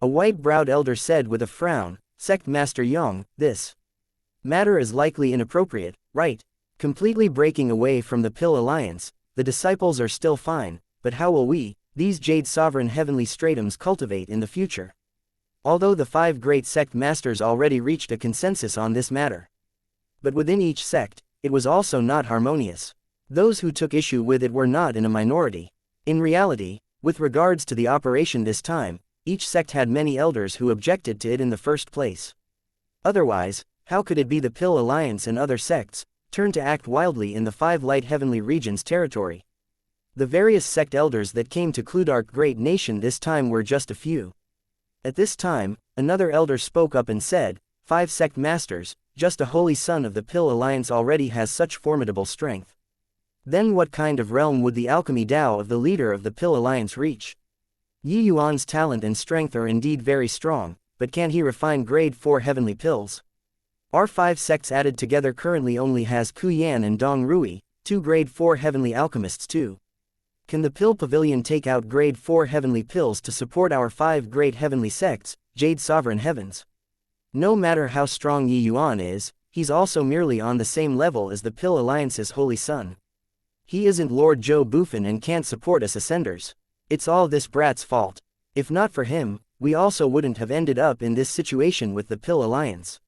A white-browed elder said with a frown, Sect Master Yang, this matter is likely inappropriate, right? Completely breaking away from the Pill Alliance, the disciples are still fine, but how will we, these Jade Sovereign Heavenly Stratums cultivate in the future? Although the 5 great sect masters already reached a consensus on this matter. But within each sect, it was also not harmonious. Those who took issue with it were not in a minority. In reality, with regards to the operation this time, each sect had many elders who objected to it in the first place. Otherwise, how could it be the Pill Alliance and other sects turn to act wildly in the 5 light heavenly regions' territory? The various sect elders that came to Cludark Great Nation this time were just a few. At this time, another elder spoke up and said, 5 sect masters, just a holy son of the Pill Alliance already has such formidable strength. Then what kind of realm would the alchemy Dao of the leader of the Pill Alliance reach? Yi Yuan's talent and strength are indeed very strong, but can he refine grade 4 heavenly pills? Our 5 sects added together currently only has Ku Yan and Dong Rui, 2 grade 4 heavenly alchemists too. Can the pill pavilion take out grade 4 heavenly pills to support our 5 great heavenly sects, Jade Sovereign Heavens? No matter how strong Yi Yuan is, he's also merely on the same level as the Pill Alliance's Holy Son. He isn't Lord Joe Buffon and can't support us Ascenders. It's all this brat's fault. If not for him, we also wouldn't have ended up in this situation with the Pill Alliance.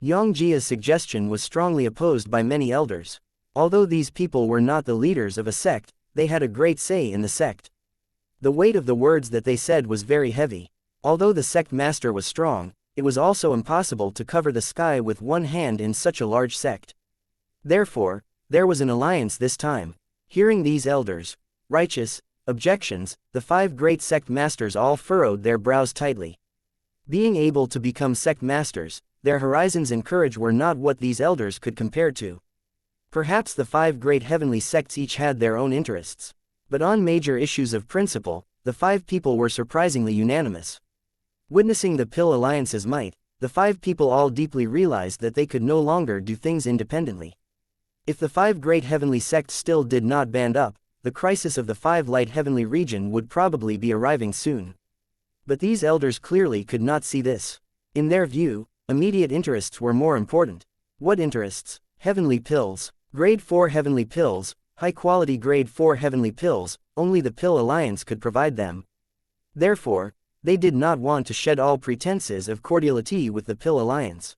Yang Jia's suggestion was strongly opposed by many elders. Although these people were not the leaders of a sect, they had a great say in the sect. The weight of the words that they said was very heavy. Although the sect master was strong, it was also impossible to cover the sky with one hand in such a large sect. Therefore, there was an alliance this time. Hearing these elders' righteous objections, the 5 great sect masters all furrowed their brows tightly. Being able to become sect masters, their horizons and courage were not what these elders could compare to. Perhaps the 5 great heavenly sects each had their own interests. But on major issues of principle, the 5 people were surprisingly unanimous. Witnessing the Pill Alliance's might, the 5 people all deeply realized that they could no longer do things independently. If the 5 great heavenly sects still did not band up, the crisis of the 5 light heavenly region would probably be arriving soon. But these elders clearly could not see this. In their view, immediate interests were more important. What interests? Heavenly pills. Grade 4 heavenly pills, high-quality grade 4 heavenly pills, only the Pill Alliance could provide them. Therefore, they did not want to shed all pretenses of cordiality with the Pill Alliance.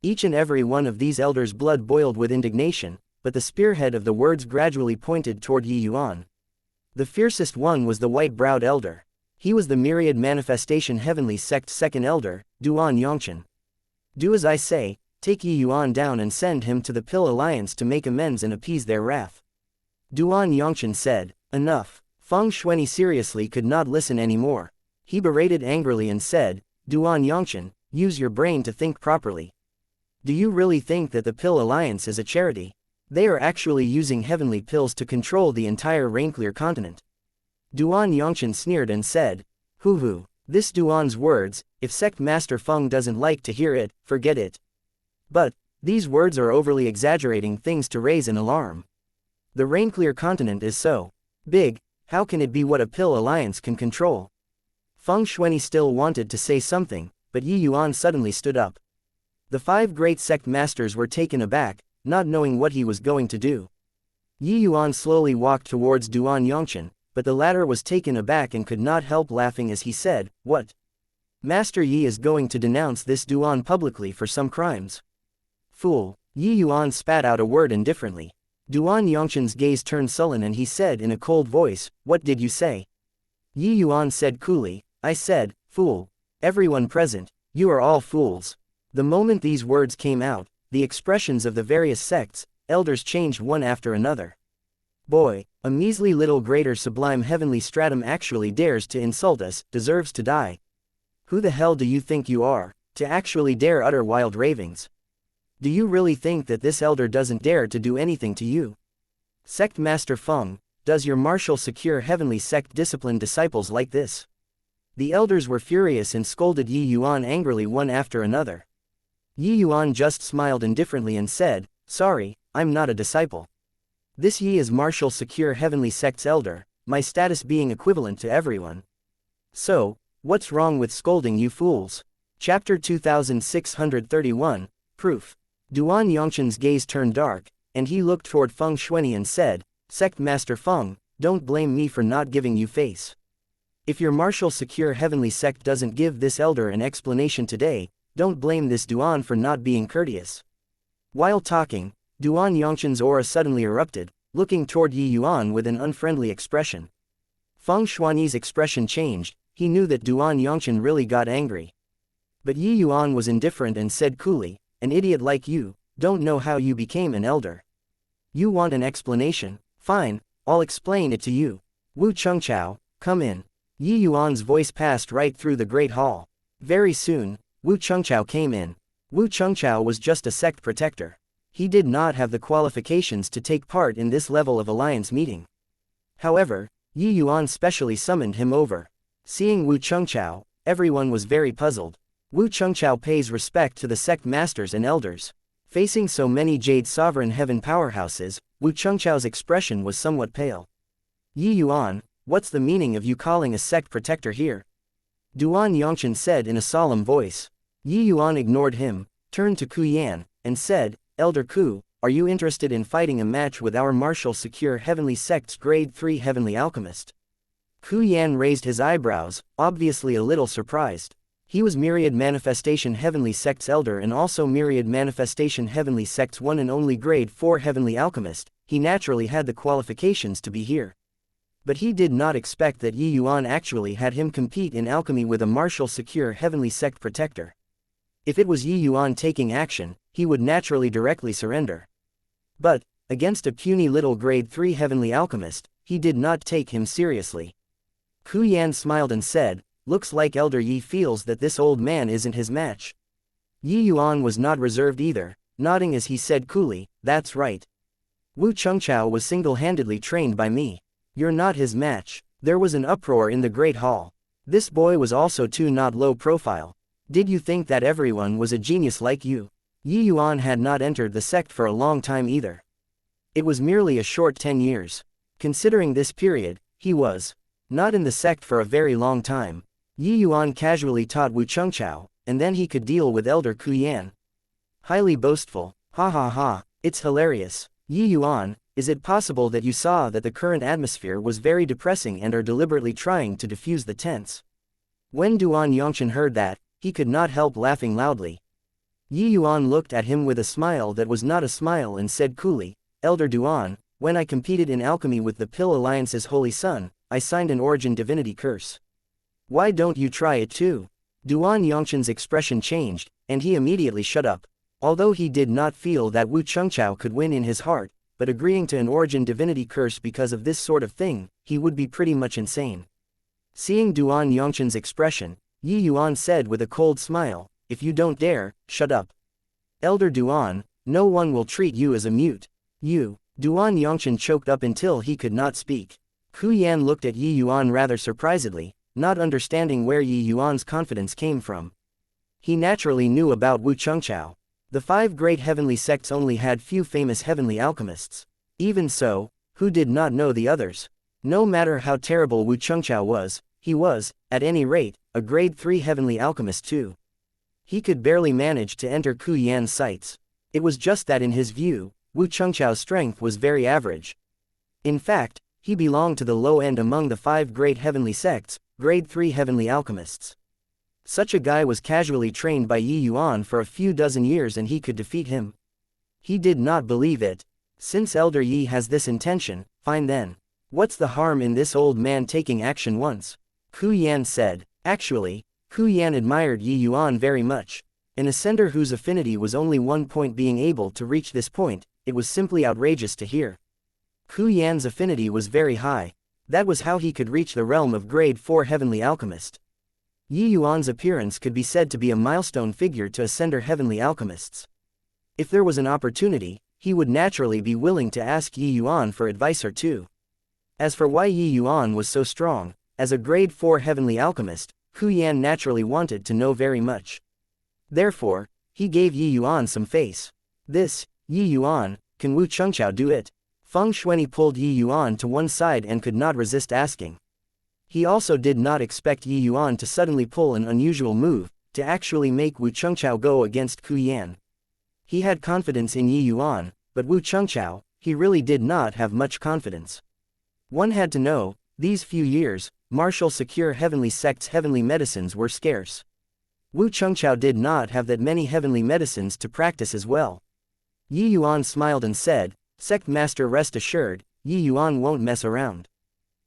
Each and every one of these elders' blood boiled with indignation, but the spearhead of the words gradually pointed toward Yi Yuan. The fiercest one was the white-browed elder. He was the myriad manifestation heavenly sect's second elder, Duan Yongchen. Do as I say, take Yi Yuan down and send him to the Pill Alliance to make amends and appease their wrath. Duan Yongchen said, enough. Feng Shueni seriously could not listen anymore. He berated angrily and said, Duan Yongchen, use your brain to think properly. Do you really think that the Pill Alliance is a charity? They are actually using heavenly pills to control the entire Rainclear continent. Duan Yongchen sneered and said, hoo-hoo, this Duan's words, if Sect Master Feng doesn't like to hear it, forget it. But, these words are overly exaggerating things to raise an alarm. The Rainclear continent is so big, how can it be what a Pill Alliance can control? Feng Shueni still wanted to say something, but Yi Yuan suddenly stood up. The 5 great sect masters were taken aback, not knowing what he was going to do. Yi Yuan slowly walked towards Duan Yongchen, but the latter was taken aback and could not help laughing as he said, what? Master Yi is going to denounce this Duan publicly for some crimes. Fool. Yi Yuan spat out a word indifferently. Duan Yongchen's gaze turned sullen and he said in a cold voice, what did you say? Yi Yuan said coolly, I said, fool. Everyone present, you are all fools. The moment these words came out, the expressions of the various sects, elders changed one after another. Boy, a measly little greater sublime heavenly stratum actually dares to insult us, deserves to die. Who the hell do you think you are, to actually dare utter wild ravings? Do you really think that this elder doesn't dare to do anything to you? Sect Master Feng, does your martial secure heavenly sect discipline disciples like this? The elders were furious and scolded Yi Yuan angrily one after another. Yi Yuan just smiled indifferently and said, sorry, I'm not a disciple. This Yi is martial secure heavenly sect's elder, my status being equivalent to everyone. So, what's wrong with scolding you fools? Chapter 2631, Proof. Duan Yongchen's gaze turned dark, and he looked toward Feng Shueni and said, Sect Master Feng, don't blame me for not giving you face. If your martial secure heavenly sect doesn't give this elder an explanation today, don't blame this Duan for not being courteous. While talking, Duan Yongchen's aura suddenly erupted, looking toward Yi Yuan with an unfriendly expression. Feng Shuani's expression changed, he knew that Duan Yongchen really got angry. But Yi Yuan was indifferent and said coolly, an idiot like you, don't know how you became an elder. You want an explanation? Fine, I'll explain it to you. Wu Chengchao, come in. Yi Yuan's voice passed right through the great hall. Very soon, Wu Chengchao came in. Wu Chengchao was just a sect protector. He did not have the qualifications to take part in this level of alliance meeting. However, Yi Yuan specially summoned him over. Seeing Wu Chengchao, everyone was very puzzled. Wu Chengchao pays respect to the sect masters and elders. Facing so many Jade Sovereign Heaven powerhouses, Wu Chengchao's expression was somewhat pale. Yi Yuan, what's the meaning of you calling a sect protector here? Duan Yongchen said in a solemn voice. Yi Yuan ignored him, turned to Ku Yan, and said, Elder Ku, are you interested in fighting a match with our martial secure heavenly sect's grade 3 heavenly alchemist? Ku Yan raised his eyebrows, obviously a little surprised. He was Myriad Manifestation Heavenly Sect's elder and also Myriad Manifestation Heavenly Sect's one and only grade 4 heavenly alchemist. He naturally had the qualifications to be here. But he did not expect that Yi Yuan actually had him compete in alchemy with a martial secure heavenly sect protector. If it was Yi Yuan taking action, he would naturally directly surrender. But, against a puny little grade 3 heavenly alchemist, he did not take him seriously. Ku Yan smiled and said, looks like Elder Yi feels that this old man isn't his match. Yi Yuan was not reserved either, nodding as he said coolly, that's right. Wu Chengchao was single-handedly trained by me. You're not his match. There was an uproar in the Great Hall. This boy was also too not low profile. Did you think that everyone was a genius like you? Yi Yuan had not entered the sect for a long time either. It was merely a short 10 years. Considering this period, he was not in the sect for a very long time. Yi Yuan casually taught Wu Chengchao, and then he could deal with Elder Ku Yan. Highly boastful, ha ha ha, it's hilarious. Yi Yuan, is it possible that you saw that the current atmosphere was very depressing and are deliberately trying to diffuse the tense? When Duan Yongchen heard that, he could not help laughing loudly. Yi Yuan looked at him with a smile that was not a smile and said coolly, Elder Duan, when I competed in alchemy with the Pill Alliance's holy son, I signed an origin divinity curse. Why don't you try it too? Duan Yongchen's expression changed, and he immediately shut up. Although he did not feel that Wu Chengchao could win in his heart, but agreeing to an origin divinity curse because of this sort of thing, he would be pretty much insane. Seeing Duan Yongchen's expression, Yi Yuan said with a cold smile, if you don't dare, shut up. Elder Duan, no one will treat you as a mute. You. Duan Yongchen choked up until he could not speak. Ku Yan looked at Yi Yuan rather surprisedly, not understanding where Yi Yuan's confidence came from. He naturally knew about Wu Chengchao. The 5 great heavenly sects only had few famous heavenly alchemists. Even so, who did not know the others? No matter how terrible Wu Chengchao was, he was, at any rate, a grade 3 heavenly alchemist too. He could barely manage to enter Ku Yan's sights. It was just that in his view, Wu Chengchao's strength was very average. In fact, he belonged to the low end among the 5 great heavenly sects, grade 3 heavenly alchemists. Such a guy was casually trained by Yi Yuan for a few dozen years and he could defeat him. He did not believe it. Since Elder Yi has this intention, fine then. What's the harm in this old man taking action once? Ku Yan said. Actually, Ku Yan admired Yi Yuan very much. An ascender whose affinity was only 1 point being able to reach this point, it was simply outrageous to hear. Ku Yan's affinity was very high. That was how he could reach the realm of grade 4 heavenly alchemist. Yi Yuan's appearance could be said to be a milestone figure to ascender heavenly alchemists. If there was an opportunity, he would naturally be willing to ask Yi Yuan for advice or two. As for why Yi Yuan was so strong, as a grade 4 heavenly alchemist, Ku Yan naturally wanted to know very much. Therefore, he gave Yi Yuan some face. This, Yi Yuan, can Wu Chengchao do it? Feng Xuanyi pulled Yi Yuan to one side and could not resist asking. He also did not expect Yi Yuan to suddenly pull an unusual move, to actually make Wu Chengchao go against Ku Yan. He had confidence in Yi Yuan, but Wu Chengchao, he really did not have much confidence. One had to know, these few years, martial secure heavenly sects' heavenly medicines were scarce. Wu Chengchao did not have that many heavenly medicines to practice as well. Yi Yuan smiled and said, Sect Master, rest assured, Yi Yuan won't mess around.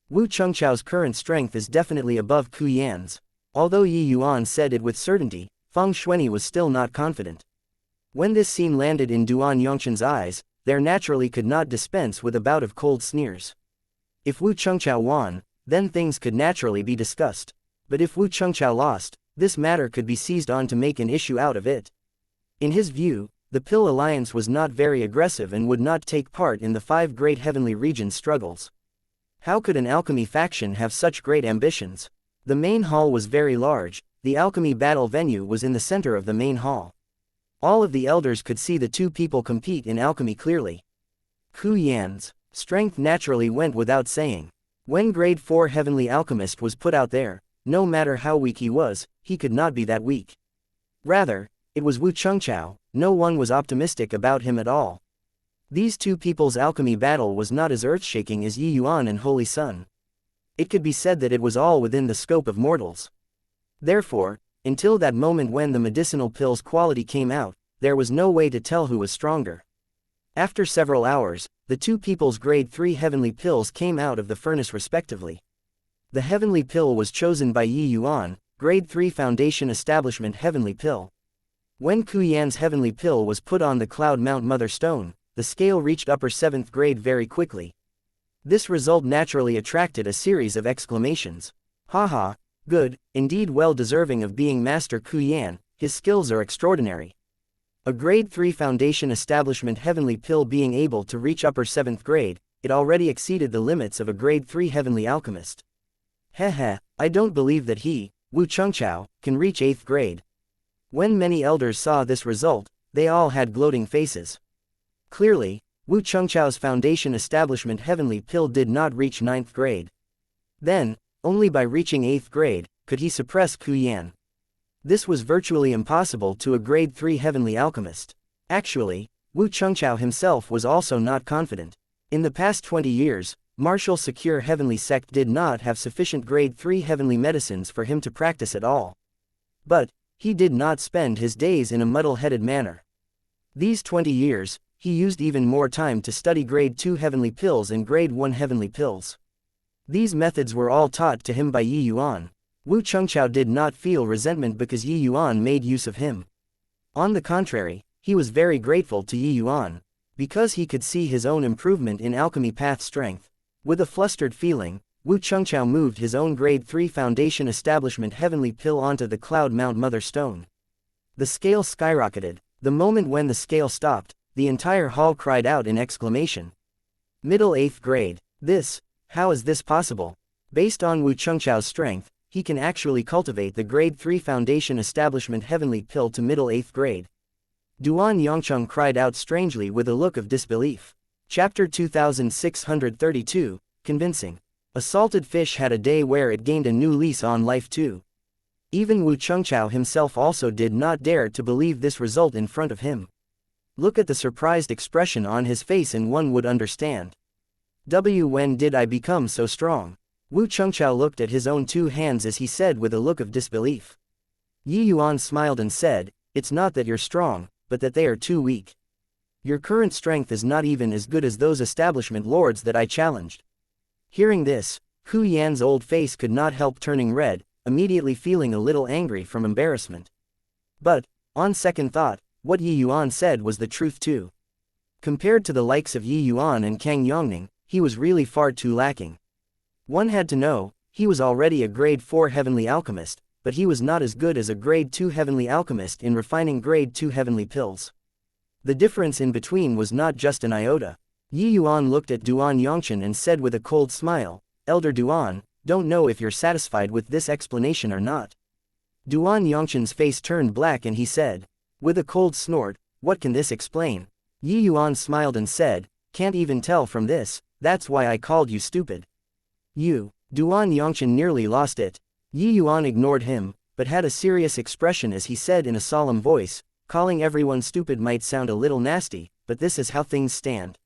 Wu Chengchao's current strength is definitely above Ku Yan's. Although Yi Yuan said it with certainty, Feng Xuanyi was still not confident. When this scene landed in Duan Yongchen's eyes, there naturally could not dispense with a bout of cold sneers. If Wu Chengchao won, then things could naturally be discussed. But if Wu Chengchao lost, this matter could be seized on to make an issue out of it. In his view, the Pill Alliance was not very aggressive and would not take part in the 5 great heavenly regions' struggles. How could an alchemy faction have such great ambitions? The main hall was very large. The alchemy battle venue was in the center of the main hall. All of the elders could see the 2 people compete in alchemy clearly. Ku Yan's strength naturally went without saying. When grade 4 heavenly alchemist was put out there, no matter how weak he was, he could not be that weak. Rather, it was Wu Chengqiao, no one was optimistic about him at all. These two people's alchemy battle was not as earth-shaking as Yi Yuan and Holy Sun. It could be said that it was all within the scope of mortals. Therefore, until that moment when the medicinal pill's quality came out, there was no way to tell who was stronger. After several hours, the two people's grade 3 heavenly pills came out of the furnace respectively. The heavenly pill was chosen by Yi Yuan, grade 3 foundation establishment heavenly pill. When Ku Yan's heavenly pill was put on the Cloud Mount Mother Stone, the scale reached upper 7th grade very quickly. This result naturally attracted a series of exclamations. Haha, good, indeed well deserving of being Master Ku Yan, his skills are extraordinary. A grade 3 foundation establishment heavenly pill being able to reach upper 7th grade, it already exceeded the limits of a grade 3 heavenly alchemist. Heh, I don't believe that he, Wu Chengqiao, can reach 8th grade. When many elders saw this result, they all had gloating faces. Clearly, Wu Chengqiao's foundation establishment heavenly pill did not reach 9th grade. Then, only by reaching 8th grade, could he suppress Ku Yan. This was virtually impossible to a grade 3 heavenly alchemist. Actually, Wu Chengqiao himself was also not confident. In the past 20 years, Martial Secure Heavenly Sect did not have sufficient grade 3 heavenly medicines for him to practice at all. But, he did not spend his days in a muddle-headed manner. These 20 years, he used even more time to study grade 2 heavenly pills and grade 1 heavenly pills. These methods were all taught to him by Yi Yuan. Wu Chengqiao did not feel resentment because Yi Yuan made use of him. On the contrary, he was very grateful to Yi Yuan, because he could see his own improvement in alchemy path strength. With a flustered feeling, Wu Chengqiao moved his own grade 3 foundation establishment heavenly pill onto the Cloud Mount Mother Stone. The scale skyrocketed. The moment when the scale stopped, the entire hall cried out in exclamation. Middle 8th grade. How is this possible? Based on Wu Chengqiao's strength, he can actually cultivate the grade 3 foundation establishment heavenly pill to middle 8th grade. Duan Yongcheng cried out strangely with a look of disbelief. Chapter 2632, Convincing. A salted fish had a day where it gained a new lease on life too. Even Wu Chengqiao himself also did not dare to believe this result in front of him. Look at the surprised expression on his face and one would understand. When did I become so strong? Wu Chengqiao looked at his own two hands as he said with a look of disbelief. Yi Yuan smiled and said, it's not that you're strong, but that they are too weak. Your current strength is not even as good as those establishment lords that I challenged. Hearing this, Ku Yan's old face could not help turning red, immediately feeling a little angry from embarrassment. But, on second thought, what Yi Yuan said was the truth too. Compared to the likes of Yi Yuan and Kang Yongning, he was really far too lacking. One had to know, he was already a grade 4 heavenly alchemist, but he was not as good as a grade 2 heavenly alchemist in refining grade 2 heavenly pills. The difference in between was not just an iota. Yi Yuan looked at Duan Yongchen and said with a cold smile, Elder Duan, don't know if you're satisfied with this explanation or not. Duan Yongchen's face turned black and he said, with a cold snort, what can this explain? Yi Yuan smiled and said, can't even tell from this, that's why I called you stupid. You, Duan Yongchen nearly lost it. Yi Yuan ignored him, but had a serious expression as he said in a solemn voice, calling everyone stupid might sound a little nasty, but this is how things stand.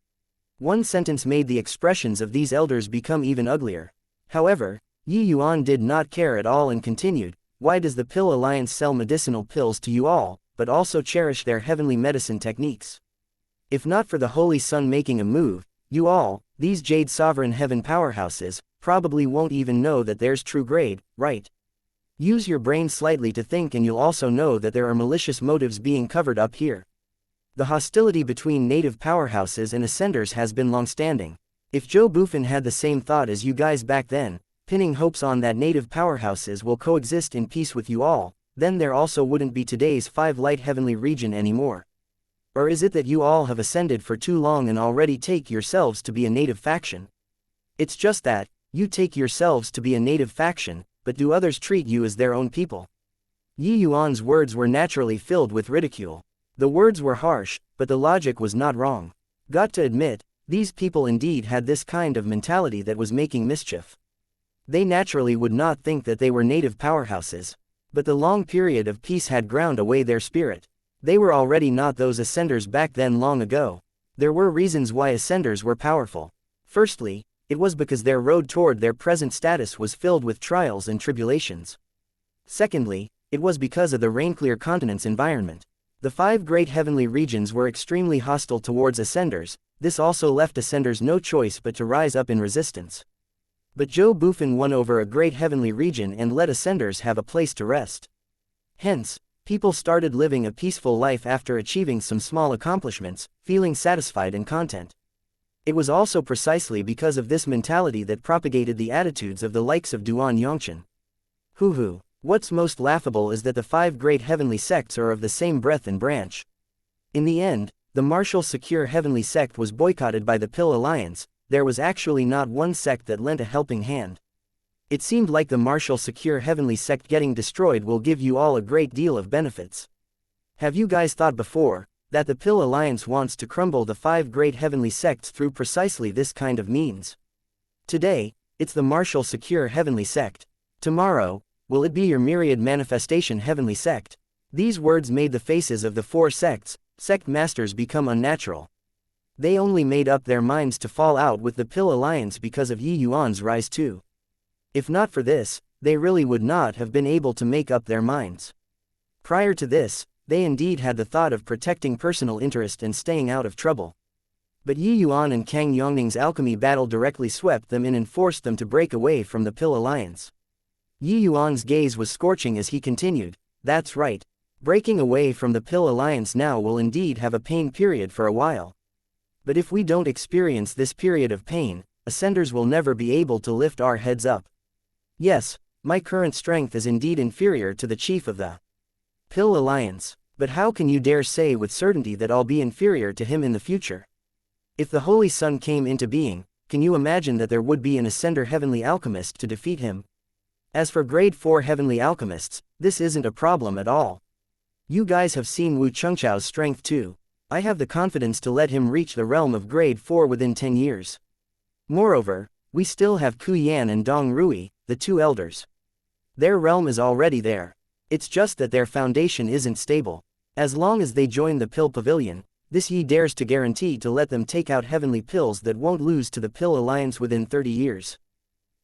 One sentence made the expressions of these elders become even uglier. However, Yi Yuan did not care at all and continued, why does the Pill Alliance sell medicinal pills to you all, but also cherish their heavenly medicine techniques? If not for the Holy Sun making a move, you all, these Jade Sovereign Heaven powerhouses, probably won't even know that there's true grade, right? Use your brain slightly to think and you'll also know that there are malicious motives being covered up here. The hostility between native powerhouses and ascenders has been long-standing. If Joe Buffin had the same thought as you guys back then, pinning hopes on that native powerhouses will coexist in peace with you all, then there also wouldn't be today's 5 light heavenly region anymore. Or is it that you all have ascended for too long and already take yourselves to be a native faction? It's just that, you take yourselves to be a native faction, but do others treat you as their own people? Yi Yuan's words were naturally filled with ridicule. The words were harsh, but the logic was not wrong. Got to admit, These people indeed had this kind of mentality that was making mischief. They naturally would not think that they were native powerhouses. But the long period of peace had ground away their spirit. They were already not those ascenders back then long ago. There were reasons why ascenders were powerful. Firstly, it was because their road toward their present status was filled with trials and tribulations. Secondly, it was because of the rain-clear continent's environment. The 5 great heavenly regions were extremely hostile towards ascenders. This also left ascenders no choice but to rise up in resistance. But Zhou Bufan won over a great heavenly region and let ascenders have a place to rest. Hence, people started living a peaceful life after achieving some small accomplishments, feeling satisfied and content. It was also precisely because of this mentality that propagated the attitudes of the likes of Duan Yongchen. Hoo. What's most laughable is that the 5 great heavenly sects are of the same breadth and branch. In the end, the martial secure heavenly sect was boycotted by the Pill Alliance. There was actually not one sect that lent a helping hand. It seemed like the martial secure heavenly sect getting destroyed will give you all a great deal of benefits. Have you guys thought before that the Pill Alliance wants to crumble the 5 great heavenly sects through precisely this kind of means? Today, it's the martial secure heavenly sect. Tomorrow, will it be your myriad manifestation heavenly sect? These words made the faces of the 4 sect masters become unnatural. They only made up their minds to fall out with the Pill Alliance because of Yi Yuan's rise too. If not for this, they really would not have been able to make up their minds. Prior to this, they indeed had the thought of protecting personal interest and staying out of trouble. But Yi Yuan and Kang Yongning's alchemy battle directly swept them in and forced them to break away from the Pill Alliance. Yi Yuan's gaze was scorching as he continued, "That's right. Breaking away from the Pill Alliance now will indeed have a pain period for a while. But if we don't experience this period of pain, ascenders will never be able to lift our heads up. Yes, my current strength is indeed inferior to the chief of the Pill Alliance, but how can you dare say with certainty that I'll be inferior to him in the future? If the Holy Sun came into being, can you imagine that there would be an ascender heavenly alchemist to defeat him? As for grade 4 heavenly alchemists, this isn't a problem at all. You guys have seen Wu Chengchao's strength too. I have the confidence to let him reach the realm of grade 4 within 10 years. Moreover, we still have Ku Yan and Dong Rui, the 2 elders. Their realm is already there. It's just that their foundation isn't stable. As long as they join the Pill Pavilion, this Yi dares to guarantee to let them take out heavenly pills that won't lose to the Pill Alliance within 30 years.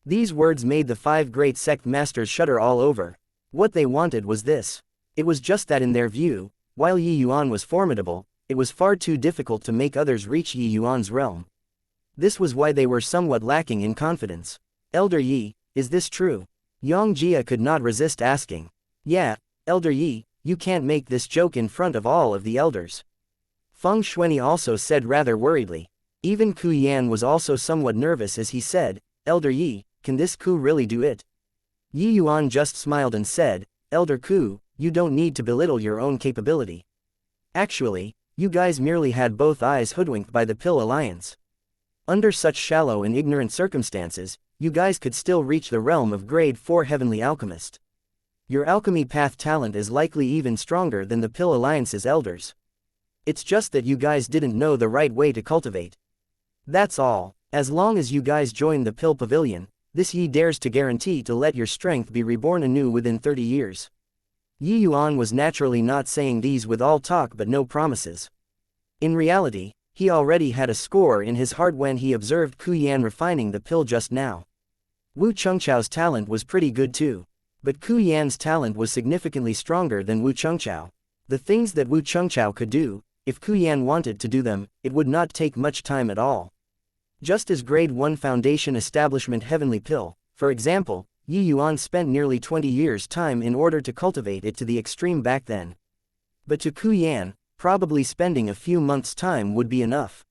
These words made the 5 great sect masters shudder all over. What they wanted was this. It was just that in their view, while Yi Yuan was formidable, it was far too difficult to make others reach Yi Yuan's realm. This was why they were somewhat lacking in confidence. Elder Yi, is this true? Yang Jia could not resist asking. Yeah, Elder Yi, you can't make this joke in front of all of the elders. Feng Shueni also said rather worriedly. Even Ku Yan was also somewhat nervous as he said, Elder Yi, can this Ku really do it? Yi Yuan just smiled and said, Elder Ku, you don't need to belittle your own capability. Actually, you guys merely had both eyes hoodwinked by the Pill Alliance. Under such shallow and ignorant circumstances, you guys could still reach the realm of grade 4 heavenly alchemist. Your alchemy path talent is likely even stronger than the Pill Alliance's elders. It's just that you guys didn't know the right way to cultivate. That's all. As long as you guys join the Pill Pavilion, this Yi dares to guarantee to let your strength be reborn anew within 30 years. Yi Yuan was naturally not saying these with all talk but no promises. In reality, he already had a score in his heart when he observed Ku Yan refining the pill just now. Wu Chengchao's talent was pretty good too. But Ku Yan's talent was significantly stronger than Wu Chengchao. The things that Wu Chengchao could do, if Ku Yan wanted to do them, it would not take much time at all. Just as grade 1 foundation establishment heavenly pill, for example, Yi Yuan spent nearly 20 years' time in order to cultivate it to the extreme back then. But to Ku Yan, probably spending a few months' time would be enough.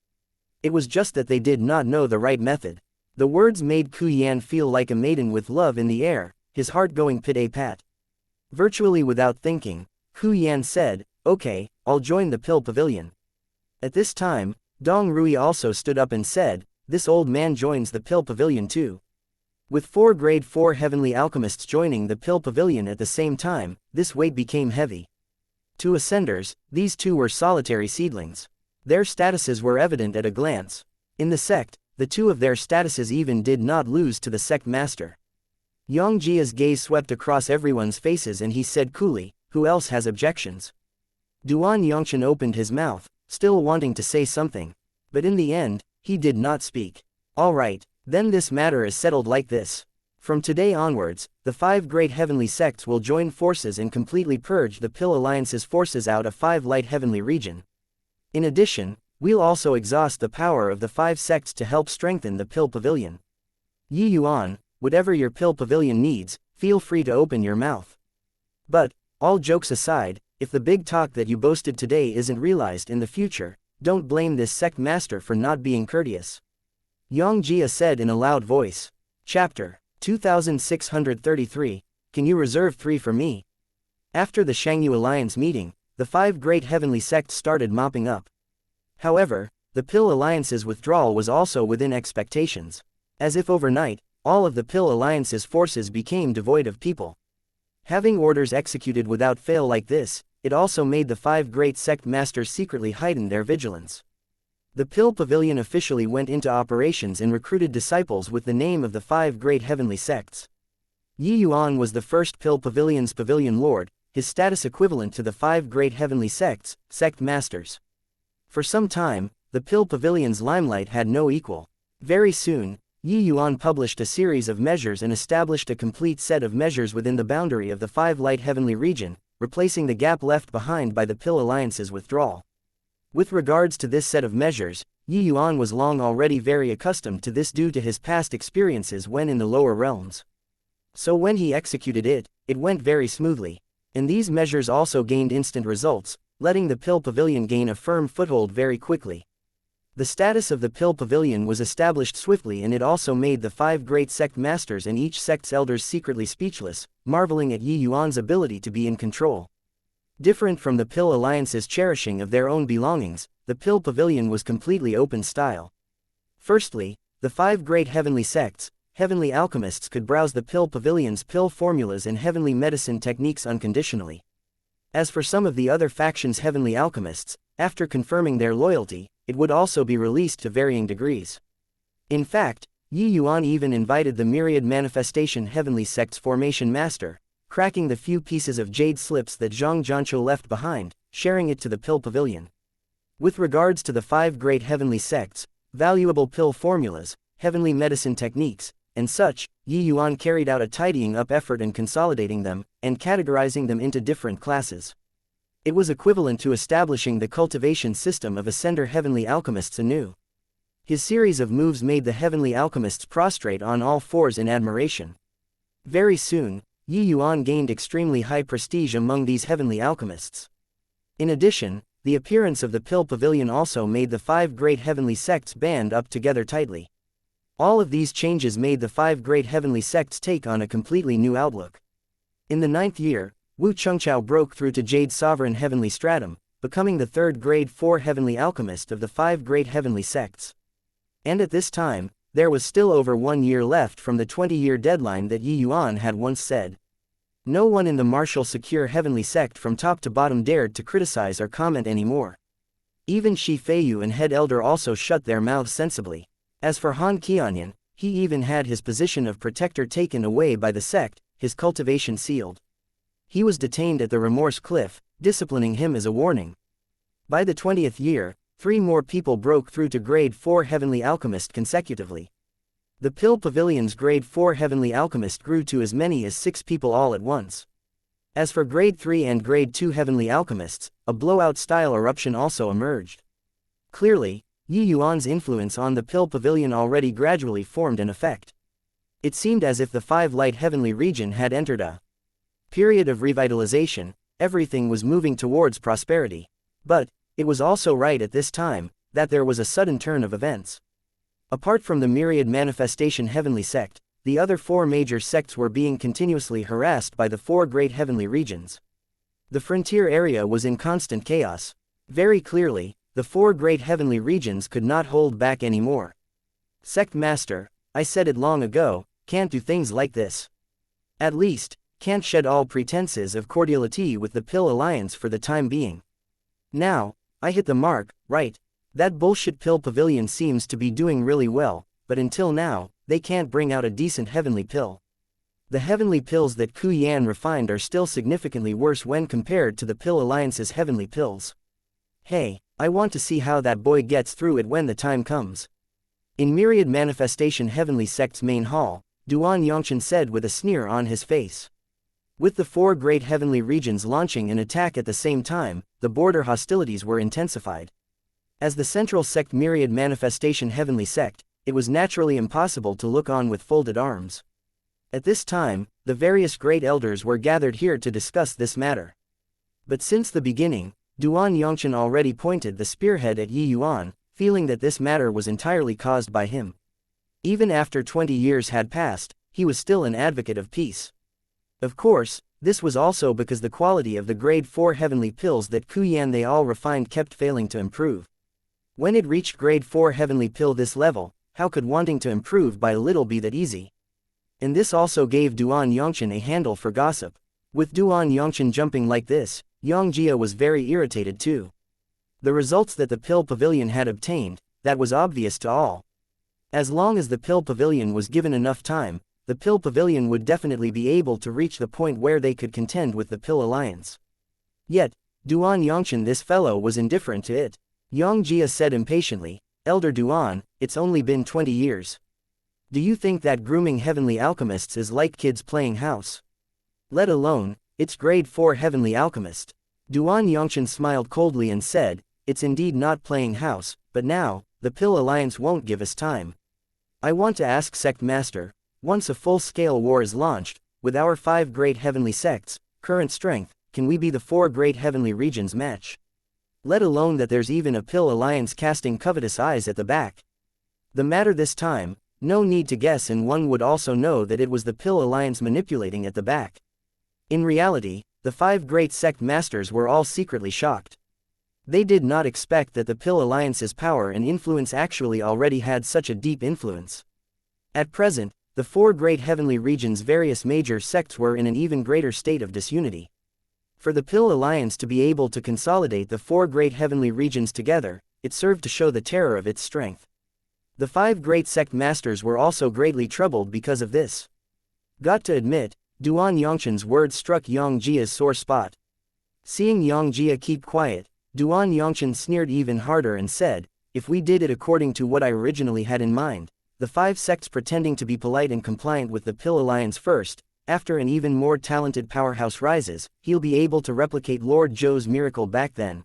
It was just that they did not know the right method. The words made Ku Yan feel like a maiden with love in the air, his heart going pit-a-pat. Virtually without thinking, Ku Yan said, okay, I'll join the Pill Pavilion. At this time, Dong Rui also stood up and said, this old man joins the Pill Pavilion too. With 4 grade 4 heavenly alchemists joining the Pill Pavilion at the same time, this weight became heavy. To ascenders, these 2 were solitary seedlings. Their statuses were evident at a glance. In the sect, the two of their statuses even did not lose to the sect master. Yongjia's gaze swept across everyone's faces and he said coolly, "Who else has objections?" Duan Yongchen opened his mouth, still wanting to say something. But in the end, he did not speak. "All right, then this matter is settled like this. From today onwards, the 5 great heavenly sects will join forces and completely purge the Pill Alliance's forces out of 5 light heavenly region. In addition, we'll also exhaust the power of the 5 sects to help strengthen the Pill Pavilion. Yi Yuan, whatever your Pill Pavilion needs, feel free to open your mouth. But, all jokes aside, if the big talk that you boasted today isn't realized in the future, don't blame this sect master for not being courteous." Yongjia said in a loud voice. Chapter 2633, Can you reserve 3 for me? After the Shangyu Alliance meeting, the 5 great heavenly sects started mopping up. However, the Pill Alliance's withdrawal was also within expectations. As if overnight, all of the Pill Alliance's forces became devoid of people. Having orders executed without fail like this, it also made the 5 great sect masters secretly heighten their vigilance. The Pill Pavilion officially went into operations and recruited disciples with the name of the 5 great heavenly sects. Yi Yuan was the first Pill Pavilion's pavilion lord, his status equivalent to the 5 great heavenly sects, sect masters. For some time, the Pill Pavilion's limelight had no equal. Very soon, Yi Yuan published a series of measures and established a complete set of measures within the boundary of the 5 light heavenly region, replacing the gap left behind by the Pill Alliance's withdrawal. With regards to this set of measures, Yi Yuan was long already very accustomed to this due to his past experiences when in the lower realms. So when he executed it, it went very smoothly. And these measures also gained instant results, letting the Pill Pavilion gain a firm foothold very quickly. The status of the Pill Pavilion was established swiftly and it also made the 5 great sect masters and each sect's elders secretly speechless, marveling at Yi Yuan's ability to be in control. Different from the Pill Alliance's cherishing of their own belongings, the Pill Pavilion was completely open style. Firstly, the 5 great heavenly sects, heavenly alchemists could browse the Pill Pavilion's pill formulas and heavenly medicine techniques unconditionally. As for some of the other factions' heavenly alchemists, after confirming their loyalty, it would also be released to varying degrees. In fact, Yi Yuan even invited the myriad manifestation heavenly sect's formation master, cracking the few pieces of jade slips that Zhang Jianqiu left behind, sharing it to the Pill Pavilion. With regards to the 5 great heavenly sects, valuable pill formulas, heavenly medicine techniques, and such, Yi Yuan carried out a tidying up effort in consolidating them, and categorizing them into different classes. It was equivalent to establishing the cultivation system of Ascender heavenly alchemists anew. His series of moves made the heavenly alchemists prostrate on all fours in admiration. Very soon, Yi Yuan gained extremely high prestige among these heavenly alchemists. In addition, the appearance of the Pill Pavilion also made the 5 great heavenly sects band up together tightly. All of these changes made the 5 great heavenly sects take on a completely new outlook. In the 9th year, Wu Chengqiao broke through to Jade Sovereign Heavenly Stratum, becoming the 3rd grade 4 heavenly alchemist of the 5 great heavenly sects. And at this time, there was still over 1 year left from the 20-year deadline that Yi Yuan had once said. No one in the martial secure heavenly sect from top to bottom dared to criticize or comment anymore. Even Shi Feiyu and Head Elder also shut their mouths sensibly. As for Han Qianyan, he even had his position of protector taken away by the sect, his cultivation sealed. He was detained at the Remorse Cliff, disciplining him as a warning. By the 20th year, 3 more people broke through to grade 4 heavenly alchemist consecutively. The Pill Pavilion's grade 4 heavenly alchemist grew to as many as 6 people all at once. As for grade 3 and grade 2 heavenly alchemists, a blowout-style eruption also emerged. Clearly, Yi Yuan's influence on the Pill Pavilion already gradually formed an effect. It seemed as if the 5 light heavenly region had entered a period of revitalization, everything was moving towards prosperity. But, it was also right at this time, that there was a sudden turn of events. Apart from the myriad manifestation heavenly sect, the other 4 major sects were being continuously harassed by the 4 great heavenly regions. The frontier area was in constant chaos. Very clearly, the 4 great heavenly regions could not hold back anymore. Sect Master, I said it long ago, can't do things like this. At least, can't shed all pretenses of cordiality with the Pill Alliance for the time being. Now, I hit the mark, right? That bullshit pill pavilion seems to be doing really well, but until now, they can't bring out a decent heavenly pill. The heavenly pills that Ku Yan refined are still significantly worse when compared to the Pill Alliance's heavenly pills. Hey, I want to see how that boy gets through it when the time comes. In Myriad Manifestation Heavenly Sect's main hall, Duan Yongchen said with a sneer on his face. With the 4 great heavenly regions launching an attack at the same time, the border hostilities were intensified. As the central sect Myriad Manifestation Heavenly Sect, it was naturally impossible to look on with folded arms. At this time, the various great elders were gathered here to discuss this matter. But since the beginning, Duan Yongchen already pointed the spearhead at Yi Yuan, feeling that this matter was entirely caused by him. Even after 20 years had passed, he was still an advocate of peace. Of course, this was also because the quality of the grade 4 heavenly pills that Ku Yan they all refined kept failing to improve. When it reached grade 4 heavenly pill this level, how could wanting to improve by a little be that easy? And this also gave Duan Yongchen a handle for gossip. With Duan Yongchen jumping like this, Xianxia was very irritated too. The results that the pill pavilion had obtained, that was obvious to all. As long as the pill pavilion was given enough time, the pill pavilion would definitely be able to reach the point where they could contend with the Pill Alliance. Yet, Duan Yongchen this fellow was indifferent to it. Xianxia said impatiently, Elder Duan, it's only been 20 years. Do you think that grooming heavenly alchemists is like kids playing house? Let alone, it's grade 4 heavenly alchemist. Duan Yongchen smiled coldly and said, it's indeed not playing house, but now, the Pill Alliance won't give us time. I want to ask Sect Master, once a full-scale war is launched, with our 5 great heavenly sects, current strength, can we be the 4 great heavenly regions match? Let alone that there's even a Pill Alliance casting covetous eyes at the back. The matter this time, no need to guess, and one would also know that it was the Pill Alliance manipulating at the back. In reality, the 5 great sect masters were all secretly shocked. They did not expect that the Pill Alliance's power and influence actually already had such a deep influence. At present, the 4 great heavenly regions' various major sects were in an even greater state of disunity. For the Pill Alliance to be able to consolidate the 4 great heavenly regions together, it served to show the terror of its strength. The 5 great sect masters were also greatly troubled because of this. Got to admit, Duan Yongchen's words struck Xianxia's sore spot. Seeing Xianxia keep quiet, Duan Yongchen sneered even harder and said, if we did it according to what I originally had in mind, the 5 sects pretending to be polite and compliant with the Pill Alliance first, after an even more talented powerhouse rises, he'll be able to replicate Lord Zhou's miracle back then.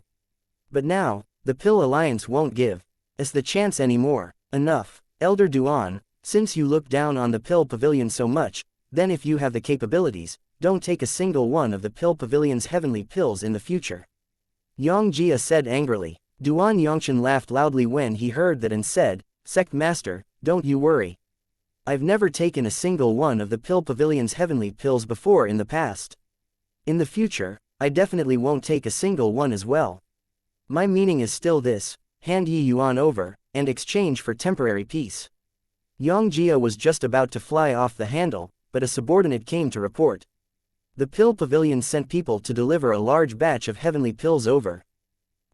But now, the Pill Alliance won't give us the chance anymore. Enough, Elder Duan, since you look down on the Pill Pavilion so much, then if you have the capabilities, don't take a single one of the Pill Pavilion's heavenly pills in the future. Xianxia said angrily. Duan Yongchen laughed loudly when he heard that and said, Sect Master, don't you worry. I've never taken a single one of the Pill Pavilion's heavenly pills before in the past. In the future, I definitely won't take a single one as well. My meaning is still this, hand Yi Yuan over, and exchange for temporary peace. Xianxia was just about to fly off the handle, but a subordinate came to report. The Pill Pavilion sent people to deliver a large batch of heavenly pills over.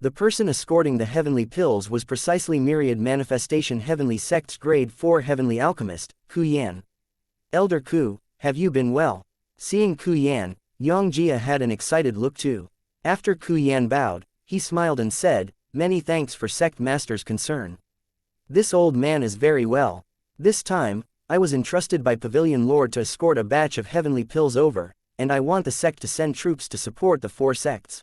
The person escorting the heavenly pills was precisely Myriad Manifestation Heavenly Sect's grade 4 heavenly alchemist, Ku Yan. Elder Ku, have you been well? Seeing Ku Yan, Xianxia had an excited look too. After Ku Yan bowed, he smiled and said, many thanks for Sect Master's concern. This old man is very well. This time, I was entrusted by Pavilion Lord to escort a batch of heavenly pills over, and I want the sect to send troops to support the 4 sects.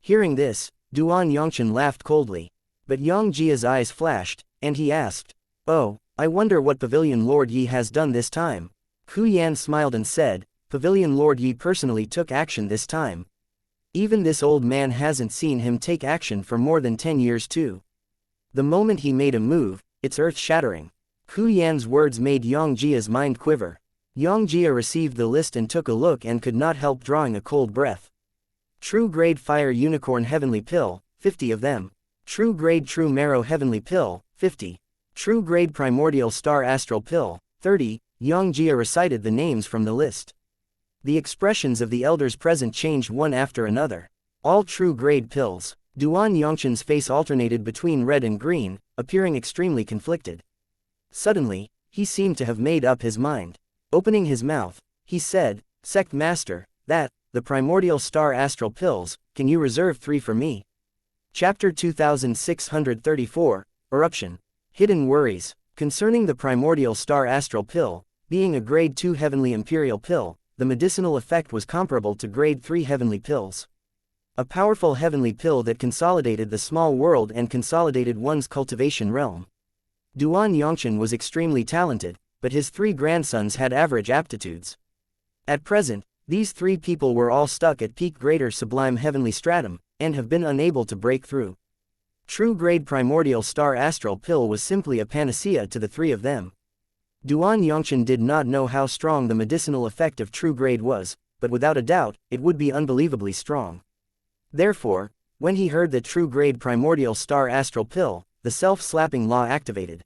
Hearing this, Duan Yongchen laughed coldly. But Xianxia's eyes flashed, and he asked, oh, I wonder what Pavilion Lord Yi has done this time. Ku Yan smiled and said, Pavilion Lord Yi personally took action this time. Even this old man hasn't seen him take action for more than 10 years too. The moment he made a move, it's earth-shattering. Ku Yan's words made Xianxia's mind quiver. Xianxia received the list and took a look and could not help drawing a cold breath. True Grade Fire Unicorn Heavenly Pill, 50 of them. True Grade True Marrow Heavenly Pill, 50. True Grade Primordial Star Astral Pill, 30. Xianxia recited the names from the list. The expressions of the elders present changed one after another. All true grade pills. Duan Yongchen's face alternated between red and green, appearing extremely conflicted. Suddenly, he seemed to have made up his mind. Opening his mouth, he said, "Sect Master, the primordial star astral pills, can you reserve 3 for me?" Chapter 2634, Eruption. Hidden Worries. Concerning the primordial star astral pill, being a grade 2 heavenly imperial pill, the medicinal effect was comparable to grade 3 heavenly pills. A powerful heavenly pill that consolidated the small world and consolidated one's cultivation realm. Duan Yongchen was extremely talented, but his 3 grandsons had average aptitudes. At present, these 3 people were all stuck at peak greater sublime heavenly stratum, and have been unable to break through. True grade primordial star astral pill was simply a panacea to the 3 of them. Duan Yongchen did not know how strong the medicinal effect of true grade was, but without a doubt, it would be unbelievably strong. Therefore, when he heard the true grade primordial star astral pill, the self-slapping law activated.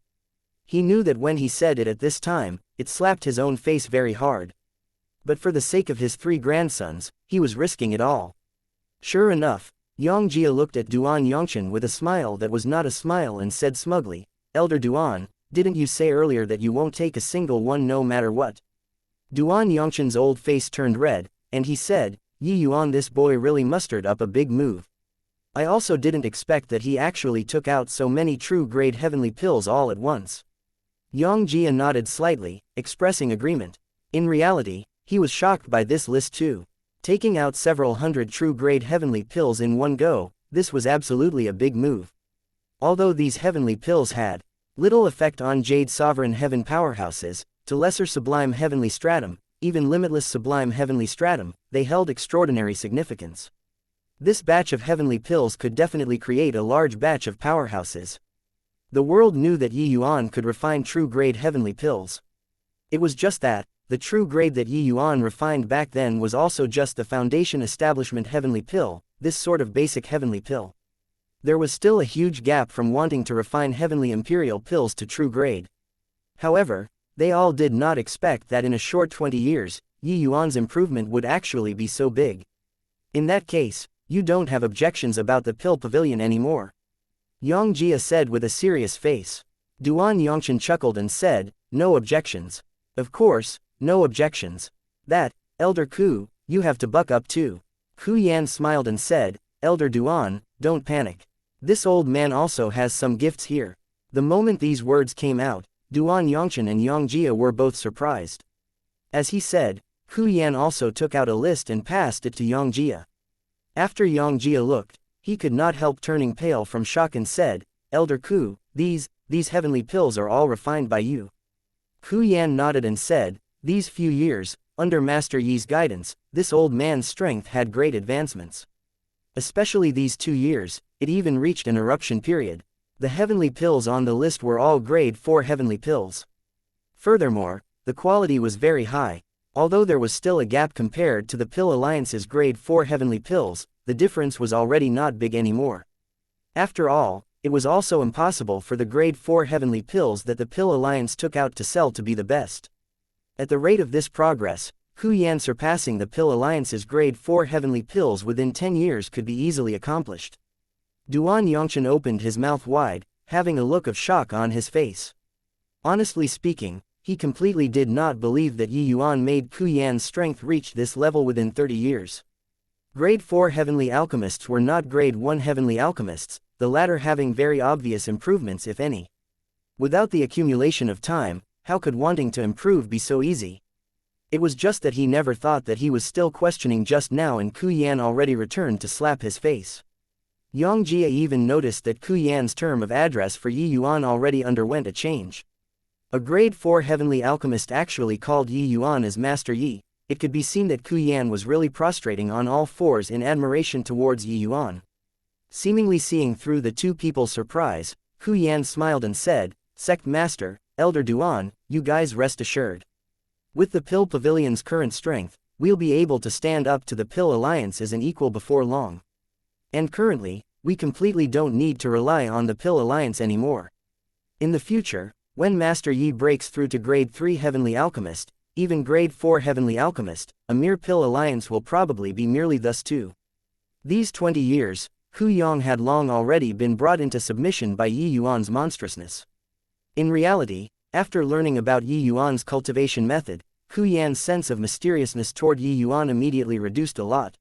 He knew that when he said it at this time, it slapped his own face very hard. But for the sake of his 3 grandsons, he was risking it all. Sure enough, Xianxia looked at Duan Yongchen with a smile that was not a smile and said smugly, "Elder Duan, didn't you say earlier that you won't take a single one no matter what?" Duan Yongchen's old face turned red, and he said, "Yi Yuan, this boy really mustered up a big move. I also didn't expect that he actually took out so many true grade heavenly pills all at once." Xianxia nodded slightly, expressing agreement. In reality, he was shocked by this list too. Taking out several hundred true grade heavenly pills in one go, this was absolutely a big move. Although these heavenly pills had little effect on Jade Sovereign Heaven powerhouses, to lesser sublime heavenly stratum, even limitless sublime heavenly stratum, they held extraordinary significance. This batch of heavenly pills could definitely create a large batch of powerhouses. The world knew that Yi Yuan could refine true grade heavenly pills. It was just that, the true grade that Yi Yuan refined back then was also just the foundation establishment heavenly pill, this sort of basic heavenly pill. There was still a huge gap from wanting to refine heavenly imperial pills to true grade. However, they all did not expect that in a short 20 years, Yi Yuan's improvement would actually be so big. In that case, you don't have objections about the pill pavilion anymore? Xianxia said with a serious face. Duan Yongchen chuckled and said, "No objections. Of course, no objections. Elder Ku, you have to buck up too." Ku Yan smiled and said, "Elder Duan, don't panic. This old man also has some gifts here." The moment these words came out, Duan Yongchen and Xianxia were both surprised. As he said, Ku Yan also took out a list and passed it to Xianxia. After Xianxia looked, he could not help turning pale from shock and said, "Elder Ku, these heavenly pills are all refined by you." Ku Yan nodded and said, "These few years, under Master Yi's guidance, this old man's strength had great advancements. Especially these 2 years, it even reached an eruption period. The heavenly pills on the list were all grade 4 heavenly pills. Furthermore, the quality was very high. Although there was still a gap compared to the Pill Alliance's grade 4 heavenly pills, the difference was already not big anymore. After all, it was also impossible for the grade 4 heavenly pills that the Pill Alliance took out to sell to be the best. At the rate of this progress, Ku Yan surpassing the Pill Alliance's grade 4 heavenly pills within 10 years could be easily accomplished. Duan Yongchen opened his mouth wide, having a look of shock on his face. Honestly speaking, he completely did not believe that Yi Yuan made Ku Yan's strength reach this level within 30 years. Grade 4 heavenly alchemists were not grade 1 heavenly alchemists, the latter having very obvious improvements if any. Without the accumulation of time, how could wanting to improve be so easy? It was just that he never thought that he was still questioning just now and Ku Yan already returned to slap his face. Xianxia even noticed that Ku Yan's term of address for Yi Yuan already underwent a change. A grade 4 heavenly alchemist actually called Yi Yuan as Master Yi. It could be seen that Ku Yan was really prostrating on all fours in admiration towards Yi Yuan. Seemingly seeing through the two people's surprise, Ku Yan smiled and said, "Sect Master, Elder Duan, you guys rest assured. With the Pill Pavilion's current strength, we'll be able to stand up to the Pill Alliance as an equal before long. And currently, we completely don't need to rely on the Pill Alliance anymore. In the future, when Master Yi breaks through to grade 3 Heavenly Alchemist, even grade 4 Heavenly Alchemist, a mere Pill Alliance will probably be merely thus too." These 20 years, Hu Yang had long already been brought into submission by Yi Yuan's monstrousness. In reality, after learning about Yi Yuan's cultivation method, Hu Yan's sense of mysteriousness toward Yi Yuan immediately reduced a lot.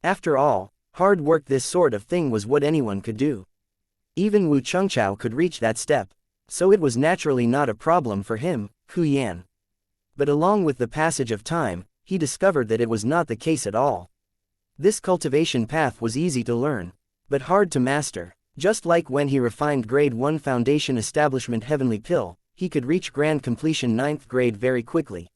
After all, hard work, this sort of thing, was what anyone could do. Even Wu Chengchao could reach that step, so it was naturally not a problem for him, Hu Yan. But along with the passage of time, he discovered that it was not the case at all. This cultivation path was easy to learn, but hard to master. Just like when he refined grade 1 foundation establishment heavenly pill, he could reach grand completion 9th grade very quickly.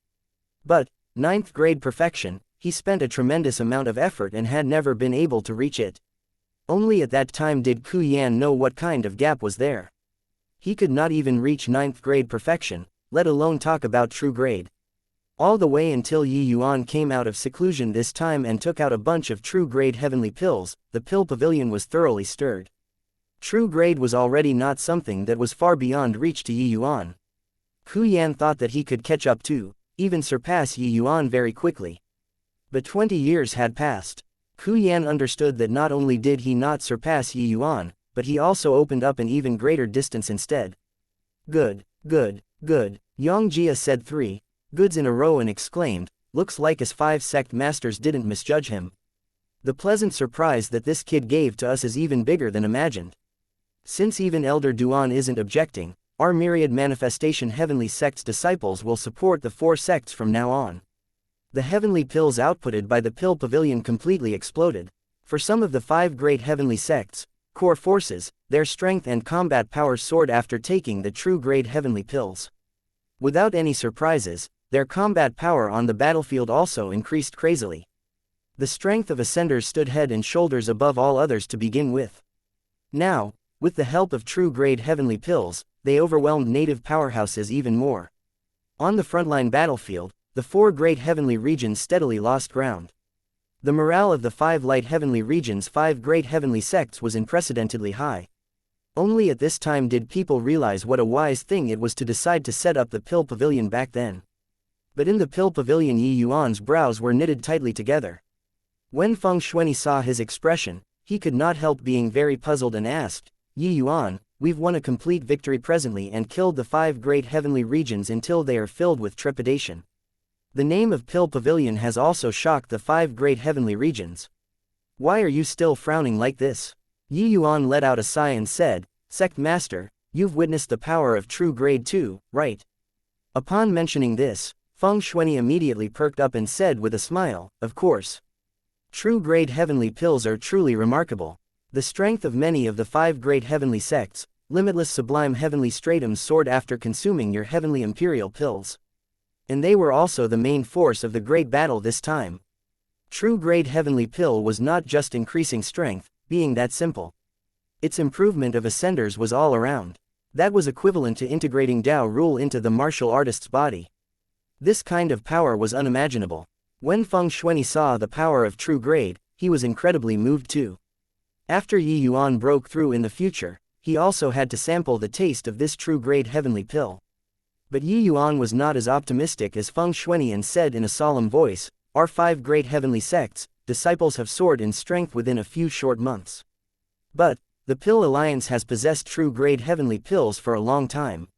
But, 9th grade perfection, he spent a tremendous amount of effort and had never been able to reach it. Only at that time did Hu Yan know what kind of gap was there. He could not even reach 9th grade perfection, let alone talk about true grade. All the way until Yi Yuan came out of seclusion this time and took out a bunch of true grade heavenly pills, the pill pavilion was thoroughly stirred. True grade was already not something that was far beyond reach to Yi Yuan. Hu Yan thought that he could catch up to, even surpass Yi Yuan very quickly. But 20 years had passed. Hu Yan understood that not only did he not surpass Yi Yuan, but he also opened up an even greater distance instead. Good, good, good, Xianxia said 3 goods in a row and exclaimed, looks like his 5 sect masters didn't misjudge him. The pleasant surprise that this kid gave to us is even bigger than imagined. Since even Elder Duan isn't objecting, our myriad manifestation heavenly sects disciples will support the 4 sects from now on. The heavenly pills outputted by the pill pavilion completely exploded. For some of the 5 great heavenly sects, core forces, their strength and combat power soared after taking the true grade heavenly pills. Without any surprises, their combat power on the battlefield also increased crazily. The strength of Ascenders stood head and shoulders above all others to begin with. Now, with the help of true grade heavenly pills, they overwhelmed native powerhouses even more. On the frontline battlefield, the 4 great heavenly regions steadily lost ground. The morale of the 5 light heavenly regions' 5 great heavenly sects was unprecedentedly high. Only at this time did people realize what a wise thing it was to decide to set up the pill pavilion back then. But in the pill pavilion, Yi Yuan's brows were knitted tightly together. When Feng Shuani saw his expression, he could not help being very puzzled and asked, Yi Yuan, we've won a complete victory presently and killed the 5 great heavenly regions until they are filled with trepidation. The name of Pill Pavilion has also shocked the 5 great heavenly regions. Why are you still frowning like this? Yi Yuan let out a sigh and said, Sect Master, you've witnessed the power of true grade 2, right? Upon mentioning this, Feng Shuani immediately perked up and said with a smile, of course. True grade heavenly pills are truly remarkable. The strength of many of the 5 great heavenly sects, limitless sublime heavenly stratums soared after consuming your heavenly imperial pills. And they were also the main force of the great battle this time. True grade heavenly pill was not just increasing strength, being that simple. Its improvement of Ascenders was all around. That was equivalent to integrating Tao rule into the martial artist's body. This kind of power was unimaginable. When Feng Shuani saw the power of true grade, he was incredibly moved too. After Yi Yuan broke through in the future, he also had to sample the taste of this true grade heavenly pill. But Yi Yuan was not as optimistic as Feng Shuani and said in a solemn voice, our 5 great heavenly sects, disciples have soared in strength within a few short months. But, the Pill Alliance has possessed true grade heavenly pills for a long time.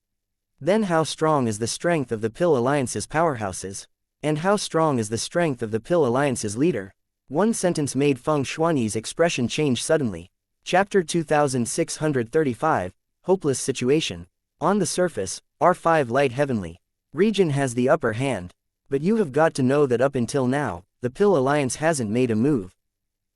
Then how strong is the strength of the Pill Alliance's powerhouses? And how strong is the strength of the Pill Alliance's leader? One sentence made Feng Shuani's expression change suddenly. Chapter 2635, Hopeless Situation. On the surface, our 5 light heavenly region has the upper hand. But you have got to know that up until now, the Pill Alliance hasn't made a move.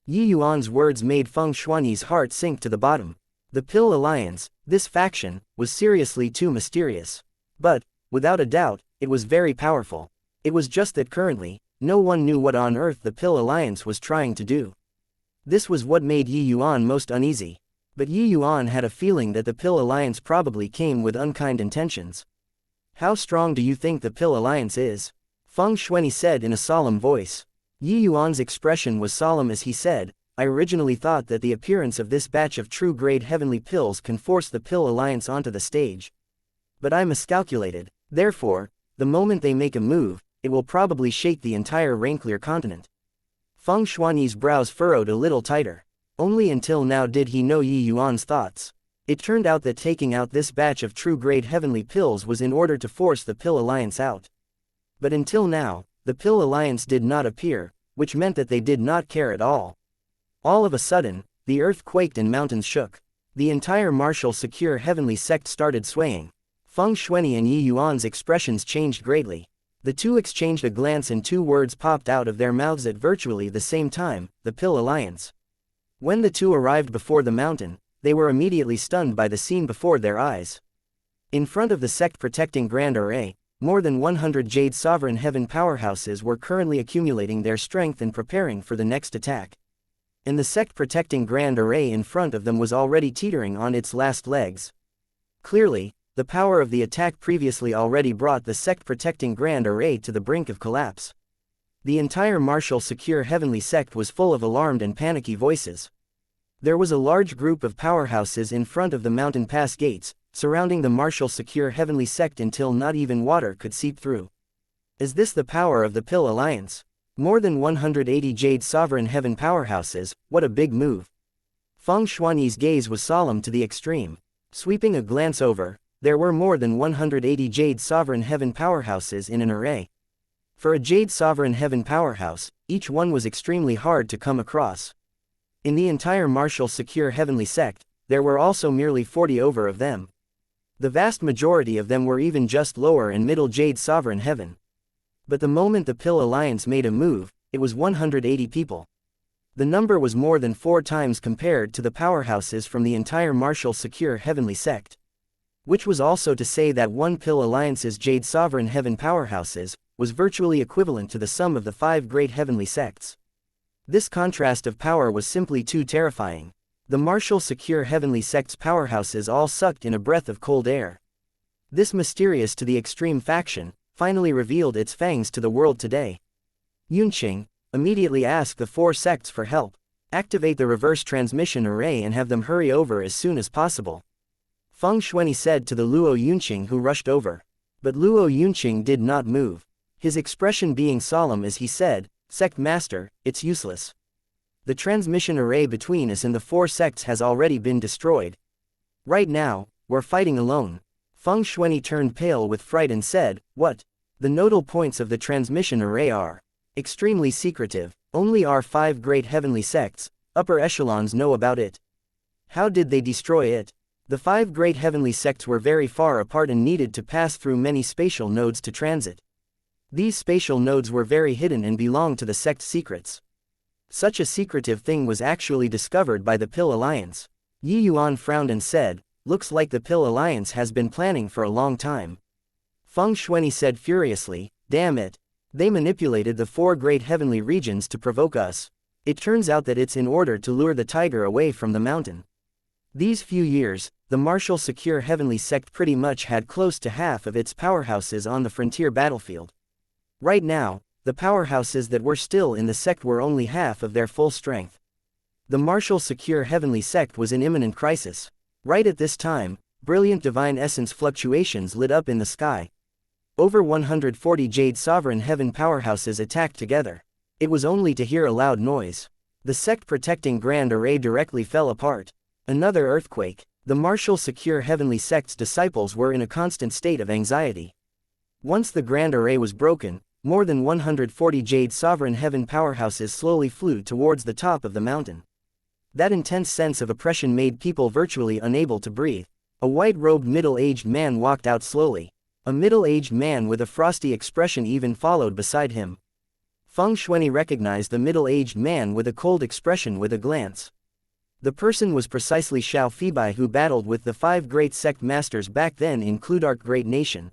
Yi Yuan's words made Feng Shuani's heart sink to the bottom. The Pill Alliance, this faction, was seriously too mysterious. But, without a doubt, it was very powerful. It was just that currently, no one knew what on earth the Pill Alliance was trying to do. This was what made Yi Yuan most uneasy. But Yi Yuan had a feeling that the Pill Alliance probably came with unkind intentions. How strong do you think the Pill Alliance is? Feng Shuani said in a solemn voice. Yi Yuan's expression was solemn as he said, I originally thought that the appearance of this batch of true grade heavenly pills can force the Pill Alliance onto the stage. But I miscalculated. Therefore, the moment they make a move, it will probably shake the entire Rainclear continent. Feng Shuani's brows furrowed a little tighter. Only until now did he know Yi Yuan's thoughts. It turned out that taking out this batch of true-grade heavenly pills was in order to force the Pill Alliance out. But until now, the Pill Alliance did not appear, which meant that they did not care at all. All of a sudden, the earth quaked and mountains shook. The entire martial secure heavenly sect started swaying. Feng Shuani and Yi Yuan's expressions changed greatly. The two exchanged a glance and two words popped out of their mouths at virtually the same time: the Pill Alliance. When the two arrived before the mountain, they were immediately stunned by the scene before their eyes. In front of the sect-protecting Grand Array, more than 100 Jade Sovereign Heaven powerhouses were currently accumulating their strength and preparing for the next attack. And the sect-protecting Grand Array in front of them was already teetering on its last legs. Clearly, the power of the attack previously already brought the sect-protecting Grand Array to the brink of collapse. The entire martial secure heavenly sect was full of alarmed and panicky voices. There was a large group of powerhouses in front of the mountain pass gates, surrounding the martial secure heavenly sect until not even water could seep through. Is this the power of the Pill Alliance? More than 180 Jade Sovereign Heaven powerhouses, what a big move. Feng Shuani's gaze was solemn to the extreme. Sweeping a glance over, there were more than 180 Jade Sovereign Heaven powerhouses in an array. For a Jade Sovereign Heaven powerhouse, each one was extremely hard to come across. In the entire martial secure heavenly sect, there were also merely 40 over of them. The vast majority of them were even just lower and middle Jade Sovereign Heaven. But the moment the Pill Alliance made a move, it was 180 people. The number was more than 4 times compared to the powerhouses from the entire martial secure heavenly sect. Which was also to say that one Pill Alliance's Jade Sovereign Heaven powerhouses was virtually equivalent to the sum of the 5 great heavenly sects. This contrast of power was simply too terrifying. The martial secure heavenly sect's powerhouses all sucked in a breath of cold air. This mysterious to the extreme faction finally revealed its fangs to the world today. Yunqing immediately asked the 4 sects for help. Activate the reverse transmission array and have them hurry over as soon as possible. Feng Shuani said to the Luo Yunqing, who rushed over. But Luo Yunqing did not move, his expression being solemn as he said, "Sect Master, it's useless. The transmission array between us and the 4 sects has already been destroyed. Right now, we're fighting alone." Feng Shuani turned pale with fright and said, "What? The nodal points of the transmission array are extremely secretive. Only our 5 great heavenly sects, upper echelons, know about it. How did they destroy it?" The 5 great heavenly sects were very far apart and needed to pass through many spatial nodes to transit. These spatial nodes were very hidden and belonged to the sect's secrets. Such a secretive thing was actually discovered by the Pill Alliance. Yi Yuan frowned and said, "Looks like the Pill Alliance has been planning for a long time." Feng Shuani said furiously, "Damn it. They manipulated the 4 great heavenly regions to provoke us. It turns out that it's in order to lure the tiger away from the mountain." These few years, the martial secure heavenly sect pretty much had close to half of its powerhouses on the frontier battlefield. Right now, the powerhouses that were still in the sect were only half of their full strength. The martial secure heavenly sect was in imminent crisis. Right at this time, brilliant divine essence fluctuations lit up in the sky. Over 140 Jade Sovereign Heaven powerhouses attacked together. It was only to hear a loud noise. The sect-protecting Grand Array directly fell apart. Another earthquake. The martial secure heavenly sect's disciples were in a constant state of anxiety. Once the Grand Array was broken, more than 140 Jade Sovereign Heaven powerhouses slowly flew towards the top of the mountain. That intense sense of oppression made people virtually unable to breathe. A white-robed middle-aged man walked out slowly. A middle-aged man with a frosty expression even followed beside him. Feng Shuani recognized the middle-aged man with a cold expression with a glance. The person was precisely Xiao Fibai, who battled with the 5 great sect masters back then in Cludark Great Nation.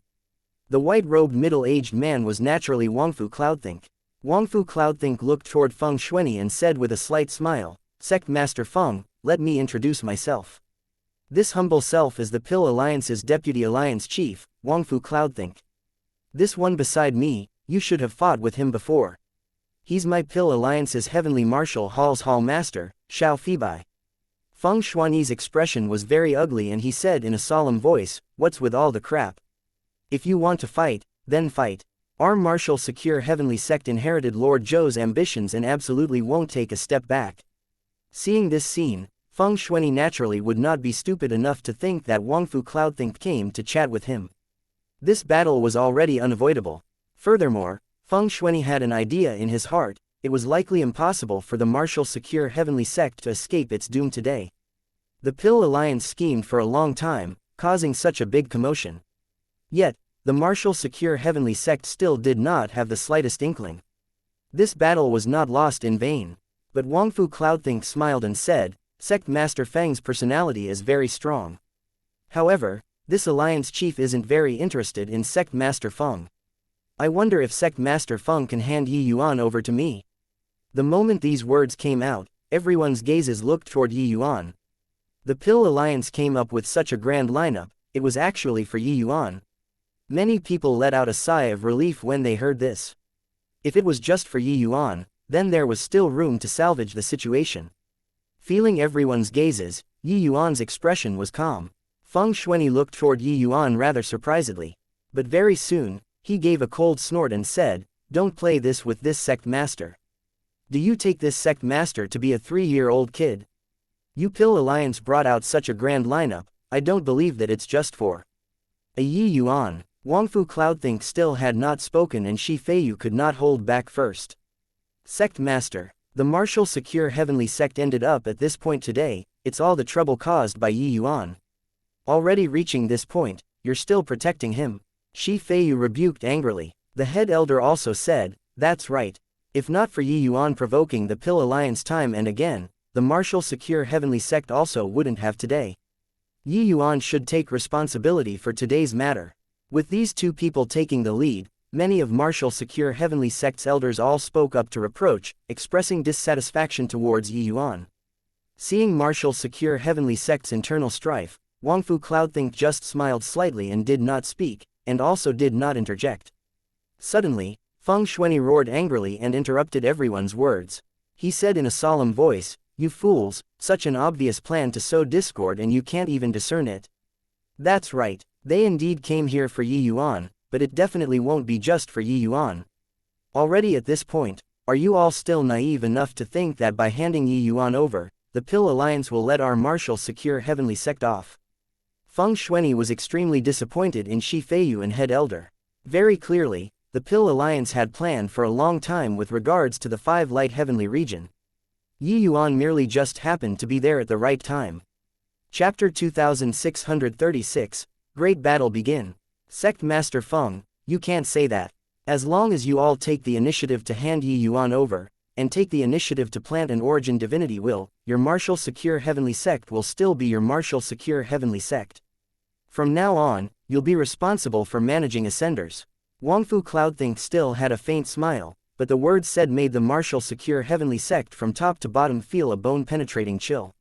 The white-robed middle-aged man was naturally Wangfu Cloudthink. Wangfu Cloudthink looked toward Feng Shuani and said with a slight smile, "Sect Master Feng, let me introduce myself. This humble self is the Pill Alliance's Deputy Alliance Chief, Wangfu Cloudthink. This one beside me, you should have fought with him before. He's my Pill Alliance's Heavenly Martial Hall's Hall Master, Xiao Fibai." Feng Shuani's expression was very ugly and he said in a solemn voice, "What's with all the crap? If you want to fight, then fight. Our martial secure heavenly sect inherited Lord Zhou's ambitions and absolutely won't take a step back. Seeing this scene, Feng Shuini naturally would not be stupid enough to think that Wangfu Cloudthink came to chat with him. This battle was already unavoidable. Furthermore, Feng Shuini had an idea in his heart: it was likely impossible for the martial secure heavenly sect to escape its doom today. The Pill Alliance schemed for a long time, causing such a big commotion. Yet, the martial secure heavenly sect still did not have the slightest inkling. This battle was not lost in vain. But Wangfu Cloudthink smiled and said, Sect Master Feng's personality is very strong. However, this alliance chief isn't very interested in Sect Master Feng. I wonder if Sect Master Feng can hand Yi Yuan over to me. The moment these words came out, everyone's gazes looked toward Yi Yuan. The Pill Alliance came up with such a grand lineup, it was actually for Yi Yuan. Many people let out a sigh of relief when they heard this. If it was just for Yi Yuan, then there was still room to salvage the situation. Feeling everyone's gazes, Yi Yuan's expression was calm. Feng Shuini looked toward Yi Yuan rather surprisedly. But very soon, he gave a cold snort and said, Don't play this with this sect master. Do you take this sect master to be a 3-year-old kid? You Pill Alliance brought out such a grand lineup, I don't believe that it's just for a Yi Yuan. Wangfu Cloudthink still had not spoken and Shi Feiyu could not hold back first. Sect Master. The martial secure heavenly sect ended up at this point today, it's all the trouble caused by Yi Yuan. Already reaching this point, you're still protecting him. Shi Feiyu rebuked angrily. The head elder also said, That's right. If not for Yi Yuan provoking the Pill Alliance time and again, the martial secure heavenly sect also wouldn't have today. Yi Yuan should take responsibility for today's matter. With these two people taking the lead, many of martial secure heavenly sect's elders all spoke up to reproach, expressing dissatisfaction towards Yi Yuan. Seeing martial secure heavenly sect's internal strife, Wangfu Cloudthink just smiled slightly and did not speak, and also did not interject. Suddenly, Feng Shuini roared angrily and interrupted everyone's words. He said in a solemn voice, You fools, such an obvious plan to sow discord and you can't even discern it. That's right, they indeed came here for Yi Yuan, but it definitely won't be just for Yi Yuan. Already at this point, are you all still naive enough to think that by handing Yi Yuan over, the Pill Alliance will let our martial secure heavenly sect off? Feng Shuini was extremely disappointed in Shi Feiyu and head elder. Very clearly, the Pill Alliance had planned for a long time with regards to the 5 light heavenly region. Yi Yuan merely just happened to be there at the right time. Chapter 2636, Great Battle Begin. Sect Master Feng, you can't say that. As long as you all take the initiative to hand Yi Yuan over, and take the initiative to plant an origin divinity will, your martial secure heavenly sect will still be your martial secure heavenly sect. From now on, you'll be responsible for managing ascenders. Wangfu Cloudthink still had a faint smile, but the words said made the martial secure heavenly sect from top to bottom feel a bone-penetrating chill.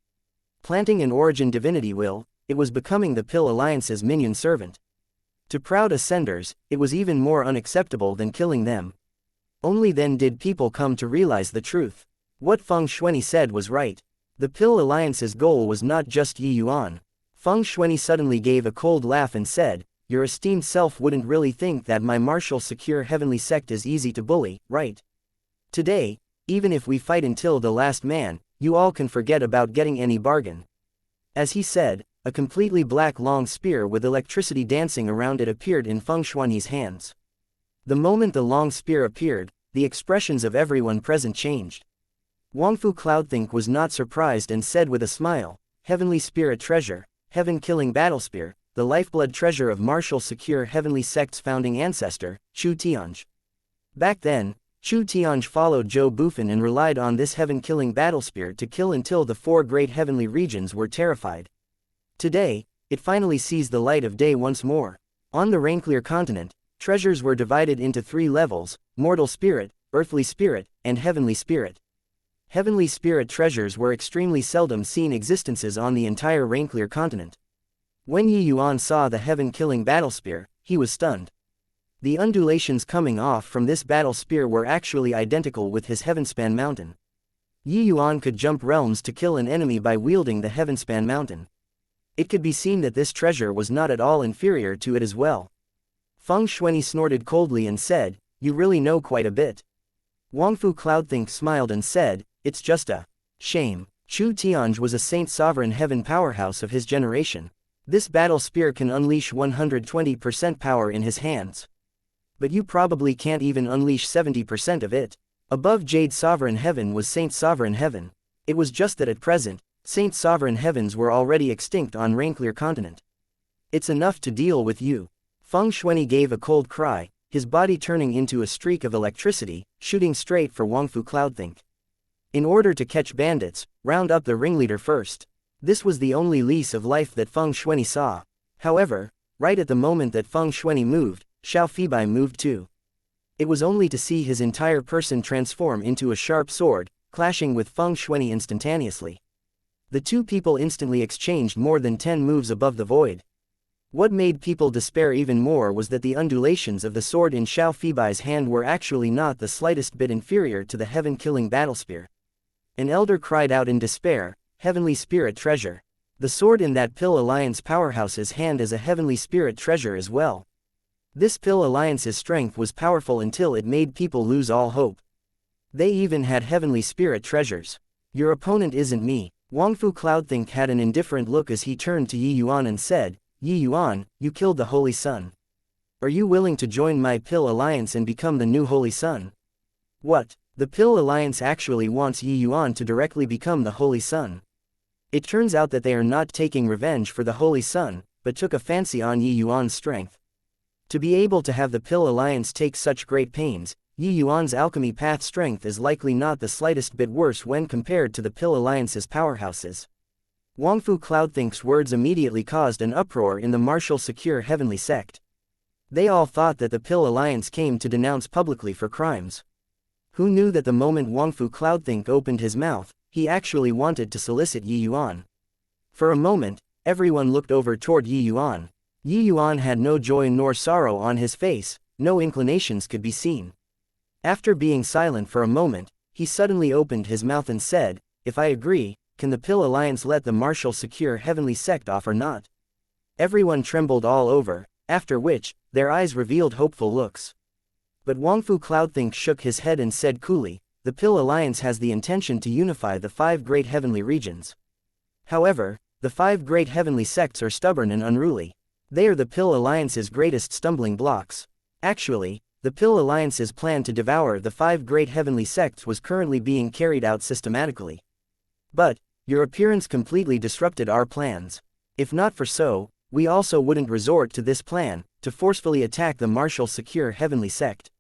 Planting an origin divinity will, it was becoming the Pill Alliance's minion servant. To proud ascenders, it was even more unacceptable than killing them. Only then did people come to realize the truth. What Feng Shuini said was right. The Pill Alliance's goal was not just Yi Yuan. Feng Shuini suddenly gave a cold laugh and said, Your esteemed self wouldn't really think that my martial secure heavenly sect is easy to bully, right? Today, even if we fight until the last man, you all can forget about getting any bargain. As he said, a completely black long spear with electricity dancing around it appeared in Feng Shuini's hands. The moment the long spear appeared, the expressions of everyone present changed. Wangfu Cloudthink was not surprised and said with a smile, Heavenly Spirit Treasure, Heaven-Killing Battle Spear, the lifeblood treasure of martial secure heavenly sect's founding ancestor, Chu Tianj. Back then, Chu Tianj followed Zhou Bufan and relied on this heaven-killing battle spear to kill until the 4 great heavenly regions were terrified. Today, it finally sees the light of day once more. On the Rainclear continent, treasures were divided into 3 levels: mortal spirit, earthly spirit, and heavenly spirit. Heavenly spirit treasures were extremely seldom seen existences on the entire Rainclear continent. When Yi Yuan saw the heaven-killing battle spear, he was stunned. The undulations coming off from this battle spear were actually identical with his Heavenspan mountain. Yi Yuan could jump realms to kill an enemy by wielding the Heavenspan mountain. It could be seen that this treasure was not at all inferior to it as well. Feng Shuini snorted coldly and said, You really know quite a bit. Wangfu Cloudthink smiled and said, It's just a shame. Chu Tianj was a Saint Sovereign Heaven powerhouse of his generation. This battle spear can unleash 120% power in his hands. But you probably can't even unleash 70% of it. Above Jade Sovereign Heaven was Saint Sovereign Heaven. It was just that at present, Saint Sovereign Heavens were already extinct on Rainclear continent. It's enough to deal with you. Feng Shuani gave a cold cry, his body turning into a streak of electricity, shooting straight for Wangfu Cloudthink. In order to catch bandits, round up the ringleader first. This was the only lease of life that Feng Shuani saw. However, right at the moment that Feng Shuani moved, Xiao Feibai moved too. It was only to see his entire person transform into a sharp sword, clashing with Feng Shuani instantaneously. The two people instantly exchanged more than 10 moves above the void. What made people despair even more was that the undulations of the sword in Xiao Feibai's hand were actually not the slightest bit inferior to the heaven-killing battlespear. An elder cried out in despair, "Heavenly Spirit Treasure." The sword in that Pill Alliance powerhouse's hand is a heavenly spirit treasure as well. This Pill Alliance's strength was powerful until it made people lose all hope. They even had heavenly spirit treasures. Your opponent isn't me. Wangfu Cloudthink had an indifferent look as he turned to Yi Yuan and said, "Yi Yuan, you killed the Holy Sun. Are you willing to join my Pill Alliance and become the new Holy Sun?" What? The Pill Alliance actually wants Yi Yuan to directly become the Holy Sun. It turns out that they are not taking revenge for the Holy Sun, but took a fancy on Yi Yuan's strength. To be able to have the Pill Alliance take such great pains, Yi Yuan's alchemy path strength is likely not the slightest bit worse when compared to the Pill Alliance's powerhouses. Wangfu Cloudthink's words immediately caused an uproar in the martial secure heavenly sect. They all thought that the Pill Alliance came to denounce publicly for crimes. Who knew that the moment Wangfu Cloudthink opened his mouth, he actually wanted to solicit Yi Yuan? For a moment, everyone looked over toward Yi Yuan. Yi Yuan had no joy nor sorrow on his face, no inclinations could be seen. After being silent for a moment, he suddenly opened his mouth and said, "If I agree, can the Pill Alliance let the martial secure heavenly sect off or not?" Everyone trembled all over, after which, their eyes revealed hopeful looks. But Wangfu Cloudthink shook his head and said coolly, "The Pill Alliance has the intention to unify the 5 great heavenly regions. However, the 5 great heavenly sects are stubborn and unruly. They are the Pill Alliance's greatest stumbling blocks. Actually, the Pill Alliance's plan to devour the 5 great heavenly sects was currently being carried out systematically. But, your appearance completely disrupted our plans. If not for so, we also wouldn't resort to this plan, to forcefully attack the martial secure heavenly sect.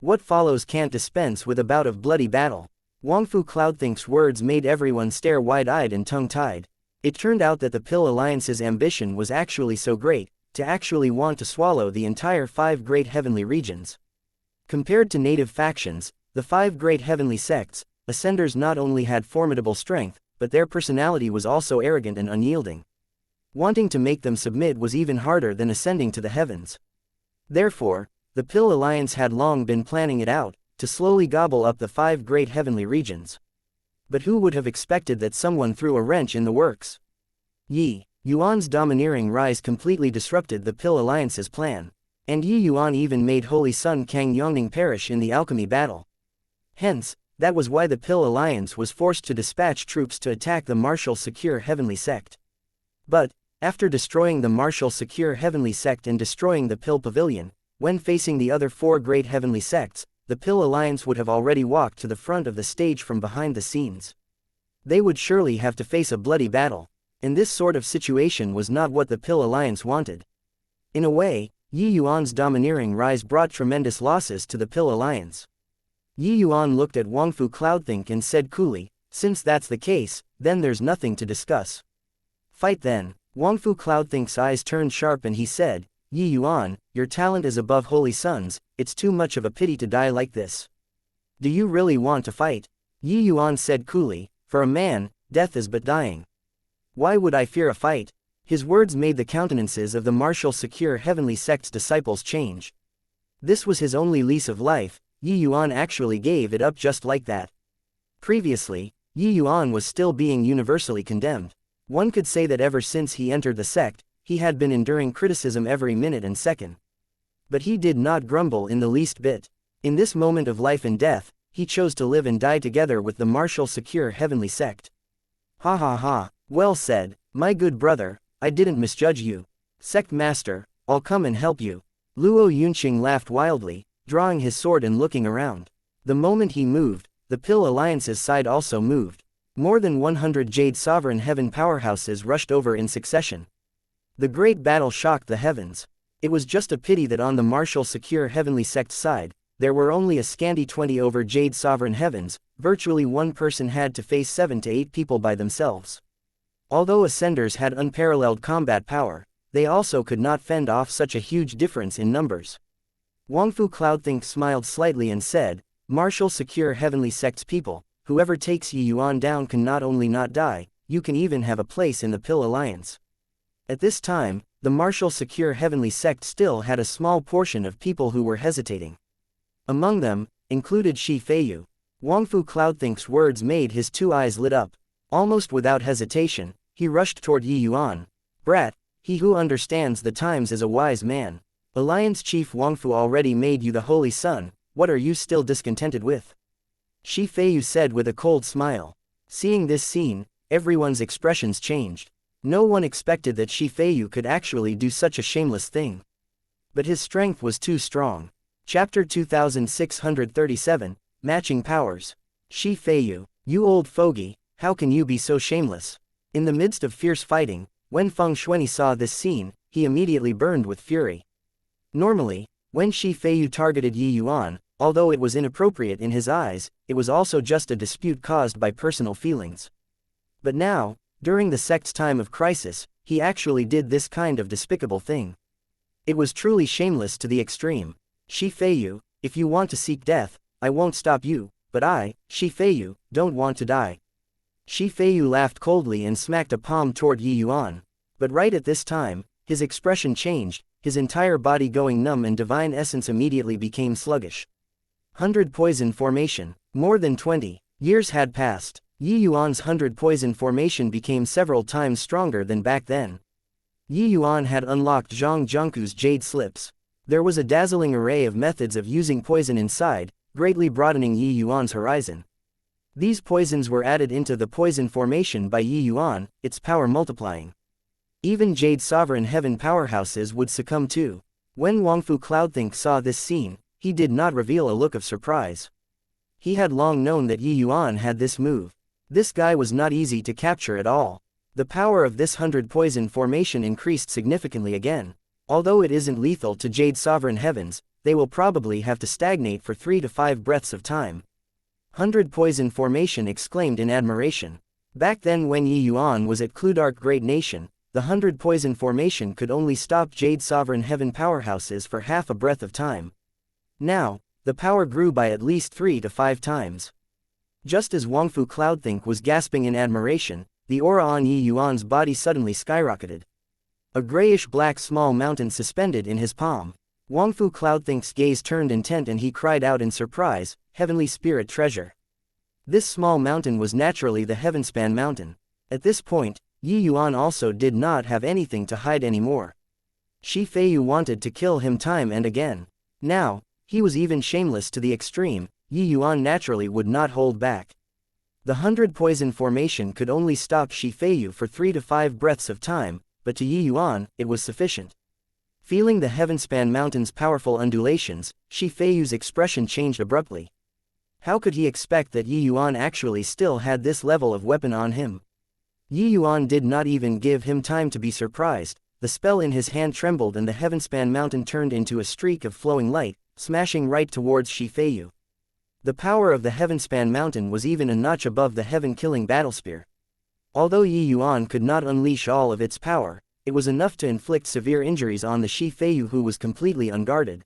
What follows can't dispense with a bout of bloody battle." Wangfu Cloudthink's words made everyone stare wide-eyed and tongue-tied. It turned out that the Pill Alliance's ambition was actually so great, to actually want to swallow the entire 5 great heavenly regions. Compared to native factions, the 5 great heavenly sects, ascenders not only had formidable strength, but their personality was also arrogant and unyielding. Wanting to make them submit was even harder than ascending to the heavens. Therefore, the Pill Alliance had long been planning it out, to slowly gobble up the 5 great heavenly regions. But who would have expected that someone threw a wrench in the works? Yi Yuan's domineering rise completely disrupted the Pill Alliance's plan, and Yi Yuan even made Holy Sun Kang Yongning perish in the alchemy battle. Hence, that was why the Pill Alliance was forced to dispatch troops to attack the martial secure heavenly sect. But, after destroying the martial secure heavenly sect and destroying the Pill Pavilion, when facing the other 4 great heavenly sects, the Pill Alliance would have already walked to the front of the stage from behind the scenes. They would surely have to face a bloody battle, and this sort of situation was not what the Pill Alliance wanted. In a way, Yi Yuan's domineering rise brought tremendous losses to the Pill Alliance. Yi Yuan looked at Wangfu Cloudthink and said coolly, "Since that's the case, then there's nothing to discuss. Fight then." Wangfu Cloudthink's eyes turned sharp and he said, "Yi Yuan, your talent is above Holy Sun's, it's too much of a pity to die like this. Do you really want to fight?" Yi Yuan said coolly, "For a man, death is but dying. Why would I fear a fight?" His words made the countenances of the martial secure heavenly sect's disciples change. This was his only lease of life. Yi Yuan actually gave it up just like that. Previously, Yi Yuan was still being universally condemned. One could say that ever since he entered the sect, he had been enduring criticism every minute and second. But he did not grumble in the least bit. In this moment of life and death, he chose to live and die together with the martial secure heavenly sect. Ha ha ha, well said, my good brother, I didn't misjudge you. Sect Master, I'll come and help you. Luo Yunqing laughed wildly, drawing his sword and looking around. The moment he moved, the Pill Alliance's side also moved. More than 100 Jade Sovereign Heaven powerhouses rushed over in succession. The great battle shocked the heavens. It was just a pity that on the martial secure heavenly sect side, there were only a scanty 20 over Jade Sovereign Heavens. Virtually one person had to face 7 to 8 people by themselves. Although Ascenders had unparalleled combat power, they also could not fend off such a huge difference in numbers. Wangfu Cloudthink smiled slightly and said, Martial secure heavenly sect's people, whoever takes Yi Yuan down can not only not die, you can even have a place in the Pill Alliance. At this time, the martial secure heavenly sect still had a small portion of people who were hesitating. Among them, included Shi Feiyu. Wangfu Cloudthink's words made his 2 eyes lit up. Almost without hesitation, he rushed toward Yi Yuan. Brat, he who understands the times is a wise man. Alliance Chief Wangfu already made you the Holy Sun, what are you still discontented with? Shi Feiyu said with a cold smile. Seeing this scene, everyone's expressions changed. No one expected that Shi Feiyu could actually do such a shameless thing. But his strength was too strong. Chapter 2637, Matching Powers. Shi Feiyu, you old fogey, how can you be so shameless? In the midst of fierce fighting, when Feng Shuani saw this scene, he immediately burned with fury. Normally, when Shi Feiyu targeted Yi Yuan, although it was inappropriate in his eyes, it was also just a dispute caused by personal feelings. But now, during the sect's time of crisis, he actually did this kind of despicable thing. It was truly shameless to the extreme. Shi Feiyu, if you want to seek death, I won't stop you, but I, Shi Feiyu, don't want to die. Shi Feiyu laughed coldly and smacked a palm toward Yi Yuan. But right at this time, his expression changed, his entire body going numb and divine essence immediately became sluggish. 100 Poison Formation. More than 20 years had passed. Yi Yuan's 100 Poison Formation became several times stronger than back then. Yi Yuan had unlocked Zhang Jiangku's Jade Slips. There was a dazzling array of methods of using poison inside, greatly broadening Yi Yuan's horizon. These poisons were added into the poison formation by Yi Yuan, its power multiplying. Even Jade Sovereign Heaven powerhouses would succumb too. When Wangfu Cloudthink saw this scene, he did not reveal a look of surprise. He had long known that Yi Yuan had this move. This guy was not easy to capture at all. The power of this 100 Poison Formation increased significantly again. Although it isn't lethal to Jade Sovereign Heavens, they will probably have to stagnate for 3 to 5 breaths of time. 100 Poison Formation exclaimed in admiration. Back then when Yi Yuan was at Cludark Great Nation, the 100 Poison Formation could only stop Jade Sovereign Heaven powerhouses for half a breath of time. Now, the power grew by at least 3 to 5 times. Just as Wangfu Cloudthink was gasping in admiration, the aura on Yi Yuan's body suddenly skyrocketed. A grayish-black small mountain suspended in his palm. Wangfu Cloudthink's gaze turned intent and he cried out in surprise, Heavenly Spirit Treasure. This small mountain was naturally the Heavenspan Mountain. At this point, Yi Yuan also did not have anything to hide anymore. Shi Feiyu wanted to kill him time and again. Now, he was even shameless to the extreme. Yi Yuan naturally would not hold back. The 100 Poison Formation could only stop Shi Feiyu for 3 to 5 breaths of time, but to Yi Yuan, it was sufficient. Feeling the Heavenspan Mountain's powerful undulations, Shi Feiyu's expression changed abruptly. How could he expect that Yi Yuan actually still had this level of weapon on him? Yi Yuan did not even give him time to be surprised. The spell in his hand trembled and the Heavenspan Mountain turned into a streak of flowing light, smashing right towards Shi Feiyu. The power of the Heavenspan Mountain was even a notch above the heaven-killing battlespear. Although Yi Yuan could not unleash all of its power, it was enough to inflict severe injuries on the Shi Feiyu who was completely unguarded.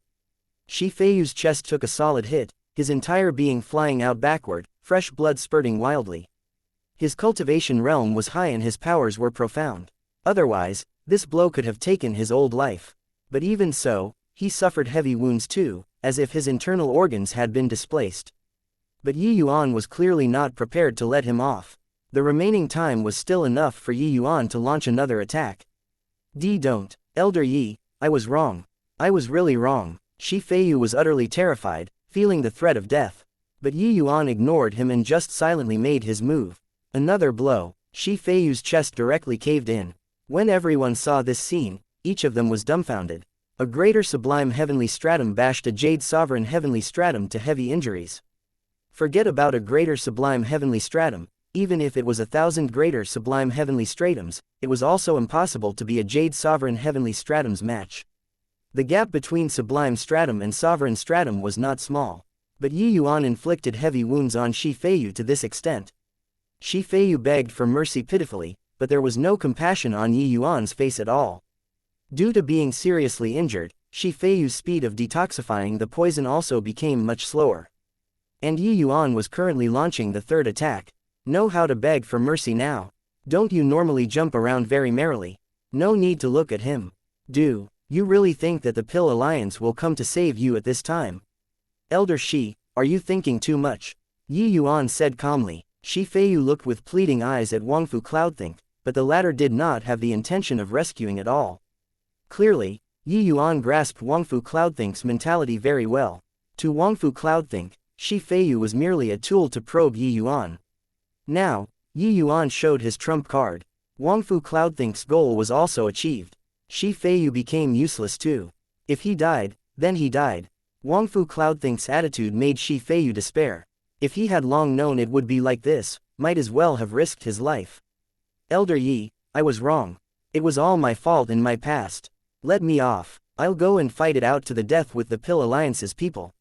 Shi Feiyu's chest took a solid hit, his entire being flying out backward, fresh blood spurting wildly. His cultivation realm was high and his powers were profound. Otherwise, this blow could have taken his old life. But even so, he suffered heavy wounds too, as if his internal organs had been displaced. But Yi Yuan was clearly not prepared to let him off. The remaining time was still enough for Yi Yuan to launch another attack. Don't. Elder Yi, I was wrong. I was really wrong. Shi Feiyu was utterly terrified, feeling the threat of death. But Yi Yuan ignored him and just silently made his move. Another blow. Shi Feiyu's chest directly caved in. When everyone saw this scene, each of them was dumbfounded. A greater sublime heavenly stratum bashed a jade sovereign heavenly stratum to heavy injuries. Forget about a greater sublime heavenly stratum, even if it was 1,000 greater sublime heavenly stratums, it was also impossible to be a jade sovereign heavenly stratum's match. The gap between sublime stratum and sovereign stratum was not small. But Yi Yuan inflicted heavy wounds on Shi Feiyu to this extent. Shi Feiyu begged for mercy pitifully, but there was no compassion on Yi Yuan's face at all. Due to being seriously injured, Shi Feiyu's speed of detoxifying the poison also became much slower. And Yi Yuan was currently launching the third attack. Know how to beg for mercy now. Don't you normally jump around very merrily? No need to look at him. Do you really think that the Pill Alliance will come to save you at this time? Elder Shi, are you thinking too much? Yi Yuan said calmly. Shi Feiyu looked with pleading eyes at Wangfu Cloudthink, but the latter did not have the intention of rescuing at all. Clearly, Yi Yuan grasped Wangfu Cloudthink's mentality very well. To Wangfu Cloudthink, Shi Feiyu was merely a tool to probe Yi Yuan. Now, Yi Yuan showed his trump card. Wangfu Cloudthink's goal was also achieved. Shi Feiyu became useless too. If he died, then he died. Wangfu Cloudthink's attitude made Shi Feiyu despair. If he had long known it would be like this, might as well have risked his life. Elder Yi, I was wrong. It was all my fault in my past. Let me off. I'll go and fight it out to the death with the Pill Alliance's people.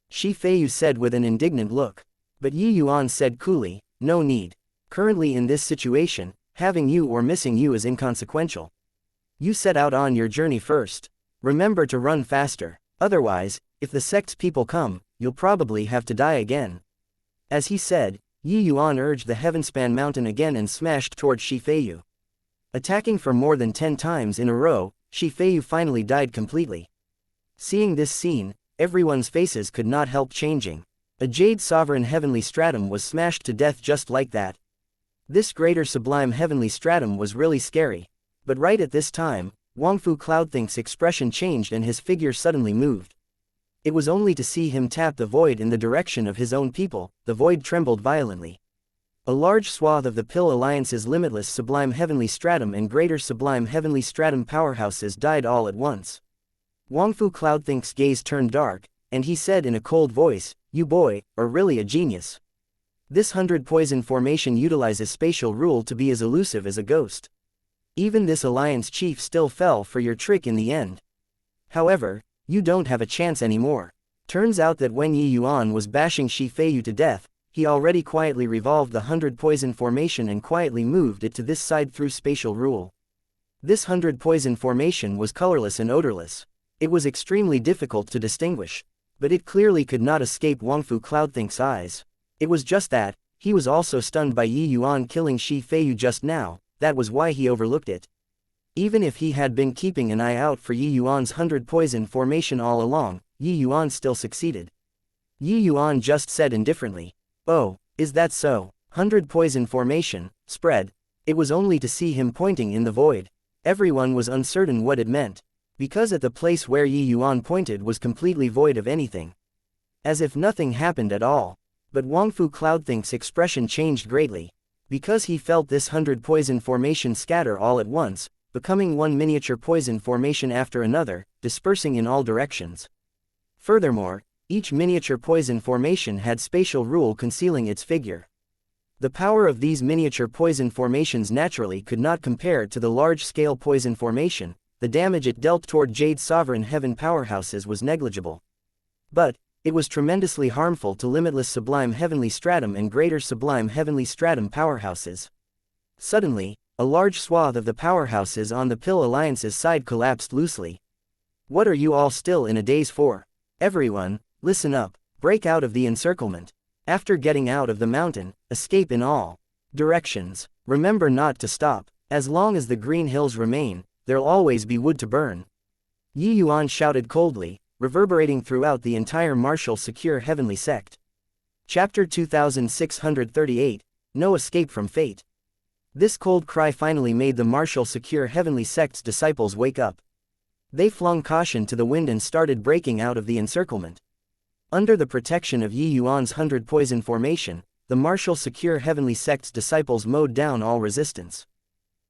Shi Feiyu said with an indignant look. But Yi Yuan said coolly, no need. Currently in this situation, having you or missing you is inconsequential. You set out on your journey first. Remember to run faster. Otherwise, if the sect's people come, you'll probably have to die again. As he said, Yi Yuan urged the Heavenspan mountain again and smashed toward Shi Feiyu. Attacking for more than 10 times in a row, Shi Feiyu finally died completely. Seeing this scene, everyone's faces could not help changing. A jade sovereign heavenly stratum was smashed to death just like that. This greater sublime heavenly stratum was really scary. But right at this time, Wangfu Cloudthink's expression changed and his figure suddenly moved. It was only to see him tap the void in the direction of his own people, the void trembled violently. A large swath of the Pill Alliance's limitless sublime heavenly stratum and greater sublime heavenly stratum powerhouses died all at once. Wangfu Cloudthink's gaze turned dark, and he said in a cold voice, you boy, are really a genius. This 100 poison formation utilizes spatial rule to be as elusive as a ghost. Even this alliance chief still fell for your trick in the end. However, you don't have a chance anymore. Turns out that when Yi Yuan was bashing Shi Feiyu to death, he already quietly revolved the 100 poison formation and quietly moved it to this side through spatial rule. This 100 poison formation was colorless and odorless. It was extremely difficult to distinguish. But it clearly could not escape Wangfu Cloudthink's eyes. It was just that, he was also stunned by Yi Yuan killing Shi Feiyu just now, that was why he overlooked it. Even if he had been keeping an eye out for Yi Yuan's 100 poison formation all along, Yi Yuan still succeeded. Yi Yuan just said indifferently, oh, is that so? 100 poison formation, spread. It was only to see him pointing in the void. Everyone was uncertain what it meant. Because at the place where Yi Yuan pointed was completely void of anything. As if nothing happened at all. But Wangfu Cloudthink's expression changed greatly. Because he felt this 100 poison formation scatter all at once, becoming one miniature poison formation after another, dispersing in all directions. Furthermore, each miniature poison formation had spatial rule concealing its figure. The power of these miniature poison formations naturally could not compare to the large-scale poison formation. The damage it dealt toward Jade Sovereign Heaven powerhouses was negligible. But, it was tremendously harmful to limitless Sublime Heavenly Stratum and Greater Sublime Heavenly Stratum powerhouses. Suddenly, a large swath of the powerhouses on the Pill Alliance's side collapsed loosely. What are you all still in a daze for? Everyone, listen up, break out of the encirclement. After getting out of the mountain, escape in all directions. Remember not to stop. As long as the green hills remain, there'll always be wood to burn. Yi Yuan shouted coldly, reverberating throughout the entire martial secure heavenly sect. Chapter 2638, No Escape from Fate. This cold cry finally made the martial secure heavenly sect's disciples wake up. They flung caution to the wind and started breaking out of the encirclement. Under the protection of Yi Yuan's 100 poison formation, the martial secure heavenly sect's disciples mowed down all resistance.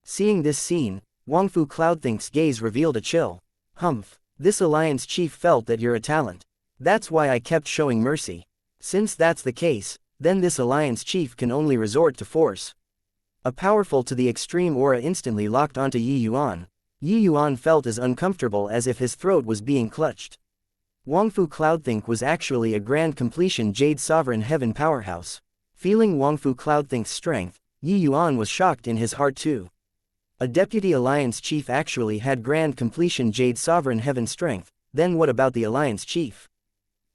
Seeing this scene, Wangfu Cloudthink's gaze revealed a chill. Humph, this alliance chief felt that you're a talent. That's why I kept showing mercy. Since that's the case, then this alliance chief can only resort to force. A powerful to the extreme aura instantly locked onto Yi Yuan. Yi Yuan felt as uncomfortable as if his throat was being clutched. Wangfu Cloudthink was actually a grand completion Jade Sovereign Heaven powerhouse. Feeling Wangfu Cloudthink's strength, Yi Yuan was shocked in his heart too. A deputy alliance chief actually had grand completion Jade Sovereign Heaven strength, then what about the alliance chief?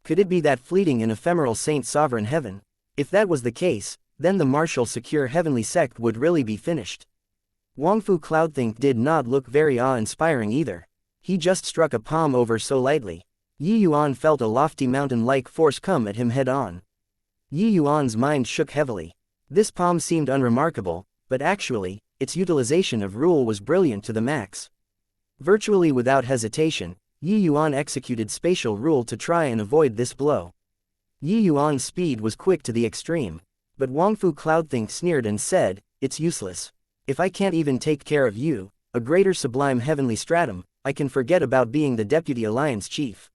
Could it be that fleeting and ephemeral Saint Sovereign Heaven? If that was the case, then the martial secure heavenly sect would really be finished. Wangfu Cloudthink did not look very awe-inspiring either. He just struck a palm over so lightly. Yi Yuan felt a lofty mountain-like force come at him head-on. Yi Yuan's mind shook heavily. This palm seemed unremarkable, but actually, its utilization of rule was brilliant to the max. Virtually without hesitation, Yi Yuan executed spatial rule to try and avoid this blow. Yi Yuan's speed was quick to the extreme. But Wangfu Cloudthink sneered and said, "It's useless. If I can't even take care of you, a greater sublime heavenly stratum, I can forget about being the deputy alliance chief."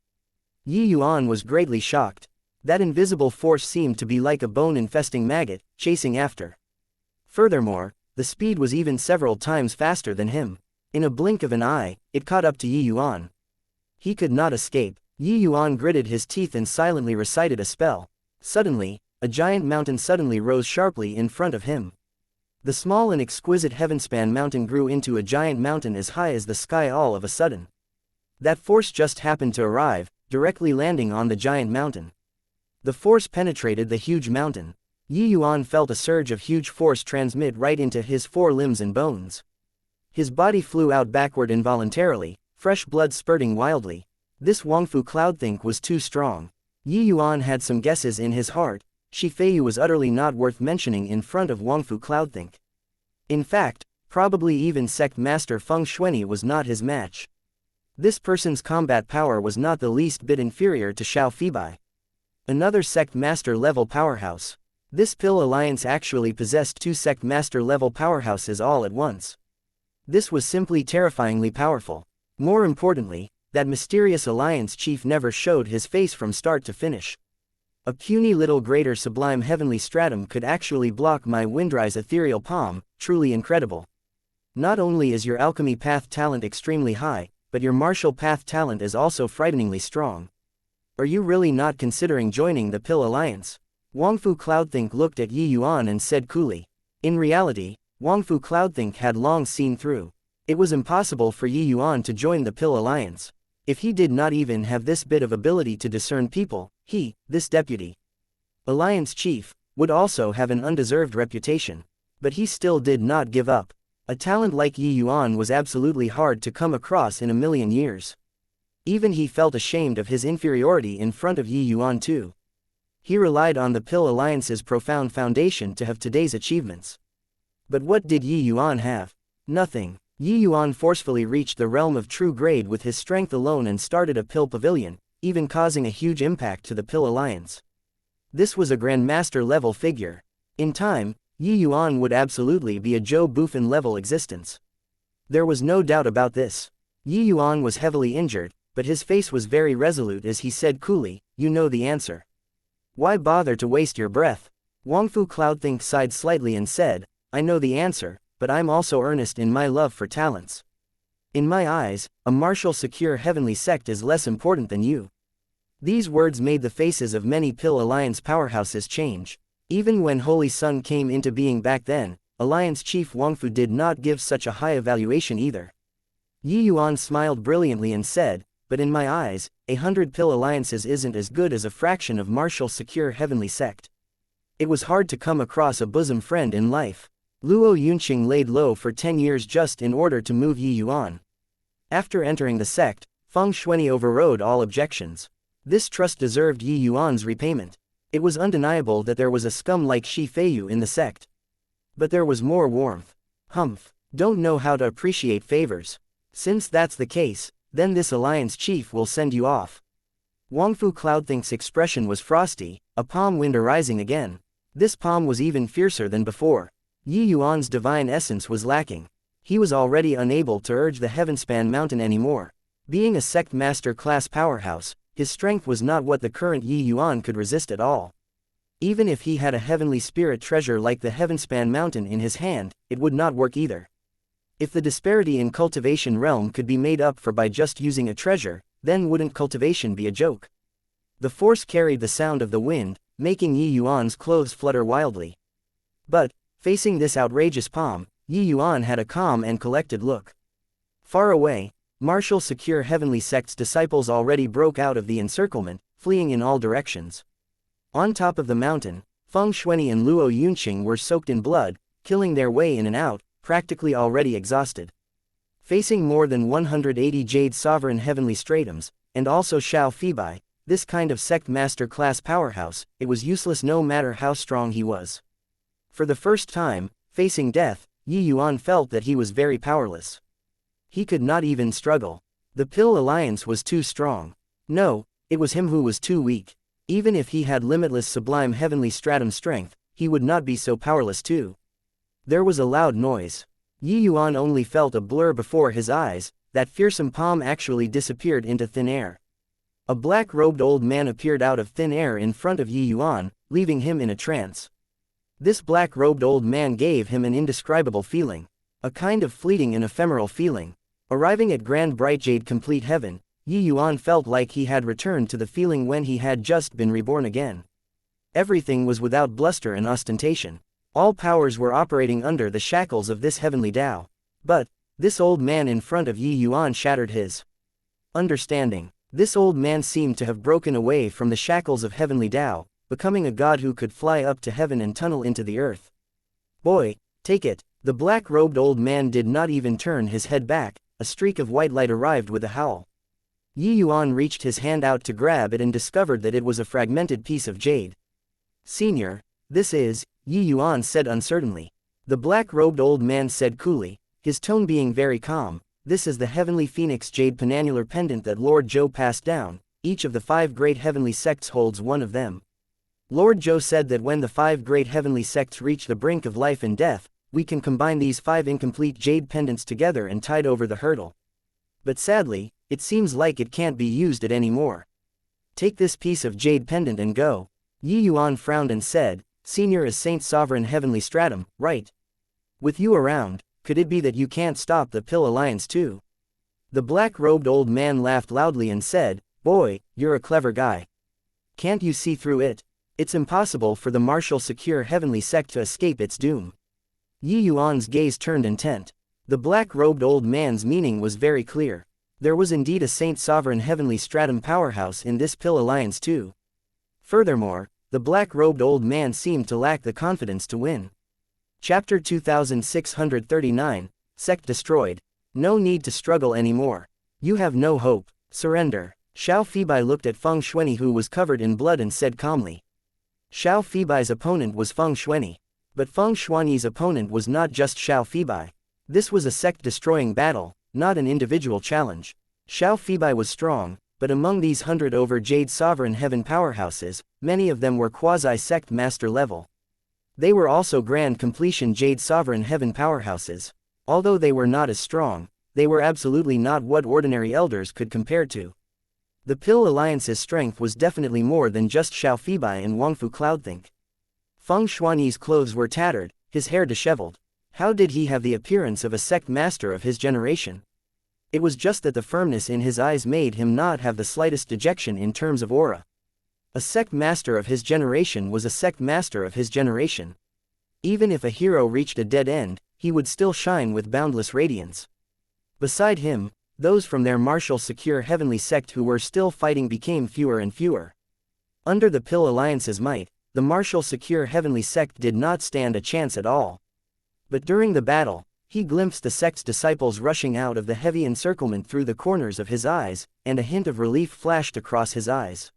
Yi Yuan was greatly shocked. That invisible force seemed to be like a bone-infesting maggot, chasing after. Furthermore, the speed was even several times faster than him. In a blink of an eye, it caught up to Yi Yuan. He could not escape. Yi Yuan gritted his teeth and silently recited a spell. Suddenly, a giant mountain suddenly rose sharply in front of him. The small and exquisite heavenspan mountain grew into a giant mountain as high as the sky all of a sudden. That force just happened to arrive, directly landing on the giant mountain. The force penetrated the huge mountain. Yi Yuan felt a surge of huge force transmit right into his four limbs and bones. His body flew out backward involuntarily, fresh blood spurting wildly. This Wangfu Cloudthink was too strong. Yi Yuan had some guesses in his heart. Shi Feiyu was utterly not worth mentioning in front of Wangfu Cloudthink. In fact, probably even Sect Master Feng Xuanyi was not his match. This person's combat power was not the least bit inferior to Xiao Feibai. Another Sect Master level powerhouse. This Pill Alliance actually possessed two Sect Master level powerhouses all at once. This was simply terrifyingly powerful. More importantly, that mysterious alliance chief never showed his face from start to finish. A puny little greater sublime heavenly stratum could actually block my Windrise ethereal palm, truly incredible. Not only is your alchemy path talent extremely high, but your martial path talent is also frighteningly strong. Are you really not considering joining the Pill Alliance? Wangfu Cloudthink looked at Yi Yuan and said coolly. In reality, Wangfu Cloudthink had long seen through. It was impossible for Yi Yuan to join the Pill Alliance. If he did not even have this bit of ability to discern people, he, this deputy alliance chief, would also have an undeserved reputation. But he still did not give up. A talent like Yi Yuan was absolutely hard to come across in a million years. Even he felt ashamed of his inferiority in front of Yi Yuan too. He relied on the Pill Alliance's profound foundation to have today's achievements. But what did Yi Yuan have? Nothing. Yi Yuan forcefully reached the realm of true grade with his strength alone and started a Pill Pavilion, even causing a huge impact to the Pill Alliance. This was a Grandmaster level figure. In time, Yi Yuan would absolutely be a Joe Buffon level existence. There was no doubt about this. Yi Yuan was heavily injured, but his face was very resolute as he said coolly, "You know the answer. Why bother to waste your breath?" Wangfu Cloudthink sighed slightly and said, "I know the answer, but I'm also earnest in my love for talents. In my eyes, a martial secure heavenly sect is less important than you." These words made the faces of many Pill Alliance powerhouses change. Even when Holy Sun came into being back then, Alliance Chief Wangfu did not give such a high evaluation either. Yi Yuan smiled brilliantly and said, "But in my eyes, 100 Pill Alliances isn't as good as a fraction of martial secure heavenly sect. It was hard to come across a bosom friend in life." Luo Yunqing laid low for 10 years just in order to move Yi Yuan. After entering the sect, Feng Xuanyi overrode all objections. This trust deserved Yi Yuan's repayment. It was undeniable that there was a scum like Shi Feiyu in the sect. But there was more warmth. Humph, don't know how to appreciate favors. Since that's the case, then this alliance chief will send you off. Wangfu Cloudthink's expression was frosty, a palm wind arising again. This palm was even fiercer than before. Yi Yuan's divine essence was lacking. He was already unable to urge the Heavenspan mountain anymore. Being a sect master class powerhouse, his strength was not what the current Yi Yuan could resist at all. Even if he had a heavenly spirit treasure like the Heavenspan mountain in his hand, it would not work either. If the disparity in cultivation realm could be made up for by just using a treasure, then wouldn't cultivation be a joke? The force carried the sound of the wind, making Yi Yuan's clothes flutter wildly. But, facing this outrageous palm, Yi Yuan had a calm and collected look. Far away, martial secure heavenly sect's disciples already broke out of the encirclement, fleeing in all directions. On top of the mountain, Feng Shuani and Luo Yunqing were soaked in blood, killing their way in and out, practically already exhausted. Facing more than 180 Jade Sovereign Heavenly Stratums, and also Xiao Fibai, this kind of sect master class powerhouse, it was useless no matter how strong he was. For the first time, facing death, Yi Yuan felt that he was very powerless. He could not even struggle. The Pill Alliance was too strong. No, it was him who was too weak. Even if he had limitless sublime heavenly stratum strength, he would not be so powerless too. There was a loud noise. Yi Yuan only felt a blur before his eyes, that fearsome palm actually disappeared into thin air. A black-robed old man appeared out of thin air in front of Yi Yuan, leaving him in a trance. This black-robed old man gave him an indescribable feeling. A kind of fleeting and ephemeral feeling. Arriving at Grand Bright Jade Complete Heaven, Yi Yuan felt like he had returned to the feeling when he had just been reborn again. Everything was without bluster and ostentation. All powers were operating under the shackles of this heavenly Tao. But, this old man in front of Yi Yuan shattered his understanding. This old man seemed to have broken away from the shackles of heavenly Tao, becoming a god who could fly up to heaven and tunnel into the earth. Boy, take it. The black-robed old man did not even turn his head back. A streak of white light arrived with a howl. Yi Yuan reached his hand out to grab it and discovered that it was a fragmented piece of jade. Senior, this is, Yi Yuan said uncertainly. The black-robed old man said coolly, his tone being very calm, this is the heavenly phoenix jade penannular pendant that Lord Zhou passed down. Each of the 5 great heavenly sects holds one of them. Lord Zhou said that when the 5 great heavenly sects reach the brink of life and death, we can combine these 5 incomplete jade pendants together and tide over the hurdle. But sadly, it seems like it can't be used at anymore. Take this piece of jade pendant and go. Yi Yuan frowned and said, Senior is Saint Sovereign Heavenly Stratum, right? With you around, could it be that you can't stop the Pill Alliance too? The black-robed old man laughed loudly and said, Boy, you're a clever guy. Can't you see through it? It's impossible for the martial secure heavenly sect to escape its doom. Yi Yuan's gaze turned intent. The black-robed old man's meaning was very clear. There was indeed a Saint Sovereign Heavenly Stratum powerhouse in this Pill Alliance too. Furthermore, the black-robed old man seemed to lack the confidence to win. Chapter 2639, Sect Destroyed. No need to struggle anymore. You have no hope. Surrender. Xiao Fibai looked at Feng Shuani who was covered in blood and said calmly. Xiao Fibai's opponent was Feng Shuani. But Feng Shuani's opponent was not just Xiao Fibai. This was a sect-destroying battle, not an individual challenge. Xiao Fibai was strong, but among these 100 over Jade Sovereign Heaven powerhouses, many of them were quasi-sect master level. They were also Grand Completion Jade Sovereign Heaven powerhouses. Although they were not as strong, they were absolutely not what ordinary elders could compare to. The Pill Alliance's strength was definitely more than just Xiao Fibai and Wangfu Cloudthink. Feng Shuani's clothes were tattered, his hair disheveled. How did he have the appearance of a sect master of his generation? It was just that the firmness in his eyes made him not have the slightest dejection in terms of aura. A sect master of his generation was a sect master of his generation. Even if a hero reached a dead end, he would still shine with boundless radiance. Beside him, those from their martial secure heavenly sect who were still fighting became fewer and fewer. Under the Pill Alliance's might, the martial secure heavenly sect did not stand a chance at all. But during the battle, he glimpsed the sect's disciples rushing out of the heavy encirclement through the corners of his eyes, and a hint of relief flashed across his eyes.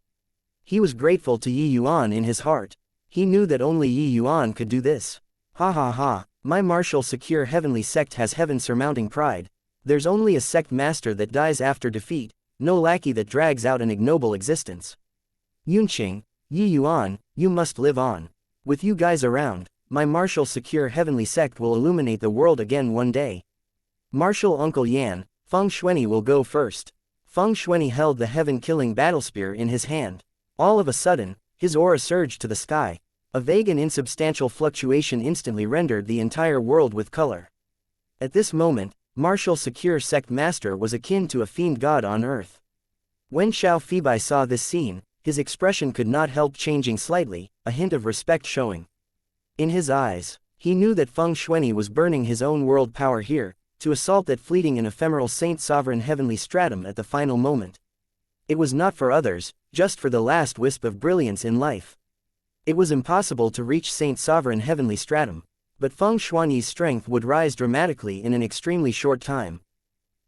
He was grateful to Yi Yuan in his heart. He knew that only Yi Yuan could do this. Ha ha ha, my martial secure heavenly sect has heaven-surmounting pride. There's only a sect master that dies after defeat, no lackey that drags out an ignoble existence. Yunqing, Yi Yuan, you must live on. With you guys around, my martial secure heavenly sect will illuminate the world again one day. Martial Uncle Yan, Feng Shueni will go first. Feng Shueni held the heaven-killing battlespear in his hand. All of a sudden, his aura surged to the sky. A vague and insubstantial fluctuation instantly rendered the entire world with color. At this moment, martial secure sect master was akin to a fiend god on earth. When Xiao Fibai saw this scene, his expression could not help changing slightly, a hint of respect showing. In his eyes, he knew that Feng Shueni was burning his own world power here, to assault that fleeting and ephemeral Saint Sovereign heavenly stratum at the final moment. It was not for others, just for the last wisp of brilliance in life. It was impossible to reach Saint Sovereign heavenly stratum, but Feng Shuani's strength would rise dramatically in an extremely short time.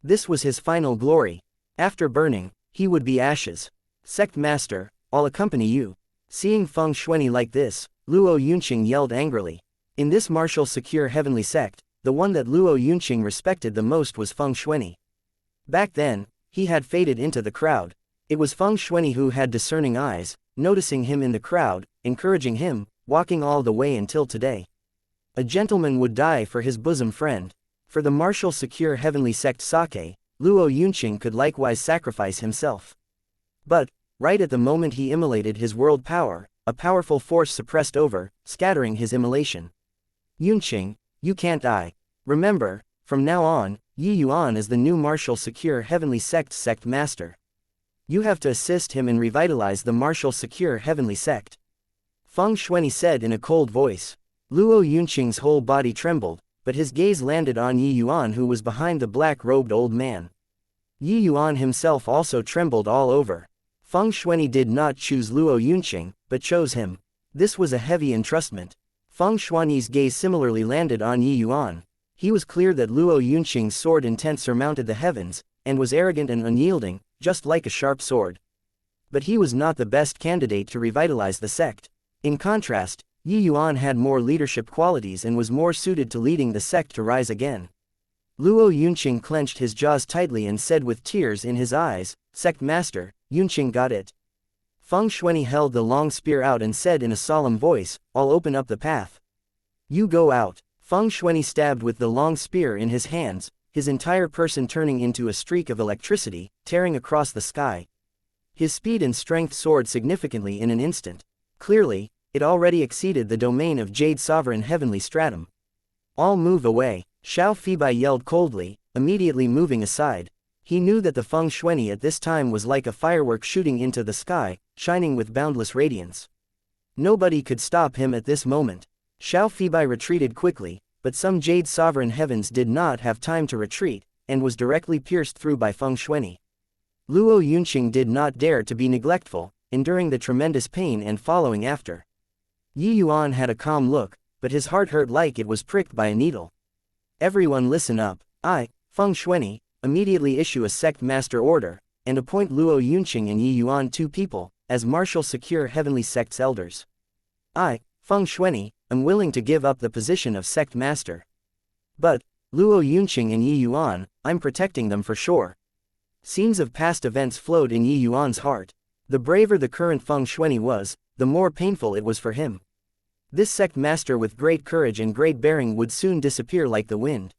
This was his final glory. After burning, he would be ashes. Sect Master, I'll accompany you. Seeing Feng Shueni like this, Luo Yunqing yelled angrily. In this martial secure heavenly sect, the one that Luo Yunqing respected the most was Feng Shueni. Back then, he had faded into the crowd. It was Feng Shueni who had discerning eyes, noticing him in the crowd, encouraging him, walking all the way until today. A gentleman would die for his bosom friend. For the martial secure heavenly sect Sake, Luo Yunqing could likewise sacrifice himself. But, right at the moment he immolated his world power, a powerful force suppressed over, scattering his immolation. Yunqing, you can't die. Remember, from now on, Yi Yuan is the new martial secure heavenly sect master. You have to assist him and revitalize the martial secure heavenly sect. Feng Shueni said in a cold voice. Luo Yunqing's whole body trembled, but his gaze landed on Yi Yuan who was behind the black-robed old man. Yi Yuan himself also trembled all over. Feng Shueni did not choose Luo Yunqing, but chose him. This was a heavy entrustment. Feng Shuani's gaze similarly landed on Yi Yuan. He was clear that Luo Yunqing's sword intent surmounted the heavens, and was arrogant and unyielding, just like a sharp sword. But he was not the best candidate to revitalize the sect. In contrast, Yi Yuan had more leadership qualities and was more suited to leading the sect to rise again. Luo Yunqing clenched his jaws tightly and said with tears in his eyes, Sect Master, Yunqing got it. Feng Shueni held the long spear out and said in a solemn voice, I'll open up the path. You go out. Feng Shueni stabbed with the long spear in his hands, his entire person turning into a streak of electricity, tearing across the sky. His speed and strength soared significantly in an instant. Clearly, it already exceeded the domain of Jade Sovereign Heavenly Stratum. All move away, Xiao Fibai yelled coldly, immediately moving aside. He knew that the Feng Shueni at this time was like a firework shooting into the sky, shining with boundless radiance. Nobody could stop him at this moment. Xiao Fibai retreated quickly, but some Jade Sovereign Heavens did not have time to retreat, and was directly pierced through by Feng Shueni. Luo Yunqing did not dare to be neglectful, enduring the tremendous pain and following after. Yi Yuan had a calm look, but his heart hurt like it was pricked by a needle. Everyone listen up. I, Feng Shueni, immediately issue a sect master order, and appoint Luo Yunqing and Yi Yuan 2 people, as martial secure heavenly sect's elders. I, Feng Shueni, am willing to give up the position of sect master. But, Luo Yunqing and Yi Yuan, I'm protecting them for sure. Scenes of past events flowed in Yi Yuan's heart. The braver the current Feng Shueni was, the more painful it was for him. This sect master with great courage and great bearing would soon disappear like the wind.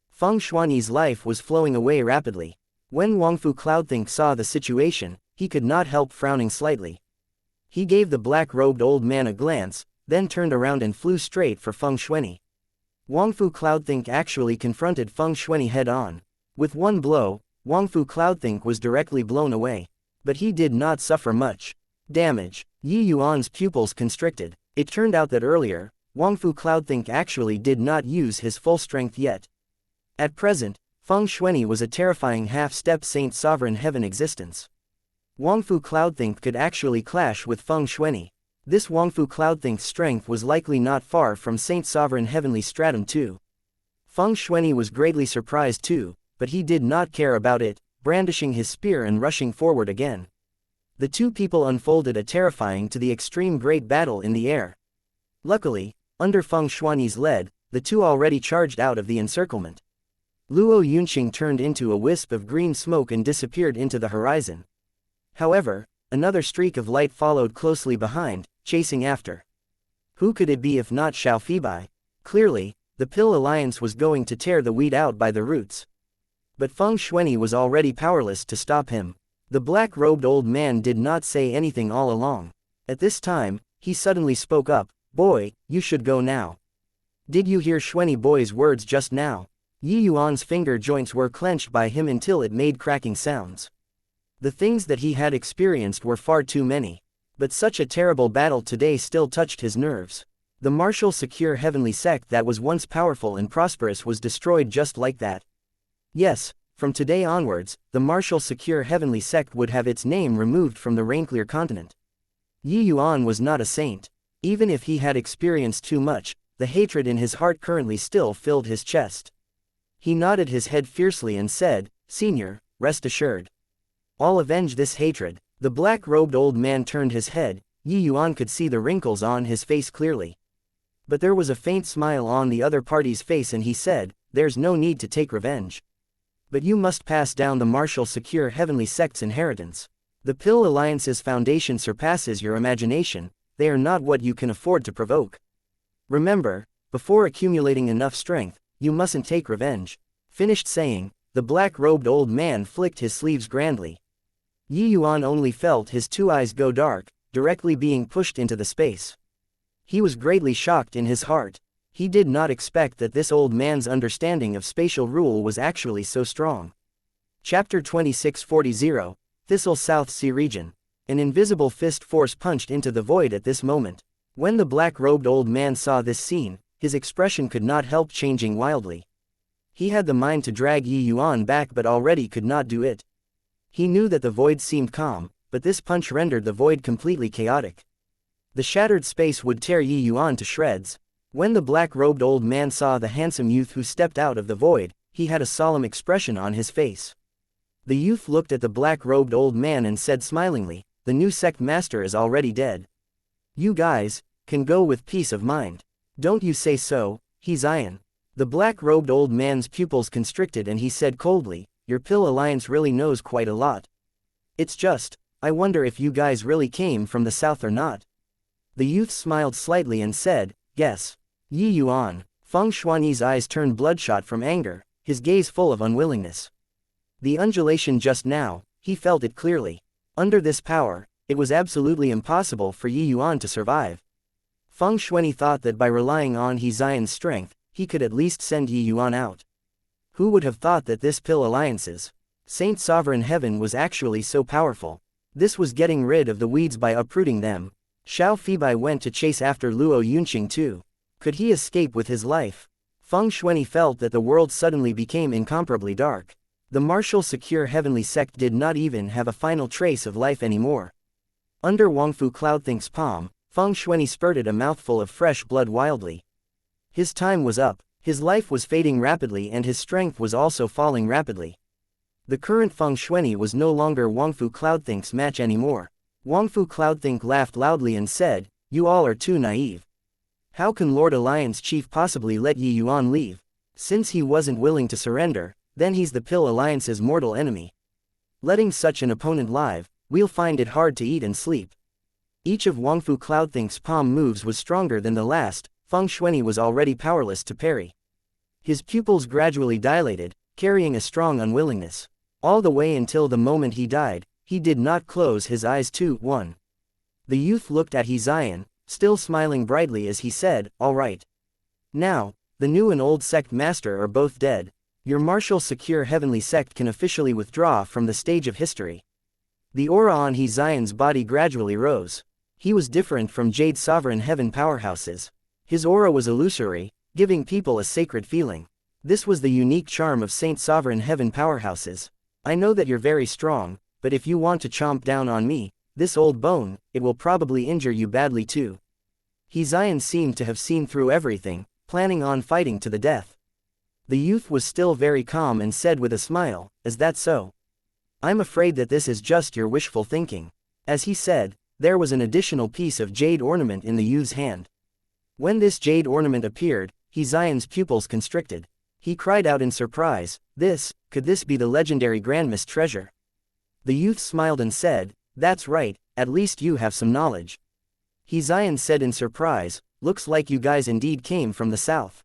Feng Shuani's life was flowing away rapidly. When Wangfu Cloudthink saw the situation, he could not help frowning slightly. He gave the black-robed old man a glance, then turned around and flew straight for Feng Shueni. Wangfu Cloudthink actually confronted Feng Shueni head-on. With one blow, Wangfu Cloudthink was directly blown away. But he did not suffer much damage. Yi Yuan's pupils constricted. It turned out that earlier, Wangfu Cloudthink actually did not use his full strength yet. At present, Feng Shueni was a terrifying half-step Saint Sovereign Heaven existence. Wangfu Cloudthink could actually clash with Feng Shueni. This Wangfu Cloudthink's strength was likely not far from Saint Sovereign Heavenly Stratum too. Feng Shueni was greatly surprised too, but he did not care about it, brandishing his spear and rushing forward again. The 2 people unfolded a terrifying to the extreme great battle in the air. Luckily, under Feng Shuani's lead, the 2 already charged out of the encirclement. Luo Yunqing turned into a wisp of green smoke and disappeared into the horizon. However, another streak of light followed closely behind, chasing after. Who could it be if not Xiao Fibai? Clearly, the Pill Alliance was going to tear the weed out by the roots. But Feng Shuani was already powerless to stop him. The black-robed old man did not say anything all along. At this time, he suddenly spoke up, "Boy, you should go now." Did you hear Shuani boy's words just now? Yi Yuan's finger joints were clenched by him until it made cracking sounds. The things that he had experienced were far too many. But such a terrible battle today still touched his nerves. The martial secure heavenly sect that was once powerful and prosperous was destroyed just like that. Yes, from today onwards, the martial secure heavenly sect would have its name removed from the Rainclear continent. Yi Yuan was not a saint. Even if he had experienced too much, the hatred in his heart currently still filled his chest. He nodded his head fiercely and said, "Senior, rest assured. I'll avenge this hatred." The black-robed old man turned his head. Yi Yuan could see the wrinkles on his face clearly. But there was a faint smile on the other party's face and he said, "There's no need to take revenge. But you must pass down the martial secure heavenly sect's inheritance. The Pill Alliance's foundation surpasses your imagination, they are not what you can afford to provoke. Remember, before accumulating enough strength, you mustn't take revenge." Finished saying, the black-robed old man flicked his sleeves grandly. Yi Yuan only felt his two eyes go dark, directly being pushed into the space. He was greatly shocked in his heart. He did not expect that this old man's understanding of spatial rule was actually so strong. Chapter 2640, Thistle South Sea Region. An invisible fist force punched into the void at this moment. When the black-robed old man saw this scene, his expression could not help changing wildly. He had the mind to drag Yi Yuan back but already could not do it. He knew that the void seemed calm, but this punch rendered the void completely chaotic. The shattered space would tear Yi Yuan to shreds. When the black-robed old man saw the handsome youth who stepped out of the void, he had a solemn expression on his face. The youth looked at the black-robed old man and said smilingly, "The new sect master is already dead. You guys can go with peace of mind." "Don't you say so, Xian." The black-robed old man's pupils constricted and he said coldly, "Your Pill Alliance really knows quite a lot. It's just, I wonder if you guys really came from the south or not." The youth smiled slightly and said, "Yes." Yi Yuan. Feng Shuani's eyes turned bloodshot from anger, his gaze full of unwillingness. The undulation just now, he felt it clearly. Under this power, it was absolutely impossible for Yi Yuan to survive. Feng Shuani thought that by relying on Xian's strength, he could at least send Yi Yuan out. Who would have thought that this Pill Alliance's Saint Sovereign Heaven was actually so powerful? This was getting rid of the weeds by uprooting them. Xiao Fibai went to chase after Luo Yunqing too. Could he escape with his life? Feng Shuani felt that the world suddenly became incomparably dark. The martial secure heavenly sect did not even have a final trace of life anymore. Under Wangfu Cloudthink's palm, Feng Shuani spurted a mouthful of fresh blood wildly. His time was up. His life was fading rapidly and his strength was also falling rapidly. The current Feng Shuani was no longer Wangfu Cloudthink's match anymore. Wangfu Cloudthink laughed loudly and said, "You all are too naive. How can Lord Alliance Chief possibly let Yi Yuan leave? Since he wasn't willing to surrender, then he's the Pill Alliance's mortal enemy. Letting such an opponent live, we'll find it hard to eat and sleep." Each of Wangfu Cloudthink's palm moves was stronger than the last. Feng Shuani was already powerless to parry. His pupils gradually dilated, carrying a strong unwillingness. All the way until the moment he died, he did not close his eyes. 2-1. The youth looked at Xian, still smiling brightly as he said, "All right. Now, the new and old sect master are both dead. Your martial secure heavenly sect can officially withdraw from the stage of history." The aura on Xian's body gradually rose. He was different from Jade Sovereign Heaven powerhouses. His aura was illusory, giving people a sacred feeling. This was the unique charm of Saint Sovereign Heaven powerhouses. "I know that you're very strong, but if you want to chomp down on me, this old bone, it will probably injure you badly too." Xian seemed to have seen through everything, planning on fighting to the death. The youth was still very calm and said with a smile, "Is that so? I'm afraid that this is just your wishful thinking." As he said, there was an additional piece of jade ornament in the youth's hand. When this jade ornament appeared, Xian's pupils constricted. He cried out in surprise, could this be the legendary Grandma's treasure?" The youth smiled and said, "That's right, at least you have some knowledge." Xian said in surprise, looks like you guys indeed came from the south.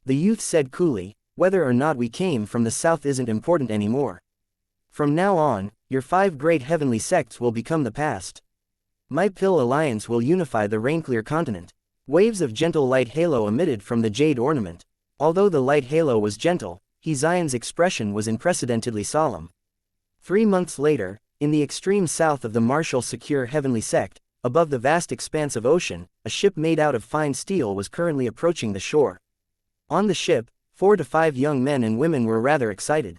The youth said coolly, whether or not we came from the south isn't important anymore. From now on, your 5 great heavenly sects will become the past. My Pill Alliance will unify the rain-clear continent. Waves of gentle light halo emitted from the jade ornament. Although the light halo was gentle, Zion's expression was unprecedentedly solemn. 3 months later, in the extreme south of the Martial Secure Heavenly Sect, above the vast expanse of ocean, a ship made out of fine steel was currently approaching the shore. On the ship, 4 to 5 young men and women were rather excited.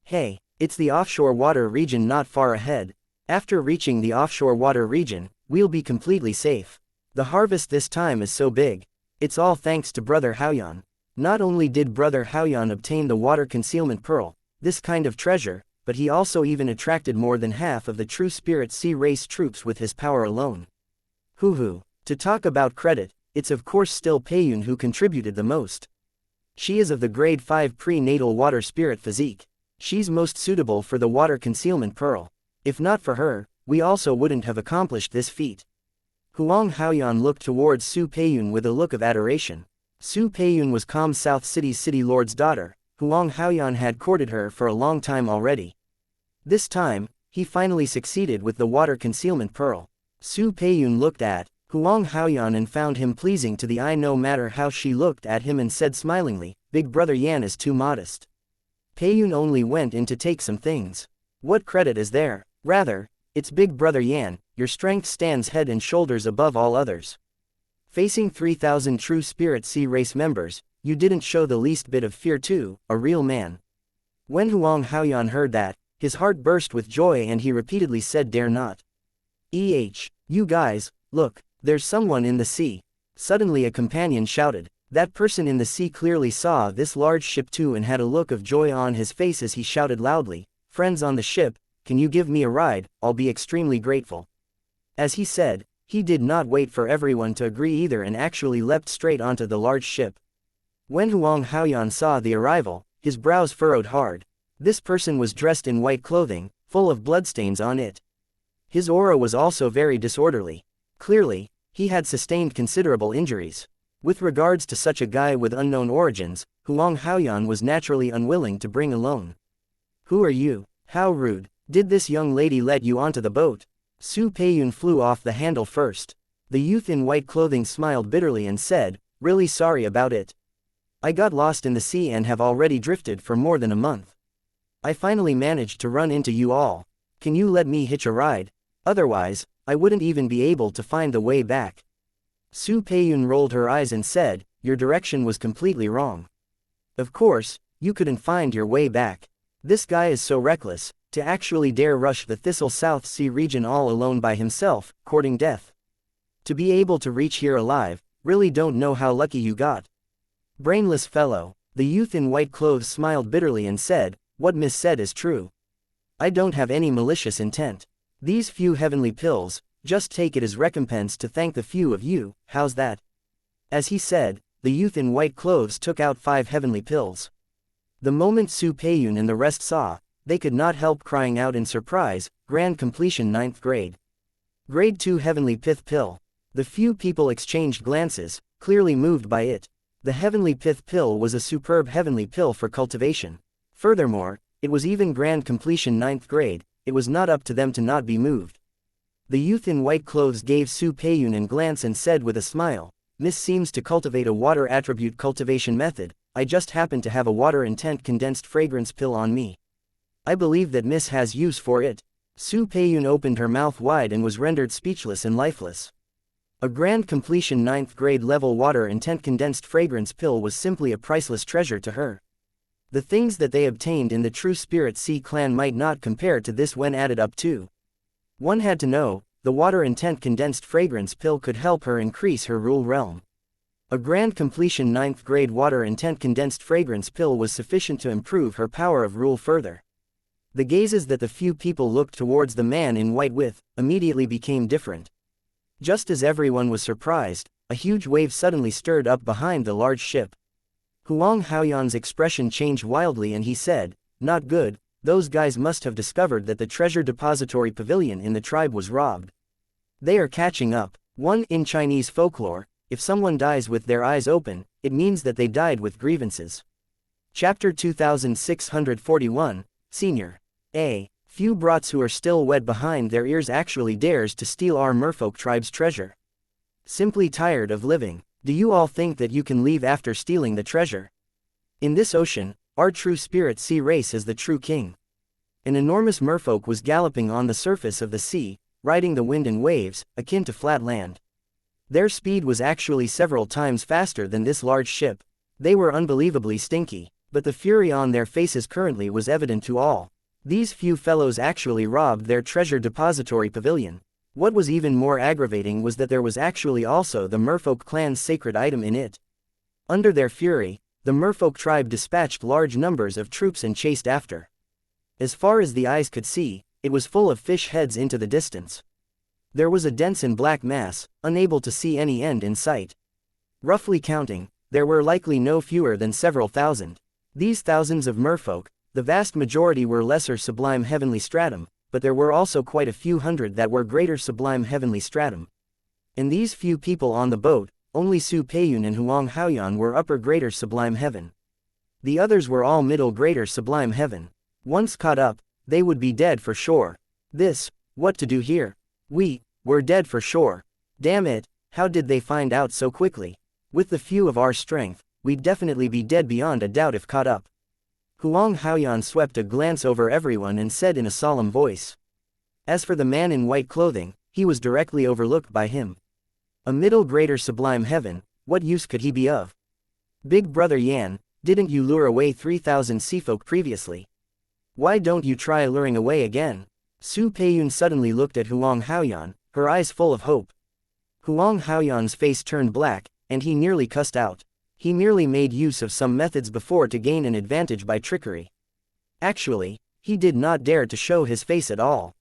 Hey, it's the offshore water region not far ahead. After reaching the offshore water region, we'll be completely safe. The harvest this time is so big. It's all thanks to Brother Haoyan. Not only did Brother Haoyan obtain the water concealment pearl, this kind of treasure, but he also even attracted more than half of the true spirit sea race troops with his power alone. Hoo-hoo. To talk about credit, it's of course still Peiyun who contributed the most. She is of the grade 5 prenatal water spirit physique. She's most suitable for the water concealment pearl. If not for her, we also wouldn't have accomplished this feat. Huang Haoyan looked towards Su Peiyun with a look of adoration. Su Peiyun was Calm South City's city lord's daughter. Huang Haoyan had courted her for a long time already. This time, he finally succeeded with the water concealment pearl. Su Peiyun looked at Huang Haoyan and found him pleasing to the eye no matter how she looked at him and said smilingly, Big Brother Yan is too modest. Peiyun only went in to take some things. What credit is there? Rather, it's Big Brother Yan, your strength stands head and shoulders above all others. Facing 3,000 true spirit sea race members, you didn't show the least bit of fear too, a real man. When Huang Haoyan heard that, his heart burst with joy and he repeatedly said dare not. You guys, look, there's someone in the sea. Suddenly a companion shouted. That person in the sea clearly saw this large ship too and had a look of joy on his face as he shouted loudly, friends on the ship, can you give me a ride, I'll be extremely grateful. As he said, he did not wait for everyone to agree either and actually leapt straight onto the large ship. When Huang Haoyan saw the arrival, his brows furrowed hard. This person was dressed in white clothing, full of bloodstains on it. His aura was also very disorderly. Clearly, he had sustained considerable injuries. With regards to such a guy with unknown origins, Huang Haoyan was naturally unwilling to bring alone. Who are you? How rude. Did this young lady let you onto the boat? Su Peiyun flew off the handle first. The youth in white clothing smiled bitterly and said, really sorry about it. I got lost in the sea and have already drifted for more than a month. I finally managed to run into you all. Can you let me hitch a ride? Otherwise, I wouldn't even be able to find the way back. Su Peiyun rolled her eyes and said, your direction was completely wrong. Of course, you couldn't find your way back. This guy is so reckless, to actually dare rush the Thistle South Sea region all alone by himself, courting death. To be able to reach here alive, really don't know how lucky you got. Brainless fellow. The youth in white clothes smiled bitterly and said, what Miss said is true. I don't have any malicious intent. These few heavenly pills, just take it as recompense to thank the few of you, how's that? As he said, the youth in white clothes took out 5 heavenly pills. The moment Su Peiyun and the rest saw, they could not help crying out in surprise, grand completion 9th grade. Grade 2 heavenly pith pill. The few people exchanged glances, clearly moved by it. The heavenly pith pill was a superb heavenly pill for cultivation. Furthermore, it was even grand completion 9th grade, it was not up to them to not be moved. The youth in white clothes gave Su Peiyun a glance and said with a smile, Miss seems to cultivate a water attribute cultivation method, I just happen to have a water intent condensed fragrance pill on me. I believe that Miss has use for it. Su Peiyun opened her mouth wide and was rendered speechless and lifeless. A grand completion 9th grade level water intent condensed fragrance pill was simply a priceless treasure to her. The things that they obtained in the True Spirit Sea clan might not compare to this when added up to. One had to know, the water intent condensed fragrance pill could help her increase her rule realm. A grand completion 9th grade water intent condensed fragrance pill was sufficient to improve her power of rule further. The gazes that the few people looked towards the man in white with, immediately became different. Just as everyone was surprised, a huge wave suddenly stirred up behind the large ship. Huang Haoyan's expression changed wildly and he said, not good, those guys must have discovered that the treasure depository pavilion in the tribe was robbed. They are catching up. In Chinese folklore, if someone dies with their eyes open, it means that they died with grievances. Chapter 2641, Senior. A few brats who are still wet behind their ears actually dares to steal our merfolk tribe's treasure. Simply tired of living. Do you all think that you can leave after stealing the treasure? In this ocean, our true spirit sea race is the true king. An enormous merfolk was galloping on the surface of the sea, riding the wind and waves, akin to flat land. Their speed was actually several times faster than this large ship. They were unbelievably stinky, but the fury on their faces currently was evident to all. These few fellows actually robbed their treasure depository pavilion. What was even more aggravating was that there was actually also the merfolk clan's sacred item in it. Under their fury, the merfolk tribe dispatched large numbers of troops and chased after. As far as the eyes could see, it was full of fish heads into the distance. There was a dense and black mass, unable to see any end in sight. Roughly counting, there were likely no fewer than several thousand. These thousands of merfolk, the vast majority were lesser sublime heavenly stratum, but there were also quite a few hundred that were greater sublime heavenly stratum. In these few people on the boat, only Su Peiyun and Huang Haoyan were upper greater sublime heaven. The others were all middle greater sublime heaven. Once caught up, they would be dead for sure. What to do here? We're dead for sure. Damn it, how did they find out so quickly? With the few of our strength, we'd definitely be dead beyond a doubt if caught up. Huang Haoyan swept a glance over everyone and said in a solemn voice. As for the man in white clothing, he was directly overlooked by him. A middle greater sublime heaven, what use could he be of? Big brother Yan, didn't you lure away 3,000 seafolk previously? Why don't you try luring away again? Su Peiyun suddenly looked at Huang Haoyan, her eyes full of hope. Huang Haoyan's face turned black, and he nearly cussed out. He merely made use of some methods before to gain an advantage by trickery. Actually, he did not dare to show his face at all.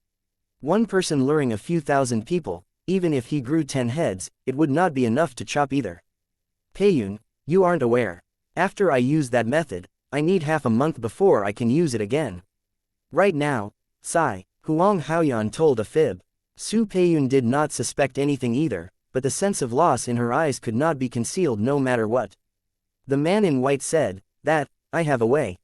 One person luring a few thousand people, even if he grew 10 heads, it would not be enough to chop either. Peiyun, you aren't aware. After I use that method, I need half a month before I can use it again. Right now, sigh, Huang Haoyan told a fib. Su Peiyun did not suspect anything either, but the sense of loss in her eyes could not be concealed no matter what. The man in white said, I have a way.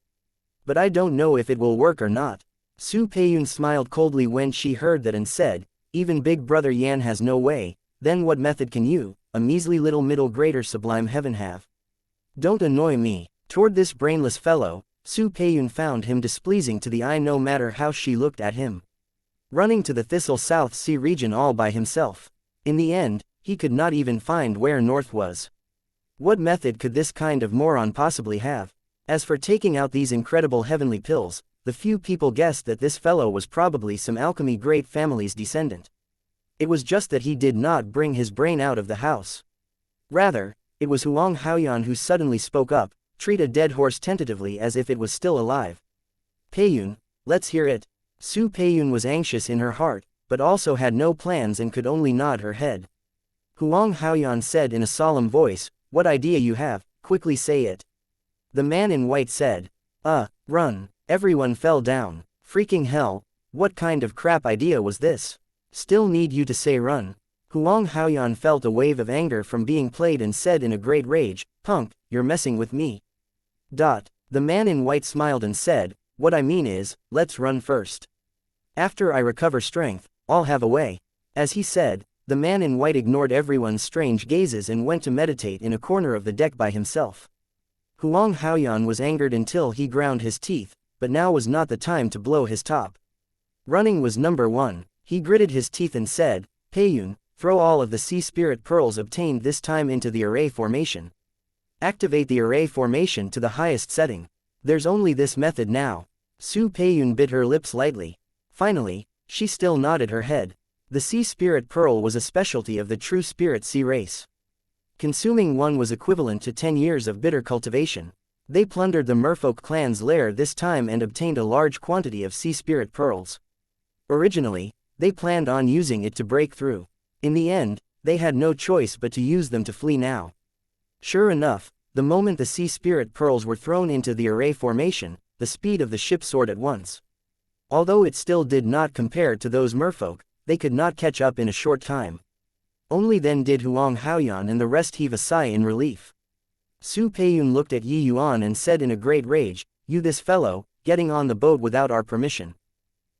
But I don't know if it will work or not. Su Peiyun smiled coldly when she heard that and said, even big brother Yan has no way, then what method can you, a measly little middle greater sublime heaven have? Don't annoy me. Toward this brainless fellow, Su Peiyun found him displeasing to the eye no matter how she looked at him. Running to the Thistle South Sea region all by himself. In the end, he could not even find where north was. What method could this kind of moron possibly have? As for taking out these incredible heavenly pills, the few people guessed that this fellow was probably some alchemy great family's descendant. It was just that he did not bring his brain out of the house. Rather, it was Huang Haoyan who suddenly spoke up, treat a dead horse tentatively as if it was still alive. Peiyun, let's hear it. Su Peiyun was anxious in her heart, but also had no plans and could only nod her head. Huang Haoyan said in a solemn voice, what idea you have, quickly say it. The man in white said, run. Everyone fell down. Freaking hell, what kind of crap idea was this? Still need you to say run. Huang Haoyan felt a wave of anger from being played and said in a great rage, punk, you're messing with me. The man in white smiled and said, what I mean is, let's run first. After I recover strength, I'll have a way. As he said, the man in white ignored everyone's strange gazes and went to meditate in a corner of the deck by himself. Huang Haoyan was angered until he ground his teeth, but now was not the time to blow his top. Running was number one. He gritted his teeth and said, Peiyun, throw all of the sea spirit pearls obtained this time into the array formation. Activate the array formation to the highest setting. There's only this method now. Su Peiyun bit her lips lightly. Finally, she still nodded her head. The sea spirit pearl was a specialty of the true spirit sea race. Consuming one was equivalent to 10 years of bitter cultivation. They plundered the merfolk clan's lair this time and obtained a large quantity of sea spirit pearls. Originally, they planned on using it to break through. In the end, they had no choice but to use them to flee now. Sure enough, the moment the sea spirit pearls were thrown into the array formation, the speed of the ship soared at once. Although it still did not compare to those merfolk, they could not catch up in a short time. Only then did Huang Haoyan and the rest heave a sigh in relief. Su Peiyun looked at Yi Yuan and said in a great rage, "You this fellow, getting on the boat without our permission.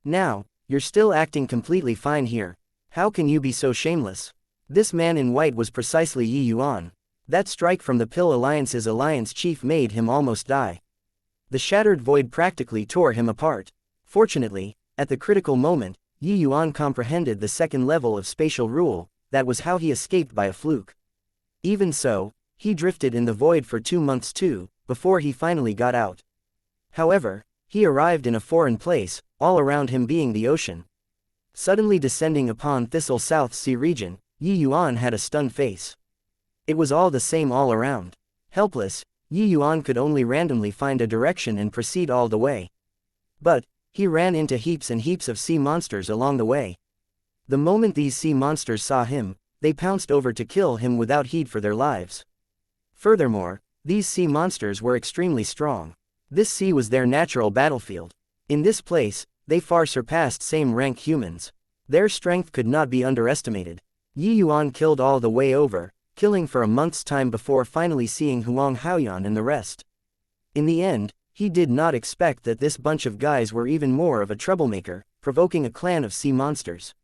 Now, you're still acting completely fine here. How can you be so shameless?" This man in white was precisely Yi Yuan. That strike from the Pill Alliance's alliance chief made him almost die. The shattered void practically tore him apart. Fortunately, at the critical moment, Yi Yuan comprehended the second level of spatial rule. That was how he escaped by a fluke. Even so, he drifted in the void for 2 months too, before he finally got out. However, he arrived in a foreign place, all around him being the ocean. Suddenly descending upon Thistle South Sea region, Yi Yuan had a stunned face. It was all the same all around. Helpless, Yi Yuan could only randomly find a direction and proceed all the way. But, he ran into heaps and heaps of sea monsters along the way. The moment these sea monsters saw him, they pounced over to kill him without heed for their lives. Furthermore, these sea monsters were extremely strong. This sea was their natural battlefield. In this place, they far surpassed same-rank humans. Their strength could not be underestimated. Yi Yuan killed all the way over, killing for a month's time before finally seeing Huang Haoyan and the rest. In the end, he did not expect that this bunch of guys were even more of a troublemaker, provoking a clan of sea monsters.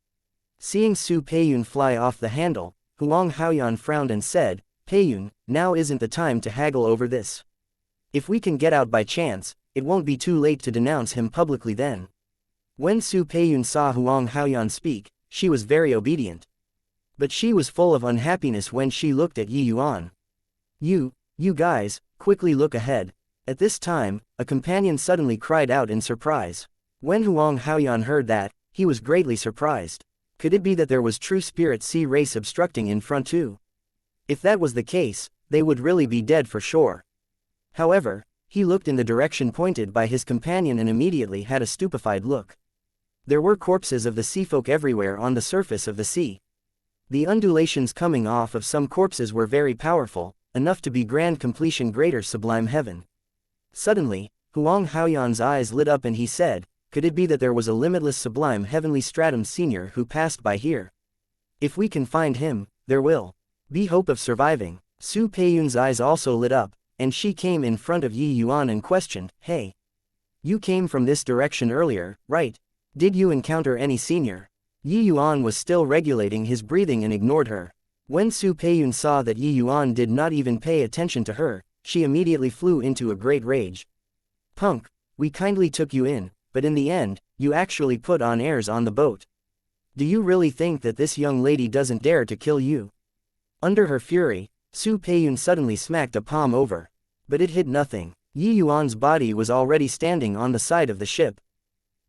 Seeing Su Peiyun fly off the handle, Huang Haoyan frowned and said, "Peiyun, now isn't the time to haggle over this. If we can get out by chance, it won't be too late to denounce him publicly then." When Su Peiyun saw Huang Haoyan speak, she was very obedient. But she was full of unhappiness when she looked at Yi Yuan. You guys, quickly look ahead." At this time, a companion suddenly cried out in surprise. When Huang Haoyan heard that, he was greatly surprised. Could it be that there was true spirit sea race obstructing in front too? If that was the case, they would really be dead for sure. However, he looked in the direction pointed by his companion and immediately had a stupefied look. There were corpses of the seafolk everywhere on the surface of the sea. The undulations coming off of some corpses were very powerful, enough to be grand completion greater sublime heaven. Suddenly, Huang Haoyan's eyes lit up and he said, "Could it be that there was a limitless sublime heavenly stratum senior who passed by here? If we can find him, there will be hope of surviving." Su Peiyun's eyes also lit up, and she came in front of Yi Yuan and questioned, "Hey, you came from this direction earlier, right? Did you encounter any senior?" Yi Yuan was still regulating his breathing and ignored her. When Su Peiyun saw that Yi Yuan did not even pay attention to her, she immediately flew into a great rage. "Punk, we kindly took you in, but in the end, you actually put on airs on the boat. Do you really think that this young lady doesn't dare to kill you?" Under her fury, Su Peiyun suddenly smacked a palm over. But it hit nothing. Yi Yuan's body was already standing on the side of the ship.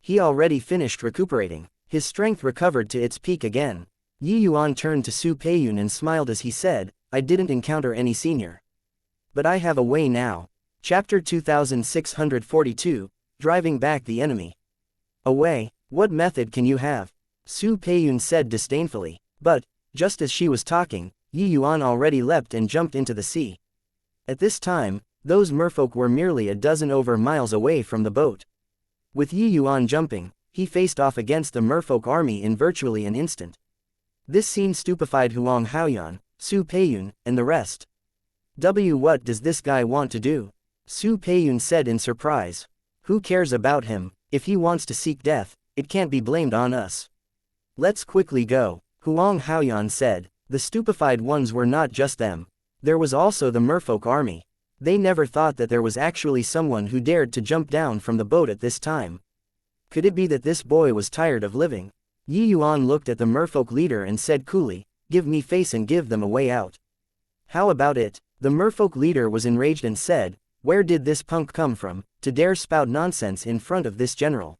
He already finished recuperating. His strength recovered to its peak again. Yi Yuan turned to Su Peiyun and smiled as he said, "I didn't encounter any senior. But I have a way now." Chapter 2642, Driving Back the Enemy. "A way? What method can you have?" Su Peiyun said disdainfully. But, just as she was talking, Yi Yuan already leapt and jumped into the sea. At this time, those merfolk were merely a dozen over miles away from the boat. With Yi Yuan jumping, he faced off against the merfolk army in virtually an instant. This scene stupefied Huang Haoyan, Su Peiyun, and the rest. What does this guy want to do?" Su Peiyun said in surprise. "Who cares about him? If he wants to seek death, it can't be blamed on us. Let's quickly go," Huang Haoyan said. The stupefied ones were not just them. There was also the merfolk army. They never thought that there was actually someone who dared to jump down from the boat at this time. Could it be that this boy was tired of living? Yi Yuan looked at the merfolk leader and said coolly, "Give me face and give them a way out." "How about it?" The merfolk leader was enraged and said, "Where did this punk come from, to dare spout nonsense in front of this general?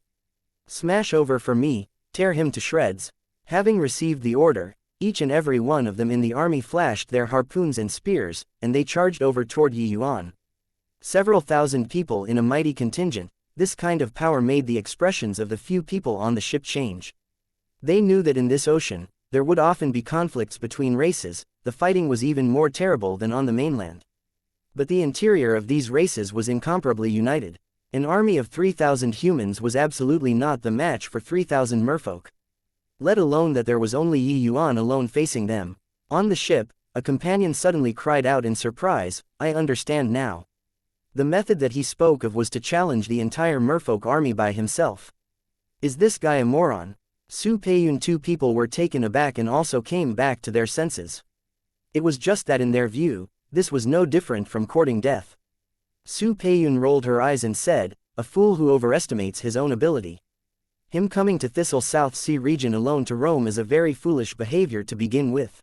Smash over for me, tear him to shreds." Having received the order, each and every one of them in the army flashed their harpoons and spears, and they charged over toward Yi Yuan. Several thousand people in a mighty contingent, this kind of power made the expressions of the few people on the ship change. They knew that in this ocean, there would often be conflicts between races. The fighting was even more terrible than on the mainland. But the interior of these races was incomparably united. An army of 3,000 humans was absolutely not the match for 3,000 merfolk. Let alone that there was only Yi Yuan alone facing them. On the ship, a companion suddenly cried out in surprise, "I understand now." The method that he spoke of was to challenge the entire merfolk army by himself. Is this guy a moron? Su Peiyun. Two people were taken aback and also came back to their senses. It was just that in their view, this was no different from courting death. Su Peiyun rolled her eyes and said, "A fool who overestimates his own ability. Him coming to Thistle South Sea region alone to roam is a very foolish behavior to begin with."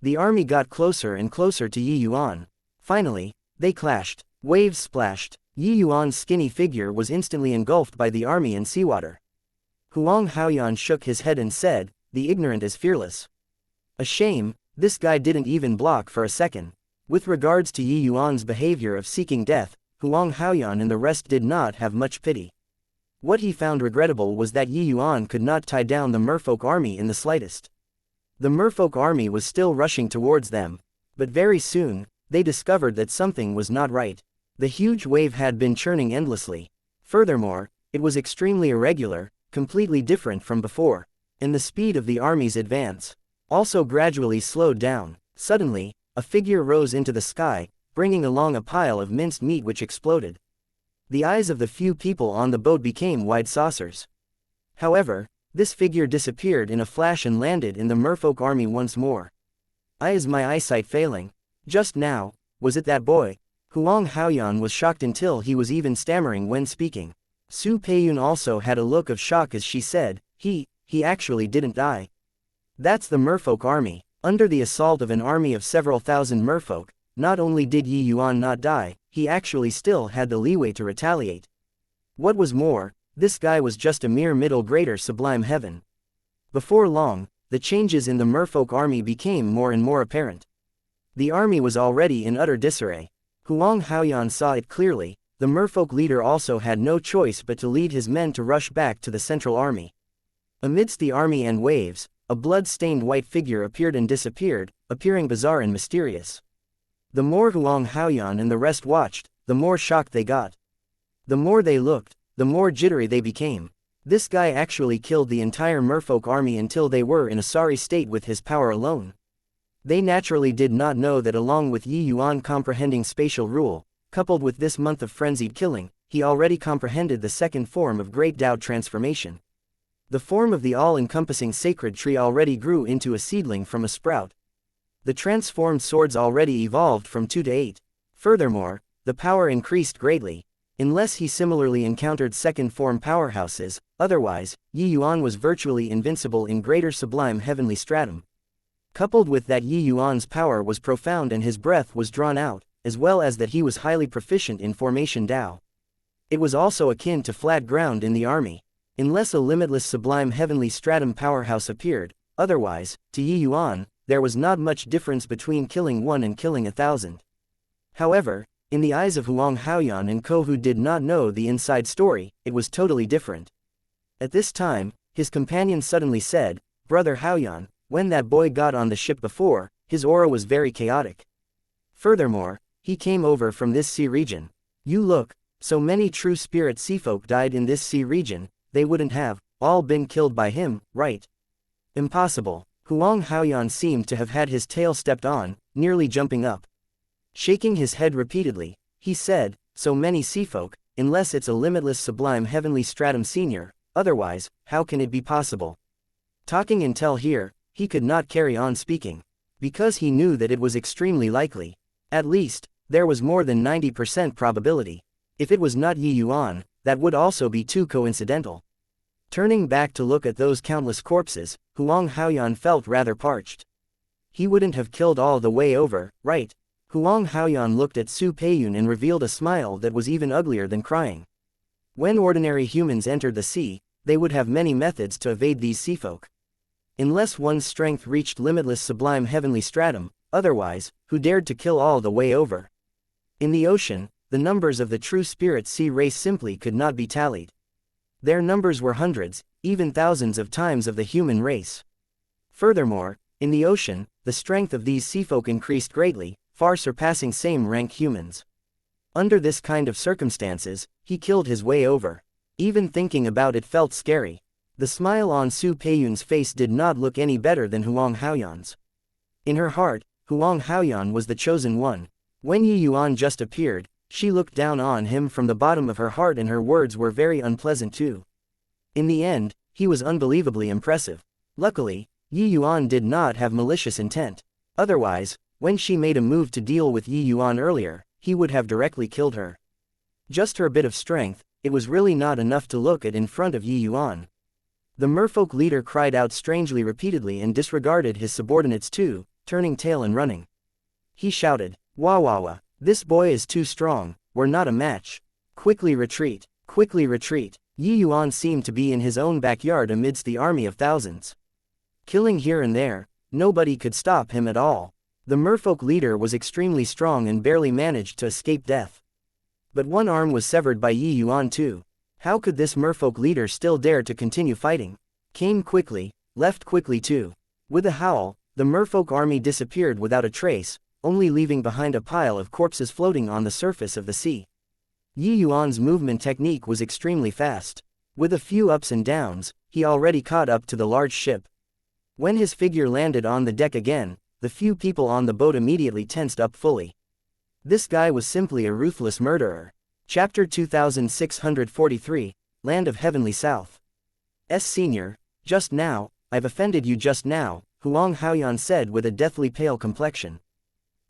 The army got closer and closer to Yi Yuan. Finally, they clashed. Waves splashed. Yi Yuan's skinny figure was instantly engulfed by the army and seawater. Huang Haoyan shook his head and said, "The ignorant is fearless." A shame, this guy didn't even block for a second. With regards to Yi Yuan's behavior of seeking death, Huang Haoyan and the rest did not have much pity. What he found regrettable was that Yi Yuan could not tie down the merfolk army in the slightest. The merfolk army was still rushing towards them, but very soon, they discovered that something was not right. The huge wave had been churning endlessly. Furthermore, it was extremely irregular, completely different from before, and the speed of the army's advance also gradually slowed down. Suddenly, a figure rose into the sky, bringing along a pile of minced meat which exploded. The eyes of the few people on the boat became wide saucers. However, this figure disappeared in a flash and landed in the merfolk army once more. Is my eyesight failing? Just now, was it that boy? Huang Haoyan was shocked until he was even stammering when speaking. Su Peiyun also had a look of shock as she said, he actually didn't die. That's the merfolk army. Under the assault of an army of several thousand merfolk, not only did Yi Yuan not die, he actually still had the leeway to retaliate. What was more, this guy was just a mere middle grader sublime heaven. Before long, the changes in the merfolk army became more and more apparent. The army was already in utter disarray. Huang Haoyan saw it clearly. The merfolk leader also had no choice but to lead his men to rush back to the central army. Amidst the army and waves, a blood-stained white figure appeared and disappeared, appearing bizarre and mysterious. The more Huang Haoyan and the rest watched, the more shocked they got. The more they looked, the more jittery they became. This guy actually killed the entire merfolk army until they were in a sorry state with his power alone. They naturally did not know that along with Yi Yuan comprehending spatial rule, coupled with this month of frenzied killing, he already comprehended the second form of Great Tao transformation. The form of the all-encompassing sacred tree already grew into a seedling from a sprout. The transformed swords already evolved from 2 to 8. Furthermore, the power increased greatly. Unless he similarly encountered second form powerhouses, otherwise, Yi Yuan was virtually invincible in greater sublime heavenly stratum. Coupled with that, Yi Yuan's power was profound and his breath was drawn out, as well as that he was highly proficient in formation Tao. It was also akin to flat ground in the army. Unless a limitless sublime heavenly stratum powerhouse appeared, otherwise, to Yi Yuan, there was not much difference between killing one and killing 1,000. However, in the eyes of Huang Haoyan and Ko, who did not know the inside story, it was totally different. At this time, his companion suddenly said, "Brother Haoyan, when that boy got on the ship before, his aura was very chaotic. Furthermore, he came over from this sea region. You look, so many true spirit seafolk died in this sea region, they wouldn't have all been killed by him, right?" Impossible. Huang Haoyan seemed to have had his tail stepped on, nearly jumping up. Shaking his head repeatedly, he said, "So many seafolk, unless it's a limitless sublime heavenly stratum senior, otherwise, how can it be possible?" Talking until here, he could not carry on speaking. Because he knew that it was extremely likely. At least, there was more than 90% probability. If it was not Yi Yuan, that would also be too coincidental. Turning back to look at those countless corpses, Huang Haoyan felt rather parched. He wouldn't have killed all the way over, right? Huang Haoyan looked at Su Peiyun and revealed a smile that was even uglier than crying. When ordinary humans entered the sea, they would have many methods to evade these seafolk. Unless one's strength reached limitless sublime heavenly stratum, otherwise, who dared to kill all the way over? In the ocean, the numbers of the true spirit sea race simply could not be tallied. Their numbers were hundreds, even thousands of times of the human race. Furthermore, in the ocean, the strength of these seafolk increased greatly, far surpassing same-rank humans. Under this kind of circumstances, he killed his way over. Even thinking about it felt scary. The smile on Su Peiyun's face did not look any better than Huang Haoyan's. In her heart, Huang Haoyan was the chosen one. When Yi Yuan just appeared, she looked down on him from the bottom of her heart, and her words were very unpleasant too. In the end, he was unbelievably impressive. Luckily, Yi Yuan did not have malicious intent. Otherwise, when she made a move to deal with Yi Yuan earlier, he would have directly killed her. Just her bit of strength, it was really not enough to look at in front of Yi Yuan. The merfolk leader cried out strangely repeatedly and disregarded his subordinates too, turning tail and running. He shouted, "Wah wah wah, this boy is too strong, we're not a match. Quickly retreat, quickly retreat." Yi Yuan seemed to be in his own backyard amidst the army of thousands. Killing here and there, nobody could stop him at all. The merfolk leader was extremely strong and barely managed to escape death. But one arm was severed by Yi Yuan too. How could this merfolk leader still dare to continue fighting? Came quickly, left quickly too. With a howl, the merfolk army disappeared without a trace, only leaving behind a pile of corpses floating on the surface of the sea. Yi Yuan's movement technique was extremely fast. With a few ups and downs, he already caught up to the large ship. When his figure landed on the deck again, the few people on the boat immediately tensed up fully. This guy was simply a ruthless murderer. Chapter 2643, Land of Heavenly South. Senior, just now, I've offended you just now, Huang Haoyan said with a deathly pale complexion.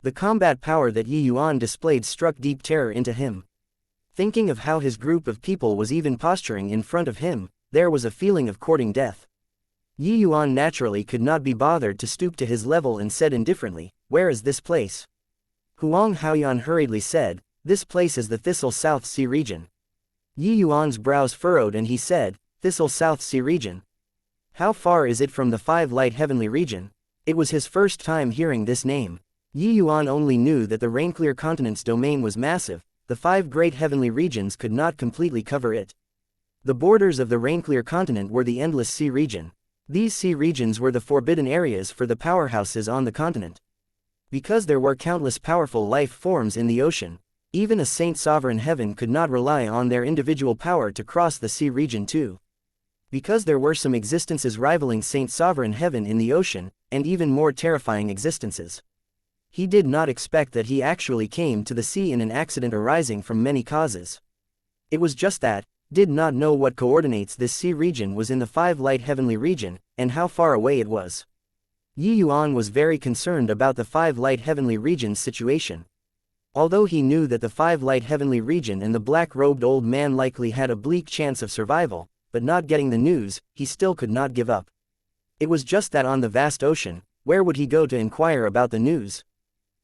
The combat power that Yi Yuan displayed struck deep terror into him. Thinking of how his group of people was even posturing in front of him, there was a feeling of courting death. Yi Yuan naturally could not be bothered to stoop to his level and said indifferently, "Where is this place?" Huang Haoyan hurriedly said, "This place is the Thistle South Sea region." Yi Yuan's brows furrowed and he said, "Thistle South Sea region? How far is it from the Five Light Heavenly region?" It was his first time hearing this name. Yi Yuan only knew that the Rainclear continent's domain was massive. The five great heavenly regions could not completely cover it. The borders of the Rainclear continent were the Endless Sea region. These sea regions were the forbidden areas for the powerhouses on the continent. Because there were countless powerful life forms in the ocean, even a Saint Sovereign Heaven could not rely on their individual power to cross the sea region too. Because there were some existences rivaling Saint Sovereign Heaven in the ocean, and even more terrifying existences. He did not expect that he actually came to the sea in an accident arising from many causes. It was just that, did not know what coordinates this sea region was in the Five Light Heavenly region, and how far away it was. Yi Yuan was very concerned about the Five Light Heavenly region's situation. Although he knew that the Five Light Heavenly region and the black-robed old man likely had a bleak chance of survival, but not getting the news, he still could not give up. It was just that on the vast ocean, where would he go to inquire about the news?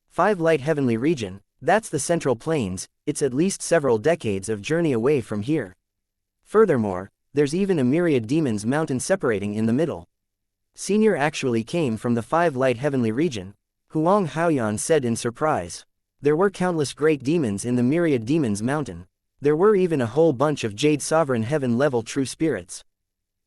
Five Light Heavenly region, that's the Central Plains, it's at least several decades of journey away from here. Furthermore, there's even a myriad demons mountain separating in the middle. Senior actually came from the Five Light Heavenly region, Huang Haoyan said in surprise. There were countless great demons in the myriad demons mountain. There were even a whole bunch of Jade Sovereign Heaven level true spirits.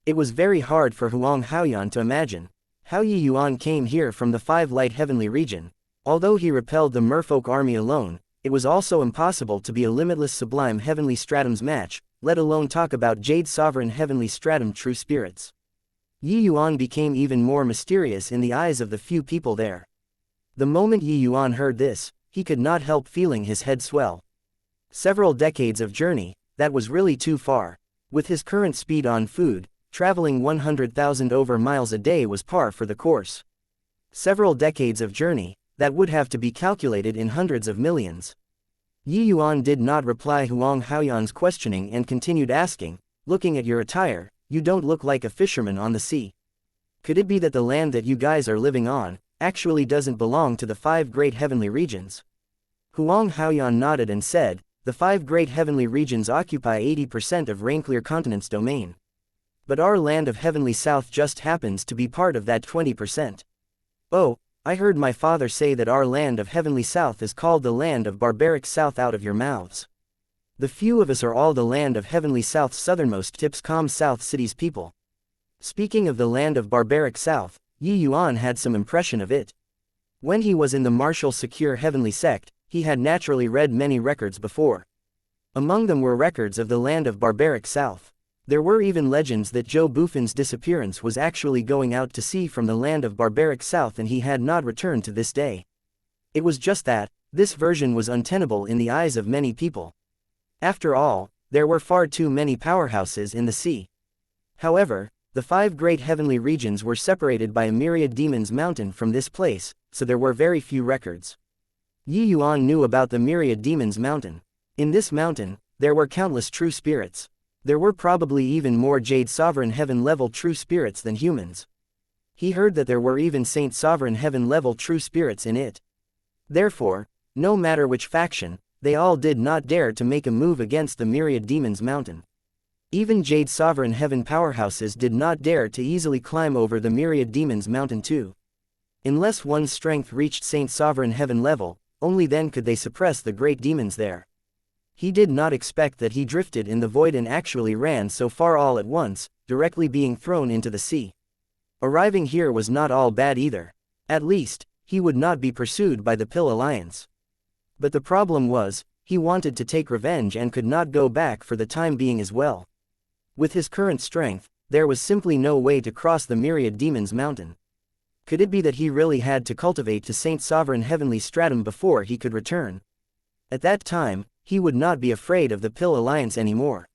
It was very hard for Huang Haoyan to imagine how Yi Yuan came here from the Five Light Heavenly region. Although he repelled the merfolk army alone, it was also impossible to be a limitless sublime heavenly stratum's match, let alone talk about Jade Sovereign Heavenly stratum true spirits. Yi Yuan became even more mysterious in the eyes of the few people there. The moment Yi Yuan heard this, he could not help feeling his head swell. Several decades of journey, that was really too far. With his current speed on food, traveling 100,000 over miles a day was par for the course. Several decades of journey, that would have to be calculated in hundreds of millions. Yi Yuan did not reply Huang Haoyan's questioning and continued asking, "Looking at your attire, you don't look like a fisherman on the sea. Could it be that the land that you guys are living on, actually doesn't belong to the five great heavenly regions?" Huang Haoyan nodded and said, "The five great heavenly regions occupy 80% of Rainclear continent's domain. But our land of heavenly south just happens to be part of that 20%. Oh, I heard my father say that our land of heavenly south is called the land of barbaric south out of your mouths. The few of us are all the land of heavenly south's southernmost tips south city's people." Speaking of the land of barbaric south, Yi Yuan had some impression of it. When he was in the martial secure heavenly sect, he had naturally read many records before. Among them were records of the land of barbaric south. There were even legends that Joe Buffon's disappearance was actually going out to sea from the land of barbaric south and he had not returned to this day. It was just that, this version was untenable in the eyes of many people. After all, there were far too many powerhouses in the sea. However, the 5 great heavenly regions were separated by a myriad demons mountain from this place, so there were very few records. Yuan knew about the myriad demons mountain. In this mountain, there were countless true spirits. There were probably even more Jade Sovereign Heaven level true spirits than humans. He heard that there were even Saint Sovereign Heaven level true spirits in it. Therefore, no matter which faction, they all did not dare to make a move against the myriad demons mountain. Even Jade Sovereign Heaven powerhouses did not dare to easily climb over the myriad demons mountain too. Unless one's strength reached Saint Sovereign Heaven level, only then could they suppress the great demons there. He did not expect that he drifted in the void and actually ran so far all at once, directly being thrown into the sea. Arriving here was not all bad either. At least, he would not be pursued by the Pill Alliance. But the problem was, he wanted to take revenge and could not go back for the time being as well. With his current strength, there was simply no way to cross the myriad demons mountain. Could it be that he really had to cultivate to Saint Sovereign Heavenly Stratum before he could return? At that time, he would not be afraid of the Pill Alliance anymore.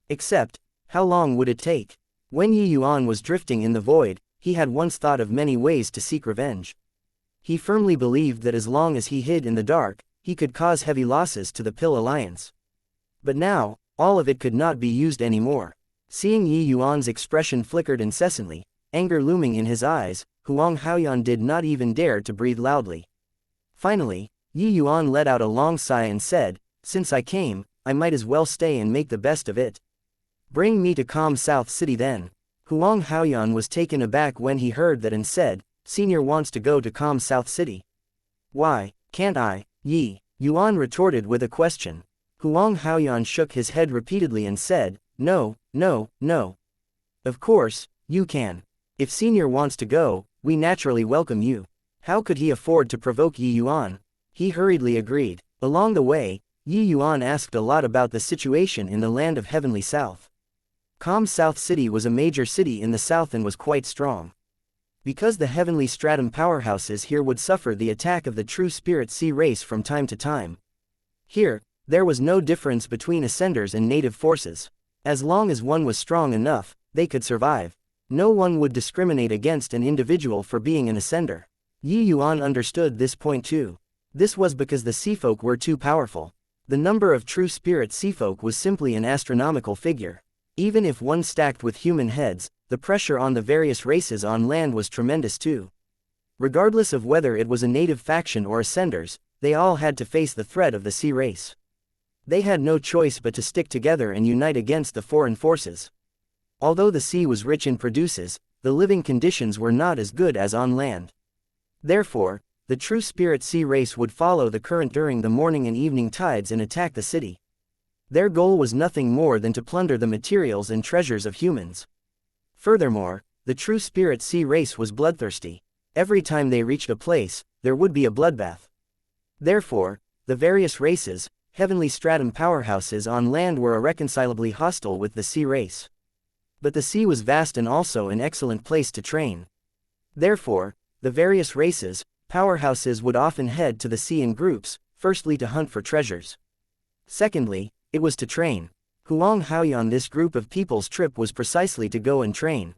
Except, how long would it take? When Yuan was drifting in the void, he had once thought of many ways to seek revenge. He firmly believed that as long as he hid in the dark, he could cause heavy losses to the Pill Alliance. But now, all of it could not be used anymore. Seeing Yuan's expression flickered incessantly, anger looming in his eyes, Huang Haoyan did not even dare to breathe loudly. Finally, Yuan let out a long sigh and said, "Since I came, I might as well stay and make the best of it. Bring me to Calm South City then." Huang Haoyan was taken aback when he heard that and said, "Senior wants to go to Calm South City. Why, can't I?" Yuan retorted with a question. Huang Haoyan shook his head repeatedly and said, "No, no, no. Of course, you can. If Senior wants to go, we naturally welcome you." How could he afford to provoke Yuan? He hurriedly agreed. Along the way, Yuan asked a lot about the situation in the land of Heavenly South. Calm South City was a major city in the south and was quite strong. Because the Heavenly Stratum powerhouses here would suffer the attack of the True Spirit Sea race from time to time. Here, there was no difference between Ascenders and native forces. As long as one was strong enough, they could survive. No one would discriminate against an individual for being an Ascender. Yuan understood this point too. This was because the Seafolk were too powerful. The number of True Spirit Seafolk was simply an astronomical figure. Even if one stacked with human heads, the pressure on the various races on land was tremendous too. Regardless of whether it was a native faction or Ascenders, they all had to face the threat of the sea race. They had no choice but to stick together and unite against the foreign forces. Although the sea was rich in produces, the living conditions were not as good as on land. Therefore, the True Spirit Sea race would follow the current during the morning and evening tides and attack the city. Their goal was nothing more than to plunder the materials and treasures of humans. Furthermore, the True Spirit Sea race was bloodthirsty. Every time they reached a place, there would be a bloodbath. Therefore, the various races, Heavenly Stratum powerhouses on land were irreconcilably hostile with the sea race. But the sea was vast and also an excellent place to train. Therefore, the various races, powerhouses would often head to the sea in groups, firstly to hunt for treasures. Secondly, it was to train. Huang Haoyan, this group of people's trip was precisely to go and train.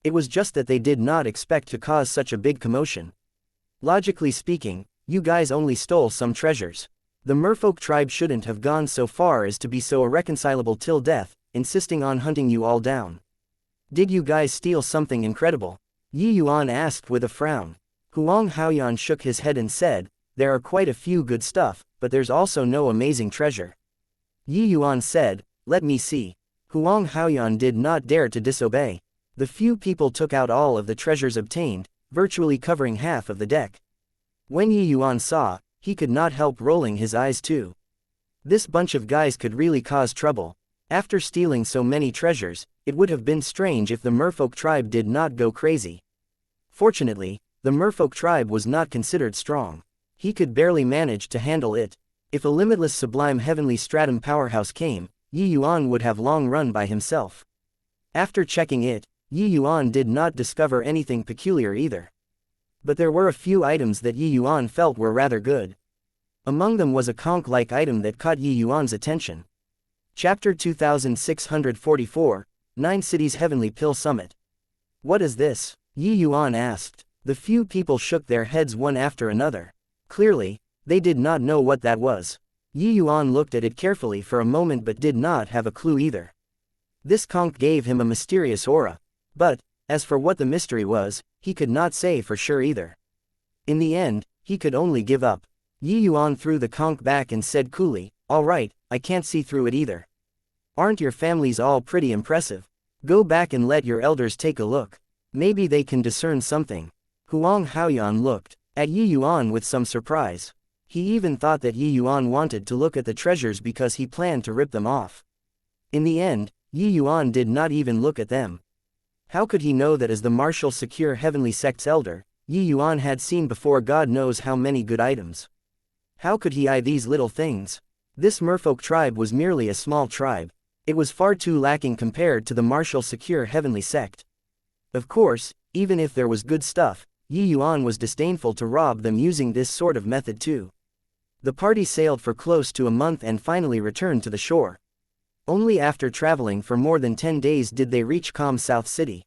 It was just that they did not expect to cause such a big commotion. Logically speaking, you guys only stole some treasures. The merfolk tribe shouldn't have gone so far as to be so irreconcilable till death, insisting on hunting you all down. Did you guys steal something incredible? Yuan asked with a frown. Huang Haoyan shook his head and said, "There are quite a few good stuff, but there's also no amazing treasure." Yuan said, "Let me see." Huang Haoyan did not dare to disobey. The few people took out all of the treasures obtained, virtually covering half of the deck. When Yuan saw, he could not help rolling his eyes too. This bunch of guys could really cause trouble. After stealing so many treasures, it would have been strange if the merfolk tribe did not go crazy. Fortunately, the merfolk tribe was not considered strong. He could barely manage to handle it. If a limitless sublime heavenly stratum powerhouse came, Yuan would have long run by himself. After checking it, Yi Yuan did not discover anything peculiar either. But there were a few items that Yi Yuan felt were rather good. Among them was a conch-like item that caught Yi Yuan's attention. Chapter 2644, 9 Cities Heavenly Pill Summit. What is this? Yi Yuan asked. The few people shook their heads one after another. Clearly, they did not know what that was. Yi Yuan looked at it carefully for a moment but did not have a clue either. This conch gave him a mysterious aura. But, as for what the mystery was, he could not say for sure either. In the end, he could only give up. Yi Yuan threw the conch back and said coolly, "All right, I can't see through it either. Aren't your families all pretty impressive? Go back and let your elders take a look. Maybe they can discern something." Huang Haoyan looked at Yi Yuan with some surprise. He even thought that Yi Yuan wanted to look at the treasures because he planned to rip them off. In the end, Yi Yuan did not even look at them. How could he know that as the martial secure heavenly sect's elder, Yi Yuan had seen before God knows how many good items? How could he eye these little things? This merfolk tribe was merely a small tribe. It was far too lacking compared to the martial secure heavenly sect. Of course, even if there was good stuff, Yi Yuan was disdainful to rob them using this sort of method too. The party sailed for close to a month and finally returned to the shore. Only after traveling for more than 10 days did they reach Calm South City.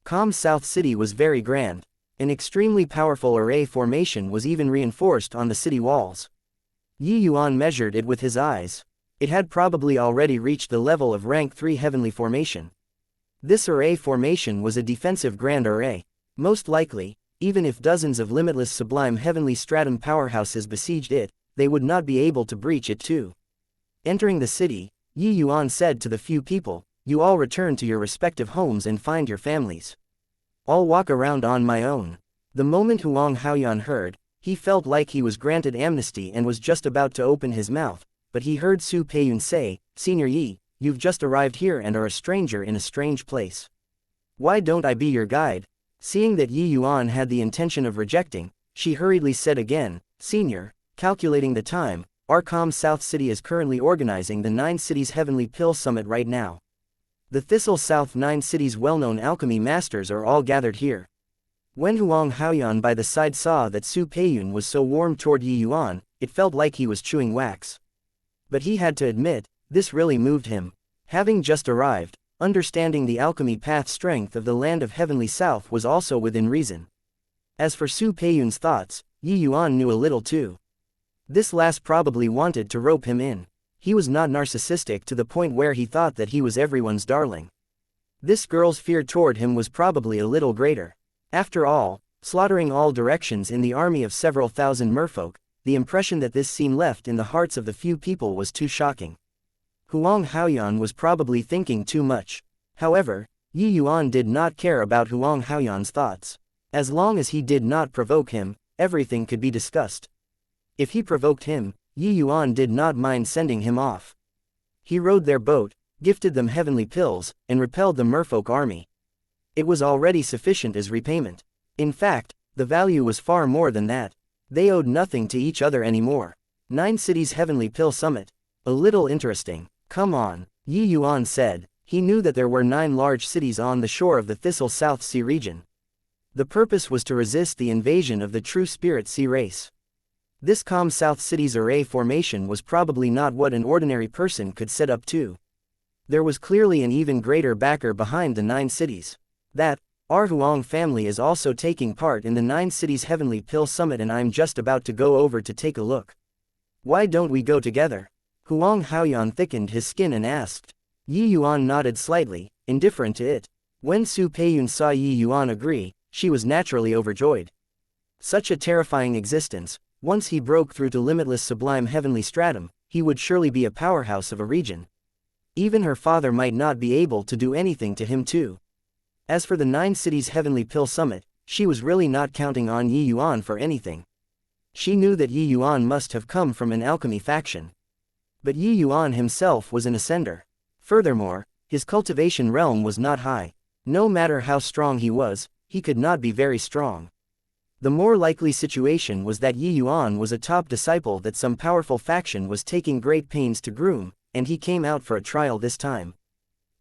Calm South City was very grand. An extremely powerful array formation was even reinforced on the city walls. Yi Yuan measured it with his eyes. It had probably already reached the level of rank 3 heavenly formation. This array formation was a defensive grand array. Most likely, even if dozens of limitless sublime heavenly stratum powerhouses besieged it, they would not be able to breach it too. Entering the city, Yi Yuan said to the few people, "You all return to your respective homes and find your families. I'll walk around on my own." The moment Huang Haoyan heard, he felt like he was granted amnesty and was just about to open his mouth, but he heard Su Peiyun say, "Senior Yi, you've just arrived here and are a stranger in a strange place. Why don't I be your guide?" Seeing that Yi Yuan had the intention of rejecting, she hurriedly said again, "Senior, calculating the time, our Calm South City is currently organizing the 9 Cities Heavenly Pill Summit right now. The Thistle South 9 Cities well-known alchemy masters are all gathered here." When Huang Haoyan by the side saw that Su Peiyun was so warm toward Yi Yuan, it felt like he was chewing wax. But he had to admit, this really moved him. Having just arrived, understanding the alchemy path strength of the land of Heavenly South was also within reason. As for Su Peiyun's thoughts, Yi Yuan knew a little too. This last probably wanted to rope him in. He was not narcissistic to the point where he thought that he was everyone's darling. This girl's fear toward him was probably a little greater. After all, slaughtering all directions in the army of several thousand merfolk, the impression that this scene left in the hearts of the few people was too shocking. Huang Haoyan was probably thinking too much. However, Yi Yuan did not care about Huang Haoyan's thoughts. As long as he did not provoke him, everything could be discussed. If he provoked him, Yi Yuan did not mind sending him off. He rowed their boat, gifted them heavenly pills, and repelled the merfolk army. It was already sufficient as repayment. In fact, the value was far more than that. They owed nothing to each other anymore. 9 Cities Heavenly Pill Summit. A little interesting. Come on, Yi Yuan said. He knew that there were 9 large cities on the shore of the Thistle South Sea region. The purpose was to resist the invasion of the True Spirit Sea race. This Calm South City's array formation was probably not what an ordinary person could set up to. There was clearly an even greater backer behind the 9 cities. That, our Huang family is also taking part in the 9 Cities Heavenly Pill Summit and I'm just about to go over to take a look. Why don't we go together? Huang Haoyan thickened his skin and asked. Yi Yuan nodded slightly, indifferent to it. When Su Peiyun saw Yi Yuan agree, she was naturally overjoyed. Such a terrifying existence. Once he broke through to limitless sublime heavenly stratum, he would surely be a powerhouse of a region. Even her father might not be able to do anything to him too. As for the 9 Cities Heavenly Pill Summit, she was really not counting on Yi Yuan for anything. She knew that Yi Yuan must have come from an alchemy faction. But Yi Yuan himself was an ascender. Furthermore, his cultivation realm was not high. No matter how strong he was, he could not be very strong. The more likely situation was that Yi Yuan was a top disciple that some powerful faction was taking great pains to groom, and he came out for a trial this time.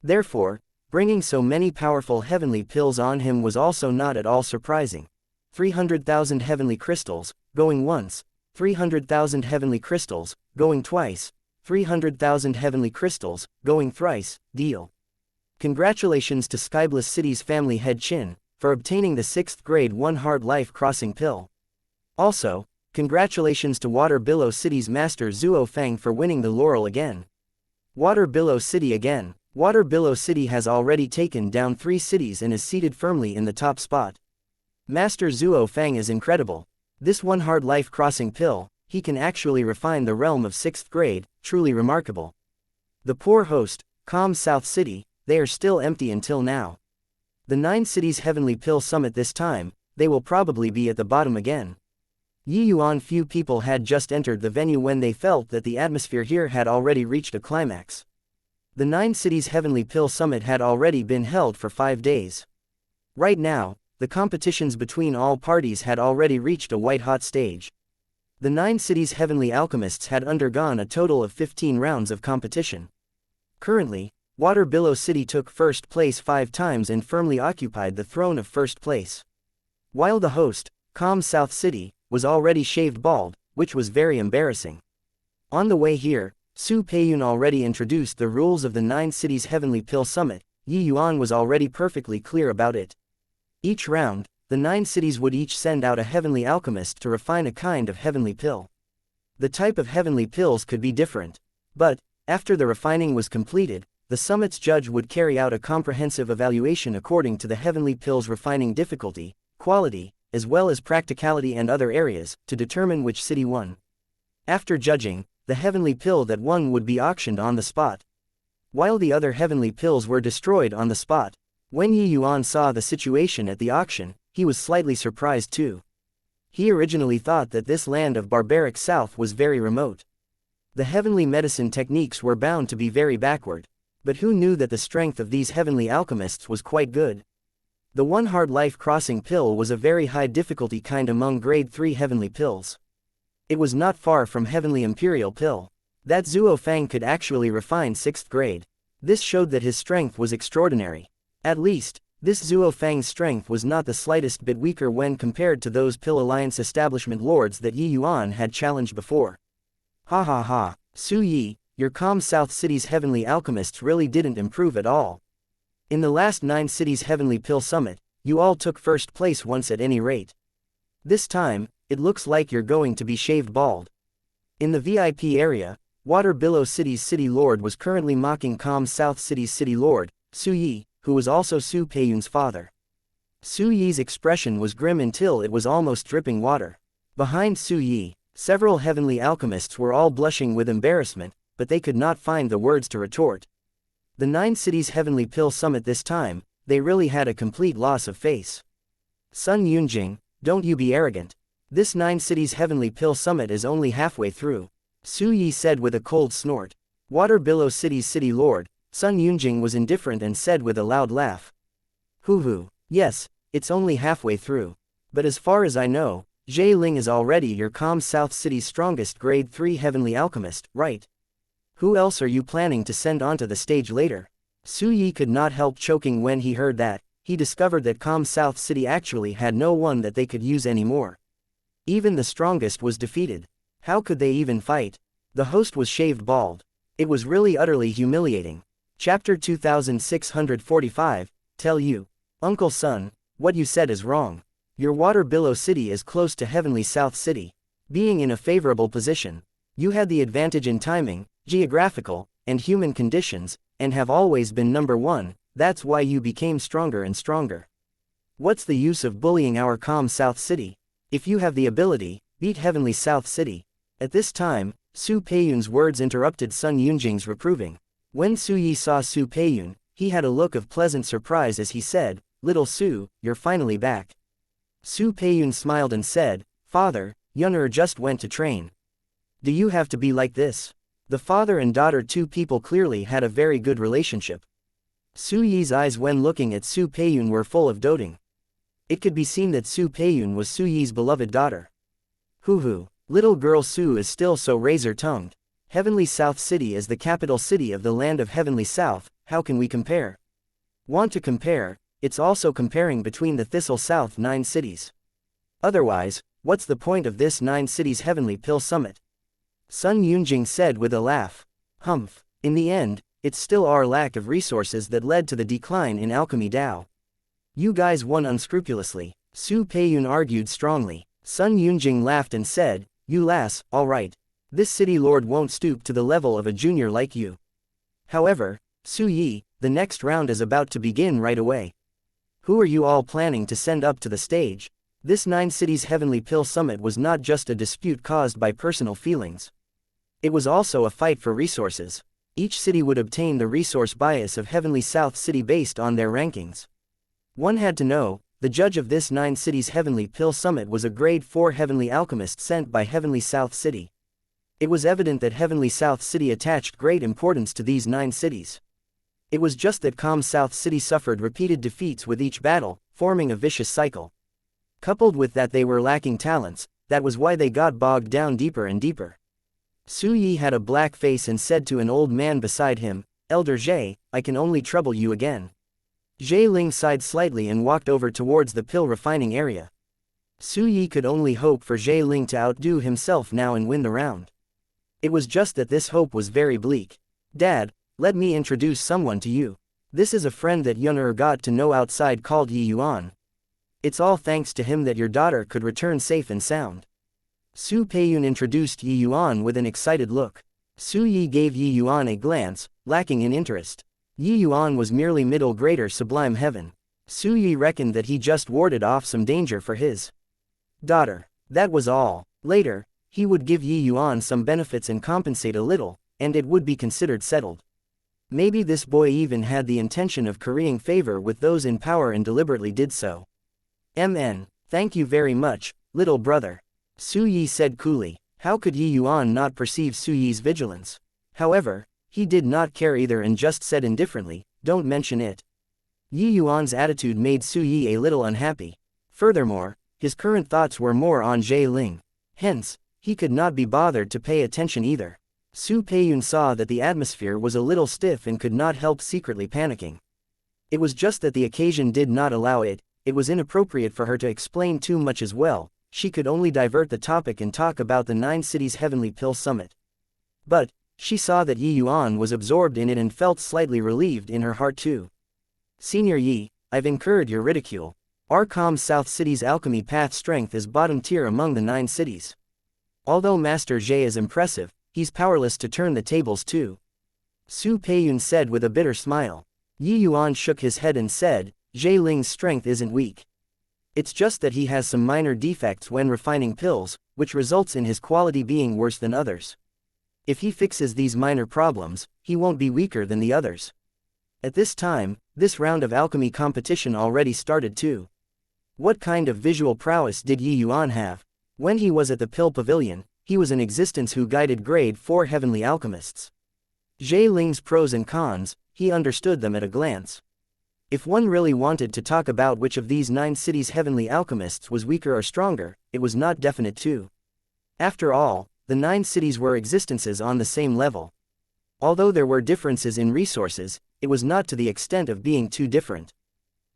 Therefore, Bringing so many powerful heavenly pills on him was also not at all surprising. 300,000 heavenly crystals, going once, 300,000 heavenly crystals, going twice, 300,000 heavenly crystals, going thrice, deal. Congratulations to Skybless City's family head Qin, for obtaining the 6th grade 1 hard life crossing pill. Also, congratulations to Water Billow City's master Zuo Fang for winning the laurel again. Water Billow City again. Water Billow City has already taken down 3 cities and is seated firmly in the top spot. Master Zuo Fang is incredible. This 1 hard life crossing pill, he can actually refine the realm of 6th grade, truly remarkable. The poor host, Calm South City, they are still empty until now. The 9 cities heavenly pill summit this time, they will probably be at the bottom again. Yuan few people had just entered the venue when they felt that the atmosphere here had already reached a climax. The 9 cities heavenly pill summit had already been held for 5 days. Right now, the competitions between all parties had already reached a white-hot stage. The 9 cities heavenly alchemists had undergone a total of 15 rounds of competition. Currently, Water Billow City took first place 5 times and firmly occupied the throne of first place. While the host, Calm South City, was already shaved bald, which was very embarrassing. On the way here, Su Peiyun already introduced the rules of the 9 cities heavenly pill summit. Yuan was already perfectly clear about it. Each round, the 9 cities would each send out a heavenly alchemist to refine a kind of heavenly pill. The type of heavenly pills could be different. But, after the refining was completed, the summit's judge would carry out a comprehensive evaluation according to the heavenly pill's refining difficulty, quality, as well as practicality and other areas, to determine which city won. After judging, the heavenly pill that won would be auctioned on the spot. While the other heavenly pills were destroyed on the spot, when Yuan saw the situation at the auction, he was slightly surprised too. He originally thought that this land of barbaric south was very remote. The heavenly medicine techniques were bound to be very backward. But who knew that the strength of these heavenly alchemists was quite good? The 1 hard life crossing pill was a very high difficulty kind among grade 3 heavenly pills. It was not far from heavenly imperial pill. That Zuo Fang could actually refine 6th grade. This showed that his strength was extraordinary. At least, this Zuo Fang's strength was not the slightest bit weaker when compared to those Pill Alliance establishment lords that Yuan had challenged before. Ha ha ha, Su Yi, your Calm South City's heavenly alchemists really didn't improve at all. In the last 9 cities heavenly pill summit, you all took first place once at any rate. This time, it looks like you're going to be shaved bald. In the VIP area, Water Billow City's city lord was currently mocking Calm South City's city lord, Su Yi, who was also Su Peiyun's father. Su Yi's expression was grim until it was almost dripping water. Behind Su Yi, several heavenly alchemists were all blushing with embarrassment, but they could not find the words to retort. The 9 cities heavenly pill summit this time, they really had a complete loss of face. Sun Yunjing, don't you be arrogant. This 9 cities heavenly pill summit is only halfway through. Su Yi said with a cold snort. Water Billow City's city lord, Sun Yunjing was indifferent and said with a loud laugh. Hoo. Yes, it's only halfway through. But as far as I know, Zhe Ling is already your Calm South City's strongest grade 3 heavenly alchemist, right? Who else are you planning to send onto the stage later? Su Yi could not help choking when he heard that. He discovered that Calm South City actually had no one that they could use anymore. Even the strongest was defeated. How could they even fight? The host was shaved bald. It was really utterly humiliating. Chapter 2645, Tell you. Uncle Sun, what you said is wrong. Your Water Billow City is close to Heavenly South City. Being in a favorable position, you had the advantage in timing, geographical, and human conditions, and have always been number 1, that's why you became stronger and stronger. What's the use of bullying our Calm South City? If you have the ability, beat Heavenly South City. At this time, Su Peiyun's words interrupted Sun Yunjing's reproving. When Su Yi saw Su Peiyun, he had a look of pleasant surprise as he said, Little Su, you're finally back. Su Peiyun smiled and said, Father, Yun'er just went to train. Do you have to be like this? The father and daughter two people clearly had a very good relationship. Su Yi's eyes when looking at Su Peiyun were full of doting. It could be seen that Su Peiyun was Su Yi's beloved daughter. Hoo, little girl Su is still so razor-tongued. Heavenly South City is the capital city of the land of Heavenly South, how can we compare? Want to compare? It's also comparing between the Thistle South 9 cities. Otherwise, what's the point of this 9 cities heavenly pill summit? Sun Yunjing said with a laugh. Humph. In the end, it's still our lack of resources that led to the decline in alchemy Dao. You guys won unscrupulously, Su Peiyun argued strongly. Sun Yunjing laughed and said, you lass, alright. This city lord won't stoop to the level of a junior like you. However, Su Yi, the next round is about to begin right away. Who are you all planning to send up to the stage? This 9 cities heavenly pill summit was not just a dispute caused by personal feelings. It was also a fight for resources. Each city would obtain the resource bias of Heavenly South City based on their rankings. One had to know, the judge of this 9 cities heavenly pill summit was a grade 4 heavenly alchemist sent by Heavenly South City. It was evident that Heavenly South City attached great importance to these 9 cities. It was just that Calm South City suffered repeated defeats with each battle, forming a vicious cycle. Coupled with that they were lacking talents, that was why they got bogged down deeper and deeper. Su Yi had a black face and said to an old man beside him, Elder Zhe, I can only trouble you again. Zhe Ling sighed slightly and walked over towards the pill refining area. Su Yi could only hope for Zhe Ling to outdo himself now and win the round. It was just that this hope was very bleak. Dad, let me introduce someone to you. This is a friend that Yuan got to know outside called Yuan. It's all thanks to him that your daughter could return safe and sound. Su Peiyun introduced Yuan with an excited look. Su Yi gave Yuan a glance, lacking in interest. Yuan was merely middle grader sublime heaven. Su Yi reckoned that he just warded off some danger for his daughter. That was all. Later, he would give Yuan some benefits and compensate a little, and it would be considered settled. Maybe this boy even had the intention of currying favor with those in power and deliberately did so. Thank you very much, little brother. Su Yi said coolly. How could Yuan not perceive Su Yi's vigilance? However, he did not care either and just said indifferently, don't mention it. Yuan's attitude made Su Yi a little unhappy. Furthermore, his current thoughts were more on Zhe Ling. Hence, he could not be bothered to pay attention either. Su Peiyun saw that the atmosphere was a little stiff and could not help secretly panicking. It was just that the occasion did not allow it. It was inappropriate for her to explain too much as well. She could only divert the topic and talk about the 9 cities heavenly pill summit. But, she saw that Yuan was absorbed in it and felt slightly relieved in her heart too. Senior Yi, I've incurred your ridicule. Our Calm South City's alchemy path strength is bottom tier among the 9 cities. Although Master Zhe is impressive, he's powerless to turn the tables too. Su Peiyun said with a bitter smile. Yuan shook his head and said, Zhe Ling's strength isn't weak. It's just that he has some minor defects when refining pills, which results in his quality being worse than others. If he fixes these minor problems, he won't be weaker than the others. At this time, this round of alchemy competition already started too. What kind of visual prowess did Yuan have? When he was at the pill pavilion, he was in existence who guided grade 4 heavenly alchemists. Zhe Ling's pros and cons, he understood them at a glance. If one really wanted to talk about which of these 9 cities heavenly alchemists was weaker or stronger, it was not definite too. After all, the 9 cities were existences on the same level. Although there were differences in resources, it was not to the extent of being too different.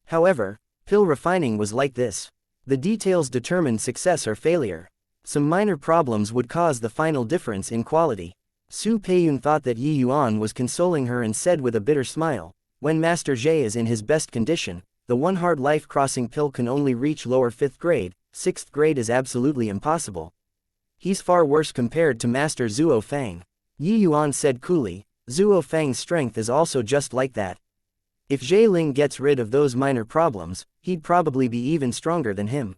However, pill refining was like this. The details determined success or failure. Some minor problems would cause the final difference in quality. Su Peiyun thought that Yuan was consoling her and said with a bitter smile, when Master Zhe is in his best condition, the one hard life-crossing pill can only reach lower 5th grade, 6th grade is absolutely impossible. He's far worse compared to Master Zuo Fang. Yuan said coolly, Zuo Fang's strength is also just like that. If Zhe Ling gets rid of those minor problems, he'd probably be even stronger than him.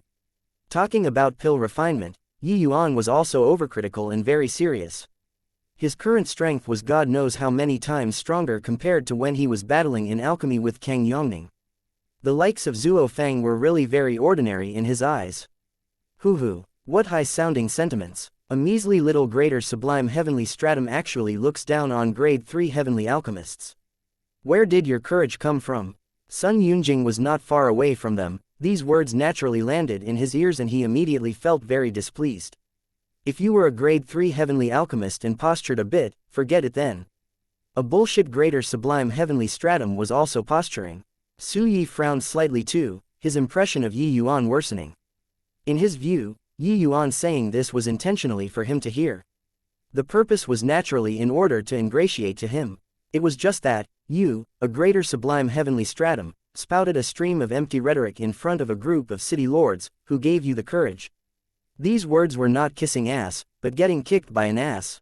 Talking about pill refinement, Yuan was also overcritical and very serious. His current strength was God knows how many times stronger compared to when he was battling in alchemy with Kang Yongning. The likes of Zuo Fang were really very ordinary in his eyes. Hoo-hoo, what high-sounding sentiments. A measly little greater sublime heavenly stratum actually looks down on grade 3 heavenly alchemists. Where did your courage come from? Sun Yunjing was not far away from them. These words naturally landed in his ears and he immediately felt very displeased. If you were a grade 3 heavenly alchemist and postured a bit, forget it then. A bullshit greater sublime heavenly stratum was also posturing. Su Yi frowned slightly too, his impression of Yi Yuan worsening. In his view, Yi Yuan saying this was intentionally for him to hear. The purpose was naturally in order to ingratiate to him. It was just that, you, a greater sublime heavenly stratum, spouted a stream of empty rhetoric in front of a group of city lords, who gave you the courage. These words were not kissing ass, but getting kicked by an ass.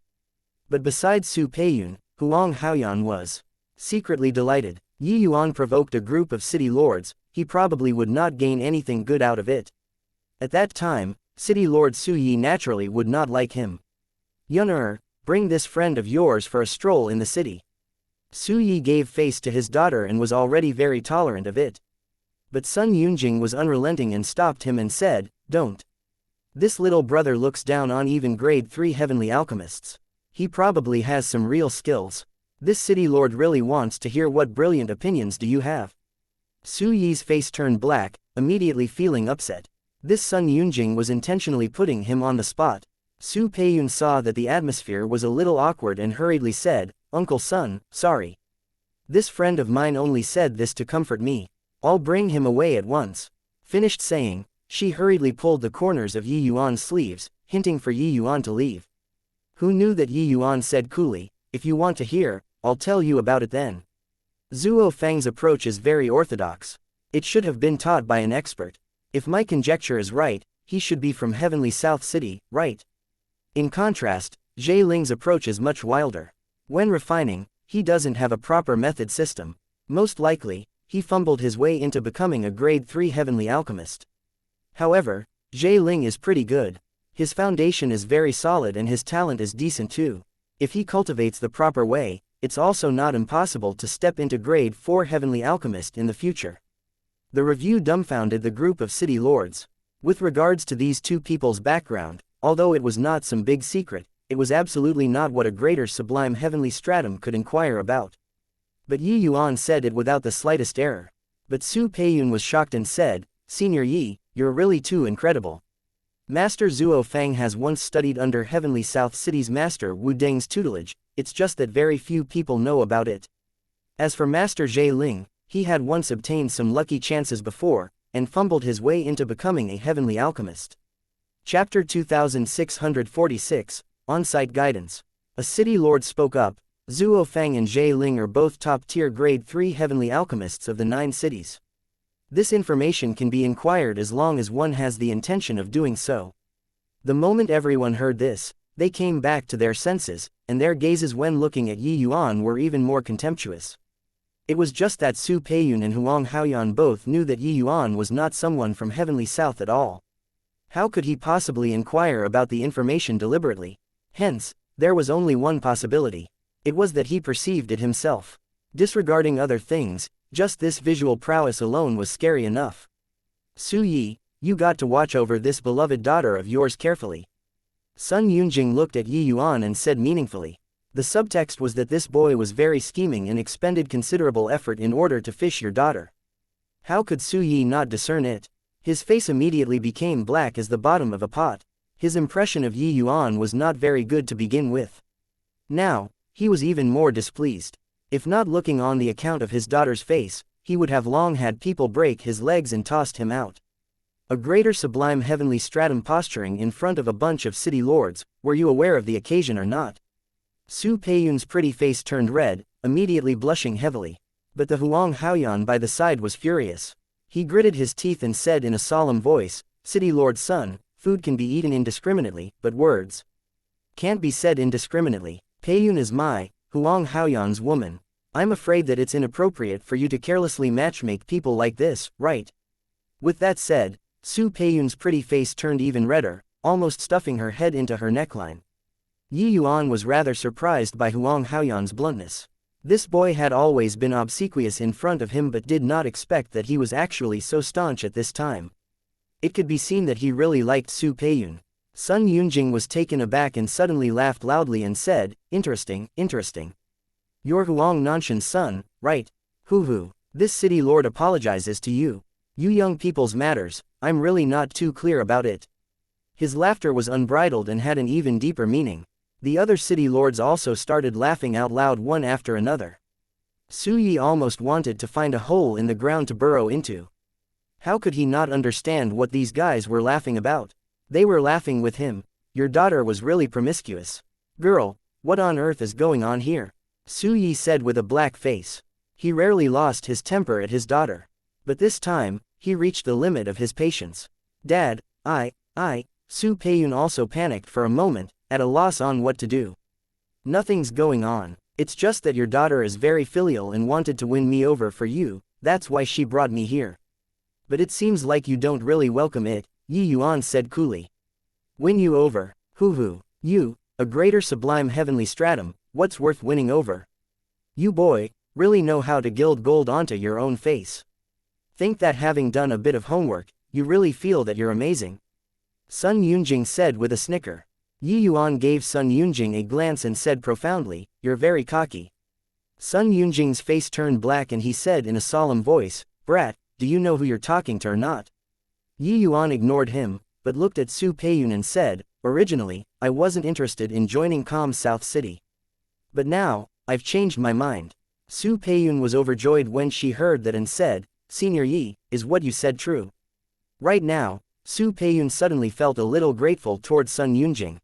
But besides Su Peiyun, Huang Haoyan was secretly delighted. Yi Yuan provoked a group of city lords, he probably would not gain anything good out of it. At that time, city lord Su Yi naturally would not like him. Yun bring this friend of yours for a stroll in the city. Su Yi gave face to his daughter and was already very tolerant of it. But Sun Yunjing was unrelenting and stopped him and said, don't. This little brother looks down on even grade 3 heavenly alchemists. He probably has some real skills. This city lord really wants to hear what brilliant opinions do you have. Su Yi's face turned black, immediately feeling upset. This Sun Yunjing was intentionally putting him on the spot. Su Peiyun saw that the atmosphere was a little awkward and hurriedly said, Uncle Sun, sorry. This friend of mine only said this to comfort me. I'll bring him away at once. Finished saying, she hurriedly pulled the corners of Yi Yuan's sleeves, hinting for Yi Yuan to leave. Who knew that Yi Yuan said coolly, if you want to hear, I'll tell you about it then. Zhuo Fang's approach is very orthodox. It should have been taught by an expert. If my conjecture is right, he should be from Heavenly South City, right? In contrast, Zhe Ling's approach is much wilder. When refining, he doesn't have a proper method system. Most likely, he fumbled his way into becoming a grade 3 heavenly alchemist. However, Zhe Ling is pretty good. His foundation is very solid and his talent is decent too. If he cultivates the proper way, it's also not impossible to step into grade 4 heavenly alchemist in the future. The review dumbfounded the group of city lords. With regards to these two people's background, although it was not some big secret, it was absolutely not what a greater sublime heavenly stratum could inquire about. But Yi Yuan said it without the slightest error. But Su Peiyun was shocked and said, Senior Yi, you're really too incredible. Master Zhuo Fang has once studied under Heavenly South City's Master Wu Deng's tutelage, it's just that very few people know about it. As for Master Zhe Ling, he had once obtained some lucky chances before, and fumbled his way into becoming a heavenly alchemist. Chapter 2646, On-Site Guidance. A city lord spoke up, Zhuo Fang and Zhe Ling are both top-tier grade 3 heavenly alchemists of the 9 cities. This information can be inquired as long as one has the intention of doing so. The moment everyone heard this, they came back to their senses, and their gazes when looking at Yi Yuan were even more contemptuous. It was just that Su Peiyun and Huang Haoyan both knew that Yi Yuan was not someone from Heavenly South at all. How could he possibly inquire about the information deliberately? Hence, there was only one possibility. It was that he perceived it himself. Disregarding other things, just this visual prowess alone was scary enough. Su Yi, you got to watch over this beloved daughter of yours carefully. Sun Yunjing looked at Yi Yuan and said meaningfully. The subtext was that this boy was very scheming and expended considerable effort in order to fish your daughter. How could Su Yi not discern it? His face immediately became black as the bottom of a pot. His impression of Yi Yuan was not very good to begin with. Now, he was even more displeased. If not looking on the account of his daughter's face, he would have long had people break his legs and tossed him out. A greater sublime heavenly stratum posturing in front of a bunch of city lords, were you aware of the occasion or not? Su Peiyun's pretty face turned red, immediately blushing heavily. But the Huang Haoyan by the side was furious. He gritted his teeth and said in a solemn voice, City Lord's son, food can be eaten indiscriminately, but words can't be said indiscriminately. Peiyun is my, Huang Haoyan's woman. I'm afraid that it's inappropriate for you to carelessly matchmake people like this, right? With that said, Su Peiyun's pretty face turned even redder, almost stuffing her head into her neckline. Yi Yuan was rather surprised by Huang Haoyan's bluntness. This boy had always been obsequious in front of him but did not expect that he was actually so staunch at this time. It could be seen that he really liked Su Peiyun. Sun Yunjing was taken aback and suddenly laughed loudly and said, Interesting, interesting. You're Huang Nanshan's son, right? Hoo. This city lord apologizes to you. You young people's matters, I'm really not too clear about it. His laughter was unbridled and had an even deeper meaning. The other city lords also started laughing out loud one after another. Su Yi almost wanted to find a hole in the ground to burrow into. How could he not understand what these guys were laughing about? They were laughing with him. Your daughter was really promiscuous. Girl, what on earth is going on here? Su Yi said with a black face. He rarely lost his temper at his daughter. But this time, he reached the limit of his patience. Dad, Su Peiyun also panicked for a moment, at a loss on what to do. Nothing's going on. It's just that your daughter is very filial and wanted to win me over for you, that's why she brought me here. But it seems like you don't really welcome it, Yuan said coolly. Win you over? Hoo. You, a greater sublime heavenly stratum, what's worth winning over? You boy, really know how to gild gold onto your own face. Think that having done a bit of homework, you really feel that you're amazing. Sun Yunjing said with a snicker. Yuan gave Sun Yunjing a glance and said profoundly, you're very cocky. Sun Yunjing's face turned black and he said in a solemn voice, Brat, do you know who you're talking to or not? Yuan ignored him, but looked at Su Peiyun and said, originally, I wasn't interested in joining Calm South City. But now, I've changed my mind. Su Peiyun was overjoyed when she heard that and said, Senior Yi, is what you said true? Right now, Su Peiyun suddenly felt a little grateful toward Sun Yunjing.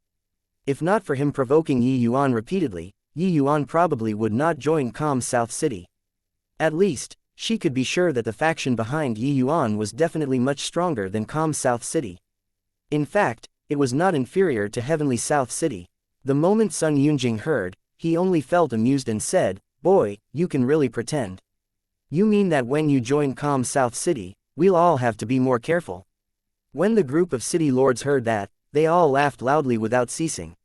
If not for him provoking Yuan repeatedly, Yuan probably would not join Calm South City. At least, she could be sure that the faction behind Yuan was definitely much stronger than Calm South City. In fact, it was not inferior to Heavenly South City. The moment Sun Yunjing heard, he only felt amused and said, Boy, you can really pretend. You mean that when you join Calm South City, we'll all have to be more careful? When the group of city lords heard that, they all laughed loudly without ceasing.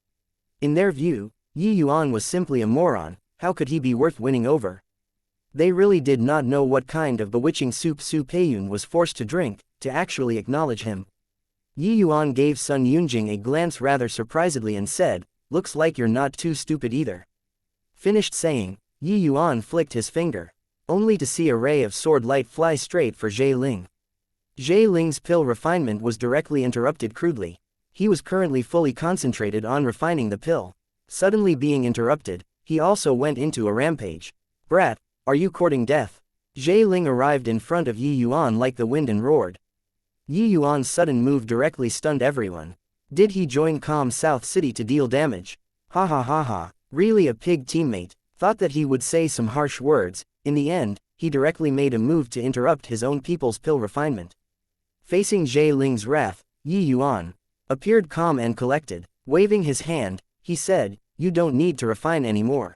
In their view, Yuan was simply a moron, how could he be worth winning over? They really did not know what kind of bewitching soup Su Peiyun was forced to drink, to actually acknowledge him. Yuan gave Sun Yunjing a glance rather surprisedly and said, looks like you're not too stupid either. Finished saying, Yuan flicked his finger, only to see a ray of sword light fly straight for Zhe Ling. Zhe Ling's pill refinement was directly interrupted crudely. He was currently fully concentrated on refining the pill. Suddenly being interrupted, he also went into a rampage. Brat, are you courting death? Zhe Ling arrived in front of Yuan like the wind and roared. Yuan's sudden move directly stunned everyone. Did he join Calm South City to deal damage? Ha. Really a pig teammate. Thought that he would say some harsh words. In the end, he directly made a move to interrupt his own people's pill refinement. Facing Zhe Ling's wrath, Yuan appeared calm and collected. Waving his hand, he said, you don't need to refine anymore.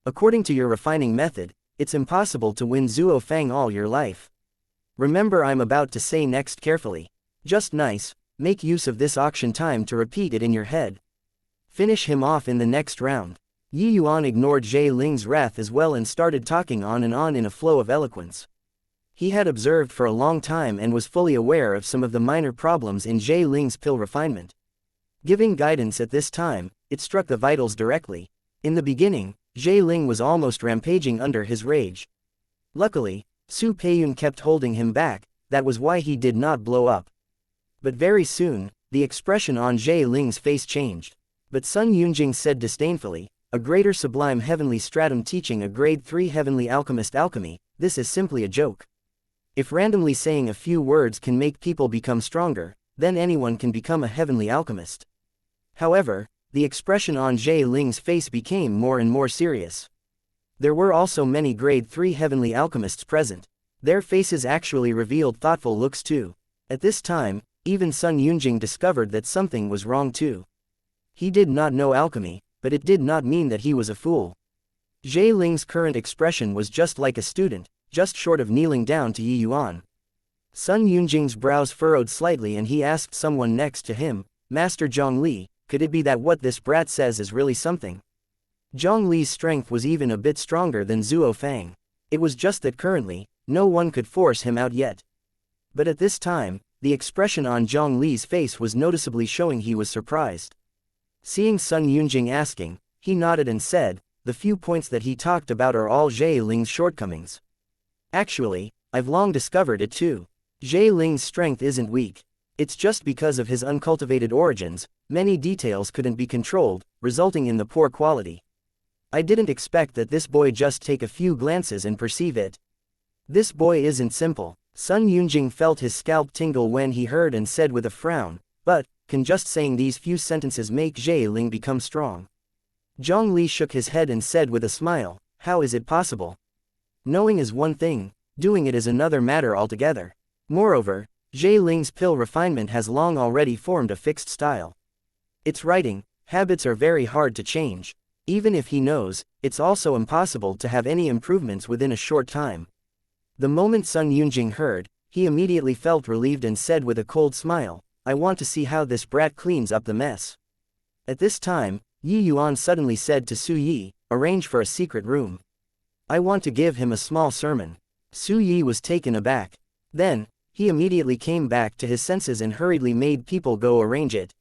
According to your refining method, it's impossible to win Zuo Fang all your life. Remember I'm about to say next carefully. Just nice, make use of this auction time to repeat it in your head. Finish him off in the next round. Yuan ignored Zhe Ling's wrath as well and started talking on and on in a flow of eloquence. He had observed for a long time and was fully aware of some of the minor problems in Zhe Ling's pill refinement. Giving guidance at this time, it struck the vitals directly. In the beginning, Zhe Ling was almost rampaging under his rage. Luckily, Su Peiyun kept holding him back, that was why he did not blow up. But very soon, the expression on Zhe Ling's face changed. But Sun Yunjing said disdainfully, a greater sublime heavenly stratum teaching a grade 3 heavenly alchemist alchemy, this is simply a joke. If randomly saying a few words can make people become stronger, then anyone can become a heavenly alchemist. However, the expression on Zhe Ling's face became more and more serious. There were also many grade 3 heavenly alchemists present. Their faces actually revealed thoughtful looks too. At this time, even Sun Yunjing discovered that something was wrong too. He did not know alchemy, but it did not mean that he was a fool. Zhe Ling's current expression was just like a student, just short of kneeling down to Yuan. Sun Yunjing's brows furrowed slightly and he asked someone next to him, Master Zhongli, could it be that what this brat says is really something? Zhongli's strength was even a bit stronger than Zuo Fang. It was just that currently, no one could force him out yet. But at this time, the expression on Zhongli's face was noticeably showing he was surprised. Seeing Sun Yunjing asking, he nodded and said, the few points that he talked about are all Zhe Ling's shortcomings. Actually, I've long discovered it too. Zhe Ling's strength isn't weak. It's just because of his uncultivated origins, many details couldn't be controlled, resulting in the poor quality. I didn't expect that this boy just take a few glances and perceive it. This boy isn't simple. Sun Yunjing felt his scalp tingle when he heard and said with a frown, but, can just saying these few sentences make Zhe Ling become strong? Zhongli shook his head and said with a smile, how is it possible? Knowing is one thing, doing it is another matter altogether. Moreover, Zhe Ling's pill refinement has long already formed a fixed style. Its writing habits are very hard to change. Even if he knows, it's also impossible to have any improvements within a short time. The moment Sun Yunjing heard, he immediately felt relieved and said with a cold smile, I want to see how this brat cleans up the mess. At this time, Yi Yuan suddenly said to Su Yi, arrange for a secret room. I want to give him a small sermon. Su Yi was taken aback. Then, he immediately came back to his senses and hurriedly made people go arrange it.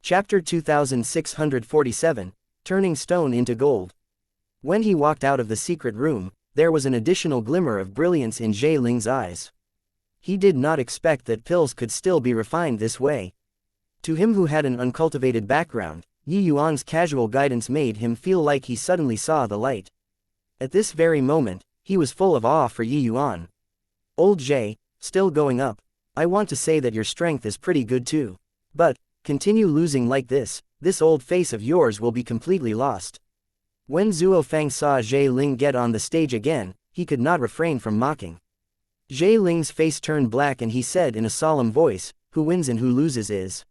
Chapter 2647, Turning Stone into Gold. When he walked out of the secret room, there was an additional glimmer of brilliance in Zhe Ling's eyes. He did not expect that pills could still be refined this way. To him who had an uncultivated background, Yi Yuan's casual guidance made him feel like he suddenly saw the light. At this very moment, he was full of awe for Yi Yuan. Old Zhe, still going up. I want to say that your strength is pretty good too. But, continue losing like this old face of yours will be completely lost. When Zuo Fang saw Zhe Ling get on the stage again, he could not refrain from mocking. Zhe Ling's face turned black and he said in a solemn voice, who wins and who loses is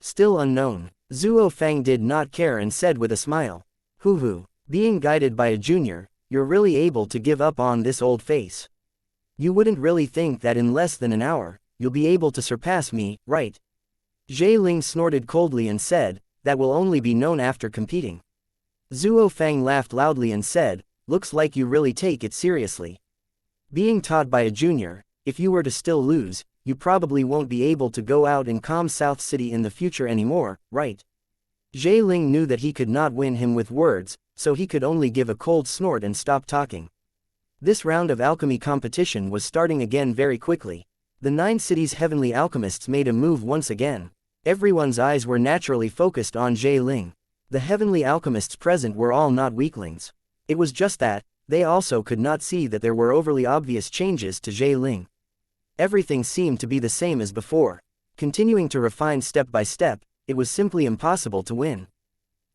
still unknown. Zuo Fang did not care and said with a smile, Hu, being guided by a junior, you're really able to give up on this old face. You wouldn't really think that in less than an hour, you'll be able to surpass me, right? Zhe Ling snorted coldly and said, that will only be known after competing. Zuo Fang laughed loudly and said, looks like you really take it seriously. Being taught by a junior, if you were to still lose, you probably won't be able to go out and calm South City in the future anymore, right? Zhe Ling knew that he could not win him with words, so he could only give a cold snort and stop talking. This round of alchemy competition was starting again very quickly. The 9 cities' heavenly alchemists made a move once again. Everyone's eyes were naturally focused on Zhe Ling. The heavenly alchemists present were all not weaklings. It was just that, they also could not see that there were overly obvious changes to Zhe Ling. Everything seemed to be the same as before. Continuing to refine step by step, it was simply impossible to win.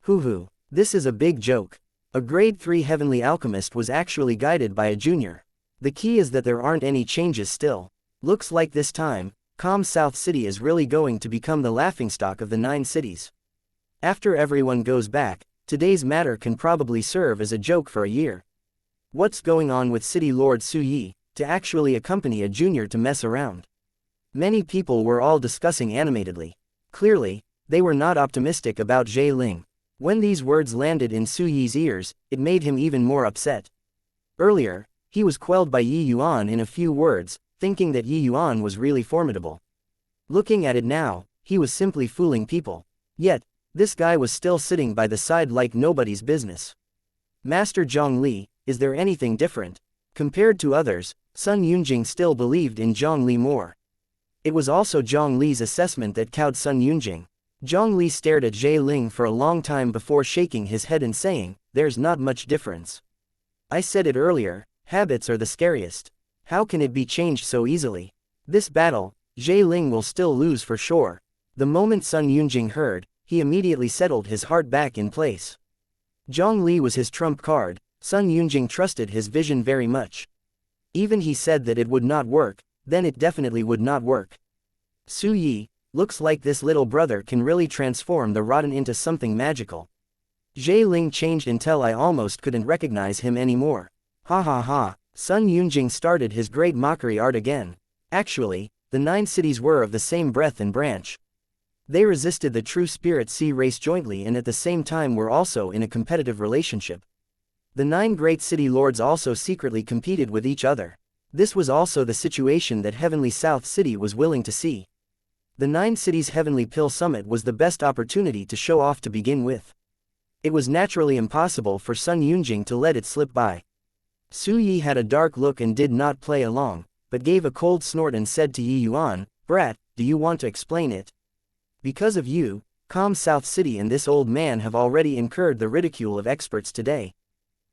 Hoo, this is a big joke. A grade 3 heavenly alchemist was actually guided by a junior. The key is that there aren't any changes still. Looks like this time, Calm South City is really going to become the laughingstock of the 9 cities. After everyone goes back, today's matter can probably serve as a joke for a year. What's going on with City Lord Su Yi, to actually accompany a junior to mess around? Many people were all discussing animatedly. Clearly, they were not optimistic about Zhe Ling. When these words landed in Su Yi's ears, it made him even more upset. Earlier, he was quelled by Yi Yuan in a few words, thinking that Yi Yuan was really formidable. Looking at it now, he was simply fooling people. Yet, this guy was still sitting by the side like nobody's business. Master Zhongli, is there anything different? Compared to others, Sun Yunjing still believed in Zhongli more. It was also Zhongli's assessment that cowed Sun Yunjing. Zhongli stared at Zhe Ling for a long time before shaking his head and saying, there's not much difference. I said it earlier, habits are the scariest. How can it be changed so easily? This battle, Zhe Ling will still lose for sure. The moment Sun Yunjing heard, he immediately settled his heart back in place. Zhongli was his trump card. Sun Yunjing trusted his vision very much. Even he said that it would not work, then it definitely would not work. Su Yi, looks like this little brother can really transform the rotten into something magical. Zhe Ling changed until I almost couldn't recognize him anymore. Ha. Sun Yunjing started his great mockery art again. Actually, the 9 cities were of the same breath and branch. They resisted the true spirit sea race jointly and at the same time were also in a competitive relationship. The 9 great city lords also secretly competed with each other. This was also the situation that Heavenly South City was willing to see. The 9 cities' Heavenly Pill Summit was the best opportunity to show off to begin with. It was naturally impossible for Sun Yunjing to let it slip by. Su Yi had a dark look and did not play along, but gave a cold snort and said to Yi Yuan, Brat, do you want to explain it? Because of you, calm South City and this old man have already incurred the ridicule of experts today.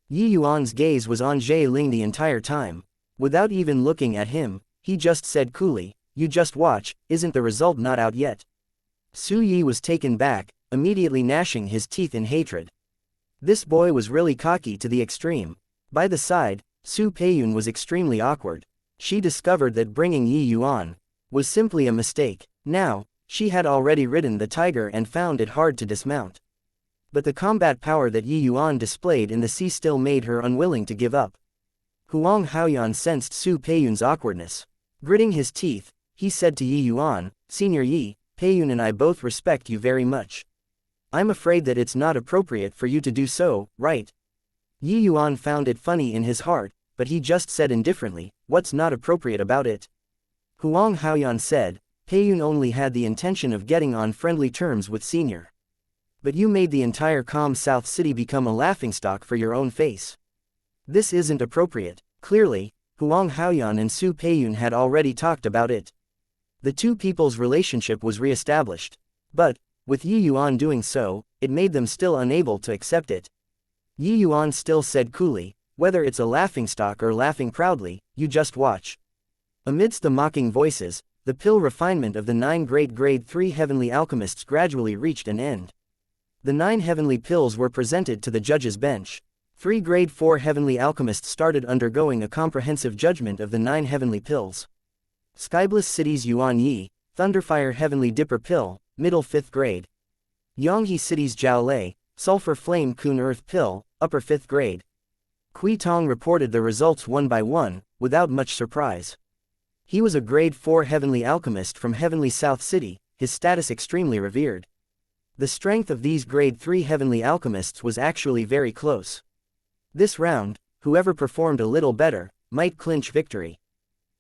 Yi Yuan's gaze was on Zhe Ling the entire time. Without even looking at him, he just said coolly, "You just watch, isn't the result not out yet?" Su Yi was taken back, immediately gnashing his teeth in hatred. This boy was really cocky to the extreme. By the side, Su Peiyun was extremely awkward. She discovered that bringing Yi Yuan was simply a mistake. Now, she had already ridden the tiger and found it hard to dismount. But the combat power that Yi Yuan displayed in the sea still made her unwilling to give up. Huang Haoyan sensed Su Peiyun's awkwardness. Gritting his teeth, he said to Yi Yuan, "Senior Yi, Peiyun and I both respect you very much. I'm afraid that it's not appropriate for you to do so, right?" Yi Yuan found it funny in his heart, but he just said indifferently, "What's not appropriate about it?" Huang Haoyan said, "Peiyun only had the intention of getting on friendly terms with Senior. But you made the entire calm South City become a laughingstock for your own face. This isn't appropriate." Clearly, Huang Haoyan and Su Peiyun had already talked about it. The two people's relationship was re-established. But, with Yi Yuan doing so, it made them still unable to accept it. Yi Yuan still said coolly, "Whether it's a laughingstock or laughing proudly, you just watch." Amidst the mocking voices, the pill refinement of the 9 great grade 3 heavenly alchemists gradually reached an end. The 9 heavenly pills were presented to the judge's bench. 3 grade 4 heavenly alchemists started undergoing a comprehensive judgment of the 9 heavenly pills. Skybliss City's Yuan Yi, Thunderfire Heavenly Dipper Pill, middle 5th grade. Yanghe City's Jiao Lei, Sulfur Flame Kun Earth Pill, upper 5th grade. Kui Tong reported the results one by one, without much surprise. He was a grade 4 heavenly alchemist from heavenly South City, his status extremely revered. The strength of these grade 3 heavenly alchemists was actually very close. This round, whoever performed a little better, might clinch victory.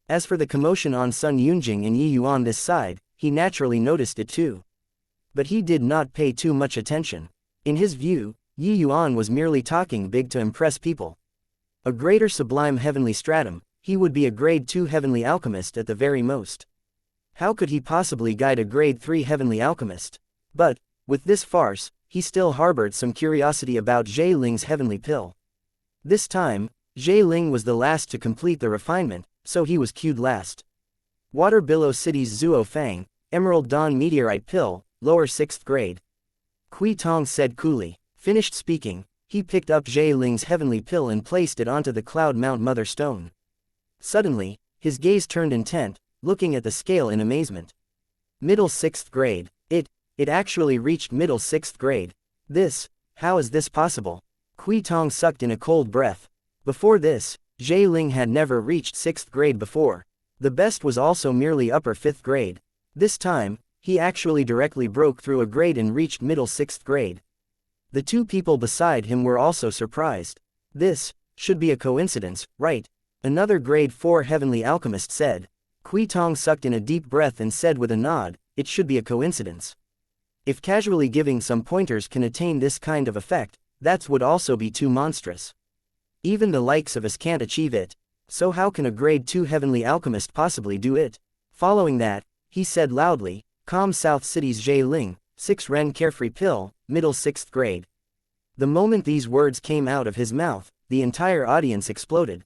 As for the commotion on Sun Yunjing and Yi Yuan this side, he naturally noticed it too. But he did not pay too much attention. In his view, Yi Yuan was merely talking big to impress people. A greater sublime heavenly stratum, he would be a grade 2 heavenly alchemist at the very most. How could he possibly guide a grade 3 heavenly alchemist? But, with this farce, he still harbored some curiosity about Zhe Ling's heavenly pill. This time, Zhe Ling was the last to complete the refinement, so he was queued last. Water Billow City's Zuo Fang, Emerald Dawn Meteorite Pill, lower 6th grade. Kui Tong said coolly. Finished speaking, he picked up Zhe Ling's heavenly pill and placed it onto the Cloud Mount Mother Stone. Suddenly, his gaze turned intent, looking at the scale in amazement. Middle 6th grade. It actually reached middle 6th grade. How is this possible? Kui Tong sucked in a cold breath. Before this, Zhe Ling had never reached 6th grade before. The best was also merely upper 5th grade. This time, he actually directly broke through a grade and reached middle 6th grade. The two people beside him were also surprised. This should be a coincidence, right? Another grade 4 heavenly alchemist said. Kui Tong sucked in a deep breath and said with a nod, "It should be a coincidence. If casually giving some pointers can attain this kind of effect, that would also be too monstrous. Even the likes of us can't achieve it. So how can a grade 2 heavenly alchemist possibly do it?" Following that, he said loudly, "Calm South City's Zhe Ling, 6 Ren Carefree Pill, middle 6th grade." The moment these words came out of his mouth, the entire audience exploded.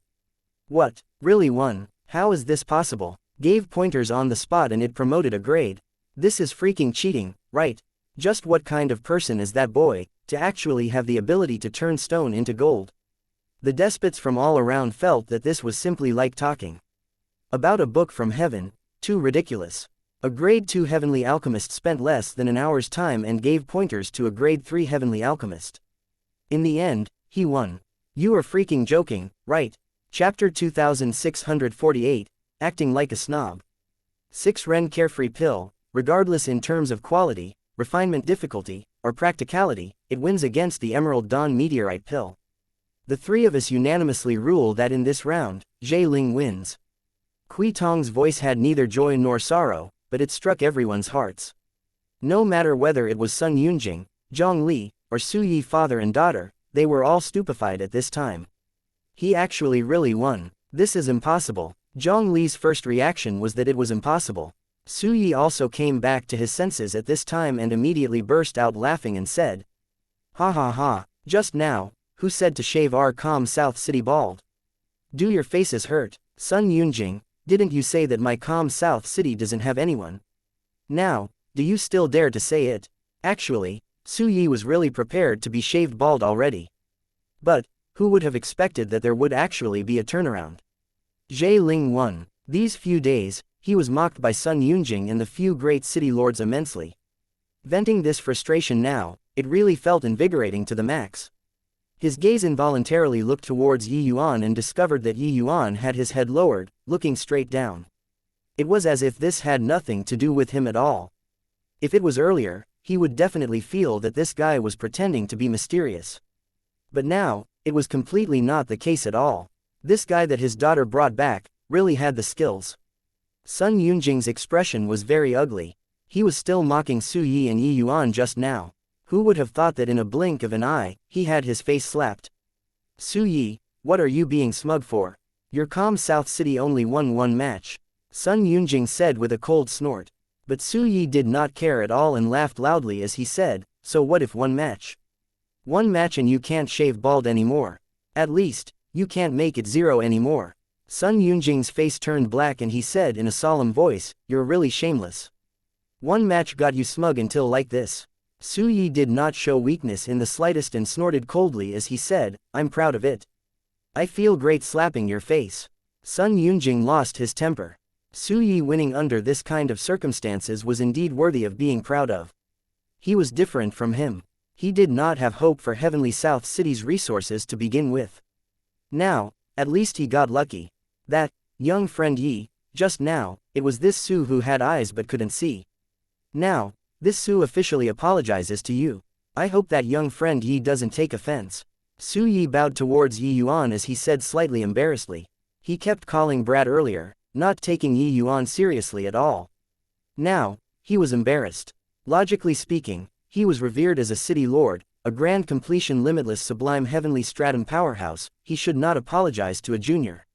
What? Really won? How is this possible? Gave pointers on the spot and it promoted a grade. This is freaking cheating, right? Just what kind of person is that boy, to actually have the ability to turn stone into gold? The despots from all around felt that this was simply like talking about a book from heaven, too ridiculous. A grade 2 heavenly alchemist spent less than an hour's time and gave pointers to a grade 3 heavenly alchemist. In the end, he won. You are freaking joking, right? Chapter 2648, Acting Like a Snob. 6 Ren Carefree Pill, regardless in terms of quality, refinement difficulty, or practicality, it wins against the Emerald Dawn Meteorite Pill. The three of us unanimously rule that in this round, Zhe Ling wins. Kui Tong's voice had neither joy nor sorrow, but it struck everyone's hearts. No matter whether it was Sun Yunjing, Zhang Li, or Su Yi father and daughter, they were all stupefied at this time. He actually really won. This is impossible. Zhang Li's first reaction was that it was impossible. Su Yi also came back to his senses at this time and immediately burst out laughing and said, "Ha ha ha, just now, who said to shave our calm South City bald? Do your faces hurt, Sun Yunjing? Didn't you say that my calm South City doesn't have anyone? Now, do you still dare to say it?" Actually, Su Yi was really prepared to be shaved bald already. But, who would have expected that there would actually be a turnaround? Zhe Ling won. These few days, he was mocked by Sun Yunjing and the few great city lords immensely. Venting this frustration now, it really felt invigorating to the max. His gaze involuntarily looked towards Yi Yuan and discovered that Yi Yuan had his head lowered, looking straight down. It was as if this had nothing to do with him at all. If it was earlier, he would definitely feel that this guy was pretending to be mysterious. But now, it was completely not the case at all. This guy that his daughter brought back, really had the skills. Sun Yunjing's expression was very ugly. He was still mocking Su Yi and Yi Yuan just now. Who would have thought that in a blink of an eye, he had his face slapped? Su Yi, what are you being smug for? Your calm South City only won one match, Sun Yunjing said with a cold snort. But Su Yi did not care at all and laughed loudly as he said, so what if one match? One match and you can't shave bald anymore. At least, you can't make it 0 anymore. Sun Yunjing's face turned black and he said in a solemn voice, you're really shameless. One match got you smug until like this. Su Yi did not show weakness in the slightest and snorted coldly as he said, I'm proud of it. I feel great slapping your face. Sun Yunjing lost his temper. Su Yi winning under this kind of circumstances was indeed worthy of being proud of. He was different from him. He did not have hope for Heavenly South City's resources to begin with. Now, at least he got lucky. That, young friend Yi, just now, it was this Su who had eyes but couldn't see. Now, this Su officially apologizes to you. I hope that young friend Yi doesn't take offense. Su Yi bowed towards Yi Yuan as he said slightly embarrassedly. He kept calling Brad earlier, not taking Yi Yuan seriously at all. Now, he was embarrassed. Logically speaking, he was revered as a city lord, a grand completion limitless sublime heavenly stratum powerhouse, he should not apologize to a junior.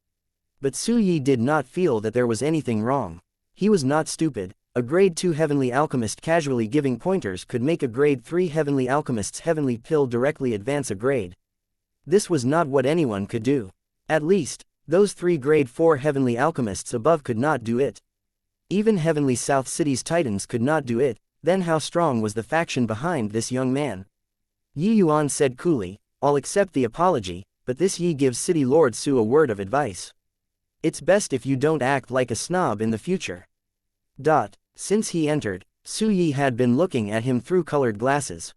But Su Yi did not feel that there was anything wrong. He was not stupid. A grade 2 heavenly alchemist casually giving pointers could make a grade 3 heavenly alchemist's heavenly pill directly advance a grade. This was not what anyone could do. At least, those 3 grade 4 heavenly alchemists above could not do it. Even Heavenly South City's titans could not do it, then how strong was the faction behind this young man? Yi Yuan said coolly, I'll accept the apology, but this Yi gives City Lord Su a word of advice. It's best if you don't act like a snob in the future. Since he entered, Su Yi had been looking at him through colored glasses.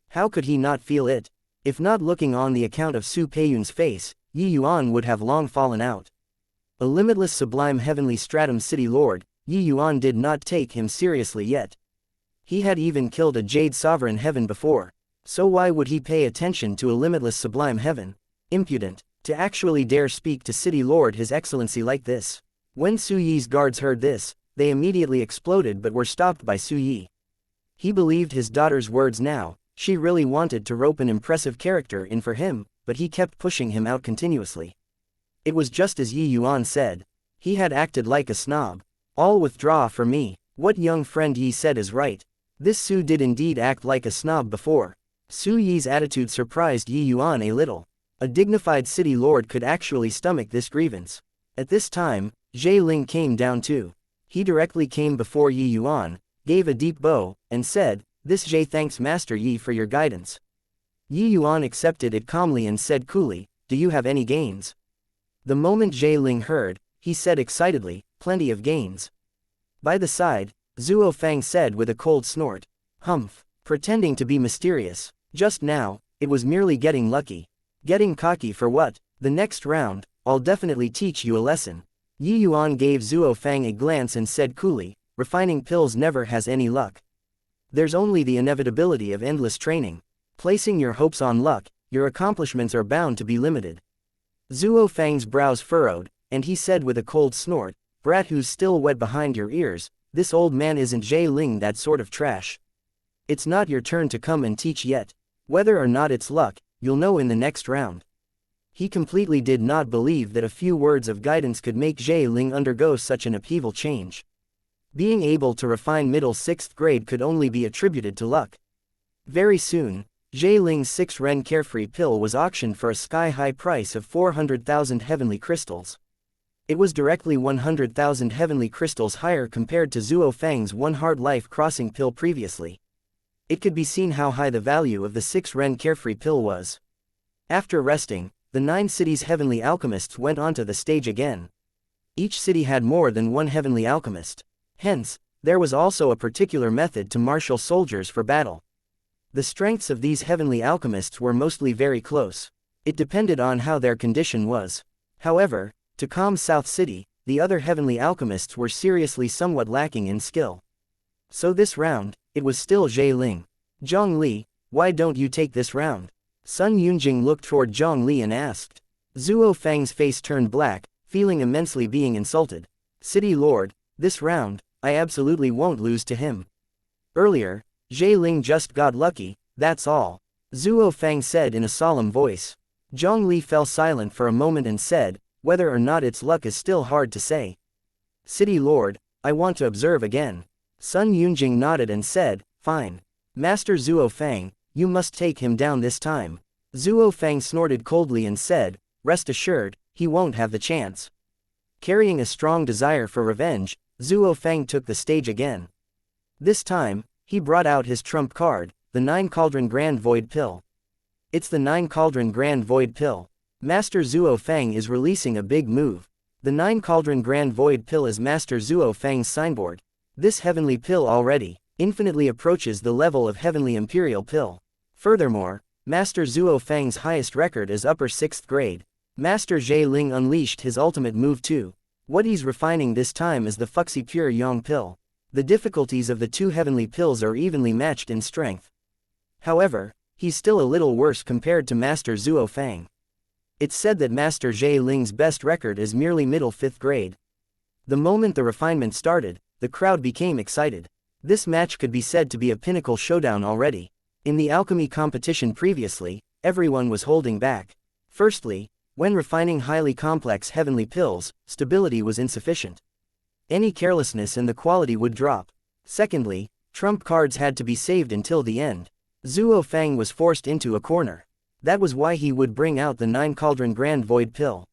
How could he not feel it? If not looking on the account of Su Peiyun's face, Yi Yuan would have long fallen out. A limitless sublime heavenly stratum city lord, Yi Yuan did not take him seriously yet. He had even killed a jade sovereign heaven before, so why would he pay attention to a limitless sublime heaven? Impudent, to actually dare speak to city lord his excellency like this. When Su Yi's guards heard this, they immediately exploded but were stopped by Su Yi. He believed his daughter's words now, she really wanted to rope an impressive character in for him, but he kept pushing him out continuously. It was just as Yi Yuan said. He had acted like a snob. All withdraw from me. What young friend Yi said is right. This Su did indeed act like a snob before. Su Yi's attitude surprised Yi Yuan a little. A dignified city lord could actually stomach this grievance. At this time, Zhe Ling came down too. He directly came before Yi Yuan, gave a deep bow, and said, This Zhe thanks Master Yi for your guidance. Yi Yuan accepted it calmly and said coolly, Do you have any gains? The moment Zhe Ling heard, he said excitedly, Plenty of gains. By the side, Zhuo Fang said with a cold snort. Humph. Pretending to be mysterious. Just now, it was merely getting lucky. Getting cocky for what? The next round, I'll definitely teach you a lesson. Yi Yuan gave Zhuo Fang a glance and said coolly, Refining pills never has any luck. There's only the inevitability of endless training. Placing your hopes on luck, your accomplishments are bound to be limited. Zhuo Fang's brows furrowed, and he said with a cold snort, Brat who's still wet behind your ears, this old man isn't Zhe Ling that sort of trash. It's not your turn to come and teach yet. Whether or not it's luck, you'll know in the next round. He completely did not believe that a few words of guidance could make Zhe Ling undergo such an upheaval change. Being able to refine middle 6th grade could only be attributed to luck. Very soon, Zhe Ling's 6 Ren Carefree pill was auctioned for a sky-high price of 400,000 heavenly crystals. It was directly 100,000 heavenly crystals higher compared to Zhuo Fang's 1 hard life crossing pill previously. It could be seen how high the value of the 6 Ren Carefree pill was. After resting, the 9 cities' heavenly alchemists went onto the stage again. Each city had more than 1 heavenly alchemist. Hence, there was also a particular method to marshal soldiers for battle. The strengths of these heavenly alchemists were mostly very close. It depended on how their condition was. However, to calm South City, the other heavenly alchemists were seriously somewhat lacking in skill. So this round, it was still Zhe Ling. Zhang Li, why don't you take this round? Sun Yunjing looked toward Zhang Li and asked. Zhuo Fang's face turned black, feeling immensely being insulted. City Lord, this round, I absolutely won't lose to him. Earlier, Zhe Ling just got lucky, that's all. Zhuo Fang said in a solemn voice. Zhang Li fell silent for a moment and said, whether or not it's luck is still hard to say. City Lord, I want to observe again. Sun Yunjing nodded and said, fine. Master Zhuo Fang, you must take him down this time. Zhuo Fang snorted coldly and said, rest assured, he won't have the chance. Carrying a strong desire for revenge, Zhuo Fang took the stage again. This time, he brought out his trump card, the 9 Cauldron Grand Void Pill. It's the 9 Cauldron Grand Void Pill. Master Zhuo Fang is releasing a big move. The 9 Cauldron Grand Void Pill is Master Zhuo Fang's signboard. This heavenly pill already infinitely approaches the level of Heavenly Imperial Pill. Furthermore, Master Zhuo Fang's highest record is upper 6th grade. Master Zhe Ling unleashed his ultimate move too. What he's refining this time is the Fuxi Pure Yang Pill. The difficulties of the 2 heavenly pills are evenly matched in strength. However, he's still a little worse compared to Master Zhuo Fang. It's said that Master Zhe Ling's best record is merely middle 5th grade. The moment the refinement started, the crowd became excited. This match could be said to be a pinnacle showdown already. In the alchemy competition previously, everyone was holding back. Firstly, when refining highly complex heavenly pills, stability was insufficient. Any carelessness and the quality would drop. Secondly, trump cards had to be saved until the end. Zhuo Fang was forced into a corner. That was why he would bring out the 9 Cauldron Grand Void Pill.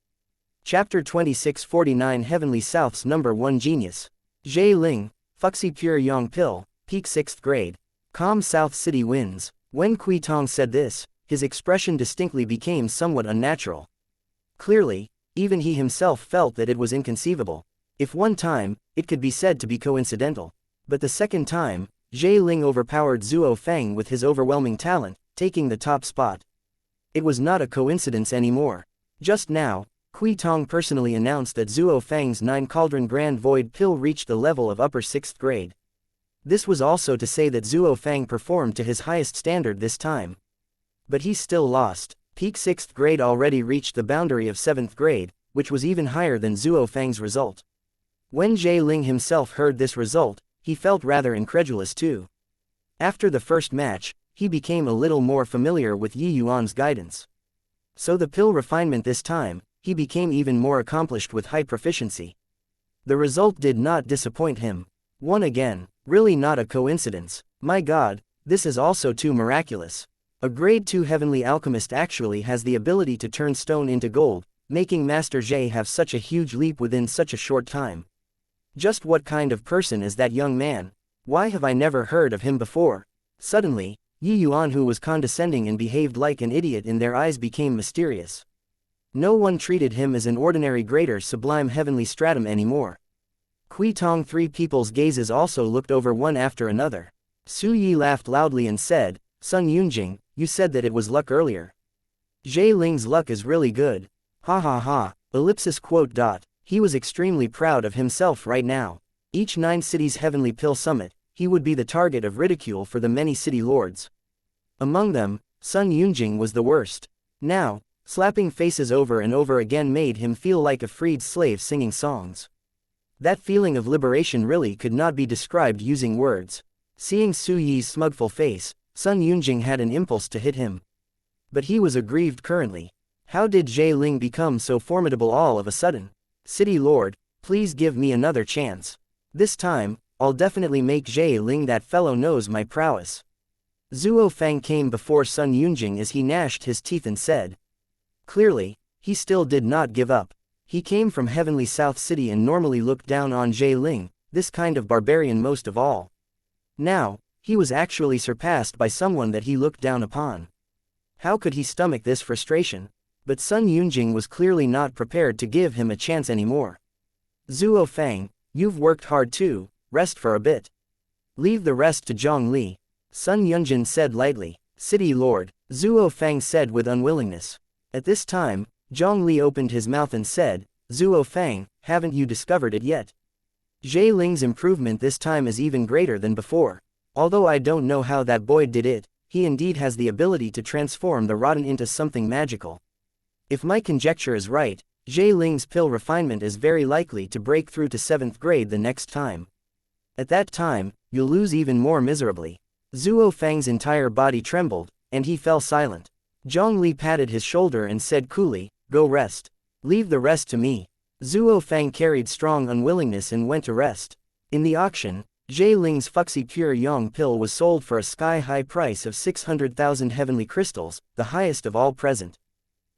Chapter 2649 Heavenly South's Number 1 Genius. Zhe Ling, Fuxi Pure Yang Pill, Peak 6th Grade. Calm South City wins. When Kui Tong said this, his expression distinctly became somewhat unnatural. Clearly, even he himself felt that it was inconceivable. If one time, it could be said to be coincidental. But the second time, Zhe Ling overpowered Zhuo Fang with his overwhelming talent, taking the top spot. It was not a coincidence anymore. Just now, Kui Tong personally announced that Zhuo Fang's 9 Cauldron Grand Void Pill reached the level of upper 6th grade. This was also to say that Zhuo Fang performed to his highest standard this time. But he still lost. Peak 6th grade already reached the boundary of 7th grade, which was even higher than Zhuo Fang's result. When Zhe Ling himself heard this result, he felt rather incredulous too. After the first match, he became a little more familiar with Yi Yuan's guidance. So the pill refinement this time, he became even more accomplished with high proficiency. The result did not disappoint him. Won again, really not a coincidence. My god, this is also too miraculous. A grade 2 heavenly alchemist actually has the ability to turn stone into gold, making Master Zhe have such a huge leap within such a short time. Just what kind of person is that young man? Why have I never heard of him before? Suddenly, Yi Yuan, who was condescending and behaved like an idiot in their eyes, became mysterious. No one treated him as an ordinary greater sublime heavenly stratum anymore. Kui Tong, 3 people's gazes also looked over one after another. Su Yi laughed loudly and said, Sun Yunjing, you said that it was luck earlier. Zhe Ling's luck is really good. Ha ha ha, ellipsis quote dot. He was extremely proud of himself right now. Each 9 cities heavenly pill summit, he would be the target of ridicule for the many city lords. Among them, Sun Yunjing was the worst. Now, slapping faces over and over again made him feel like a freed slave singing songs. That feeling of liberation really could not be described using words. Seeing Su Yi's smugful face, Sun Yunjing had an impulse to hit him. But he was aggrieved currently. How did Zhe Ling become so formidable all of a sudden? City Lord, please give me another chance. This time, I'll definitely make Zhe Ling that fellow knows my prowess. Zuo Fang came before Sun Yunjing as he gnashed his teeth and said. Clearly, he still did not give up. He came from heavenly South City and normally looked down on Zhe Ling, this kind of barbarian most of all. Now, he was actually surpassed by someone that he looked down upon. How could he stomach this frustration? But Sun Yunjing was clearly not prepared to give him a chance anymore. Zuo Fang, you've worked hard too, rest for a bit. Leave the rest to Zhong Li. Sun Yunjin said lightly. City Lord, Zuo Fang said with unwillingness. At this time, Zhong Li opened his mouth and said, Zuo Fang, haven't you discovered it yet? Zhe Ling's improvement this time is even greater than before. Although I don't know how that boy did it, he indeed has the ability to transform the rotten into something magical. If my conjecture is right, Zhe Ling's pill refinement is very likely to break through to 7th grade the next time. At that time, you'll lose even more miserably. Zuo Fang's entire body trembled, and he fell silent. Zhong Li patted his shoulder and said coolly, go rest. Leave the rest to me. Zuo Fang carried strong unwillingness and went to rest. In the auction, Zhe Ling's Fuxi Pure Yang pill was sold for a sky-high price of 600,000 heavenly crystals, the highest of all present.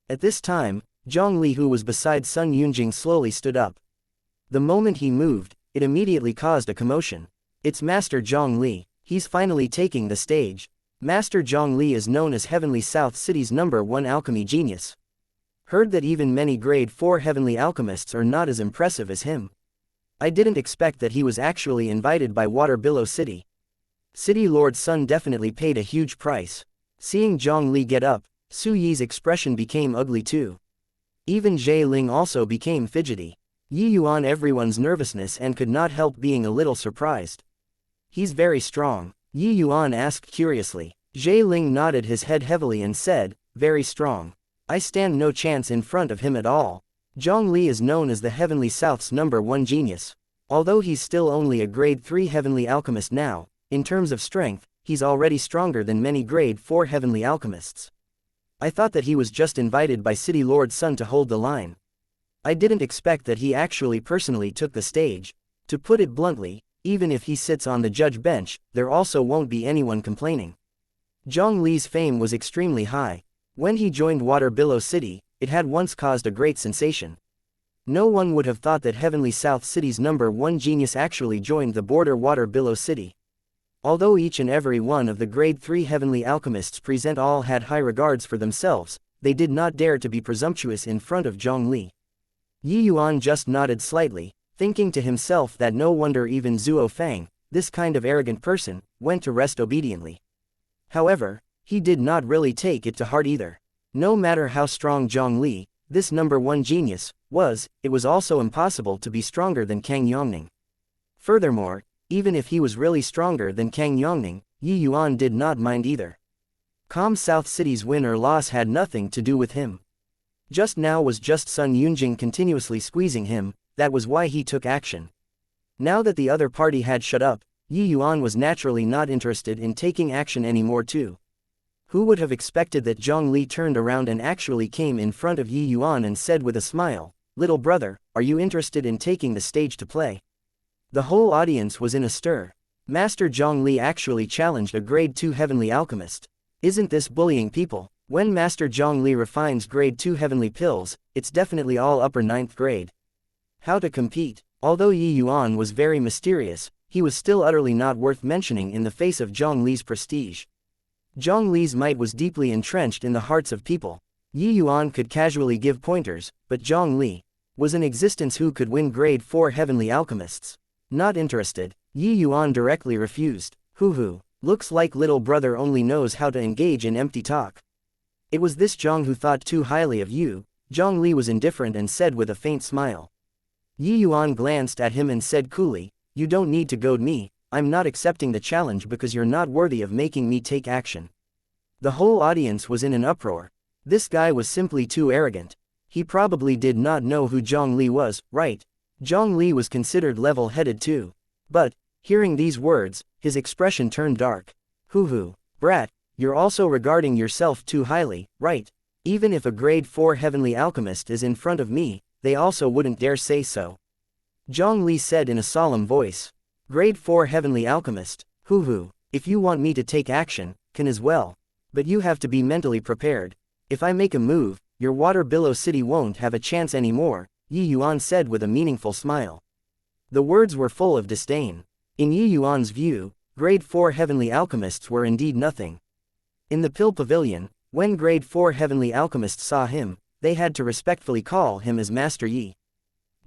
At this time, Zhong Li, who was beside Sun Yunjing, slowly stood up. The moment he moved, it immediately caused a commotion. It's Master Zhong Li, he's finally taking the stage. Master Zhong Li is known as Heavenly South City's #1 alchemy genius. Heard that even many grade 4 heavenly alchemists are not as impressive as him. I didn't expect that he was actually invited by Water Billow City. City Lord Sun definitely paid a huge price. Seeing Zhong Li get up, Su Yi's expression became ugly too. Even Zhe Ling also became fidgety. Yi Yuan everyone's nervousness and could not help being a little surprised. He's very strong, Yi Yuan asked curiously. Zhe Ling nodded his head heavily and said, very strong. I stand no chance in front of him at all. Zhong Li is known as the Heavenly South's #1 genius. Although he's still only a grade 3 heavenly alchemist now, in terms of strength, he's already stronger than many grade 4 heavenly alchemists. I thought that he was just invited by City Lord Sun to hold the line. I didn't expect that he actually personally took the stage. To put it bluntly, even if he sits on the judge bench, there also won't be anyone complaining. Zhong Li's fame was extremely high. When he joined Water Billow City, it had once caused a great sensation. No one would have thought that Heavenly South City's #1 genius actually joined the border Water Billow City. Although each and every one of the grade 3 heavenly alchemists present all had high regards for themselves, they did not dare to be presumptuous in front of Zhong Li. Yi Yuan just nodded slightly, thinking to himself that no wonder even Zuo Fang, this kind of arrogant person, went to rest obediently. However, he did not really take it to heart either. No matter how strong Zhong Li, this #1 genius, it was also impossible to be stronger than Kang Yongning. Furthermore, even if he was really stronger than Kang Yongning, Yi Yuan did not mind either. Calm South City's win or loss had nothing to do with him. Just now was just Sun Yunjing continuously squeezing him, that was why he took action. Now that the other party had shut up, Yi Yuan was naturally not interested in taking action anymore too. Who would have expected that Zhong Li turned around and actually came in front of Yi Yuan and said with a smile, "Little brother, are you interested in taking the stage to play?" The whole audience was in a stir. Master Zhong Li actually challenged a grade 2 heavenly alchemist. Isn't this bullying people? When Master Zhong Li refines grade 2 heavenly pills, it's definitely all upper 9th grade. How to compete? Although Yi Yuan was very mysterious, he was still utterly not worth mentioning in the face of Zhong Li's prestige. Zhong Li's might was deeply entrenched in the hearts of people. Yi Yuan could casually give pointers, but Zhong Li was an existence who could win grade 4 heavenly alchemists. Not interested, Yi Yuan directly refused. Hoo, looks like little brother only knows how to engage in empty talk. It was this Zhong who thought too highly of you. Zhong Li was indifferent and said with a faint smile. Yi Yuan glanced at him and said coolly, "You don't need to goad me, I'm not accepting the challenge because you're not worthy of making me take action." The whole audience was in an uproar. This guy was simply too arrogant. He probably did not know who Zhong Li was, right? Zhong Li was considered level-headed too. But, hearing these words, his expression turned dark. Hoo, brat, you're also regarding yourself too highly, right? Even if a grade 4 heavenly alchemist is in front of me, they also wouldn't dare say so. Zhong Li said in a solemn voice. Grade 4 Heavenly Alchemist. Hoo. If you want me to take action, can as well. But you have to be mentally prepared. If I make a move, your water billow city won't have a chance anymore, Yuan said with a meaningful smile. The words were full of disdain. In Yuan's view, Grade 4 Heavenly Alchemists were indeed nothing. In the Pill Pavilion, when Grade 4 Heavenly Alchemists saw him, they had to respectfully call him as Master Yi.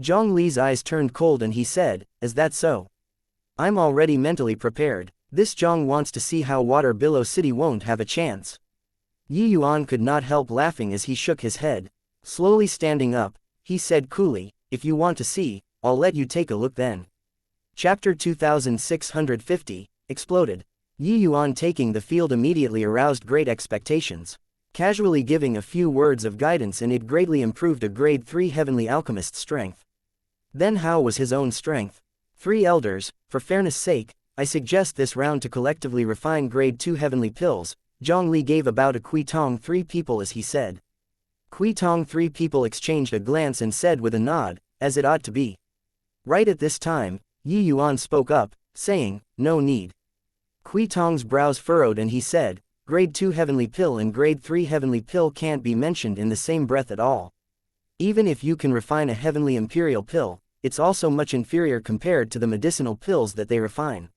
Zhang Li's eyes turned cold and he said, "Is that so? I'm already mentally prepared. This Zhang wants to see how Water Billow City won't have a chance." Yuan could not help laughing as he shook his head. Slowly standing up, he said coolly, "If you want to see, I'll let you take a look then." Chapter 2650, Exploded. Yuan taking the field immediately aroused great expectations. Casually giving a few words of guidance and it greatly improved a Grade 3 Heavenly Alchemist's strength. Then how was his own strength? 3 elders, for fairness sake, I suggest this round to collectively refine Grade 2 Heavenly Pills. Zhang Li gave about a Kuitong 3 people as he said. Kuitong 3 people exchanged a glance and said with a nod, as it ought to be. Right at this time, Yuan spoke up, saying, "No need." Kuitong's brows furrowed and he said, "Grade 2 Heavenly Pill and Grade 3 Heavenly Pill can't be mentioned in the same breath at all. Even if you can refine a Heavenly Imperial Pill, it's also much inferior compared to the medicinal pills that they refine.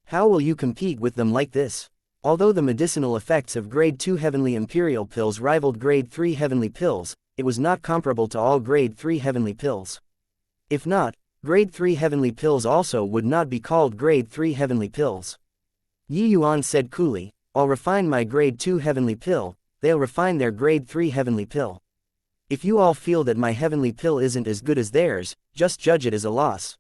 How will you compete with them like this?" Although the medicinal effects of Grade 2 Heavenly Imperial Pills rivaled Grade 3 Heavenly Pills, it was not comparable to all Grade 3 Heavenly Pills. If not, Grade 3 Heavenly Pills also would not be called Grade 3 Heavenly Pills. Yuan said coolly, "I'll refine my Grade 2 Heavenly Pill, they'll refine their Grade 3 Heavenly Pill. If you all feel that my Heavenly Pill isn't as good as theirs, just judge it as a loss."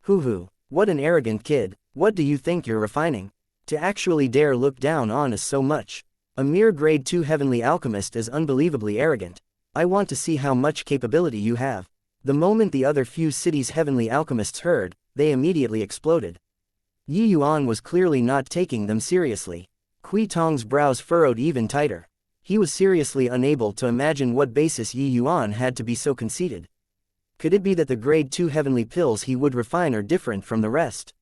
Hoo. What an arrogant kid, what do you think you're refining? To actually dare look down on us so much. A mere Grade 2 Heavenly Alchemist is unbelievably arrogant. I want to see how much capability you have. The moment the other few cities' Heavenly Alchemists heard, they immediately exploded. Yuan was clearly not taking them seriously. Kuitong's brows furrowed even tighter. He was seriously unable to imagine what basis Yuan had to be so conceited. Could it be that the Grade 2 Heavenly Pills he would refine are different from the rest?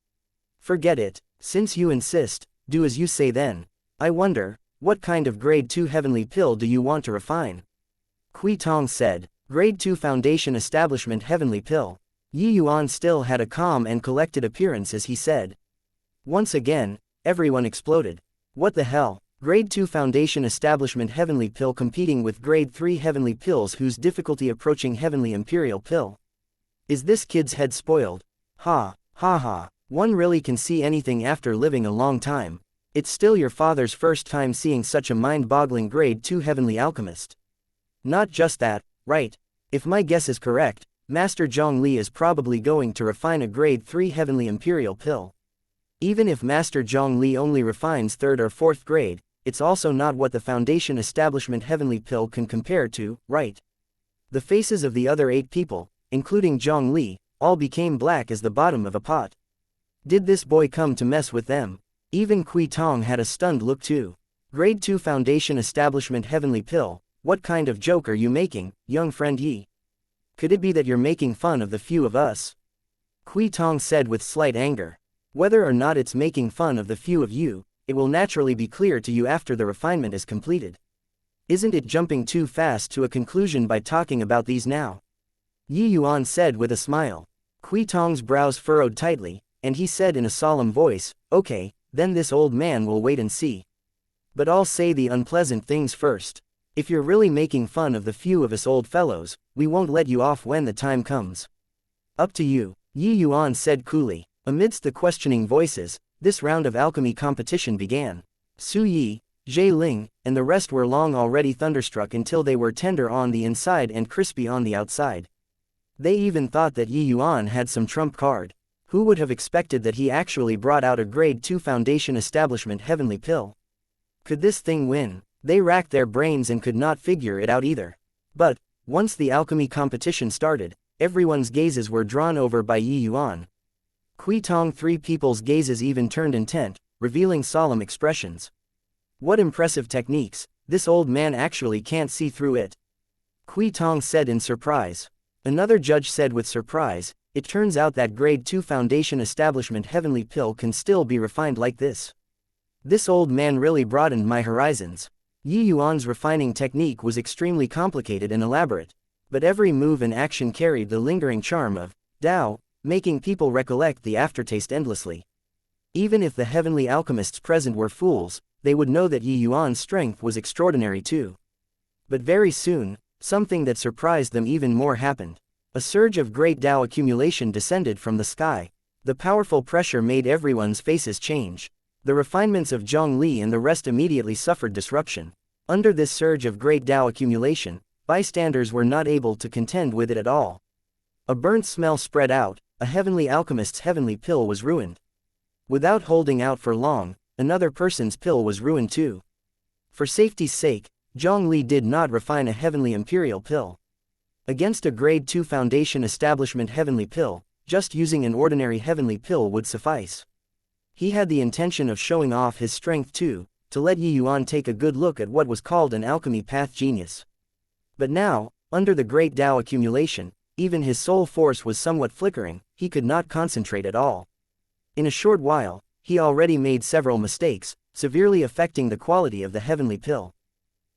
Forget it. Since you insist, do as you say then. I wonder, what kind of Grade 2 Heavenly Pill do you want to refine? Kuitong said, Grade 2 Foundation Establishment Heavenly Pill. Yuan still had a calm and collected appearance as he said. Once again, everyone exploded. What the hell? Grade 2 Foundation Establishment Heavenly Pill competing with Grade 3 Heavenly Pills whose difficulty approaching Heavenly Imperial Pill. Is this kid's head spoiled? Ha. One really can see anything after living a long time. It's still your father's first time seeing such a mind-boggling Grade 2 Heavenly Alchemist. Not just that, right? If my guess is correct, Master Zhang Li is probably going to refine a Grade 3 Heavenly Imperial Pill. Even if Master Zhang Li only refines 3rd or 4th grade, it's also not what the Foundation Establishment Heavenly Pill can compare to, right? The faces of the other 8 people, including Zhang Li, all became black as the bottom of a pot. Did this boy come to mess with them? Even Kuitong had a stunned look too. Grade 2 Foundation Establishment Heavenly Pill, what kind of joke are you making, young friend Yi? Could it be that you're making fun of the few of us? Kuitong said with slight anger. Whether or not it's making fun of the few of you, it will naturally be clear to you after the refinement is completed. Isn't it jumping too fast to a conclusion by talking about these now? Yuan said with a smile. Kuitong's brows furrowed tightly, and he said in a solemn voice, "Okay, then this old man will wait and see. But I'll say the unpleasant things first. If you're really making fun of the few of us old fellows, we won't let you off when the time comes. Up to you," Yuan said coolly. Amidst the questioning voices, this round of alchemy competition began. Su Yi, Zhe Ling, and the rest were long already thunderstruck until they were tender on the inside and crispy on the outside. They even thought that Yuan had some trump card. Who would have expected that he actually brought out a Grade 2 Foundation Establishment Heavenly Pill? Could this thing win? They racked their brains and could not figure it out either. But, once the alchemy competition started, everyone's gazes were drawn over by Yuan. Kuitong 3 people's gazes even turned intent, revealing solemn expressions. What impressive techniques, this old man actually can't see through it. Kuitong said in surprise. Another judge said with surprise, it turns out that grade 2 foundation establishment heavenly pill can still be refined like this. This old man really broadened my horizons. Yuan's refining technique was extremely complicated and elaborate, but every move and action carried the lingering charm of Tao, making people recollect the aftertaste endlessly. Even if the heavenly alchemists present were fools, they would know that Yuan's strength was extraordinary too. But very soon, something that surprised them even more happened. A surge of great Tao accumulation descended from the sky. The powerful pressure made everyone's faces change. The refinements of Zhongli and the rest immediately suffered disruption. Under this surge of great Tao accumulation, bystanders were not able to contend with it at all. A burnt smell spread out, a heavenly alchemist's heavenly pill was ruined. Without holding out for long, another person's pill was ruined too. For safety's sake, Zhongli did not refine a heavenly imperial pill. Against a grade 2 foundation establishment heavenly pill, just using an ordinary heavenly pill would suffice. He had the intention of showing off his strength too, to let Yuan take a good look at what was called an alchemy path genius. But now, under the great Tao accumulation, even his soul force was somewhat flickering, he could not concentrate at all. In a short while, he already made several mistakes, severely affecting the quality of the heavenly pill.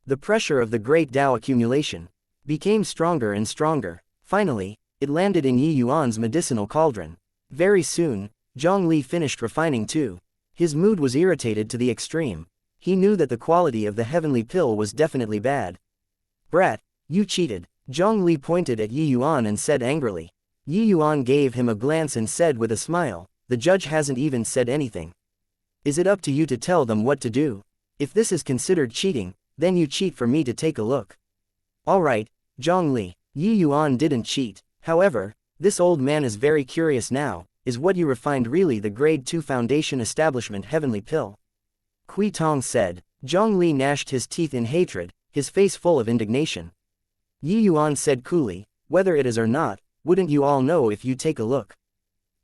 The pressure of the great Tao accumulation became stronger and stronger. Finally, it landed in Yuan's medicinal cauldron. Very soon, Zhongli finished refining too. His mood was irritated to the extreme. He knew that the quality of the heavenly pill was definitely bad. "Brat, you cheated." Zhongli pointed at Yuan and said angrily. Yuan gave him a glance and said with a smile, "The judge hasn't even said anything. Is it up to you to tell them what to do? If this is considered cheating, then you cheat for me to take a look." "Alright, Zhongli." Yuan didn't cheat. However, this old man is very curious now. Is what you refined really the grade 2 foundation establishment heavenly pill? Kui Tong said. Zhongli gnashed his teeth in hatred, his face full of indignation. Yuan said coolly, "Whether it is or not, wouldn't you all know if you take a look?"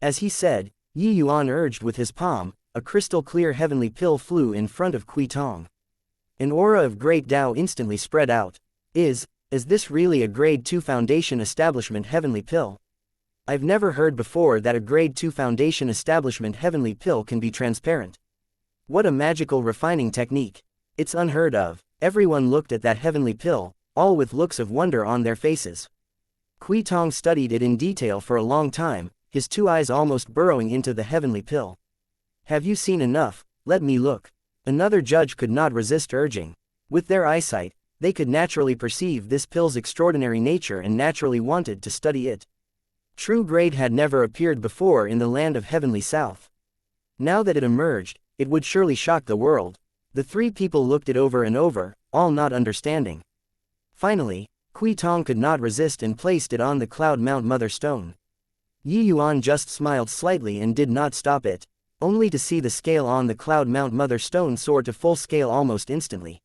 As he said, Yuan urged with his palm, a crystal clear heavenly pill flew in front of Kui Tong. An aura of great Tao instantly spread out. Is this really a grade 2 foundation establishment heavenly pill? I've never heard before that a grade 2 foundation establishment heavenly pill can be transparent. What a magical refining technique. It's unheard of. Everyone looked at that heavenly pill, all with looks of wonder on their faces. Kui Tong studied it in detail for a long time, his two eyes almost burrowing into the heavenly pill. "Have you seen enough? Let me look." Another judge could not resist urging. With their eyesight, they could naturally perceive this pill's extraordinary nature and naturally wanted to study it. True grade had never appeared before in the land of heavenly south. Now that it emerged, it would surely shock the world. The three people looked it over and over, all not understanding. Finally, Kui Tong could not resist and placed it on the Cloud Mount Mother Stone. Yuan just smiled slightly and did not stop it, only to see the scale on the Cloud Mount Mother Stone soar to full scale almost instantly.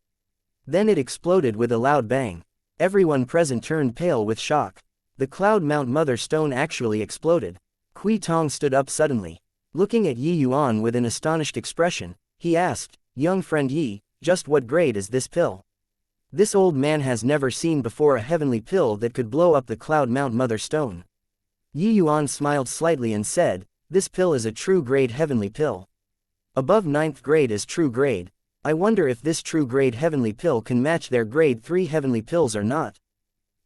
Then it exploded with a loud bang. Everyone present turned pale with shock. The Cloud Mount Mother Stone actually exploded. Kui Tong stood up suddenly. Looking at Yuan with an astonished expression, he asked, "Young friend Yi, just what grade is this pill?" This old man has never seen before a heavenly pill that could blow up the Cloud Mount Mother Stone. Yuan smiled slightly and said, "This pill is a true grade heavenly pill. Above 9th grade is true grade. I wonder if this true grade heavenly pill can match their grade 3 heavenly pills or not."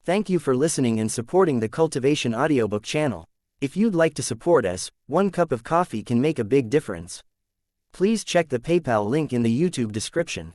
Thank you for listening and supporting the Cultivation audiobook channel. If you'd like to support us, 1 cup of coffee can make a big difference. Please check the PayPal link in the YouTube description.